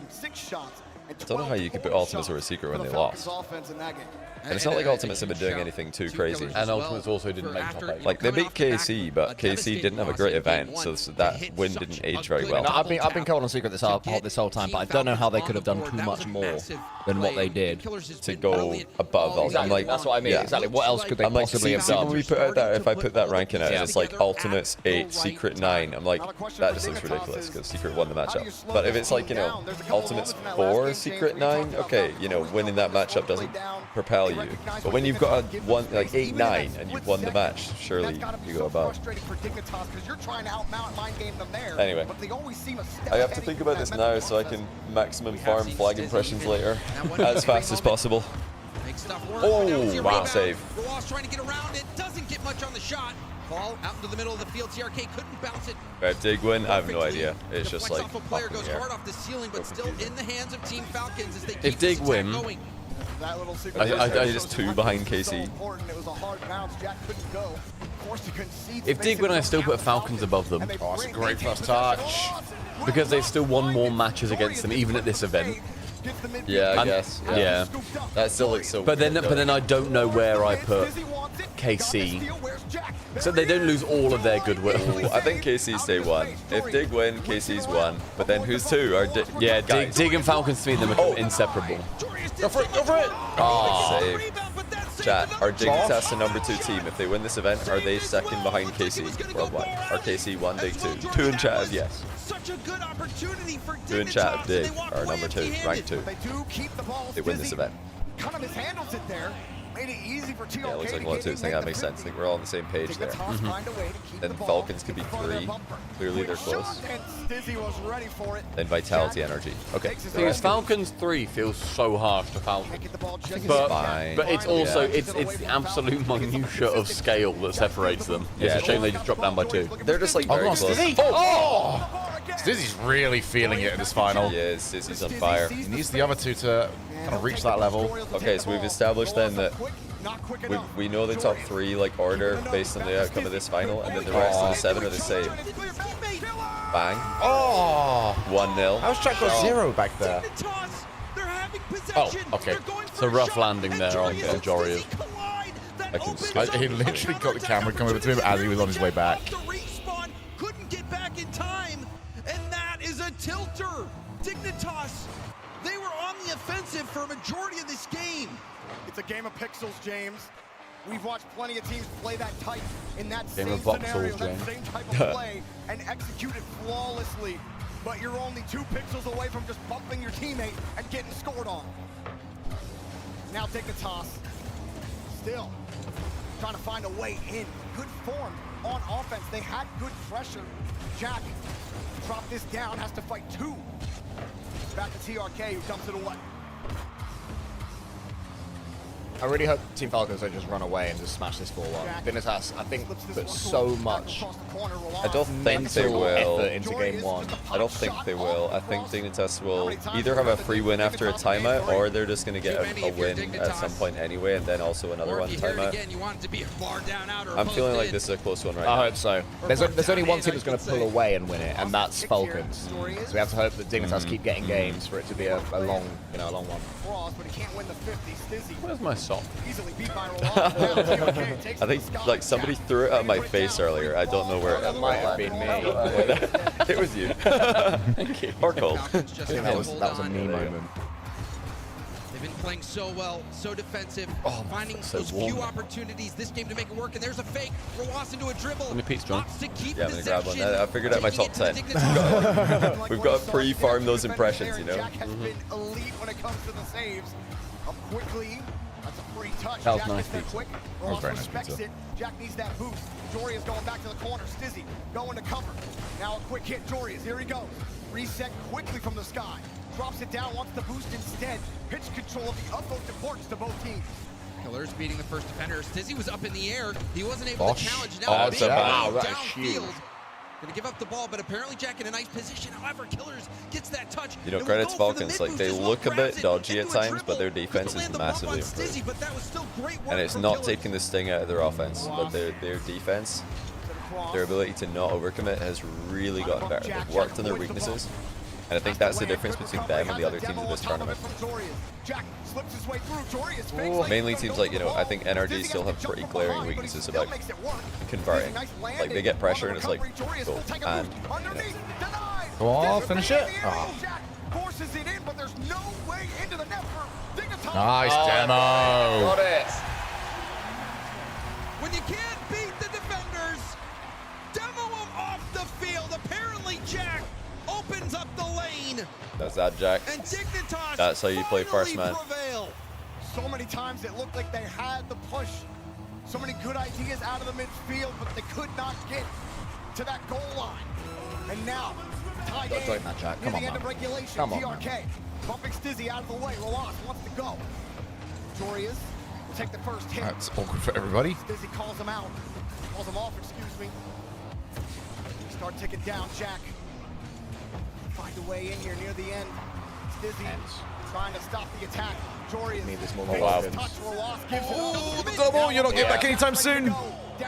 6 shots. I don't know how you could put Ultimates over Secret when they lost. And it's not like Ultimates have been doing anything too crazy. And Ultimates also didn't make top 8. Like, they beat KC, but KC didn't have a great event, so that win didn't age very well. No, I've been cold on Secret this whole time, but I don't know how they could have done too much more than what they did to go above Ultimates. Exactly. Like, that's what I mean. Yeah. Exactly. What else could they possibly have done? When we put out that, if I put that ranking out, it's like Ultimates 8, Secret 9. I'm like, that just looks ridiculous because Secret won the matchup. But if it's like, you know, Ultimates 4, Secret 9, okay, you know, winning that matchup doesn't propel you. But when you've got a one like 8-9 and you've won the match, surely you go above. Anyway, I have to think about this now so I can maximum farm flag impressions later as fast as possible. Oh, wow, save. Rawas trying to get around it, doesn't get much on the shot. Ball out into the middle of the field. TRK couldn't bounce it. Right, Dig win? I have no idea. It's just like off a player goes hard off the ceiling, but still in the hands of Team Falcons as they keep if Dig win, I just 2 behind KC. If Dig win, I still put Falcons above them. Oh, it's a great first touch. Because they've still won more matches against them, even at this event. Yeah, I guess. Yeah. That still looks so but weird, then I don't know where I put KC. So they don't lose all of their goodwill. I think KC's day 1. If Dig win, KC's 1. But then who's 2? Yeah, Dig and Falcons to me, them are inseparable. Go for it, go for it! Oh, save. Chat, are Dig Test the number 2 team? If they win this event, are they second behind KC worldwide? Are KC 1, Dig 2? 2 in chat of yes. Such a good opportunity for 2 in chat of Dig are number 2, rank 2. They win this event. Kind of mishandles it there. Made it easy for TRK. Yeah, it looks like 1, 2. I think that makes sense. I think we're all on the same page there. Then Falcons could be 3. Clearly they're close. Then Vitality Energy. Okay. Because Falcons 3 feels so harsh to Falcons. But it's also it's the absolute minutia of scale that separates them. It's a shame they just dropped down by 2. They're just like very close. Stizzy's really feeling it in this final. He is. Stizzy's on fire. He needs the other 2 to kind of reach that level. Okay, so we've established then that we know the top 3 like order based on the outcome of this final, and then the rest of the 7 are the same. Bang. Oh! 1-0. How's Jack got 0 back there? Oh, okay. So rough landing there on Jory. He literally got the camera coming over to him as he was on his way back. Couldn't get back in time, and that is a tilter. Dignitas, they were on the offensive for a majority of this game. It's a game of pixels, James. We've watched plenty of teams play that tight in that game same of scenario, that same type of play, and execute it flawlessly. But you're only 2 pixels away from just bumping your teammate and getting scored on. Now Dignitas, still trying to find a way in. Good form on offense. They had good pressure. Jack dropped this down, has to fight 2. Back to TRK, who dumps it away. I really hope Team Falcons don't just run away and just smash this 4-1. Dignitas, I think, put so much I don't think they will. effort into game 1. I don't think they will. I think Dignitas will either have a free win after a timeout, or they're just going to get a win at some point anyway, and then also another one timeout. I'm feeling like this is a close one right now. I hope so. There's only one team that's going to pull away and win it, and that's Falcons. So we have to hope that Dignitas keep getting games for it to be a long, a long one. Where's my sock? I think like somebody threw it at my face earlier. I don't know where it might have been me. It was you. Thank you. Or Cole. I think that was a me moment. They've been playing so well, so defensive, finding those few opportunities this game to make it work, and there's a fake. Roas into a dribble. Let me peach, John. Yeah, I'm gonna grab one. I figured out my top 10. We've got to pre-farm those impressions, you know. Jack has been elite when it comes to the saves. Up quickly. That's a free touch. That was Jack nice gets there pizza. quick. That was Ross very nice respects pizza. it. Jack needs that boost. Joria's going back to the corner. Stizzy going to cover. Now a quick hit. Joria's. Here he goes. Reset quickly from the sky. Drops it down, wants the boost instead. Pitch control of the utmost importance to both teams. Killers beating the first defender. Stizzy was up in the air. He wasn't able to challenge. Now Oh, that's a downfield. bad. Gonna give up the ball, but apparently Jack in a nice position. However, Killers gets that touch. You know, credits Falcons. Like they look a bit dodgy at times, but their defense is massively improved. And it's not taking the sting out of their offense, but their defense, their ability to not overcommit has really gotten better. They've worked on their weaknesses. And I think that's the difference between them and the other teams in this tournament. Mainly teams like, I think NRG still have pretty glaring weaknesses about converting. Like they get pressure and it's like, go, and, Go on, finish it. Nice demo. Got it. When you can't beat the defenders, demo them off the field. Apparently Jack opens up the lane. That's that, Jack. And Dignitas That's how you play first, man. Prevail. So many times it looked like they had the push. So many good ideas out of the midfield, but they could not get to that goal line. And now, tie game. Don't that, Jack. Come on, the end of man. regulation. Come on, TRK man. bumping Stizzy out of the way. Roas wants to go. Jorias will take the first hit. That's awkward for everybody. Stizzy calls him out. Calls him off, excuse me. Start ticking down, Jack. Find a way in here near the end. Stizzy trying to stop the attack. Jorias. Double, you're not getting back anytime soon.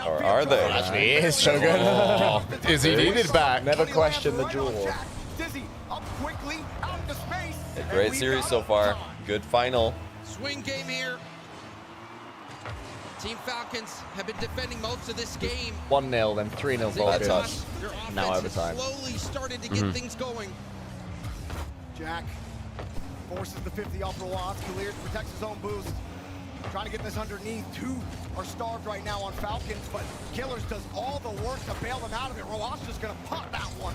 Or are they? Actually, he is Shogun. Oh, is he needed back? Never question the draw. Stizzy up quickly, out into space. A great series so far. Good final. Swing game here. Team Falcons have been defending most of this game. 1-0, then 3-0 Falcons. Now overtime. Slowly started to get things going. Jack forces the 50 off Roas. Clears, protects his own boost. Trying to get this underneath. Two are starved right now on Falcons, but Killers does all the work to bail them out of it. Roas just gonna pop that one.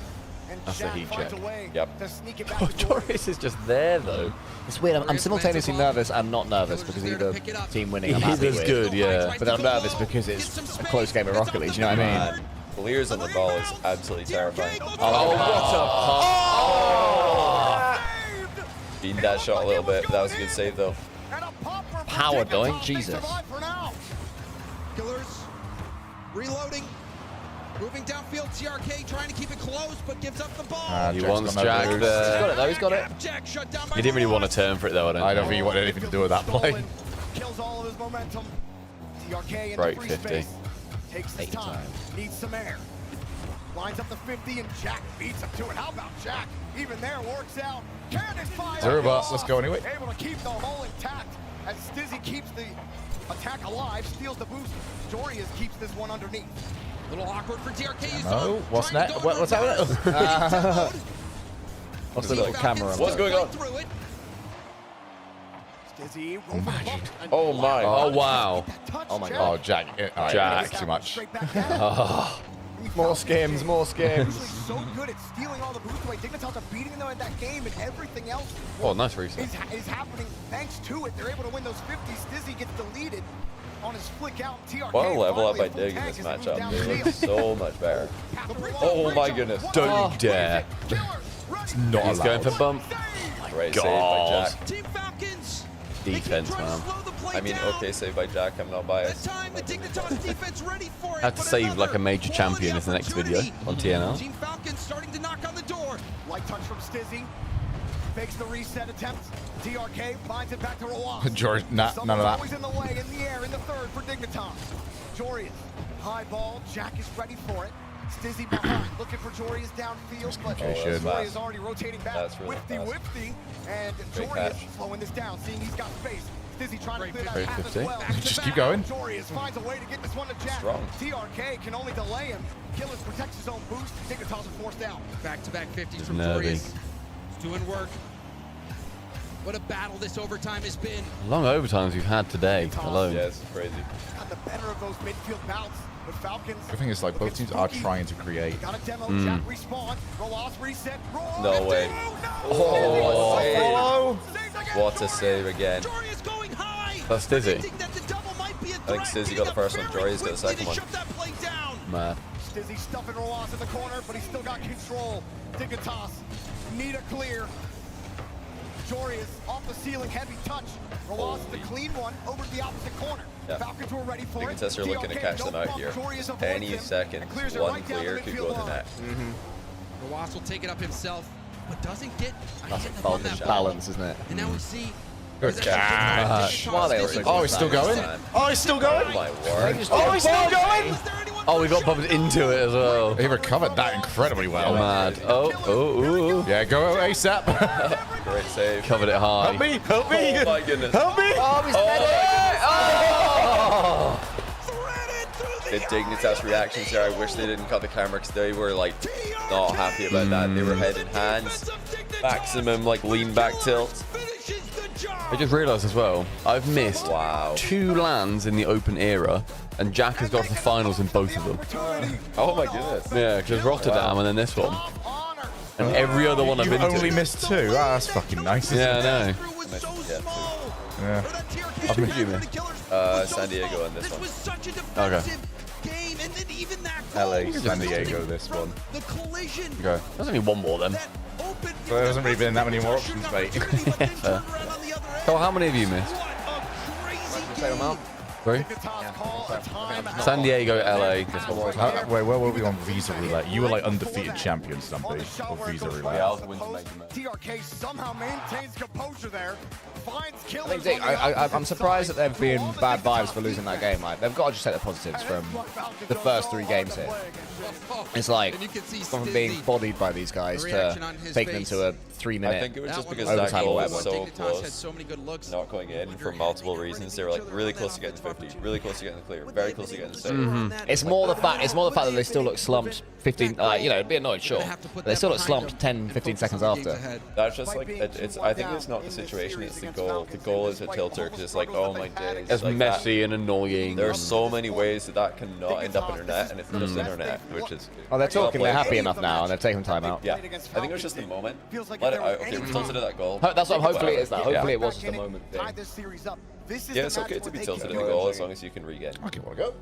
And That's Jack a heat finds check. a way Yep. to sneak it back to Jorias. Joris is just there, though. It's weird. I'm simultaneously nervous and not nervous because either team winning I'm happy Either's with. good, yeah. But then I'm nervous because it's a close game of Rocket League, you know what I mean? Clears on the ball is absolutely terrifying. Oh, what Beating that shot a little bit. That was a good save, though. a power doink, Jesus. Killers reloading. Moving downfield, TRK trying to keep it close, but gives up the ball. He wants Jack He's got there. it though, he's got it. Jack shut down by He didn't really want to turn for it though, I don't think he wanted anything to do with that play. Kills all of his momentum. TRK in Right, the free 50. space. Takes his time. Needs some air. Lines up the 50 and Jack beats him to it. How about Jack? Even there works out. Cannon fire. Zero bus, let's go anyway. Able to keep the hole intact as Stizzy keeps the attack alive, steals the boost. Jorias keeps this one underneath. A little awkward for TRK. Oh, what's that? What's happening? What's the little camera? What's going on? Stizzy, Imagine. Oh my. Oh wow. Oh my Oh, god. Jack. Alright, Jack. that's too much. More skims, more skims. Usually so good at stealing all the boost away. Dignitas are beating them at that game, and everything else Oh, nice reset. is happening thanks to it. They're able to win those 50s. Stizzy gets deleted on his flick out. TRK What a level up by finally Dig in full this tank as matchup. they move They look downfield. so much better. Oh my goodness. Don't dare. It's not He's going for allowed. bump. Great God. save by Jack. Team Falcons. Defense, They keep trying man. to slow the I mean, okay, saved by Jack. I'm not biased. I have to save like a major champion is the next video on TNL. Team Falcon starting to knock on the door. Light touch from Stizzy. Fakes the reset attempt. TRK finds it back to Roas. George, none of that. Always in the way, in the air, in the third for Dignitas. Jorius, high ball. Jack is ready for it. Stizzy behind, looking for Jorius downfield, but Jorius already rotating back. That's really Whifty, and Jorius slowing this down, seeing he's got space. Stizzy trying to clear that path as well. Just keep going. Jorius finds a way to get this one to Jack. Strong. TRK can only delay him. Killers protects his own boost. Dignitas are forced out. Back-to-back 50s from Jorius. It's doing work. What a battle this overtime has been. Long overtimes we've had today alone. Yeah, it's crazy. Got the better of those midfield bouts. The Falcons. The thing is, like, both teams are trying to create. Got a demo. Jack respawn. Roas reset. No way. Oh, what a save again. That's Stizzy. I think Stizzy got the first one. Jorius got the second one. Mad. Stizzy stuffing Roas in the corner, but he's still got control. Dignitas need a clear. Jorius off the ceiling, heavy touch. Roas the clean one over to the opposite corner. Yeah. Falcons were ready for it. Dignitas are looking to catch them out here. Any second, one clear could go in the net. Roas will take it up himself, but doesn't get Falcon balance, isn't it? And now we see. Good catch. Oh, he's still going? Oh, he's still going? Oh my word. Oh, he's still going? Oh, we got bumped into it as well. He recovered that incredibly well. Mad. Oh. Yeah, go ASAP. Great save. Covered it high. Help me, help me. Oh my goodness. Help me. Oh, he's The Dignitas reactions there, I wish they didn't cut the camera because they were like not happy about that. They were head in hands, maximum like lean back tilt. I just realised as well, I've missed 2 lands in the open era, and Jack has got to the finals in both of them. Oh my goodness. Yeah, because Rotterdam and then this one. And every other one I've been to. You only missed 2? Oh, that's fucking nice. Yeah, I know. Yeah. I've missed you, man. San Diego in this one. Okay. LA, San Diego, this one. Okay. There's only one more then. So there hasn't really been that many more options, mate. Yeah. So how many have you missed? Same amount. 3? San Diego, LA. This one. Wait, where were we on Visa Roulette? You were like undefeated champion, Stumpy, of Visa Roulette. Yeah, I was winning Major Match. TRK somehow maintains composure there. Finds I Killers. think I'm surprised that there have been bad vibes for losing that game. Like, they've got to just take the positives from the first 3 games here. It's like from being bodied by these guys to taking them to a 3-minute I think it was just because overtime that or goal whatever. was so close, not going in for multiple reasons. They were like really close to getting 50, really close to getting the clear, very close to getting the save. It's more the fact that they still look slumped 15. You know, it'd be annoyed, sure, but they still look slumped 10, 15 seconds after. That's just like it's. I think it's not the situation; it's the goal. The goal is a tilter because it's like, oh my days, It's like messy and annoying. There are so many ways that cannot end up in our net, and it's just in our net, which is. Oh, they're talking. They're happy enough now, and they're taking time out. Yeah, I think it was just the moment. Let it out. Okay, we tilted at that goal. That's what. Hopefully, it is that. Hopefully, it was just a moment thing. Yeah, it's okay to be tilted in the goal as long as you can regain. Okay, wanna go?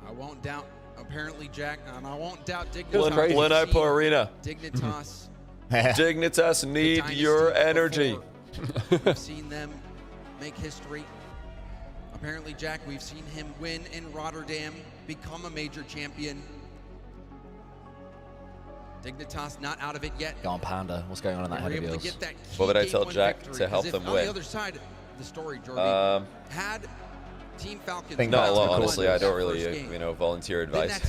I won't doubt, apparently, Jack, and I won't doubt Dignitas. Blinipo Arena. Dignitas. Dignitas need your energy. We've seen them make history. Apparently, Jack, we've seen him win in Rotterdam, become a major champion. Dignitas not out of it yet. Go on, Panda. What's going on in that head of yours? What would I tell Jack to help them on win? the other side of the story, Jordy, had Team Falcons not a lot, honestly. I don't really, volunteer advice.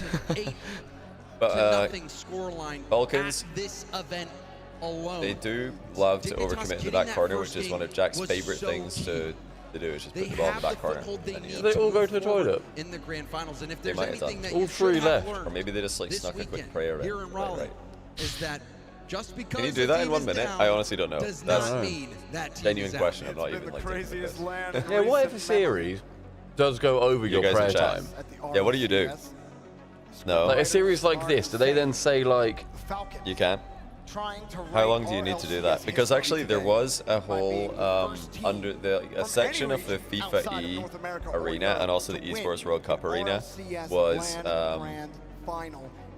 But Falcons, this event alone. they do love to overcommit in the back corner, which is one of Jack's favorite things to do. Is just put the ball in the back corner. They all go to the toilet. In the grand finals, and if They there's might have anything done. that All 3 left. Or maybe they just like snuck a quick prayer in. here in Raleigh, is that just because Can you do that in 1 minute? I honestly don't know. does That's not mean that team genuine is out. question. I'm not even like thinking about this. Yeah, what if a series does go over your guys prayer in chat. time? Yeah, what do you do? No. Like a series like this, do they then say like... You can. How long do you need to do that? Because actually there was a whole a section of the FIFA E arena and also the Esports World Cup arena was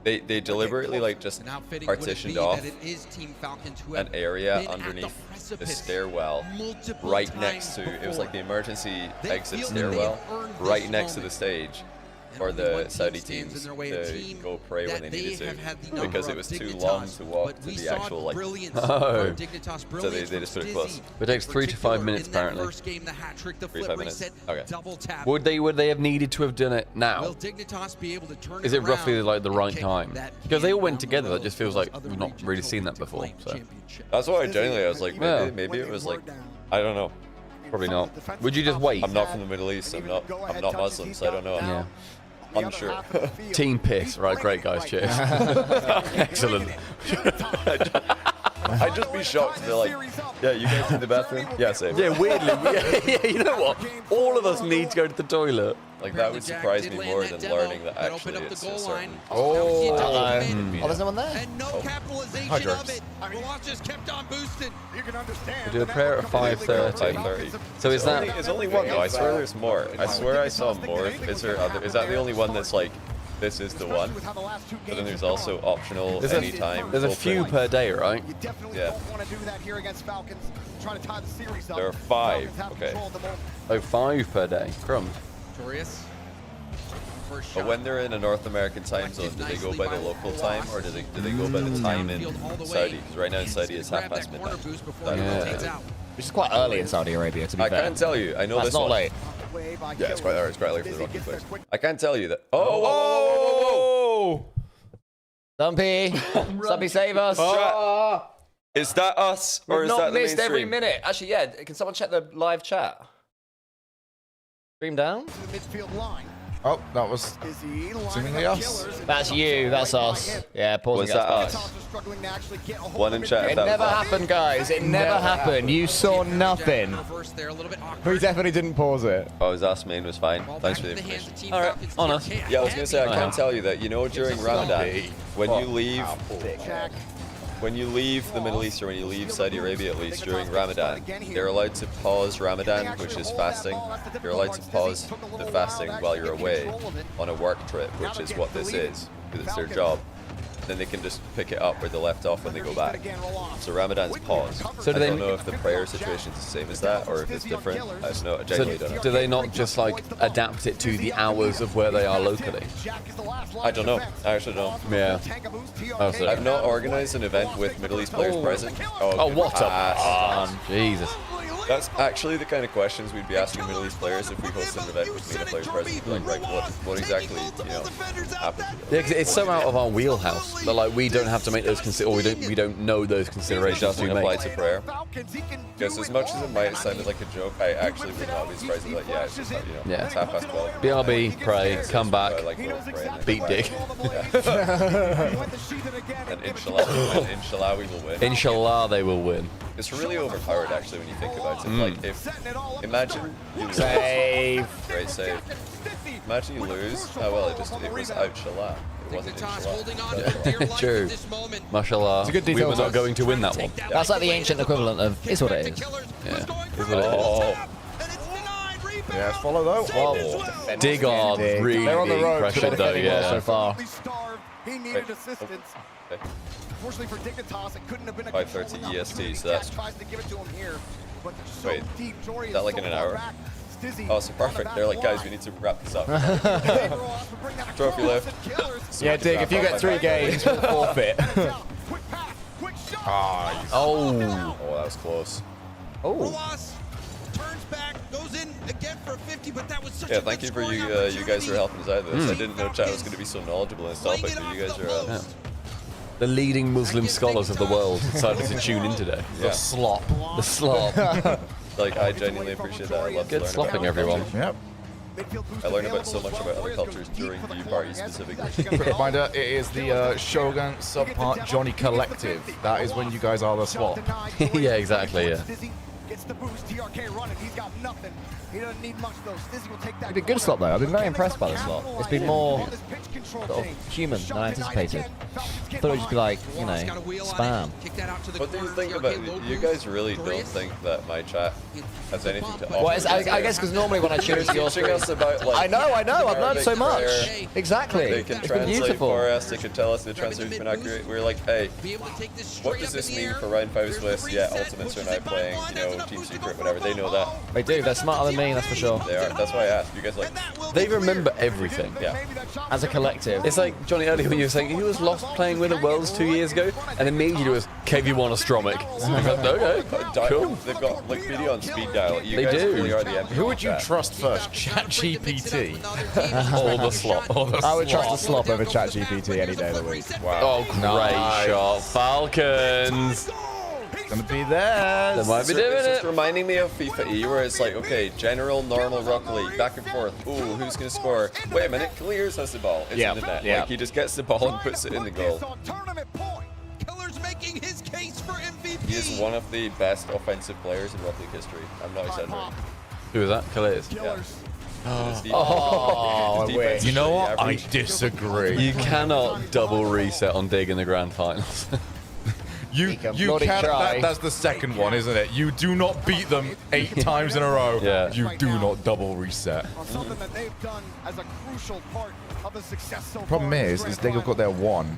They deliberately like just partitioned off an area underneath the stairwell right next to, it was like the emergency exit stairwell right next to the stage for the Saudi teams to go pray when they needed to, because it was too long to walk to the actual like. Oh. So they just put it close. It takes 3 to 5 minutes apparently. 3 to 5 minutes. Okay. Would they have needed to have done it now? Is it roughly like the right time? Because they all went together. That just feels like we've not really seen that before. So that's why I was like, maybe it was like, I don't know. Probably not. Would you just wait? I'm not from the Middle East. I'm not Muslim, so I don't know. Yeah. I'm sure. Team piss, right? Great guys, cheers. Excellent. I'd just be shocked if they're like, yeah, you guys in the bathroom? Yeah, same. Yeah, weirdly. Yeah, you know what? All of us need to go to the toilet. Like, that would surprise me more than learning that actually it's a certain... Oh, there's no one there? And no capitalization of it. Rolas just kept on boosting. You can understand. We do a prayer at 5:30. So is that... It's only one, though. I swear there's more. I swear I saw more. Is that the only one that's like, this is the one? But then there's also optional anytime. There's a few per day, right? Yeah. There are 5. Okay. Oh, 5 per day. Crumbs. But when they're in a North American time zone, do they go by the local time, or do they go by the time in Saudi? Because right now in Saudi it's midnight. Which is quite early in Saudi Arabia, to be fair. I can't tell you. I know this not one. late. Yeah, it's quite early. It's quite early for the rugby players. I can't tell you that. Oh! Stumpy! Stumpy, save us! Is that us, or We've is that not the missed every mainstream? minute. Actually, yeah. Can someone check the live chat? Stream down? Oh, that was seemingly us. That's you. That's us. Yeah, pause. Was that us? One in chat. It never happened, guys. It never happened. You saw nothing. We definitely didn't pause it. Oh, his ass main was fine. Thanks for the information. All right, on us. Yeah, I was gonna say I can't tell you that. You know, during Ramadan, when you leave the Middle East, or when you leave Saudi Arabia, at least during Ramadan, they're allowed to pause Ramadan, which is fasting. You're allowed to pause the fasting while you're away on a work trip, which is what this is, because it's their job. Then they can just pick it up where they left off when they go back. So Ramadan's paused. So I don't know if the prayer situation is the same as that, or if it's different. I don't know. I genuinely don't know. Do they not just like adapt it to the hours of where they are locally? I don't know. I actually don't. Yeah. I've not organized an event with Middle East players present. Oh, what a Jesus. That's actually the kind of questions we'd be asking Middle East players if we hosted an event with MENA players present. Like, right, what exactly, happened? Yeah, 'cause it's so out of our wheelhouse that like we don't have to make those or we don't know those considerations Doesn't to apply make. to prayer. Because as much as it might have sounded like a joke, I actually would not be surprised if, like, yeah, it's just, Yeah. it's 12:30. BRB, pray, come back, beat dick. And inshallah we will win. Inshallah they will win. It's really overpowered actually when you think about it. Like, if imagine you lose. Save. Great save. Imagine you lose. Oh well, it was outshallah. It wasn't inshallah. True. Mashallah. It's a good We detail were to not us. going to win that one. That's like the ancient equivalent of is what it is. Yeah. Is what it is. Yes, follow though. Well, Dig on, really they're on the road, but pressured they're though, defending well yeah. so far. He needed assistance. Unfortunately for Dignitas, it couldn't have been a 5:30 EST, so that's... tries to give it to him here, but they're so Wait, deep. Jory is that like in an hour? Oh, so perfect. They're like, guys, we need to wrap this up. Trophy left. Yeah, Dig, if you get 3 games, we'll forfeit. Oh, that was close. Rolas turns back, goes in again for 50, but that was such a Thank good you for scoring you guys for helping us out with this. Mm. I didn't know chat was going to be so knowledgeable in this topic, but you guys are... The leading Muslim scholars of the world decided to tune in today. Yeah. The slop. The slop. Like, I genuinely appreciate that. I love to Good learn slopping, about everyone. Yep. I learned about so much about other cultures during the party specifically. Quick reminder, it is the Shogun subpart Johnny Collective. That is when you guys are the swap. Yeah, exactly, yeah. Gets the boost, TRK running, he's got nothing. He doesn't need much though. Stizzy will take that. It's been a good slot though. I've been very impressed by the slot. It's been more sort of human than I anticipated. thought it would just be like, you know, spam. What do you think about it? You guys really don't think that my chat has anything to offer? Well, I guess because normally when I choose your teaching us about, like, I know, I've learned Arabic so much. prayer. Exactly. They can It's been translate beautiful. for us. They can tell us the translation's been accurate. We're like, hey, what does this mean for round 5 Swiss? Yeah, Ultimates are now playing, you know, Team Secret, whatever. They know that. They do. They're smarter than me, that's for sure. They are. That's why I asked. You guys like. They remember everything. Yeah. As a collective. It's like Johnny earlier when you were saying he was lost playing with the Worlds 2 years ago, and immediately it was KV1 Astromic. Okay, cool. They've got like video on speed dial. You They guys do. really are the MVP. Who would you trust first, ChatGPT or the slop? I would trust the slop over ChatGPT any day of the week. Wow. Oh, great shot. Falcons. Gonna be there. They might be It's doing just it. reminding me of FIFA E, where it's like, okay, general, normal, Rocket League, back and forth. Ooh, who's gonna score? Wait a minute, Clears has the ball. It's in the net. Like, he just gets the ball and puts it in the goal. Killer's making his case for MVP. He is one of the best offensive players in Rocket League history. I'm not exaggerating. Who is that? Clears. Yeah. Oh, defense you is know pretty what? I average. disagree. You cannot double reset on Dig in the grand finals. You bloody can. try. That's the second one, isn't it? You do not beat them 8 times in a row. Yeah. You do not double reset. Something that they've done as a crucial part of the success so Problem far. is they have got their 1,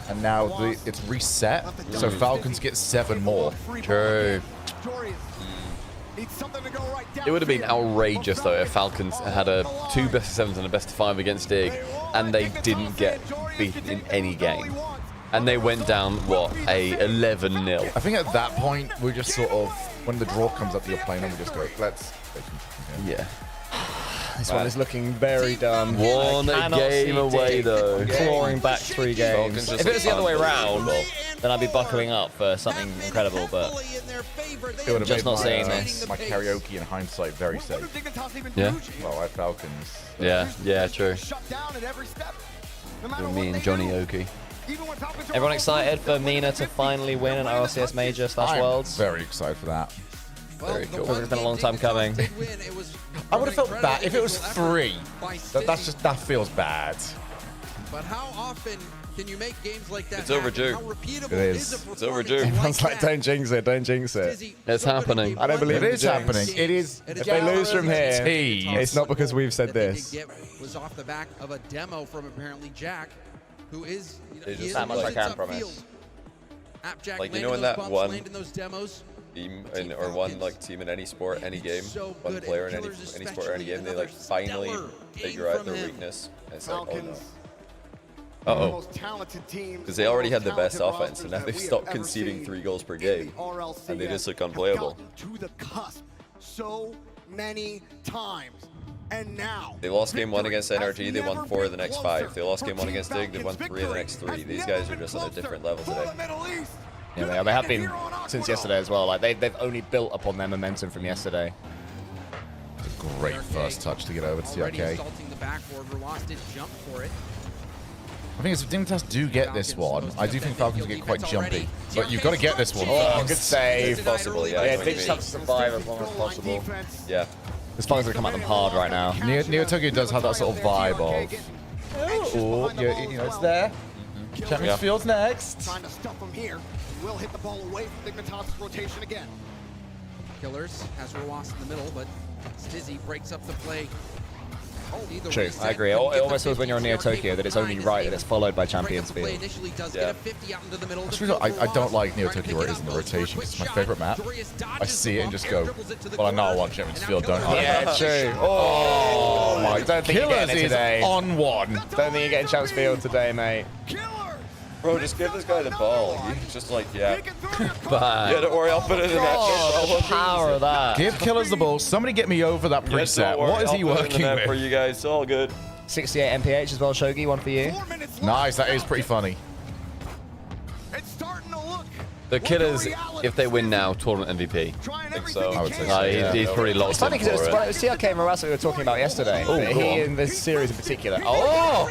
and now it's reset, so Falcons get 7 more. True. Needs something to go right down It would have been field. outrageous though if Falcons had a 2 best of 7s and a best of 5 against Dig, and they didn't get beaten in any game. And they went down, what, a 11-0. I think at that point, we just sort of, when the draw comes up to your plane, and we just go, let's. Yeah. This one is looking very dumb. One I cannot game see away, Dig though. Clawing back 3 games. If it was the other way around, then I'd be buckling up for something incredible, but It would have just made not my, seeing this. my karaoke in hindsight very safe. Yeah. Well, I Falcons. Yeah, true. Shut down at every step. No matter For what me and they Johnny do. Oki. Even when Falcons are Everyone up, excited for Mina to finally win an RLCS Major / I'm Worlds? very excited for that. Very cool. It's been a long time coming. I would have felt bad if it was 3. That feels bad. But how often can you make games like that? It's overdue. How repeatable It is. a It's overdue. Everyone's like, don't jinx it, don't jinx it. It's happening. I don't believe It is the jinx. happening. It is. If they lose from here, it's not because we've said this. Was off the back of a demo from apparently Jack, who is They he just is that much I sits can upfield. promise. Appjack Like, you know landing when those that bumps, one landing those demos. Team or one like team in any sport, any game, one player in any sport or any game, they like finally figure out their weakness. And it's like, oh no. Uh-oh. Because they already had the best offense, and now they've stopped conceding 3 goals per game, and they just look unplayable. To the cusp so many times. And now They lost game 1 against NRG, they won 4 of the next 5. They lost game 1 against Dig, they won 3 of the next 3. These guys are just on a different level today. Yeah, they have been since yesterday as well. Like they've only built upon their momentum from yesterday. It's a great first touch to get over to Already CRK. assaulting the backboard. Roas did jump for it. I think if Dignitas do get this one, I do think Falcons get quite jumpy. But you've got to get this one Oh, first. good save. Possible, yeah. Yeah, I they know just what have to survive as long as possible. you mean. Yeah. This fight's gonna come at them hard right now. Neo Tokyo does have that sort of vibe of, oh, you know, it's there. Champions Field's next. Trying to stuff him here. Will hit the ball away from Dignitas' rotation again. Killers has Roas in the middle, but Stizzy breaks up the play. True, I agree. It almost feels when you're near Tokyo that it's only right that it's followed by Champions Field. Yeah. I don't like Neo Tokyo where it is in the rotation. It's my favorite map. I see it and just go, well, I know I want Champions Field, don't I? Yeah, true. Oh my! Don't think you're Killers getting it is today. on 1. Don't think you're getting Champions Field today, mate. Bro, just give this guy the ball. He's just like, yeah. Bye. Yeah, don't worry, I'll put it in the net. Oh, the power of that. Give Killers the ball. Somebody get me over that Yeah, preset. don't worry, What is he I'll put it in working the net for with? you guys, it's all good. 68 MPH as well, Shogi. One for you. Nice, that is pretty funny. It's starting to look. The Killers, if they win now, tournament MVP. I think so. I would say No, so, yeah. he's pretty It's locked funny in because for it it. was CRK and Marasa we were talking about yesterday. Oh, but go he on. in this series in particular. Oh!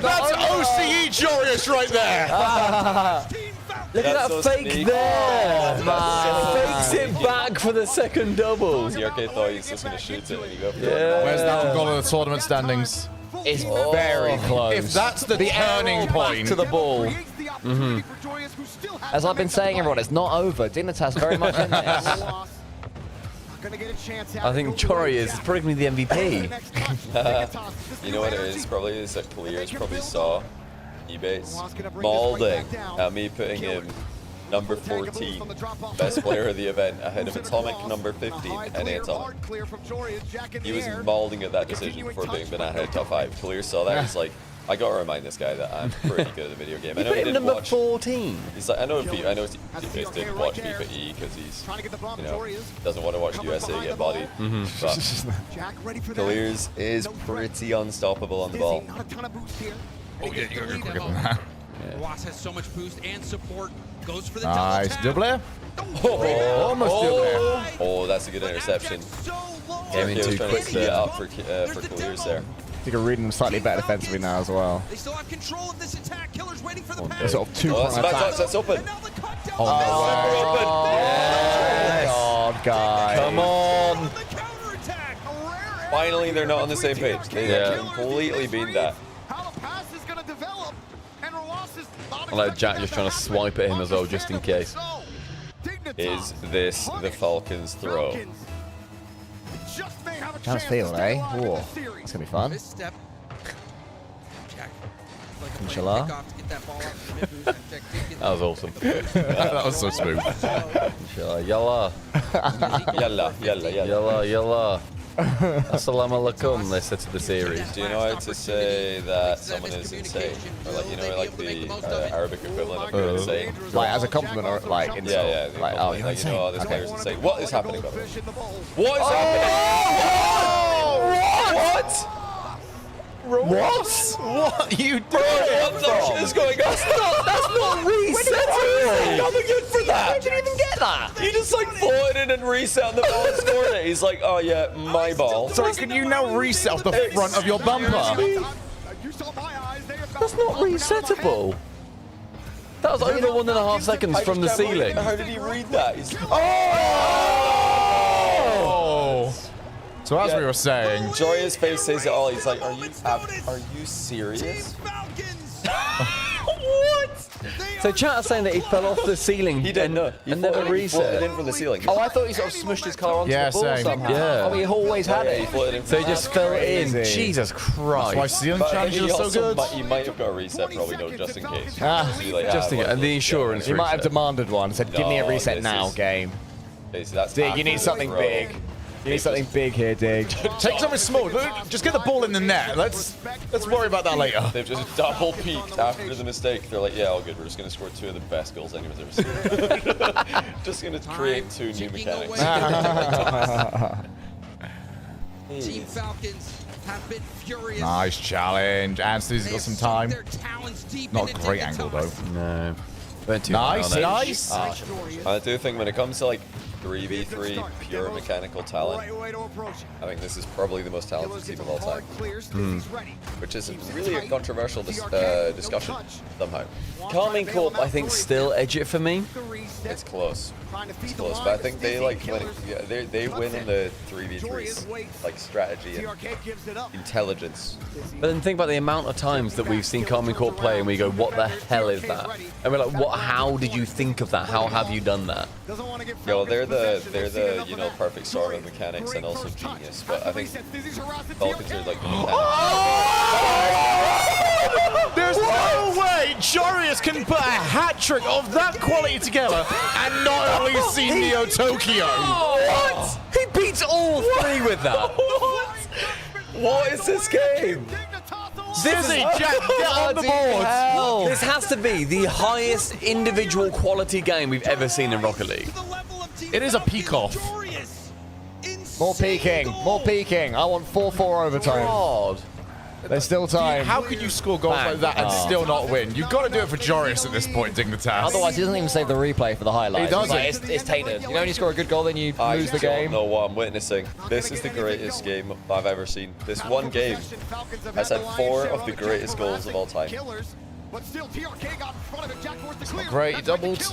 That's OCE Jorius right there. Look at That's that so fake sneaky. there. That's so Fakes it back for the second double. CRK thought he was just going to shoot it and he go for it. Yeah. Where's that goal in the tournament standings? It's very close. If that's the turning point to the ball. As I've been saying, everyone, it's not over. Dignitas very much in this. I think Jory is probably going to be the MVP. You know what it is? Probably is that Clears probably saw Ebates mauling at me putting him number 14, best player of the event, ahead of Atomic number 15, and Atomic. He was mauling at that decision before being banana head top 5. Clears saw that. He's like, I gotta remind this guy that I'm pretty good at the video game. I know he didn't number watch 14. He's like, I know Ebates didn't watch FIFA E because he's, you know, doesn't want to watch USA get bodied. But Clears is pretty unstoppable on the ball. Oh yeah, you gotta go quicker than that. Ross has so much boost and support. Goes for the nice double air. Almost double air. Oh, that's a good interception. Came in too quick there. Up for Clears there. I think I'm reading them slightly better defensively now as well. They still have control of this attack. Killer's waiting for the pass. There's sort of two front attacks. That's open. Oh, God, guys. Come on. Finally, they're not on the same page. They completely beat that. I like Jack just trying to swipe at him as well, just in case. Is this the Falcons' throw? Chance field, eh? Whoa. It's gonna be fun. Inshallah. That was awesome. That was so smooth. Inshallah. Yalla. Yalla, yalla, yalla. Yalla, yalla. Assalamu alaikum, they said to the series. Do you know how to say that someone is insane? Or like, you know, like the Arabic equivalent of insane? Like as a compliment or like insult? Yeah, yeah. Like, oh, you're like, insane. you know, this player's insane. What is happening? What is happening? What? What you doing? What the shit is going on? That's not resetting. Nothing good for that. Where did you even get that? He just like floated in and reset on the ball and scored it. He's like, oh yeah, my ball. Sorry, can you now reset off the front of your bumper? That's not resettable. That was over 1.5 seconds from the ceiling. How did he read that? He's So as we were saying, Joyous face says it all. He's like, are you serious? What? So chat is saying that he fell off the ceiling. He didn't know. And never He reset. floated in from the ceiling. Oh, I thought he sort of smushed his car onto the ball same. somehow. Yeah. Oh, he always had He it. floated in So he just fell in. Crazy. Jesus Christ. that's why ceiling But I think challenges he are so also good. He might have got a reset, probably no, just in case. Just to get, and the insurance. He might have demanded one. Said, give me a No, reset this now, is- game. That's Dig, you need something big. You need something big here, Dig. Take something small. Just get the ball in the net. Let's worry about that later. They've just double peaked after the mistake. They're like, yeah, all good. We're just going to score 2 of the best goals anyone's ever seen. Just going to create 2 new mechanics. Team Falcons have been furious. Nice challenge. And Susie's got some time. Not a great angle though. No. Went too Nice, high on it. nice. I do think when it comes to like 3v3 pure mechanical talent, I think this is probably the most talented team of all time. Which is really a controversial discussion somehow. Calming Corp, I think, still edge it for me. It's close. It's close, but I think they like when they win in the 3v3s, like strategy and intelligence. But then think about the amount of times that we've seen Calming Corp play and we go, what the hell is that? And we're like, what? How did you think of that? How have you done that? Yeah, well, they're the you know perfect storm of mechanics and also genius. But I think Falcons are like the There's no way Jorius can put a hat trick of that quality together and not only see Neo Tokyo. What? He beats all 3 with that. What is this game? Dizzy, Jack, get on the board. This has to be the highest individual quality game we've ever seen in Rocket League. It is a peak-off. More peeking. More peeking. I want 4-4 overtime. God. There's still time. How could you score goals like that and still not win? You've got to do it for Jorius at this point, Dignitas. Otherwise, he doesn't even save the replay for the highlights. He doesn't. Like, it's tainted. You know, when you score a good goal, then you lose the I game. don't know what I'm witnessing. This is the greatest game I've ever seen. This one game has had 4 of the greatest goals of all time. Great, he doubled.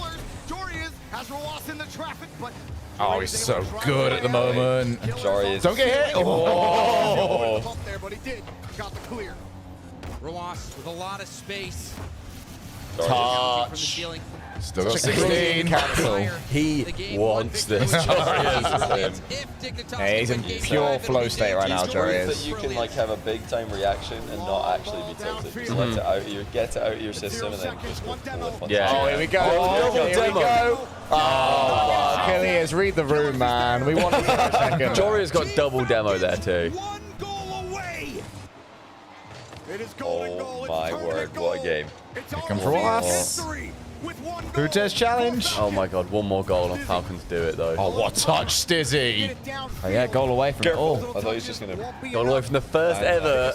Has Roas in the traffic, but Oh, he's so good at the moment. Jory is. Don't get hit. Oh. up there, but he did. Got the clear. Roas with a lot of space. Touch. Still got 16. He wants this. Yeah, he's in pure flow state right now, Jory That is. you can like have a big time reaction and not actually be tilted. Just let it out your, get it out of your system and then just go full Yeah. Oh, here we go. Here we go. Oh, Achilles, read the room, man. We want it for a second. Jory has got double demo there too. Oh my word, what a game. Here comes Roas. Hutes challenge. Oh my god, one more goal and Falcons do it though. Oh, what touch, Stizzy. Oh yeah, goal away from it all. I thought he was just going to... Goal away from the first ever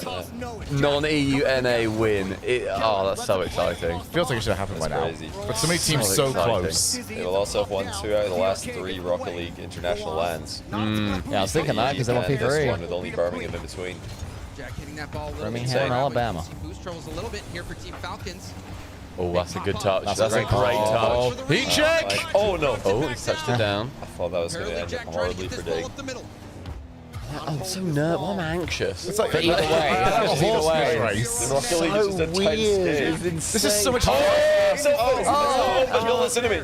non-EU NA win. Oh, that's so exciting. Feels like it should have happened by now. Crazy. But so many teams so exciting. close. They will also have won 2 out of the last 3 Rocket League international lands. Yeah, I was thinking that because they won And this one P3. with only Birmingham in between. Jack hitting that ball a little Birmingham bit. and Alabama. Boost troubles a little bit here for Team Falcons. Oh, that's a good touch. That's a great call. touch. Heat check. Oh no! Oh, he's touched it down. I thought that was going to end horribly for Dig. I'm so nervous. I'm anxious. It's like But either way, it's either way. race. The Rocket League is just a tight skate. This is so much. Oh, listen to me.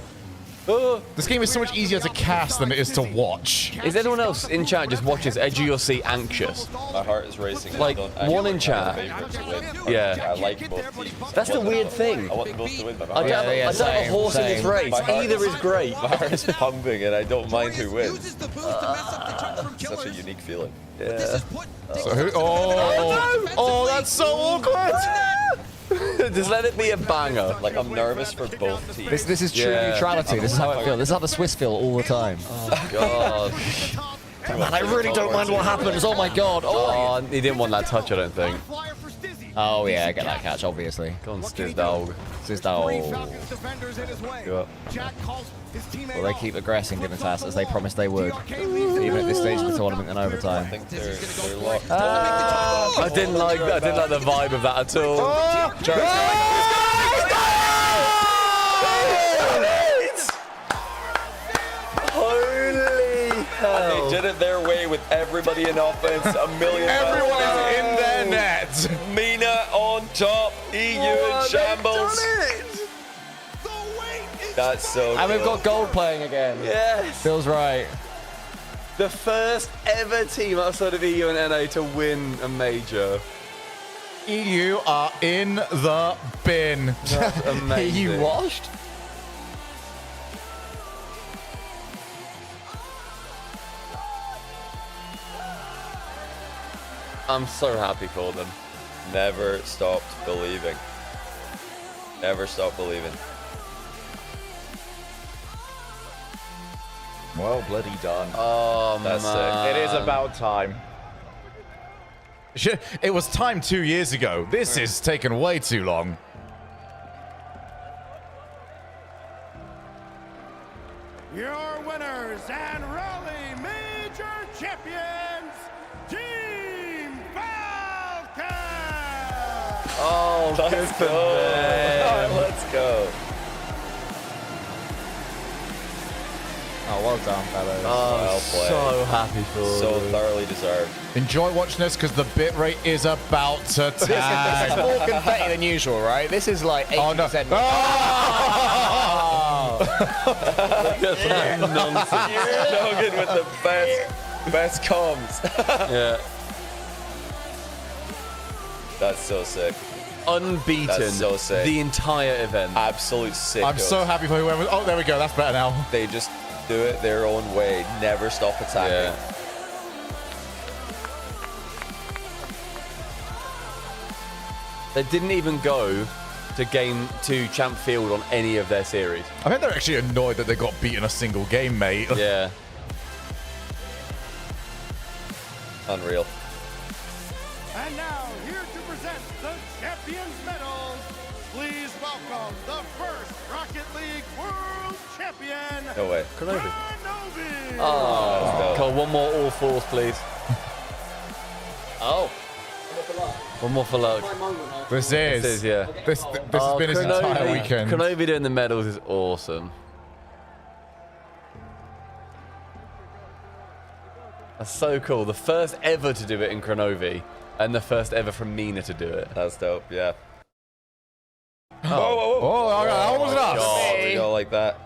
This game is so much easier to cast than it is to watch. Is anyone else in chat just watches edge of your seat anxious? My heart is racing. Like, I don't actually one in have a chat. favorite to win. Yeah. I like both teams. That's the weird thing. I want them both to win, but my I don't heart, have a horse in this race. My heart Either is great. my heart is pumping and I don't mind who wins. Such a unique feeling. Yeah. So who? Oh, that's so awkward. Just let it be a banger. Like, I'm nervous for both teams. This is true neutrality. This is how it feels. This is how the Swiss feel all the time. Oh, God. Man, I really don't mind what happens. Oh my God. Oh, he didn't want that touch, I don't think. Oh yeah, get that catch, obviously. Go on, Stiz dog. Stiz dog. Go up. Well, they keep aggressing Dignitas as they promised they would, even at this stage of the tournament and overtime. I think they're locked. I didn't like that. I didn't like the vibe of that at all. Holy hell! They did it their way with everybody in offense. A million. Everyone is in their net. Mina on top. EU in shambles. That's so. And we've cool. got gold playing again. Yes. Feels right. The first ever team outside of EU and NA to win a major. EU are in the bin. That's amazing. You washed? I'm so happy for them. Never stopped believing. Never stopped believing. Well, bloody done. Oh, That's man. sick. It is about time. It was time 2 years ago. This is taken way too long. Your winners and Rally Major Champions, Team Falcons! Oh, good for them. Let's go. Oh, well done, fellas. Oh, Well played. so happy for So them. thoroughly deserved. Enjoy watching this because the bitrate is about to This is tag. more confetti than usual, right? This is like 80%. Oh, no. Nonsense. Shogun with the best comms. Yeah. That's so sick. Unbeaten. That's so sick. The entire event. Absolute sick. I'm so happy for whoever. Oh, there we go. That's better now. They just do it their own way. Never stop attacking. Yeah. They didn't even go to Champ Field on any of their series. I think they're actually annoyed that they got beaten a single game, mate. Yeah. Unreal. And now, here to present the Champions Medals, please welcome the first Rocket League World Champion, No way. Konobi. Konobi! Oh, Cole, one more all fours, please. Oh. One more for luck. This is, yeah. This has been his entire weekend. Konobi doing the medals is awesome. That's so cool. The first ever to do it in Kronovi, and the first ever from Mina to do it. That's dope, yeah. Oh, whoa, whoa. That wasn't us. God, we go like that.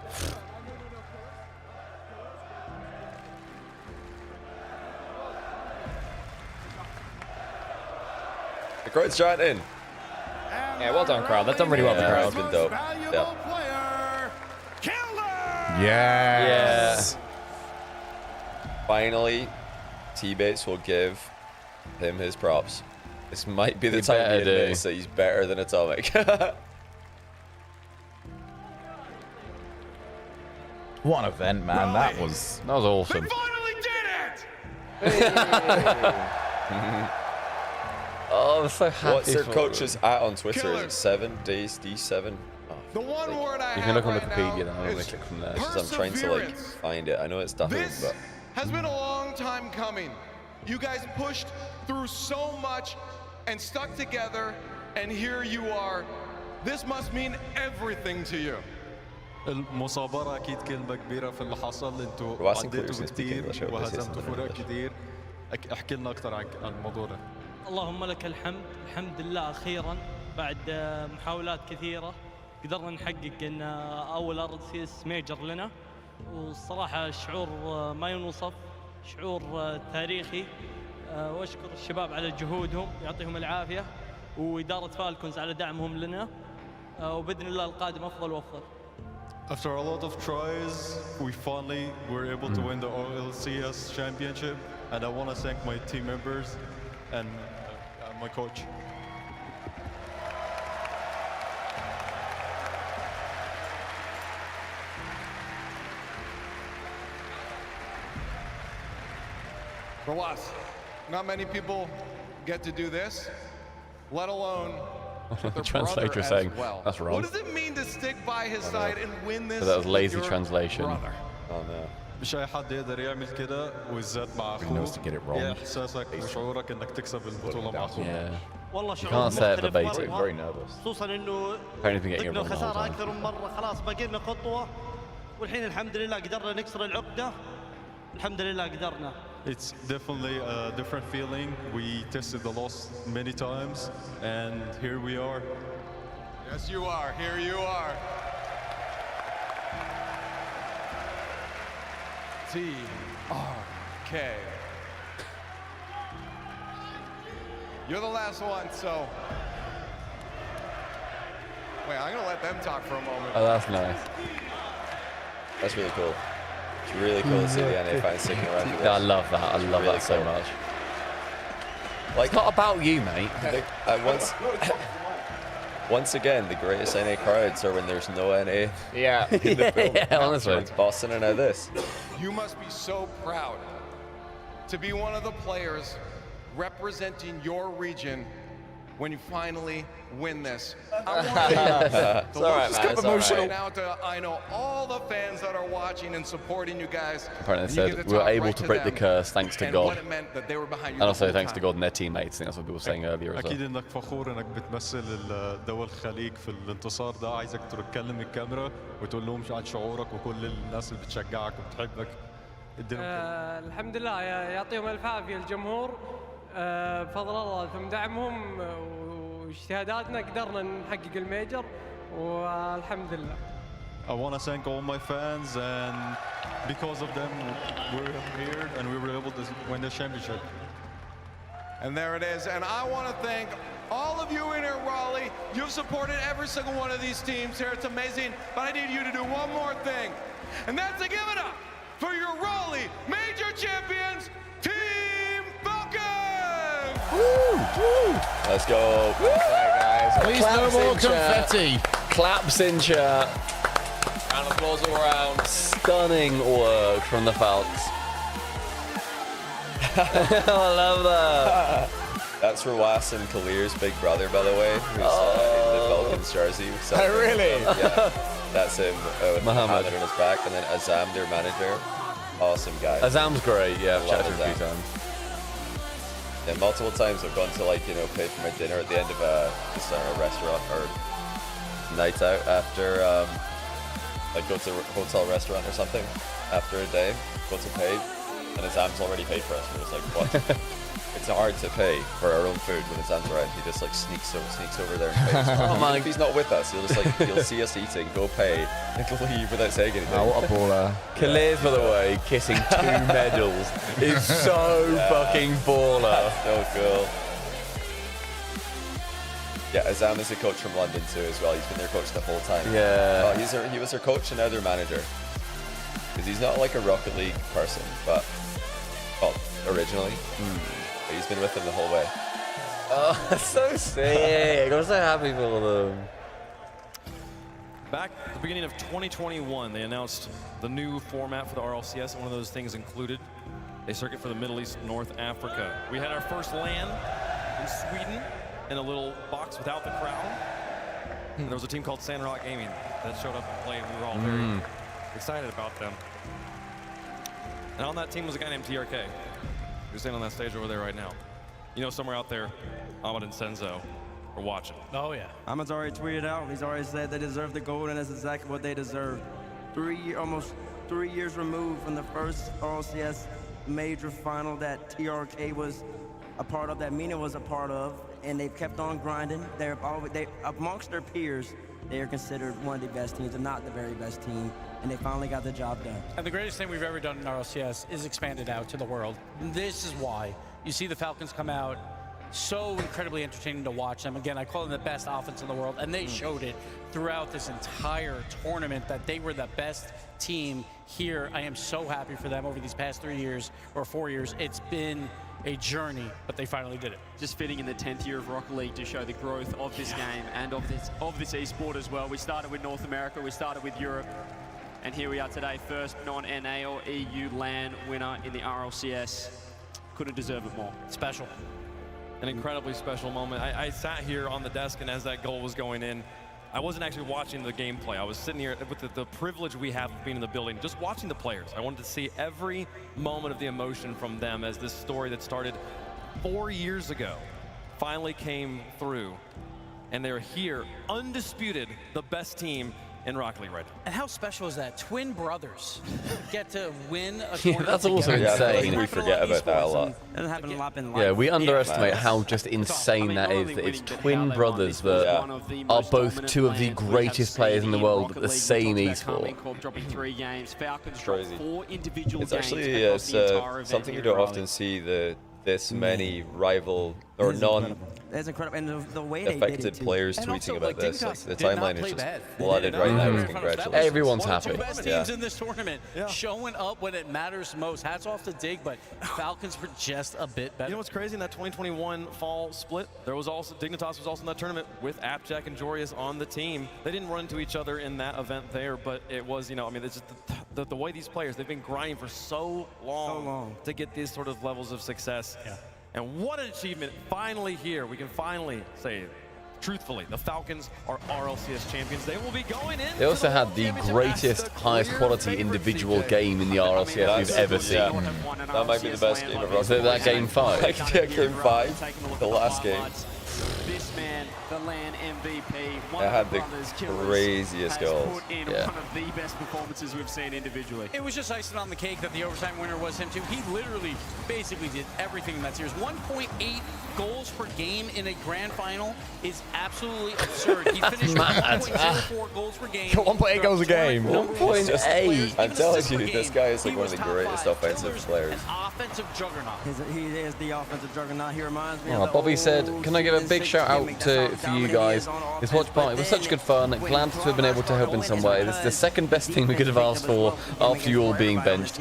The crowd's chanting. Yeah, well done, crowd. They've done really well for the crowd. It's been dope. Yeah. Yes. Finally, T-Bates will give him his props. This might be the time he better admits that he's better than Atomic. What an event, man. That was awesome. Oh, I'm so happy. What's their for coach's at on Twitter? Is it 7 days D7? Oh, The one word I you can look on Wikipedia then. I'm going to click from there. I'm trying to like find it. I know it's Dahum, but has been a long time coming. You guys pushed through so much and stuck together, and here you are. This must mean everything to you. المصابرة أكيد كلمة كبيرة في اللي حصل. أنتوا Ross عديتوا includes كتير English, I would say وهزمتوا something in فرق English. كتير. احكي لنا أكثر عن الموضوع ده. اللهم لك الحمد، الحمد لله أخيرا بعد محاولات كثيرة قدرنا نحقق إن أول RLCS ميجر لنا، والصراحة شعور ما ينوصف، شعور تاريخي. وأشكر الشباب على جهودهم، يعطيهم العافية، وإدارة فالكونز على دعمهم لنا، وبإذن الله القادم أفضل وأفضل. After a lot of tries, we finally were able to win the RLCS championship, and I want to thank my team members and my coach. Rawas, not many people get to do this, let alone The translator saying, well. that's wrong. What does it mean to stick by his side and win this? But that was lazy with your translation. brother? Oh no. مش أي حد يقدر يعمل كده وبالذات مع أخوه. إيه إحساسك وشعورك إنك تكسب البطولة مع أخوك. والله You شعور can't say it مختلف verbatim. مرة. Very nervous. خصوصا انه Apparently getting it ضدنا wrong the whole الخسارة time. اكثر من مرة، خلاص باقي لنا خطوة، والحين الحمد لله قدرنا نكسر العقدة، الحمد لله قدرنا. It's definitely a different feeling. We tested the loss many times, and here we are. Yes, you are. Here you are. TRK. You're the last one, so. Wait, I'm gonna let them talk for a moment. Oh, that's nice. That's really cool. It's really cool to see the NA fans sticking around for this. Yeah, I love that. I love really that so cool. much. Like, It's not about you, mate. Once again, the greatest NA crowds are when there's no NA. Yeah. In the film. Yeah, honestly. It's Boston and now this. You must be so proud to be one of the players representing your region when you finally win this. I want It's all right, man. It's all right. now to I know all the fans that are watching and supporting you guys. Apparently they You get said to we were talk able right to break the them curse thanks to and God. what it meant that they were behind you And the also whole thanks to time. God and their teammates. I think that's what people were saying earlier as أكيد well. إنك فخور إنك بتمثل دول الخليج في الانتصار ده. عايزك تكلم الكاميرا وتقول لهم عن شعورك وكل الناس اللي بتشجعك وبتحبك. الحمد لله يعطيهم الف عافيه الجمهور، بفضل الله ثم دعمهم واجتهاداتنا قدرنا نحقق الميجر والحمد لله. I want to thank all my fans, and because of them, we're here and we were able to win the championship. And there it is. And I want to thank all of you in here, Raleigh. You've supported every single one of these teams here. It's amazing. But I need you to do one more thing. And that's to give it up for your Raleigh Major Champions, Team Falcons! Woo! Let's go. Okay, guys. Please no more confetti. Claps in chat. Round of applause all around. Stunning work from the Falcons. I love that. That's Rawas and Kalir's big brother, by the way, who's in the Falcons jersey. Oh, really? Yeah, that's him with Muhammad. Muhammad on his back, and then Azam, their manager. Awesome guy. Azam's great, yeah, I've Love chatted to him a few Azam. times. Yeah, multiple times I've gone to pay for my dinner at the end of a restaurant or night out after, go to a hotel restaurant or something after a day, go to pay. and Azam's already paid for us. We're just like, what? It's hard to pay for our own food when Azam's around. He just like sneaks over there and pays. Oh my! If he's not with us, he'll see us eating, go pay, and leave without saying anything. Oh, what a baller! Khalid, by the way, kissing 2 medals is so fucking baller. That's so cool. Yeah, Azam is a coach from London too as well. He's been their coach the whole time. Yeah. Oh, he was their coach and now their manager. Because he's not like a Rocket League person, but well, originally. But he's been with them the whole way. Oh, that's so sick. I'm so happy for them. Back at the beginning of 2021, they announced the new format for the RLCS, and one of those things included a circuit for the Middle East, North Africa. We had our first LAN in Sweden in a little box without the crowd. And there was a team called Sandrock Gaming that showed up and played, and we were all very excited about them. And on that team was a guy named TRK, who's standing on that stage over there right now. You know, somewhere out there, Ahmed and Senzo are watching. Oh, yeah. Ahmed's already tweeted out. He's already said they deserve the gold, and that's exactly what they deserve. Almost 3 years removed from the first RLCS major final that TRK was a part of, that Mina was a part of, and they've kept on grinding. They're amongst their peers, they are considered one of the best teams, and not the very best team, and they finally got the job done. And the greatest thing we've ever done in RLCS is expanded out to the world. This is why you see the Falcons come out, so incredibly entertaining to watch them. Again, I call them the best offense in the world, and they showed it throughout this entire tournament that they were the best team here. I am so happy for them over these past 3 years or 4 years. It's been a journey, but they finally did it. Just fitting in the 10th year of Rocket League to show the growth of this game and of this esport as well. We started with North America, we started with Europe, and here we are today, first non-NA or EU LAN winner in the RLCS. Couldn't deserve it more. Special. An incredibly special moment. I sat here on the desk, and as that goal was going in, I wasn't actually watching the gameplay. I was sitting here with the privilege we have of being in the building, just watching the players. I wanted to see every moment of the emotion from them as this story that started 4 years ago finally came through. And they're here, undisputed, the best team in Rocket League right now. And how special is that? Twin brothers get to win a Yeah, that's also insane. We forget about that a lot. Doesn't happen a lot in life. Yeah, we underestimate how just insane that is. That it's twin brothers that are both 2 of the greatest players in the world at the same esport. Dropping 3 games. Falcons Crazy. 4 individual It's games actually across the entire event something you here don't in often see this many rival or That's incredible, and the way they did affected it too. players tweeting about this. Like, the timeline is just flooded right now with congratulations. Everyone's happy. One of the best teams in this tournament, showing up when it matters most. Hats off to Dig, but Falcons were just a bit better. You know what's crazy? In that 2021 fall split, there was also Dignitas was also in that tournament with Appjack and Jorius on the team. They didn't run into each other in that event there, but it was, you know, I mean, it's just the way these players, they've been grinding for so long to get these sort of levels of success. Yeah. And what an achievement, finally here. We can finally say, truthfully, the Falcons are RLCS champions. They will be going in. They also had the greatest, highest quality individual game in the RLCS we've ever seen. That might be the best game of Rocket. Is it that game 5? Game 5, the last game. This man, the LAN MVP, It had the craziest goals. Put in one of the best performances we've seen individually. It was just icing on the cake that the overtime winner was him too. He literally basically did everything in that series. 1.8 goals per game in a grand final is absolutely absurd. He finished with 1.04 goals per game. 1.8 goals a game. 1.8. I'm telling you, this guy is like one of the greatest offensive players. An offensive juggernaut. He is the offensive juggernaut. He reminds me of the Bobby said, old can I give a big shout out for you guys? This watch party was such good fun. Glad to have been able to help in some way. This is the second best thing we could have asked for after you all being benched.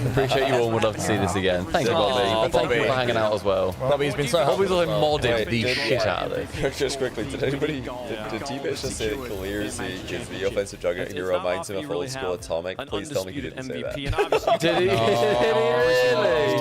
Appreciate you all and would love to see this again. Thanks, Bobby. Thank you for hanging out as well. Bobby's been so Bobby's also modded the shit out of this. Just quickly, did anybody, did T-Bitch just say that Clears is the offensive juggernaut and he reminds him of old school Atomic? Please tell me he didn't say that. Did he?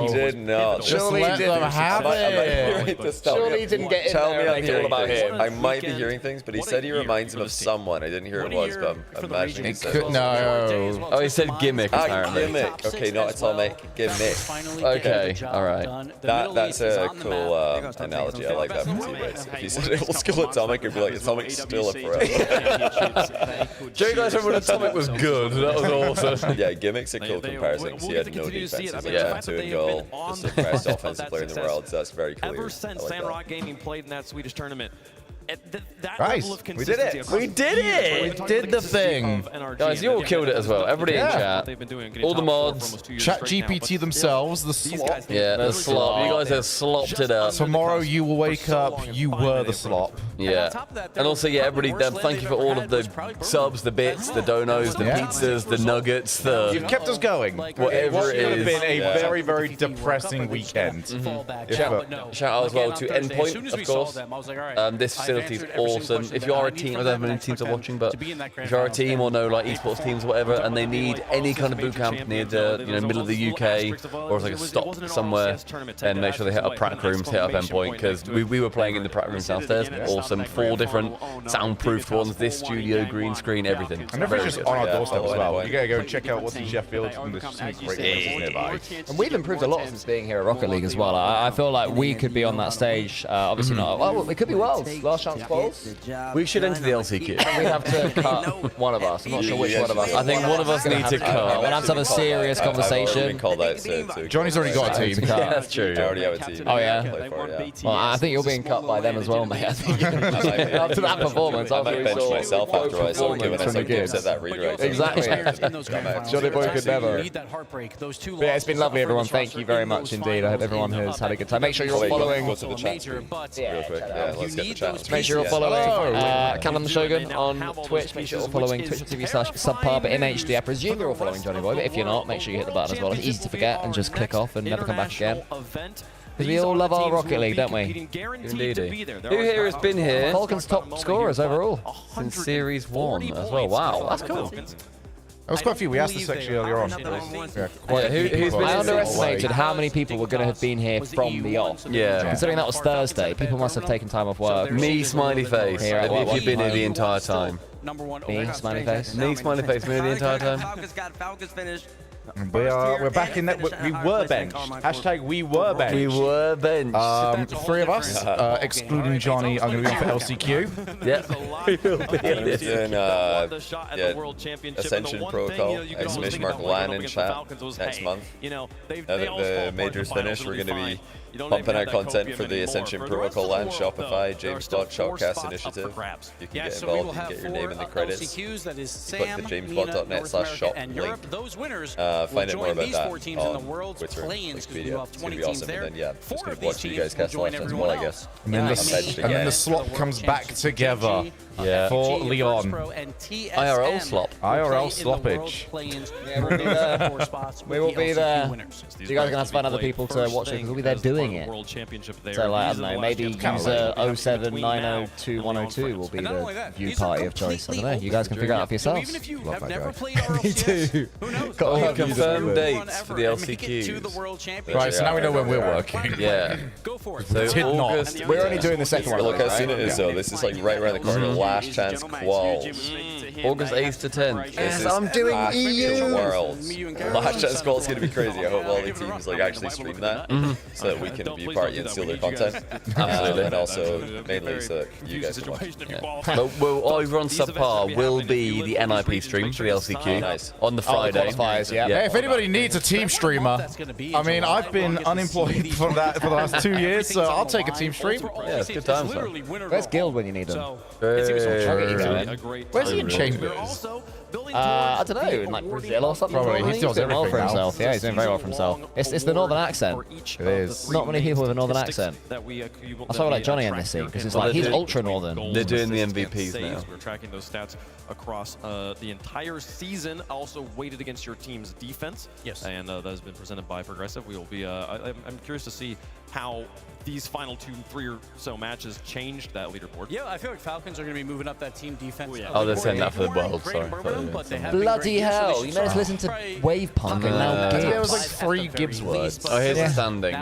He did not. Surely he didn't have it. Surely he didn't get in there and make it all about him. I might be hearing things, but he said he reminds him of someone. I didn't hear who it was, but I'm imagining he said no. Oh, he said gimmick, apparently. Gimmick. Okay, not at all, mate. Gimmick. Okay, all right. That's a cool analogy. I like that from teammates. If he said old school Atomic, it'd be like Atomic's still up forever. Do you guys remember when Atomic was good? That was awesome. Yeah, Gimmick's a cool comparison because he had no defenses. Like 2 and goal, just the best offensive player in the world. So that's very clear. Ever since Sandrock Gaming played in that Swedish tournament, that Nice. level of We did it. consistency We did it. We did the thing. Guys, you all killed it as well. Everybody in chat. All the mods. Chat GPT themselves, the slop. Yeah, the slop. You guys have slopped it up. Tomorrow you will wake up, you were the slop. Yeah. And also, yeah, everybody, thank you for all of the subs, the bits, the donos, the pizzas, the nuggets, the... You've kept us going. Whatever it It is. would have been a very, very depressing weekend. Shout out as well to Endpoint, of course. This facility is awesome. If you are a team, I don't know how many teams are watching, but if you're a team or know like esports teams or whatever, and they need any kind of boot camp near the middle of the UK or like a stop somewhere, then make sure they hit up Prac Rooms, hit up Endpoint, because we were playing in the Prac Rooms downstairs. Awesome, 4 different soundproofed ones, this studio, green screen, everything. And everything's just on our doorstep as well. You gotta go and check out what's in Sheffield, and there's some great places nearby. And we've improved a lot since being here at Rocket League as well. I feel like we could be on that stage. Obviously not. Well, it could be Worlds. Last chance quals. We should enter the LCQ. We have to cut one of us. I'm not sure which one of us. I think one of us need to cut. We'll have to have a serious conversation. Johnny's already got a team. Yeah, that's true. I already have a team. Oh, yeah? Well, I think you're being cut by them as well, mate. I think after that performance, I might bench myself after I saw Gibbs. I saw Gibbs at that redirect. Exactly. JohnnyBoi could never. But yeah, it's been lovely, everyone. Thank you very much indeed. I hope everyone has had a good time. Make sure you're all following. Go to the chat screen real quick. Yeah, let's get the chat. Make sure you're following Callum the Shogun on Twitch. Make sure you're following twitch.tv/subpub in HD. I presume you're all following JohnnyBoi, but if you're not, make sure you hit the button as well. It's easy to forget and just click off and never come back again. Because we all love our Rocket League, don't we? Indeedy. Who here has been here? Falcons top scorers overall Since Series 1 as well. Wow, that's cool. There was quite a few. We asked this actually earlier on. Who's been I underestimated how many people were going to have been here from the off. Yeah. Considering that was Thursday, people must have taken time off work. Me, smiley face. Have you been here the entire time? Me, smiley face. Me, smiley face. Me the entire time. Falcons finished. We're back in that. We were benched. Hashtag we were benched. We were benched. 3 of us, excluding Johnny, are going to be for LCQ. Yep. We will be in this. Ascension Protocol, exclamation mark LAN in chat next month. Now that the majors finish, we're going to be pumping out content for the Ascension Protocol LAN, Shopify, James Bot, Shotcast initiative. You can get involved, you can get your name in the credits. You click the jamesbot.net/shop link. Find out more about that on Twitter and Wikipedia. It's going to be awesome. And then, yeah, just going to watch you guys cast last as well, I guess. And then the slop comes back together for Leon. IRL slop. IRL sloppage. We will be there. You guys are going to have to find other people to watch it because we'll be there doing it. So, like, I don't know, maybe user 079022102 will be the view party of choice. I don't know. You guys can figure it out for yourselves. Love that guy. Me too. Confirmed dates for the LCQs. Right, so now we know when we're working. Yeah. So August. We're only doing the second one. Look how soon it is, though. This is like right around the corner. Last chance quals. August 8th to 10th. Yes, I'm doing EU. Worlds. Last chance quals is going to be crazy. I hope all the teams like actually stream that so that we can view party and steal their content. Absolutely. And also mainly so that you guys can watch. But over on Subpar will be the NIP stream for the LCQ on the Friday. Yeah, if anybody needs a team streamer, I mean, I've been unemployed for the last 2 years, so I'll take a team stream. Yeah, it's good times. Where's Guild when you need them? Where's he in Chambers? I don't know, in like Brazil or something. Probably. He's doing well for everything himself. Yeah, he's doing very well for himself. It's the northern accent. It is. Not many people with a northern accent. That's why I like Johnny in this scene, because it's like he's ultra northern. They're doing the MVPs now. We're tracking those stats across the entire season, also weighted against your team's defense. Yes. And that has been presented by Progressive. We will be. I'm curious to see how these final 2-3 or so matches changed that leaderboard. Yeah, I feel like Falcons are going to be moving up that team defense. Oh, they're saying that for the world. Sorry. Bloody hell! You made us listen to Wave Punk and now Gibbs. There was like 3 Gibbs words. Oh, here's the standings.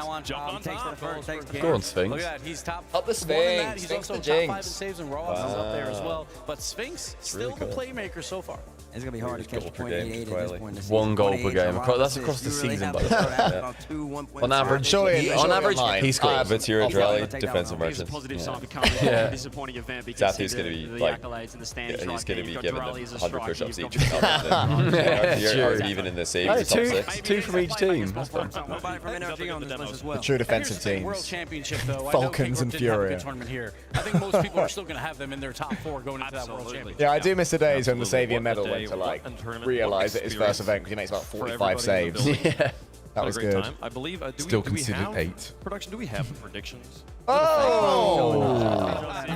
Go on, Sphinx. Look at that. He's top. Up the Sphinx. He's Sphinx also the top 5 in Jinx. saves, and Ross is up there as well. But Sphinx still the playmaker so far. It's gonna be hard to catch goal per 0.88 game, at this quietly. point in the 1 goal per 0.88 game. for That's Ross across the is you really season, have by to the way. throw that Yeah. about 2, 1.5. On average, on average, he's Cool. But here at Rally, Take that defensive one. merchant. Positive sign becoming Yeah. a disappointing event because Zathy's going to be the like, accolades and the standings he's right going to there. be You've got giving them Durali as a 100 striker, push-ups you've each. True. Or even in the same Hey, top 6. two from each team. That's fun. Nobody from NRG on this list as well. The true defensive Here's the thing, World teams. Championship, though. Falcons I know and K-Corp didn't have a Furia. good tournament here. I think most people are still going to have them in their top 4 going into that World Championship. Yeah, I do miss the days when the Absolutely. Savior What a medal day, went to what like a tournament, realise what at his experience first event because he makes about for 45 everybody in the saves. building. Yeah, that What a was great good. time. I believe. Do Still we considered have 8. Production. Do we have predictions? Oh!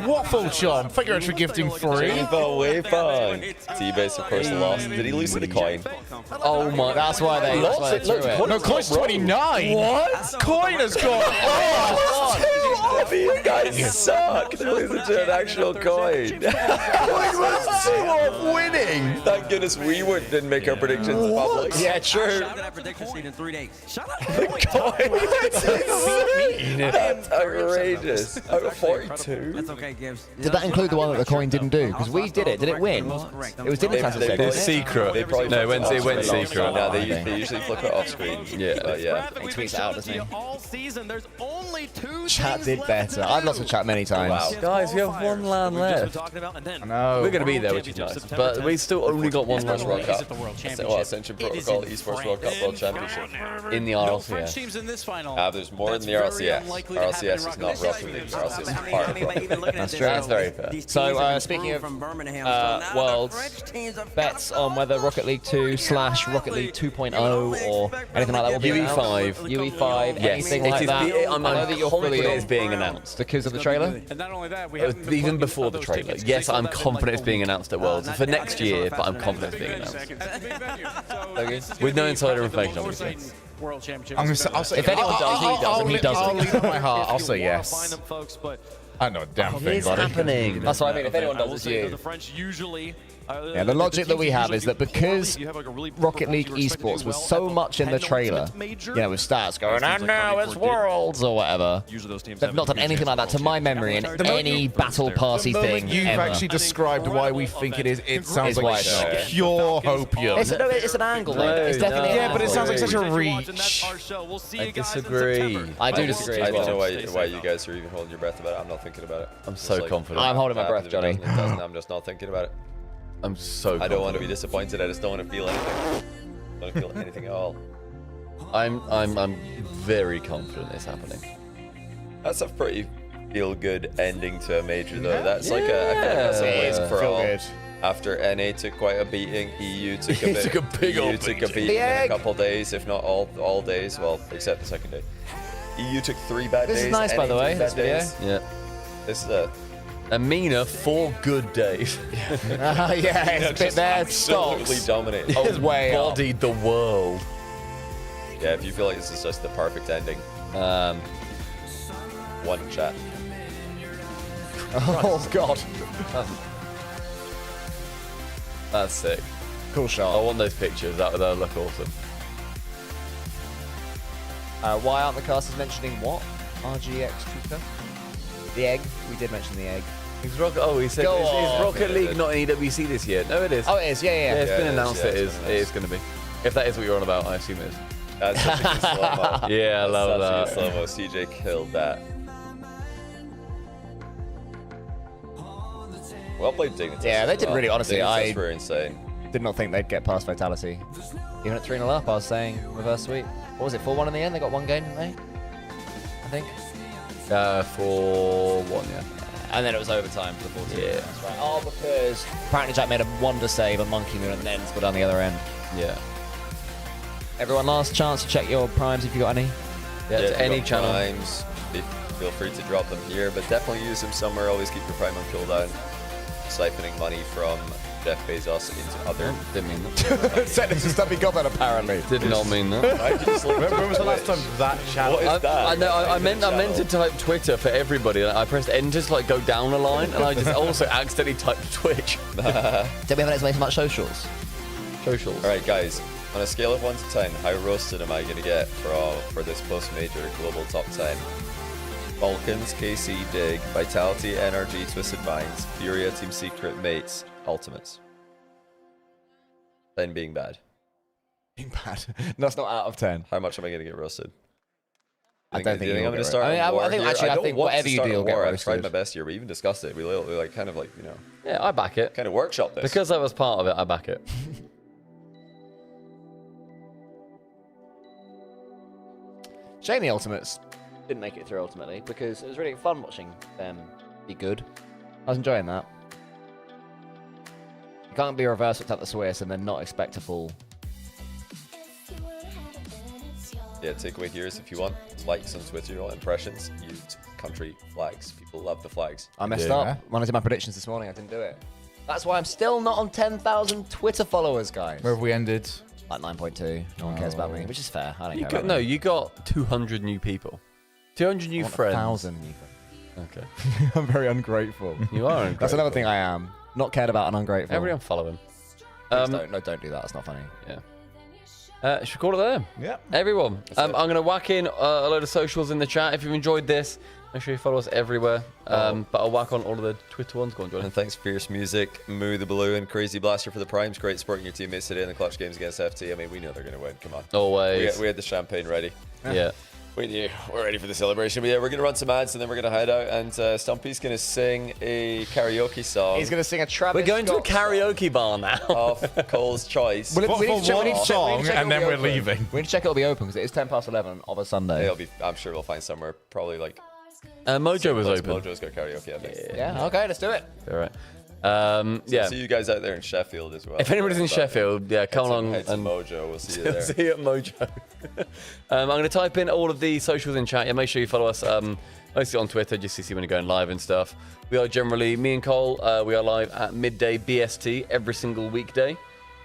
Waffle Chomp. Thank you very much for gifting 3. T-Base, of course, lost. Did he lose to the coin? Oh my. That's why they threw it. No, coin's 29. What? Coin has gone off. You guys suck. They're losing to an actual coin. Coin was 2 off winning. Thank goodness we didn't make our predictions public. Yeah, true. Shot that prediction sheet in 3 days. Shut up. That's insane. That's outrageous. Out of 42. That's okay, Gibbs. Did that include the one that the coin didn't do? Because we did it. Did it win? It was didn't cancel They- second. It's secret. They probably No, flipped it went off screen. secret. No, they usually flip it off screen. Yeah. But yeah. He tweets it out, doesn't he? All season, there's only 2 Chat things did left better. to I've do. lost with chat many times. Wow. Guys, we have 1 land We've just been left. talking about, and then I know. We're going to be there, which is nice. But we still only got 1 land World left. Cup. Is it the World Championship? Well, Ascension It is Protocol, in Esports World Cup, World Championship. In the No French RLCS. teams in this final. There's more than the That's very RLCS. unlikely to happen in RLCS is Rocket not League. Rocket League. RLCS is part of Rocket League. That's true. That's very fair. So, speaking of Worlds, bets on whether Rocket League 2 / Rocket League 2.0 or anything like that will be UE5. UE5, Yes, anything it like is that. I'm I know that you're fully confident it's being announced. because of the trailer. And not only that, we haven't been Even plugging before the those trailer. tickets. Yes, They sold I'm out in, confident like, it's being announced at Worlds. For next year, but I'm confident it's being announced. That's a big venue. So Okay. this is With gonna no be insider probably the information, most obviously. exciting World Championship. I'm gonna say, I'll say If anyone does, he does, and he doesn't. I'll lead on my heart. I'll say Find yes. them, folks, but I know a damn It thing, is buddy. happening. That's what I mean. If anyone I does, will it's say that you. the French usually. Yeah, the logic that we have is that because Rocket League Esports Esports was so much in the trailer, you know, with stats going, and now it's Worlds or whatever, they've not done anything like that to my memory in any battle party The thing moment you've ever. actually described why we think it is, it sounds Is like why it's not. pure hopium. It's an angle, though. It's definitely an Yeah, but it angle. sounds like such a reach. I disagree. I do disagree I as don't know well. why you guys are even holding your breath about it. I'm not thinking about it. I'm so confident. I'm holding my breath, If it Johnny. doesn't, it doesn't. I'm just not thinking about it. I'm so I don't want to be confident. disappointed. I just don't want to feel anything. I don't feel anything at all. I'm very confident it's happening. That's a pretty feel-good ending to a major, though. That's like I feel like that's a Yeah. win for Feel all. good. After NA took quite a beating, EU took a bit. Took a big EU old took a beating. beating The in a egg. couple days, if not all days. Well, except the second day. EU took 3 bad days. This is nice, by NA the way, took this bad video. days. Yeah. This is a Amina, 4 good days. Yeah, it's a bit there. absolutely Stocks. dominated. It's way up. Bodied the world. Yeah, if you feel like this is just the perfect ending, one chat. Oh, God. That's sick. Cool I shot. want those pictures. That'll look awesome. Why aren't the casters mentioning what? RGX Tutor? The egg. We did mention the egg. He said, Go is on. Rocket League not in EWC this year? No, it is. Oh, it is. Yeah, Yeah, yeah. it's Yeah, been it is, announced. yeah, It it's is. been It is going to be. If that is what you're on about, I assume it is. That's such a good slow-mo. Yeah, I love That's such a that. good slow-mo. CJ killed that. Well played, Dignitas. Yeah, they did really, honestly, Dignitas I- were insane. Did not think they'd get past Fatality. Even at 3-0 up, I was saying reverse sweep. What was it, 4-1 in the end? They got 1 game, didn't they? I think. 4-1, yeah. And then it was overtime for the 14. Yeah. That's right. Oh, because apparently Jack made a wonder save on Monkey Moon and then scored down the other end. Yeah. Everyone, last chance to check your primes if you got any. Yeah, if to you've any got channel. primes, feel free to drop them here, but definitely use them somewhere. Always keep your prime on cooldown. Siphoning money from Jeff Bezos into other. Didn't mean that. Said it's a stumpy comment, apparently. Did not mean that. When was the last time that channel? What is that? I know. I meant to type Twitter for everybody. I pressed enter to like go down a line, and I just also accidentally typed Twitch. Did we have an explanation about socials? socials. All right, guys. On a scale of 1 to 10, how roasted am I going to get for this post-major global top 10? Falcons, KC, Dig, Vitality, NRG, Twisted Minds, Furia, Team Secret, Mates, Ultimates. 10 being bad. Being bad. That's not out of 10. How much am I going to get roasted? I don't think I'm you'll going to get start. roasted. I think whatever you do, you'll get I've tried roasted. my best here. We even discussed it. We like kind of like, you know. Yeah, I back it. Kind of workshop this. Because I was part of it, I back it. Shame the Ultimates didn't make it through ultimately because it was really fun watching them be good. I was enjoying that. You can't be reverse at the Swiss and then not expect a full. Yeah, takeaway here is if you want likes on Twitter, you want impressions, use country flags. People love the flags. I messed up when I did my predictions this morning. I didn't do it. That's why I'm still not on 10,000 Twitter followers, guys. Where have we ended? Like 9.2. No one cares about me, which is fair. I don't care. No, you got 200 new people. 200 new friends. 1,000 new friends. Okay. I'm very ungrateful. You are ungrateful. That's another thing I am. Not cared about and ungrateful. Everyone follow him. Don't do that. That's not funny. Yeah. Should we call it there? Yeah. Everyone, I'm going to whack in a load of socials in the chat. If you've enjoyed this, make sure you follow us everywhere. But I'll whack on all of the Twitter ones. Go on, Johnny. And thanks, Fierce Music, Moo the Balloon, and Crazy Blaster for the primes. Great supporting your teammates today in the clutch games against FT. I mean, we know they're going to win. Come on. Always. We had the champagne ready. Yeah. We're ready for the celebration. But yeah, we're going to run some ads and then we're going to hide out. And Stumpy's going to sing a karaoke song. He's going to sing a Travis We're going to a karaoke bar now. Of Cole's choice. We need to check we're leaving. We need to check it'll be open because it is 11:10 of a Sunday. I'm sure we'll find somewhere probably like. Mojo was open. Mojo's got karaoke, I think. Yeah, okay, let's do it. All right. So see you guys out there in Sheffield as well. If anybody's in Sheffield, come along head to and Mojo. We'll see you there. See you at Mojo. I'm going to type in all of the socials in chat. Yeah, make sure you follow us. Mostly on Twitter, just to see when you're going live and stuff. We are generally, me and Cole, we are live at midday BST every single weekday.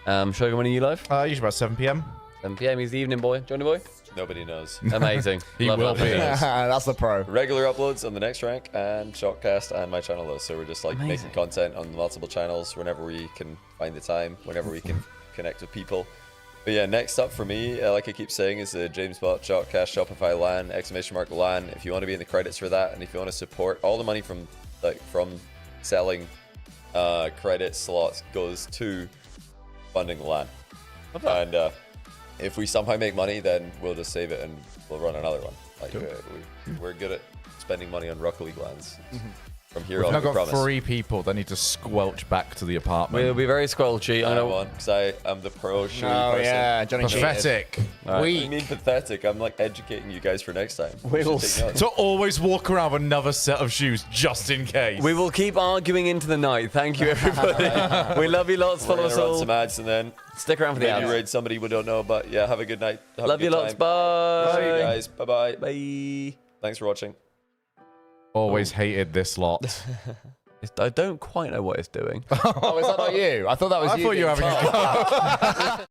Shogun, when are you live? Usually about 7 p.m. 7 p.m. He's the evening boy. JohnnyBoi? Nobody knows. Amazing. He Love will that. be. That's the pro. Regular uploads on the next rank and Shotcast and my channel though. So we're just like making content on multiple channels whenever we can find the time, whenever we can connect with people. But yeah, next up for me, like I keep saying, is the JamesBot Shotcast Shopify LAN, !LAN. If you want to be in the credits for that, and if you want to support, all the money from selling credit slots goes to funding the LAN. And if we somehow make money, then we'll just save it and we'll run another one. Like we're good at spending money on Rocket League LANs. From here on, We've we now got promise. 3 people that need to squelch back to the apartment. We'll be very squelchy. I know, because I am the pro showy person. yeah, Johnny Pathetic. I mean pathetic. I'm like educating you guys for next time. To always walk around with another set of shoes just in case. We will keep arguing into the night. Thank you, everybody. We love you lots. Follow us Run all. some ads and then stick around for the maybe ads. raid somebody we don't know. But yeah, have a good night. Have Love a you good lots. time. Bye. See you guys. Bye-bye. Bye. Thanks for watching. Always hated this lot. I don't quite know what it's doing. Oh, is that not you? I thought that was you. I thought you were having a go.